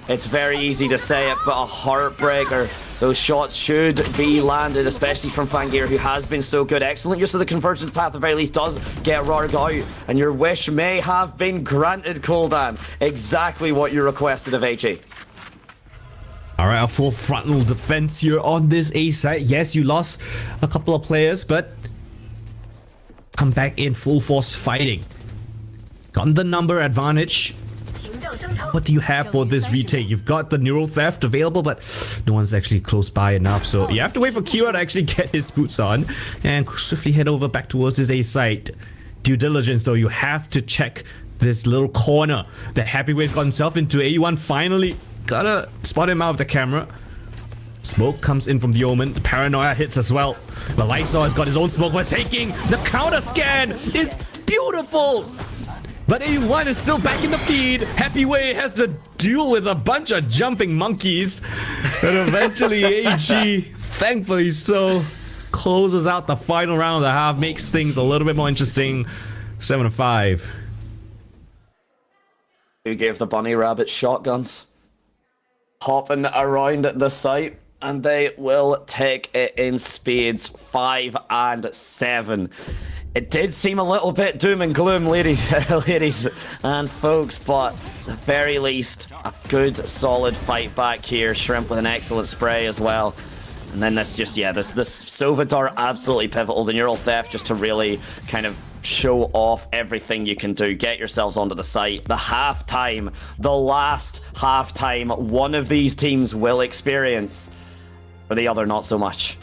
It's very easy to say it, but a heartbreaker. Those shots should be landed, especially from Fangir, who has been so good. Excellent use of the convergence path, at the very least, does get Rarg out. And your wish may have been granted, Kuldan. Exactly what you requested of AG. Alright, a full frontal defense here on this A side. Yes, you lost a couple of players, but come back in full force fighting. Got the number advantage. What do you have for this retake? You've got the Neural Theft available, but no one's actually close by enough. So you have to wait for Kira to actually get his boots on and swiftly head over back towards his A site. Due diligence, though, you have to check this little corner that Happyway's got himself into. AU1 finally gotta spot him out of the camera. Smoke comes in from the Omen. The Paranoia hits as well. The Lysol has got his own smoke. We're taking the counter scan. It's beautiful. But AU1 is still back in the feed. Happyway has to deal with a bunch of jumping monkeys. And eventually AG, thankfully so, closes out the final round of the half. Makes things a little bit more interesting. 7-5. Who gave the bunny rabbit shotguns? Hopping around the site, and they will take it in spades. 5 and 7. It did seem a little bit doom and gloom, ladies and folks, but at the very least, a good solid fight back here. Shrimp with an excellent spray as well. And then this just, yeah, this Sova Dart absolutely pivotal. The Neural Theft just to really kind of show off everything you can do. Get yourselves onto the site. The halftime, the last halftime, one of these teams will experience, or the other not so much.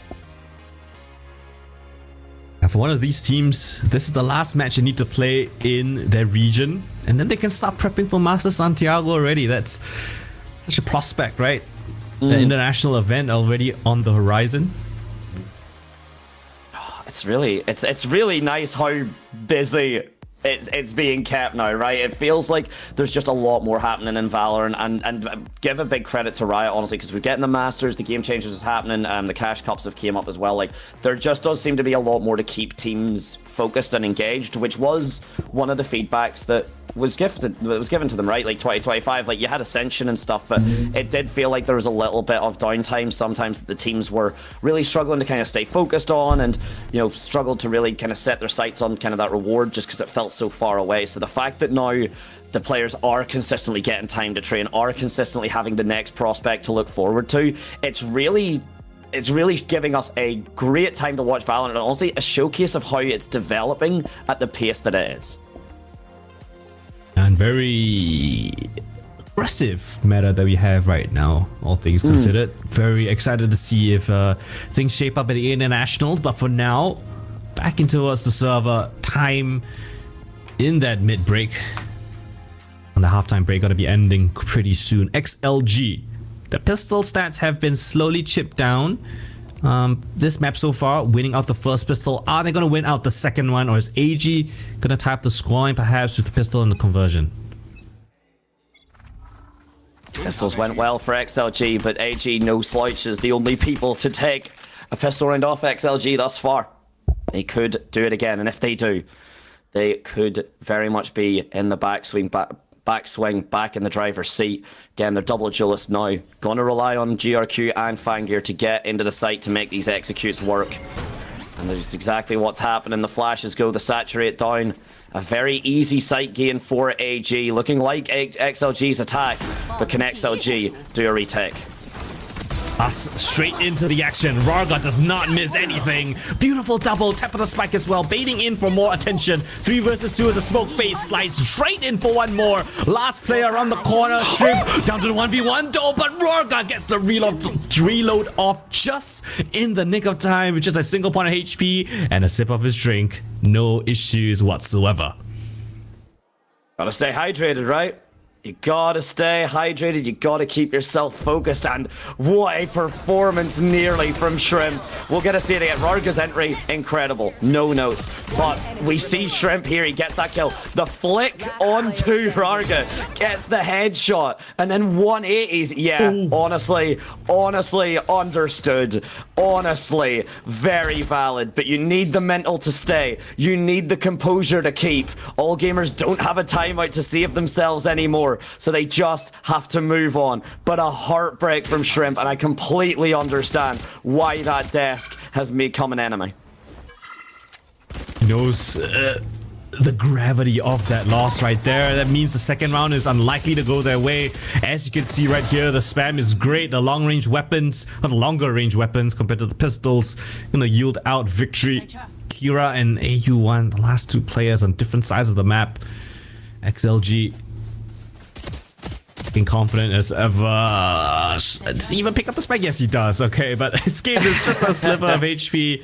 And for one of these teams, this is the last match they need to play in their region. And then they can start prepping for Master Santiago already. That's such a prospect, right? The international event already on the horizon. It's really nice how busy it's being kept now, right? It feels like there's just a lot more happening in Valorant, and give a big credit to Riot, honestly, because we're getting the Masters, the Game Changers is happening, the Cash Cups have came up as well. Like, there just does seem to be a lot more to keep teams focused and engaged, which was one of the feedbacks that was given to them, right? Like 2025, like you had Ascension and stuff, but it did feel like there was a little bit of downtime sometimes that the teams were really struggling to kind of stay focused on, and you know, struggled to really kind of set their sights on kind of that reward just because it felt so far away. So the fact that now the players are consistently getting time to train, are consistently having the next prospect to look forward to, it's really giving us a great time to watch Valorant, and honestly a showcase of how it's developing at the pace that it is. And very aggressive meta that we have right now, all things considered. Very excited to see if things shape up at the internationals. But for now, back into towards the server. Time in that mid break. On the halftime break, gonna be ending pretty soon. XLG. The pistol stats have been slowly chipped down. This map so far, winning out the first pistol. Are they going to win out the second one, or is AG going to type the scoreline perhaps with the pistol and the conversion? Pistols went well for XLG, but AG, no slouches, the only people to take a pistol round off XLG thus far. They could do it again, and if they do, they could very much be in the backswing, back in the driver's seat. Again, they're double duelist now. Gonna rely on GRQ and Fangir to get into the site to make these executes work. And that's exactly what's happening. The flashes go, the saturate down. A very easy site gain for AG, looking like XLG's attack, but can XLG do a retake? Us straight into the action. Rarga does not miss anything. Beautiful double, tap of the spike as well, baiting in for more attention. 3 versus 2 as a smoke face slides straight in for one more. Last player around the corner, Shrimp down to the 1v1 though, but Rarga gets the reload off just in the nick of time with just a single point of HP and a sip of his drink. No issues whatsoever. Gotta stay hydrated, right? You gotta stay hydrated, you gotta keep yourself focused, and what a performance nearly from Shrimp. We'll get to see it again. Rarga's entry, incredible, no notes, but we see Shrimp here, he gets that kill. The flick onto Rarga, gets the headshot, and then 180s, yeah, honestly, understood. Honestly, very valid, but you need the mental to stay. You need the composure to keep. All gamers don't have a timeout to save themselves anymore, so they just have to move on. But a heartbreak from Shrimp, and I completely understand why that desk has become an enemy. He knows the gravity of that loss right there. That means the second round is unlikely to go their way. As you can see right here, the spam is great. The long range weapons, or the longer range weapons compared to the pistols, gonna yield out victory. Kira and AU1, the last two players on different sides of the map. XLG looking confident as ever. Does he even pick up the spike? Yes, he does. Okay, but escape is just a sliver of HP.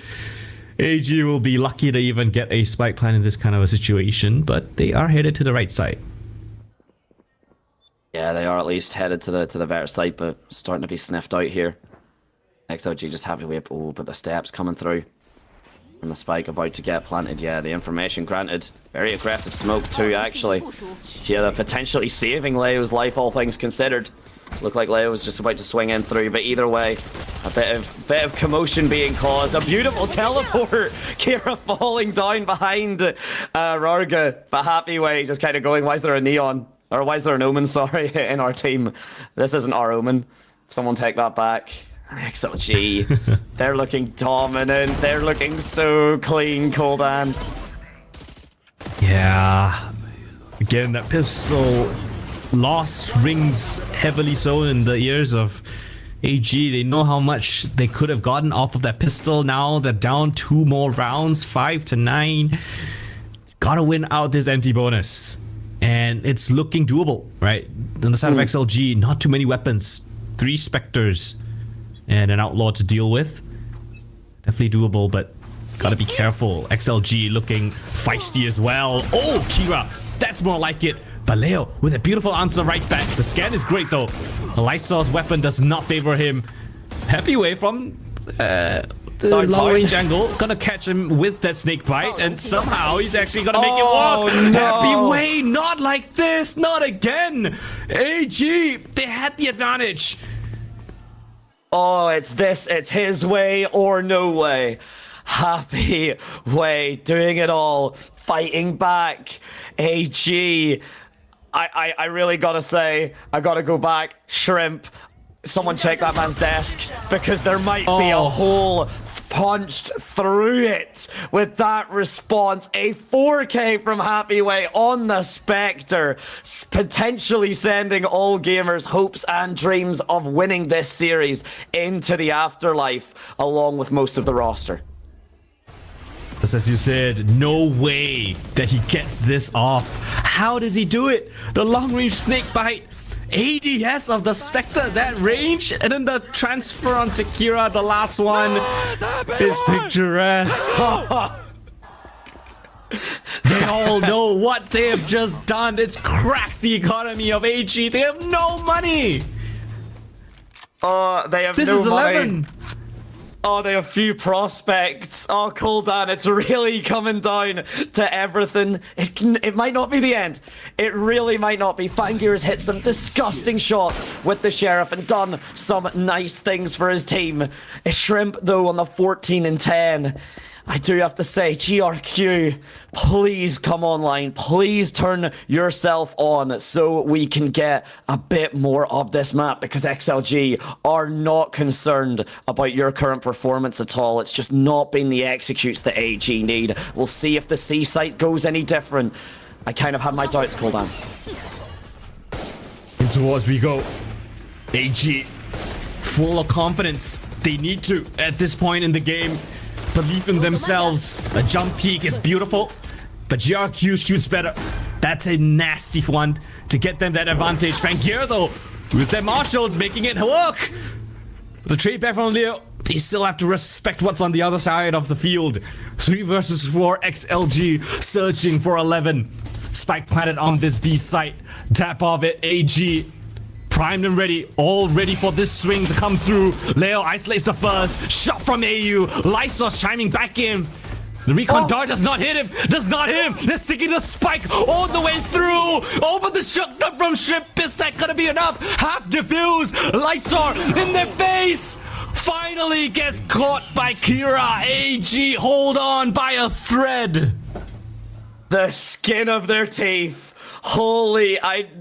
AG will be lucky to even get a spike plant in this kind of a situation, but they are headed to the right side. Yeah, they are at least headed to the better side, but starting to be sniffed out here. XLG just have to wait. Oh, but the steps coming through. And the spike about to get planted. Yeah, the information granted. Very aggressive smoke too, actually. Yeah, they're potentially saving Leo's life, all things considered. Looked like Leo was just about to swing in through, but either way, a bit of commotion being caused. A beautiful teleport. Kira falling down behind Rarga, but Happy Way just kind of going, why is there a neon? Or why is there an omen, sorry, in our team? This isn't our omen. Someone take that back. XLG, they're looking dominant. They're looking so clean, Koldan. Yeah. Again, that pistol loss rings heavily so in the ears of AG. They know how much they could have gotten off of that pistol. Now they're down 2 more rounds, 5-9. Gotta win out this empty bonus. And it's looking doable, right? On the side of XLG, not too many weapons. 3 Spectres and an Outlaw to deal with. Definitely doable, but gotta be careful. XLG looking feisty as well. Oh, Kira, that's more like it. But Leo with a beautiful answer right back. The scan is great though. Lysor's weapon does not favor him. Happy Way from the long range angle. Gonna catch him with that snake bite, and somehow he's actually gonna make it work. No. Happy Way, not like this, not again. AG, they had the advantage. Oh, it's his way or no way. Happy Way, doing it all, fighting back. AG, I really gotta say, I gotta go back. Shrimp, someone check that man's desk, because there might be a hole punched through it with that response. A 4K from Happy Way on the Spectre, potentially sending all gamers hopes and dreams of winning this series into the afterlife, along with most of the roster. Just as you said, no way that he gets this off. How does he do it? The long range snake bite, ADS of the Spectre, that range, and then the transfer onto Kira, the last one, is picturesque. They all know what they have just done. It's cracked the economy of AG. They have no money. They have this no is money. 11. Oh, they have few prospects. Oh, Koldan, it's really coming down to everything. It might not be the end. It really might not be. Fangir has hit some disgusting shots with the Sheriff and done some nice things for his team. A Shrimp, though, on the 14-10. I do have to say, GRQ, please come online. Please turn yourself on so we can get a bit more of this map, because XLG are not concerned about your current performance at all. It's just not been the executes that AG need. We'll see if the C site goes any different. I kind of have my doubts, Koldan. And towards we go. AG, full of confidence. They need to, at this point in the game, believe in themselves. A jump peak is beautiful, but GRQ shoots better. That's a nasty one to get them that advantage. Fangir, though, with their marshals making it work. The trade back from Leo, they still have to respect what's on the other side of the field. 3 versus 4, XLG searching for 11. Spike planted on this B site. Tap of it, AG. Primed and ready, all ready for this swing to come through. Leo isolates the first shot from AU. Lysos chiming back in. The recon dart does not hit him. Does not hit him. They're sticking the spike all the way through. Over the shotgun from Shrimp. Is that gonna be enough? Half diffuse. Lysor in their face. Finally gets caught by Kira. AG hold on by a thread. The skin of their teeth. Holy,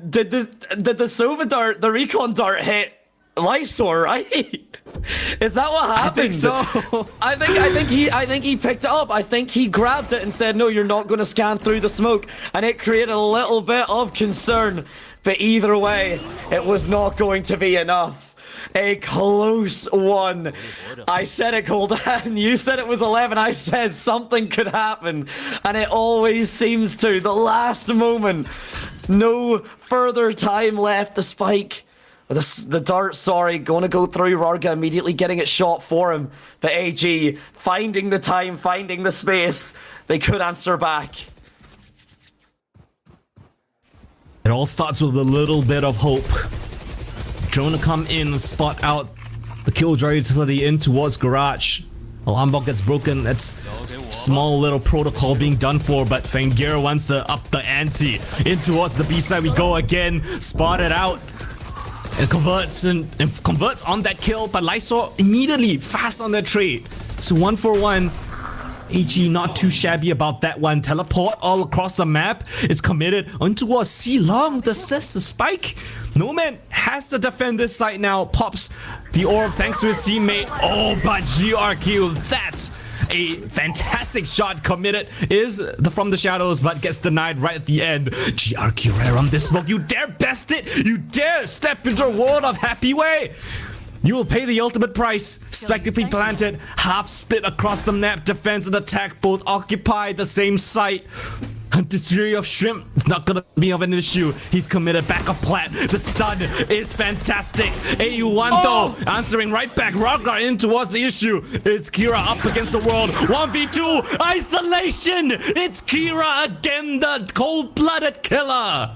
did the Sova dart, the recon dart hit Lysor, right? Is that what happened? I think so. I think he picked it up. I think he grabbed it and said, "No, you're not going to scan through the smoke," and it created a little bit of concern. But either way, it was not going to be enough. A close one. I said it, Koldan. You said it was 11. I said something could happen. And it always seems to. The last moment. No further time left. The spike. The dart, sorry, going to go through. Rorga immediately getting it shot for him. But AG finding the time, finding the space. They could answer back. It all starts with a little bit of hope. Drone to come in and spot out the Killjoy utility in towards Garage. Alarm bot gets broken. That's small little protocol being done for, but Fangir wants to up the ante. In towards the B side we go again. Spotted out. And converts on that kill, but Lysor immediately fast on that trade. So 1-for-1. AG not too shabby about that one. Teleport all across the map. It's committed on towards C Long with the spike. No man has to defend this site now. Pops the orb thanks to his teammate. Oh, but GRQ, that's a fantastic shot committed. Is the from the shadows, but gets denied right at the end. GRQ rare on this smoke. You dare best it? You dare step into a world of Happy Way? You will pay the ultimate price. Spectrally planted, half split across the map. Defense and attack both occupy the same site. Hunter's Fury of Shrimp, it's not gonna be of an issue. He's committed back up plat. The stun is fantastic. AU1 though, answering right back. Roggar in towards the issue. It's Kira up against the world. 1v2, isolation! It's Kira again, the cold-blooded killer.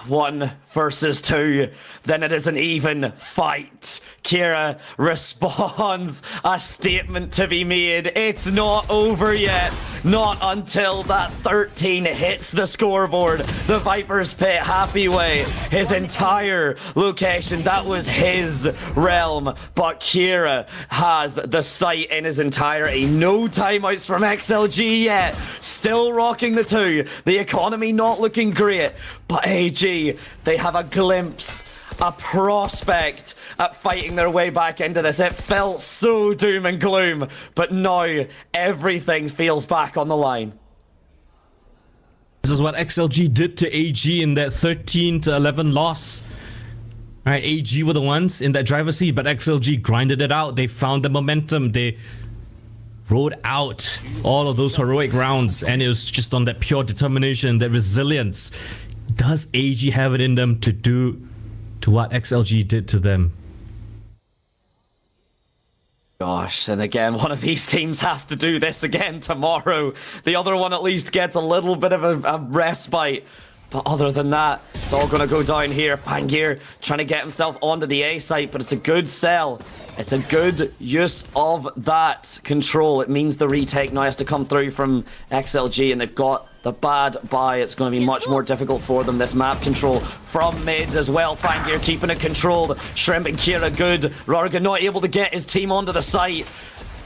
1 versus 2, then it is an even fight. Kira responds, a statement to be made. It's not over yet. Not until that 13 hits the scoreboard. The Viper's Pit, Happy Way, his entire location, that was his realm. But Kira has the site in his entirety. No timeouts from XLG yet. Still rocking the 2. The economy not looking great. But AG, they have a glimpse, a prospect at fighting their way back into this. It felt so doom and gloom, but now everything feels back on the line. This is what XLG did to AG in that 13-11 loss. Alright, AG were the ones in that driver's seat, but XLG grinded it out. They found the momentum. They rode out all of those heroic rounds, and it was just on that pure determination, that resilience. Does AG have it in them to do to what XLG did to them? Gosh, and again, one of these teams has to do this again tomorrow. The other one at least gets a little bit of a respite. But other than that, it's all going to go down here. Fangir trying to get himself onto the A site, but it's a good sell. It's a good use of that control. It means the retake now has to come through from XLG, and they've got the bad buy. It's going to be much more difficult for them. This map control from mid as well. Fangir keeping it controlled. Shrimp and Kira good. Rorga not able to get his team onto the site.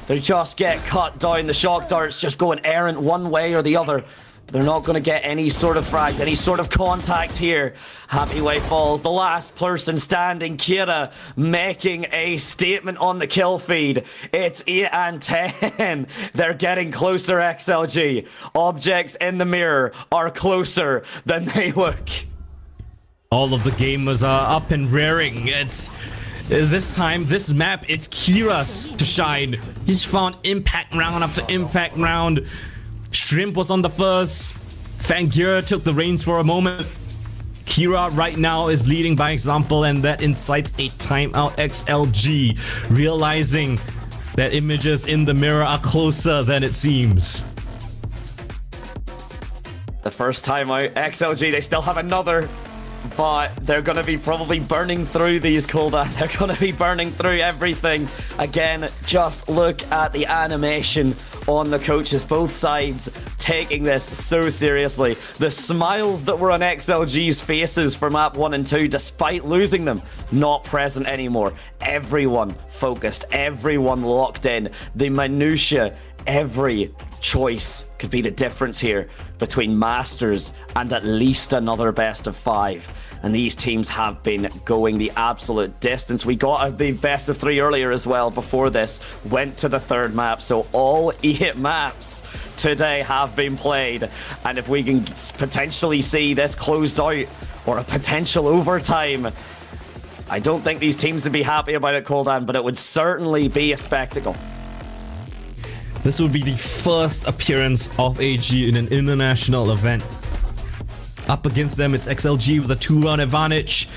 They just get cut down. The shock darts just going errant one way or the other. They're not going to get any sort of frags, any sort of contact here. Happy Way falls. The last person standing, Kira, making a statement on the kill feed. It's 8 and 10. They're getting closer, XLG. Objects in the mirror are closer than they look. All of the gamers are up and rearing. It's this time, this map, it's Kira's to shine. He's found impact round after impact round. Shrimp was on the first. Fangir took the reins for a moment. Kira right now is leading by example, and that incites a timeout. XLG realizing that images in the mirror are closer than it seems. The first timeout, XLG, they still have another, but they're going to be probably burning through these cooldowns. They're going to be burning through everything. Again, just look at the animation on the coaches, both sides taking this so seriously. The smiles that were on XLG's faces for map 1 and 2, despite losing them, not present anymore. Everyone focused, everyone locked in. The minutiae, every choice could be the difference here between Masters and at least another best of 5. And these teams have been going the absolute distance. We got the best of 3 earlier as well before this went to the 3rd map. So all 8 maps today have been played. And if we can potentially see this closed out or a potential overtime, I don't think these teams would be happy about it, Coldan, but it would certainly be a spectacle. This would be the first appearance of AG in an international event. Up against them, it's XLG with a 2-round advantage.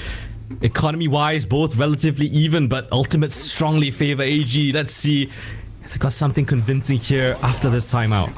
Economy-wise, both relatively even, but ultimate strongly favor AG. Let's see if they got something convincing here after this timeout.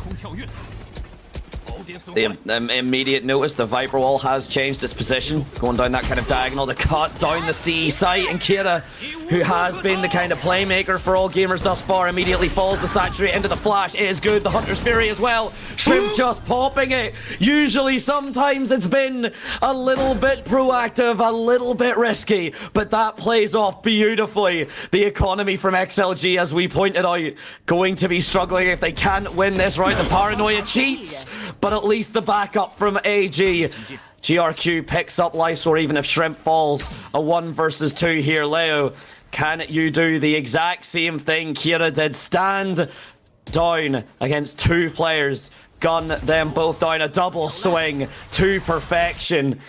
The immediate notice, the Viper Wall has changed its position, going down that kind of diagonal to cut down the CE site, and Kira, who has been the kind of playmaker for all gamers thus far, immediately falls the saturate into the flash. It is good, the Hunter's Fury as well. Shrimp just popping it. Usually, sometimes it's been a little bit proactive, a little bit risky, but that plays off beautifully. The economy from XLG, as we pointed out, going to be struggling if they can't win this round. The paranoia cheats, but at least the backup from AG. GRQ picks up Lysor even if Shrimp falls. A 1 versus 2 here. Leo, can you do the exact same thing Kira did? Stand down against 2 players, gun them both down, a double swing to perfection.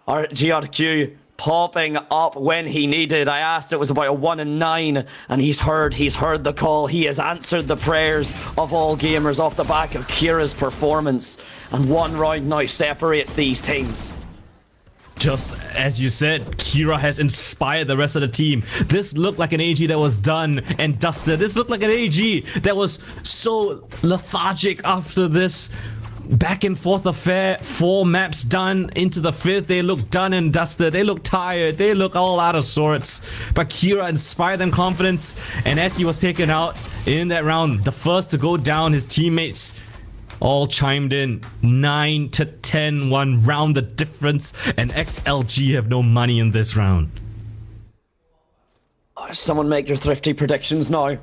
Our GRQ popping up when he needed. I asked, it was about a 1 in 9, and he's heard the call. He has answered the prayers of all gamers off the back of Kira's performance, and 1 round now separates these teams. Just as you said, Kira has inspired the rest of the team. This looked like an AG that was done and dusted. This looked like an AG that was so lethargic after this back and forth affair. 4 maps done into the 5th. They look done and dusted. They look tired. They look all out of sorts. But Kira inspired them confidence. And as he was taken out in that round, the first to go down, his teammates all chimed in. 9 to 10, 1 round the difference. And XLG have no money in this round. Someone make your thrifty predictions now.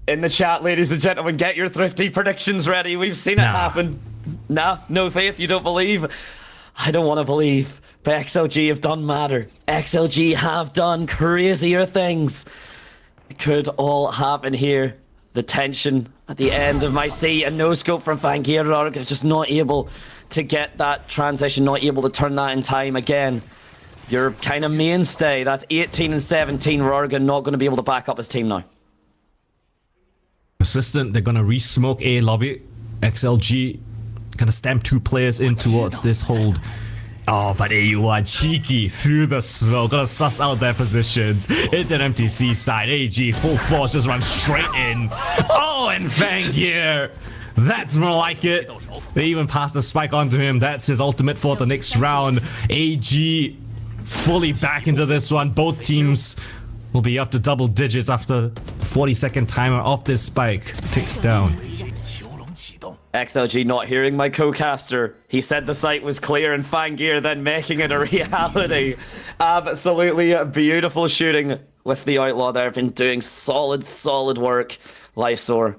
In the chat, ladies and gentlemen, get your thrifty predictions ready. We've seen it happen. Nah, no faith, you don't believe? I don't want to believe, but XLG have done matter. XLG have done crazier things. It could all happen here. The tension at the end of my C, and no scope from Fangir. Rorga just not able to get that transition, not able to turn that in time again. Your kind of mainstay, that's 18 and 17. Rorga not going to be able to back up his team now. Persistent, they're gonna re-smoke A lobby. XLG gonna stamp 2 players in towards this hold. Oh, but AU1 cheeky through the smoke, gonna suss out their positions. It's an empty C side. AG full force just runs straight in. Oh, and Fangir, that's more like it. They even passed the spike onto him. That's his ultimate for the next round. AG fully back into this one. Both teams will be up to double digits after 40-second timer off this spike ticks down. XLG not hearing my co-caster. He said the site was clear, and Fangir then making it a reality. Absolutely beautiful shooting with the Outlaw there. Been doing solid work. Lysor,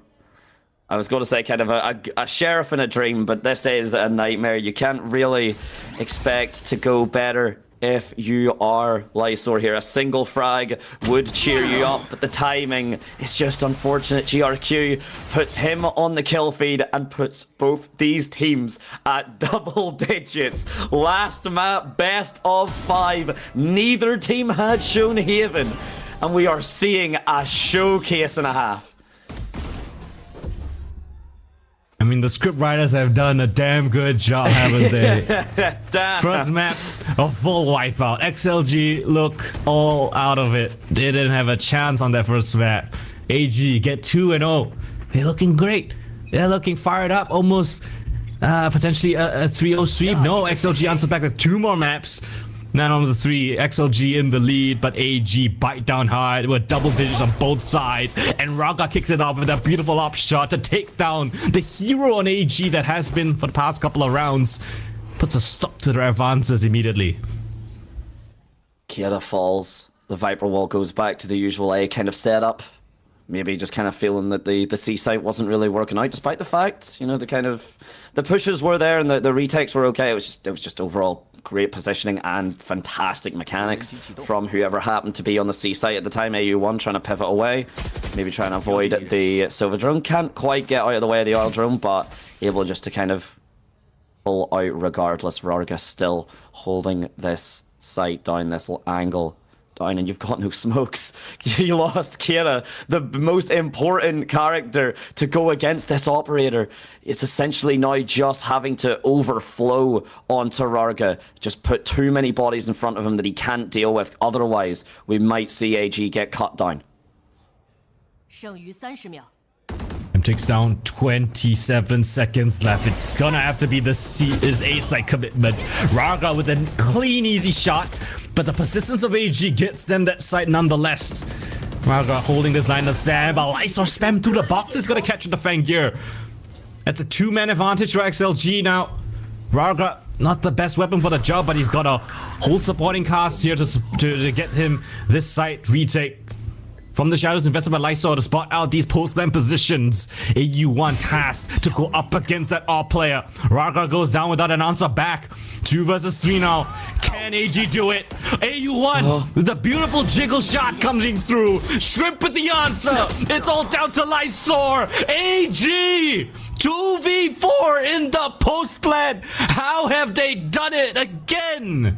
I was going to say kind of a sheriff in a dream, but this is a nightmare. You can't really expect to go better if you are Lysor here. A single frag would cheer you up, but the timing is just unfortunate. GRQ puts him on the kill feed and puts both these teams at double digits. Last map, best of 5. Neither team had shown Haven, and we are seeing a showcase and a half. I mean, the script writers have done a damn good job, haven't they? Damn. First map, a full wipeout. XLG look all out of it. They didn't have a chance on their first map. AG get 2-0. They're looking great. They're looking fired up. Almost potentially a 3-0 sweep. No, XLG answered back with 2 more maps. 9 on the 3, XLG in the lead, but AG bite down hard with double digits on both sides, and Raga kicks it off with a beautiful up shot to take down the hero on AG that has been for the past couple of rounds. Puts a stop to their advances immediately. Kira falls. The Viper Wall goes back to the usual A kind of setup. Maybe just kind of feeling that the C site wasn't really working out, despite the fact, you know, the pushes were there and the retakes were okay. It was just overall great positioning and fantastic mechanics from whoever happened to be on the C site at the time. AU1 trying to pivot away, maybe trying to avoid the silver drone. Can't quite get out of the way of the oil drone, but able just to kind of pull out regardless. Rorga still holding this site down, this angle down and you've got no smokes. You lost Kira, the most important character to go against this operator. It's essentially now just having to overflow onto Rarga. Just put too many bodies in front of him that he can't deal with. Otherwise, we might see AG get cut down. 剩余30秒。 Takes down 27 seconds left. It's gonna have to be the A side commitment. Raga with a clean, easy shot, but the persistence of AG gets them that side nonetheless. Raga holding this line of Sam, but Lysor spam through the box is gonna catch the Fangir. That's a 2-man advantage for XLG now. Raga, not the best weapon for the job, but he's got a whole supporting cast here to get him this side retake. From the shadows invested by Lysor to spot out these post-plan positions. AU1 tasked to go up against that AWP player. Raga goes down without an answer back. 2 versus 3 now. Can AG do it? AU1 with the beautiful jiggle shot coming through. Shrimp with the answer. It's all down to Lysor. AG 2v4 in the post-plan. How have they done it again?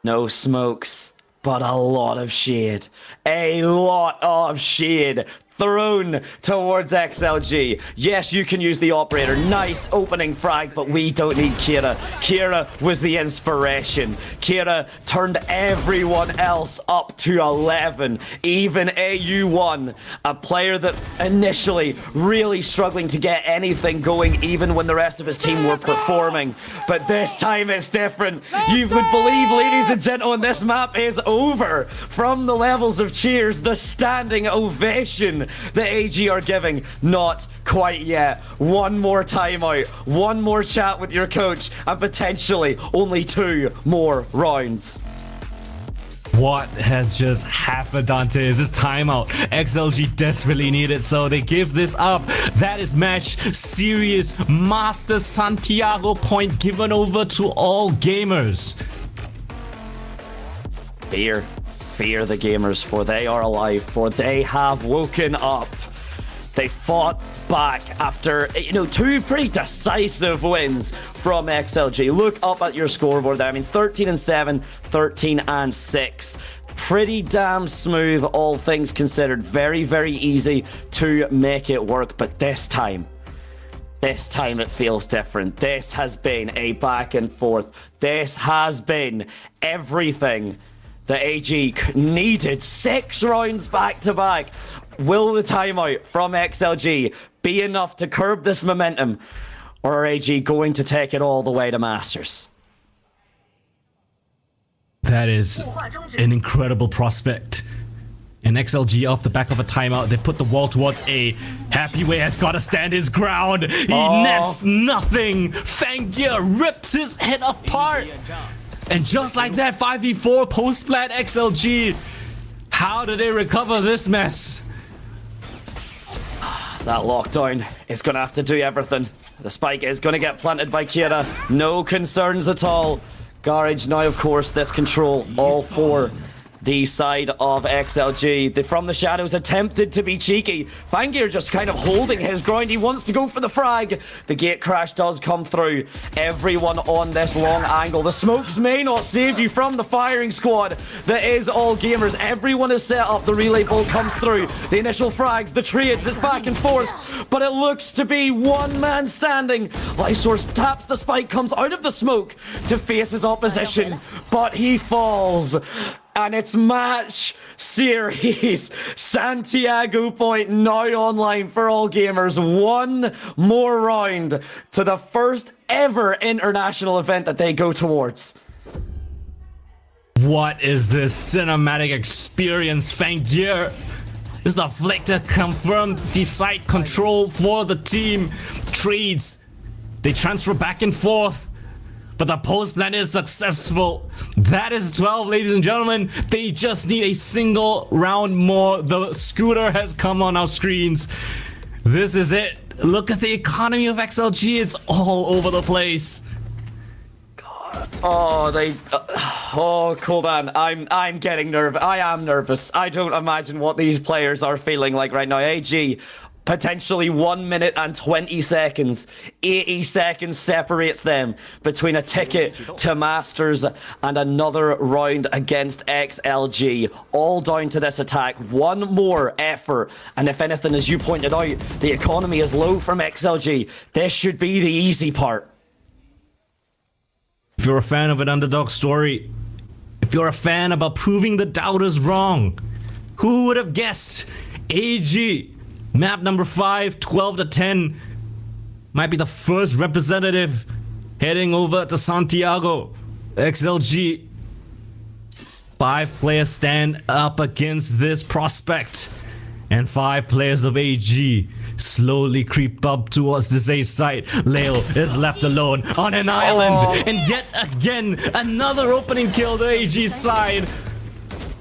No smokes, but a lot of shade. A lot of shade thrown towards XLG. Yes, you can use the operator. Nice opening frag, but we don't need Kira. Kira was the inspiration. Kira turned everyone else up to 11. Even AU1, a player that initially really struggling to get anything going even when the rest of his team were performing. But this time it's different. You would believe, ladies and gentlemen, this map is over. From the levels of cheers, the standing ovation the AG are giving. Not quite yet. One more timeout, one more chat with your coach, and potentially only 2 more rounds. What has just happened, Dante? Is this timeout? XLG desperately need it, so they give this up. That is match series Master Santiago point given over to all gamers. Fear the gamers, for they are alive, for they have woken up. They fought back after, 2 pretty decisive wins from XLG. Look up at your scoreboard there. I mean, 13-7, 13-6. Pretty damn smooth, all things considered. Very, very easy to make it work, but this time it feels different. This has been a back and forth. This has been everything the AG needed. 6 rounds back to back. Will the timeout from XLG be enough to curb this momentum, or are AG going to take it all the way to Masters? That is an incredible prospect. And XLG off the back of a timeout, they put the wall towards A. Happyway has got to stand his ground. He nets nothing. Fangir rips his head apart. And just like that, 5v4 post-plant XLG. How do they recover this mess? That lockdown is going to have to do everything. The spike is going to get planted by Kira. No concerns at all. Garage now, of course, this control all for the side of XLG. They from the shadows attempted to be cheeky. Fangir just kind of holding his ground. He wants to go for the frag. The gate crash does come through. Everyone on this long angle. The smokes may not save you from the firing squad. That is all gamers. Everyone is set up. The relay ball comes through. The initial frags, the trades, it's back and forth. But it looks to be one man standing. Lysor taps the spike, comes out of the smoke to face his opposition. But he falls. And it's match series. Santiago point now online for all gamers. 1 more round to the first ever international event that they go towards. What is this cinematic experience, Fangir? Is the flick to confirm the site control for the team. Trades, they transfer back and forth. But the post plan is successful. That is 12, ladies and gentlemen. They just need a single round more. The scooter has come on our screens. This is it. Look at the economy of XLG. It's all over the place. Oh, Koban, I'm getting nervous. I am nervous. I don't imagine what these players are feeling like right now. AG Potentially 1 minute and 20 seconds. 80 seconds separates them between a ticket to Masters and another round against XLG. All down to this attack. One more effort. And if anything, as you pointed out, the economy is low from XLG. This should be the easy part. If you're a fan of an underdog story, if you're a fan about proving the doubters wrong, who would have guessed AG, map number 5, 12 to 10, might be the first representative heading over to Santiago. XLG. 5 players stand up against this prospect, and 5 players of AG slowly creep up towards this A site. Leo is left alone on an island, and yet again another opening kill to AG side.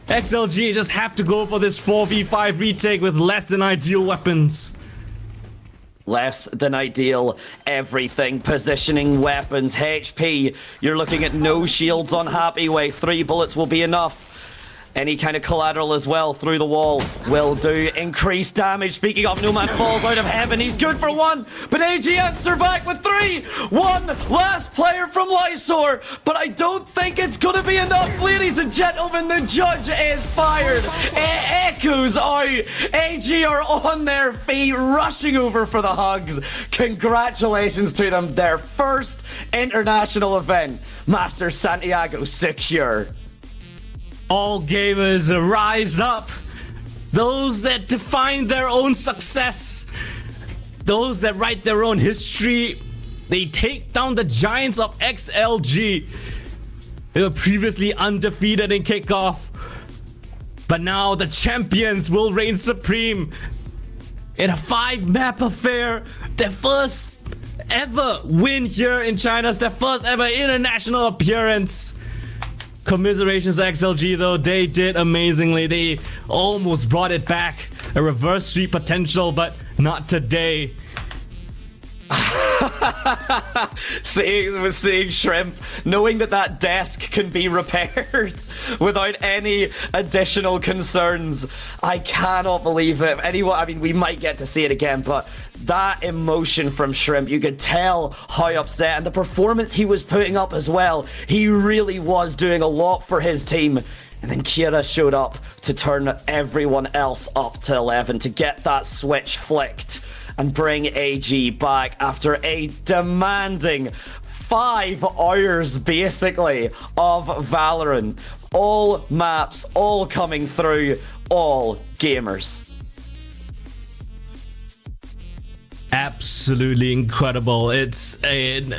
XLG just have to go for this 4v5 retake with less than ideal weapons. Less than ideal everything. Positioning, weapons, HP. You're looking at no shields on Happy Way. 3 bullets will be enough. Any kind of collateral as well through the wall will do. Increased damage. Speaking of, Nomad falls out of heaven. He's good for 1, but AG answer back with 3. 1 last player from Lysor, but I don't think it's going to be enough. Ladies and gentlemen, the judge is fired. It echoes out. AG are on their feet, rushing over for the hugs. Congratulations to them. Their first international event. Master Santiago secure. All gamers rise up. Those that define their own success. Those that write their own history. They take down the giants of XLG. They were previously undefeated in Kickoff, but now the champions will reign supreme in a 5-map affair. Their first ever win here in China. Their first ever international appearance. Commiserations to XLG though, they did amazingly. They almost brought it back. A reverse sweep potential, but not today. seeing Shrimp, knowing that desk can be repaired without any additional concerns. I cannot believe it. Anyone, I mean, we might get to see it again, but that emotion from Shrimp, you could tell how upset, and the performance he was putting up as well. He really was doing a lot for his team. And then Kira showed up to turn everyone else up to 11 to get that switch flicked and bring AG back after a demanding 5 hours, basically, of Valorant. All maps, all coming through, all gamers. Absolutely incredible. It's an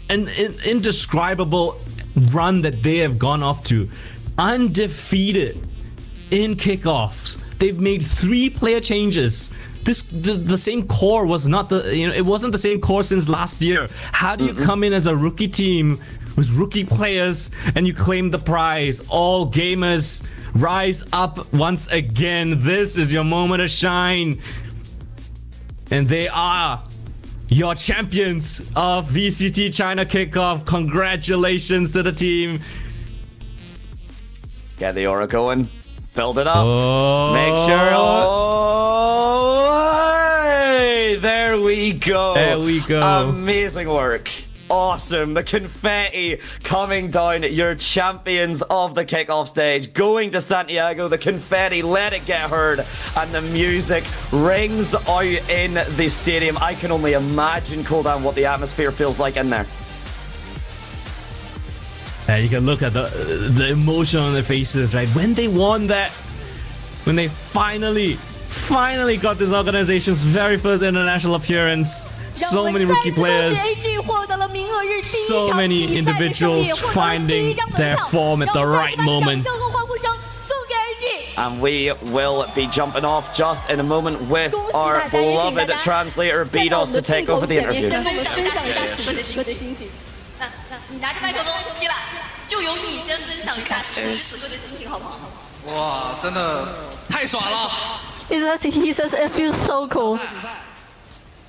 indescribable run that they have gone off to. Undefeated in kickoffs. They've made 3 player changes. The same core was not it wasn't the same core since last year. How do you come in as a rookie team with rookie players and you claim the prize? All gamers rise up once again. This is your moment to shine. And they are your champions of VCT China Kickoff. Congratulations to the team. Get the aura going. Build it up. Oh. Make sure. Oh, hey, there we go. There we go. Amazing work. Awesome. The confetti coming down. Your champions of the kickoff stage going to Santiago. The confetti, let it get heard. And the music rings out in the stadium. I can only imagine, Cooldown, what the atmosphere feels like in there. You can look at the emotion on their faces, right? When they won that, when they finally got this organization's very first international appearance. So many rookie players, so many individuals finding their form at the right moment. And we will be jumping off just in a moment with our beloved translator Bedos to take over the interview. 你拿着麦克风，Kira，就由你先分享一下此刻的心情，好不好？哇，真的太爽了！ He says it feels so cool.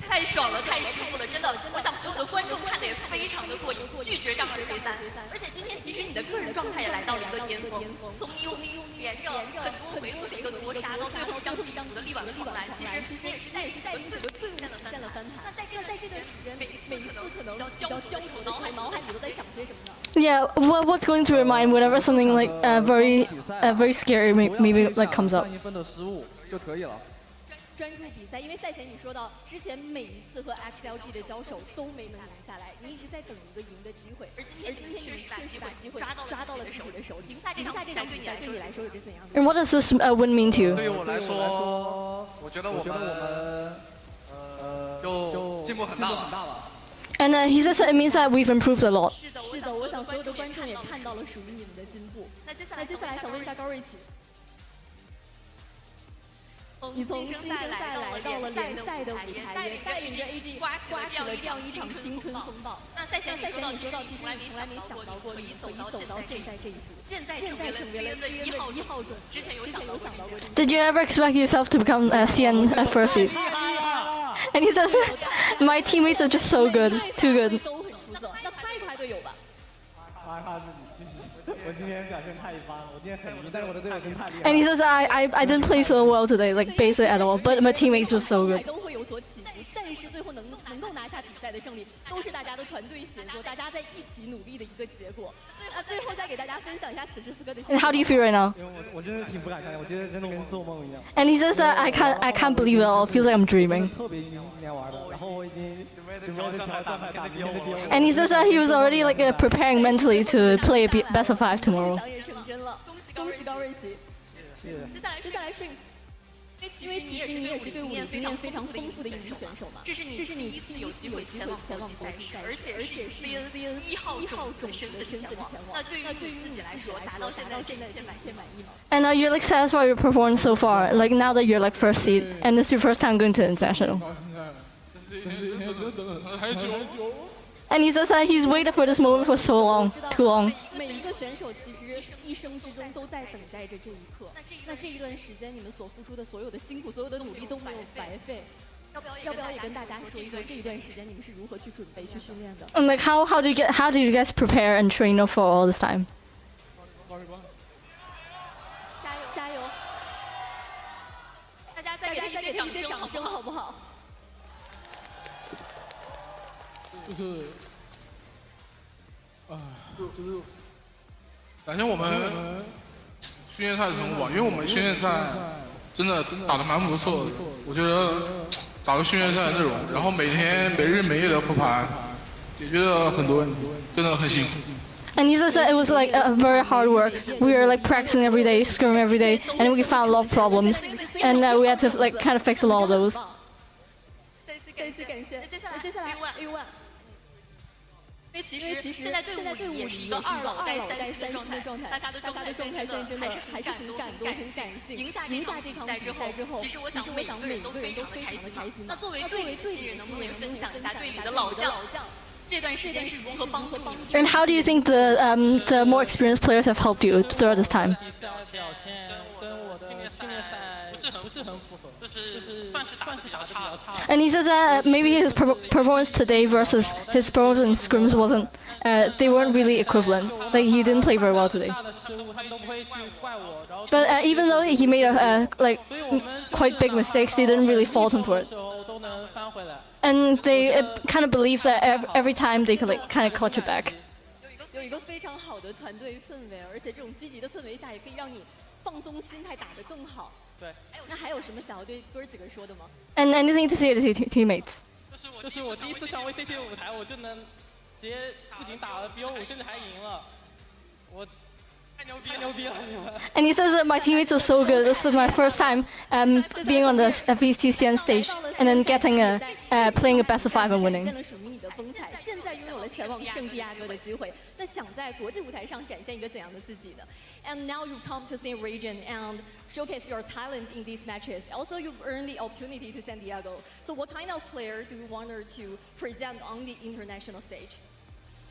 太爽了，太舒服了，真的，我想所有的观众看的也非常的过瘾，拒绝让人推翻。而且今天其实你的个人状态也来到了一个巅峰，从你连着很多回合的一个夺杀，到最后一张地图的力挽狂澜，其实你也是带领整个队伍出现了翻盘。那在这段时间，每一次可能要交手的时候，脑海里都在想些什么呢？ Yeah, what's going through your mind whenever something like very scary maybe like comes up? 专注比赛，因为赛前你说到，之前每一次和 XLG 的交手都没能赢下来，你一直在等一个赢的机会，而今天你确实把机会抓到了自己的手里。赢下这场比赛对你来说有个怎样的？ And what does this win mean to you? 对于我来说，我觉得我们就进步很大了。 And he says that it means that we've improved a lot. 是的，我想所有的观众也看到了属于你们的进步。那接下来想问一下高瑞奇。 你从新生赛来到了联赛的舞台，也带领着 AG 刮起了这样一场青春风暴。那赛前你说到，其实你从来没想到过你可以走到现在这一步，现在成为了 CN 的1号种，之前有想到过。Did you ever expect yourself to become CN at first seed? And he says, my teammates are just so good, too good. 都很出色，那夸一夸队友吧。夸自己。 我今天表现太一般了，我今天很迷，但是我的队友真太厉害。 And he says, I didn't play so well today, like basically at all, but my teammates were so good. 都会有所起伏，但是最后能够拿下比赛的胜利，都是大家的团队协作，大家在一起努力的一个结果。那最后再给大家分享一下此时此刻的。And how do you feel right now? 因为我真的挺不敢相信，我觉得真的跟做梦一样。 And he says that I can't believe it all. It feels like I'm dreaming. 特别今天玩的，然后我已经准备的挑战打明天的 DO。 And he says that he was already like preparing mentally to play a best of 5 tomorrow. 想也成真了，恭喜高瑞奇。接下来是。 因为其实你也是队伍里经验非常丰富的一名选手嘛，这是你第一次有机会前往国际赛事，而且是以 1号种的身份前往。那对于你自己来说，达到现在这一切满意吗？ And you're like satisfied with your performance so far, like now that you're like first seed, and this is your first time going to international. And he says that he's waited for this moment for so long, too long. 每一个选手其实一生之中都在等待着这一刻。那这一段时间你们所付出的所有的辛苦、所有的努力都没有白费。要不要也跟大家说一说这一段时间你们是如何去准备、去训练的？ And like how did you guys prepare and train for all this time? 加油！大家再给他一些掌声好不好？ 就是感谢我们训练赛的成果，因为我们训练赛真的打得蛮不错的。我觉得打个训练赛的内容，然后每天每日每夜的复盘，解决了很多问题，真的很辛苦。 And he says that it was like a very hard work. We were like practicing every day, scrimming every day, and we found a lot of problems, and we had to like kind of fix a lot of those. 再次感谢。接下来6万。 因为其实现在队伍也是一个2老带3期的状态，大家的状态现在真的还是很感动、很感性。赢下这场比赛之后，其实我想每个人都非常的开心。那作为队里的新人，能不能也分享一下队里的老将这段时间是如何帮助你？ And how do you think the more experienced players have helped you throughout this time? 比赛表现跟我的训练赛不是很符合，就是算是打得比较差。 And he says that maybe his performance today versus his performance in scrims wasn't, they weren't really equivalent. Like he didn't play very well today. But even though he made like quite big mistakes, they didn't really fault him for it. And they kind of believed that every time they could like kind of clutch it back. 有一个非常好的团队氛围，而且这种积极的氛围下，也可以让你放松心态，打得更好。对，那还有什么想要对哥儿几个说的吗？ And anything to say to teammates? 这是我第一次上 VCT 的舞台，我就能直接不仅打了 BO5，甚至还赢了，我太牛逼了你们！ And he says that my teammates are so good. This is my first time being on the VCTCN stage and then getting playing a best of 5 and winning. 现在属于你的风采，现在拥有了前往圣地亚哥的机会。那想在国际舞台上展现一个怎样的自己呢？ And now you've come to San region and showcase your talent in these matches. Also, you've earned the opportunity to San Diego. So, what kind of player do you want to present on the international stage?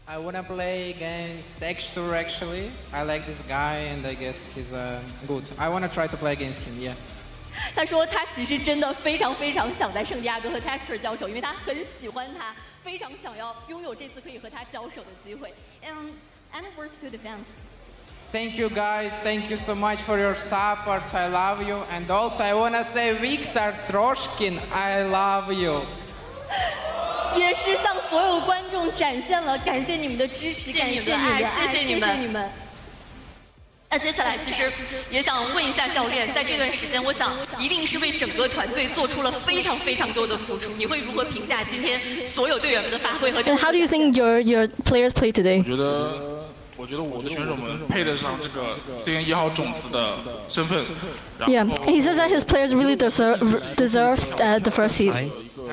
I wanna play against Dexter actually. I like this guy and I guess he's good. I wanna try to play against him, yeah. 他说他其实真的非常非常想在圣地亚哥和 Texture 交手，因为他很喜欢他，非常想要拥有这次可以和他交手的机会。Any words to the fans? Thank you guys, thank you so much for your support, I love you. And also I wanna say Viktor Troshkin, I love you. 也是向所有观众展现了感谢你们的支持，感谢你们的爱，谢谢你们。那接下来其实也想问一下教练，在这段时间，我想一定是为整个团队做出了非常非常多的付出。你会如何评价今天所有队员们的发挥和？ And how do you think your players played today? 我觉得我的选手们配得上这个 CN 1号种子的身份。 Yeah, he says that his players really deserves the first seed.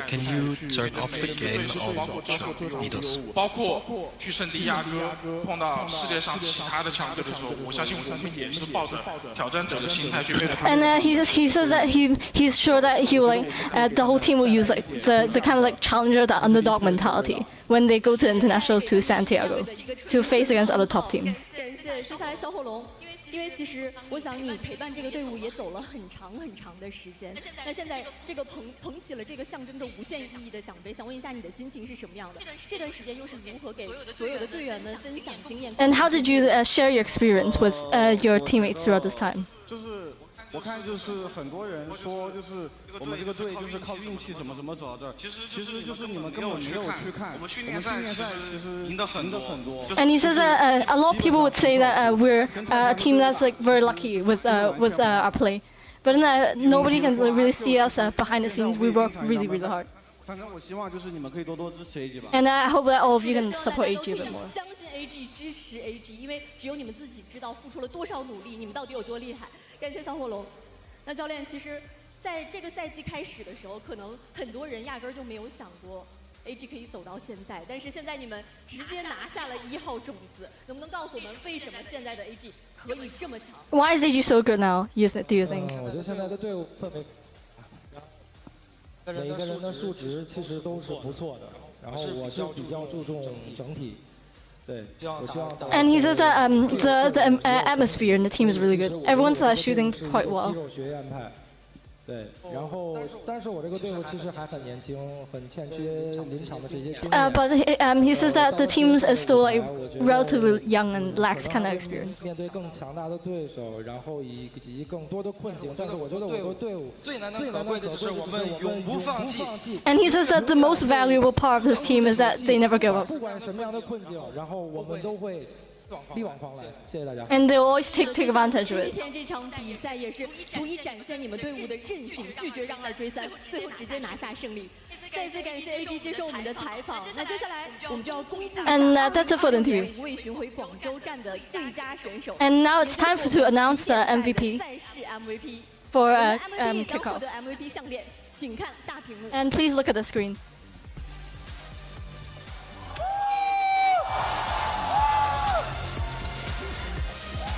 Can you turn off the game of needles? 包括去圣地亚哥碰到世界上其他的强队的时候，我相信我们也是抱着挑战者的心态去面对。And he says that he's sure that he will the whole team will use like the kind of like challenger, the underdog mentality when they go to internationals to Santiago to face against other top teams. 感谢，接下来小火龙，因为其实我想你陪伴这个队伍也走了很长很长的时间。那现在这个捧起了这个象征着无限意义的奖杯，想问一下你的心情是什么样的？这段时间又是如何给所有的队员们分享经验？ And how did you share your experience with your teammates throughout this time? 就是我看就是很多人说就是我们这个队就是靠运气什么什么走到这儿，其实就是你们根本没有去看，我们训练赛其实赢得很多。And he says that a lot of people would say that we're a team that's like very lucky with our play, but nobody can really see us behind the scenes. We work really really hard. 反正我希望就是你们可以多多支持 AG 吧。 And I hope that all of you can support AG a bit more. 相信 AG， 支持 AG， 因为只有你们自己知道付出了多少努力，你们到底有多厉害。感谢小火龙。那教练，其实在这个赛季开始的时候，可能很多人压根儿就没有想过 AG 可以走到现在，但是现在你们直接拿下了1号种子，能不能告诉我们为什么现在的 AG 可以这么强 Why is AG so good now? Do you think? 我觉得现在的队伍氛围，每个人的数值其实都是不错的，然后我是比较注重整体。 And he says that the atmosphere in the team is really good. Everyone's shooting quite well. 对，然后但是我这个队伍其实还很年轻，很欠缺临场的这些经验。But he says that the team is still like relatively young and lacks kind of experience. 面对更强大的对手，然后以及更多的困境，但是我觉得我的队伍最难能可贵的就是我们永不放弃。And he says that the most valuable part of his team is that they never give up. 不管什么样的困境，然后我们都会。 力挽狂澜，谢谢大家。 And they will always take advantage of it. 今天这场比赛也是足以展现你们队伍的韧性，拒绝让二追三，最后直接拿下胜利。再次感谢 AG 接受我们的采访。那接下来我们就要公布 And that's it for the interview. 无畏巡回广州站的最佳选手。 And now it's time to announce the MVP 赛事 MVP for Kickoff 的 MVP 项链，请看大屏幕。 And please look at the screen.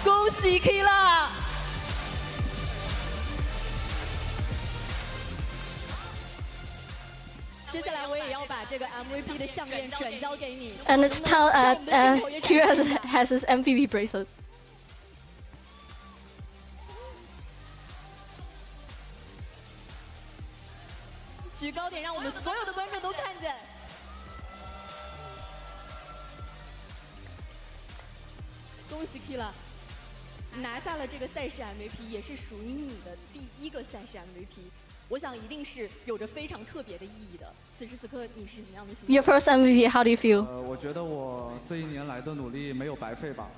恭喜 Killa！ 接下来我也要把这个 MVP 的项链转交给你。And it's Kira has his MVP bracelet. 举高点，让我们所有的观众都看见。恭喜 Killa！ 拿下了这个赛事 MVP， 也是属于你的第一个赛事 MVP。我想一定是有着非常特别的意义的。此时此刻，你是什么样的心情 Your first MVP, how do you feel? 我觉得我这一年来的努力没有白费吧。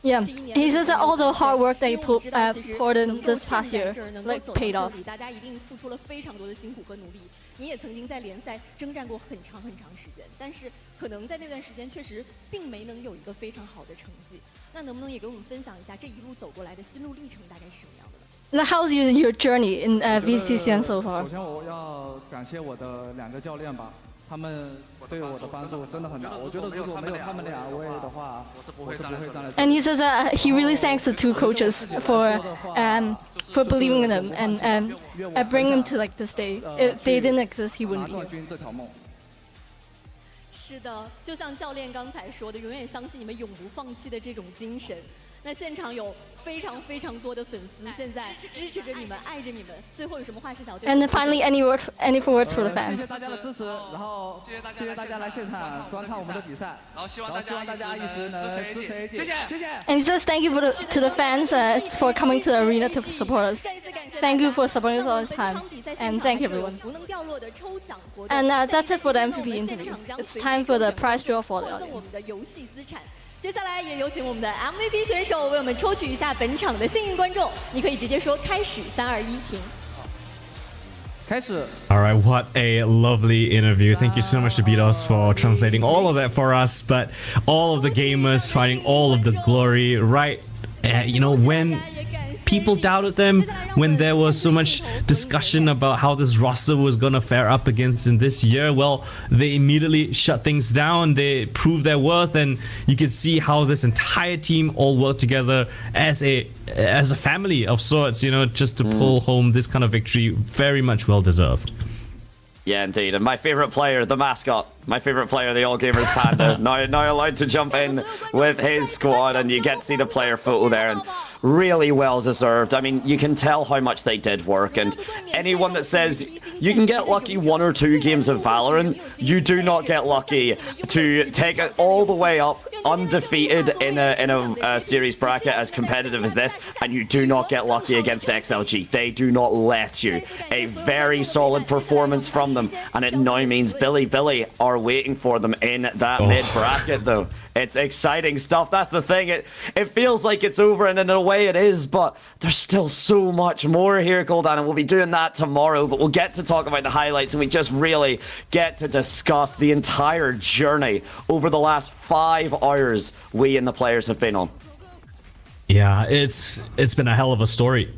Yeah, he says that all the hard work they poured in this past year like paid off. 大家一定付出了非常多的辛苦和努力。你也曾经在联赛征战过很长很长时间，但是可能在那段时间确实并没能有一个非常好的成绩。那能不能也给我们分享一下这一路走过来的心路历程大概是什么样的呢？ Now, how's your journey in VCT China so far? 首先我要感谢我的2个教练吧，他们对我的帮助真的很大。我觉得如果没有他们2位的话，我是不会站在这里。 And he says that he really thanks the 2 coaches for believing in him and bringing him to like this day. If they didn't exist, he wouldn't be here. 是的，就像教练刚才说的，永远相信你们永不放弃的这种精神。那现场有非常多的粉丝，现在支持着你们，爱着你们。最后有什么话是想对？ And finally, any words for the 谢 fans? 谢大家的支持，然后谢谢大家来现场观看我们的比赛，然后希望大家一直能支持 AG， 谢谢。 And he says thank you to the fans for coming to the arena to support us. Thank you for supporting us all the time. And thank you everyone. And that's it for the MVP interview. It's time for the prize draw for the audience. 接下来也有请我们的 MVP 选手为我们抽取一下本场的幸运观众。你可以直接说开始，3、2、1，停。 All right, what a lovely interview. Thank you so much to Beatos for translating all of that for us, but all of the gamers finding all of the glory, right? You know, when people doubted them, when there was so much discussion about how this roster was gonna fare up against in this year, well, they immediately shut things down, they proved their worth, and you could see how this entire team all worked together as a family of sorts, you know, just to pull home this kind of victory. Very much well deserved. Yeah, indeed. And my favorite player, the mascot, my favorite player, the All Gamers Panda, now allowed to jump in with his squad, and you get to see the player photo there, and really well deserved. I mean, you can tell how much they did work, and anyone that says you can get lucky 1 or 2 games of Valorant, you do not get lucky to take it all the way up undefeated in a series bracket as competitive as this, and you do not get lucky against XLG. They do not let you. A very solid performance from them, and it now means Billy are waiting for them in that mid bracket though. It's exciting stuff. That's the thing. It feels like it's over, and in a way it is, but there's still so much more here, Goldan, and we'll be doing that tomorrow, but we'll get to talk about the highlights, and we just really get to discuss the entire journey over the last 5 hours we and the players have been on. Yeah, it's been a hell of a story,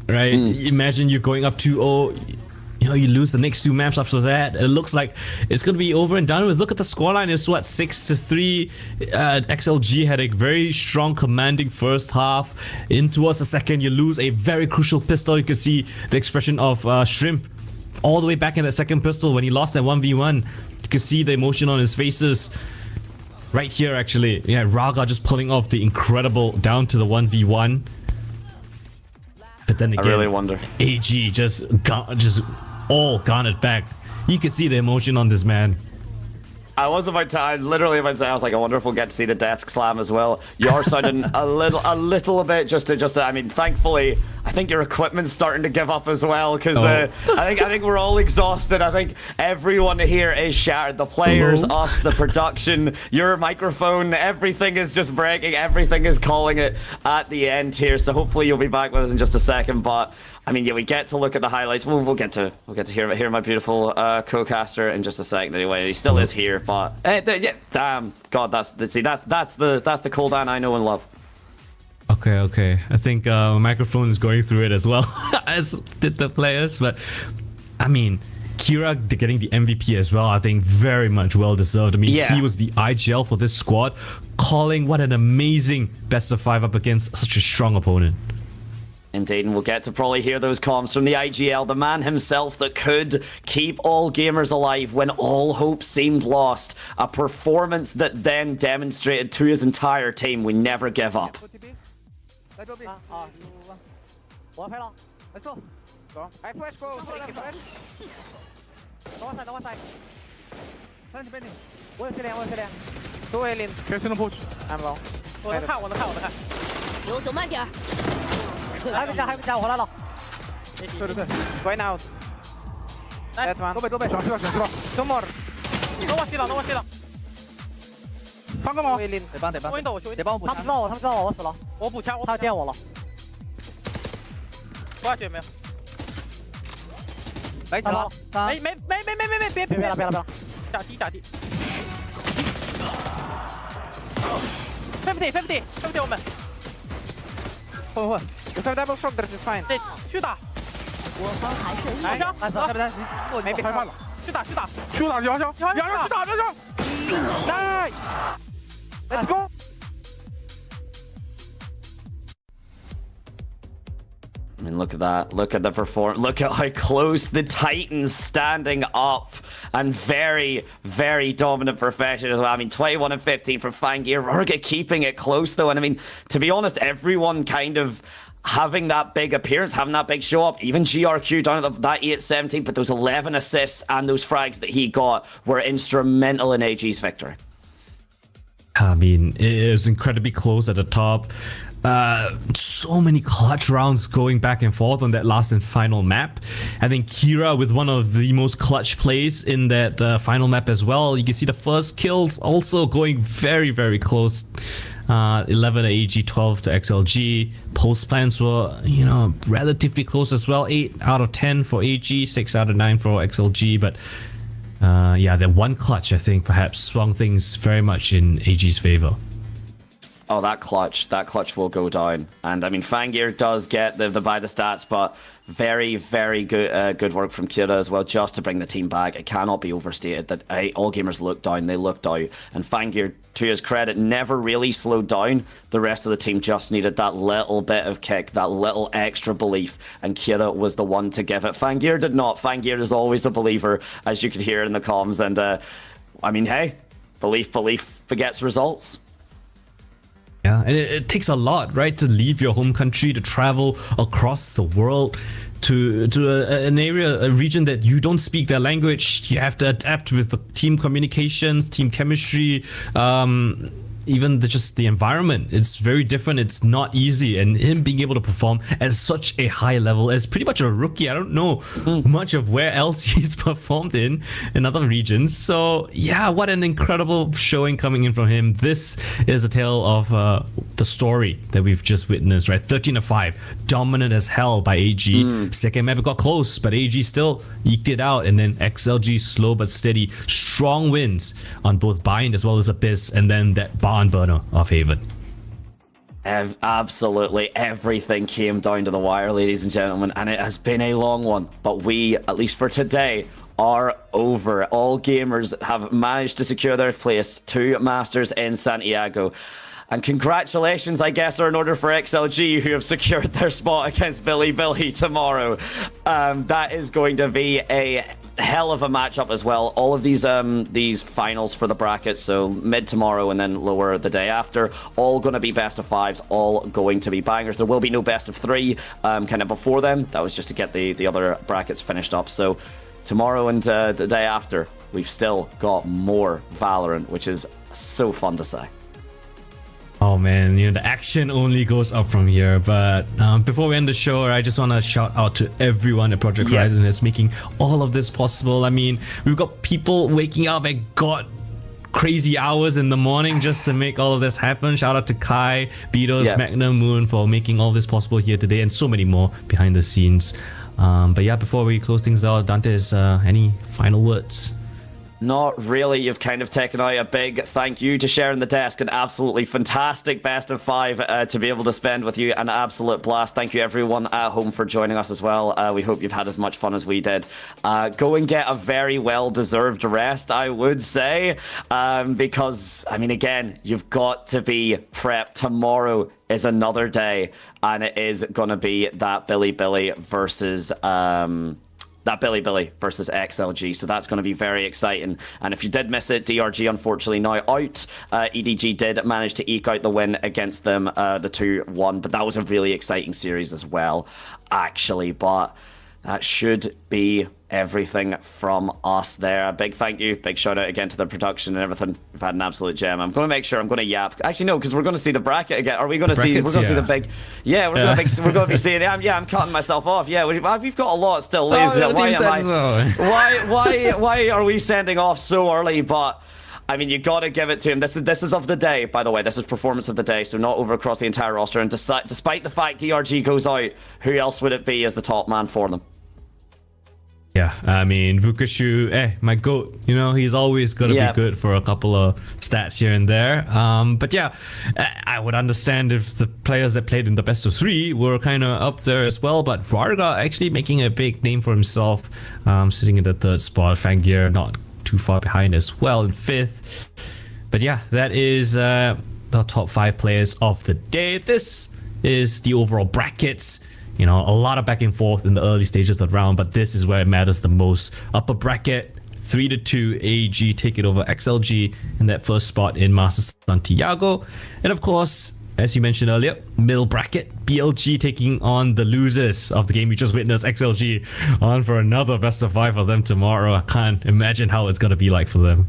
right? Imagine you're going up 2-0, you know, you lose the next 2 maps after that. It looks like it's going to be over and done with. Look at the scoreline. It's what, 6-3. XLG had a very strong commanding first half. In towards the second, you lose a very crucial pistol. You can see the expression of Shrimp all the way back in that second pistol when he lost that 1v1. You can see the emotion on his faces. Right here, actually. Yeah, Raga just pulling off the incredible down to the 1v1. But then again, I really wonder. AG just all garnered back. You can see the emotion on this man. I was literally about to say, I was like, I wonder if we'll get to see the desk slam as well. You're sounding a little bit just to, I mean, thankfully, I think your equipment's starting to give up as well, because I think we're all exhausted. I think everyone here is shattered. The players, us, the production, your microphone, everything is just breaking. Everything is calling it at the end here. So hopefully you'll be back with us in just a second. But I mean, yeah, we get to look at the highlights. We'll get to hear my beautiful co-caster in just a second. Anyway, he still is here, but yeah, damn, God, that's the Goldan I know and love. Okay. I think microphone is going through it as well as did the players, but I mean, Kira getting the MVP as well, I think very much well deserved. I mean, he was the IGL for this squad, calling what an amazing best of 5 up against such a strong opponent. Indeed, and we'll get to probably hear those comms from the IGL, the man himself that could keep all gamers alive when all hope seemed lost. A performance that then demonstrated to his entire team we never give up. 来这边啊！我要拍了，来走，走，哎 ，flash go， flash， 等我塞，翻你，我有C连，都 A 连，全身的 push， I'm low， 我能看，给我走慢点，还没下，我回来了，对，going out， 来，周北，上去了，2 more， 等我 C 了。3个吗？得帮我补枪。他们知道我，我死了。我补枪，他电我了。我下去没有？没枪了。别了。下地。50 我们。混。You have double shoulder, it's fine. 对，去打。我方还剩1枪。没别快了。去打，摇枪，去打。来 ，Let's go！ I mean, look at that. Look at the performance. Look at how close the Titans standing up and very, very dominant profession as well. I mean, 21 and 15 from Fangir. Rurga keeping it close though. And I mean, to be honest, everyone kind of having that big appearance, having that big show up, even GRQ down at that 8-17, but those 11 assists and those frags that he got were instrumental in AG's victory. I mean, it was incredibly close at the top. So many clutch rounds going back and forth on that last and final map. I think Kira with one of the most clutch plays in that final map as well. You can see the first kills also going very, very close. 11 to AG, 12 to XLG. Post plans were, you know, relatively close as well. 8 out of 10 for AG, 6 out of 9 for XLG. But yeah, that one clutch, I think, perhaps swung things very much in AG's favor. Oh, that clutch will go down. And I mean, Fangir does get the by the stats, but very, very good work from Kira as well, just to bring the team back. It cannot be overstated that all gamers looked down, they looked out, and Fangir, to his credit, never really slowed down. The rest of the team just needed that little bit of kick, that little extra belief, and Kira was the one to give it. Fangir did not. Fangir is always a believer, as you could hear in the comms, and I mean, hey, belief begets results. Yeah, and it takes a lot, right, to leave your home country, to travel across the world to an area, a region that you don't speak their language. You have to adapt with the team communications, team chemistry, even just the environment. It's very different. It's not easy, and him being able to perform at such a high level as pretty much a rookie. I don't know much of where else he's performed in other regions. So yeah, what an incredible showing coming in from him. This is a tale of the story that we've just witnessed, right? 13-5, dominant as hell by AG. Second map it got close, but AG still eked it out, and then XLG slow but steady, strong wins on both Bind as well as Abyss, and then that barn burner of Haven. Absolutely everything came down to the wire, ladies and gentlemen, and it has been a long one, but we, at least for today, are over. All gamers have managed to secure their place to Masters in Santiago. And congratulations, I guess, are in order for XLG, who have secured their spot against Billy tomorrow. That is going to be a hell of a matchup as well. All of these finals for the brackets, so mid tomorrow and then lower the day after, all going to be best of fives, all going to be bangers. There will be no best of three kind of before then. That was just to get the other brackets finished up. So tomorrow and the day after, we've still got more Valorant, which is so fun to say. Oh man, you know, the action only goes up from here. But before we end the show, I just want to shout out to everyone at Project Horizon that's making all of this possible. I mean, we've got people waking up at crazy hours in the morning just to make all of this happen. Shout out to Kai, Beatles, Magnum, Moon for making all this possible here today, and so many more behind the scenes. But yeah, before we close things out, Dantes, any final words? Not really. You've kind of taken out a big thank you to sharing the desk. An absolutely fantastic best of five to be able to spend with you. An absolute blast. Thank you everyone at home for joining us as well. We hope you've had as much fun as we did. Go and get a very well-deserved rest, I would say, because, I mean, again, you've got to be prepped. Tomorrow is another day, and it is going to be that Billy versus... Billy versus XLG, so that's going to be very exciting. And if you did miss it, DRG unfortunately now out. EDG did manage to eke out the win against them, the 2-1, but that was a really exciting series as well, actually. But that should be everything from us there. A big thank you, big shout out again to the production and everything. We've had an absolute gem. I'm going to make sure I'm going to yap. Actually, no, because we're going to see the bracket again. Are we going to see? We're going to see the big. Yeah, we're going to be seeing. I'm cutting myself off. Yeah, we've got a lot still. Why are we sending off so early? But I mean, you got to give it to him. This is of the day, by the way. This is performance of the day, so not over across the entire roster. And despite the fact DRG goes out, who else would it be as the top man for them? Yeah, I mean, Vukashu, my GOAT, you know, he's always going to be good for a couple of stats here and there. But yeah, I would understand if the players that played in the best of three were kind of up there as well. But Varga actually making a big name for himself, sitting in the third spot. Fangir not too far behind as well in fifth. But yeah, that is the top 5 players of the day. This is the overall brackets. You know, a lot of back and forth in the early stages of the round, but this is where it matters the most. Upper bracket, 3-2, AEG take it over XLG in that first spot in Masters Santiago. And of course, as you mentioned earlier, middle bracket, BLG taking on the losers of the game we just witnessed, XLG, on for another best of 5 for them tomorrow. I can't imagine how it's going to be like for them.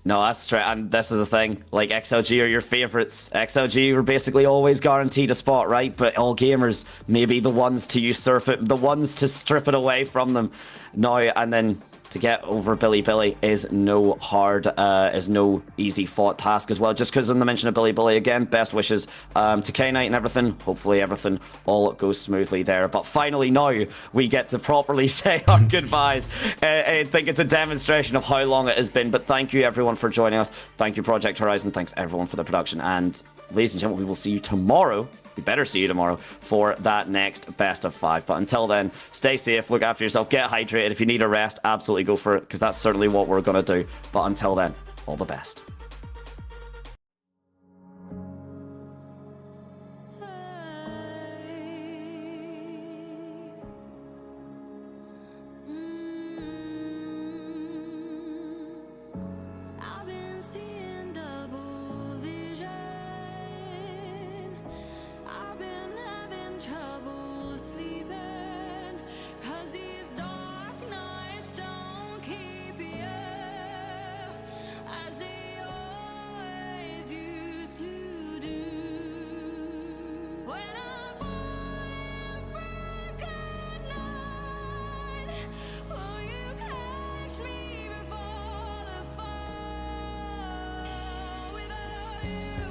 No, that's straight, and this is the thing. Like, XLG are your favorites. XLG were basically always guaranteed a spot, right? But all gamers may be the ones to usurp it, the ones to strip it away from them now, and then to get over Billy is no easy fought task as well. Just because in the mention of Billy again, best wishes to K-Knight and everything. Hopefully everything all goes smoothly there. But finally now we get to properly say our goodbyes. I think it's a demonstration of how long it has been. But thank you everyone for joining us. Thank you Project Horizon. Thanks everyone for the production. And ladies and gentlemen, we will see you tomorrow. We better see you tomorrow for that next best of 5. But until then, stay safe, look after yourself, get hydrated. If you need a rest, absolutely go for it, because that's certainly what we're going to do. But until then, all the best. you